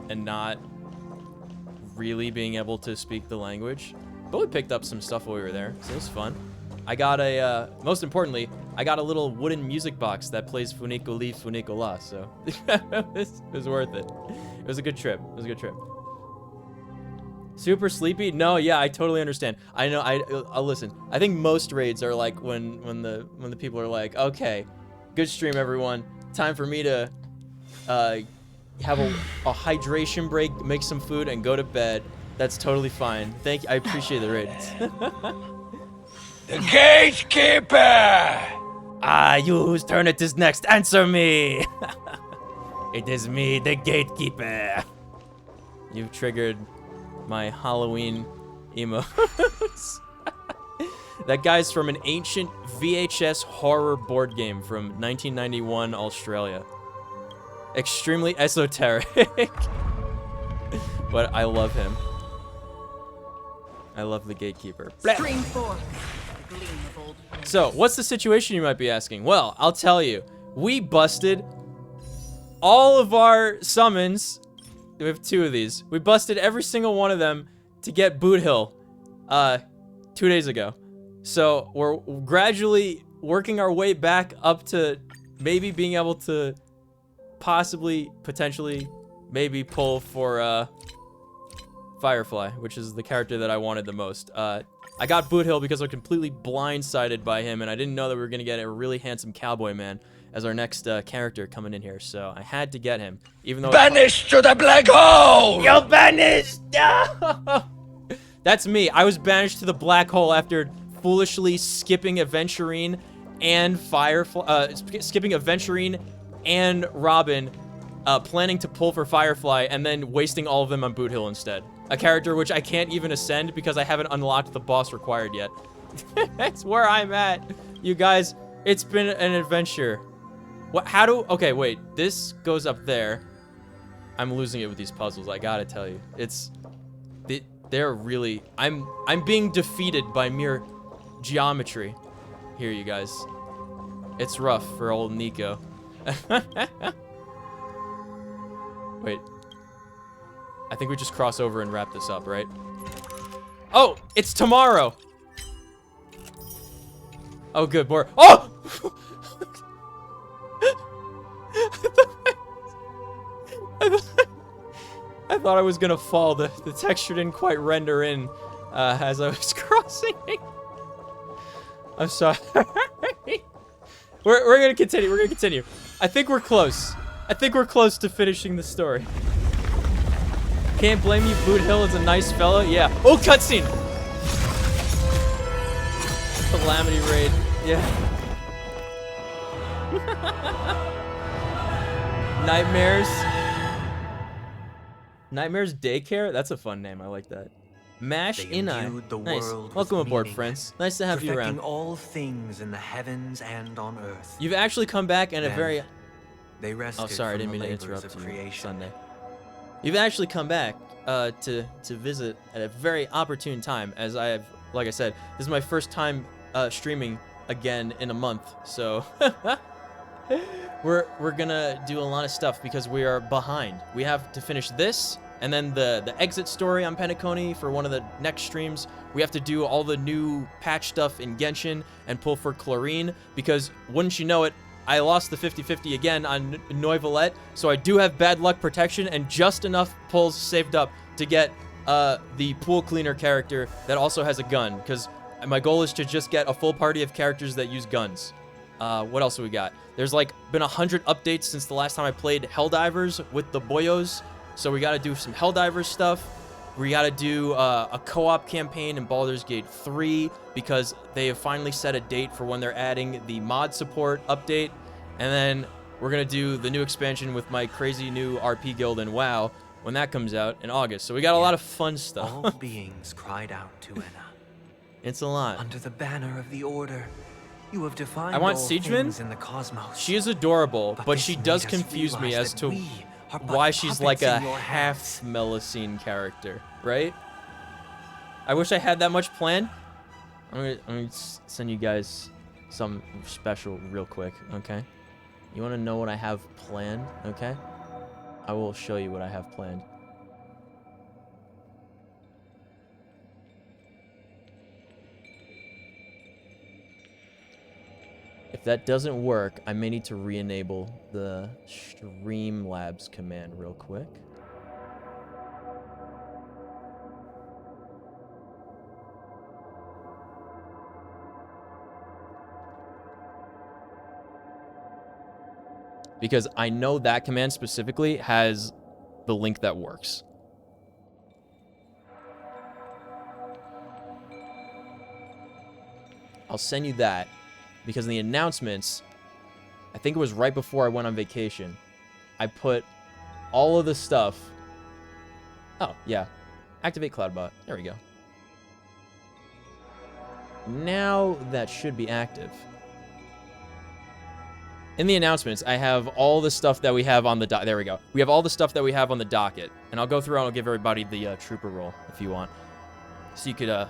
and not really being able to speak the language, but we picked up some stuff while we were there, so it was fun. I got a, most importantly, I got a little wooden music box that plays Funiculi Funicola, so it was worth it. It was a good trip. It was a good trip. Super sleepy? No, yeah, I totally understand. I know. I'll listen. I think most raids are like when the people are like, okay, good stream, everyone. Time for me to have a hydration break, make some food, and go to bed. That's totally fine. Thank you. I appreciate the raids. The gatekeeper! You whose turn it is next, answer me! It is me, the gatekeeper. You've triggered my Halloween emotes. That guy's from an ancient VHS horror board game from 1991 Australia. Extremely esoteric. But I love him. I love the gatekeeper. Stream 4. So, what's the situation, you might be asking? Well, I'll tell you. We busted all of our summons. We have 2 of these. We busted every single one of them to get Boot Hill 2 days ago. So, we're gradually working our way back up to maybe being able to possibly, potentially, maybe pull for Firefly, which is the character that I wanted the most. I got Boot Hill because I was completely blindsided by him, and I didn't know that we were going to get a really handsome cowboy man as our next character coming in here, so I had to get him, even though— Banished to the black hole! You're banished! No! That's me. I was banished to the black hole after foolishly skipping Aventurine and Firefly, skipping Aventurine and Robin, planning to pull for Firefly, and then wasting all of them on Boot Hill instead. A character which I can't even ascend because I haven't unlocked the boss required yet. That's where I'm at. You guys, it's been an adventure. What? How do... Okay, wait. This goes up there. I'm losing it with these puzzles, I gotta tell you. They're really... I'm being defeated by mere geometry here, you guys. It's rough for old Nico. Wait. I think we just cross over and wrap this up, right? Oh, it's tomorrow. Oh, good. More. Oh! I thought I was gonna fall. The texture didn't quite render in as I was crossing. I'm sorry. We're gonna continue. We're gonna continue. I think we're close. I think we're close to finishing the story. Can't blame you. Boot Hill is a nice fellow. Yeah. Oh, cutscene. Calamity raid. Yeah. Nightmares. Nightmares Daycare? That's a fun name. I like that. Mash Inai. Nice. Welcome aboard, friends. Nice to have you around. All things in the heavens and on earth. You've actually come back in a very... They rested. Oh, sorry. I didn't mean to interrupt you. Sunday. You've actually come back to visit at a very opportune time, as I have, like I said, this is my first time streaming again in a month, so we're gonna do a lot of stuff because we are behind. We have to finish this, and then the exit story on Penacony for one of the next streams. We have to do all the new patch stuff in Genshin and pull for Chlorine, because wouldn't you know it, I lost the 50-50 again on Noivellette, so I do have bad luck protection and just enough pulls saved up to get the pool cleaner character that also has a gun, because my goal is to just get a full party of characters that use guns. What else have we got? There's like been 100 updates since the last time I played Helldivers with the boyos, so we got to do some Helldivers stuff. We got to do a co-op campaign in Baldur's Gate 3 because they have finally set a date for when they're adding the mod support update. And then we're going to do the new expansion with my crazy new RP guild in WoW when that comes out in August. So we got a lot of fun stuff. All beings cried out to Enna. It's a lot. Under the banner of the Order, you have defined I want all Siegeman. things in the cosmos. She is adorable, but this she made does us confuse me realize as that to we are but why she's like puppets a in your half Melusine character, right? I wish I had that much planned. I'm gonna send you guys some special real quick, okay? You want to know what I have planned, okay? I will show you what I have planned. If that doesn't work, I may need to re-enable the Streamlabs command real quick. Because I know that command specifically has the link that works. I'll send you that. Because in the announcements, I think it was right before I went on vacation, I put all of the stuff. Oh, yeah. Activate CloudBot. There we go. Now that should be active. In the announcements, I have all the stuff that we have on the there we go. We have all the stuff that we have on the docket. And I'll go through and I'll give everybody the trooper roll if you want. So you could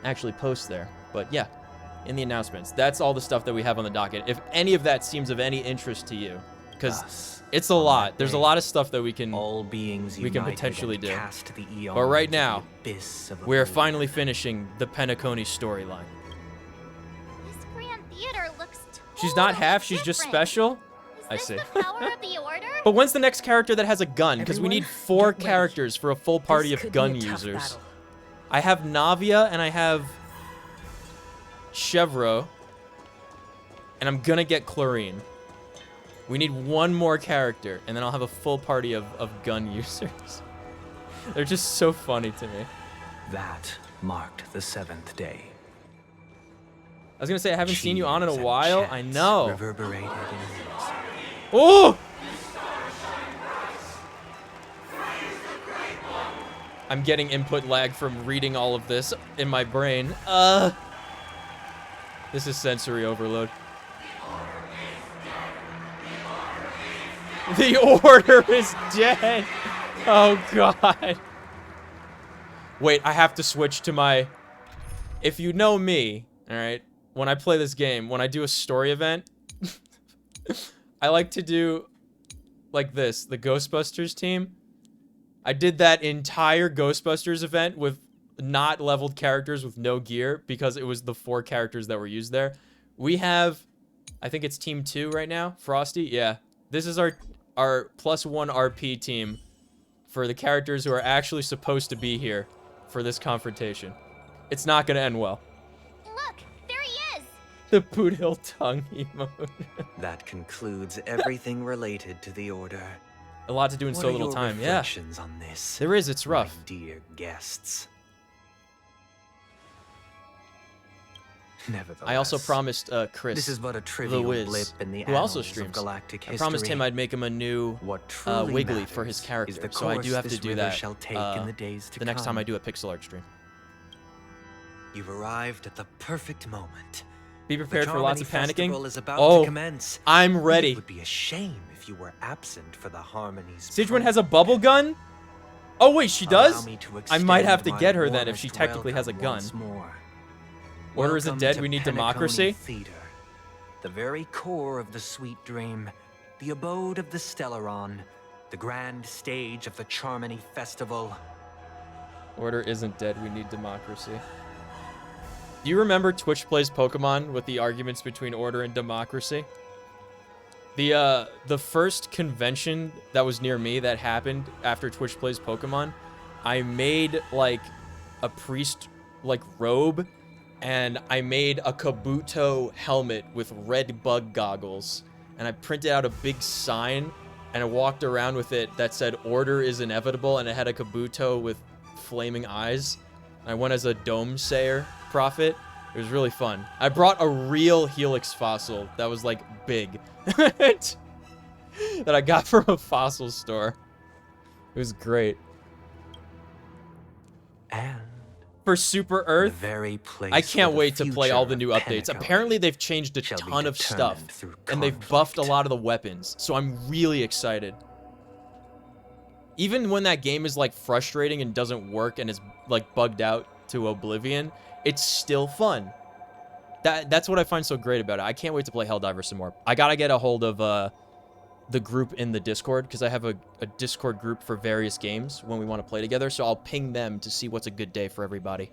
actually post there. But yeah. In the announcements, that's all the stuff that we have on the docket. If any of that seems of any interest to you, because it's a lot. There's a lot of stuff that we can potentially do. But right now, we're finally finishing the Penacony storyline. This Grand Theater looks She's not half. She's just special. I see. power of the Order? But when's the next character that has a gun? Because we need 4 characters for a full party of gun users. I have Navia and I have Chevro, and I'm gonna get Chlorine. We need 1 more character, and then I'll have a full party of gun users. They're just so funny to me. That marked the 7th day. I was gonna say I haven't seen you on in a while. I know. Reverberated in winds. Oh! I'm getting input lag from reading all of this in my brain. This is sensory overload. The Order is dead. Oh, God. Wait, I have to switch to my... If you know me, all right, when I play this game, when I do a story event, I like to do like this, the Ghostbusters team. I did that entire Ghostbusters event with not leveled characters with no gear because it was the 4 characters that were used there. We have, I think it's team 2 right now, Frosty. Yeah, this is our +1 RP team for the characters who are actually supposed to be here for this confrontation. It's not gonna end well. Look, there he is. The Boot Hill tongue emote. That concludes everything related to the Order. A lot to do in so little time. Yeah, on this, there is. It's rough. my dear guests. I also promised Chris, this is but a trivial the Wiz, blip in the who also annals of streams. galactic I promised history. him I'd make him a new Wiggly for his is character, the so I do course have to this do river that shall take in the days to next time come. I do a pixel art stream. You've arrived at the perfect moment. Be prepared for lots of panicking. Is about Oh, to commence. I'm ready. It would be a shame if you were absent for the harmonies. Sijuan has a bubble gun? Oh wait, she does? Allow me to I might have to extend get my her then if warmest she technically has a welcome gun. once more. Order isn't Welcome dead, to we need Penacony democracy? Theater, the very core of the sweet dream, the abode of the Stellaron, the grand stage of the Charmony Festival. Order isn't dead, we need democracy. Do you remember Twitch Plays Pokemon with the arguments between Order and democracy? The first convention that was near me that happened after Twitch Plays Pokemon, I made like a priest like robe, and I made a Kabuto helmet with red bug goggles, and I printed out a big sign and I walked around with it that said "Order is inevitable," and it had a Kabuto with flaming eyes. I went as a Dome Sayer prophet. It was really fun. I brought a real Helix fossil that was like big that I got from a fossil store. It was great. And for Super Earth, very place I can't where the wait to play all the new future of updates. Penacony Apparently they've changed a shall be ton of stuff, determined through and they've conflict. buffed a lot of the weapons, so I'm really excited. Even when that game is like frustrating and doesn't work and is like bugged out to oblivion, it's still fun. That's what I find so great about it. I can't wait to play Helldivers some more. I gotta get a hold of the group in the Discord, because I have a Discord group for various games when we want to play together, so I'll ping them to see what's a good day for everybody.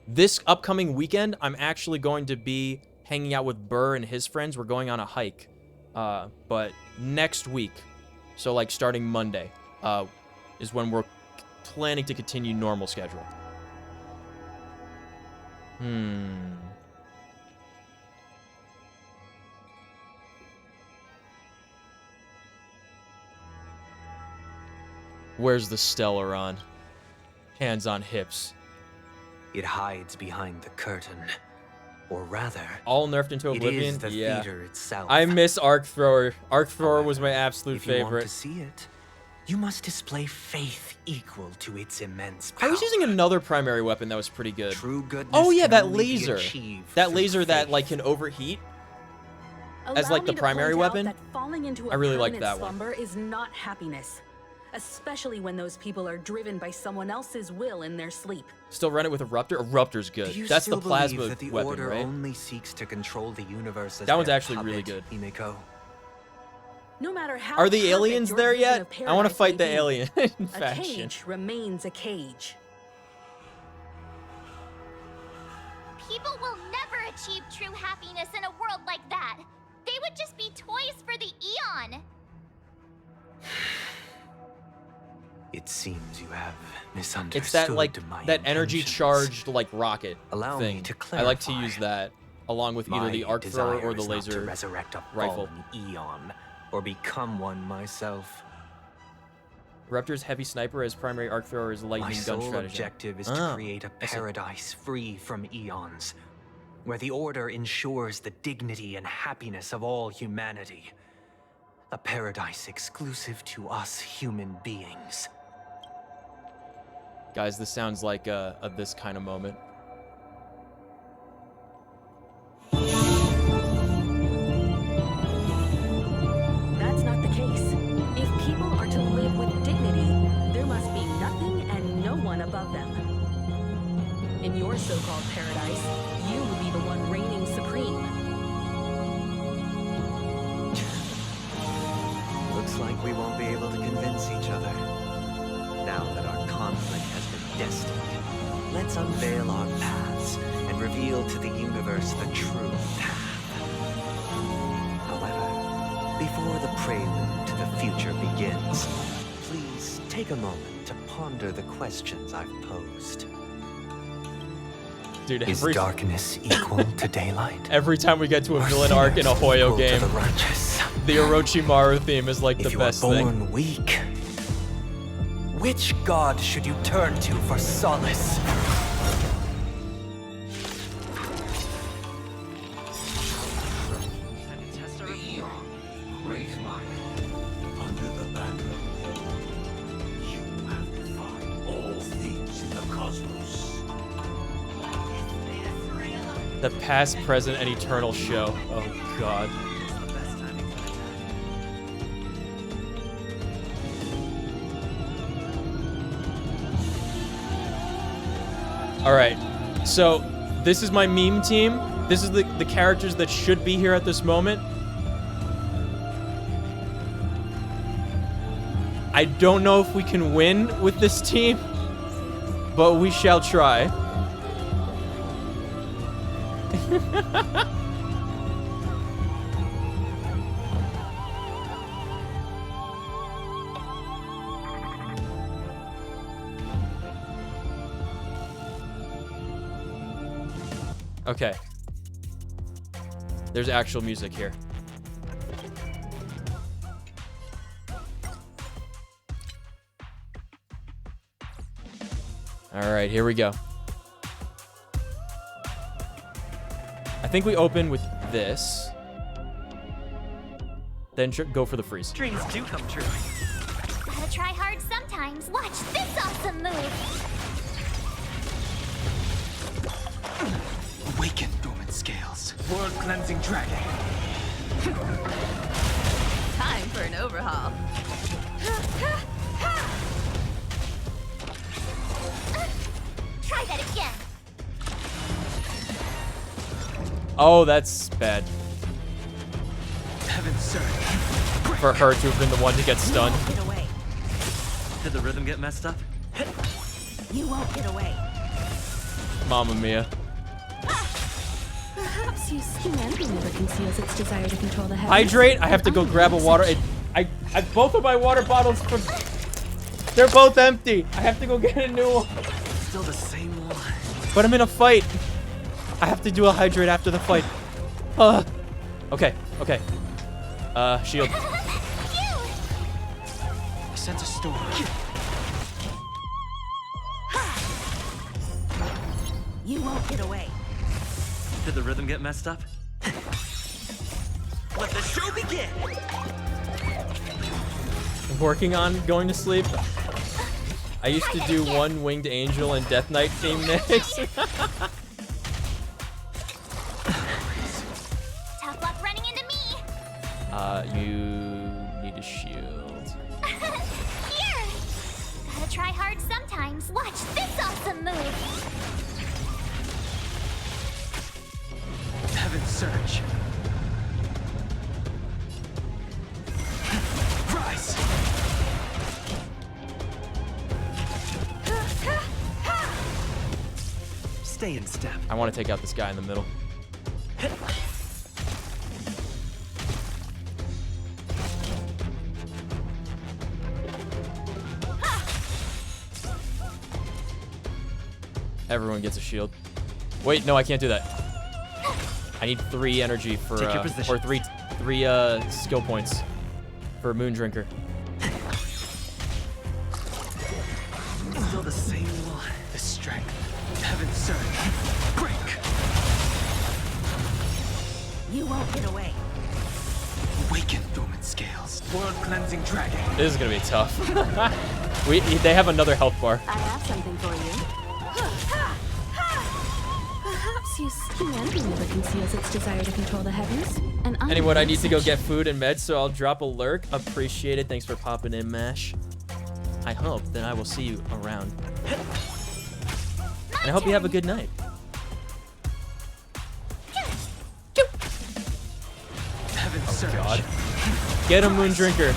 This upcoming weekend, I'm actually going to be hanging out with Burr and his friends. We're going on a hike. But next week, so like starting Monday, is when we're planning to continue normal schedule. Where's the Stellaron? Hands on hips. It hides behind the curtain. Or rather, all nerfed into oblivion? It is the yeah. theater itself. I miss Arc Thrower. Arc Thrower was my absolute if you want favorite. to see it, you must display faith equal to its immense power. I was using another primary weapon that was pretty good. True goodness oh yeah, can that only be laser. achieved That through laser that faith. like can overheat as Allow like the me to primary point out weapon. that falling into a I really like permanent that one. slumber is not happiness, especially when those people are driven by someone else's will in their sleep. Still run it with a Ruptor? A Ruptor's good. Do you That's the still plasma believe that the weapon, Order right? only seeks to control the universe as That one's their actually really puppet, good. Himiko? No matter how Are the perfect aliens your there vision yet? of I want to paradise fight the may be, alien a faction. cage remains a cage. People will never achieve true happiness in a world like that. They would just be toys for the Eon. It seems you have misunderstood It's that like my that energy intentions. charged like rocket Allow thing. me to I like to clarify. use that along with either My the arc thrower desire or the is not to laser resurrect a rifle. fallen Eon, or become one myself. Raptor's heavy sniper as primary arc thrower is lightning My gun sole strategy. objective is to create a paradise free from eons, where the Order ensures the dignity and happiness of all humanity. A paradise exclusive to us human beings. Guys, this sounds like a this kind of moment. That's not the case. If people are to live with dignity, there must be nothing and no one above them. In your so-called paradise, you will be the one reigning supreme. Looks like we won't be able to convince each other. Now that our conflict has been destined, let's unveil our paths and reveal to the universe the true path. However, before the prelude to the future begins, please take a moment to ponder the questions I've posed. Dude, Is darkness equal to daylight? Every time we get to a villain arc in a Hoyo equal to game, the righteous? the Orochimaru theme is like the If you best are thing. born weak, which god should you turn to for solace? Great mind. Under the banner, you have defined all things in the cosmos. The past, present, and eternal show. Oh god. Alright, so this is my meme team. This is the characters that should be here at this moment. I don't know if we can win with this team, but we shall try. Okay. There's actual music here. All right, here we go. I think we open with this. Then go for the freeze. Dreams do come true. Gotta try hard sometimes. Watch this awesome move. Awaken, dormant scales. World cleansing dragon. Time for an overhaul. Try that again. Oh, that's bad. Heaven surge. For her to have been the one to get stunned. Get away. Did the rhythm get messed up? You won't get away. Mamma mia. Perhaps humanity never conceals its desire to control the heavens. Hydrate. I have to go grab a water. I both of my water bottles from. They're both empty. I have to go get a new one. Still the same one. But I'm in a fight. I have to do a hydrate after the fight. Okay. Okay. Shield. I sense a storm. You won't get away. Did the rhythm get messed up? Let the show begin! I'm working on going to sleep. I used to do one Winged Angel and Death Knight theme mix. Tough luck running into me. You need a shield. Here. Gotta try hard sometimes. Watch this awesome move. Heaven surge. Rise. Stay in step. I want to take out this guy in the middle. Everyone gets a shield. Wait, no, I can't do that. I need 3 energy for Take your position. or three skill points for Moon Drinker. Still the same one. The strength. Heaven surge. Break. You won't get away. Awaken, dormant scales. World cleansing dragon. This is gonna be tough. They have another health bar. I have something for you. Perhaps humanity never conceals its desire to control the heavens. And Anyway, I need to go get food and meds, so I'll drop a lurk. Appreciate it. Thanks for popping in, Mash. I hope that I will see you around. And I hope you have a good night. Heaven surge. God. Get him, Moon Drinker.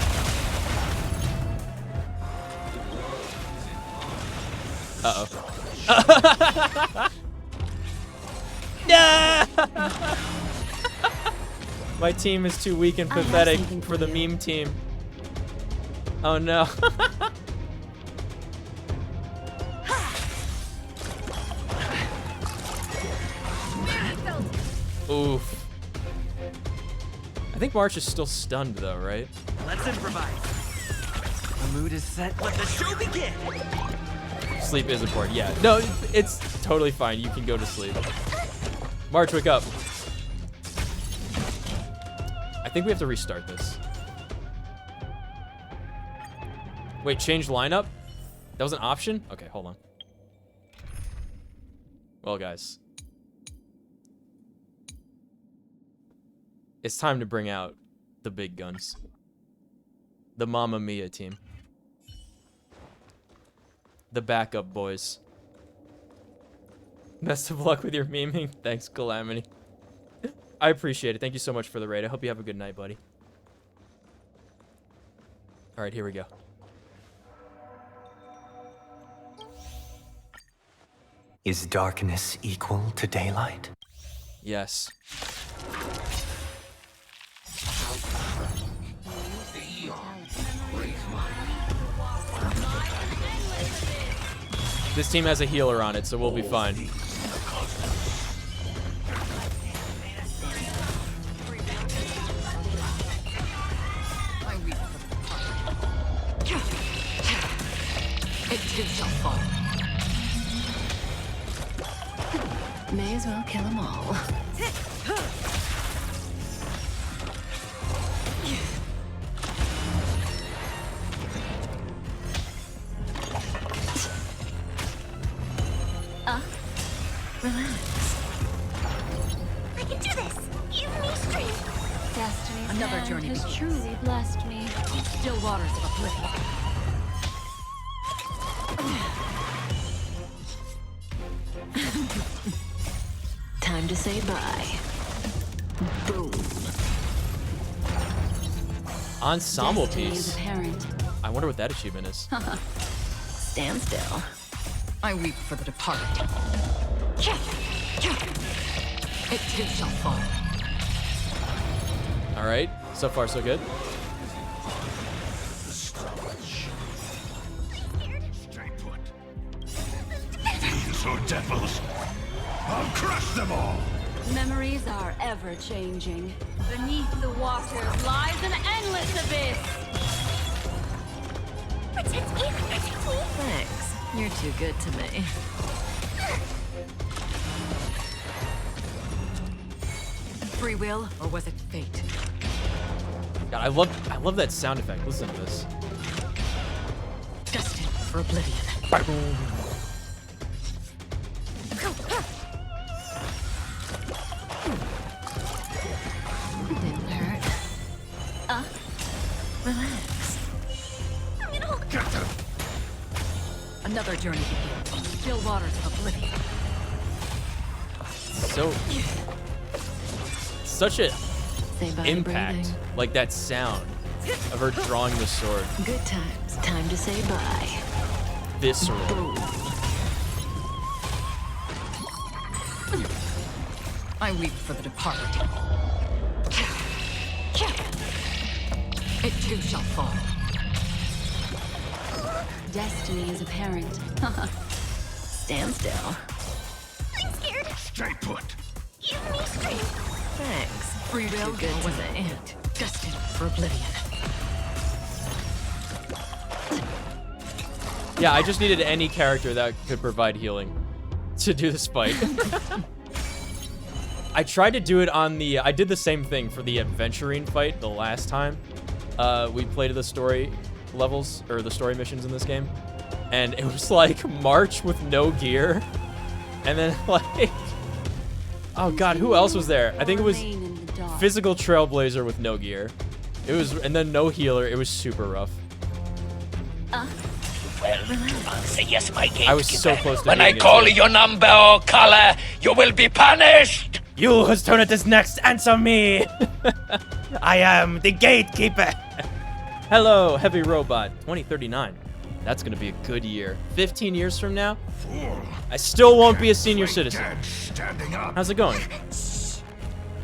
Uh-oh. Yeah! My team is too weak and pathetic for the meme team. Oh no. Oof. I think March is still stunned though, right? Let's improvise. The mood is set. Let the show begin! Sleep is important. Yeah. No, it's totally fine. You can go to sleep. March, wake up. I think we have to restart this. Wait, change lineup? That was an option? Okay, hold on. Well, guys. It's time to bring out the big guns. The Mamma Mia team. The backup boys. Best of luck with your memeing. Thanks, Calamity. I appreciate it. Thank you so much for the raid. I hope you have a good night, buddy. All right, here we go. Is darkness equal to daylight? Yes. This team has a healer on it, so we'll be fine. too shall fall. May as well kill them all. Relax. I can do this! Give me strength! Destiny's Another hand journey has begins. truly blessed me. Still waters of oblivion. Time to say bye. Boom. Ensemble Destiny is piece. apparent. I wonder what that achievement is. Stand still. I weep for the departed. It too shall fall. All right, so far so good. These are devils. I'll crush them all. Memories are ever changing. Beneath the waters lies an endless abyss. Protect me! Protect me! Thanks. You're too good to me. Free will, or was it fate? God, I love that sound effect. Listen to this. Destined for oblivion. Didn't hurt. Relax. Get them. Another journey begins. Still waters of oblivion. So such a Say bye to impact, breathing. like that sound of her drawing the sword. Good times. Time to say bye. Visceral. I weep for the departed. It too shall fall. Destiny is apparent. Stand still. I'm scared! Stay put. Give me strength! Thanks. Free will, Too good or to was it me. fate? Destined for oblivion. Yeah, I just needed any character that could provide healing to do this fight. I tried to do it on the... I did the same thing for the adventuring fight the last time we played the story levels, or the story missions in this game. And it was like March with no gear. And then like... Oh god, who else was there? I think it was Physical Trailblazer with no gear. It was... And then no healer. It was super rough. Well, to answer yes, my gatekeeper. I was so close to When I being call it. your number or color, you will be punished! You whose turn it is next, answer me! I am the gatekeeper! Hello, Heavy Robot 2039. That's gonna be a good year. 15 years from now, I still won't be a senior citizen. Standing up. How's it going?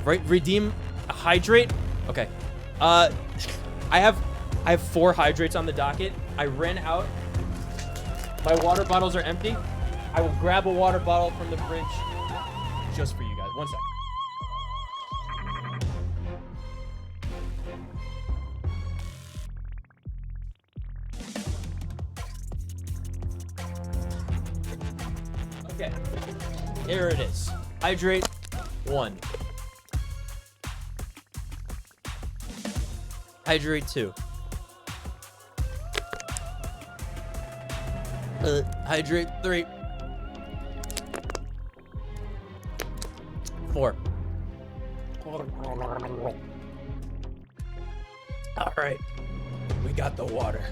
Right, redeem a hydrate? Okay. I have 4 hydrates on the docket. I ran out. My water bottles are empty. I will grab a water bottle from the fridge just for you guys. 1 second. Okay, here it is. Hydrate 1. Hydrate 2. Hydrate 3. 4. All right, we got the water.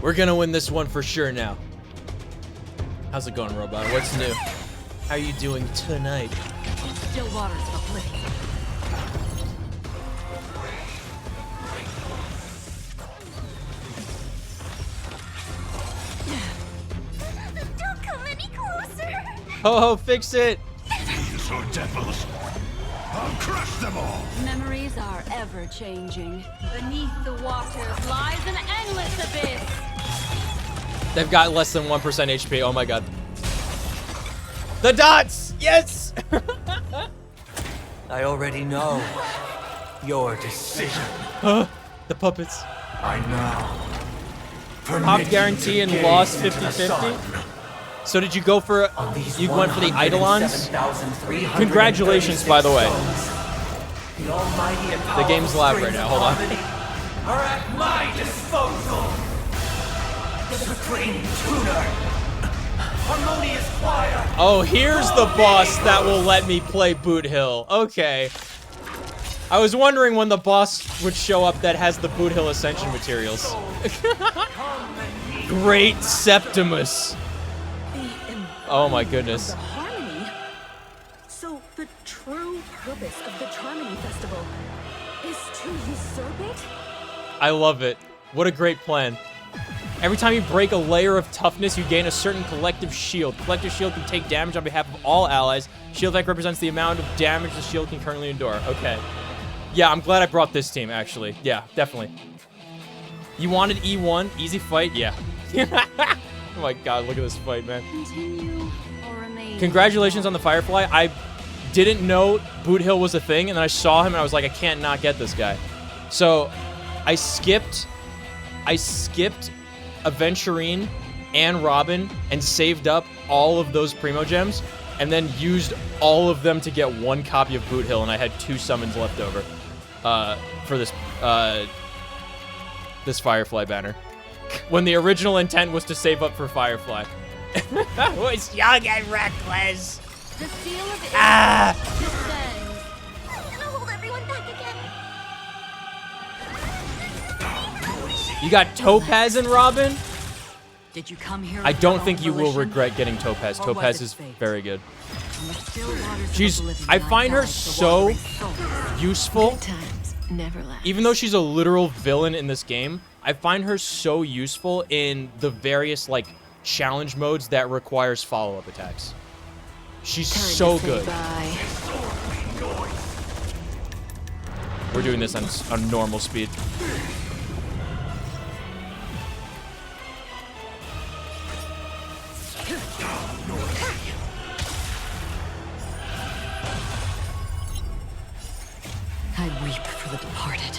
We're gonna win this one for sure now. How's it going, Robot? What's new? How are you doing tonight? Still waters of oblivion. Don't come any closer! Ho, fix it! These are devils. I'll crush them all. Memories are ever changing. Beneath the waters lies an endless abyss. They've got less than 1% HP. Oh my god. The dots! Yes! I already know your decision. Huh? The puppets. I now popped guarantee and lost 50-50? So did you go for, you went for the Eidolons? Congratulations, by the way. The game's live right now, hold on. Are at my disposal. The Supreme Tutor. Harmonious Choir. Oh, here's the boss that will let me play Boot Hill. Okay. I was wondering when the boss would show up that has the Boot Hill Ascension materials. Great Septimus. Oh my goodness. Harmony? So the true purpose of the Charmony Festival is to usurp it? I love it. What a great plan. Every time you break a layer of toughness, you gain a certain collective shield. Collective shield can take damage on behalf of all allies. Shield effect represents the amount of damage the shield can currently endure. Okay. Yeah, I'm glad I brought this team, actually. Yeah, definitely. You wanted E1? Easy fight? Yeah. Oh my god, look at this fight, man. Continue or remain. Congratulations on the Firefly. I didn't know Boot Hill was a thing, and then I saw him, and I was like, I can't not get this guy. So, I skipped Aventurine and Robin and saved up all of those Primo Gems, and then used all of them to get one copy of Boot Hill, and I had 2 summons left over for this this Firefly banner. When the original intent was to save up for Firefly. Was young and reckless. The seal of Ah! I'm gonna hold everyone back again. You got Topaz and Robin? Did you come here? I don't think you will regret getting Topaz. Topaz is very good. I find her so useful. Never last. Even though she's a literal villain in this game, I find her so useful in the various, like, challenge modes that requires follow-up attacks. She's so good. We're doing this on normal speed. I weep for the departed.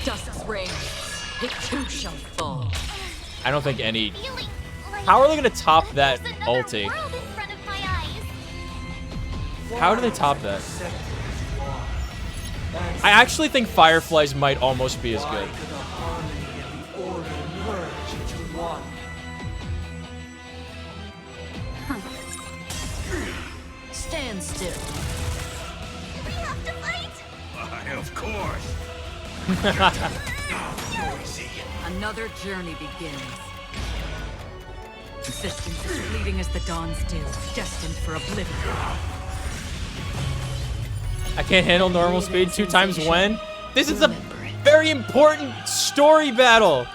Dusk's reign, it too shall fall. I don't think any... How are they gonna top that ulti? How do they top that? I actually think Fireflies might almost be as good. Stand still. Do we have to fight? Why, of course. Another journey begins. Existence is fleeting as the dawn still, destined for oblivion. I can't handle normal speed 2 times when? This is a very important story battle.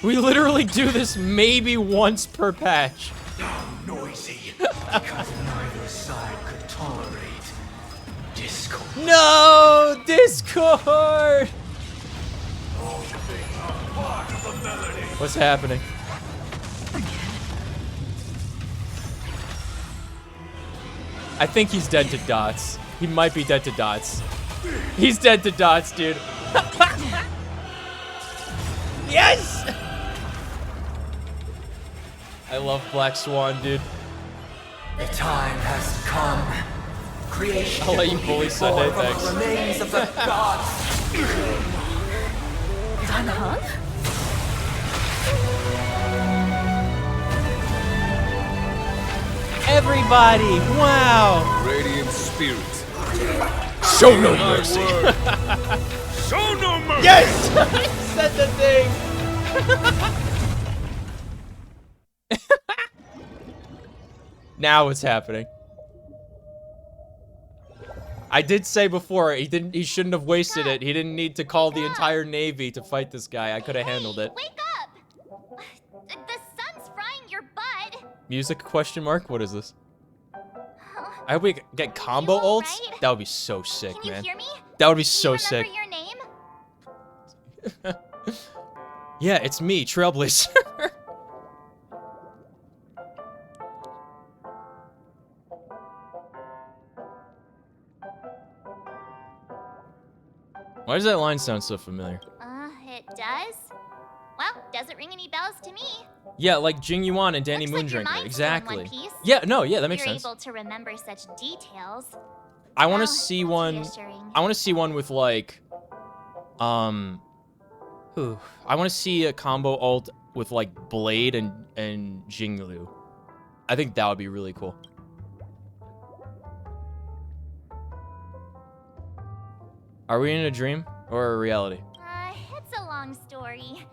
We literally do this maybe once per patch. Noisy. Because neither side could tolerate discord. No! Discord! What's happening? I think he's dead to dots. He might be dead to dots. He's dead to dots, dude. Yes! I love Black Swan, dude. The time has come. Creation I'll let you bully Sunday, from thanks. the remains of the gods. Danhan? Everybody! Wow! Radiant spirits. Show no mercy. Show no mercy. Yes! I said the thing! Now it's happening. I did say before, he shouldn't have wasted it. He didn't need to call the entire Navy to fight this guy. I could have handled it. Wake up! The sun's frying your butt. Music question mark? What is this? I hope we get combo ults. right? That would be so sick, Can you man. hear me? That would be Do so you sick. remember your name? Yeah, it's me, Trailblazer. Why does that line sound so familiar? It does? Well, doesn't ring any bells to me. Yeah, like Jing Yuan and Danny Looks like your Moondrinker. mind's still in Exactly. one piece. Yeah, no, yeah, that makes You're sense. able to remember such details. I want Wow, to see that's one. reassuring. I want to see one with like, who? I want to see a combo ult with like Blade and Jinglu. I think that would be really cool. Are we in a dream or a reality? It's a long story.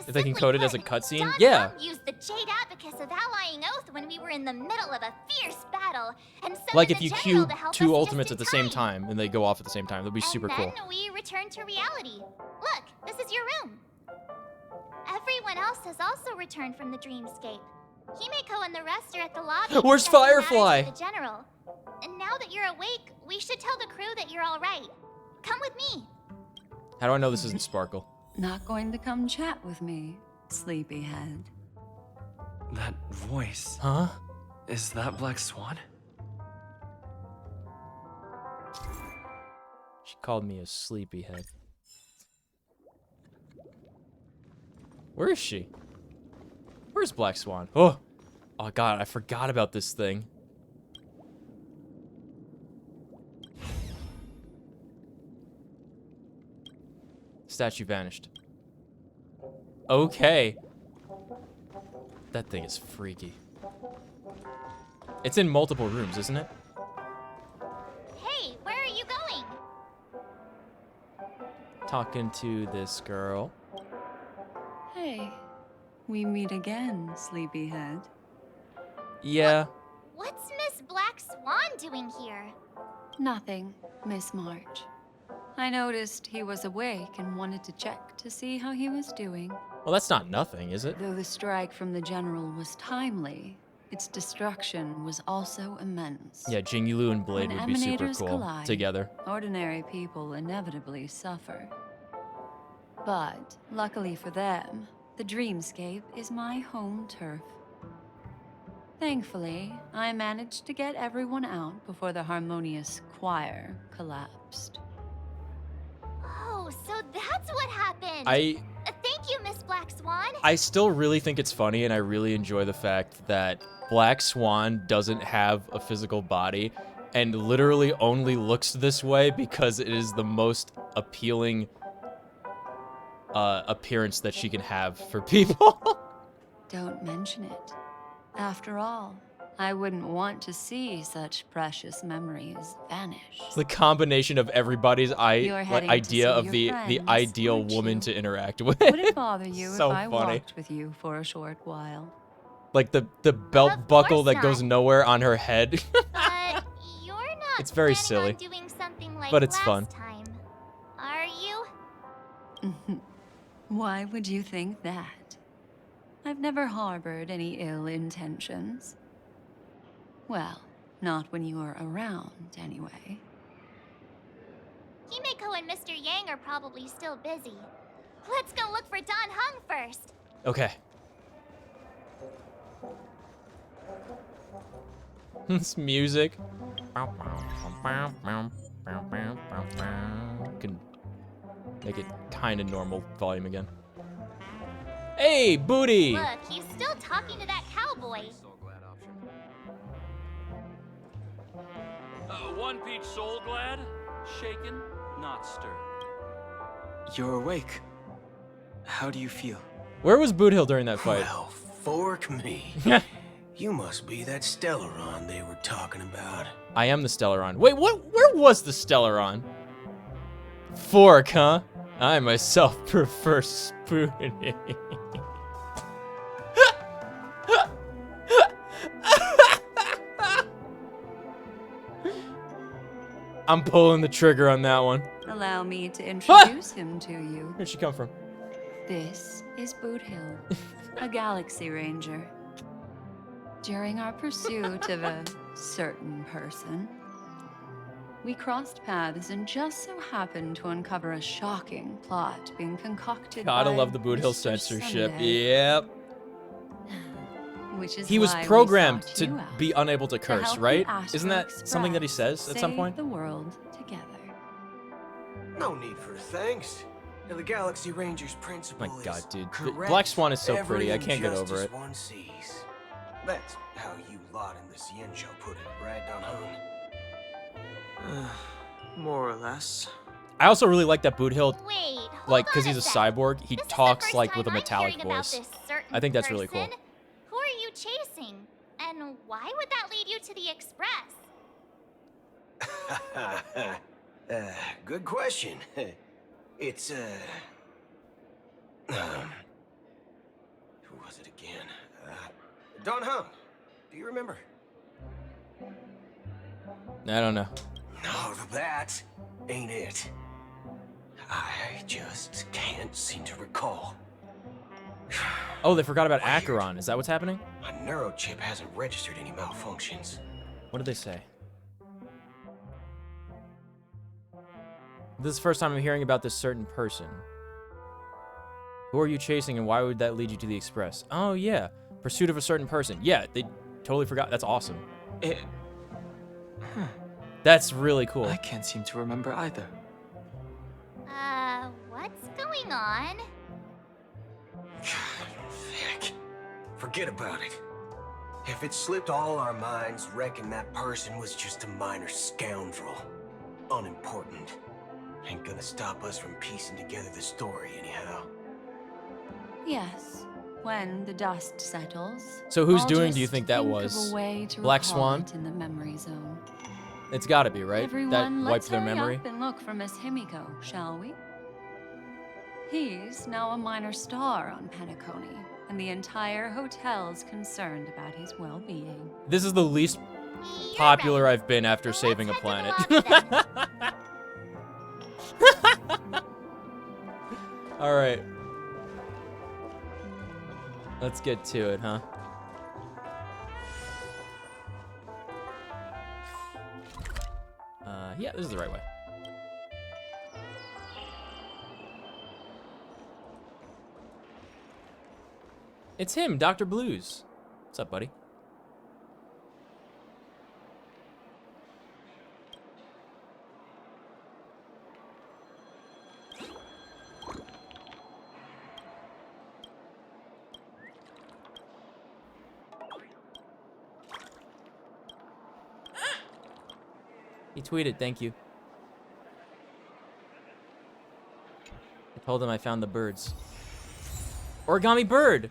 If they can code it as a cutscene? Don Yeah. Hung used the Jade Abacus of Allying Oath when we were in the middle of a fierce battle, and summoned Like if the you general queue to help two us ultimates just at in the same time. time and they go off at the same time. That'd be super and cool. then we returned to reality. Look, this is your room. Everyone else has also returned from the dreamscape. Himeko and the rest are at the lobby. Where's discussing matters Firefly? with the general. And now that you're awake, we should tell the crew that you're all right. Come with me. How do I know this isn't Sparkle? Not going to come chat with me, sleepyhead. That voice. Huh? Is that Black Swan? She called me a sleepyhead. Where is she? Where's Black Swan? Oh God, I forgot about this thing. Statue vanished. Okay. That thing is freaky. It's in multiple rooms, isn't it? Hey, where are you going? Talking to this girl. Hey, we meet again, sleepyhead. Yeah. What's Miss Black Swan doing here? Nothing, Miss March. I noticed he was awake and wanted to check to see how he was doing. Well, that's not nothing, is it? Though the strike from the general was timely, its destruction was also immense. Yeah, Jingyu and Blade When would be super emanators cool collide, together. Ordinary people inevitably suffer. But, luckily for them, the dreamscape is my home turf. Thankfully, I managed to get everyone out before the harmonious choir collapsed. Oh, so that's what happened. Thank you, Miss Black Swan. I still really think it's funny, and I really enjoy the fact that Black Swan doesn't have a physical body and literally only looks this way because it is the most appealing appearance that she can have for people. Don't mention it. After all, I wouldn't want to see such precious memories vanish. It's the combination of everybody's You're heading to idea see of your the friends, ideal aren't woman you? to interact with. Would it bother you So if I funny. walked with you for a short while? Like the belt buckle that goes nowhere on her head. But you're not It's very planning silly. on doing something like But it's last fun. time, are you? Why would you think that? I've never harbored any ill intentions. Well, not when you are around, anyway. Himeko and Mr. Yang are probably still busy. Let's go look for Don Hung first. Okay. This music. Can make it kind of normal volume again. Hey, booty! Look, he's still talking to that cowboy. One peach soul glad, shaken, not stirred. You're awake. How do you feel? Where was Boot Hill during that fight? Well, fork me. You must be that Stellaron they were talking about. I am the Stellaron. Wait, what? Where was the Stellaron? Fork, huh? I myself prefer spooning. I'm pulling the trigger on that one. Allow me to introduce him to you. Where'd she come from? This is Boot Hill, a Galaxy Ranger. During our pursuit of a certain person, we crossed paths and just so happened to uncover a shocking plot being concocted Gotta by love the Boot Hill Mr. censorship. Sunday. Yep. Which is He was why we programmed sought to you out, be unable to curse, help the right? Astral Isn't that something that he Express says at some save point? the world together. No need for thanks. The Galaxy Rangers Oh principle my god, is dude. correct Black Swan is so every pretty. I can't get over injustice it. one sees. That's how you lot in the Cien show put it, right, Don Hone? More or less. I also really like that Boot Hill, Wait, like, because he's a cyborg, he talks like with a I'm metallic hearing about voice. this certain I think that's really cool. person. Who are you chasing? And why would that lead you to the Express? Good question. It's, who was it again? Don Hung. Do you remember? I don't know. No, that ain't it. I just can't seem to recall. Oh, they forgot about Acheron. Is that what's happening? My neurochip hasn't registered any malfunctions. What did they say? This is the first time I'm hearing about this certain person. Who are you chasing and why would that lead you to the Express? Oh, yeah. Pursuit of a certain person. Yeah, they totally forgot. That's awesome. That's really cool. I can't seem to remember either. What's going on? Heck. Forget about it. If it slipped all our minds, reckon that person was just a minor scoundrel. Unimportant. Ain't gonna stop us from piecing together the story anyhow. Yes, when the dust settles. So who's I'll doing, do you just think that of was? a way to Black recall Swan? it in the memory zone. It's gotta be, right? Everyone, That let's wiped their hurry memory. up and look for Miss Himiko, shall we? He's now a minor star on Penacony, and the entire hotel's concerned about his well-being. This is the least popular I've been after saving a planet. All right. Let's get to it, huh? Yeah, this is the right way. It's him, Dr. Blues. What's up, buddy? He tweeted, thank you. I told him I found the birds. Origami bird!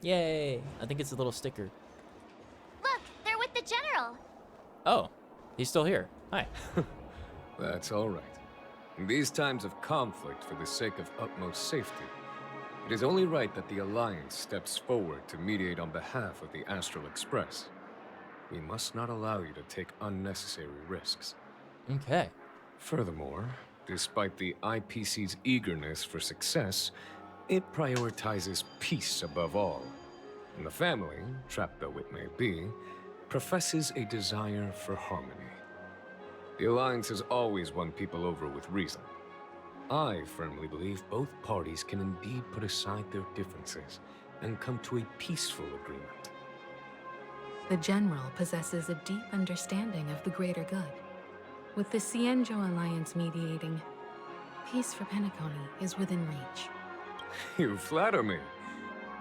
Yay! I think it's a little sticker. Look, they're with the General. Oh, he's still here. Hi. That's all right. In these times of conflict for the sake of utmost safety, it is only right that the Alliance steps forward to mediate on behalf of the Astral Express. We must not allow you to take unnecessary risks. Okay. Furthermore, despite the IPC's eagerness for success, it prioritizes peace above all. And the family, trapped though it may be, professes a desire for harmony. The Alliance has always won people over with reason. I firmly believe both parties can indeed put aside their differences and come to a peaceful agreement. The General possesses a deep understanding of the greater good. With the Cienjo Alliance mediating, peace for Penacony is within reach. You flatter me.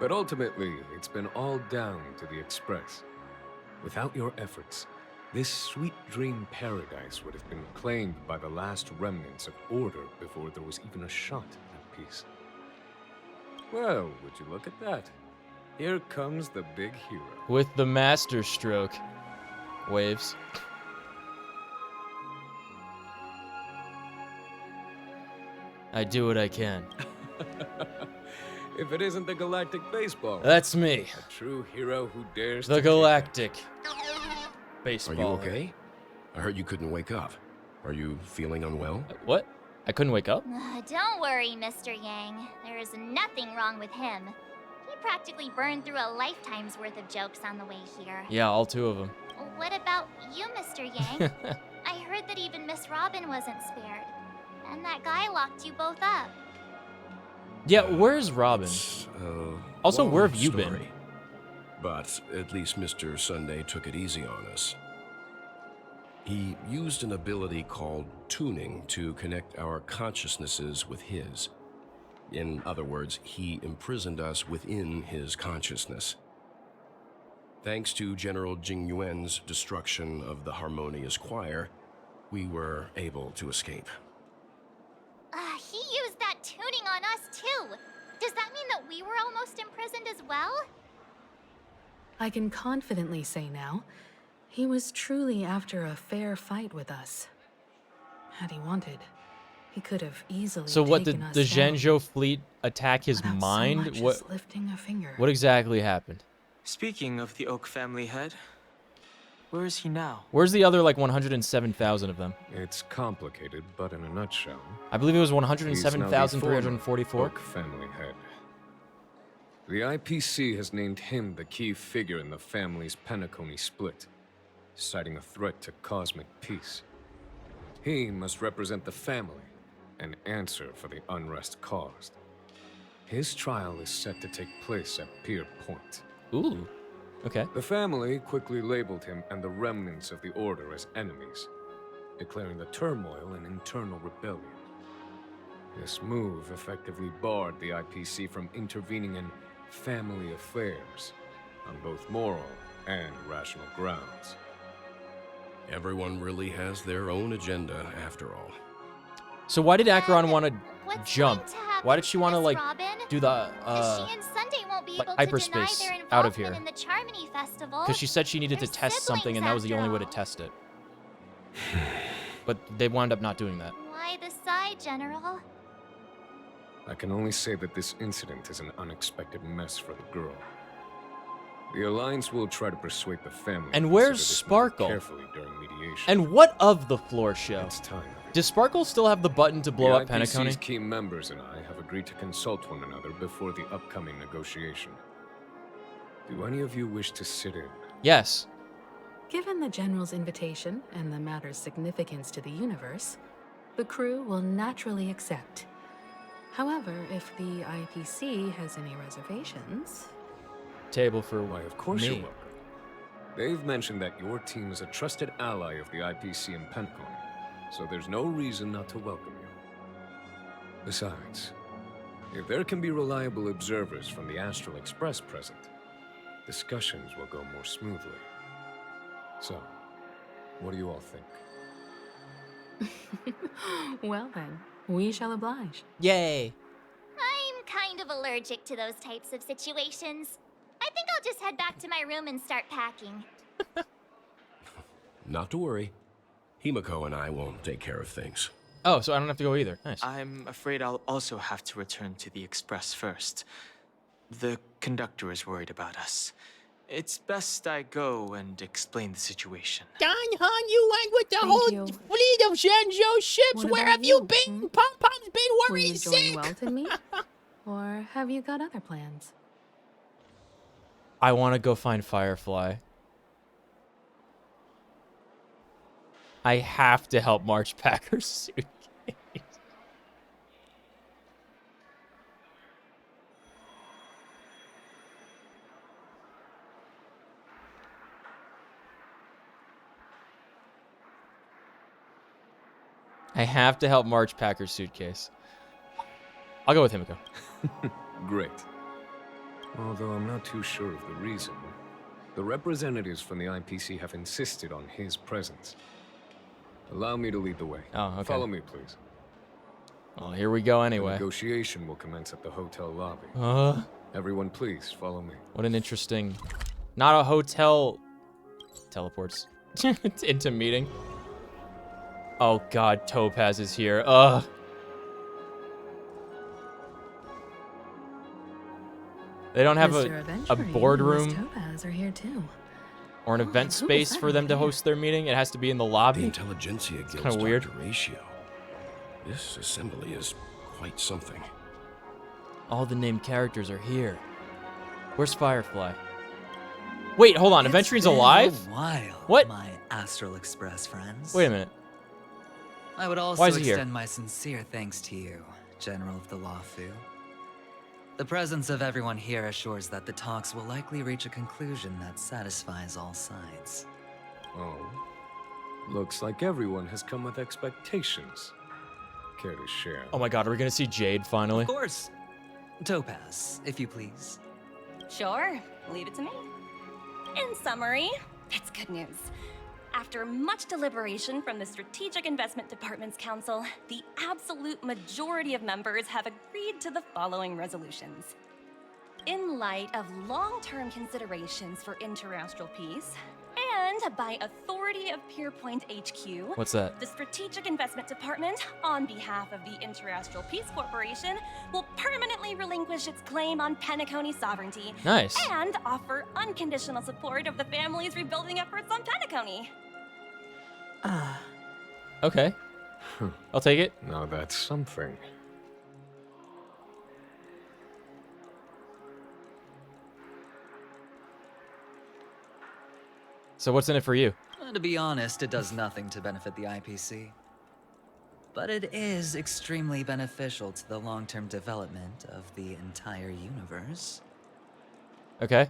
But ultimately, it's been all down to the Express. Without your efforts, this sweet dream paradise would have been claimed by the last remnants of order before there was even a shot at peace. Well, would you look at that? Here comes the big hero. With the master stroke. Waves. I do what I can. If it isn't the Galactic Baseball. That's me. A true hero who dares The to Galactic Baseball. Are you okay? I heard you couldn't wake up. Are you feeling unwell? What? I couldn't wake up? Don't worry, Mr. Yang. There is nothing wrong with him. He practically burned through a lifetime's worth of jokes on the way here. Yeah, all 2 of them. What about you, Mr. Yang? I heard that even Miss Robin wasn't spared. And that guy locked you both up. Yeah, where's Robin? Also, Long where have you story. been? But at least Mr. Sunday took it easy on us. He used an ability called tuning to connect our consciousnesses with his. In other words, he imprisoned us within his consciousness. Thanks to General Jing Yuan's destruction of the Harmonious Choir, we were able to escape. He used that tuning on us too. Does that mean that we were almost imprisoned as well? I can confidently say now, he was truly after a fair fight with us. Had he wanted, he could have easily So what, did taken us the down Zhenzhou fleet attack his without so mind? much What? as lifting a finger. What exactly happened? Speaking of the Oak family head, where is he now? Where's the other like 107,000 of them? It's complicated, but in a nutshell, I believe it was he's now the 107,344. former Oak family head. The IPC has named him the key figure in the family's Penacony split, citing a threat to cosmic peace. He must represent the family and answer for the unrest caused. His trial is set to take place at Pier Point. Ooh, okay. The family quickly labeled him and the remnants of the Order as enemies, declaring the turmoil an internal rebellion. This move effectively barred the IPC from intervening in family affairs on both moral and rational grounds. Everyone really has their own agenda after all. So why did Acheron want to jump? going to happen Why did she want to Miss like Robin? do the She and Sunday won't be like able hyperspace to deny their out of involvement here? in the Charmony Festival. Because she said she needed to test something, and that was the only way to test it. But they wound up not doing that. Why the sigh, General? I can only say that this incident is an unexpected mess for the girl. The Alliance will try to persuade the family. And to where's consider this matter Sparkle? Carefully during mediation. And what of the floor show? It's time. Does Sparkle still have the button to blow up The Penacony? IPC's key members and I have agreed to consult one another before the upcoming negotiation. Do any of you wish to sit in? Yes. Given the General's invitation and the matter's significance to the universe, the crew will naturally accept. However, if the IPC has any reservations... Table for Why, of course me. you're welcome. They've mentioned that your team is a trusted ally of the IPC in Penacony, so there's no reason not to welcome you. Besides, if there can be reliable observers from the Astral Express present, discussions will go more smoothly. So, what do you all think? Well then, we shall oblige. Yay! I'm kind of allergic to those types of situations. I think I'll just head back to my room and start packing. Not to worry. Himiko and I will take care of things. Oh, so I don't have to go either. Nice. I'm afraid I'll also have to return to the Express first. The conductor is worried about us. It's best I go and explain the situation. Don Han, you went with the whole fleet of Zhenzhou ships. What Where about have you you? been? Pom-Pom's been Will worried you join sick. Welton or have you got other plans? I want to go find Firefly. I have to help March Packer's suitcase. I have to help March Packer's suitcase. I'll go with Himiko. Great. Although I'm not too sure of the reason. The representatives from the IPC have insisted on his presence. Allow me to lead the way. Oh, okay. Follow me, please. Well, here we go The anyway. negotiation will commence at the hotel lobby. Everyone, please follow me. What an interesting... Not a hotel... Teleports. into meeting. Oh god, Topaz is here. Ugh. They don't have Mr. a Adventuring boardroom and Miss Topaz are here too. or an event space for them to host their meeting. It has to be in the lobby. The Intelligentsia It's Guild's kind of weird. Dr. Ratio. This assembly is quite something. All the named characters are here. Where's Firefly? Wait, hold on. Aventuring's alive? It's been a while, What? my Astral Express friends. Wait a minute. I would also Why is he here? extend my sincere thanks to you, General of the Lawfu. The presence of everyone here assures that the talks will likely reach a conclusion that satisfies all sides. Oh. Looks like everyone has come with expectations. Care to share? Oh my god, are we gonna see Jade finally? Of course. Topaz, if you please. Sure, leave it to me. In summary, it's good news. After much deliberation from the Strategic Investment Department's council, the absolute majority of members have agreed to the following resolutions. In light of long-term considerations for interastral peace, and by authority of Pierpoint HQ, What's that? the Strategic Investment Department, on behalf of the Interastral Peace Corporation, will permanently relinquish its claim on Penacony sovereignty. Nice. And offer unconditional support of the family's rebuilding efforts on Penacony. Okay. I'll take it. Now that's something. So what's in it for you? To be honest, it does nothing to benefit the IPC. But it is extremely beneficial to the long-term development of the entire universe. Okay.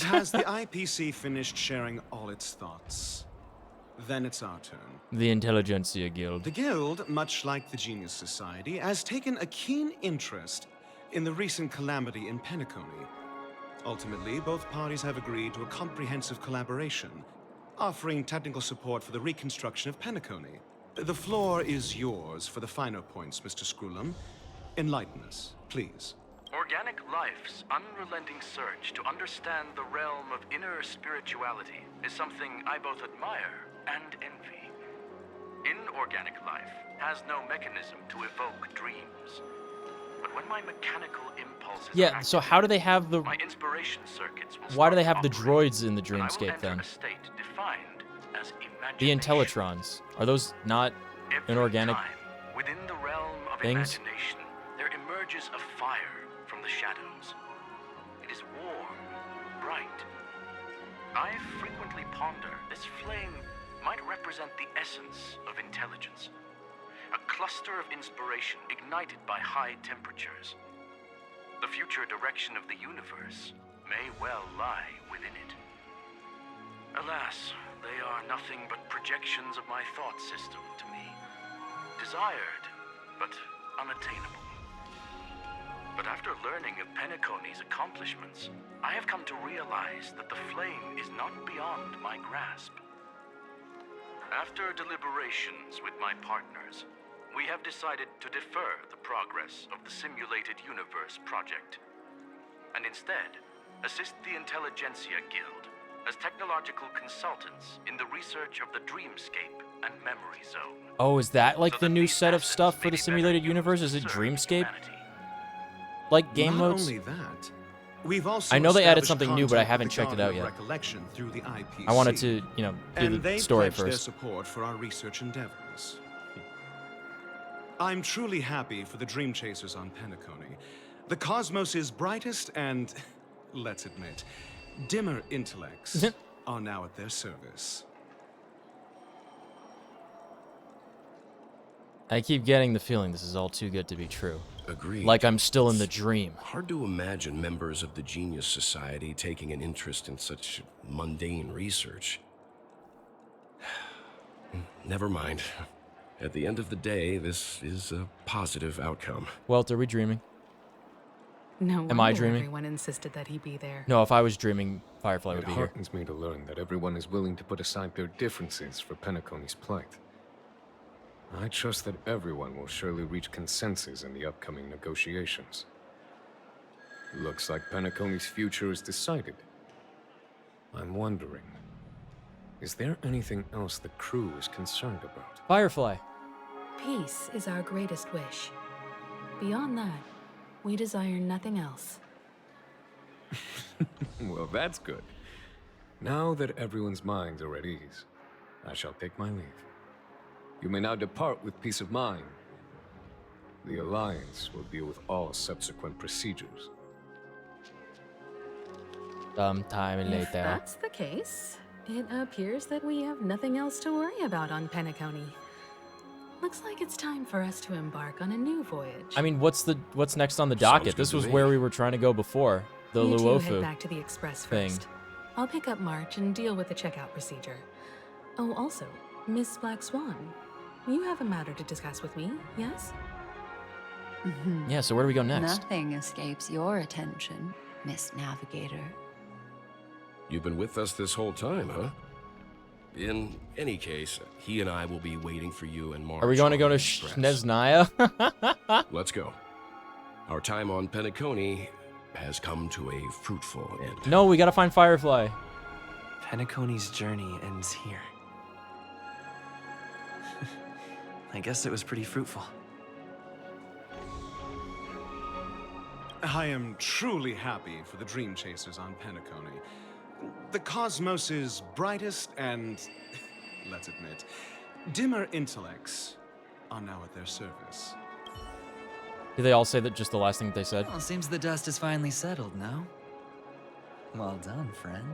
Has the IPC finished sharing all its thoughts? Then it's our turn. The Intelligentsia Guild. The Guild, much like the Genius Society, has taken a keen interest in the recent calamity in Penacony. Ultimately, both parties have agreed to a comprehensive collaboration, offering technical support for the reconstruction of Penacony. The floor is yours for the finer points, Mr. Screwlum. Enlighten us, please. Organic life's unrelenting search to understand the realm of inner spirituality is something I both admire and envy. Inorganic life has no mechanism to evoke dreams. But when my mechanical impulses Yeah, so how do they have the... my inspiration circuits will Why do they start have the droids in the dreamscape then? a state defined as The Intellitrons. Are those not inorganic within the realm of things? imagination, there emerges a fire from the shadows. It is warm, bright. I frequently ponder this flame might represent the essence of intelligence. A cluster of inspiration ignited by high temperatures. The future direction of the universe may well lie within it. Alas, they are nothing but projections of my thought system to me. Desired, but unattainable. But after learning of Penacony's accomplishments, I have come to realize that the flame is not beyond my grasp. After deliberations with my partners, we have decided to defer the progress of the Simulated Universe project, and instead assist the Intelligentsia Guild as technological consultants in the research of the Dreamscape and Memory Zone. Oh, is that like the new set of stuff for the simulated universe? Is it Dreamscape? Like game Not modes? only that, we've also I know they added established something new, but I contact haven't with the checked it out Guardian yet. of Recollection through the IPC, I wanted to, you know, do and the they story pledged their first. support for our research endeavors. I'm truly happy for the Dream Chasers on Penacony. The Cosmos' brightest and, let's admit, dimmer intellects are now at their service. I keep getting the feeling this is all too good to be true. Agreed. Like I'm still in the dream. Hard to imagine members of the Genius Society taking an interest in such mundane research. Never mind. At the end of the day, this is a positive outcome. Welt, are we dreaming? No Am I wonder dreaming? Everyone insisted that he be there. No, if I was dreaming, Firefly would It be here. heartens me to learn that everyone is willing to put aside their differences for Penacony's plight. I trust that everyone will surely reach consensus in the upcoming negotiations. Looks like Penacony's future is decided. I'm wondering, is there anything else the crew is concerned about? Firefly. Peace is our greatest wish. Beyond that, we desire nothing else. Well, that's good. Now that everyone's minds are at ease, I shall take my leave. You may now depart with peace of mind, The Alliance will deal with all subsequent procedures. Sometime If later. that's the case, it appears that we have nothing else to worry about on Penacony. Looks like it's time for us to embark on a new voyage. I mean, what's next on the docket? This was where we were trying to go before. The You two head Luofu back to the Express thing. first. I'll pick up March and deal with the checkout procedure. Oh, also, Miss Black Swan, you have a matter to discuss with me, yes? Yeah, so where do we go next? Nothing escapes your attention, Miss Navigator. You've been with us this whole time, huh? In any case, he and I will be waiting for you and March. Are we going to go to Express. Sneznaya? Let's go. Our time on Penacony has come to a fruitful end. No, we gotta find Firefly. Penacony's journey ends here. I guess it was pretty fruitful. I am truly happy for the Dream Chasers on Penacony. The cosmos's brightest and, let's admit, dimmer intellects are now at their service. Did they all say that just the last thing that they said? Well, seems the dust is finally settled, no? Well done, friend.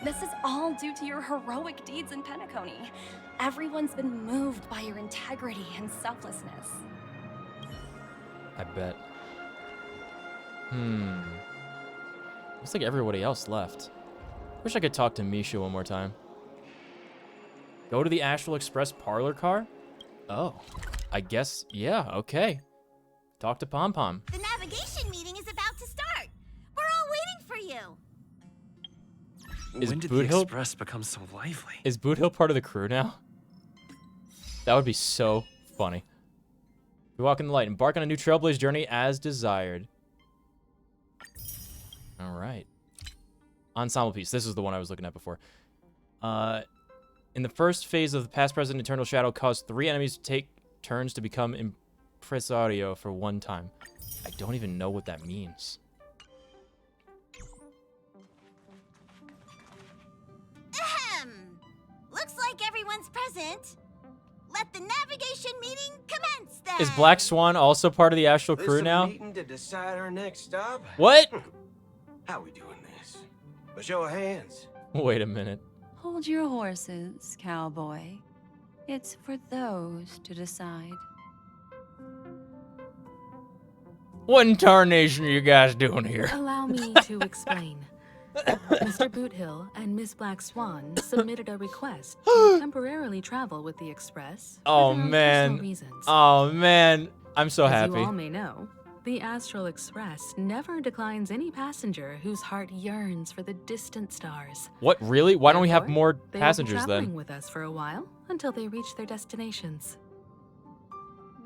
This is all due to your heroic deeds in Penacony. Everyone's been moved by your integrity and selflessness. I bet. Looks like everybody else left. Wish I could talk to Misha one more time. Go to the Astral Express parlor car? Oh, I guess, yeah, okay. Talk to Pom Pom. The navigation meeting is about to start. We're all waiting for you. Is When did Boot the Hill- Express become so lively? Is Boot Hill part of the crew now? That would be so funny. We walk in the light. Embark on a new Trailblaze journey as desired. All right. Ensemble piece. This is the one I was looking at before. In the first phase of the Past, Present, Eternal Shadow, caused 3 enemies to take turns to become Impresario for one time. I don't even know what that means. Ahem. Looks like everyone's present. Let the navigation meeting commence then. Is Black Swan also part of the Astral crew now? Meeting to decide our next stop. What? How we doing this? A show of hands. Wait a minute. Hold your horses, cowboy. It's for those to decide. What in tarnation are you guys doing here? Allow me to explain. Mr. Boothill and Miss Black Swan submitted a request to temporarily travel with the Express. Oh for their own man. personal reasons. Oh man. I'm so As happy. you all may know, the Astral Express never declines any passenger whose heart yearns for the distant stars. What, really? Why don't we have more They will be passengers traveling then? with us for a while until they reach their destinations.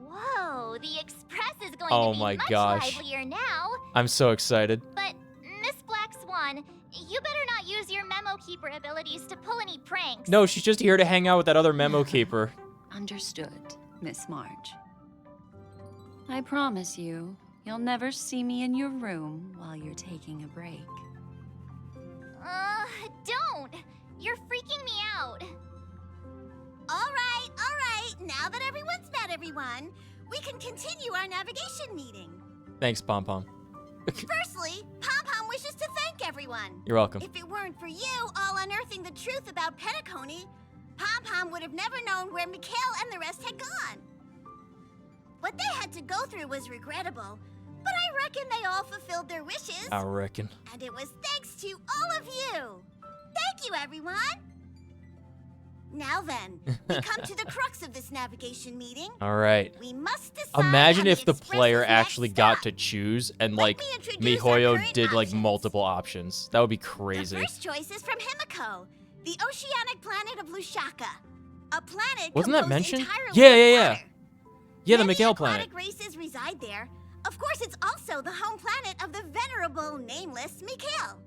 Whoa, the Express is going Oh to be my much gosh. livelier now. I'm so excited. But, Miss Black Swan, you better not use your Memo Keeper abilities to pull any pranks. No, she's just here to hang out with that other memo keeper. Understood, Miss March. I promise you, you'll never see me in your room while you're taking a break. Don't! You're freaking me out. All right. Now that everyone's met everyone, we can continue our navigation meeting. Thanks, Pom Pom. Firstly, Pom Pom wishes to thank everyone. You're welcome. If it weren't for you all unearthing the truth about Penacony, Pom Pom would have never known where Mikhail and the rest had gone. What they had to go through was regrettable, but I reckon they all fulfilled their wishes. I reckon. And it was thanks to all of you. Thank you, everyone. Now then, we come to the crux of this navigation meeting. All right. We must decide Imagine on if the Express's player next actually got to choose and like MiHoYo did like multiple options. That would be crazy. The first choice is from Himiko, the oceanic planet of Lushaka. A planet Wasn't that composed mentioned? entirely Yeah. of water. Yeah, the Many Mikhail planet. aquatic races reside there. Of course, it's also the home planet of the venerable, nameless Mikhail.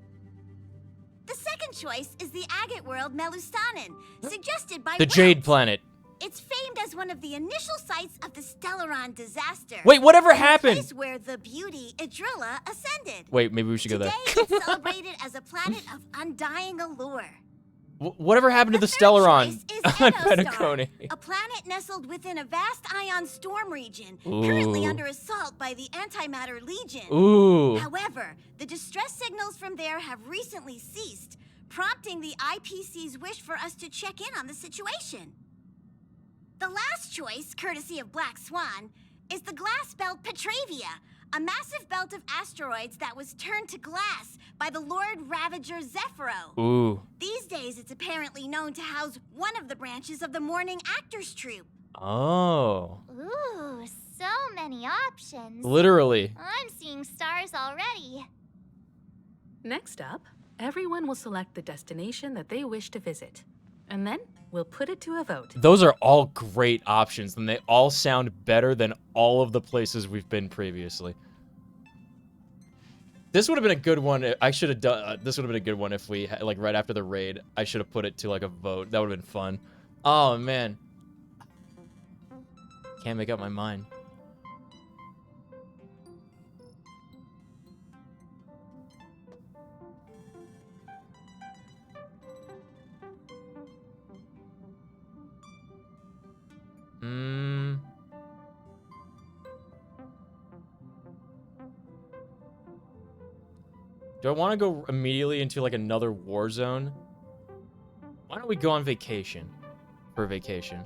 The second choice is the agate world Melustanin, suggested by The Jade Wells. planet. It's famed as one of the initial sites of the Stellaron disaster. Wait, whatever and a happened? place where the beauty Idrilla ascended. Wait, maybe we should go there. Today, it's celebrated as a planet of undying allure. Whatever happened to the Stellaron on Penacony? A planet nestled within a vast ion storm region, currently Ooh. under assault by the Antimatter Legion. Ooh. However, the distress signals from there have recently ceased, prompting the IPC's wish for us to check in on the situation. The last choice, courtesy of Black Swan, is the glass belt Petravia, a massive belt of asteroids that was turned to glass by the Lord Ravager Zephyro. Ooh. These days, it's apparently known to house one of the branches of the Morning Actors Troupe. Oh. Ooh, so many options. Literally. I'm seeing stars already. Next up, everyone will select the destination that they wish to visit. And then we'll put it to a vote. Those are all great options, and they all sound better than all of the places we've been previously. This would have been a good one. I should have done. This would have been a good one if we, like, right after the raid, I should have put it to, like, a vote. That would have been fun. Oh, man. Can't make up my mind. Do I want to go immediately into, like, another war zone? Why don't we go on vacation? For vacation.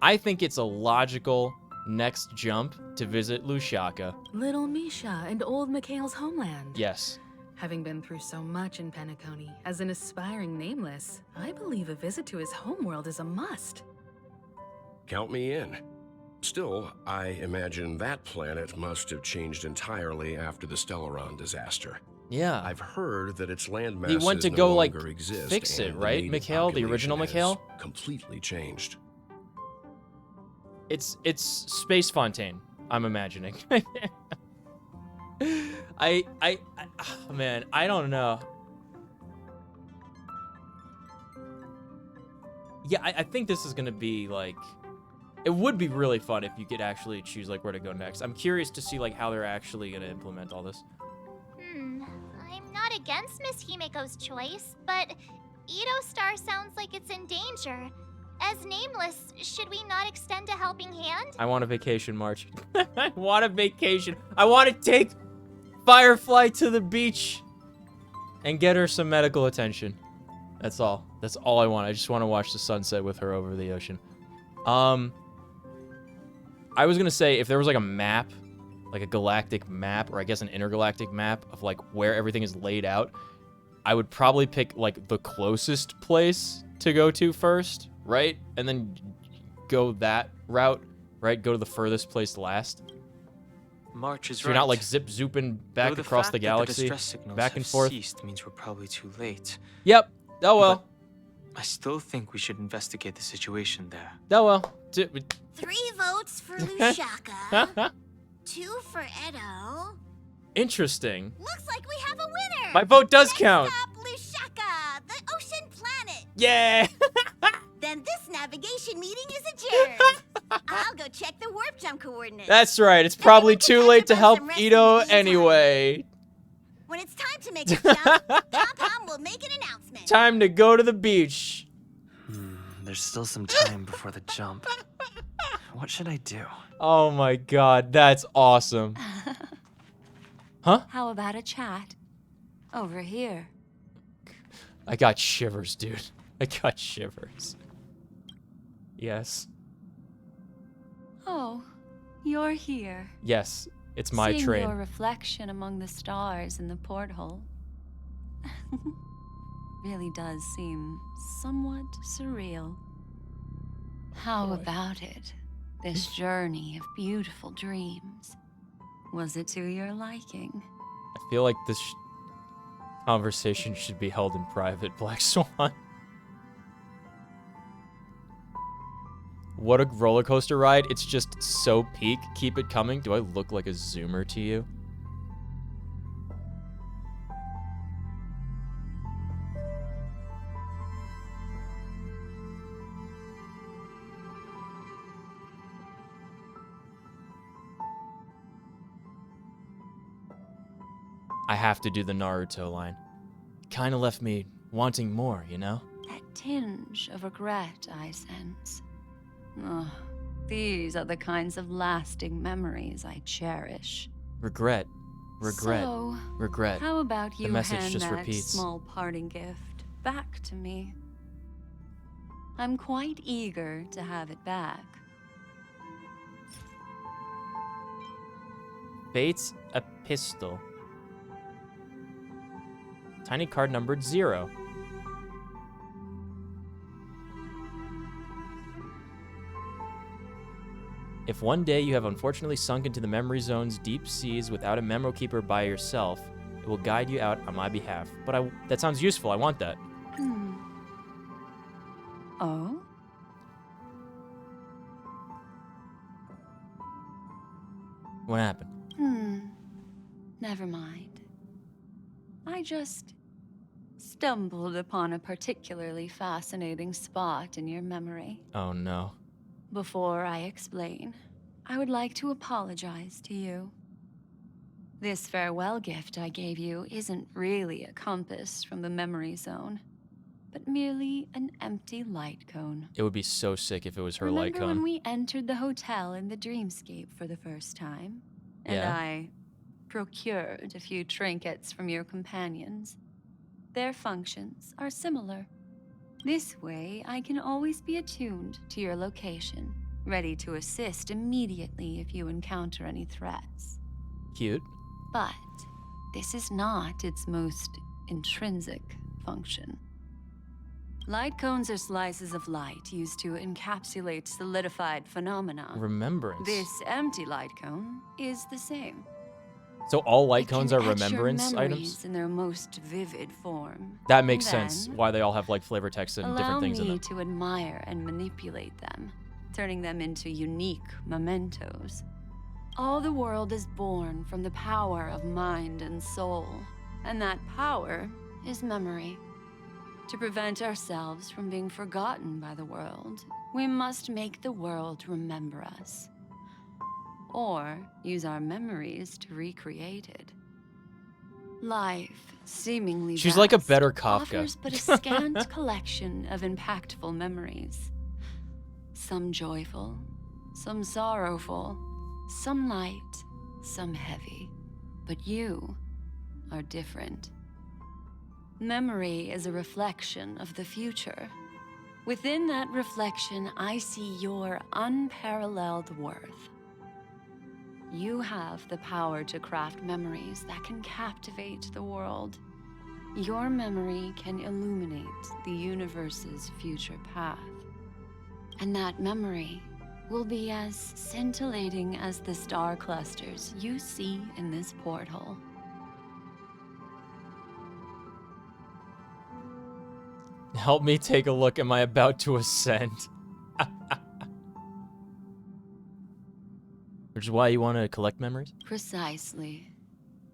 I think it's a logical next jump to visit Lusaka. Little Misha and old Mikhail's homeland. Yes. Having been through so much in Penacony, as an aspiring nameless, I believe a visit to his homeworld is a must. Count me in. Still, I imagine that planet must have changed entirely after the Stellaron disaster. Yeah. I've heard that its land He masses went to no go, like, longer exist, fix it, and the right? native Mikhail, the original population has Mikhail? completely changed. It's Space Fontaine, I'm imagining. Man, I don't know. Yeah, I think this is gonna be, like, it would be really fun if you could actually choose, like, where to go next. I'm curious to see, like, how they're actually gonna implement all this. I'm not against Miss Himiko's choice, but Edo Star sounds like it's in danger. As nameless, should we not extend a helping hand? I want a vacation, March. I want a vacation. I want to take Firefly to the beach and get her some medical attention. That's all. That's all I want. I just want to watch the sunset with her over the ocean. I was going to say, if there was, like, a map, like a galactic map, or I guess an intergalactic map of, like, where everything is laid out, I would probably pick, like, the closest place to go to first, right? And then go that route, right? Go to the furthest place last. March is So you're not, like, zip-zooping back Though across the fact that galaxy, distress signals back and have forth. ceased means we're probably too late. Yep. Oh, well. But I still think we should investigate the situation there. Oh, well. 3 votes for Lusaka, 2 for Edo. Interesting. Looks like we have a winner. My vote does count. Lusaka, the ocean planet. Yeah. Then this navigation meeting is adjourned. I'll go check the warp jump coordinates. That's right. It's probably too late to help Ito anyway. When it's time to make a jump, Pom-Pom will make an announcement. Time to go to the beach. There's still some time before the jump. What should I do? Oh my god, that's awesome. Huh? How about a chat? Over here. I got shivers, dude. I got shivers. Yes. Oh, you're here. Yes, it's my Seeing train. your reflection among the stars in the porthole really does seem somewhat surreal. How about it? This journey of beautiful dreams. Was it to your liking? I feel like this conversation should be held in private, Black Swan. What a roller coaster ride. It's just so peak. Keep it coming. Do I look like a zoomer to you? I have to do the Naruto line. Kind of left me wanting more, you know? That tinge of regret I sense. Ugh, these are the kinds of lasting memories I cherish. Regret. So, Regret. how about you the message hand just that repeats. small parting gift back to me? I'm quite eager to have it back. Fate's Epistle. Tiny card numbered 0. If one day you have unfortunately sunk into the memory zone's deep seas without a memo keeper by yourself, it will guide you out on my behalf. But that sounds useful. I want that. Oh? What happened? Never mind. I just stumbled upon a particularly fascinating spot in your memory. Oh no. Before I explain, I would like to apologize to you. This farewell gift I gave you isn't really a compass from the memory zone, but merely an empty light cone. It would be so sick if it was her light Remember when cone. we entered the hotel in the dreamscape for the first time? And Yeah. I procured a few trinkets from your companions. Their functions are similar. This way, I can always be attuned to your location, ready to assist immediately if you encounter any threats. Cute. But this is not its most intrinsic function. Light cones are slices of light used to encapsulate solidified phenomena. Remembrance. This empty light cone is the same. So all light It can cones are etch your remembrance memories items? in their most vivid form. That makes Then, sense. Why they all have like flavor text and different things in allow them. me to admire and manipulate them, turning them into unique mementos. All the world is born from the power of mind and soul, and that power is memory. To prevent ourselves from being forgotten by the world, we must make the world remember us, or use our memories to recreate it. Life, seemingly She's like a vast, better Kafka. offers but a scant collection of impactful memories. Some joyful, some sorrowful, some light, some heavy. But you are different. Memory is a reflection of the future. Within that reflection, I see your unparalleled worth. You have the power to craft memories that can captivate the world. Your memory can illuminate the universe's future path. And that memory will be as scintillating as the star clusters you see in this porthole. Help me take a look. Am I about to ascend? Which is why you want to collect memories? Precisely.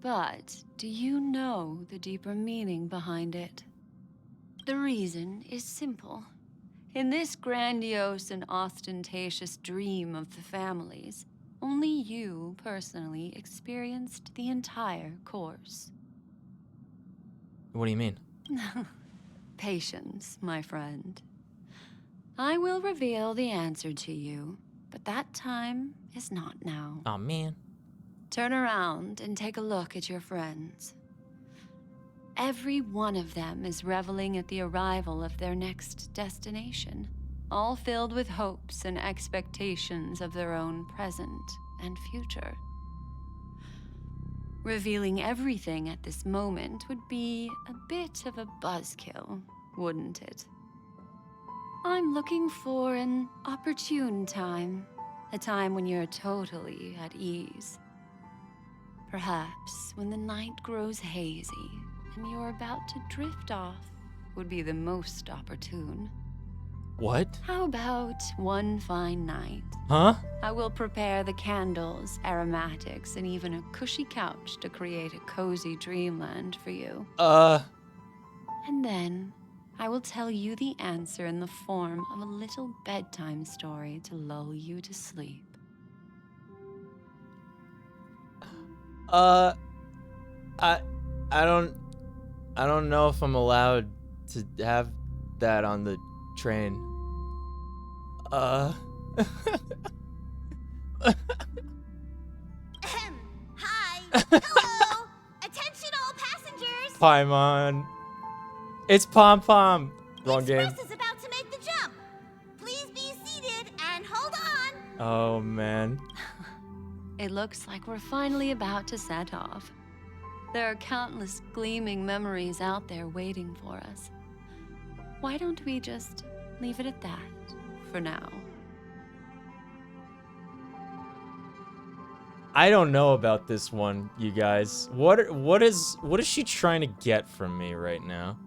But do you know the deeper meaning behind it? The reason is simple. In this grandiose and ostentatious dream of the families, only you personally experienced the entire course. What do you mean? Patience, my friend. I will reveal the answer to you, but that time is not now. Aw, man. Turn around and take a look at your friends. Every one of them is reveling at the arrival of their next destination, all filled with hopes and expectations of their own present and future. Revealing everything at this moment would be a bit of a buzzkill, wouldn't it? I'm looking for an opportune time, a time when you're totally at ease. Perhaps when the night grows hazy and you're about to drift off would be the most opportune. What? How about one fine night? Huh? I will prepare the candles, aromatics, and even a cushy couch to create a cozy dreamland for you. And then I will tell you the answer in the form of a little bedtime story to lull you to sleep. I don't know if I'm allowed to have that on the train. Hi. Hello. Attention all passengers. Paimon. It's Pom Pom. Wrong game. Express is about to make the jump. Please be seated and hold on. Oh man. It looks like we're finally about to set off. There are countless gleaming memories out there waiting for us. Why don't we just leave it at that for now? I don't know about this one, you guys. What is she trying to get from me right now?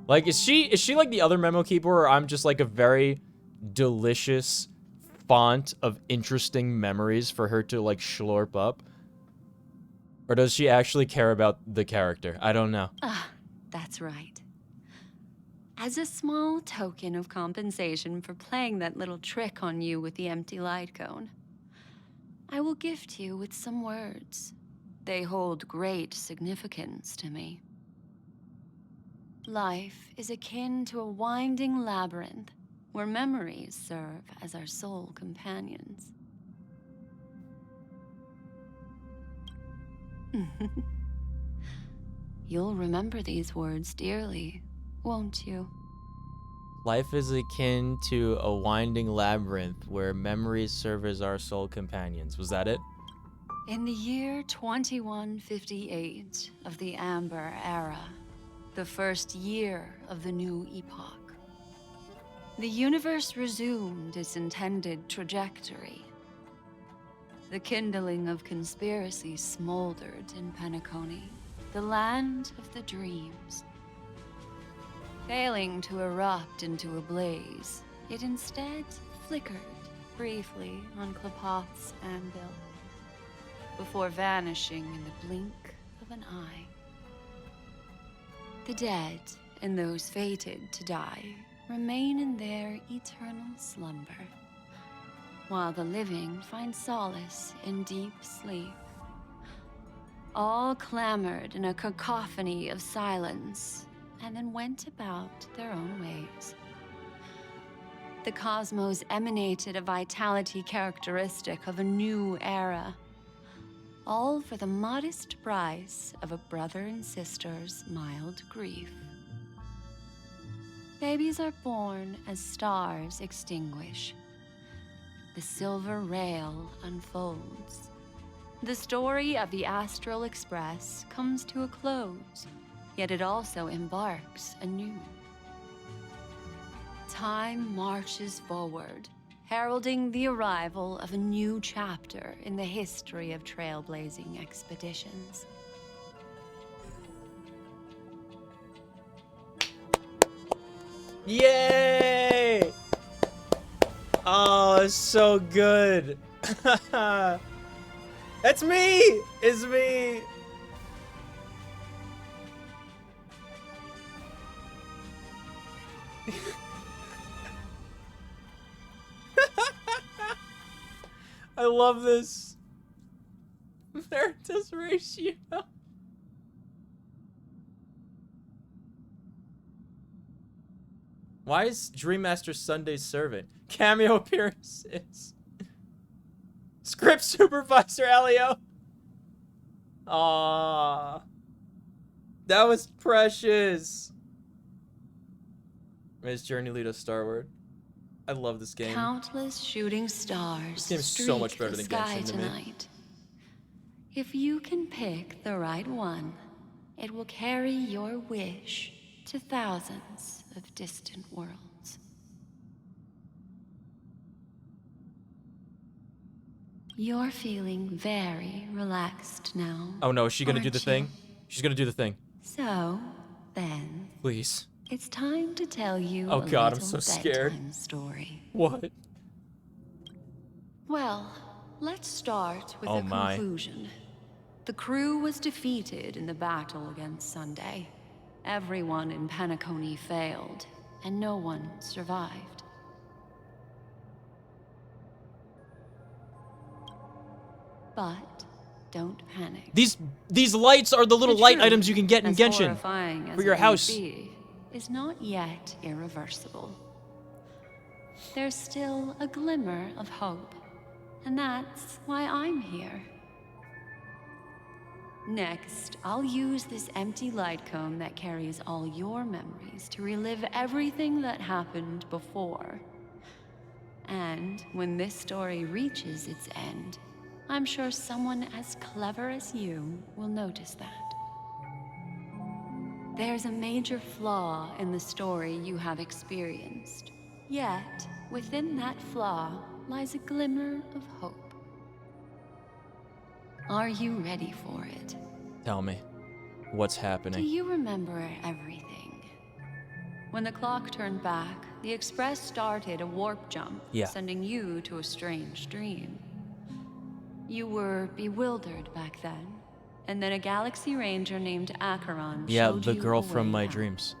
Like, is she like the other memo keeper, or I'm just like a very delicious font of interesting memories for her to like slurp up? Or does she actually care about the character? I don't know. That's right. As a small token of compensation for playing that little trick on you with the empty light cone, I will gift you with some words. They hold great significance to me. Life is akin to a winding labyrinth where memories serve as our sole companions. You'll remember these words dearly, won't you? Life is akin to a winding labyrinth where memories serve as our sole companions. Was that it? In the year 2158 of the Amber Era, the first year of the new epoch, the universe resumed its intended trajectory. The kindling of conspiracy smoldered in Penacony, the land of the dreams. Failing to erupt into a blaze, it instead flickered briefly on Klapoth's anvil, before vanishing in the blink of an eye. The dead and those fated to die remain in their eternal slumber, while the living find solace in deep sleep. All clamored in a cacophony of silence, and then went about their own ways. The cosmos emanated a vitality characteristic of a new era, all for the modest price of a brother and sister's mild grief. Babies are born as stars extinguish. The silver rail unfolds. The story of the Astral Express comes to a close, yet it also embarks anew. Time marches forward, heralding the arrival of a new chapter in the history of trailblazing expeditions. Yay! Oh, it's so good. That's me! It's me! I love this. Veritas ratio. Why is Dream Master Sunday's servant? Cameo appearances. Script supervisor Elio. Aww. That was precious. Miss Journey lead us starward. I love this game. Countless shooting stars This game's so much better streak than the sky Genshin to me. tonight. If you can pick the right one, it will carry your wish to thousands of distant worlds. You're feeling very relaxed now. Oh no, is she gonna do aren't the you? thing? She's gonna do the thing. So, then, Please. it's time to tell you Oh a god, I'm little so scared. bedtime story. What? Well, let's start with Oh the my. conclusion. The crew was defeated in the battle against Sunday. Everyone in Penacony failed, and no one survived. But don't panic. These lights are the little The light truth, items you can get in as Genshin horrifying for as your it may house. be, is not yet irreversible. There's still a glimmer of hope, and that's why I'm here. Next, I'll use this empty light cone that carries all your memories to relive everything that happened before. And when this story reaches its end, I'm sure someone as clever as you will notice that. There's a major flaw in the story you have experienced. Yet, within that flaw lies a glimmer of hope. Are you ready for it? Tell me, what's Do happening? you remember everything? When the clock turned back, the Express started a warp jump, Yeah. sending you to a strange dream. You were bewildered back then, and then a Galaxy Ranger named Acheron Yeah, showed the you girl a from way my out. dreams.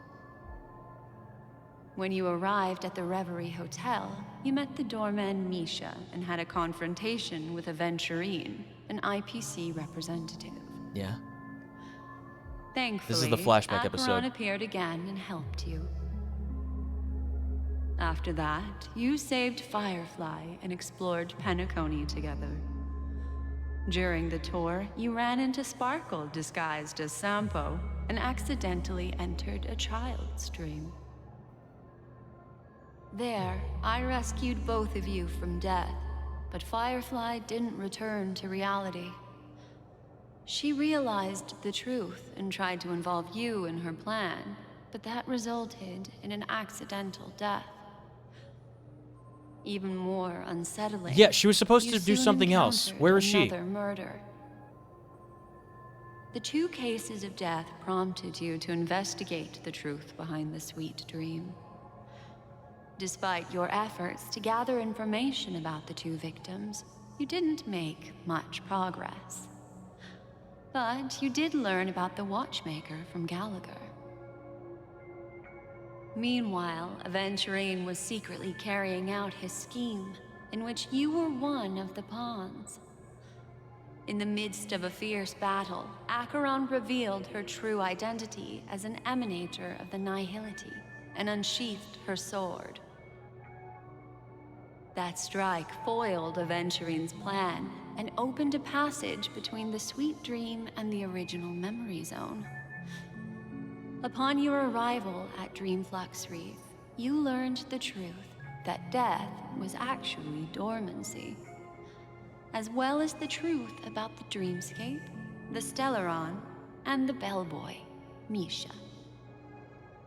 When you arrived at the Reverie Hotel, you met the doorman Misha and had a confrontation with Aventurine, an IPC representative. Yeah. Thankfully, This is the flashback Acheron episode. appeared again and helped you. After that, you saved Firefly and explored Penacony together. During the tour, you ran into Sparkle disguised as Sampo and accidentally entered a child's dream. There, I rescued both of you from death, but Firefly didn't return to reality. She realized the truth and tried to involve you in her plan, but that resulted in an accidental death. Even more unsettling. Yeah, she was supposed you to do soon something else. encountered Where is she? Another murder. The two cases of death prompted you to investigate the truth behind the sweet dream. Despite your efforts to gather information about the two victims, you didn't make much progress. But you did learn about the watchmaker from Gallagher. Meanwhile, Aventurine was secretly carrying out his scheme, in which you were one of the pawns. In the midst of a fierce battle, Acheron revealed her true identity as an emanator of the Nihility and unsheathed her sword. That strike foiled Aventurine's plan and opened a passage between the sweet dream and the original memory zone. Upon your arrival at Dreamflux Reef, you learned the truth that death was actually dormancy, as well as the truth about the dreamscape, the Stellaron, and the bellboy, Misha.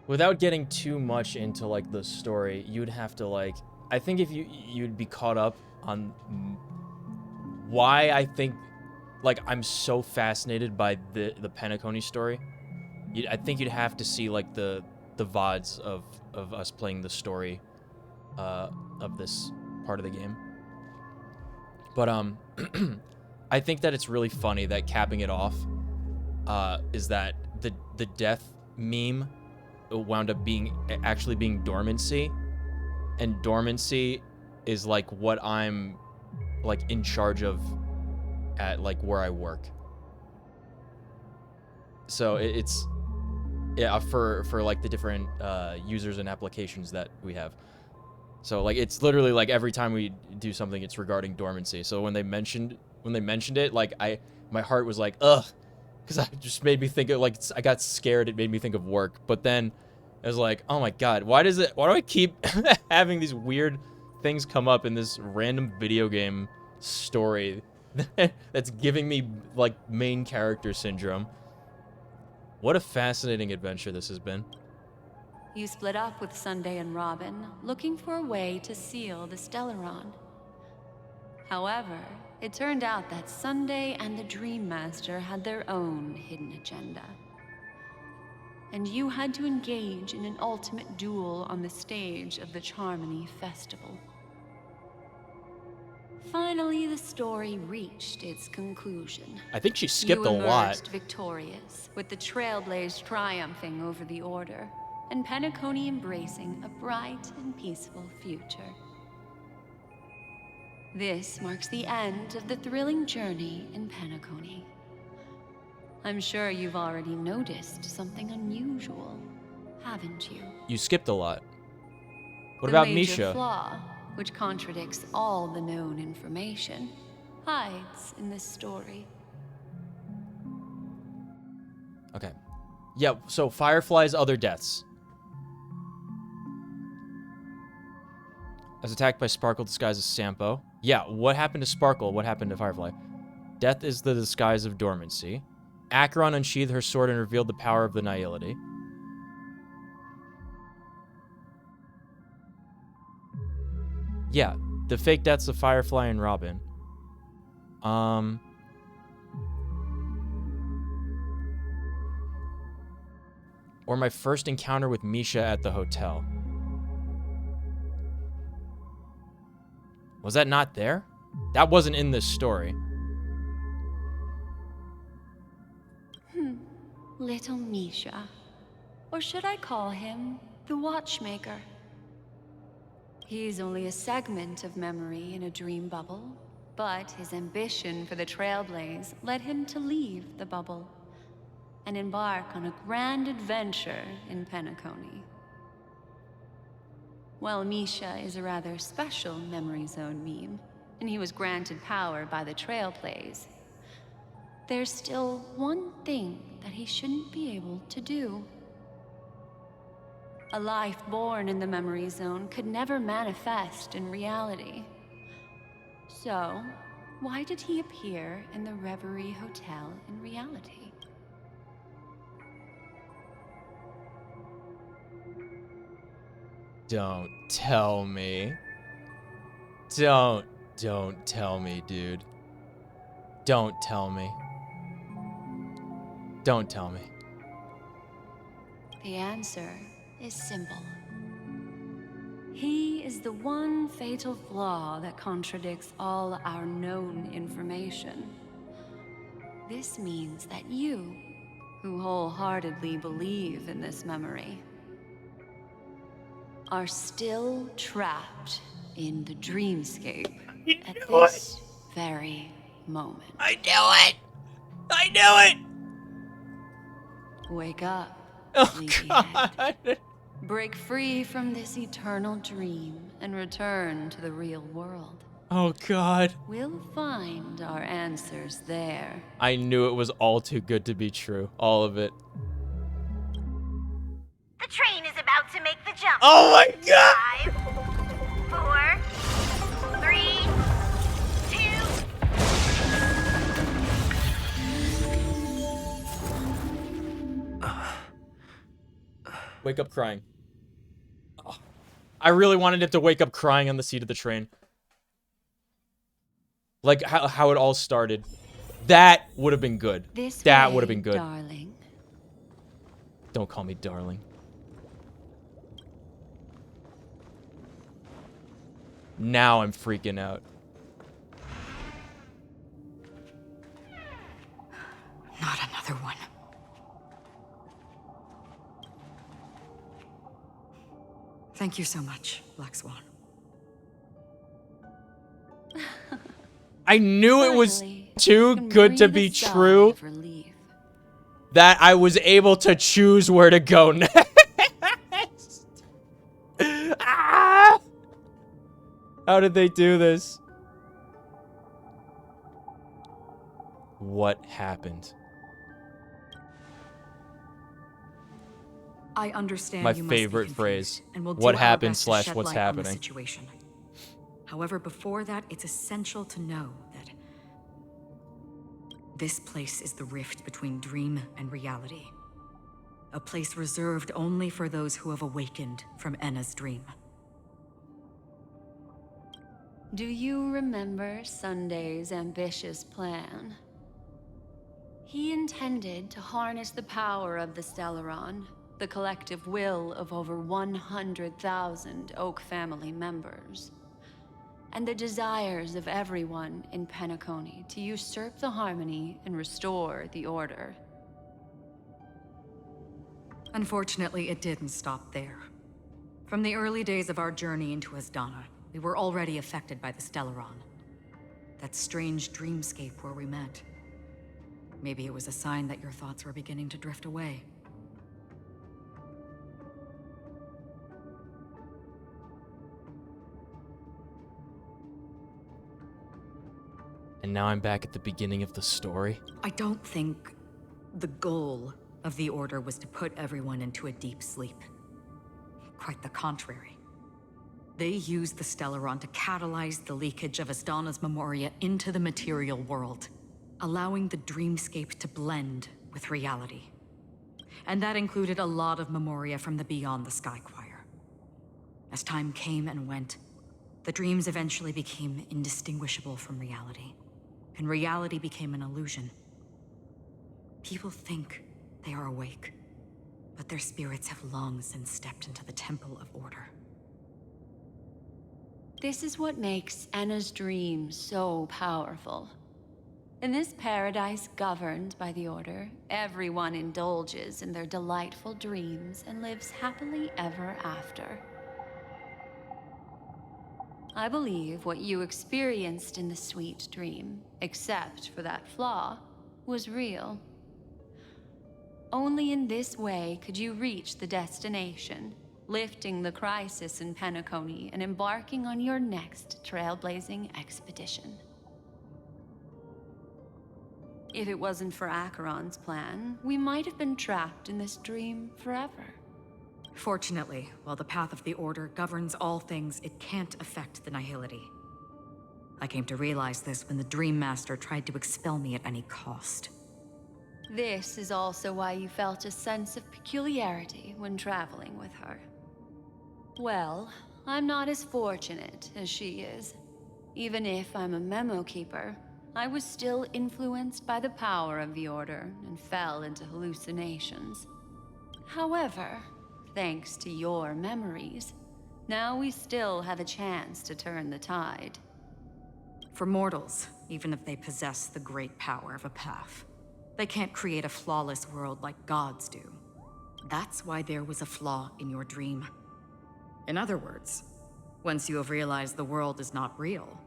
Without getting too much into like the story, you'd have to like, I think if you'd be caught up on why I think like I'm so fascinated by the Penacony story. I think you'd have to see like the VODs of us playing the story of this part of the game. But I think that it's really funny that capping it off is that the death meme wound up actually being dormancy, and dormancy is like what I'm like in charge of at like where I work. So it's yeah, for like the different users and applications that we have. So like it's literally like every time we do something, it's regarding dormancy. So when they mentioned it, like my heart was like ugh, because it just made me think of like I got scared. It made me think of work. But then I was like, oh my god, why do I keep having these weird things come up in this random video game story that's giving me like main character syndrome? What a fascinating adventure this has been. You split up with Sunday and Robin, looking for a way to seal the Stellaron. However, it turned out that Sunday and the Dream Master had their own hidden agenda. And you had to engage in an ultimate duel on the stage of the Charmony Festival. Finally, the story reached its conclusion. I think she skipped a lot. You emerged victorious, with the Trailblaze triumphing over the Order, and Penacony embracing a bright and peaceful future. This marks the end of the thrilling journey in Penacony. I'm sure you've already noticed something unusual, haven't you? You skipped a lot. What The about major Misha? flaw, which contradicts all the known information, hides in this story. Okay. Yeah, so Firefly's other deaths. As attacked by Sparkle disguised as Sampo. Yeah, what happened to Sparkle? What happened to Firefly? Death is the disguise of dormancy. Acheron unsheathed her sword and revealed the power of the Nihility. Yeah, the fake deaths of Firefly and Robin. Or my first encounter with Misha at the hotel. Was that not there? That wasn't in this story. Little Misha. Or should I call him the Watchmaker? He's only a segment of memory in a dream bubble, but his ambition for the Trailblaze led him to leave the bubble and embark on a grand adventure in Penacony. While Misha is a rather special Memory Zone meme, and he was granted power by the Trailblaze, there's still one thing that he shouldn't be able to do. A life born in the Memory Zone could never manifest in reality. So, why did he appear in the Reverie Hotel in reality? Don't tell me. Don't tell me, dude. Don't tell me. Don't tell me. The answer is simple. He is the one fatal flaw that contradicts all our known information. This means that you, who wholeheartedly believe in this memory, are still trapped in the dreamscape at this very moment. I knew it! I knew it! Wake up, Oh, sleepyhead. Break free from this eternal dream and return to the real world. Oh, God. We'll find our answers there. I knew it was all too good to be true. All of it. The train is about to make the jump. Oh my God! 5, 4, 3, 2. Wake up crying. Oh, I really wanted it to wake up crying on the seat of the train. Like how it all started. That would have been good. That would have been good. Darling. Don't call me darling. Now I'm freaking out. Not another one. Thank you so much, Black Swan. I knew it was too good to be true that I was able to choose where to go next. Ah! How did they do this? What happened? I understand My you must be favorite confused, phrase. and we'll do What our happened best to / shed what's light on the happening. situation. However, before that, it's essential to know that this place is the rift between dream and reality. A place reserved only for those who have awakened from Enna's dream. Do you remember Sunday's ambitious plan? He intended to harness the power of the Stellaron, the collective will of over 100,000 Oak family members, and the desires of everyone in Penacony to usurp the harmony and restore the order. Unfortunately, it didn't stop there. From the early days of our journey into Asdana, we were already affected by the Stellaron. That strange dreamscape where we met. Maybe it was a sign that your thoughts were beginning to drift away. And now I'm back at the beginning of the story. I don't think the goal of the Order was to put everyone into a deep sleep. Quite the contrary. They used the Stellaron to catalyze the leakage of Asdana's memoria into the material world, allowing the dreamscape to blend with reality. And that included a lot of memoria from the Beyond the Sky Choir. As time came and went, the dreams eventually became indistinguishable from reality, and reality became an illusion. People think they are awake, but their spirits have long since stepped into the Temple of Order. This is what makes Enna's dream so powerful. In this paradise governed by the Order, everyone indulges in their delightful dreams and lives happily ever after. I believe what you experienced in the sweet dream, except for that flaw, was real. Only in this way could you reach the destination, lifting the crisis in Penacony and embarking on your next trailblazing expedition. If it wasn't for Acheron's plan, we might have been trapped in this dream forever. Fortunately, while the path of the Order governs all things, it can't affect the Nihility. I came to realize this when the Dream Master tried to expel me at any cost. This is also why you felt a sense of peculiarity when traveling with her. Well, I'm not as fortunate as she is. Even if I'm a memo keeper, I was still influenced by the power of the Order and fell into hallucinations. However, thanks to your memories, now we still have a chance to turn the tide. For mortals, even if they possess the great power of a path, they can't create a flawless world like gods do. That's why there was a flaw in your dream. In other words, once you have realized the world is not real,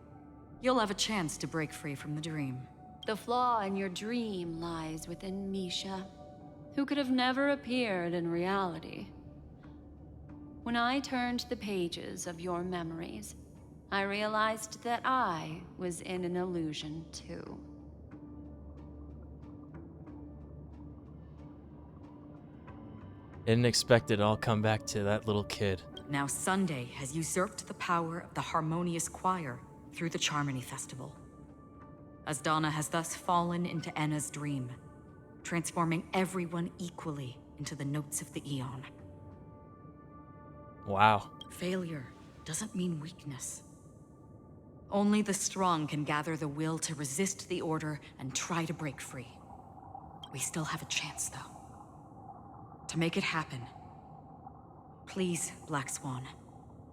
you'll have a chance to break free from the dream. The flaw in your dream lies within Misha, who could have never appeared in reality. When I turned the pages of your memories, I realized that I was in an illusion too. Didn't expect it all come back to that little kid. Now Sunday has usurped the power of the Harmonious Choir through the Charmony Festival. Asdana has thus fallen into Enna's dream, transforming everyone equally into the notes of the Eon. Wow. Failure doesn't mean weakness. Only the strong can gather the will to resist the Order and try to break free. We still have a chance, though. To make it happen, please, Black Swan.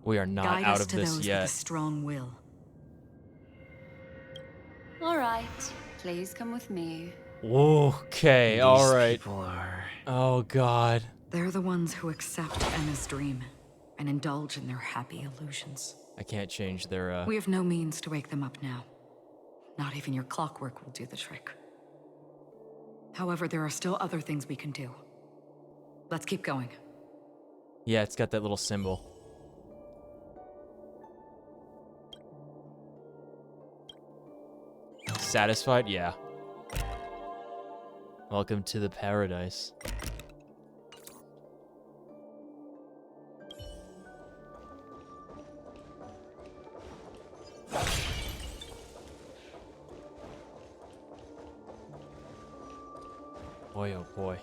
We are not guide out us of to this those yet. with a strong will. All right, please come with me. Okay, These all right. people are... Oh, God. They're the ones who accept Enna's dream and indulge in their happy illusions. I can't change their, We have no means to wake them up now. Not even your clockwork will do the trick. However, there are still other things we can do. Let's keep going. Yeah, it's got that little symbol. Satisfied? Yeah. Welcome to the paradise. Boy, oh boy.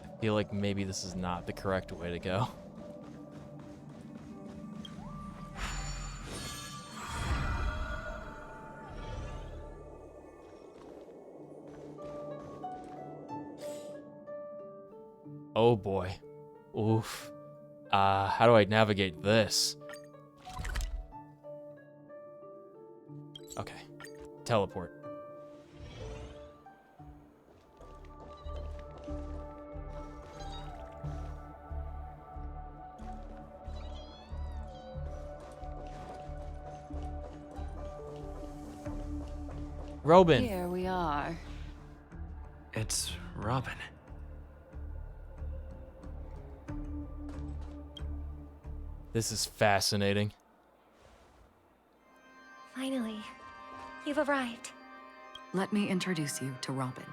I feel like maybe this is not the correct way to go. Oh boy. Oof. How do I navigate this? Okay. Teleport. Robin. Here we are. It's Robin. This is fascinating. Finally, you've arrived. Let me introduce you to Robin.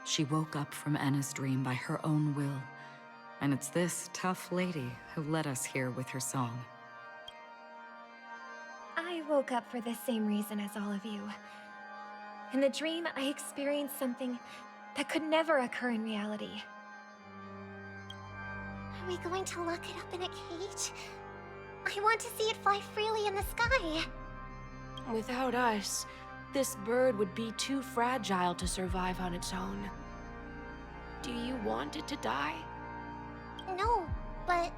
She woke up from Anna's dream by her own will, and it's this tough lady who led us here with her song. I woke up for the same reason as all of you. In the dream, I experienced something that could never occur in reality. Are we going to lock it up in a cage? I want to see it fly freely in the sky. Without us, this bird would be too fragile to survive on its own. Do you want it to die? No, but...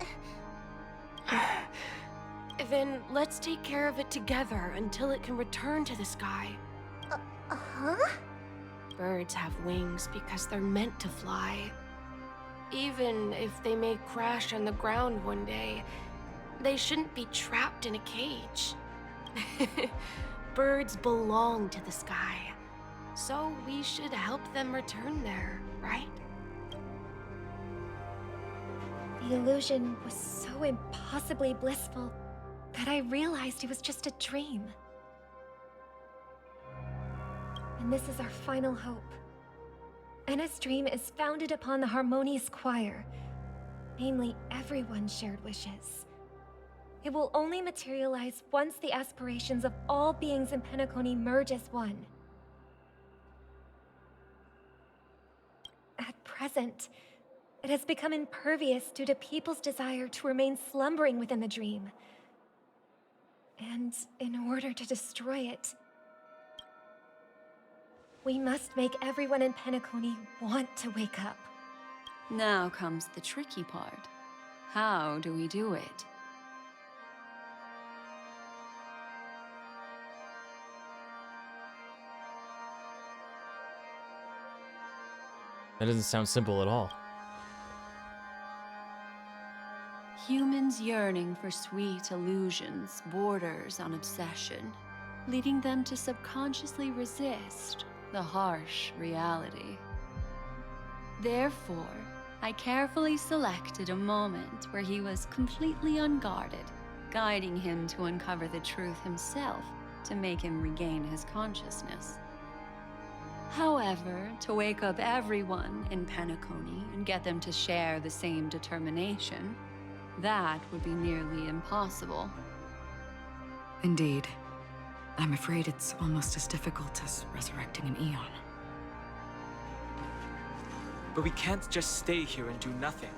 Then let's take care of it together until it can return to the sky. Huh? Birds have wings because they're meant to fly. Even if they may crash on the ground one day, they shouldn't be trapped in a cage. Birds belong to the sky, so we should help them return there, right? The illusion was so impossibly blissful that I realized it was just a dream. And this is our final hope. Anna's dream is founded upon the harmonious choir, namely everyone's shared wishes. It will only materialize once the aspirations of all beings in Penacony merge as one. At present, it has become impervious due to people's desire to remain slumbering within the dream. And in order to destroy it, we must make everyone in Penacony want to wake up. Now comes the tricky part. How do we do it? That doesn't sound simple at all. Humans yearning for sweet illusions borders on obsession, leading them to subconsciously resist the harsh reality. Therefore, I carefully selected a moment where he was completely unguarded, guiding him to uncover the truth himself to make him regain his consciousness. However, to wake up everyone in Penacony and get them to share the same determination, that would be nearly impossible. Indeed. I'm afraid it's almost as difficult as resurrecting an Eon. But we can't just stay here and do nothing.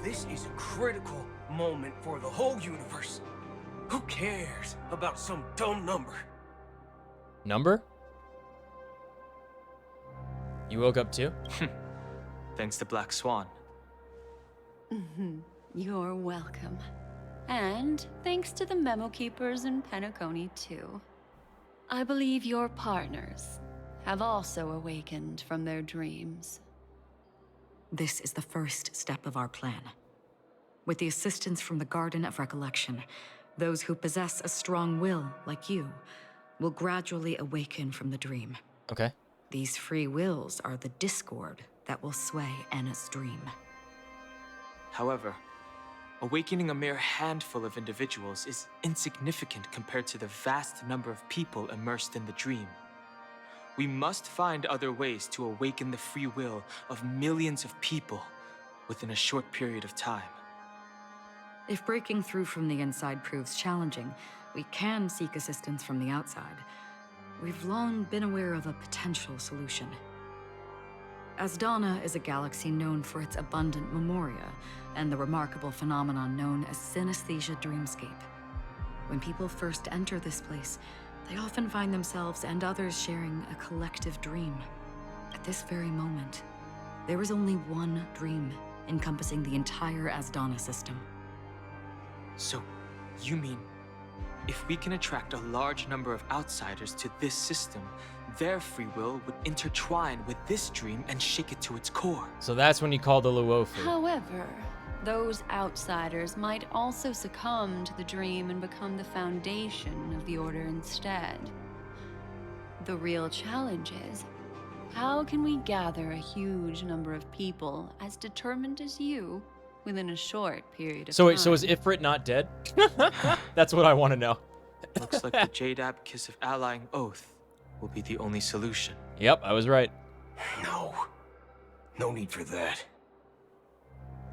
This is a critical moment for the whole universe. Who cares about some dumb number? Number? You woke up too? Thanks to Black Swan. You're welcome. And thanks to the memo keepers in Penacony, too. I believe your partners have also awakened from their dreams. This is the first step of our plan. With the assistance from the Garden of Recollection, those who possess a strong will, like you, will gradually awaken from the dream. Okay. These free wills are the discord that will sway Anna's dream. However, awakening a mere handful of individuals is insignificant compared to the vast number of people immersed in the dream. We must find other ways to awaken the free will of millions of people within a short period of time. If breaking through from the inside proves challenging, we can seek assistance from the outside. We've long been aware of a potential solution. Asdana is a galaxy known for its abundant memoria and the remarkable phenomenon known as synesthesia dreamscape. When people first enter this place, they often find themselves and others sharing a collective dream. At this very moment, there is only one dream encompassing the entire Asdana system. So, you mean, if we can attract a large number of outsiders to this system, their free will would intertwine with this dream and shake it to its core. So that's when you call the Luofu. However, those outsiders might also succumb to the dream and become the foundation of the Order instead. The real challenge is, how can we gather a huge number of people as determined as you within a short period of So time? wait, so is Ifrit not dead? That's what I want to know. Looks like the Jadab Kiss of Allying Oath will be the only solution. Yep, I was right. No. No need for that.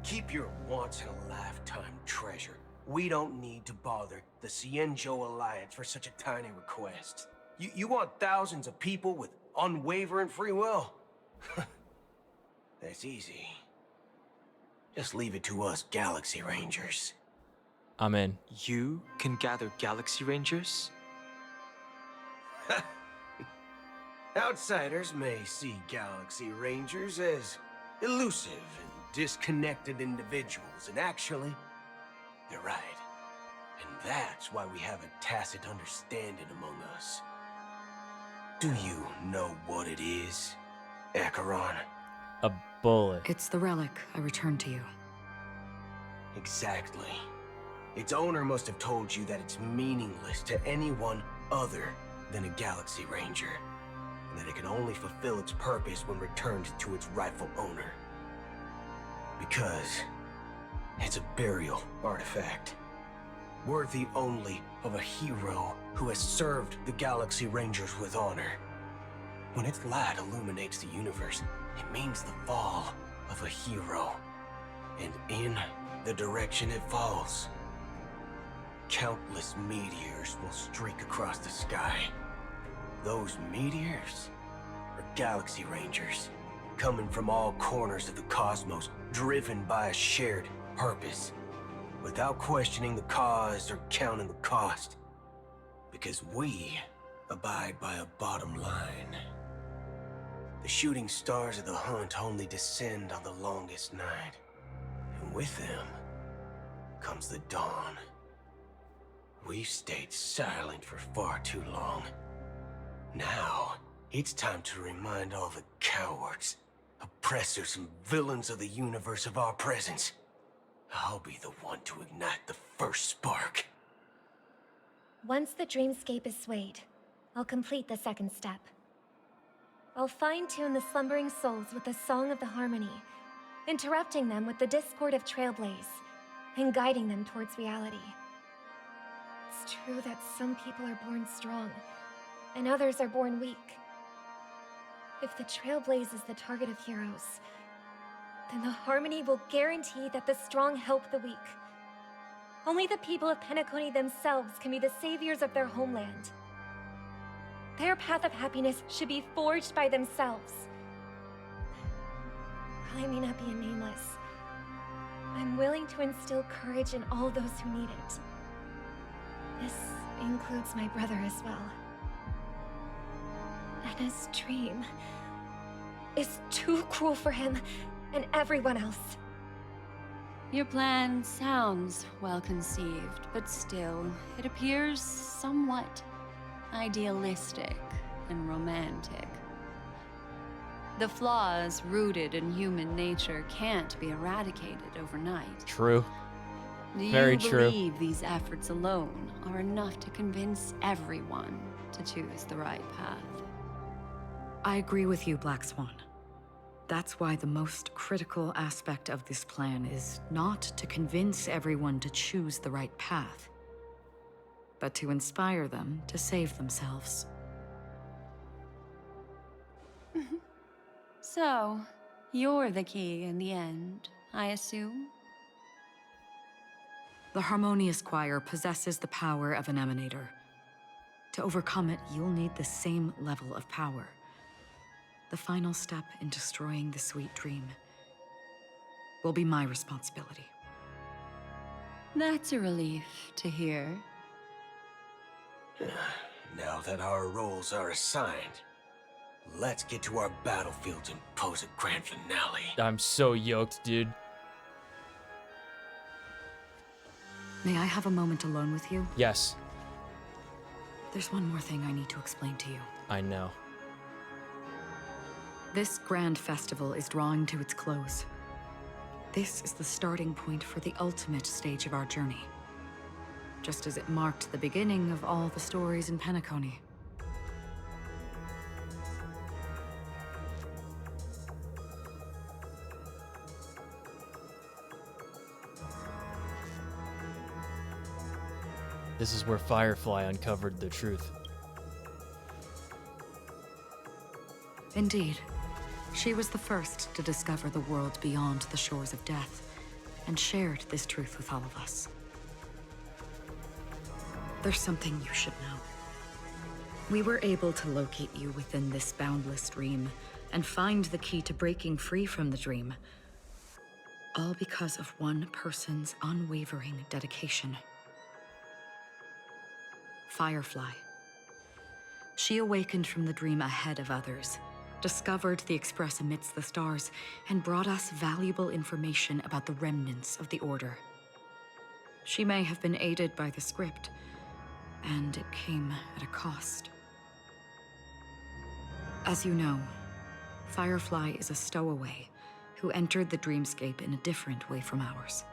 Keep your once-in-a-lifetime treasure. We don't need to bother the Cienjo Alliance for such a tiny request. You want thousands of people with unwavering free will? That's easy. Just leave it to us Galaxy Rangers. I'm in. You can gather Galaxy Rangers? Outsiders may see Galaxy Rangers as elusive and disconnected individuals, and actually, they're right. And that's why we have a tacit understanding among us. Do you know what it is, Acheron? A bullet. It's the relic I returned to you. Exactly. Its owner must have told you that it's meaningless to anyone other than a Galaxy Ranger, and that it can only fulfill its purpose when returned to its rightful owner. Because it's a burial artifact, worthy only of a hero who has served the Galaxy Rangers with honor. When its light illuminates the universe, it means the fall of a hero. And in the direction it falls, countless meteors will streak across the sky. Those meteors are Galaxy Rangers, coming from all corners of the cosmos, driven by a shared purpose, without questioning the cause or counting the cost. Because we abide by a bottom line. The shooting stars of the hunt only descend on the longest night, and with them comes the dawn. We've stayed silent for far too long. Now, it's time to remind all the cowards, oppressors, and villains of the universe of our presence. I'll be the one to ignite the first spark. Once the dreamscape is swayed, I'll complete the second step. I'll fine-tune the slumbering souls with the Song of the Harmony, interrupting them with the discord of Trailblaze, and guiding them towards reality. It's true that some people are born strong, and others are born weak. If the Trailblaze is the target of heroes, then the Harmony will guarantee that the strong help the weak. Only the people of Penacony themselves can be the saviors of their homeland. Their path of happiness should be forged by themselves. While I may not be a nameless, I'm willing to instill courage in all those who need it. This includes my brother as well. Anna's dream is too cruel for him and everyone else. Your plan sounds well conceived, but still, it appears somewhat idealistic and romantic. The flaws rooted in human nature can't be eradicated overnight. True. Do Very you true. believe these efforts alone are enough to convince everyone to choose the right path? I agree with you, Black Swan. That's why the most critical aspect of this plan is not to convince everyone to choose the right path, but to inspire them to save themselves. So, you're the key in the end, I assume? The Harmonious Choir possesses the power of an emanator. To overcome it, you'll need the same level of power. The final step in destroying the sweet dream will be my responsibility. That's a relief to hear. Now that our roles are assigned, Let's get to our battlefields and pose a grand finale. I'm so yoked, dude. May I have a moment alone with you? Yes, There's one more thing I need to explain to you. I know. This grand festival is drawing to its close. This is the starting point for the ultimate stage of our journey. Just as it marked the beginning of all the stories in Penacony. This is where Firefly uncovered the truth. Indeed. She was the first to discover the world beyond the shores of death, and shared this truth with all of us. There's something you should know. We were able to locate you within this boundless dream, and find the key to breaking free from the dream. All because of one person's unwavering dedication. Firefly. She awakened from the dream ahead of others, discovered the Express amidst the stars, and brought us valuable information about the remnants of the Order. She may have been aided by the script, and it came at a cost. As you know, Firefly is a stowaway who entered the dreamscape in a different way from ours.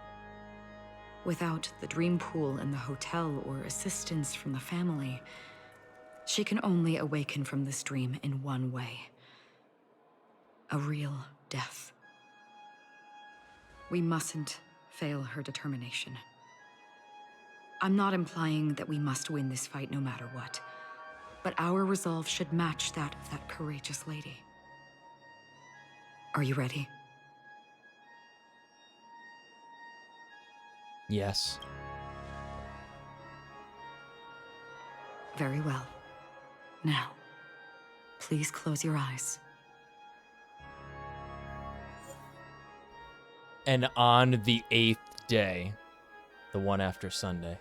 Without the dream pool in the hotel or assistance from the family, she can only awaken from this dream in one way. A real death. We mustn't fail her determination. I'm not implying that we must win this fight no matter what, but our resolve should match that of that courageous lady. Are you ready? Yes. Very well. Now, please close your eyes. And on the 8th day, the one after Sunday,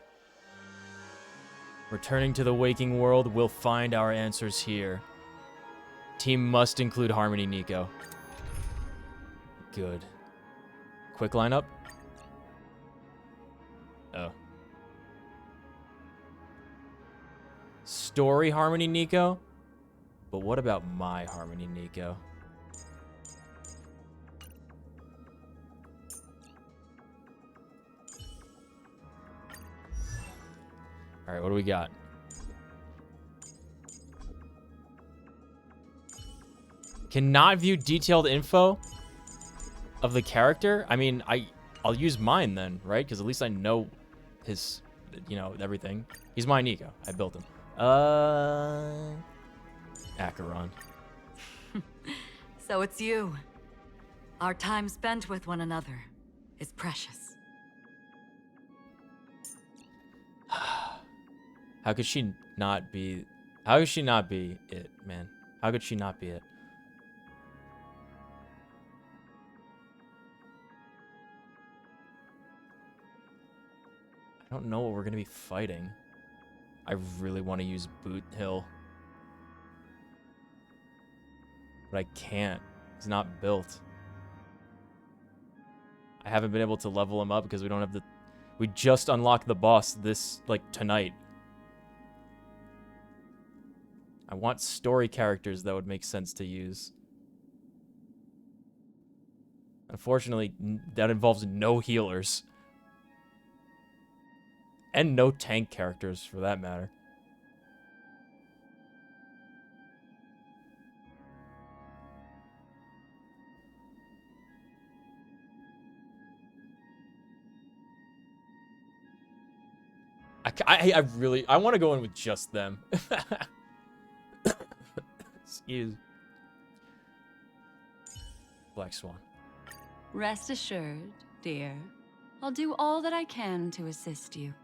returning to the waking world, we'll find our answers here. Team must include Harmony Nico. Good. Quick lineup? Oh. Story Harmony Nico? But what about my Harmony Nico? Alright, what do we got? Cannot view detailed info of the character? I mean, I'll use mine then, right? Because at least I know his, you know, everything. He's my Nico. I built him. Acheron. So it's you. Our time spent with one another is precious. How could she not be... How could she not be it, man? How could she not be it? I don't know what we're going to be fighting. I really want to use Boot Hill. But I can't. He's not built. I haven't been able to level him up because we don't have the... We just unlocked the boss this, like, tonight. I want story characters that would make sense to use. Unfortunately, that involves no healers. And no tank characters, for that matter. I really... I want to go in with just them. Excuse. Black Swan. Rest assured, dear. I'll do all that I can to assist you.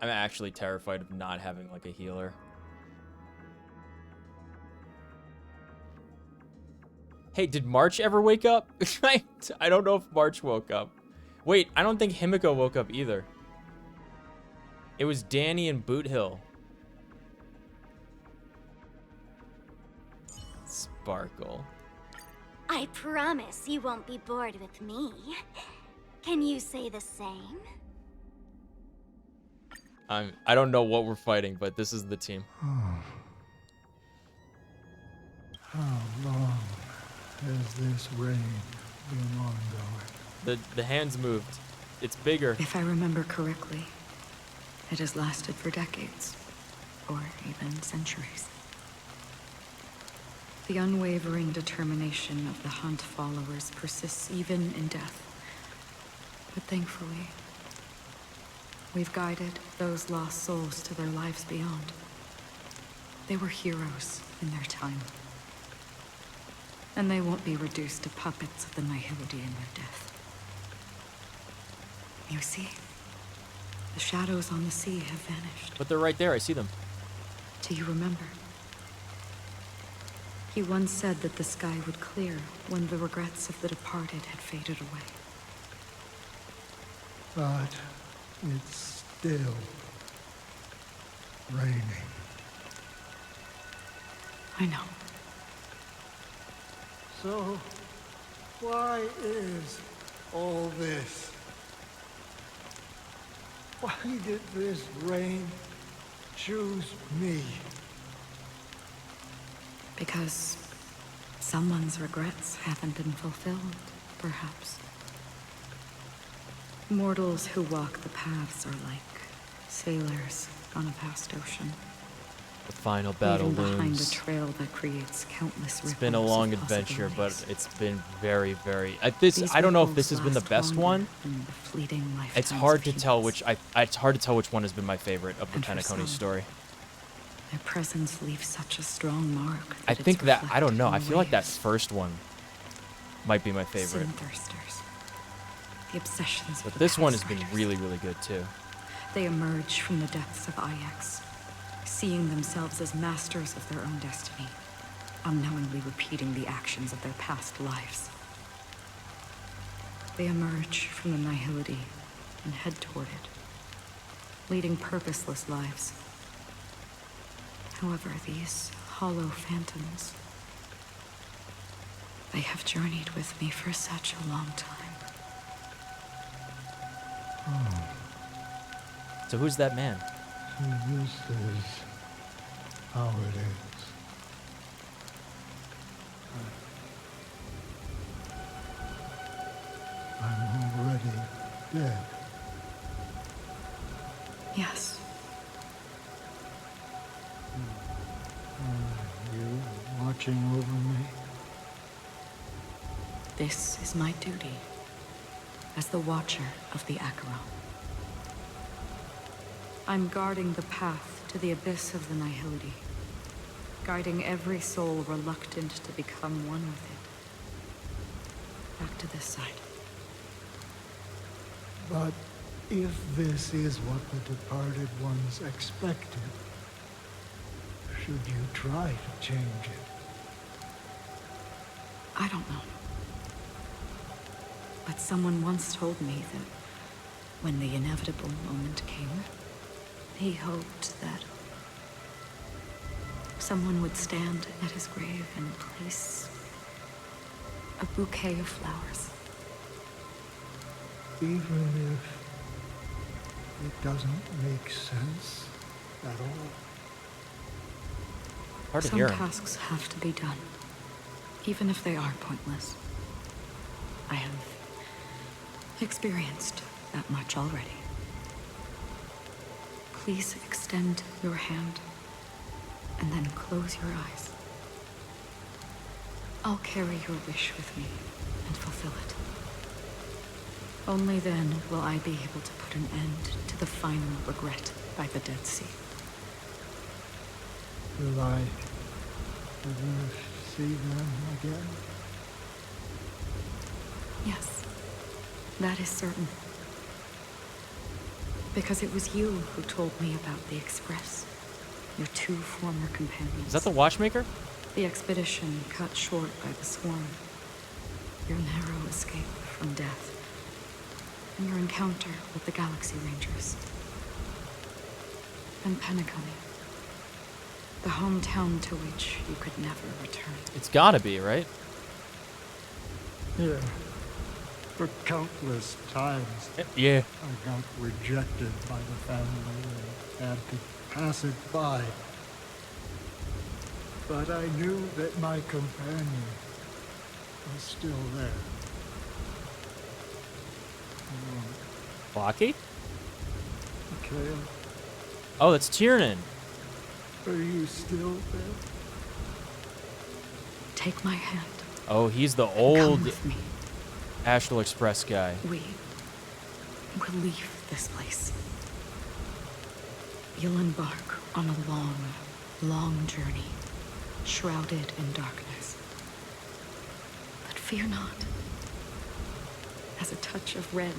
I'm actually terrified of not having like a healer. Hey, did March ever wake up? I don't know if March woke up. Wait, I don't think Himiko woke up either. It was Danny and Boot Hill. Sparkle. I promise you won't be bored with me. Can you say the same? I don't know what we're fighting, but this is the team. How long has this rain been ongoing? The hands moved. It's bigger. If I remember correctly, it has lasted for decades, or even centuries. The unwavering determination of the Hunt followers persists even in death. But thankfully, we've guided those lost souls to their lives beyond. They were heroes in their time. And they won't be reduced to puppets of the Nihility in their death. You see, the shadows on the sea have vanished. But they're right there, I see them. Do you remember? He once said that the sky would clear when the regrets of the departed had faded away. But it's still raining. I know. So, why is all this? Why did this rain choose me? Because someone's regrets haven't been fulfilled, perhaps. Mortals who walk the paths are like sailors on a vast ocean. The final battle leaving behind looms. a trail that creates countless It's been a ripples of long adventure, but possibilities. it's been very, very. These I don't know if ripples this has been the last best longer one. than the fleeting It's lifetimes hard of to tell humans. which it's hard to tell which one has been my favorite of the And for Penacony some, story. Their presence leaves such a strong mark. I that think it's that I don't know. I reflected in feel like that waves. first one might be my favorite. Sin-thirsters. The obsessions of But the this one has past been riders. really, really good too. They emerge from the depths of Ix, seeing themselves as masters of their own destiny, unknowingly repeating the actions of their past lives. They emerge from the nihility and head toward it, leading purposeless lives. However, these hollow phantoms, they have journeyed with me for such a long time. Oh, So who's that man? so this is how it is. I'm already dead. Yes. Are you watching over me? This is my duty as the Watcher of the Acheron. I'm guarding the path to the abyss of the nihility, guiding every soul reluctant to become one with it. Back to this side. But if this is what the departed ones expected, should you try to change it? I don't know. But someone once told me that when the inevitable moment came, he hoped that someone would stand at his grave and place a bouquet of flowers. Even if it doesn't make sense at all. Hard to Some hear him. tasks have to be done, even if they are pointless. I have experienced that much already. Please extend your hand, and then close your eyes. I'll carry your wish with me and fulfill it. Only then will I be able to put an end to the final regret by the Dead Sea. Will I ever see them again? Yes, that is certain. Because it was you who told me about the Express. Your two former companions. Is that the watchmaker? The expedition cut short by the swarm. Your narrow escape from death. And your encounter with the Galaxy Rangers. And Penacony. The hometown to which you could never return. It's gotta be, right? Yeah. For countless times. Yeah. I got rejected by the family and had to pass it by. But I knew that my companion was still there. Blocky? Mikhail, Oh, that's Tiernan. are you still there? Take my hand. Oh, he's the Come old with me. Astral Express guy. We will leave this place. You'll embark on a long, long journey, shrouded in darkness. But fear not, as a touch of red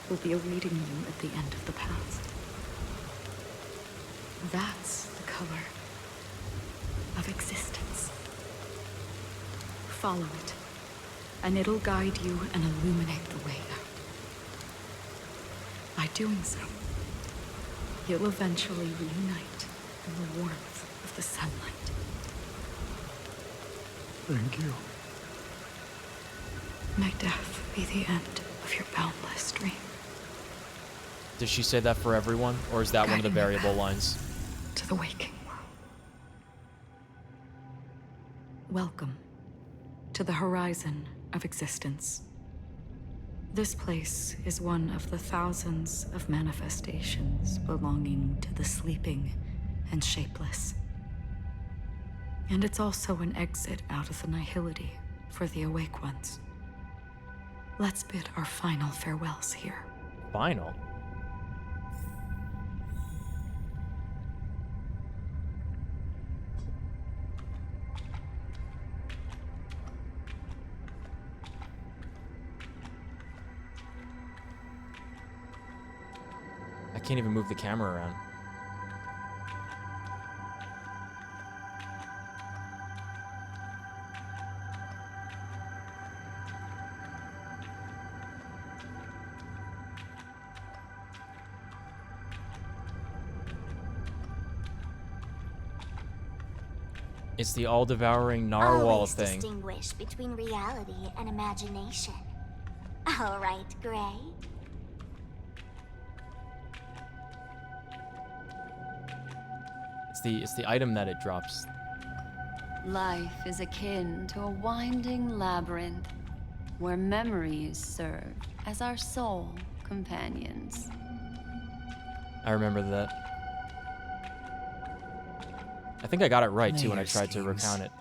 will be awaiting you at the end of the path. That's the color of existence. Follow it, and it'll guide you and illuminate the way out. By doing so, you'll eventually reunite in the warmth of the sunlight. Thank you. May death be the end of your boundless dream. Does she say that for everyone, or is that one of the variable lines? To the waking world. Welcome to the horizon of existence. This place is one of the thousands of manifestations belonging to the sleeping and shapeless. And it's also an exit out of the nihility for the awake ones. Let's bid our final farewells here. Final? I can't even move the camera around. It's the all-devouring narwhal Always thing. distinguish between reality and imagination. All right, Gray. It's the item that it drops. Life is akin to a winding labyrinth where memories serve as our soul companions. I remember that. I think I got it right May too when I your tried to schemes recount it.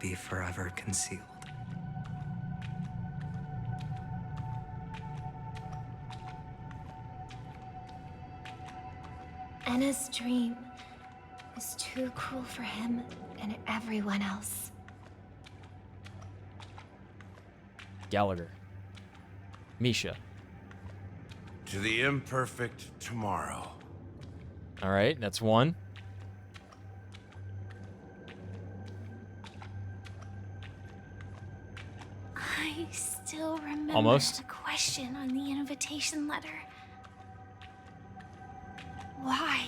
Be forever concealed. Anna's dream is too cruel for him and everyone else. Gallagher. Misha. To the imperfect tomorrow. All right, that's one. I still remember Almost. the question on the invitation letter. Why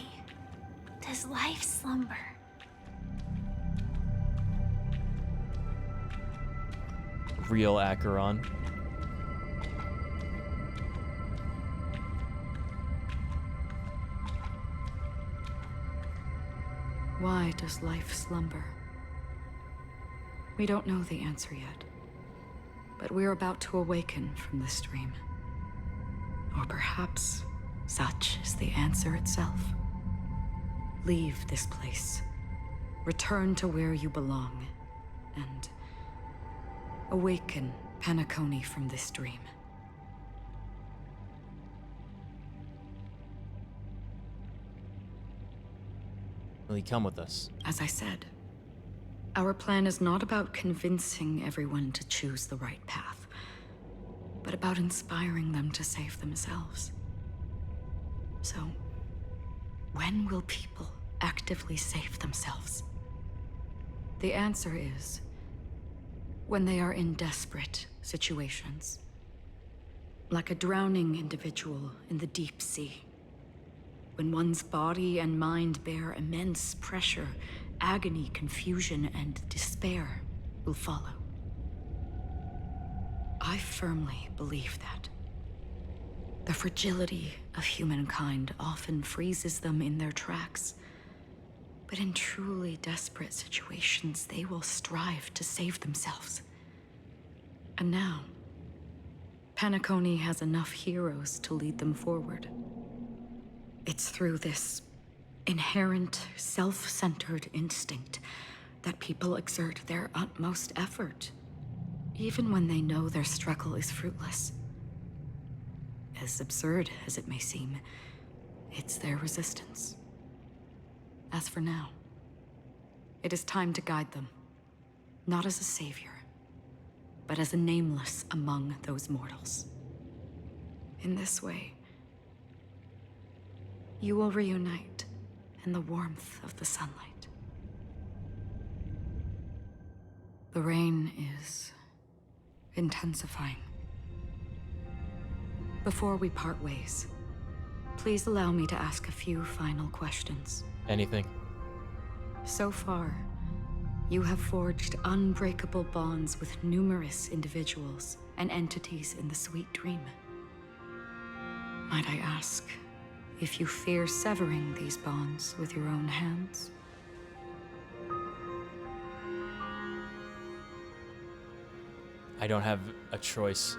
does life slumber? Real Acheron. Why does life slumber? We don't know the answer yet, but we're about to awaken from this dream. Or perhaps such is the answer itself. Leave this place, return to where you belong, and awaken Penacony from this dream. Will he come with us? As I said, our plan is not about convincing everyone to choose the right path, but about inspiring them to save themselves. So, when will people actively save themselves? The answer is when they are in desperate situations. Like a drowning individual in the deep sea. When one's body and mind bear immense pressure, agony, confusion, and despair will follow. I firmly believe that. The fragility of humankind often freezes them in their tracks. But in truly desperate situations, they will strive to save themselves. And now, Penacony has enough heroes to lead them forward. It's through this inherent, self-centered instinct that people exert their utmost effort, even when they know their struggle is fruitless. As absurd as it may seem, it's their resistance. As for now, it is time to guide them, not as a savior, but as a nameless among those mortals. In this way, you will reunite in the warmth of the sunlight. The rain is intensifying. Before we part ways, please allow me to ask a few final questions. Anything. So far, you have forged unbreakable bonds with numerous individuals and entities in the Sweet Dream. Might I ask if you fear severing these bonds with your own hands? I don't have a choice.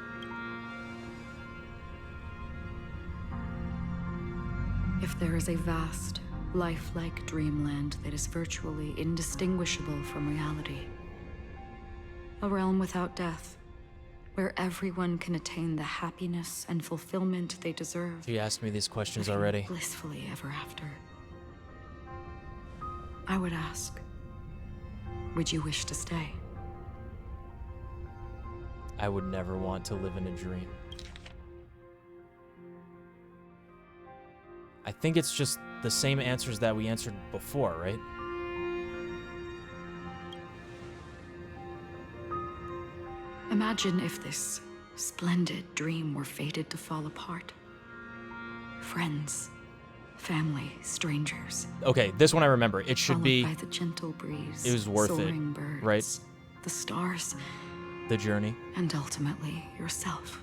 If there is a vast, lifelike dreamland that is virtually indistinguishable from reality, a realm without death, where everyone can attain the happiness and fulfillment they deserve. You asked me these questions living already. Blissfully ever after. I would ask, would you wish to stay? I would never want to live in a dream. I think it's just the same answers that we answered before, right? Imagine if this splendid dream were fated to fall apart. Friends, family, strangers. Okay, this one I remember. It should followed be... by the gentle breeze, It was worth it, soaring birds, right? the stars, The journey. and ultimately yourself.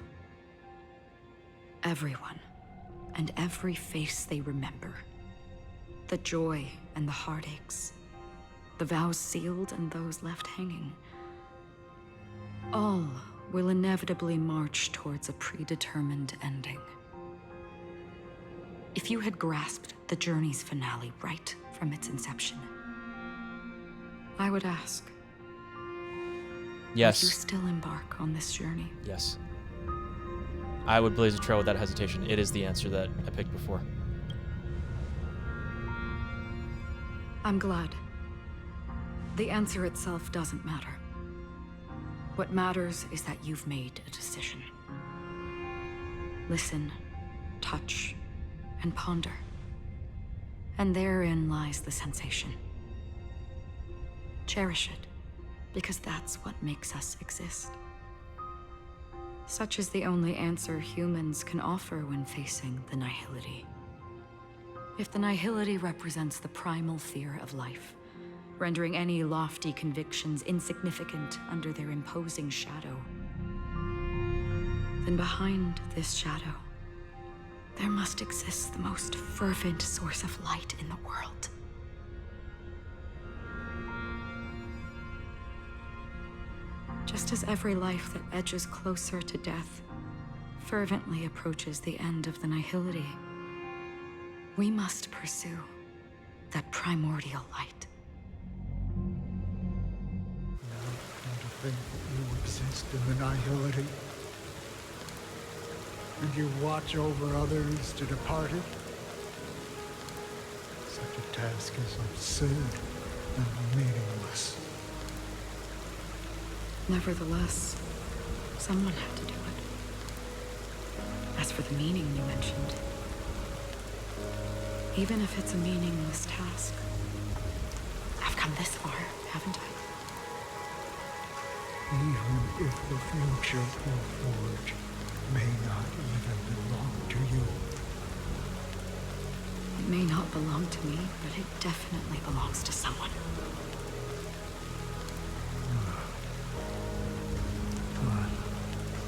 Everyone, and every face they remember. The joy and the heartaches. The vows sealed and those left hanging. All will inevitably march towards a predetermined ending. If you had grasped the journey's finale right from its inception, I would ask, Yes. would you still embark on this journey? Yes. I would blaze a trail without hesitation. It is the answer that I picked before. I'm glad. The answer itself doesn't matter. What matters is that you've made a decision. Listen, touch, and ponder. And therein lies the sensation. Cherish it, because that's what makes us exist. Such is the only answer humans can offer when facing the nihility. If the nihility represents the primal fear of life, rendering any lofty convictions insignificant under their imposing shadow, then behind this shadow, there must exist the most fervent source of light in the world. Just as every life that edges closer to death fervently approaches the end of the nihility, we must pursue that primordial light. And to think that you exist in the nihility, and you watch over others to depart it. Such a task is absurd and meaningless. Nevertheless, someone had to do it. As for the meaning you mentioned, Even if it's a meaningless task. I've come this far, haven't I? Even if the future will forge may not even belong to you. It may not belong to me, but it definitely belongs to someone. What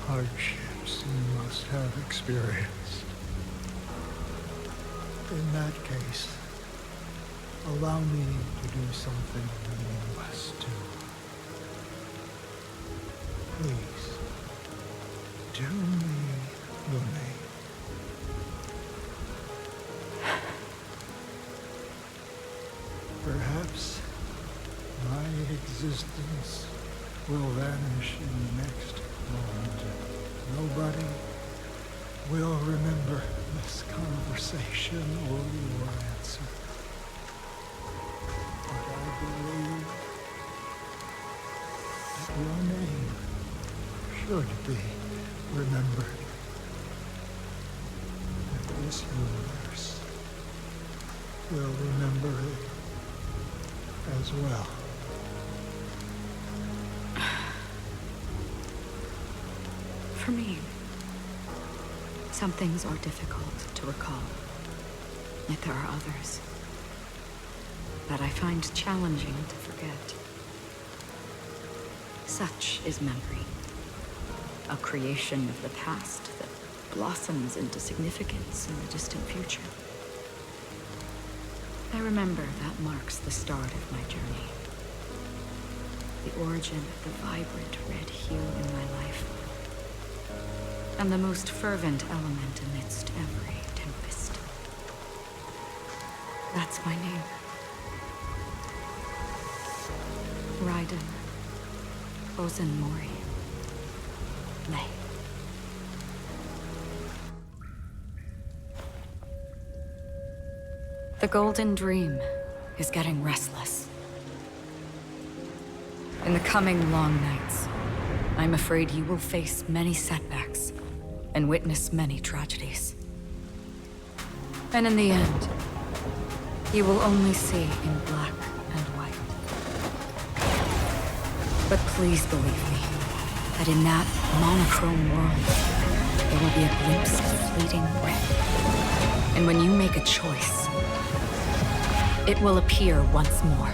hardships you must have experienced. In that case, allow me to do something meaningless too. Please, do me the name. Perhaps my existence will vanish in the next moment. Nobody will remember this conversation or your answer. But I believe that your name should be remembered. And this universe will remember it as well. For me, some things are difficult to recall. Yet there are others that I find challenging to forget. Such is memory, a creation of the past that blossoms into significance in the distant future. I remember that marks the start of my journey. The origin of the vibrant red hue in my life. And the most fervent element amidst every tempest. That's my name. Raiden Ozenmori. May. The Golden Dream is getting restless. In the coming long nights, I'm afraid you will face many setbacks and witness many tragedies. And in the end, you will only see in black and white. But please believe me, that in that monochrome world, there will be a glimpse of fleeting red. And when you make a choice, it will appear once more.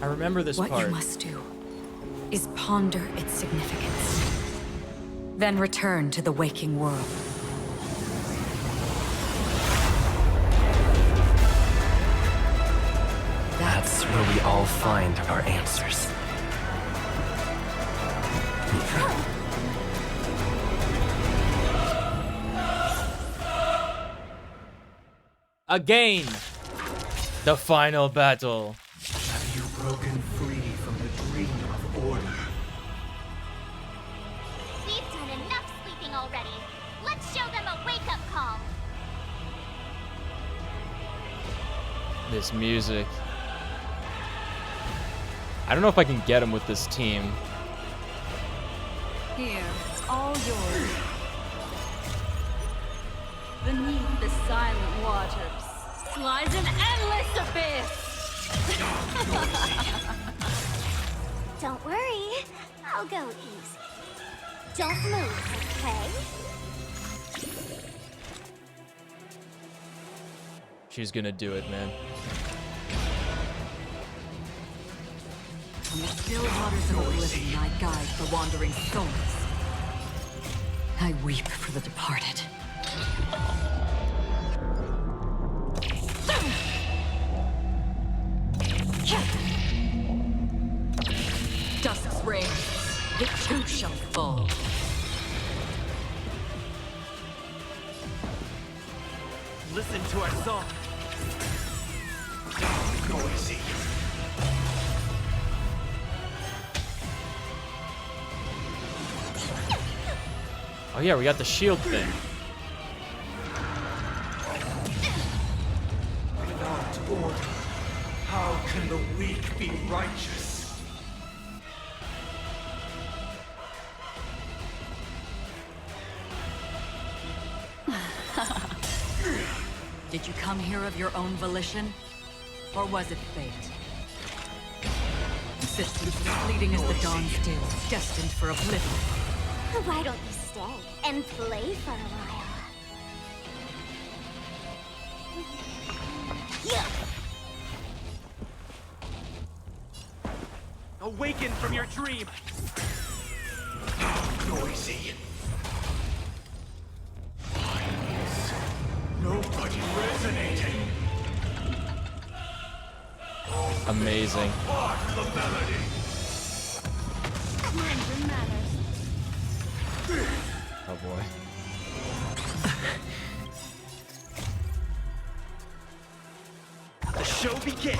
I remember this part. What you must do is ponder its significance. Then return to the waking world. That's where we all find our answers. Again! The final battle. Have you broken free from the dream of order? We've done enough sleeping already. Let's show them a wake-up call. This music. I don't know if I can get him with this team. Here, all yours. Beneath the silent waters lies an endless abyss. Don't worry, I'll go easy. Don't move, okay? She's gonna do it, man. On the still waters of oblivion, I guide the wandering souls. I weep for the departed. Dusk's reign, it too shall fall. Listen to our song. Go easy. Oh yeah, we got the shield thing. order. How can the weak be righteous? Did you come here of your own volition? Or was it fate? Existence is fleeting as the dawn's dew, destined for oblivion. Why don't you stay and play for a while? Yeah. Awaken from your dream! Noisy. Why is nobody resonating? Amazing. Part the melody. Mind manners. Oh boy. The show begins!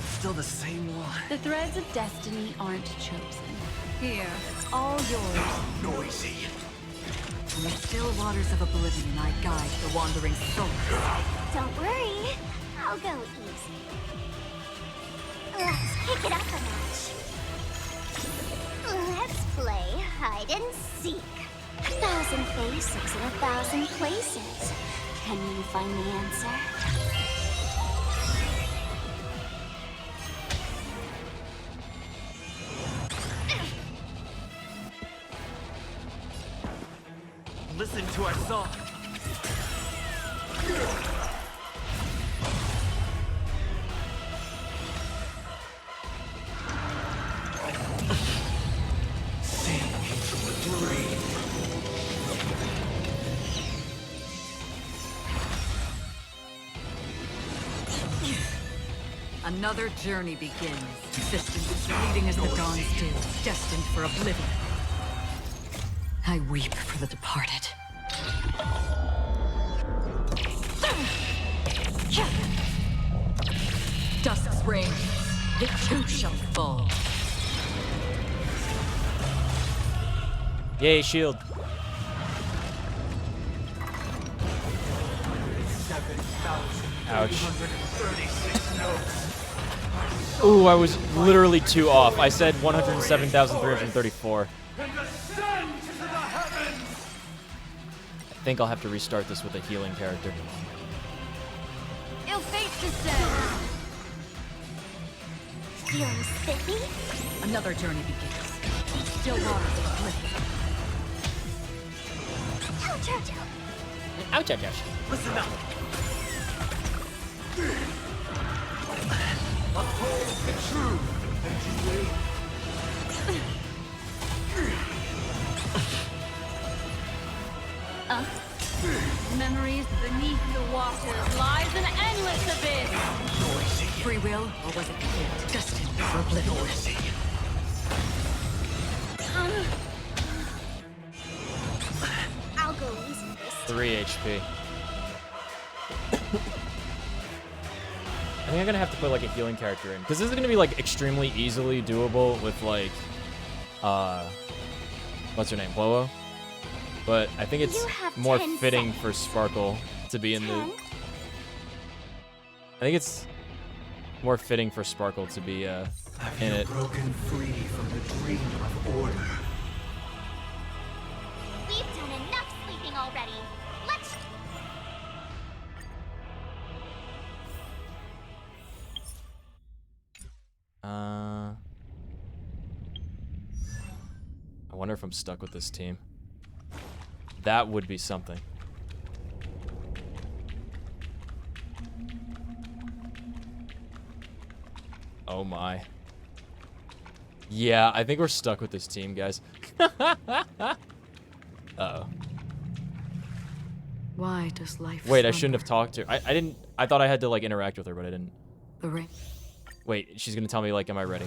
Still the same one. The threads of destiny aren't chosen. Here, it's all yours. Noisy. In the still waters of oblivion, I guide the wandering soul. Don't worry, I'll go easy. Let's kick it up a notch. Let's play hide and seek. 1,000 faces in 1,000 places. Can you find the answer? Listen to our song. Sing into a dream. Another journey begins. Existence is fleeting as the dawn's dew, destined for oblivion. I weep for the departed. Dusk's reign, it too shall fall. Yay, shield. 7,336 notes. Ooh, I was literally 2 off. I said 107,334. And ascend to the heavens. I think I'll have to restart this with a healing character. Ill fate descend. Feeling spiffy? Another journey begins. Still waters of oblivion. Ouch, ouch, ouch. Ouch, ouch, ouch. Listen up. Uphold the truth, and you wait. Memories beneath the waters lies an endless abyss. Noisy. Free will, or was it fate? Destined for oblivion. Noisy. I'll go easy this 3 HP. I think I'm gonna have to put like a healing character in, because this is gonna be like extremely easily doable with like, what's her name, Blowo? But I think it's You have more 10 fitting seconds. for Sparkle to be in the. 10. I think it's more fitting for Sparkle to be in it. Broken free from the dream of order. We've done enough sleeping already. Let's... I wonder if I'm stuck with this team. That would be something. Oh my. Yeah, I think we're stuck with this team, guys. Uh-oh. Why does life Wait, I slumber? shouldn't have talked to her. I didn't. I thought I had to like interact with her, but I didn't. The ring. Wait, she's gonna tell me like, am I ready?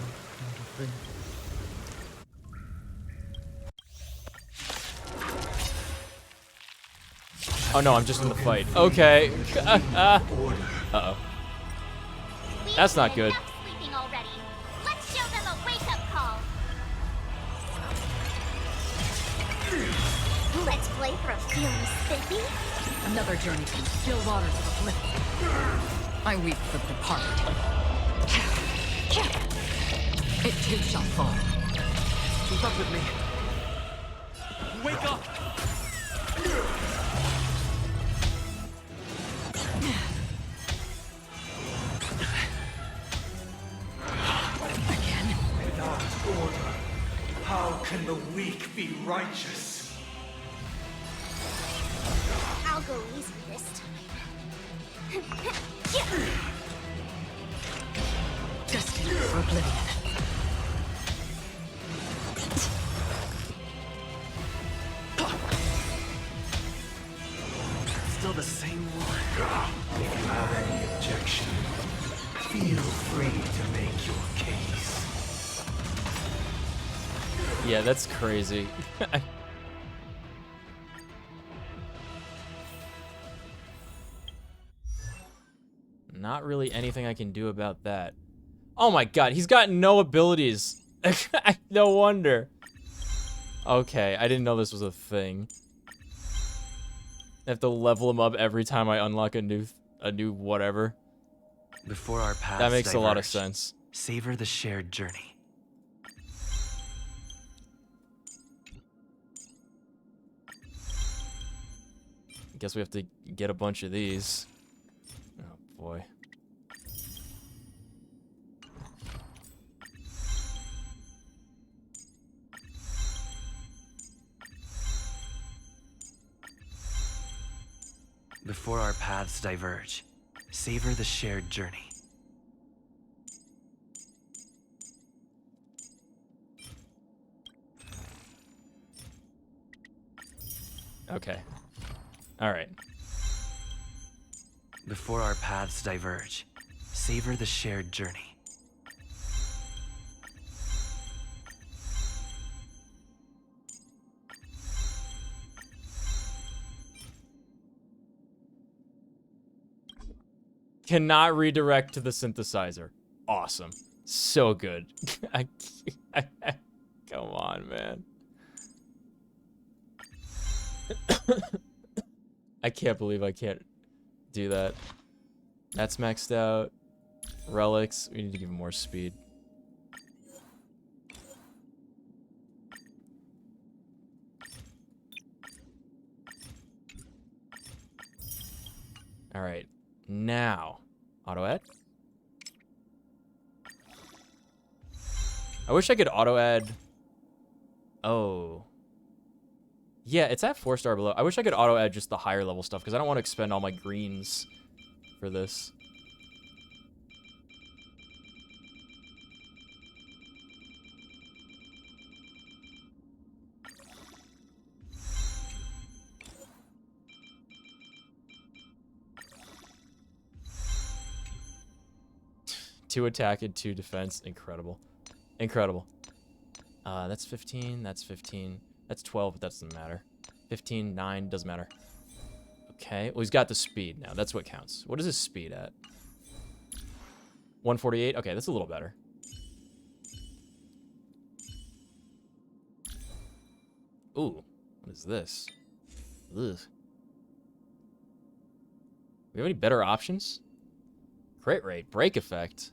Oh no, I'm just in the fight. Okay. Uh-oh. We've That's not done good. enough sleeping already. Let's show them a wake-up call. Let's play for a feeling spiffy. Another journey from still waters of oblivion. I weep for the departed. It too shall fall. Keep up with me. Wake up! Again? Without order, how can the weak be righteous? I'll go easy this time. Destined for oblivion. Still the same one. If you have any objection, feel free to make your case. Yeah, that's crazy. Not really anything I can do about that. Oh my god, he's got no abilities. No wonder. Okay, I didn't know this was a thing. I have to level him up every time I unlock a new whatever. Before our paths That makes a lot of diverge, sense. Savor the shared journey. Guess we have to get a bunch of these. Oh boy. Before our paths diverge, savor the shared journey. Okay. All right. Before our paths diverge, savor the shared journey. Cannot redirect to the synthesizer. Awesome. So good. Come on, man. I can't believe I can't do that. That's maxed out. Relics. We need to give him more speed. All right. Now, auto-add. I wish I could auto-add. Oh. Yeah, it's at 4-star below. I wish I could auto-add just the higher level stuff, because I don't want to expend all my greens for this. Two attack and 2 defense. Incredible. Incredible. That's 15. That's 15. That's 12, but that doesn't matter. 15, 9, doesn't matter. Okay. Well, he's got the speed now. That's what counts. What is his speed at? 148? Okay, that's a little better. Ooh. What is this? Ugh. We have any better options? Crit rate. Break effect.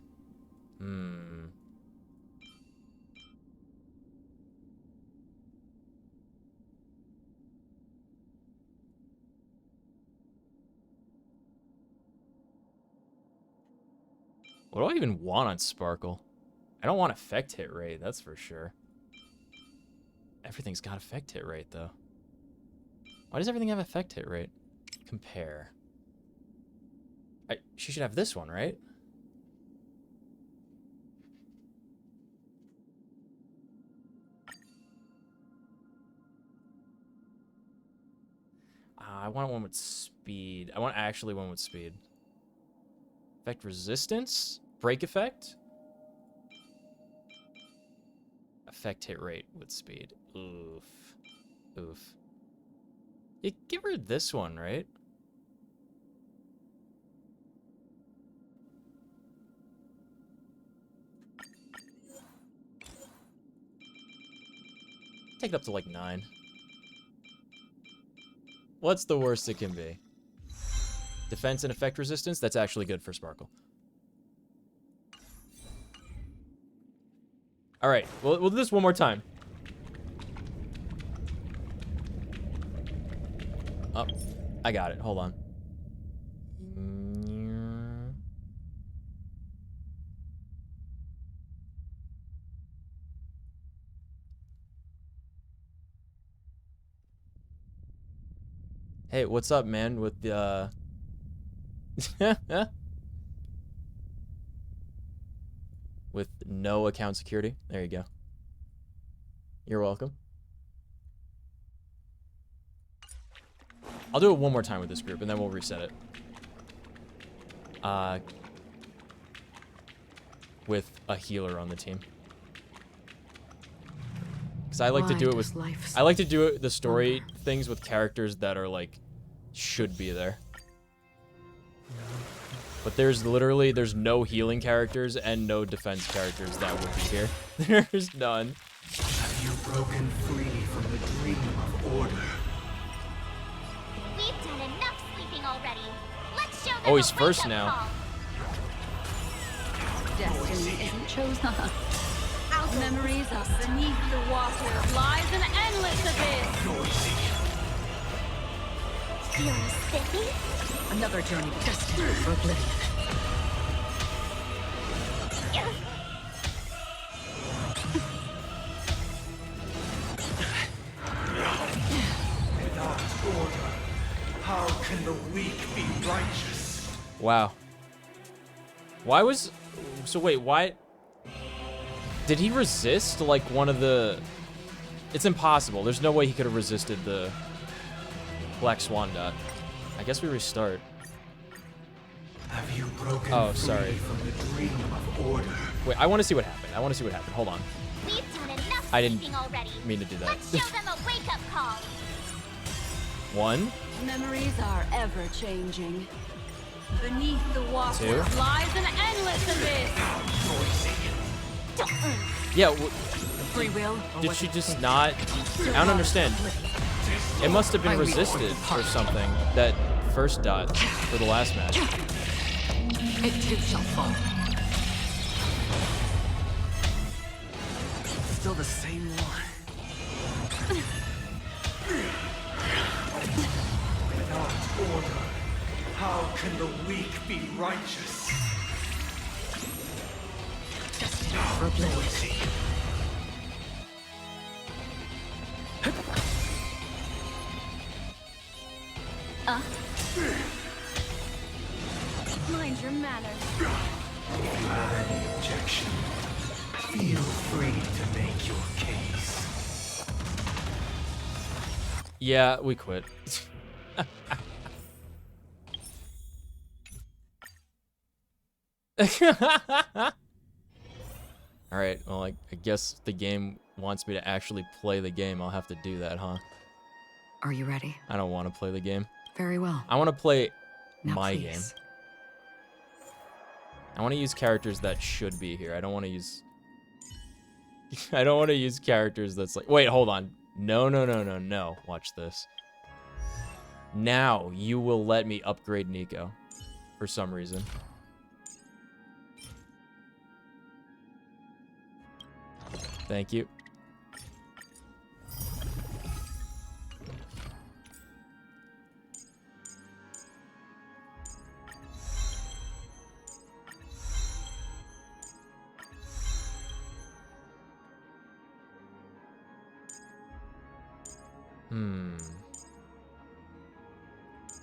What do I even want on Sparkle? I don't want effect hit rate, that's for sure. Everything's got effect hit rate, though. Why does everything have effect hit rate? Compare. She should have this one, right? I want one with speed. I want actually one with speed. Effect resistance? Break effect? Effect hit rate with speed. Oof. Oof. You give her this one, right? Take it up to like 9. What's the worst it can be? Defense and effect resistance? That's actually good for Sparkle. Alright, we'll do this one more time. Oh, I got it. Hold on. Hey, what's up, man, with the, with no account security? There you go. You're welcome. I'll do it one more time with this group, and then we'll reset it. With a healer on the team. Because I like to do it with... I like to do it, the story things with characters that are, like, should be there. But there's no healing characters and no defense characters that would be here. There's none. Have you broken free from the dream of order? We've done enough sleeping already. Let's show them Oh, he's a first wake-up now. call. Destiny isn't chosen. Memories of beneath the water lies an endless abyss. Feeling spiffy? Another journey destined for oblivion. Without order, how can the weak be righteous? Wow. Why was... So wait, why... Did he resist, like, one of the... It's impossible. There's no way he could have resisted the Black Swan dot. I guess we restart. Have you broken sorry. free from the dream of order? Wait, I want to see what happened. I want to see what happened. Hold on. We've done enough I didn't sleeping already. mean to do that. Let's show them a wake-up call. 1. Memories are ever changing. Beneath the water 2. lies an endless abyss. Yeah, Free will? did she just not... I don't understand. It must have been resisted or something, that first dot for the last match. It too shall fall. Still the same one. Without order, how can the weak be righteous? Destined for oblivion. Mind your manners. If you have any objection, feel free to make your case. Yeah, we quit. Alright, well, I guess the game wants me to actually play the game. I'll have to do that, huh? Are you ready? I don't want to play the game. Very well. I want to play Now my please. game. I want to use characters that should be here. I don't want to use... I don't want to use characters that's like... Wait, hold on. No, no, no, no, no. Watch this. Now you will let me upgrade Nico. For some reason. Thank you.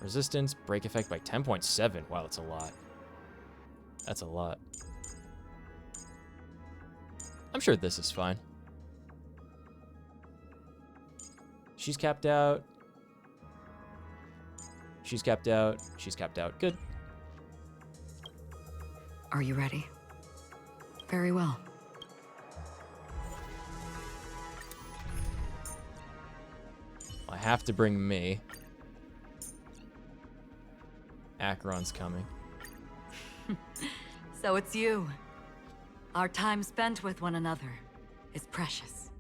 Resistance, break effect by 10.7. Wow, that's a lot. That's a lot. I'm sure this is fine. She's capped out. She's capped out. She's capped out. Good. Are you ready? Very well. I have to bring me. Acheron's coming. So it's you. Our time spent with one another is precious.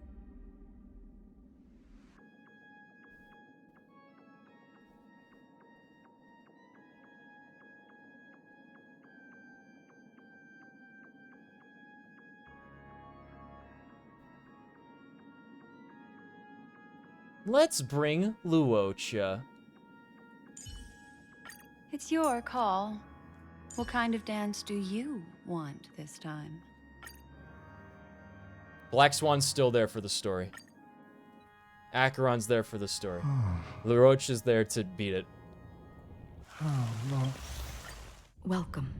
Let's bring Luocha. It's your call. What kind of dance do you want this time? Black Swan's still there for the story. Acheron's there for the story. Luocha's there to beat it. Welcome.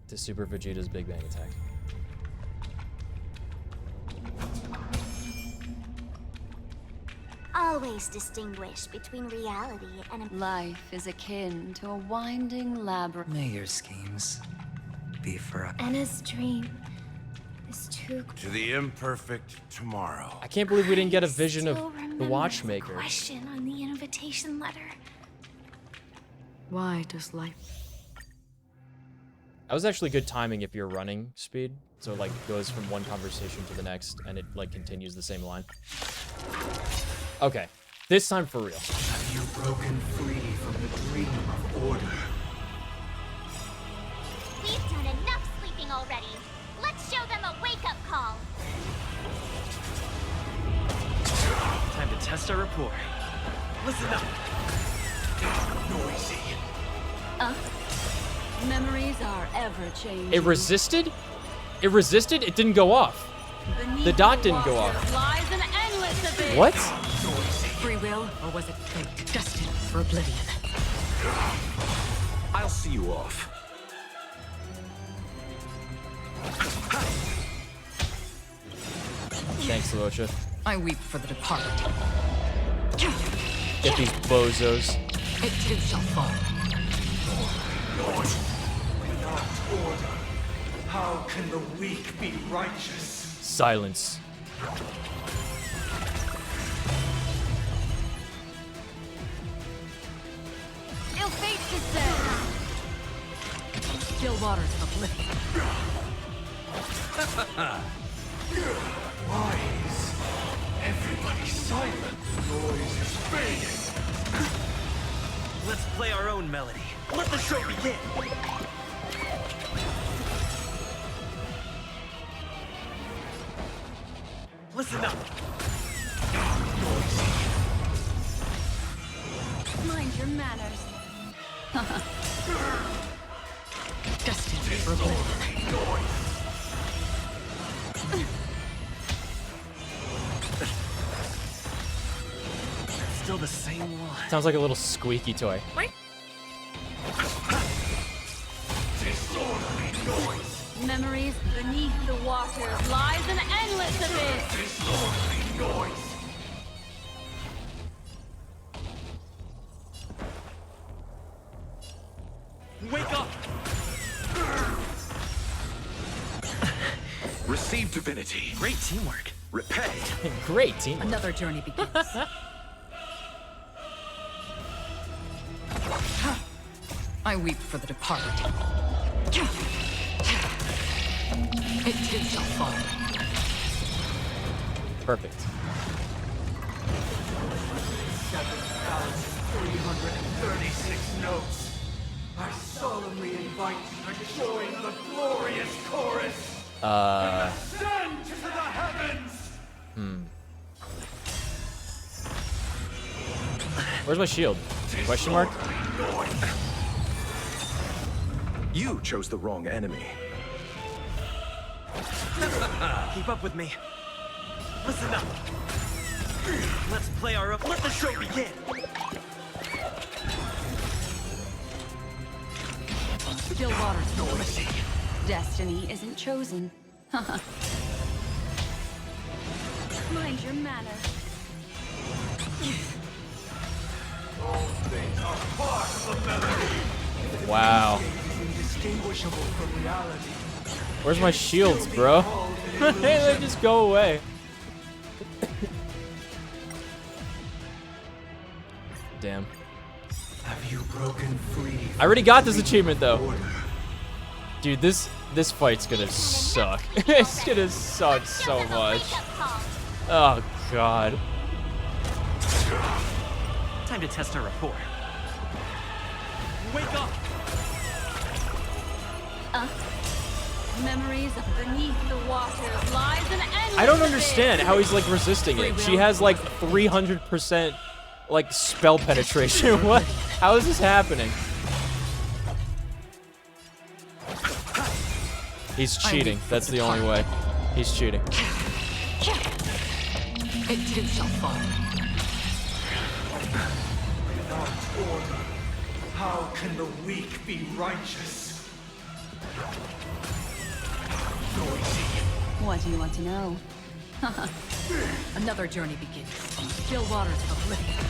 To Super Vegeta's Big Bang Attack. Always distinguish between reality and life is akin to a winding labyrinth. May your schemes be forever. Anna's dream is too. To the imperfect tomorrow. I can't believe we didn't get a vision of Still the remember Watchmaker. the question on the invitation letter. Why does life... That was actually good timing if you're running speed. So it like goes from one conversation to the next and it like continues the same line. Okay, this time for real. Have you broken free from the dream of order? We've done enough sleeping already. Let's show them a wake-up call. Time to test our rapport. Listen up. Noisy. Memories are ever changing. It resisted? It resisted? It didn't go off. The dot didn't go off. Lies an endless abyss. What? Free will, or was it fate destined for oblivion? I'll see you off. Thanks, Luocha. I weep for the departed. Get these bozos. It too shall fall. Without order, how can the weak be righteous? Silence. Ill fate descends. Still waters of oblivion. Why is everybody silent? Noise is fading. Let's play our own melody. Let the show begin. Listen up. Mind your manners. Destined for oblivion. Still the same one. Sounds like a little squeaky toy. Memories beneath the water lies an endless abyss. Wake up! Receive divinity. Great teamwork. Repay. Great team. Another journey begins. I weep for the departed. It too shall fall. Perfect. 7,336 notes. I solemnly invite you to join the glorious chorus. Ascend to the heavens. Where's my shield? Question mark? You chose the wrong enemy. Keep up with me. Listen up. Let's play our own. Let the show begin. Still waters noisy. Destiny isn't chosen. Mind your manners. All things are part of the melody. Wow. Indistinguishable from reality. Where's my shields, bro? They just go away. Damn. Have you broken free? I already got this achievement though. Dude, this fight's gonna suck. It's gonna suck so much. Oh god. Time to test our rapport. Wake up! Memories of beneath the waters lies an endless I don't understand how he's like resisting it. She has like 300% like spell penetration. What? How is this happening? He's cheating. That's the only way. He's cheating. It too shall fall. Without order, how can the weak be righteous? Noisy. What do you want to know? Another journey begins on the still waters of oblivion.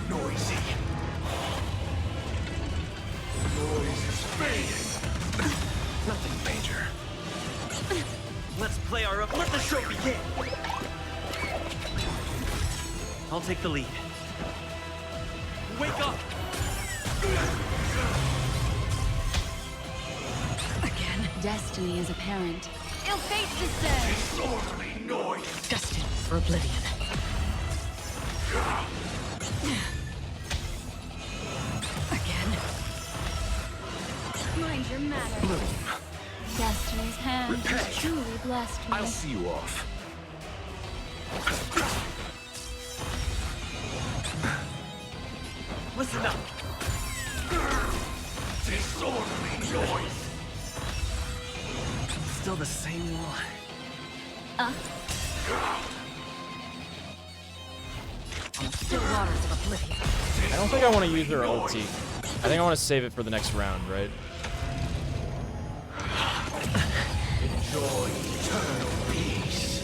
Noisy. Noise is fading. Nothing major. Let's play our... Let the show begin! I'll take the lead. Wake up! Again, destiny is apparent. Ill fate descends. Disorderly noise. Destined for oblivion. Again. Mind your manners. Destiny's hand has truly blessed me. I'll see you off. Listen up! Disorderly noise. Still the same one. On the still waters of oblivion. I don't think I want to use her ulti. I think I want to save it for the next round, right? Enjoy eternal peace.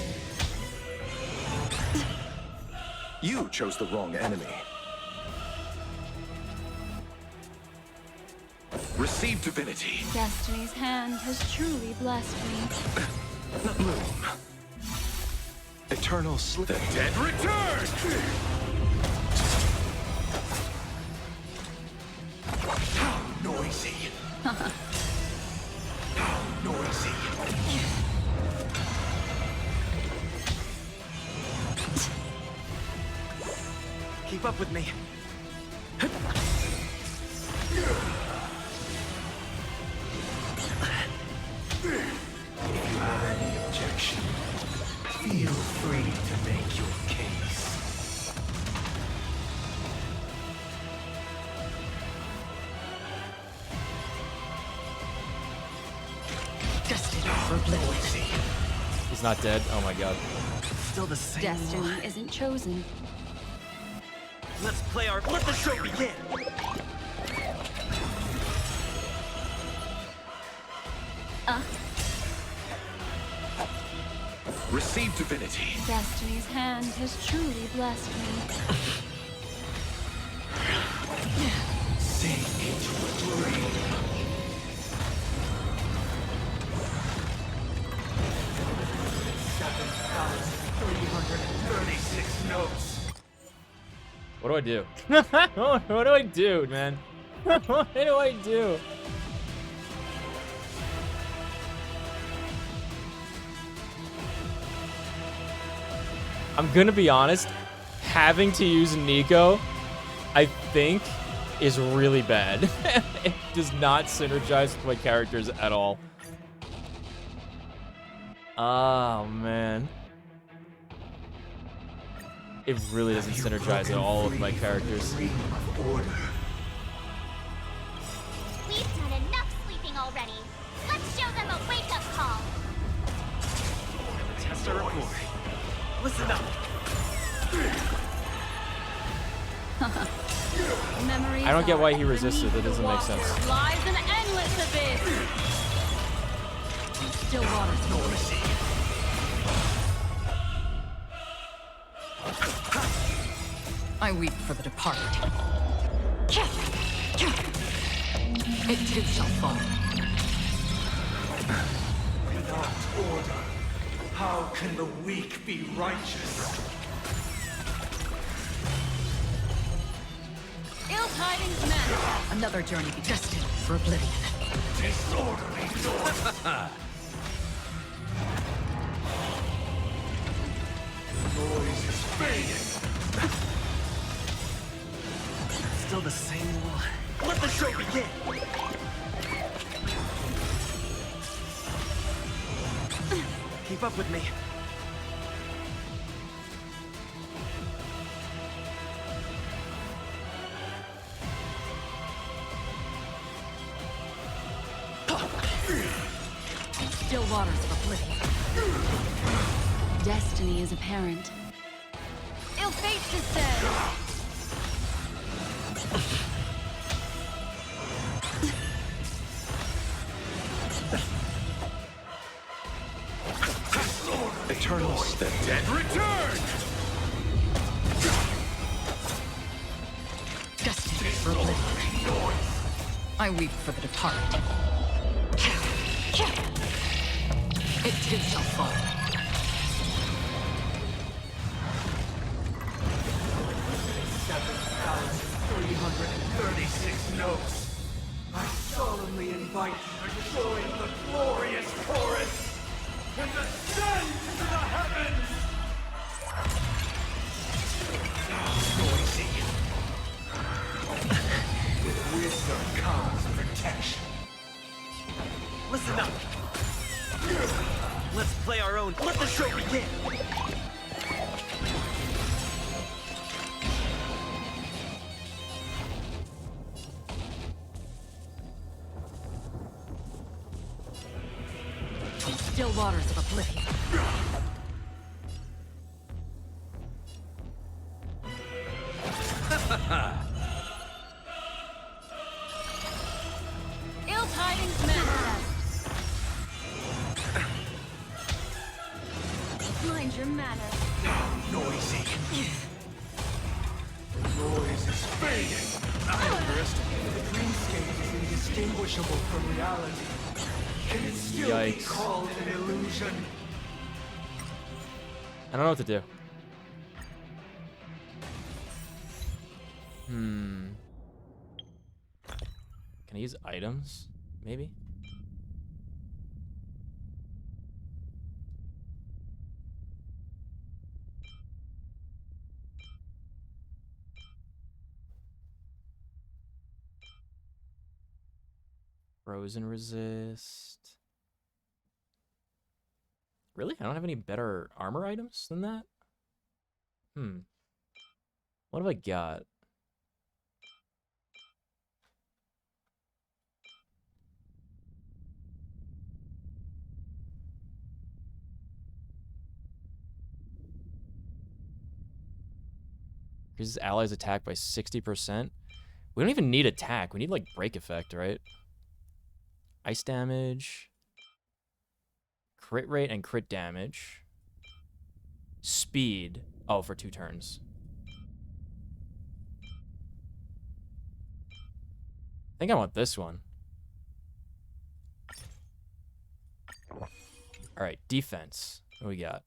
You chose the wrong enemy. Receive divinity. Destiny's hand has truly blessed me. Bloom. Eternal sleep. The dead return! How noisy. How noisy. Keep up with me. If you have any objection, feel free to make your case. Destined for oblivion. He's not dead. Oh my god. Still the same Destiny one. isn't chosen. Let's play our... Let the show begin! Receive divinity. Destiny's hand has truly blessed me. Sink into a dream. Notes. What do I do? What do I do, man? What do I do? I'm gonna be honest, having to use Nico, I think, is really bad. It does not synergize with my characters at all. Oh, man. It really doesn't synergize at all with my characters. We've done enough sleeping already. Let's show them a wake-up call. Test our report. Listen up. Memories I don't get why he are resisted. That beneath doesn't the make sense. water lies an endless abyss. Still waters noisy. I weep for the departed. It too shall fall. Without order, how can the weak be righteous? Ill tidings meant. Another journey be destined for oblivion. Disorderly noise. Noise is fading. Still the same one. Let the show begin! Keep up with me. Still waters of oblivion. Destiny is apparent. Ill fate descend! Eternals, the dead return! Destiny for oblivion. I weep for the departed. It too shall fall. 7,336 notes. I solemnly invite you to join the glorious chorus and ascend to the heavens! Noisy. With wisdom comes protection. Listen up. Let's play our own. Let the show begin. Still waters of oblivion. Ill tidings manifest. Mind your manners. Noisy. The noise is fading. I underestimated the dreamscape is indistinguishable from reality. Can it still be Yikes. called an illusion? I don't know what to do. Can I use items? Maybe? Frozen resist. Really? I don't have any better armor items than that? What have I got? Increases allies attack by 60%. We don't even need attack. We need like break effect, right? Ice damage. Crit rate and crit damage. Speed. Oh, for 2 turns. I think I want this one. Alright, defense. What do we got?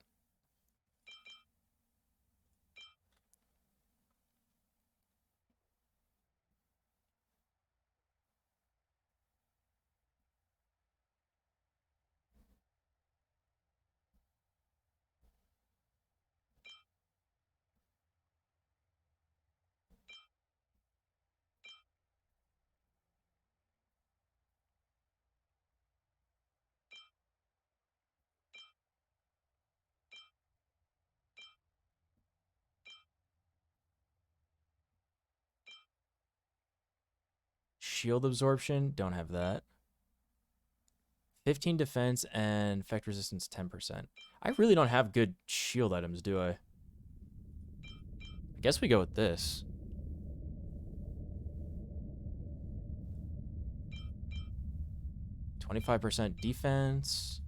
Shield absorption, don't have that. 15 defense and effect resistance 10%. I really don't have good shield items, do I? I guess we go with this. %25 defense.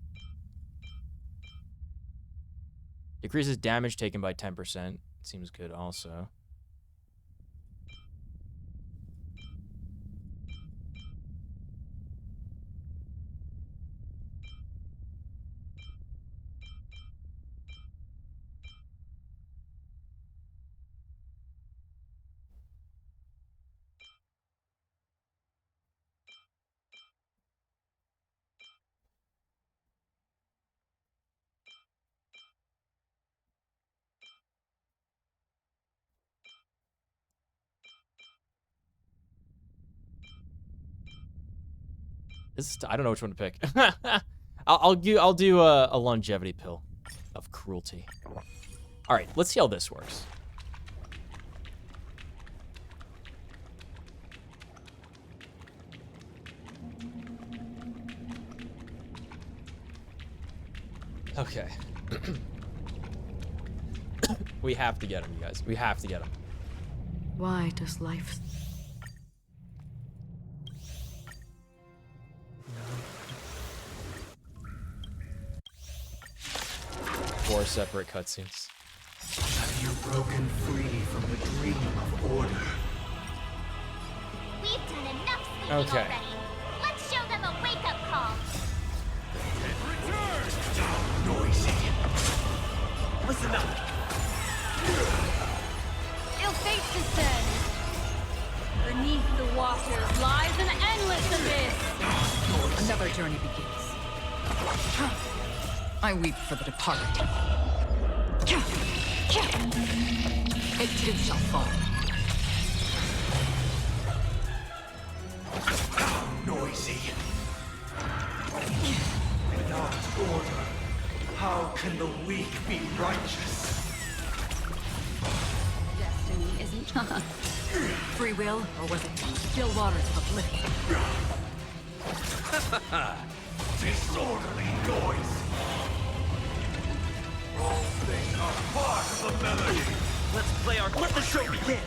Decreases damage taken by 10%. Seems good also. I don't know which one to pick. I'll do a longevity pill of cruelty. All right, let's see how this works. Okay. We have to get him, you guys. We have to get him. Why does life... 4 separate cutscenes. Have you broken free from the dream of order? We've done enough sleeping Okay. already. Let's show them a wake-up call. Noisy. Listen up. Ill fate descends. Beneath the waters lies an endless abyss. Another journey begins. I weep for the departed. It too shall fall. Noisy. Without order, how can the weak be righteous? Destiny isn't Free will, or was it still waters of oblivion? Disorderly noise. All things are part of the melody. Let's play our... Let the show begin!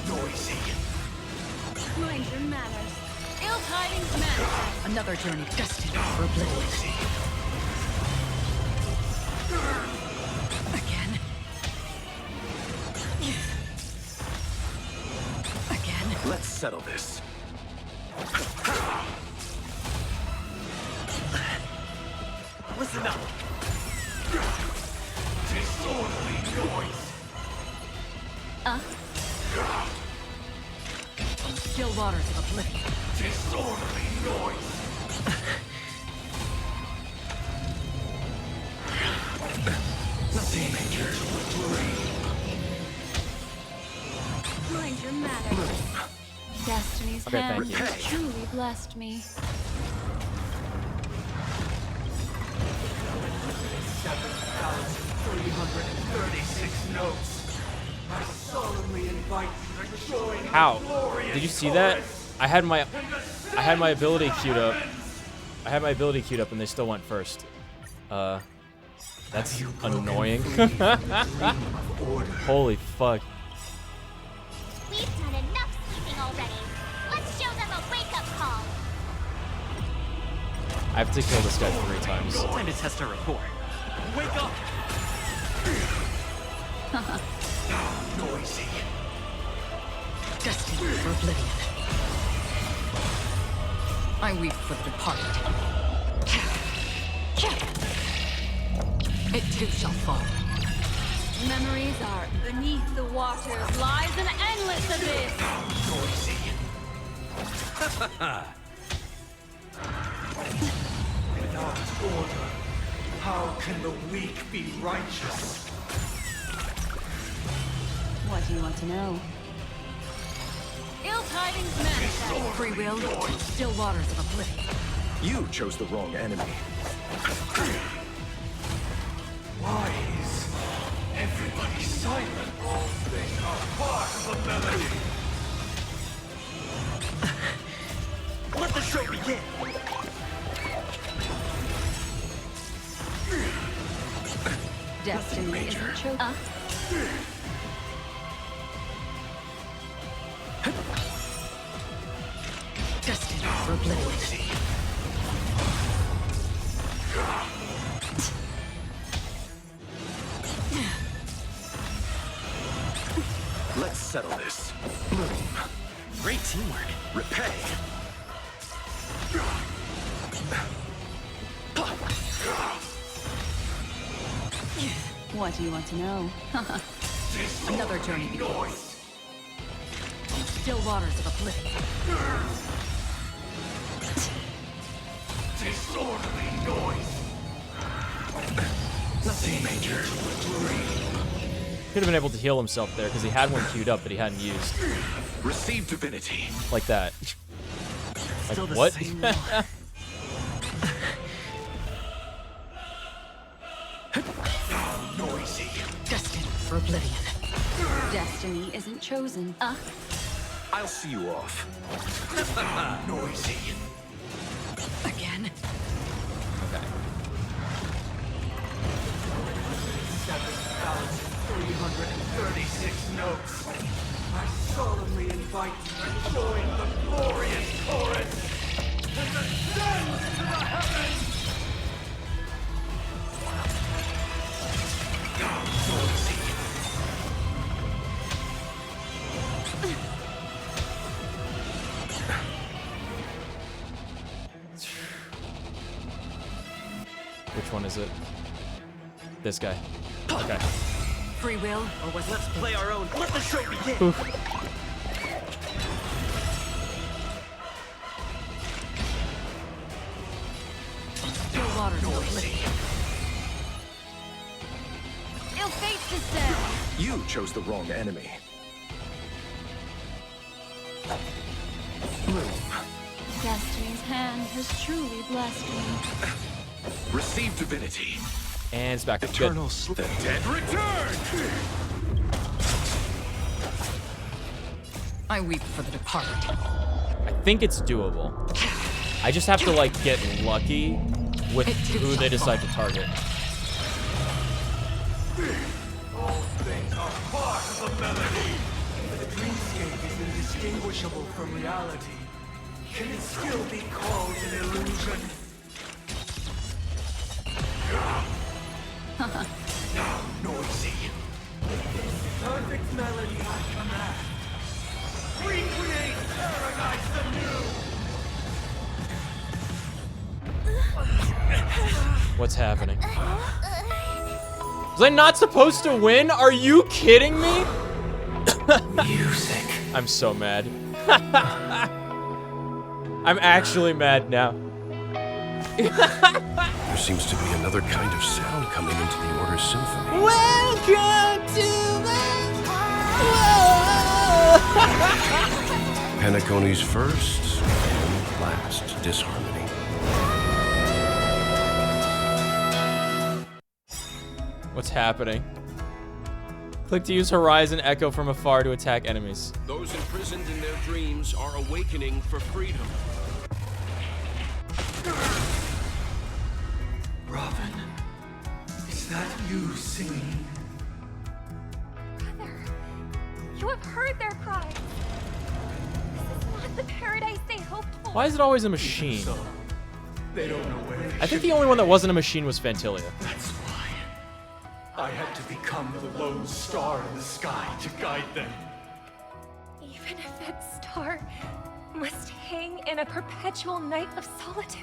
Noisy. Mind your manners. Ill tidings manifest. Another journey destined for oblivion. Again. Let's settle this. Listen up. Disorderly noise. Still waters of oblivion. Disorderly noise. Nothing major. Mind your manners. Destiny's Okay, hand thank you. has truly blessed me. 7,336 notes. I solemnly invite you to join in How? the glorious Did you see that? I had my ability queued up. I had my ability queued up and they still went first. That's annoying. Holy fuck. We've done enough sleeping already. Let's show them a wake-up call. I have to kill this guy 3 times. Time to test our rapport. Wake up! Noisy. Destined for oblivion. I weep for the departed. It too shall fall. Memories are beneath the waters lies an endless abyss. Noisy. Without order, how can the weak be righteous? What do you want to know? Ill tidings manifest. Free will, still waters of oblivion. You chose the wrong enemy. Why is everybody silent? All things are part of the melody. Let the show begin! Destiny isn't chosen. Destined for oblivion. Let's settle this. Great teamwork. Repay. What do you want to know? Another journey begins. Still waters of oblivion. Disorderly noise. Nothing major. Could have been able to heal himself there because he had one queued up, but he hadn't used. Receive divinity. Like that. Still Like the what? same Noisy. Destined for oblivion. Destiny isn't chosen. I'll see you off. Noisy. Again. Okay. 7,336 notes. I solemnly invite you to join the glorious chorus and ascend to the heavens! Noisy. Which one is it? This guy. Okay. Free will, or was Let's play our own. Let the show begin. Oof. still water noisy. Ill fate descend. You chose the wrong enemy. Destiny's hand has truly blessed me. Receive divinity. And it's back. Eternal Good. sleep. The dead return! I weep for the departed. I think it's doable. I just have to like get lucky with who they decide to target. All things are part of the melody. The dreamscape is indistinguishable from reality. Can it still be called an illusion? Now noisy. Perfect melody I command. Recreate paradise anew! What's happening? Was I not supposed to win? Are you kidding me? Music. I'm so mad. I'm actually mad now. There seems to be another kind of sound coming into the Order's symphony. Welcome to Penacony's first and last disharmony. What's happening? Click to use Horizon Echo from afar to attack enemies. Those imprisoned in their dreams are awakening for freedom. Robin, is that you singing? Brother, you have heard their cries. This is not the paradise they hoped for. Why is it always a machine? So, they don't know where they I think should the only one that wasn't a machine was Fantilia. That's why I had to become the lone star in the sky to guide them. Even if that star must hang in a perpetual night of solitude.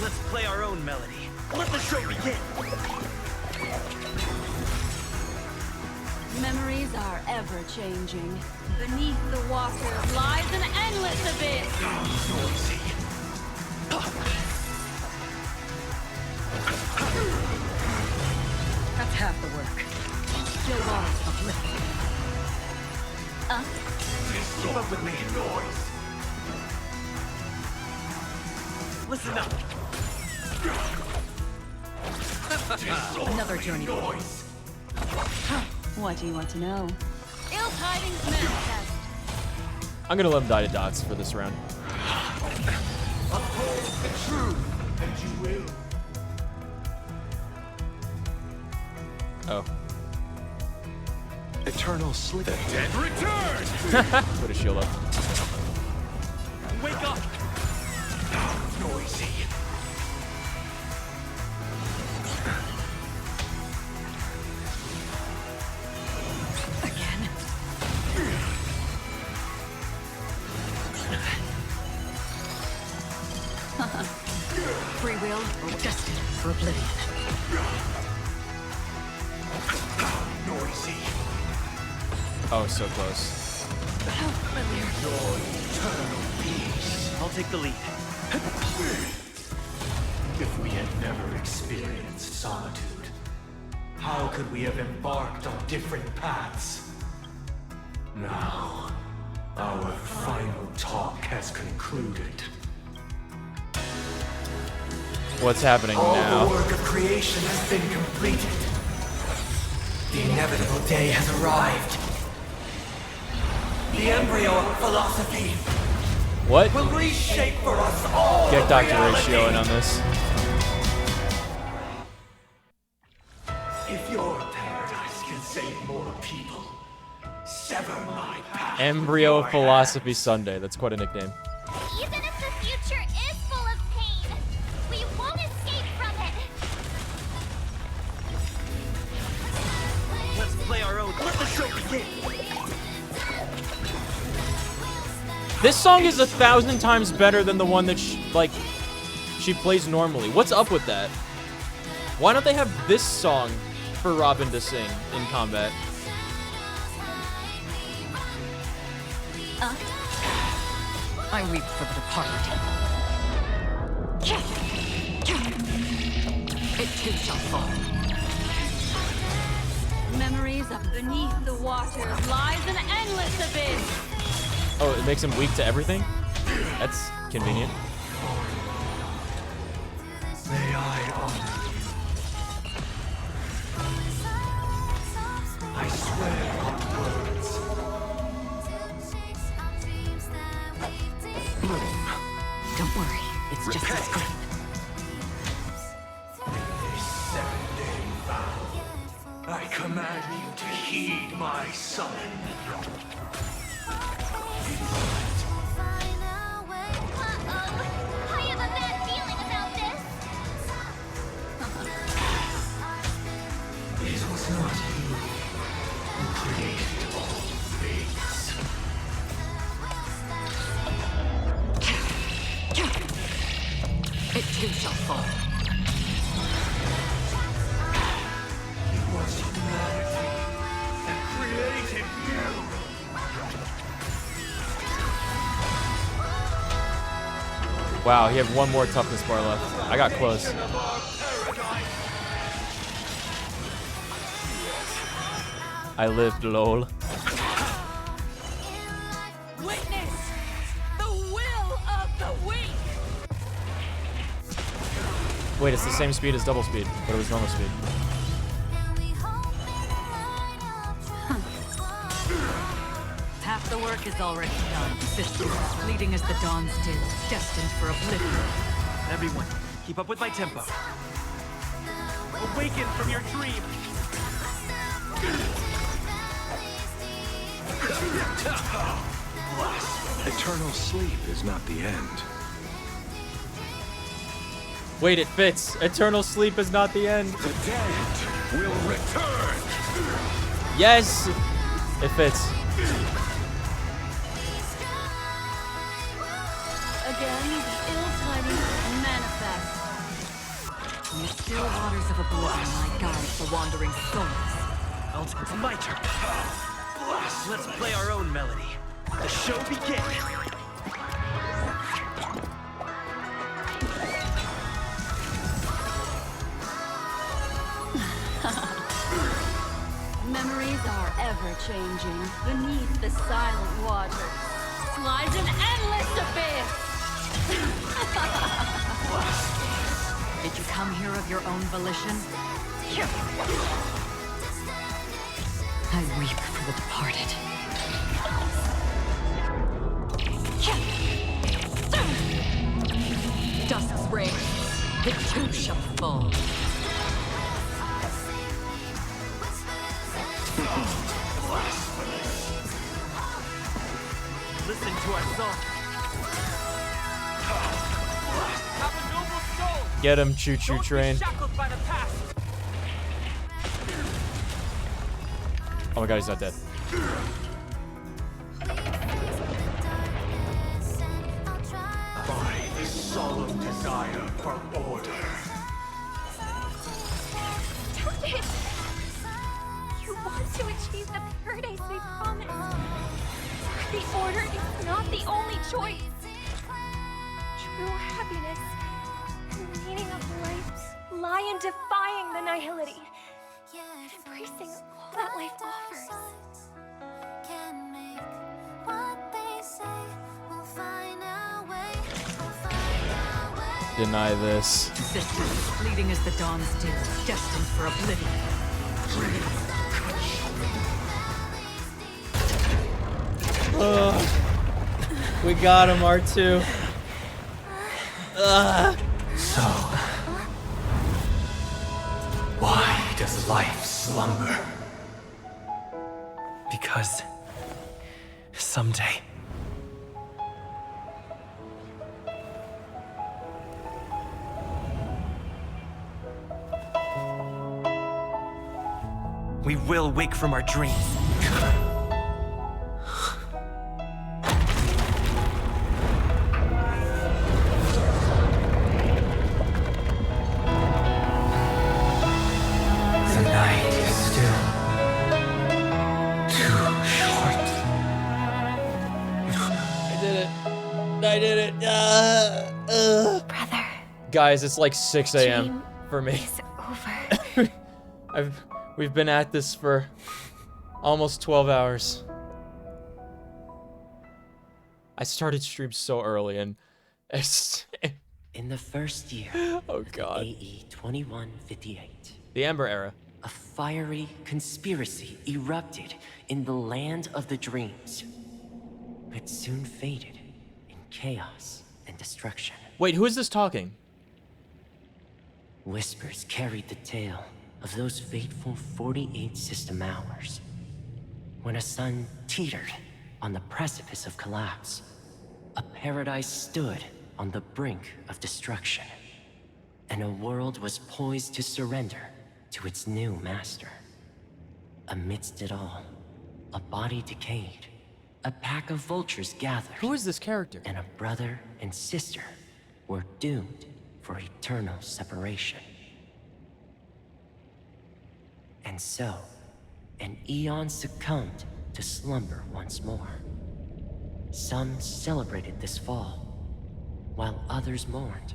Let's play our own melody. Let the show begin. Memories are ever changing. Beneath the water lies an endless abyss. Noisy. That's half the work. Still water's uplifting. Keep up with me. Noise. Listen up. Another journey. Noise. What do you want to know? Ill tidings manifest. I'm gonna let him die to dots for this round. Uphold the truth, and you will. Oh. Eternal sleep. The dead return! Put a shield up. Wake up. Noisy. Again. Free will, or destined for oblivion. Noisy. Oh, so close. How familiar. Your eternal peace. I'll take the lead. If we had never experienced solitude, how could we have embarked on different paths? Now, our final talk has concluded. What's happening All now? the work of creation has been completed. The inevitable day has arrived. The embryo of philosophy What? will reshape for us all. Get Dr. reality. Ratio in on this. If your paradise can save more people, sever my path. Embryo Philosophy Sunday. That's quite a nickname. Even if the future is full of pain, we won't escape from it. Let's play our own. Let the show begin. This song is 1,000 times better than the one that she plays normally. What's up with that? Why don't they have this song for Robin to sing in combat? I weep for the departed. It too shall fall. Memories of beneath the waters lies an endless abyss. Oh, it makes him weak to everything? That's convenient. May I honor you. I swear on words. Bloom. Don't worry, it's just a scream. This 7-day vow, I command you to heed my summon. I have a bad feeling about this. It was not you who created all things. It too shall fall. It was humanity that created you. Wow, he had one more toughness bar left. I got close. I lived, lol. Witness the will of the weak. Wait, it's the same speed as double speed, but it was normal speed. Half the work is already done. Sisters, fleeting as the dawns do, destined for oblivion. Everyone, keep up with my tempo. Awaken from your dream. Eternal sleep is not the end. Wait, it fits. Eternal sleep is not the end. The dead will return. Yes! It fits. Again, the ill tidings manifest. In the still waters of oblivion, I guide the wandering souls. It's my turn. Let's play our own melody. The show begins. Memories are ever changing. Beneath the silent waters lies an endless abyss. Did you come here of your own volition? I weep for the departed. Dusk's reign, it too shall fall. Listen to our song. Have a noble soul. Get him, choo-choo train. Shackled by the past. Oh my god, he's not dead. By this solemn desire for order. Stop it! You want to achieve the paradise we promised. The order is not the only choice. True happiness The meaning of life lie in defying the nihility, embracing all that life offers. Deny this. Sisters, bleeding as the dawn's dew, destined for oblivion. We got him, R2. So, why does life slumber? Because someday we will wake from our dreams. The night is still too short. I did it. Brother. Guys, it's like 6 a.m. Dream for me. is over. We've been at this for almost 12 hours. I started stream so early and it's in the first year oh god. AE 2158. The Amber Era. A fiery conspiracy erupted in the land of the dreams. It soon faded in chaos and destruction. Wait, who is this talking? Whispers carried the tale of those fateful 48 system hours, when a sun teetered on the precipice of collapse. A paradise stood on the brink of destruction, and a world was poised to surrender to its new master. Amidst it all, a body decayed, a pack of vultures gathered. Who is this character? And a brother and sister were doomed for eternal separation. And so, an eon succumbed to slumber once more. Some celebrated this fall, while others mourned.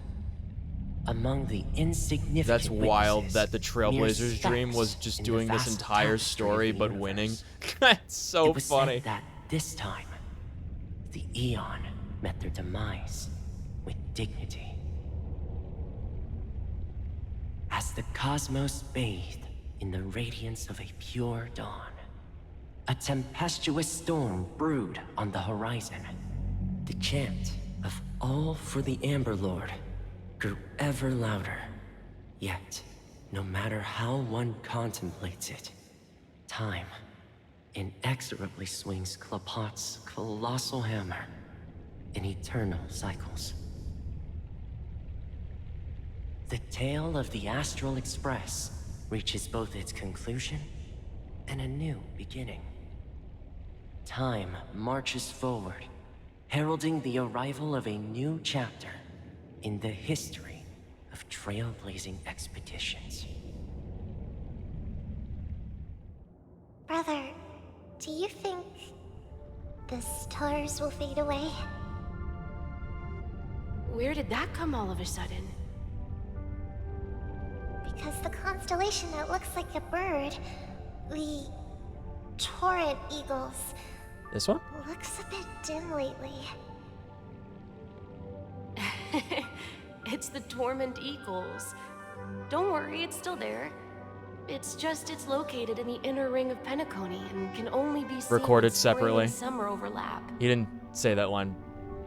Among the insignificant That's wild witnesses, that the Trailblazers' mere dream was specks just in the doing this vast entire tapestry story of the but universe. winning. That's so It was funny. said that this time, the Eon met their demise with dignity. As the cosmos bathed in the radiance of a pure dawn, a tempestuous storm brewed on the horizon. The chant of all for the Amber Lord grew ever louder. Yet, no matter how one contemplates it, time inexorably swings Klapot's colossal hammer in eternal cycles. The tale of the Astral Express reaches both its conclusion and a new beginning. Time marches forward, heralding the arrival of a new chapter in the history of trailblazing expeditions. Brother, do you think the stars will fade away? Where did that come all of a sudden? Because the constellation that looks like a bird, the Torrent Eagles, This one? looks a bit dim lately. It's the Torment Eagles. Don't worry, it's still there. It's just it's located in the inner ring of Penacony and can only be seen Recorded when spring separately. and summer overlap. He didn't say that line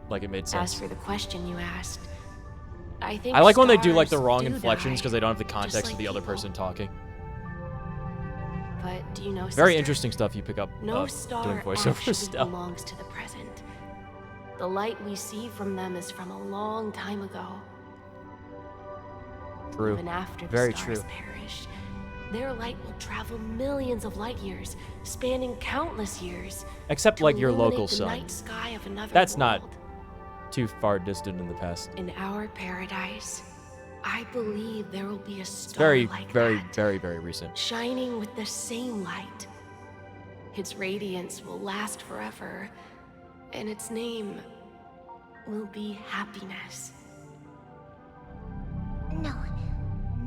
like it made As sense. for the question you asked, I think I like when they do like the stars wrong do inflections die, because they don't have the just context like of the other people. person talking. But do you know, Very sister? interesting stuff you pick up No doing star voiceover actually stuff. belongs to the present. The light we see from them is from a long time ago. True. Even after the Very stars true. perish, their light will travel millions of light years, spanning countless years. Except to like your illuminate local the sun. night sky of another That's world. not too far distant in the past. In our paradise, I believe there will be a It's star very, like very, that, very, very recent. shining with the same light. Its radiance will last forever, and its name will be happiness.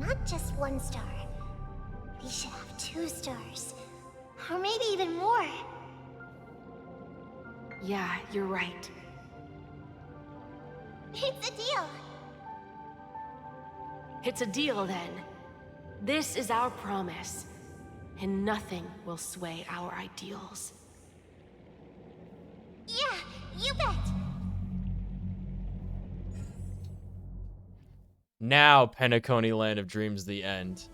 Not just 1 star. We should have 2 stars. Or maybe even more. Yeah, you're right. It's a deal. It's a deal then. This is our promise, and nothing will sway our ideals. Yeah, you bet. Now, Penacony Land of Dreams, the end.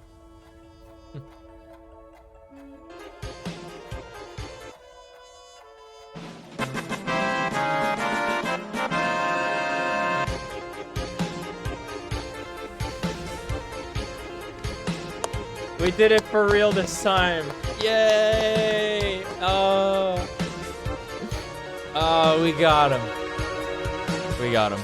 We did it for real this time. Yay! Oh, we got him. We got him.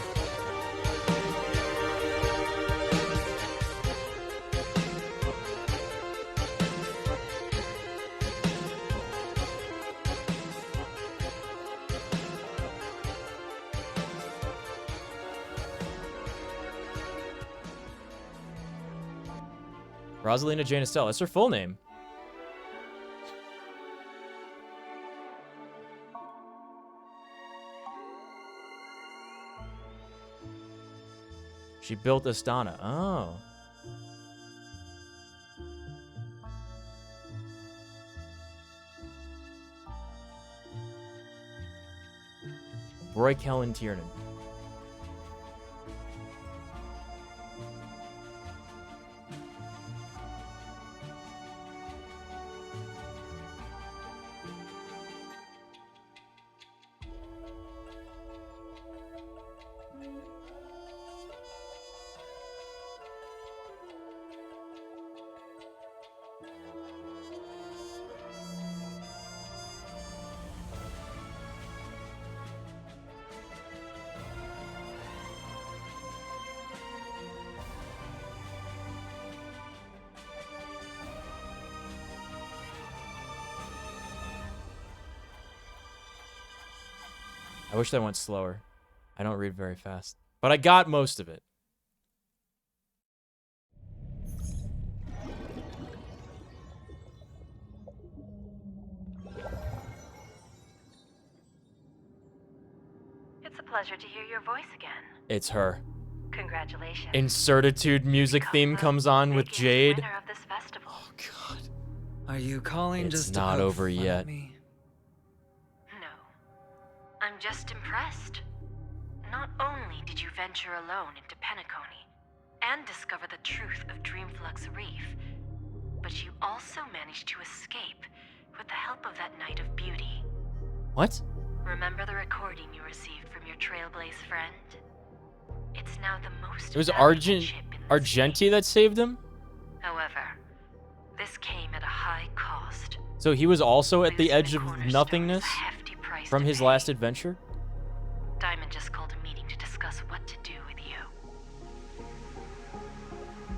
Rosalina Jane Estelle. That's her full name. She built Astana. Oh. Roy Kellen Tiernan. I wish that went slower. I don't read very fast. But I got most of it. It's a pleasure to hear your voice again. It's her. Congratulations. Incertitude music theme comes on with Jade. Winner of this festival. Oh god. Are you calling It's just not to poke over fun yet. at me? No. I'm just impressed. Not only did you venture alone into Penacony and discover the truth of Dreamflux Reef, but you also managed to escape with the help of that Knight of Beauty. What? Remember the recording you received from your Trailblaze friend? It's now the most It was valuable chip in the Argenti that saved him? However, this came at a high cost. So he was also at the edge of Cornerstone nothingness is a hefty price from to his pay. last adventure? Diamond just called a meeting to discuss what to do with you.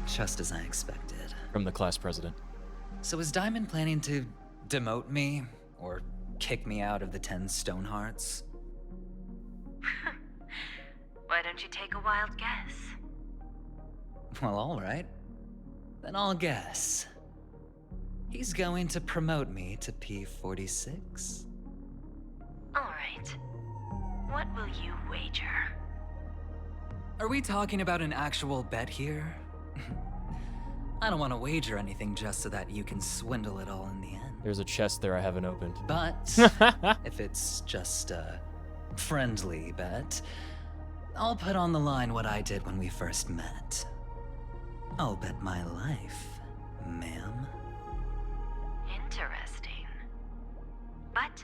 Just as I expected. From the class president. So is Diamond planning to demote me or kick me out of the 10 Stonehearts? Why don't you take a wild guess? Well, all right. Then I'll guess. He's going to promote me to P46. All right. What will you wager? Are we talking about an actual bet here? I don't want to wager anything just so that you can swindle it all in the end. There's a chest there I haven't opened. But if it's just a friendly bet, I'll put on the line what I did when we first met. I'll bet my life, ma'am. Interesting. But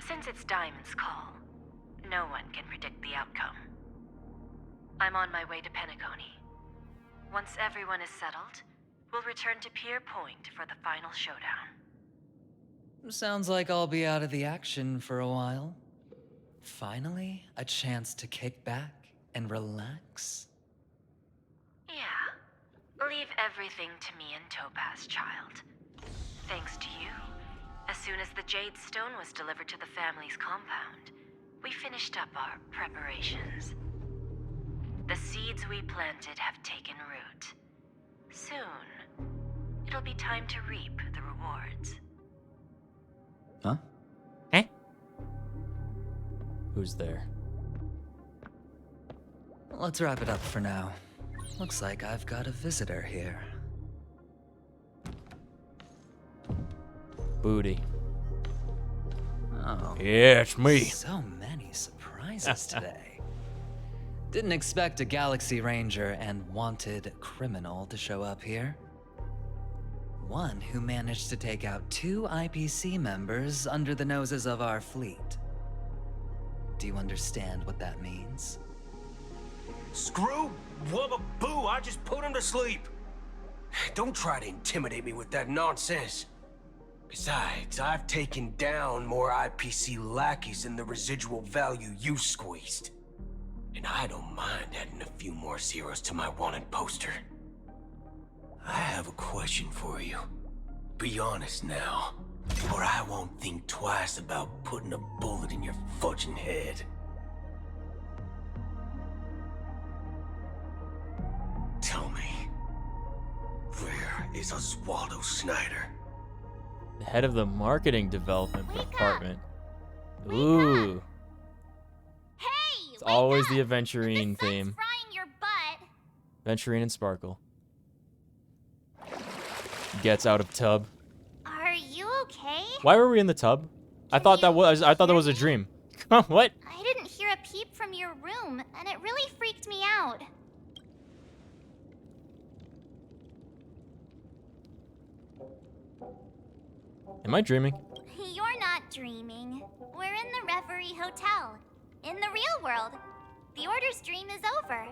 since it's Diamond's call, no one can predict the outcome. I'm on my way to Penacony. Once everyone is settled, we'll return to Pier Point for the final showdown. Sounds like I'll be out of the action for a while. Finally, a chance to kick back and relax. Yeah. Leave everything to me and Topaz, child. Thanks to you, as soon as the Jade Stone was delivered to the family's compound, we finished up our preparations. The seeds we planted have taken root. Soon, it'll be time to reap the rewards. Huh? Eh? Who's there? Let's wrap it up for now. Looks like I've got a visitor here. Booty. Oh. Yeah, it's me. So many surprises today. Didn't expect a Galaxy Ranger and wanted criminal to show up here. One who managed to take out 2 IPC members under the noses of our fleet. Do you understand what that means? Screw Wubba Boo, I just put him to sleep. Don't try to intimidate me with that nonsense. Besides, I've taken down more IPC lackeys than the residual value you squeezed. And I don't mind adding a few more zeros to my wanted poster. I have a question for you. Be honest now, or I won't think twice about putting a bullet in your fudging head. Tell me, where is Oswaldo Snyder? The head of the marketing development department. Ooh. Hey! It's always the Aventurine theme. Frying your butt. Aventurine and Sparkle. Gets out of tub. Are you okay? Why were we in the tub? I thought that was a dream. What? I didn't hear a peep from your room, and it really freaked me out. Am I dreaming? You're not dreaming. We're in the Reverie Hotel. In the real world. The Order's dream is over.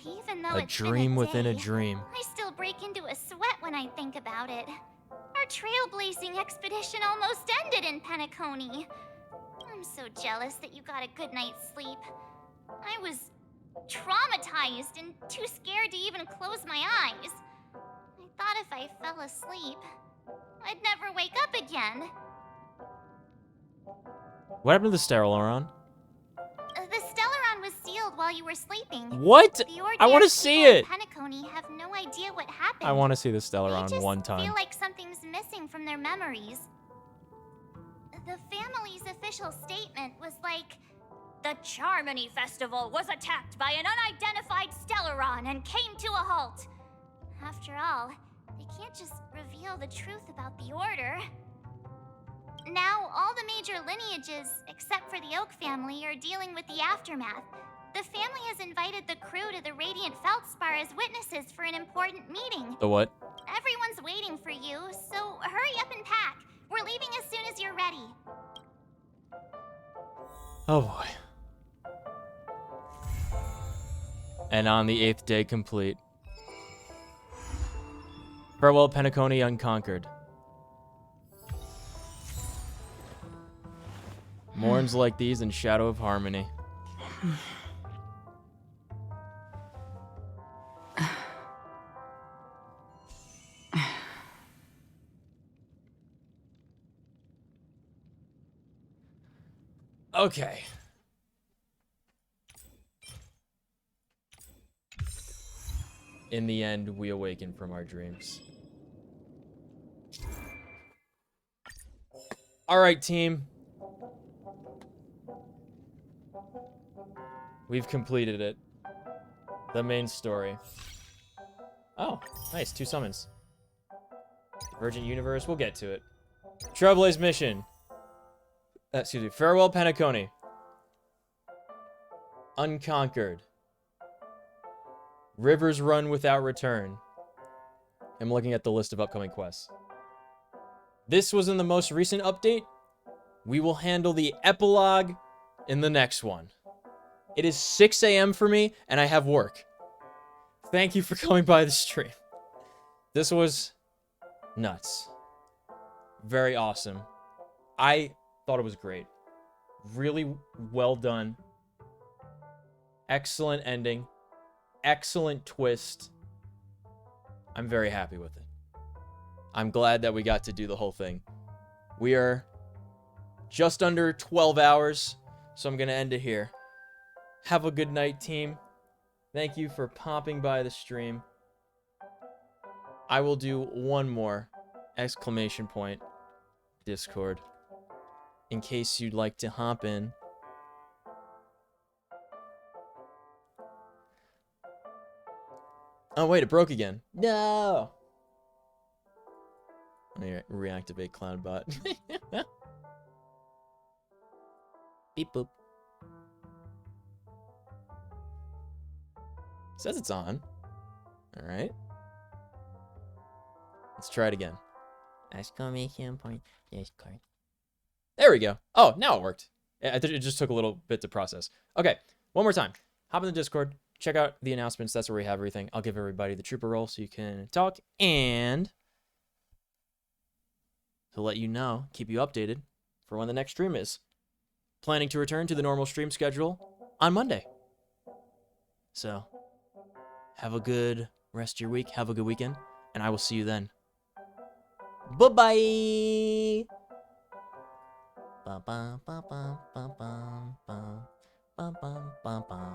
Even though A it's been dream a within a day, dream. I still break into a sweat when I think about it. Our trailblazing expedition almost ended in Penacony. I'm so jealous that you got a good night's sleep. I was traumatized and too scared to even close my eyes. I thought if I fell asleep, I'd never wake up again. What happened to the Stellaron? The Stellaron was sealed while you were sleeping. What? The I want to Ordinary see people in it. Penacony have no idea what happened. I want to see the They Stellaron just one time. feel like something's missing from their memories. The family's official statement was like, the Charmony Festival was attacked by an unidentified Stellaron and came to a halt. After all, they can't just reveal the truth about the Order. Now, all the major lineages, except for the Oak family, are dealing with the aftermath. The family has invited the crew to the Radiant Feldspar as witnesses for an important meeting. The what? Everyone's waiting for you, so hurry up and pack. We're leaving as soon as you're ready. Oh boy. And on the 8th day complete. Farewell, Penacony Unconquered. Morns like these in Shadow of Harmony. Okay. In the end, we awaken from our dreams. All right, team. We've completed it. The main story. Oh, nice. 2 summons. Virgin Universe. We'll get to it. Trailblaze mission. Excuse me. Farewell, Penacony. Unconquered. Rivers Run Without Return. I'm looking at the list of upcoming quests. This was in the most recent update. We will handle the epilogue in the next one. It is 6 a.m. for me, and I have work. Thank you for coming by the stream. This was nuts. Very awesome. I thought it was great. Really well done. Excellent ending. Excellent twist. I'm very happy with it. I'm glad that we got to do the whole thing. We are just under 12 hours, so I'm going to end it here. Have a good night, team. Thank you for popping by the stream. I will do one more exclamation point Discord in case you'd like to hop in. Oh wait, it broke again. No. Let me reactivate CloudBot. Beep boop. Says it's on. All right. Let's try it again. Exclamation point Discord. There we go. Oh, now it worked. It just took a little bit to process. Okay, one more time. Hop in the Discord. Check out the announcements. That's where we have everything. I'll give everybody the trooper roll so you can talk. And he'll let you know, keep you updated for when the next stream is. Planning to return to the normal stream schedule on Monday. So, have a good rest of your week. Have a good weekend. And I will see you then. Bye-bye! Ba ba ba ba ba ba ba ba ba ba ba.